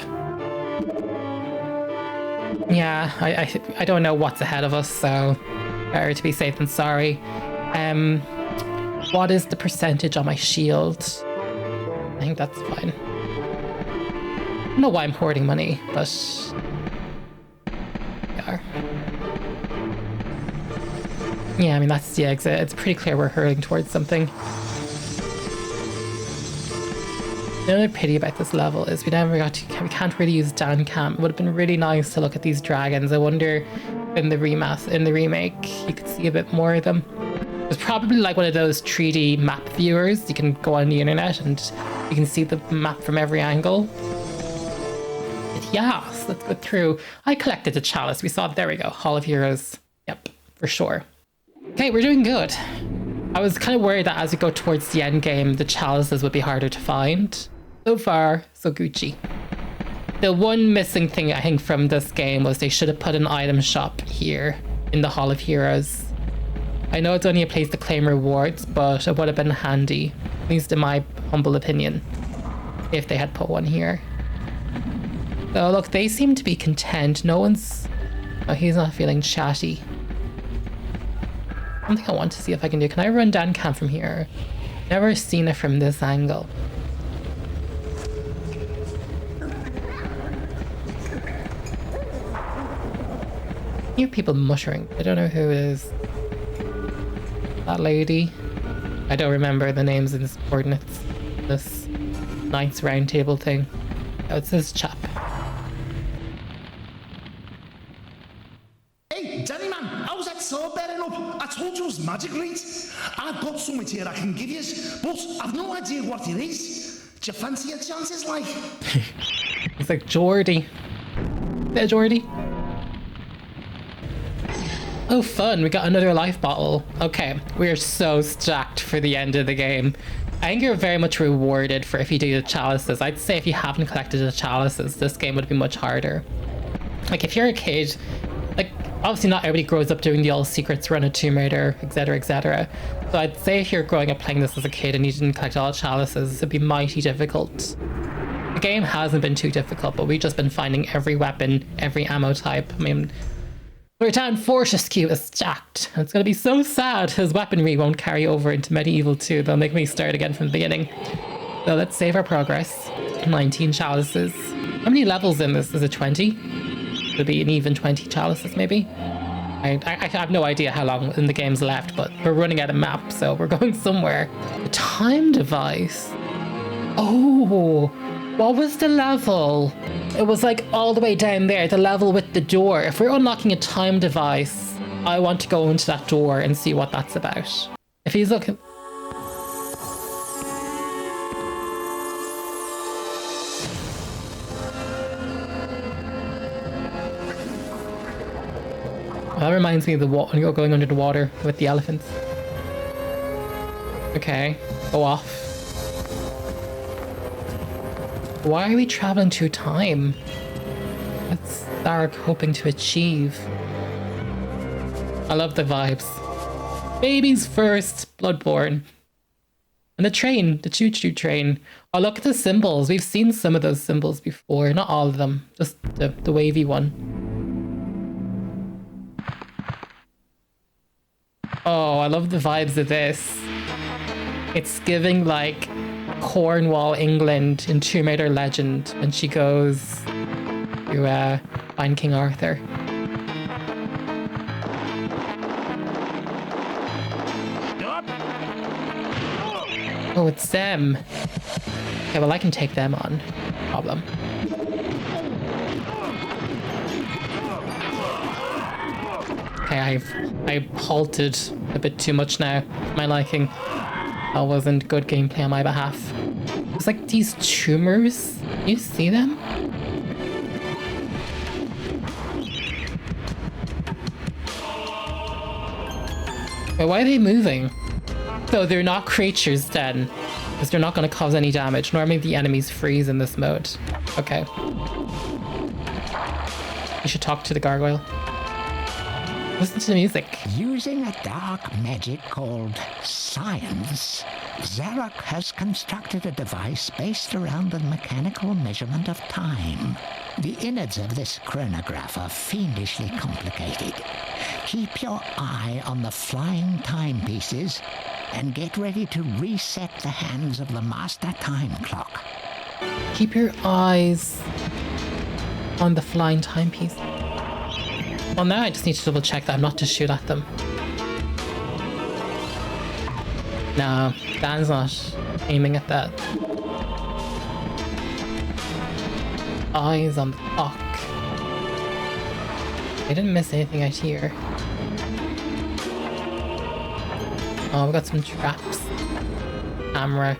A: Yeah, I don't know what's ahead of us, so better to be safe than sorry. What is the percentage on my shield? I think that's fine. I don't know why I'm hoarding money, but yeah, I mean that's the exit. It's pretty clear we're hurling towards something. The only pity about this level is we can't really use Dan Cam. It would have been really nice to look at these dragons. I wonder in the remake you could see a bit more of them. It's probably like one of those 3D map viewers. You can go on the internet and you can see the map from every angle. But yes, let's go through. I collected the Chalice. We saw it. There we go. Hall of Heroes. Yep, for sure. Okay, we're doing good. I was kind of worried that as we go towards the end game, the Chalices would be harder to find. So far, so Gucci. The one missing thing I think from this game was they should have put an item shop here in the Hall of Heroes. I know it's only a place to claim rewards, but it would have been handy, at least in my humble opinion, if they had put one here. So look, they seem to be content. No one's... Oh, he's not feeling chatty. Something I want to see if I can do. Can I run Dan Cam from here? Never seen it from this angle. I hear people muttering. I don't know who it is. That lady. I don't remember the names and the coordinates. This Knights Round Table thing. Oh, it's this chap.
L: Hey, Danny man, how's that sword bearing up? I told you it was magic, right? I've got something here I can give you, but I've no idea what it is. Do you fancy your chances, like?
A: It's like Geordie. There, Geordie. Oh, fun. We got another life bottle. Okay, we are so stacked for the end of the game. I think you're very much rewarded for if you do the Chalices. I'd say if you haven't collected the Chalices, this game would be much harder. Like, if you're a kid, like, obviously not everybody grows up doing the all secrets run of Tomb Raider, etc, etc. So I'd say if you're growing up playing this as a kid and you didn't collect all the Chalices, it'd be mighty difficult. The game hasn't been too difficult, but we've just been finding every weapon, every ammo type. I mean, Dan Fortesque is stacked. It's going to be so sad his weaponry won't carry over into MediEvil 2. They'll make me start again from the beginning. So let's save our progress. 19 chalices. How many levels in this? Is it 20? It'll be an even 20 chalices, maybe? I have no idea how long in the game's left, but we're running out of map, so we're going somewhere. The time device. Oh, what was the level? It was like all the way down there, the level with the door. If we're unlocking a time device, I want to go into that door and see what that's about. If he's looking... That reminds me of the when you're going under the water with the elephants. Okay, go off. Why are we traveling through time? What's Zarok hoping to achieve? I love the vibes. Babies first, Bloodborne. And the train, the choo-choo train. Oh, look at the symbols. We've seen some of those symbols before. Not all of them, just the wavy one. Oh, I love the vibes of this. It's giving like Cornwall, England in Tomb Raider Legend when she goes to find King Arthur. Oh, it's them. Okay, well I can take them on. No problem. Okay, I've halted a bit too much now. My liking. That wasn't good gameplay on my behalf. It's like these tumors. Can you see them? Wait, why are they moving? So they're not creatures then, because they're not going to cause any damage. Normally the enemies freeze in this mode. Okay. You should talk to the gargoyle. Listen to the music.
M: Using a dark magic called science, Zarok has constructed a device based around the mechanical measurement of time. The innards of this chronograph are fiendishly complicated. Keep your eye on the flying timepieces and get ready to reset the hands of the master time clock.
A: Keep your eyes on the flying timepiece. Well, now I just need to double check that I'm not to shoot at them. No, Dan's not aiming at that. Eyes on the clock. I didn't miss anything out here. Oh, we got some traps. Camera.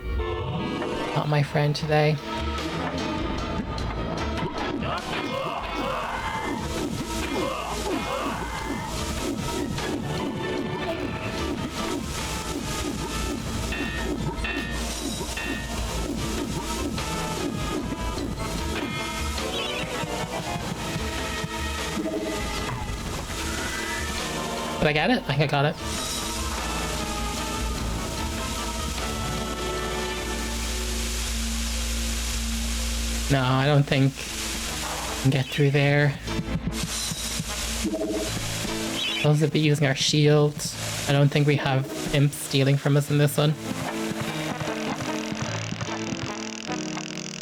A: Not my friend today. Did I get it? I think I got it. No, I don't think I can get through there. Those would be using our shields. I don't think we have imps stealing from us in this one.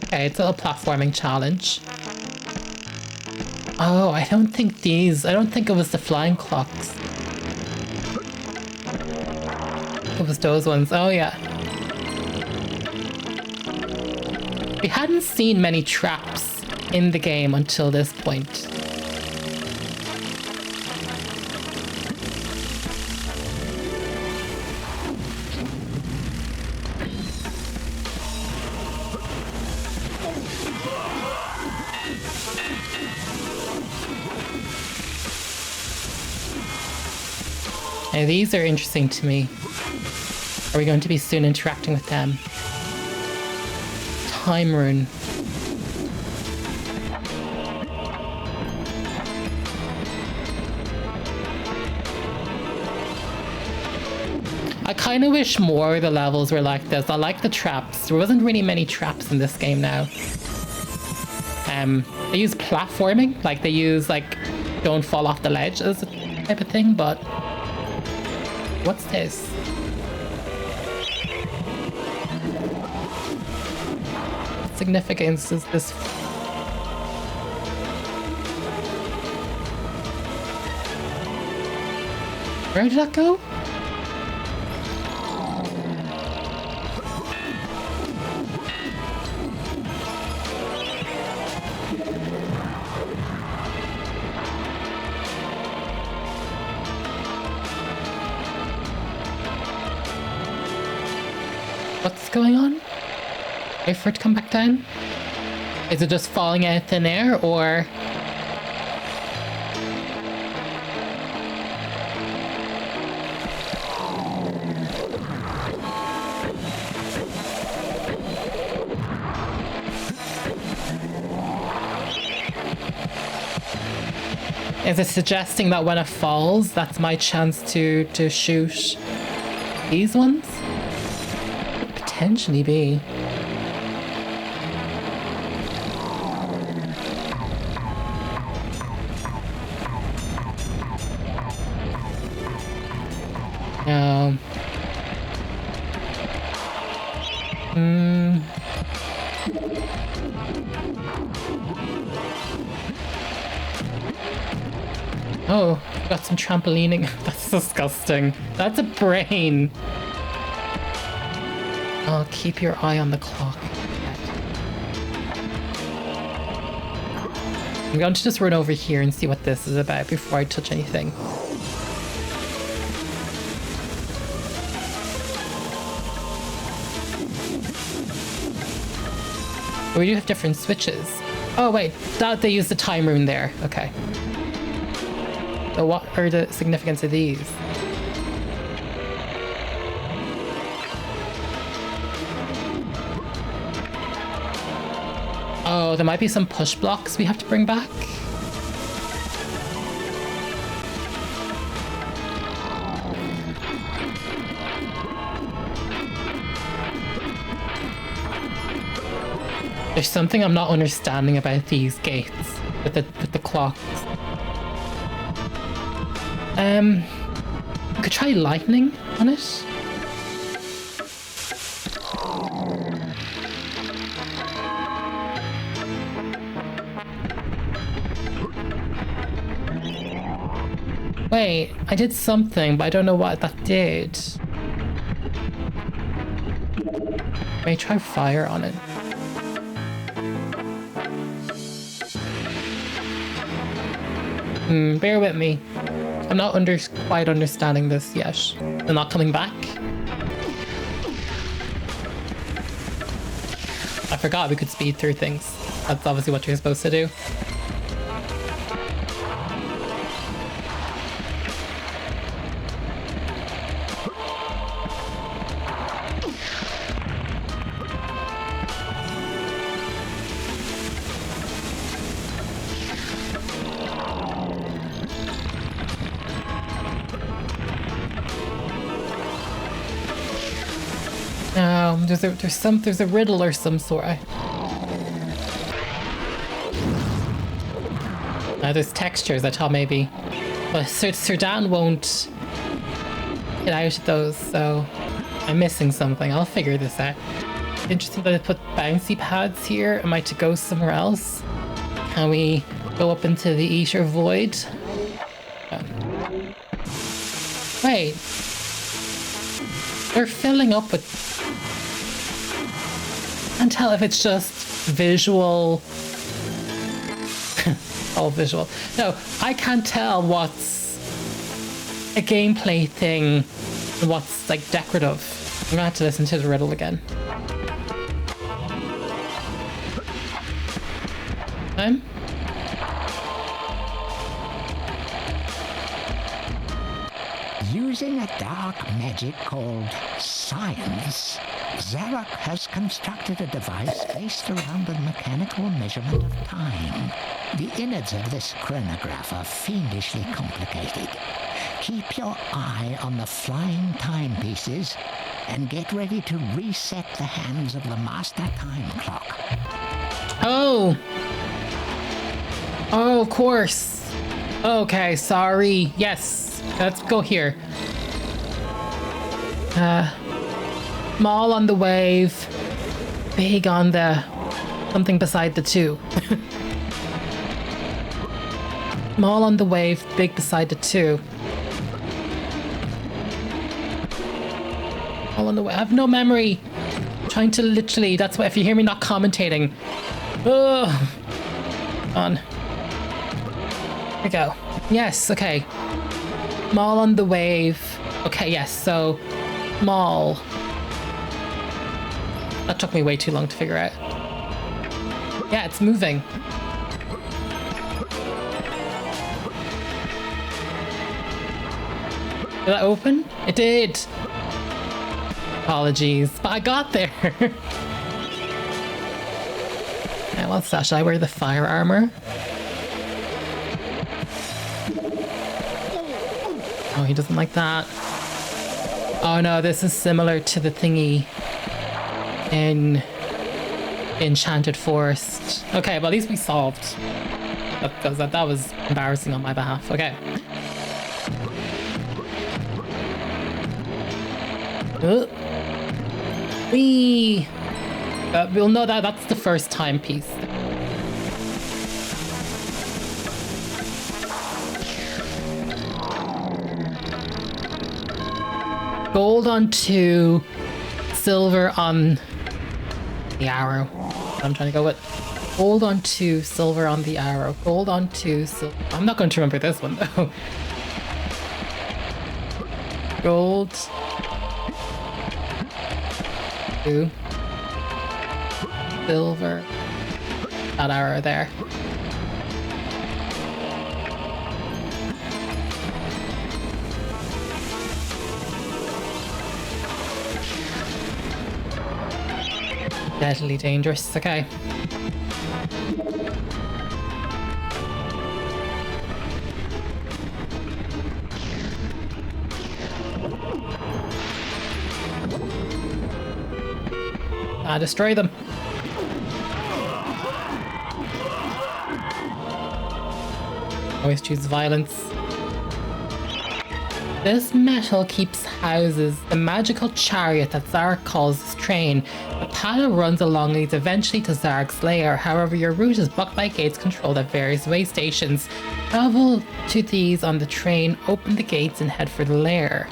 A: Okay, it's a little platforming challenge. Oh, I don't think it was the flying clocks. It was those ones. Oh, yeah. We hadn't seen many traps in the game until this point. Now, these are interesting to me. Are we going to be soon interacting with them? Time rune. I kind of wish more of the levels were like this. I like the traps. There wasn't really many traps in this game now. they use platforming, like they use like don't fall off the ledge as a type of thing, but what's this? What significance is this? Where did that go? What's going on? Wait for it to come back down? Is it just falling out of thin air, or... Is it suggesting that when it falls, that's my chance to shoot these ones? Could potentially be. No. Oh, got some trampolining. That's disgusting. That's a brain. Oh, keep your eye on the clock. I'm going to just run over here and see what this is about before I touch anything. We do have different switches. Oh wait, that they use the time rune there. Okay. So what are the significance of these? Oh, there might be some push blocks we have to bring back. There's something I'm not understanding about these gates with the clocks. We could try lightning on it. Wait, I did something, but I don't know what that did. May try fire on it. Bear with me. I'm not quite understanding this yet. They're not coming back. I forgot we could speed through things. That's obviously what you're supposed to do. There's a riddle or some sort. There's textures I thought maybe, but Sir Dan won't get out of those, so I'm missing something. I'll figure this out. Interesting that I put bouncy pads here. Am I to go somewhere else? Can we go up into the Ether Void? Wait, they're filling up with... Can't tell if it's just visual. All visual. No, I can't tell what's a gameplay thing and what's like decorative. I'm gonna have to listen to the riddle again.
M: Using a dark magic called science, Zarok has constructed a device based around the mechanical measurement of time. The innards of this chronograph are fiendishly complicated. Keep your eye on the flying timepieces and get ready to reset the hands of the master time clock.
A: Oh! Oh, of course. Okay, sorry. Yes, let's go here. Small on the wave, big on the something beside the two. Small on the wave, big beside the two. Small on the wave. I have no memory. I'm trying to literally. That's why if you hear me not commentating. Ugh. On. Here we go. Yes. Okay. Small on the wave. Okay. Yes. So small. That took me way too long to figure out. Yeah, it's moving. Did that open? It did. Apologies, but I got there. Now, what's that? Should I wear the fire armor? Oh, he doesn't like that. Oh no, this is similar to the thingy in Enchanted Forest. Okay, well at least we solved. That was embarrassing on my behalf. Okay. We'll know that that's the first timepiece. Gold on 2, silver on the arrow. I'm trying to go with gold on 2, silver on the arrow. Gold on 2, silver. I'm not going to remember this one though. Gold. 2. Silver. That arrow there. Deadly dangerous. Okay. Destroy them. Always choose violence. This metal keeps houses the magical chariot that Zarok calls his train. The path it runs along leads eventually to Zarok's lair. However, your route is blocked by gates controlled at various way stations. Travel to these on the train, open the gates, and head for the lair.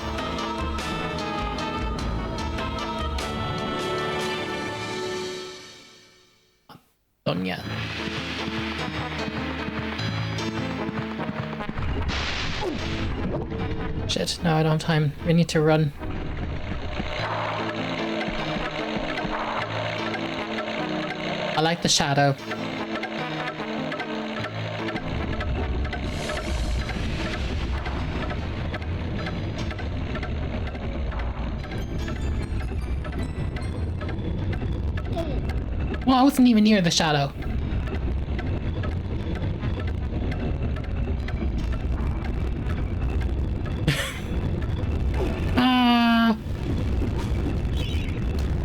A: Done yet. Shit, no, I don't have time. We need to run. I like the shadow. Well, I wasn't even near the shadow.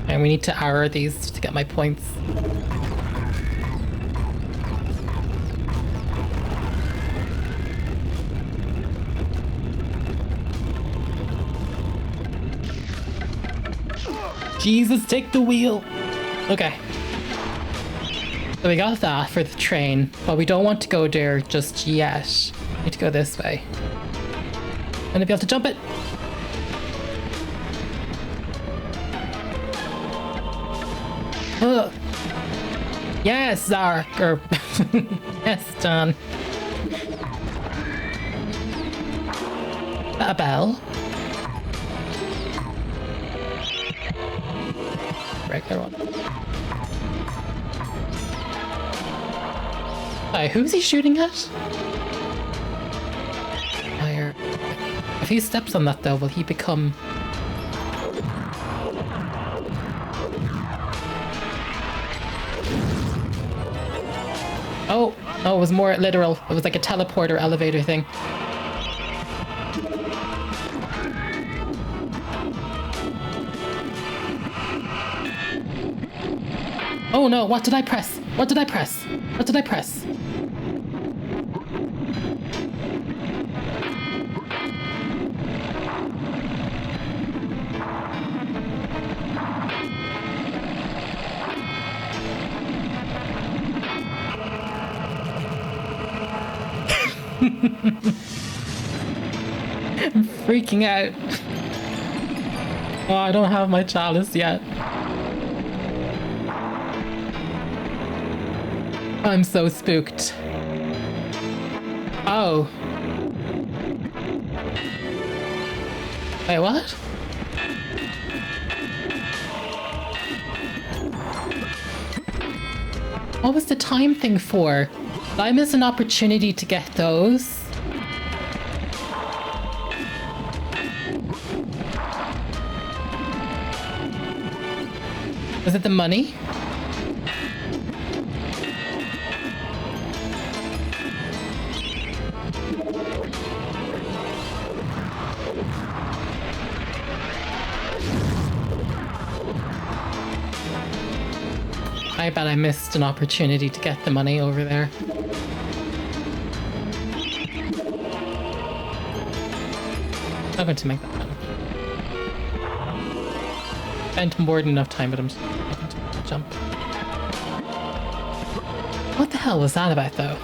A: And we need to arrow these to get my points. Jesus, take the wheel. Okay. So we got that for the train, but we don't want to go there just yet. We need to go this way. Gonna be able to jump it. Yes, Zarok, or yes, Dan. A bell. Regular one. Who's he shooting at? Fire. If he steps on that though, will he become... Oh, no, it was more literal. It was like a teleporter elevator thing. Oh no, what did I press? What did I press? What did I press? I'm freaking out. Oh, I don't have my chalice yet. I'm so spooked. Oh. Wait, what? What was the time thing for? Did I miss an opportunity to get those? Was it the money? I bet I missed an opportunity to get the money over there. I'm going to make that happen. Spent more than enough time, but I'm just looking to jump. What the hell was that about, though?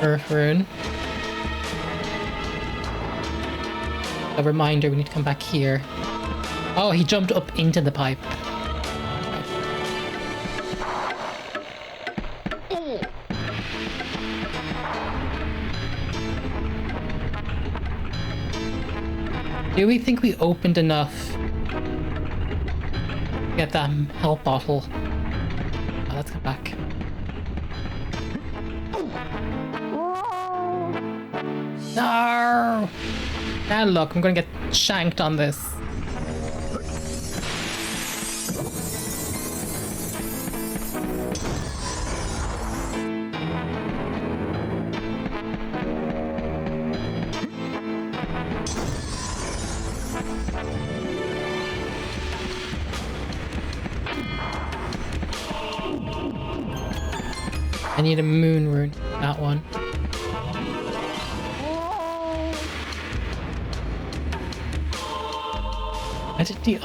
A: Earth rune. A reminder, we need to come back here. Oh, he jumped up into the pipe. Do we think we opened enough to get that health bottle? Oh, let's come back. No! Ah, look, I'm gonna get shanked on this. I need a moon rune, that one. I didn't do.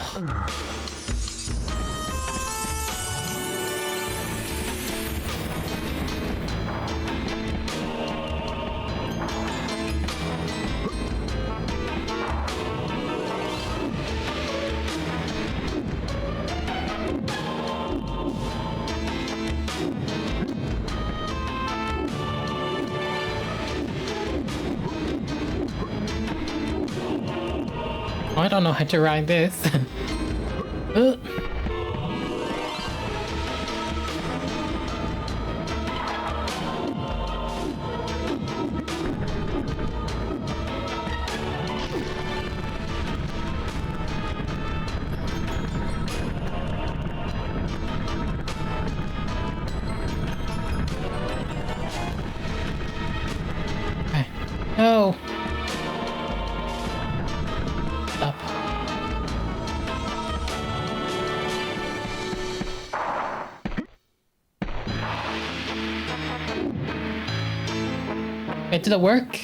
A: I don't know how to ride this. Okay. No. Stop. Wait, did it work?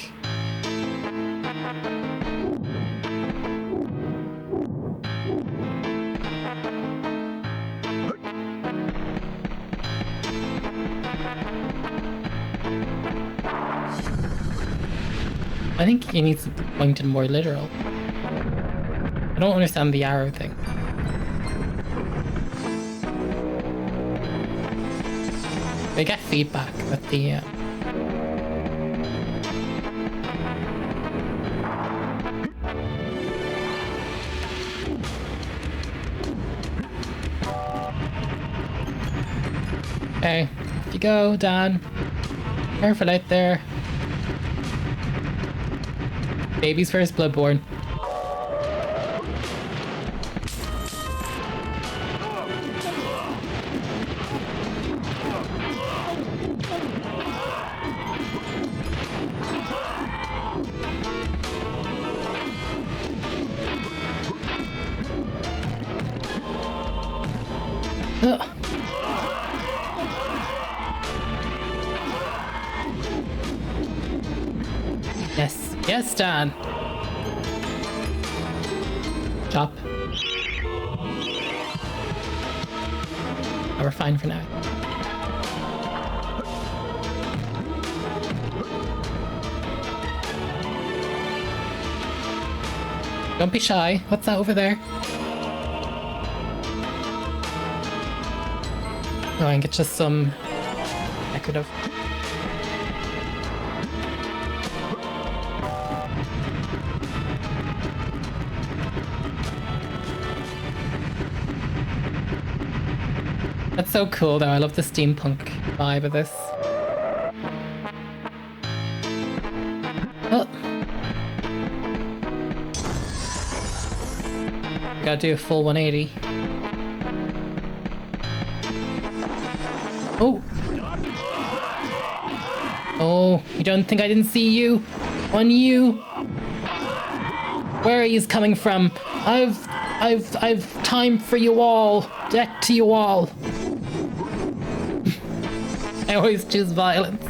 A: I think he needs to be pointed more literal. I don't understand the arrow thing. They get feedback with the Okay, off you go, Dan. Careful out there. Baby's first Bloodborne. Yes, yes, Dan. Stop. Oh, we're fine for now. Don't be shy. What's that over there? Oh, I think it's just some decorative. That's so cool though, I love the steampunk vibe of this. Oh. Gotta do a full 180. Oh! Oh, you don't think I didn't see you? On you! Where are you coming from? I've time for you all. Deck to you all. I always choose violence.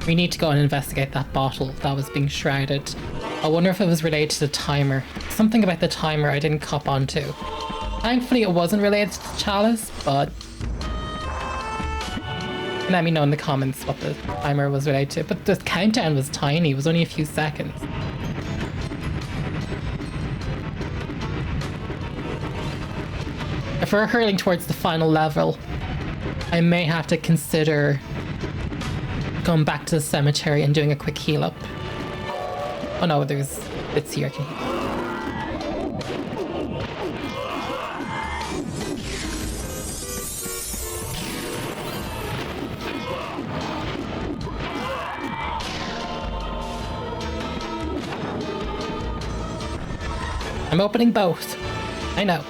A: We need to go and investigate that bottle that was being shrouded. I wonder if it was related to the timer. Something about the timer I didn't cop onto. Thankfully it wasn't related to the chalice, but let me know in the comments what the timer was related to. But the countdown was tiny, it was only a few seconds. If we're hurling towards the final level, I may have to consider going back to the cemetery and doing a quick heal up. Oh no, there's bits here I can heal. I'm opening both. I know.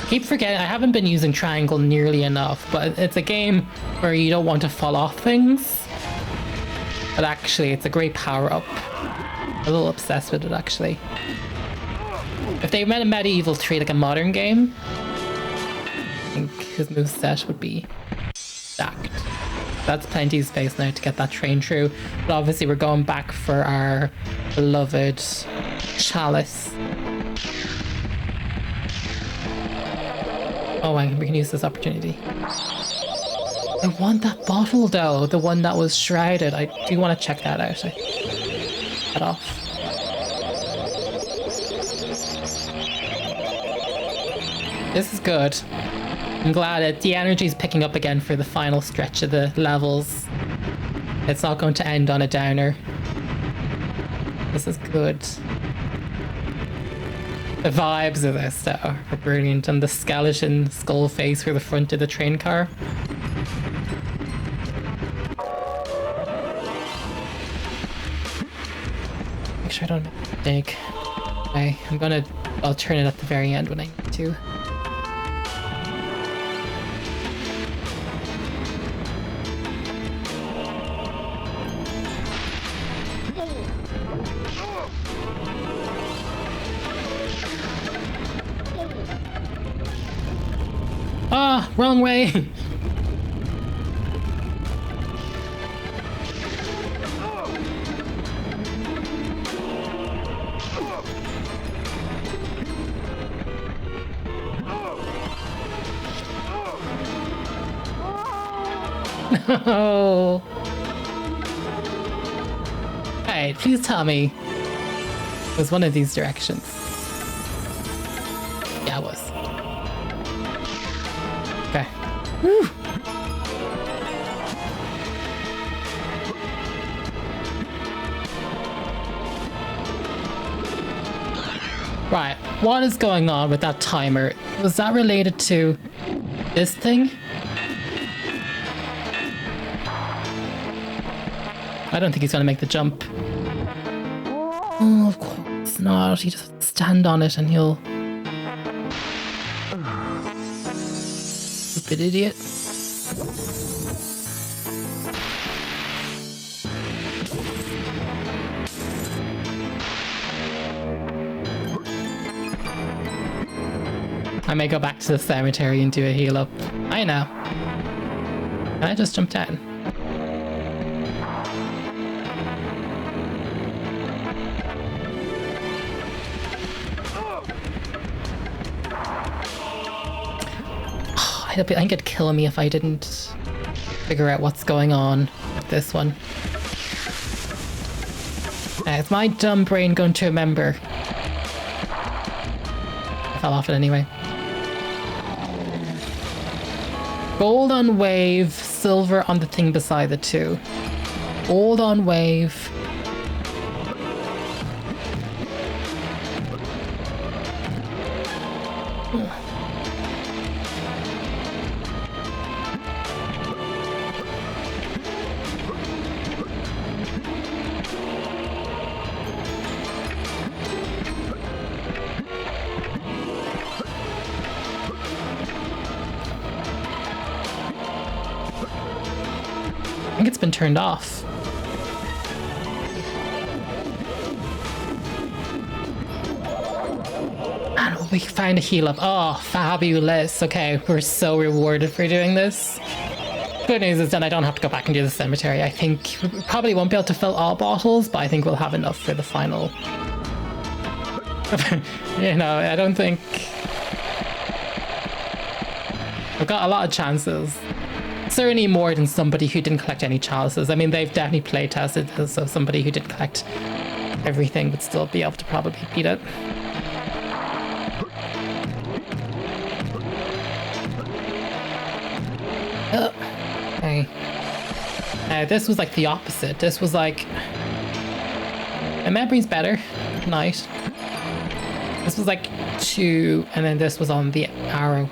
A: Keep forgetting, I haven't been using triangle nearly enough, but it's a game where you don't want to fall off things. But actually, it's a great power-up. I'm a little obsessed with it, actually. If they made a MediEvil 3 like a modern game, I think his moveset would be stacked. That's plenty of space now to get that train through. But obviously we're going back for our beloved Chalice. Oh, we can use this opportunity. I want that bottle though, the one that was shrouded. I do want to check that out. Cut off. This is good. I'm glad that the energy's picking up again for the final stretch of the levels. It's not going to end on a downer. This is good. The vibes of this though are brilliant, and the skeleton skull face for the front of the train car. Make sure I don't make a mistake. Okay, I'll turn it at the very end when I need to. Ah, wrong way. No. Hey, please tell me it was one of these directions. Yeah, it was. Okay. Whew. Right, what is going on with that timer? Was that related to this thing? I don't think he's gonna make the jump. Oh, of course not. He just stand on it and he'll... Stupid idiot. I may go back to the cemetery and do a heal up. I know. And I just jumped down. I think it'd kill me if I didn't figure out what's going on with this one. Is my dumb brain going to remember? I fell off it anyway. Gold on wave, silver on the thing beside the two. Gold on wave. I think it's been turned off. And we found a heal up. Oh, fabulous. Okay, we're so rewarded for doing this. Good news is then I don't have to go back and do the cemetery. I think we probably won't be able to fill all bottles, but I think we'll have enough for the final. You know, I don't think... I've got a lot of chances. Certainly more than somebody who didn't collect any chalices. I mean, they've definitely play tested this, so somebody who didn't collect everything would still be able to probably beat it. Okay. This was like the opposite. This was like... My memory's better tonight. This was like 2, and then this was on the arrow.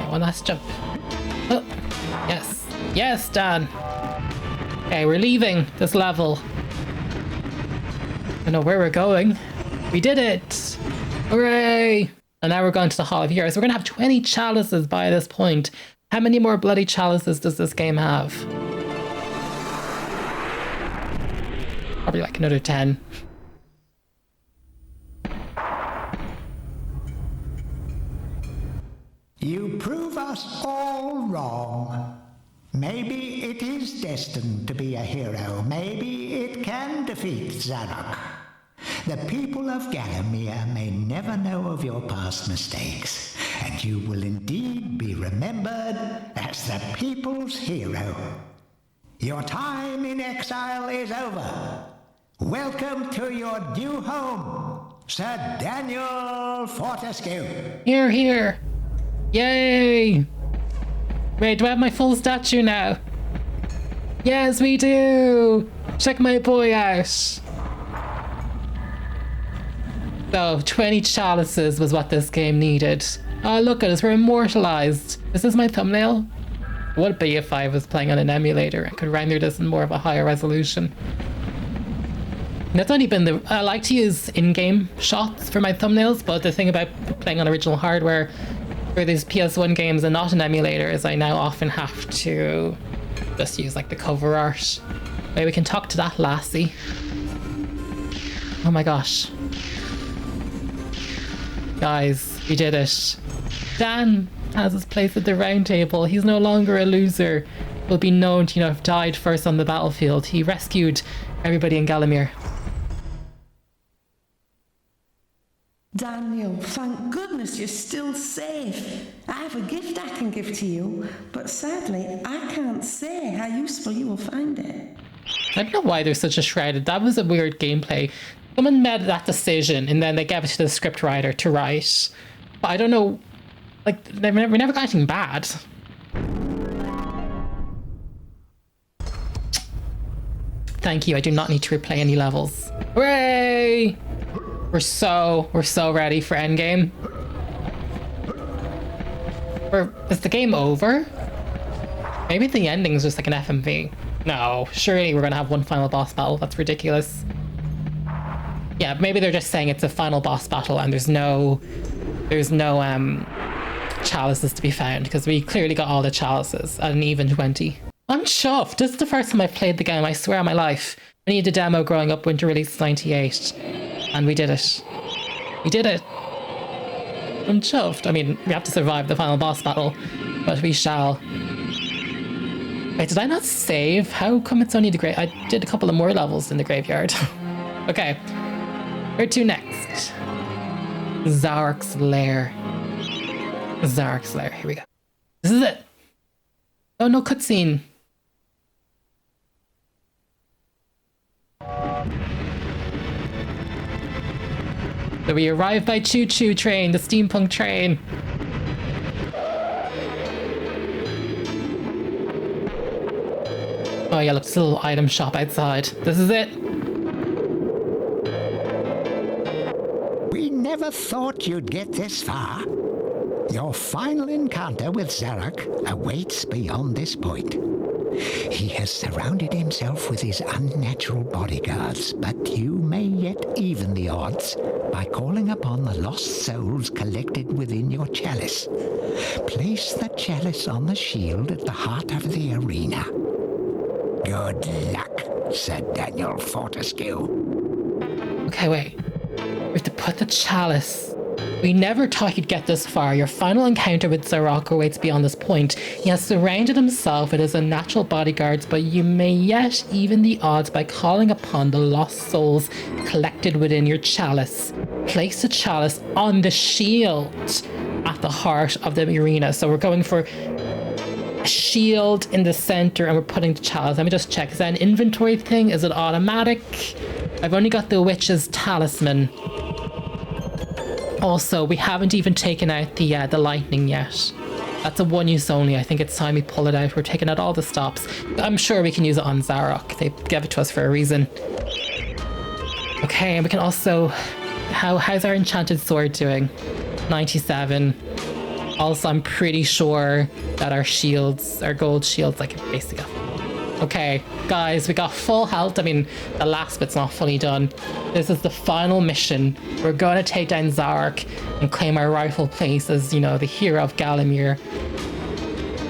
A: One last jump. Oh, yes. Yes, Dan. Okay, we're leaving this level. I don't know where we're going. We did it! Hooray! And now we're going to the Hall of Heroes. We're going to have 20 chalices by this point. How many more bloody chalices does this game have? Probably like another 10.
C: You prove us all wrong. Maybe it is destined to be a hero. Maybe it can defeat Zarok. The people of Gallowmere may never know of your past mistakes, and you will indeed be remembered as the people's hero. Your time in exile is over. Welcome to your new home, Sir Daniel Fortesque.
A: Here, here. Yay! Wait, do I have my full statue now? Yes, we do! Check my boy out! So, 20 chalices was what this game needed. Oh, look at us, we're immortalized. Is this my thumbnail? It would be if I was playing on an emulator. I could render this in more of a higher resolution. And that's only been I like to use in-game shots for my thumbnails, but the thing about playing on original hardware for these PS1 games and not an emulator is I now often have to just use like the cover art. Maybe we can talk to that lassie. Oh my gosh. Guys, we did it. Dan has his place at the round table. He's no longer a loser. Will be known to, have died first on the battlefield. He rescued everybody in Gallowmere.
F: Daniel, thank goodness you're still safe. I have a gift I can give to you, but sadly, I can't say how useful you will find it.
A: I don't know why there's such a shrouded. That was a weird gameplay. Someone made that decision and then they gave it to the scriptwriter to write. But I don't know, like, we never got anything bad. Thank you, I do not need to replay any levels. Hooray! We're so ready for endgame. Is the game over? Maybe the ending's just like an FMV. No, surely we're gonna have one final boss battle. That's ridiculous. Yeah, maybe they're just saying it's a final boss battle and there's no chalices to be found, because we clearly got all the chalices at an even 20. I'm chuffed. This is the first time I've played the game, I swear on my life. I needed a demo growing up, winter release 98, and we did it. We did it. I'm chuffed. I mean, we have to survive the final boss battle, but we shall. Wait, did I not save? How come it's only the grave? I did a couple of more levels in the graveyard. Okay, where to next? Zarok's Lair. Zarok's Lair, here we go. This is it. Oh, no cutscene. So we arrive by choo-choo train, the steampunk train. Oh yeah, look, it's a little item shop outside. This is it.
M: We never thought you'd get this far. Your final encounter with Zarok awaits beyond this point. He has surrounded himself with his unnatural bodyguards, but you may yet even the odds by calling upon the lost souls collected within your chalice. Place the chalice on the shield at the heart of the arena. Good luck, said Daniel Fortesque.
A: Okay, wait. We have to put the chalice. We never thought you'd get this far. Your final encounter with Zarok awaits beyond this point. He has surrounded himself with his unnatural bodyguards, but you may yet even the odds by calling upon the lost souls collected within your chalice. Place the chalice on the shield at the heart of the arena. So we're going for a shield in the center and we're putting the chalice. Let me just check. Is that an inventory thing? Is it automatic? I've only got the witch's talisman. Also, we haven't even taken out the lightning yet. That's a one use only. I think it's time we pull it out. We're taking out all the stops. I'm sure we can use it on Zarok. They gave it to us for a reason. Okay, and we can also... How's our enchanted sword doing? 97. Also, I'm pretty sure that our shields, our gold shields, like basically. Okay, guys, we got full health. I mean, the last bit's not fully done. This is the final mission. We're going to take down Zarok and claim our rightful place as, you know, the hero of Gallowmere.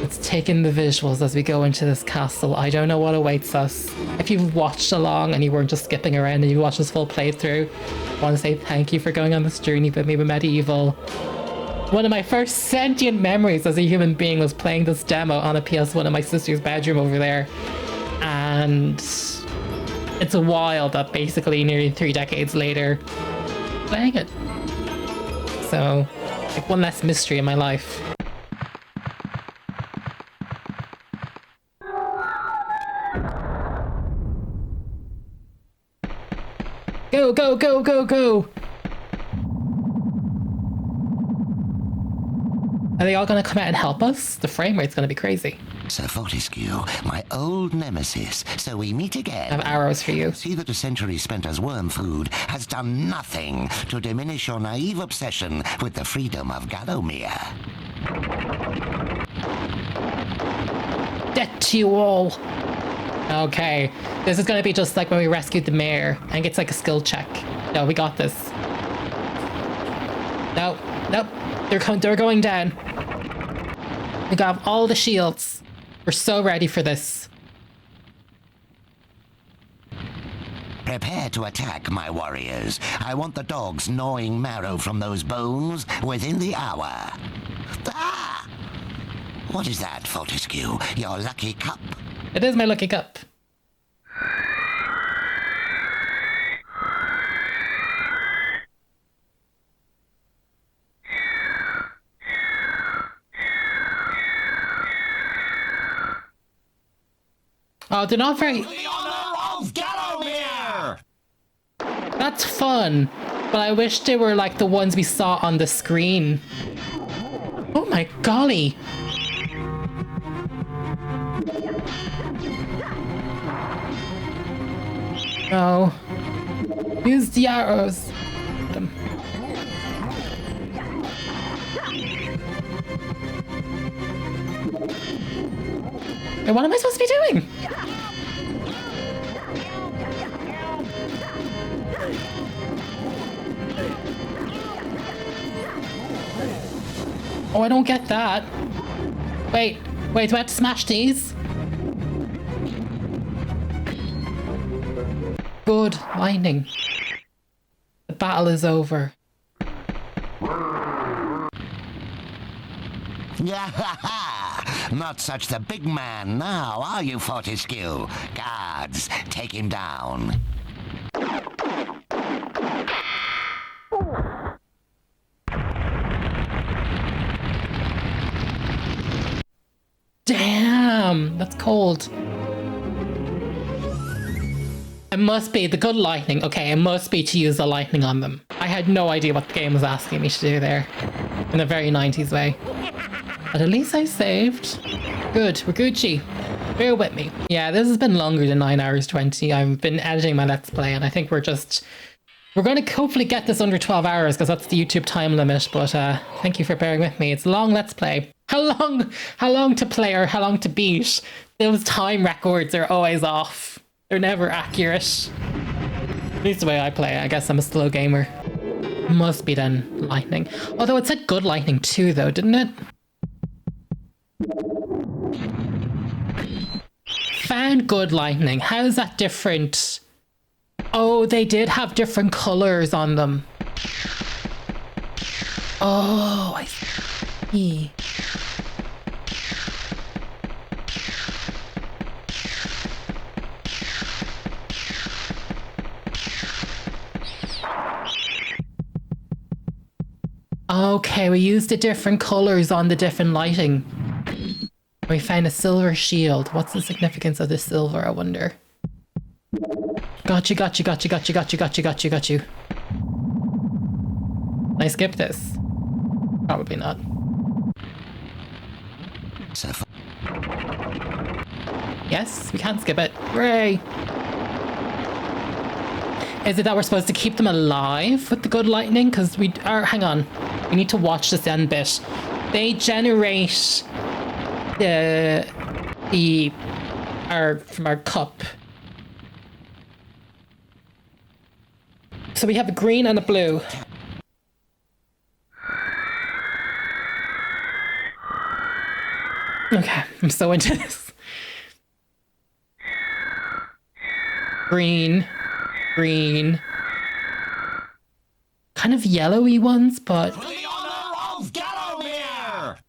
A: Let's take in the visuals as we go into this castle. I don't know what awaits us. If you've watched along and you weren't just skipping around and you watched this full playthrough, I want to say thank you for going on this journey with me with MediEvil. One of my first sentient memories as a human being was playing this demo on a PS1 in my sister's bedroom over there. And it's a while that basically nearly 3 decades later, playing it. So, like one less mystery in my life. Go, go, go, go, go! Are they all gonna come out and help us? The frame rate's gonna be crazy.
D: Sir Fortesque, my old nemesis, so we meet again.
A: I have arrows for you.
D: See that a century spent as worm food has done nothing to diminish your naive obsession with the freedom of Gallowmere.
A: Death to you all! Okay, this is gonna be just like when we rescued the mayor. I think it's like a skill check. No, we got this. No, nope, they're going down. We got all the shields. We're so ready for this.
D: Prepare to attack, my warriors. I want the dogs gnawing marrow from those bones within the hour. Ah! What is that, Fortesque? Your lucky cup?
A: It is my lucky cup. Oh, they're not very...
K: The honor of Gallowmere!
A: That's fun, but I wish they were like the ones we saw on the screen. Oh my golly! No. Use the arrows. Wait, what am I supposed to be doing? Oh, I don't get that. Wait, do I have to smash these? Good lightning. The battle is over.
D: Not such the big man now, are you, Fortesque? Guards, take him down.
A: Damn, that's cold. It must be the good lightning. Okay, it must be to use the lightning on them. I had no idea what the game was asking me to do there. In a very 90s way. But at least I saved. Good, we're Gucci. Bear with me. Yeah, this has been longer than 9 hours 20. I've been editing my Let's Play and I think we're going to hopefully get this under 12 hours because that's the YouTube time limit. But thank you for bearing with me. It's a long Let's Play. How long to play or how long to beat? Those time records are always off. They're never accurate. At least the way I play. I guess I'm a slow gamer. Must be then lightning. Although it said good lightning too though, didn't it? Found good lightning. How is that different? Oh, they did have different colors on them. Oh, I see. Okay, we used the different colors on the different lighting. We found a silver shield. What's the significance of this silver, I wonder? Got you. Can I skip this? Probably not. Yes, we can skip it. Hooray! Is it that we're supposed to keep them alive with the good lightning? Because we are... Hang on. We need to watch this end bit. They generate from our cup. So we have a green and a blue. Okay, I'm so into this. Green. Kind of yellowy ones, but...
D: For the honor of Gallowmere!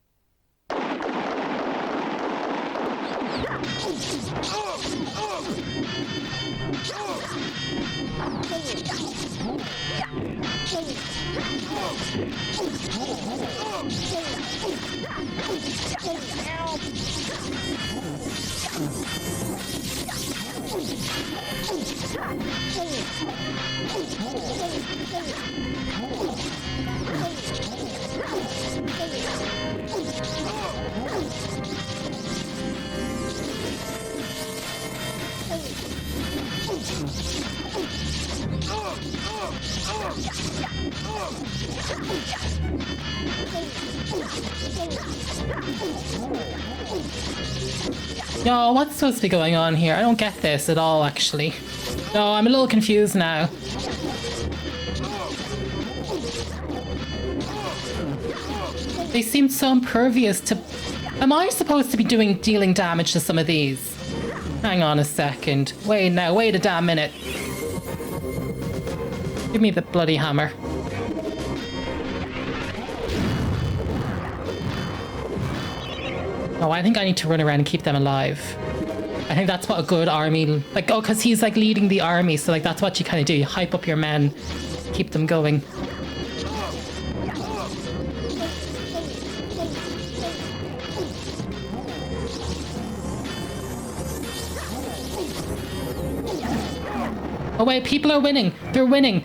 A: Yo, what's supposed to be going on here? I don't get this at all, actually. No, I'm a little confused now. They seem so impervious to... Am I supposed to be dealing damage to some of these? Hang on a second. Wait a damn minute. Give me the bloody hammer. Oh, I think I need to run around and keep them alive. I think that's what a good army... Like, oh, because he's, like, leading the army. So, like, that's what you kind of do. You hype up your men. Keep them going. Oh, wait, people are winning. They're winning.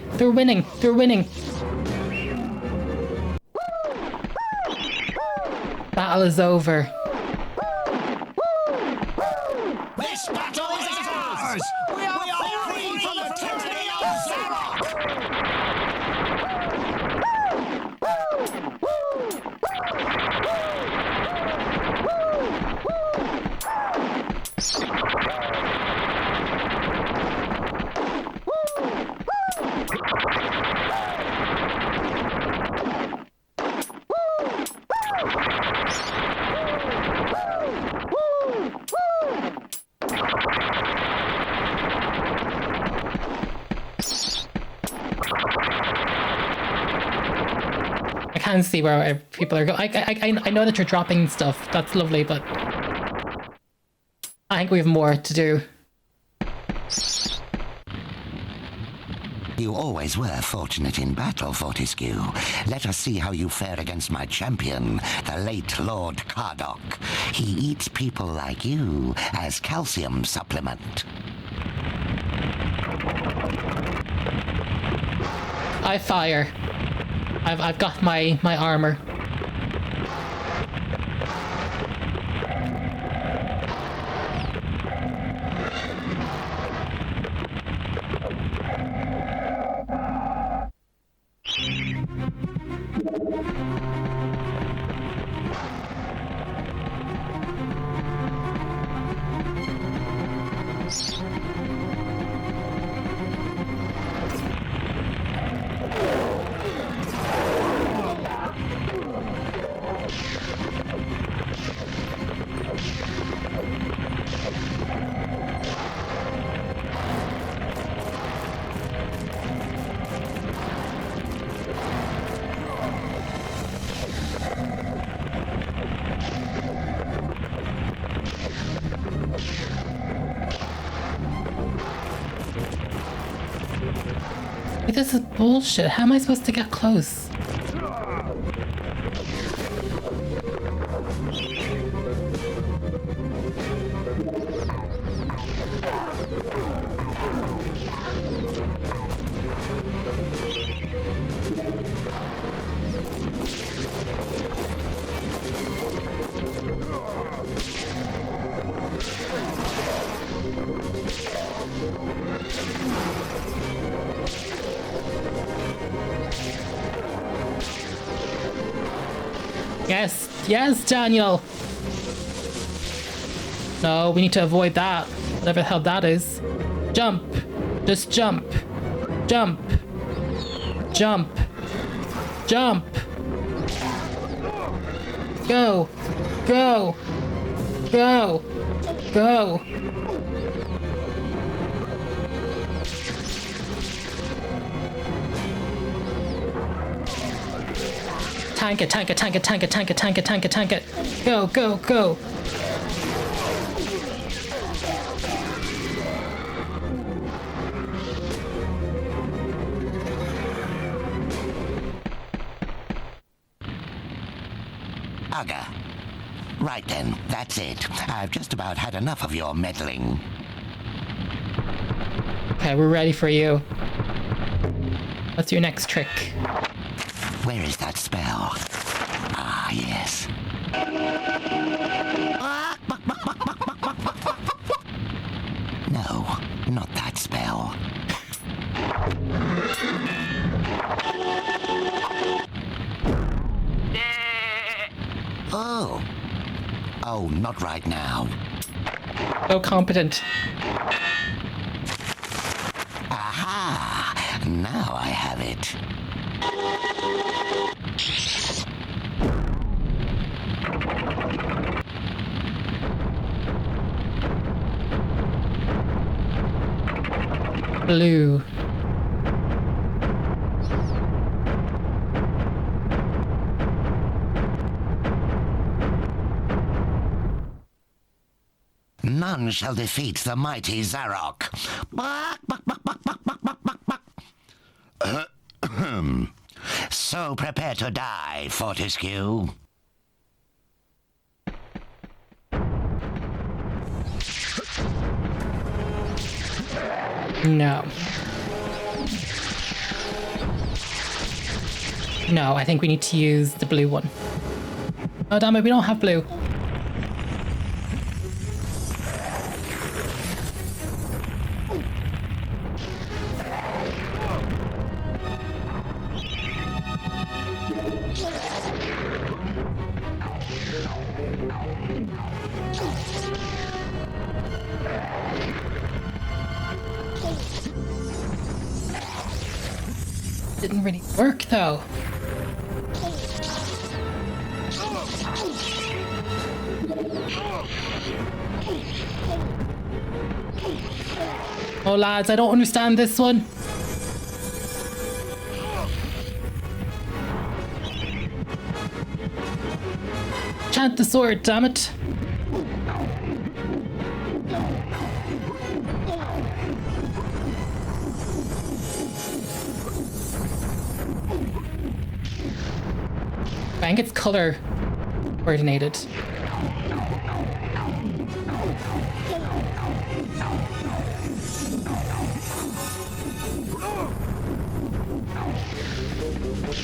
A: Battle is over.
D: This battle is ours! We are free from the
A: can see where people are going. I know that you're dropping stuff. That's lovely, but I think we have more to do.
D: You always were fortunate in battle, Fortesque. Let us see how you fare against my champion, the late Lord Cardok. He eats people like you as calcium supplement.
A: I fire. I've got my armor. This is bullshit. How am I supposed to get close? Yes, yes, Daniel. No, we need to avoid that. Whatever the hell that is. Jump. Just jump. Jump. Jump. Jump. Go. Go. Go. Go. Tank it, tank it, tank it, tank it, tank it, tank it, tank it, tank it. Go, go, go.
D: Ugga. Right then, that's it. I've just about had enough of your meddling.
A: Okay, we're ready for you. What's your next trick?
D: Where is that spell? Ah, yes. No, not that spell. Oh. Oh, not right now.
A: So competent.
D: Aha! Now I have it.
A: Blue.
D: None shall defeat the mighty Zarok. So prepare to die, Fortesque.
A: No. No, I think we need to use the blue one. Oh, damn it, we don't have blue. Didn't really work though. Oh lads, I don't understand this one. enchant the sword, damn it. I think it's color coordinated.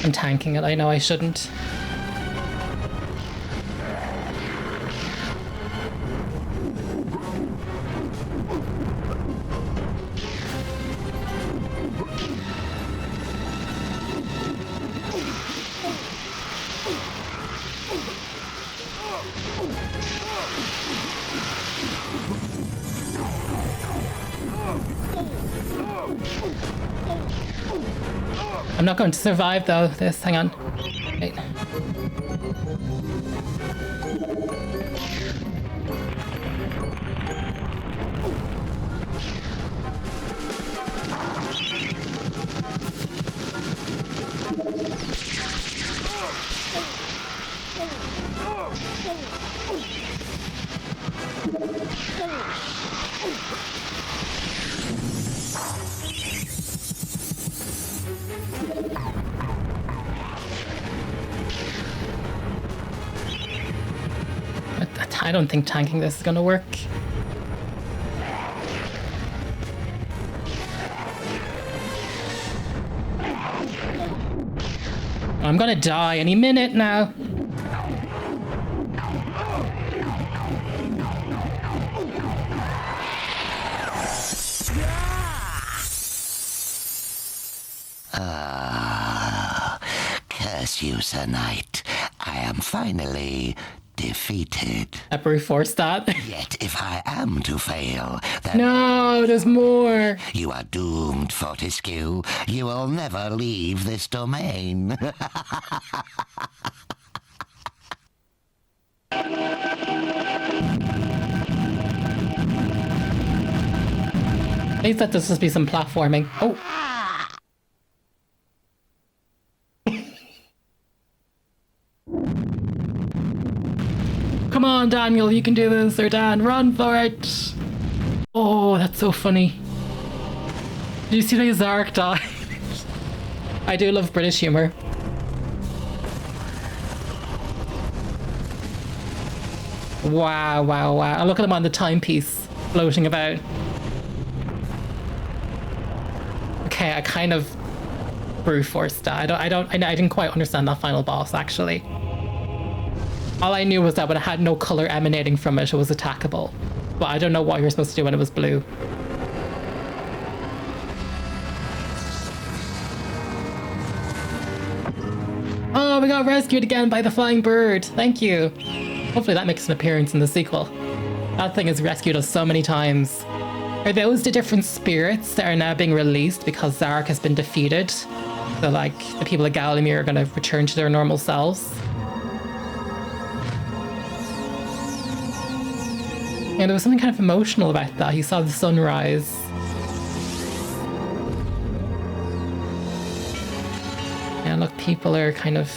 A: I'm tanking it, I know I shouldn't. I'm not going to survive though, this, hang on. Wait. I don't think tanking this is gonna work. I'm gonna die any minute now.
D: Curse you, Sir Knight. I am finally defeated.
A: I brute force that.
D: Yet if I am to fail, then...
A: No, there's more.
D: You are doomed, Fortesque. You will never leave this domain.
A: Please let this just be some platforming. Oh. Come on, Daniel, you can do this, or Dan, run for it! Oh, that's so funny. Did you see the Zarok die? I do love British humour. Wow, wow, wow. And look at him on the timepiece, floating about. Okay, I kind of brute forced that. I didn't quite understand that final boss, actually. All I knew was that when it had no color emanating from it, it was attackable. But I don't know what you're supposed to do when it was blue. Oh, we got rescued again by the flying bird. Thank you. Hopefully that makes an appearance in the sequel. That thing has rescued us so many times. Are those the different spirits that are now being released because Zarok has been defeated? So like, the people of Gallowmere are going to return to their normal selves? Yeah, there was something kind of emotional about that. He saw the sunrise. And look, people are kind of...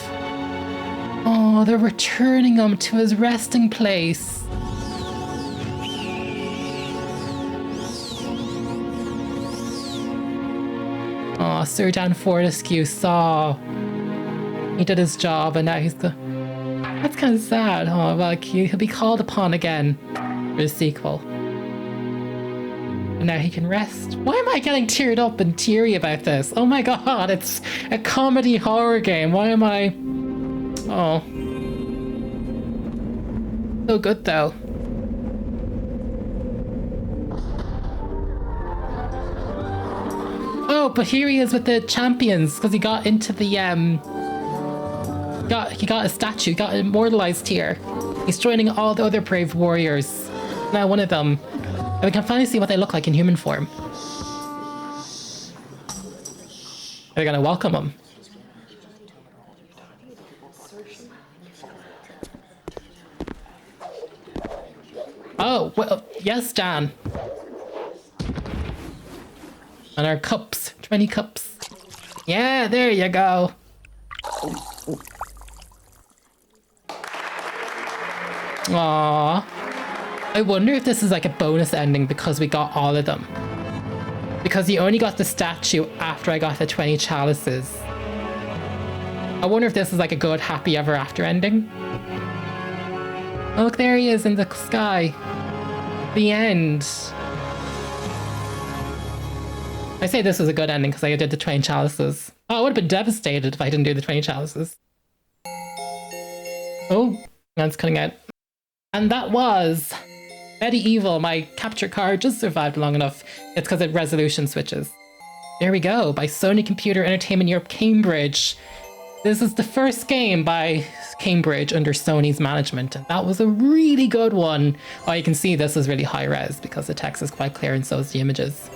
A: Oh, they're returning him to his resting place. Oh, Sir Dan Fortesque saw. He did his job and now he's the... That's kind of sad. Oh, well, he'll be called upon again. The sequel. And now he can rest. Why am I getting teared up and teary about this? Oh my god, it's a comedy horror game. Why am I... Oh. So good though. Oh, but here he is with the champions because he got into the he got a statue, got immortalized here. He's joining all the other brave warriors. Now one of them, and we can finally see what they look like in human form. They're gonna welcome him. Oh, well, yes, Dan. And our cups, 20 cups. Yeah, there you go. Aww. I wonder if this is like a bonus ending because we got all of them. Because you only got the statue after I got the 20 chalices. I wonder if this is like a good happy ever after ending. Oh, look, there he is in the sky. The end. I say this is a good ending because I did the 20 chalices. Oh, I would have been devastated if I didn't do the 20 chalices. Oh, that's cutting out. And that was MediEvil. My capture card just survived long enough. It's because it resolution switches. There we go, by Sony Computer Entertainment Europe Cambridge. This is the first game by Cambridge under Sony's management, and that was a really good one. Oh, you can see this is really high res because the text is quite clear and so is the images.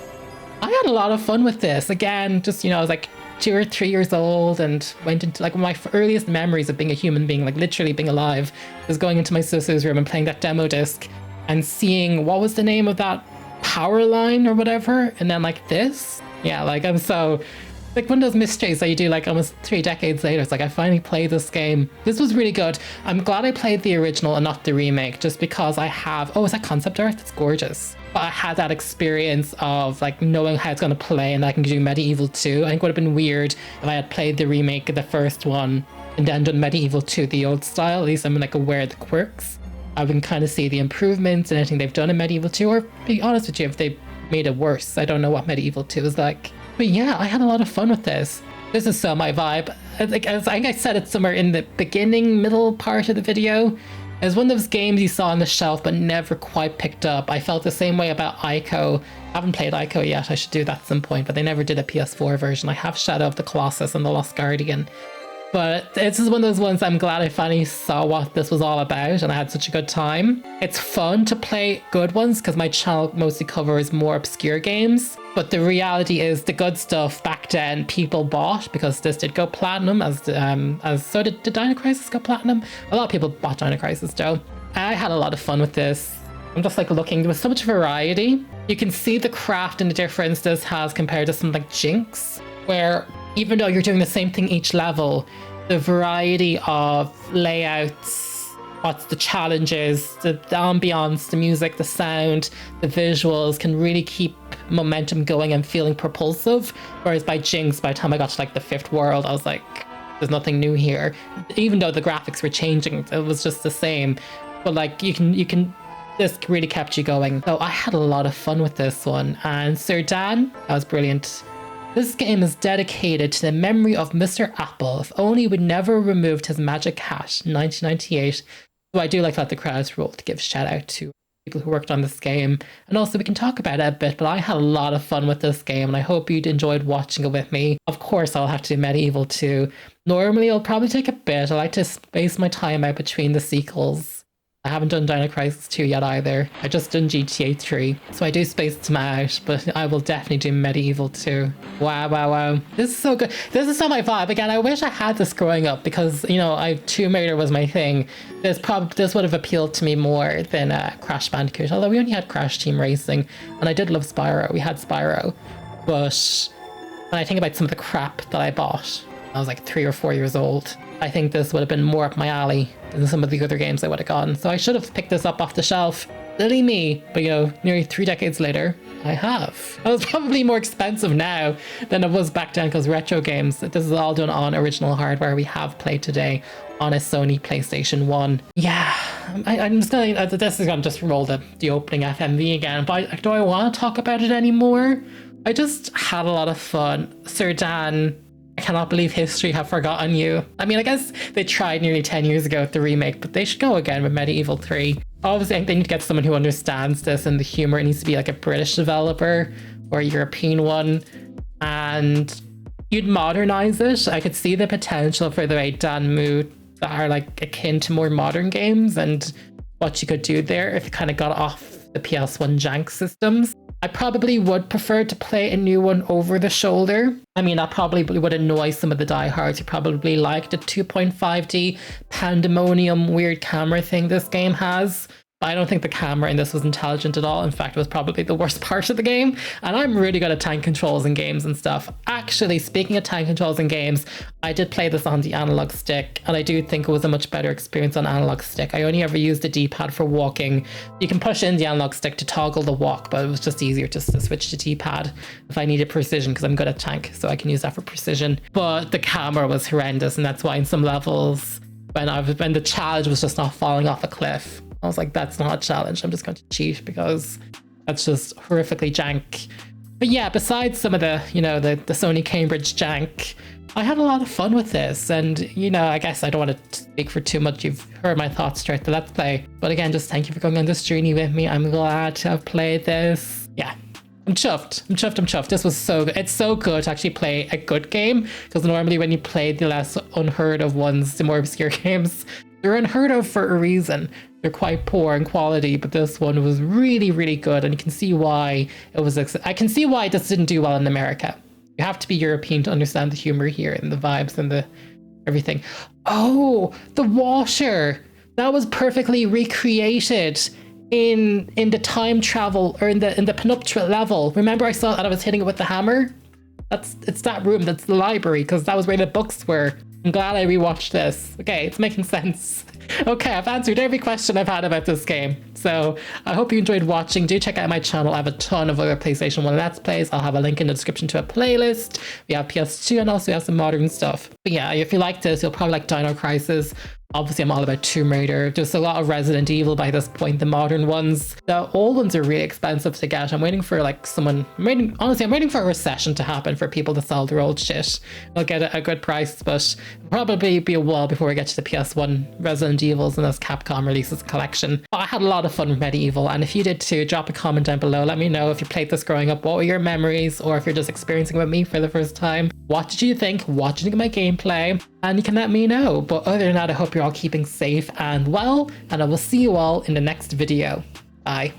A: I had a lot of fun with this. Again, just, you know, I was like 2 or 3 years old and went into like my earliest memories of being a human being, like literally being alive, was going into my sister's room and playing that demo disc and seeing, what was the name of that power line or whatever? And then like this. Yeah, like I'm so, like one of those mysteries that you do like almost 3 decades later. It's like I finally played this game. This was really good. I'm glad I played the original and not the remake, just because I have, oh, is that concept art? It's gorgeous. But I had that experience of like knowing how it's going to play and I can do MediEvil 2. I think it would have been weird if I had played the remake of the first one and then done MediEvil 2 the old style. At least I'm like aware of the quirks. I can kind of see the improvements and anything they've done in MediEvil 2, or be honest with you, if they made it worse. I don't know what MediEvil 2 is like. But yeah, I had a lot of fun with this. This is so my vibe. Like, as I think I said it somewhere in the beginning, middle part of the video. It's one of those games you saw on the shelf but never quite picked up. I felt the same way about Ico. I haven't played Ico yet. I should do that at some point, but they never did a PS4 version. I have Shadow of the Colossus and The Lost Guardian. But this is one of those ones I'm glad I finally saw what this was all about and I had such a good time. It's fun to play good ones because my channel mostly covers more obscure games. But the reality is the good stuff back then people bought because this did go platinum as so did Dino Crisis go platinum? A lot of people bought Dino Crisis though. I had a lot of fun with this. I'm just like looking, there was so much variety. You can see the craft and the difference this has compared to something like Jinx, where even though you're doing the same thing each level, the variety of layouts, what's the challenges, the ambiance, the music, the sound, the visuals can really keep momentum going and feeling propulsive. Whereas by Jinx, by the time I got to like the 5th world, I was like, there's nothing new here. Even though the graphics were changing, it was just the same. But like you can this really kept you going. So I had a lot of fun with this one. And Sir Dan, that was brilliant. This game is dedicated to the memory of Mr. Apple. If only we'd never removed his magic hat in 1998. So I do like that the credits roll to give shout out to people who worked on this game. And also we can talk about it a bit, but I had a lot of fun with this game and I hope you enjoyed watching it with me. Of course, I'll have to do MediEvil 2. Normally, it'll probably take a bit. I like to space my time out between the sequels. I haven't done Dino Crisis 2 yet either. I just done GTA 3. So I do space them out, but I will definitely do MediEvil 2. Wow. This is so good. This is so my vibe. Again, I wish I had this growing up because, you know, Tomb Raider was my thing. This would have appealed to me more than Crash Bandicoot. Although we only had Crash Team Racing, and I did love Spyro. We had Spyro. But when I think about some of the crap that I bought, I was like 3 or 4 years old. I think this would have been more up my alley than some of the other games I would have gotten. So I should have picked this up off the shelf. Silly me. But, you know, nearly 3 decades later, I have. It was probably more expensive now than it was back then because retro games, this is all done on original hardware we have played today on a Sony PlayStation 1. Yeah, I'm just going to, this is going to just roll the opening FMV again. But do I want to talk about it anymore? I just had a lot of fun. Sir Dan, I cannot believe history have forgotten you. I mean, I guess they tried nearly 10 years ago with the remake, but they should go again with MediEvil 3. Obviously, I think they need to get someone who understands this and the humor. It needs to be like a British developer or a European one. And you'd modernize it. I could see the potential for the way Dan moved that are like akin to more modern games and what you could do there if it kind of got off the PS1 jank systems. I probably would prefer to play a new one over the shoulder. I mean, that probably would annoy some of the diehards who probably like the 2.5D pandemonium weird camera thing this game has. But I don't think the camera in this was intelligent at all. In fact, it was probably the worst part of the game. And I'm really good at tank controls in games and stuff. Actually, speaking of tank controls in games, I did play this on the analog stick, and I do think it was a much better experience on analog stick. I only ever used the D-pad for walking. You can push in the analog stick to toggle the walk, but it was just easier just to switch to D-pad if I needed precision, because I'm good at tank, so I can use that for precision. But the camera was horrendous, and that's why in some levels, when the challenge was just not falling off a cliff, I was like, that's not a challenge. I'm just going to cheat because that's just horrifically jank. But yeah, besides some of the, the Sony Cambridge jank, I had a lot of fun with this. And, I guess I don't want to speak for too much. You've heard my thoughts throughout the Let's Play. But again, just thank you for going on this journey with me. I'm glad to have played this. Yeah. I'm chuffed. I'm chuffed. This was so good. It's so good to actually play a good game, because normally when you play the less unheard of ones, the more obscure games, they're unheard of for a reason. They're quite poor in quality, but this one was really, really good, and you can see why it was. I can see why this didn't do well in America. You have to be European to understand the humor here and the vibes and the everything. Oh, the washer! That was perfectly recreated in the time travel, or in the penultimate level. Remember, I saw that I was hitting it with the hammer. It's that room. That's the library, because that was where the books were. I'm glad I rewatched this. Okay, it's making sense. Okay, I've answered every question I've had about this game. So I hope you enjoyed watching. Do check out my channel. I have a ton of other PlayStation 1 Let's Plays. I'll have a link in the description to a playlist. We have PS2 and also we have some modern stuff. But yeah, if you like this, you'll probably like Dino Crisis. Obviously, I'm all about Tomb Raider. There's a lot of Resident Evil by this point, the modern ones. The old ones are really expensive to get. I'm waiting for I'm waiting for a recession to happen for people to sell their old shit. They'll get a good price, but it'll probably be a while before we get to the PS1 Resident Evils unless Capcom releases a collection. But I had a lot of fun with MediEvil, and if you did too, drop a comment down below. Let me know if you played this growing up, what were your memories, or if you're just experiencing it with me for the first time. What did you think? What did you think of my gameplay? And you can let me know. But other than that, I hope you're all keeping safe and well, and I will see you all in the next video. Bye.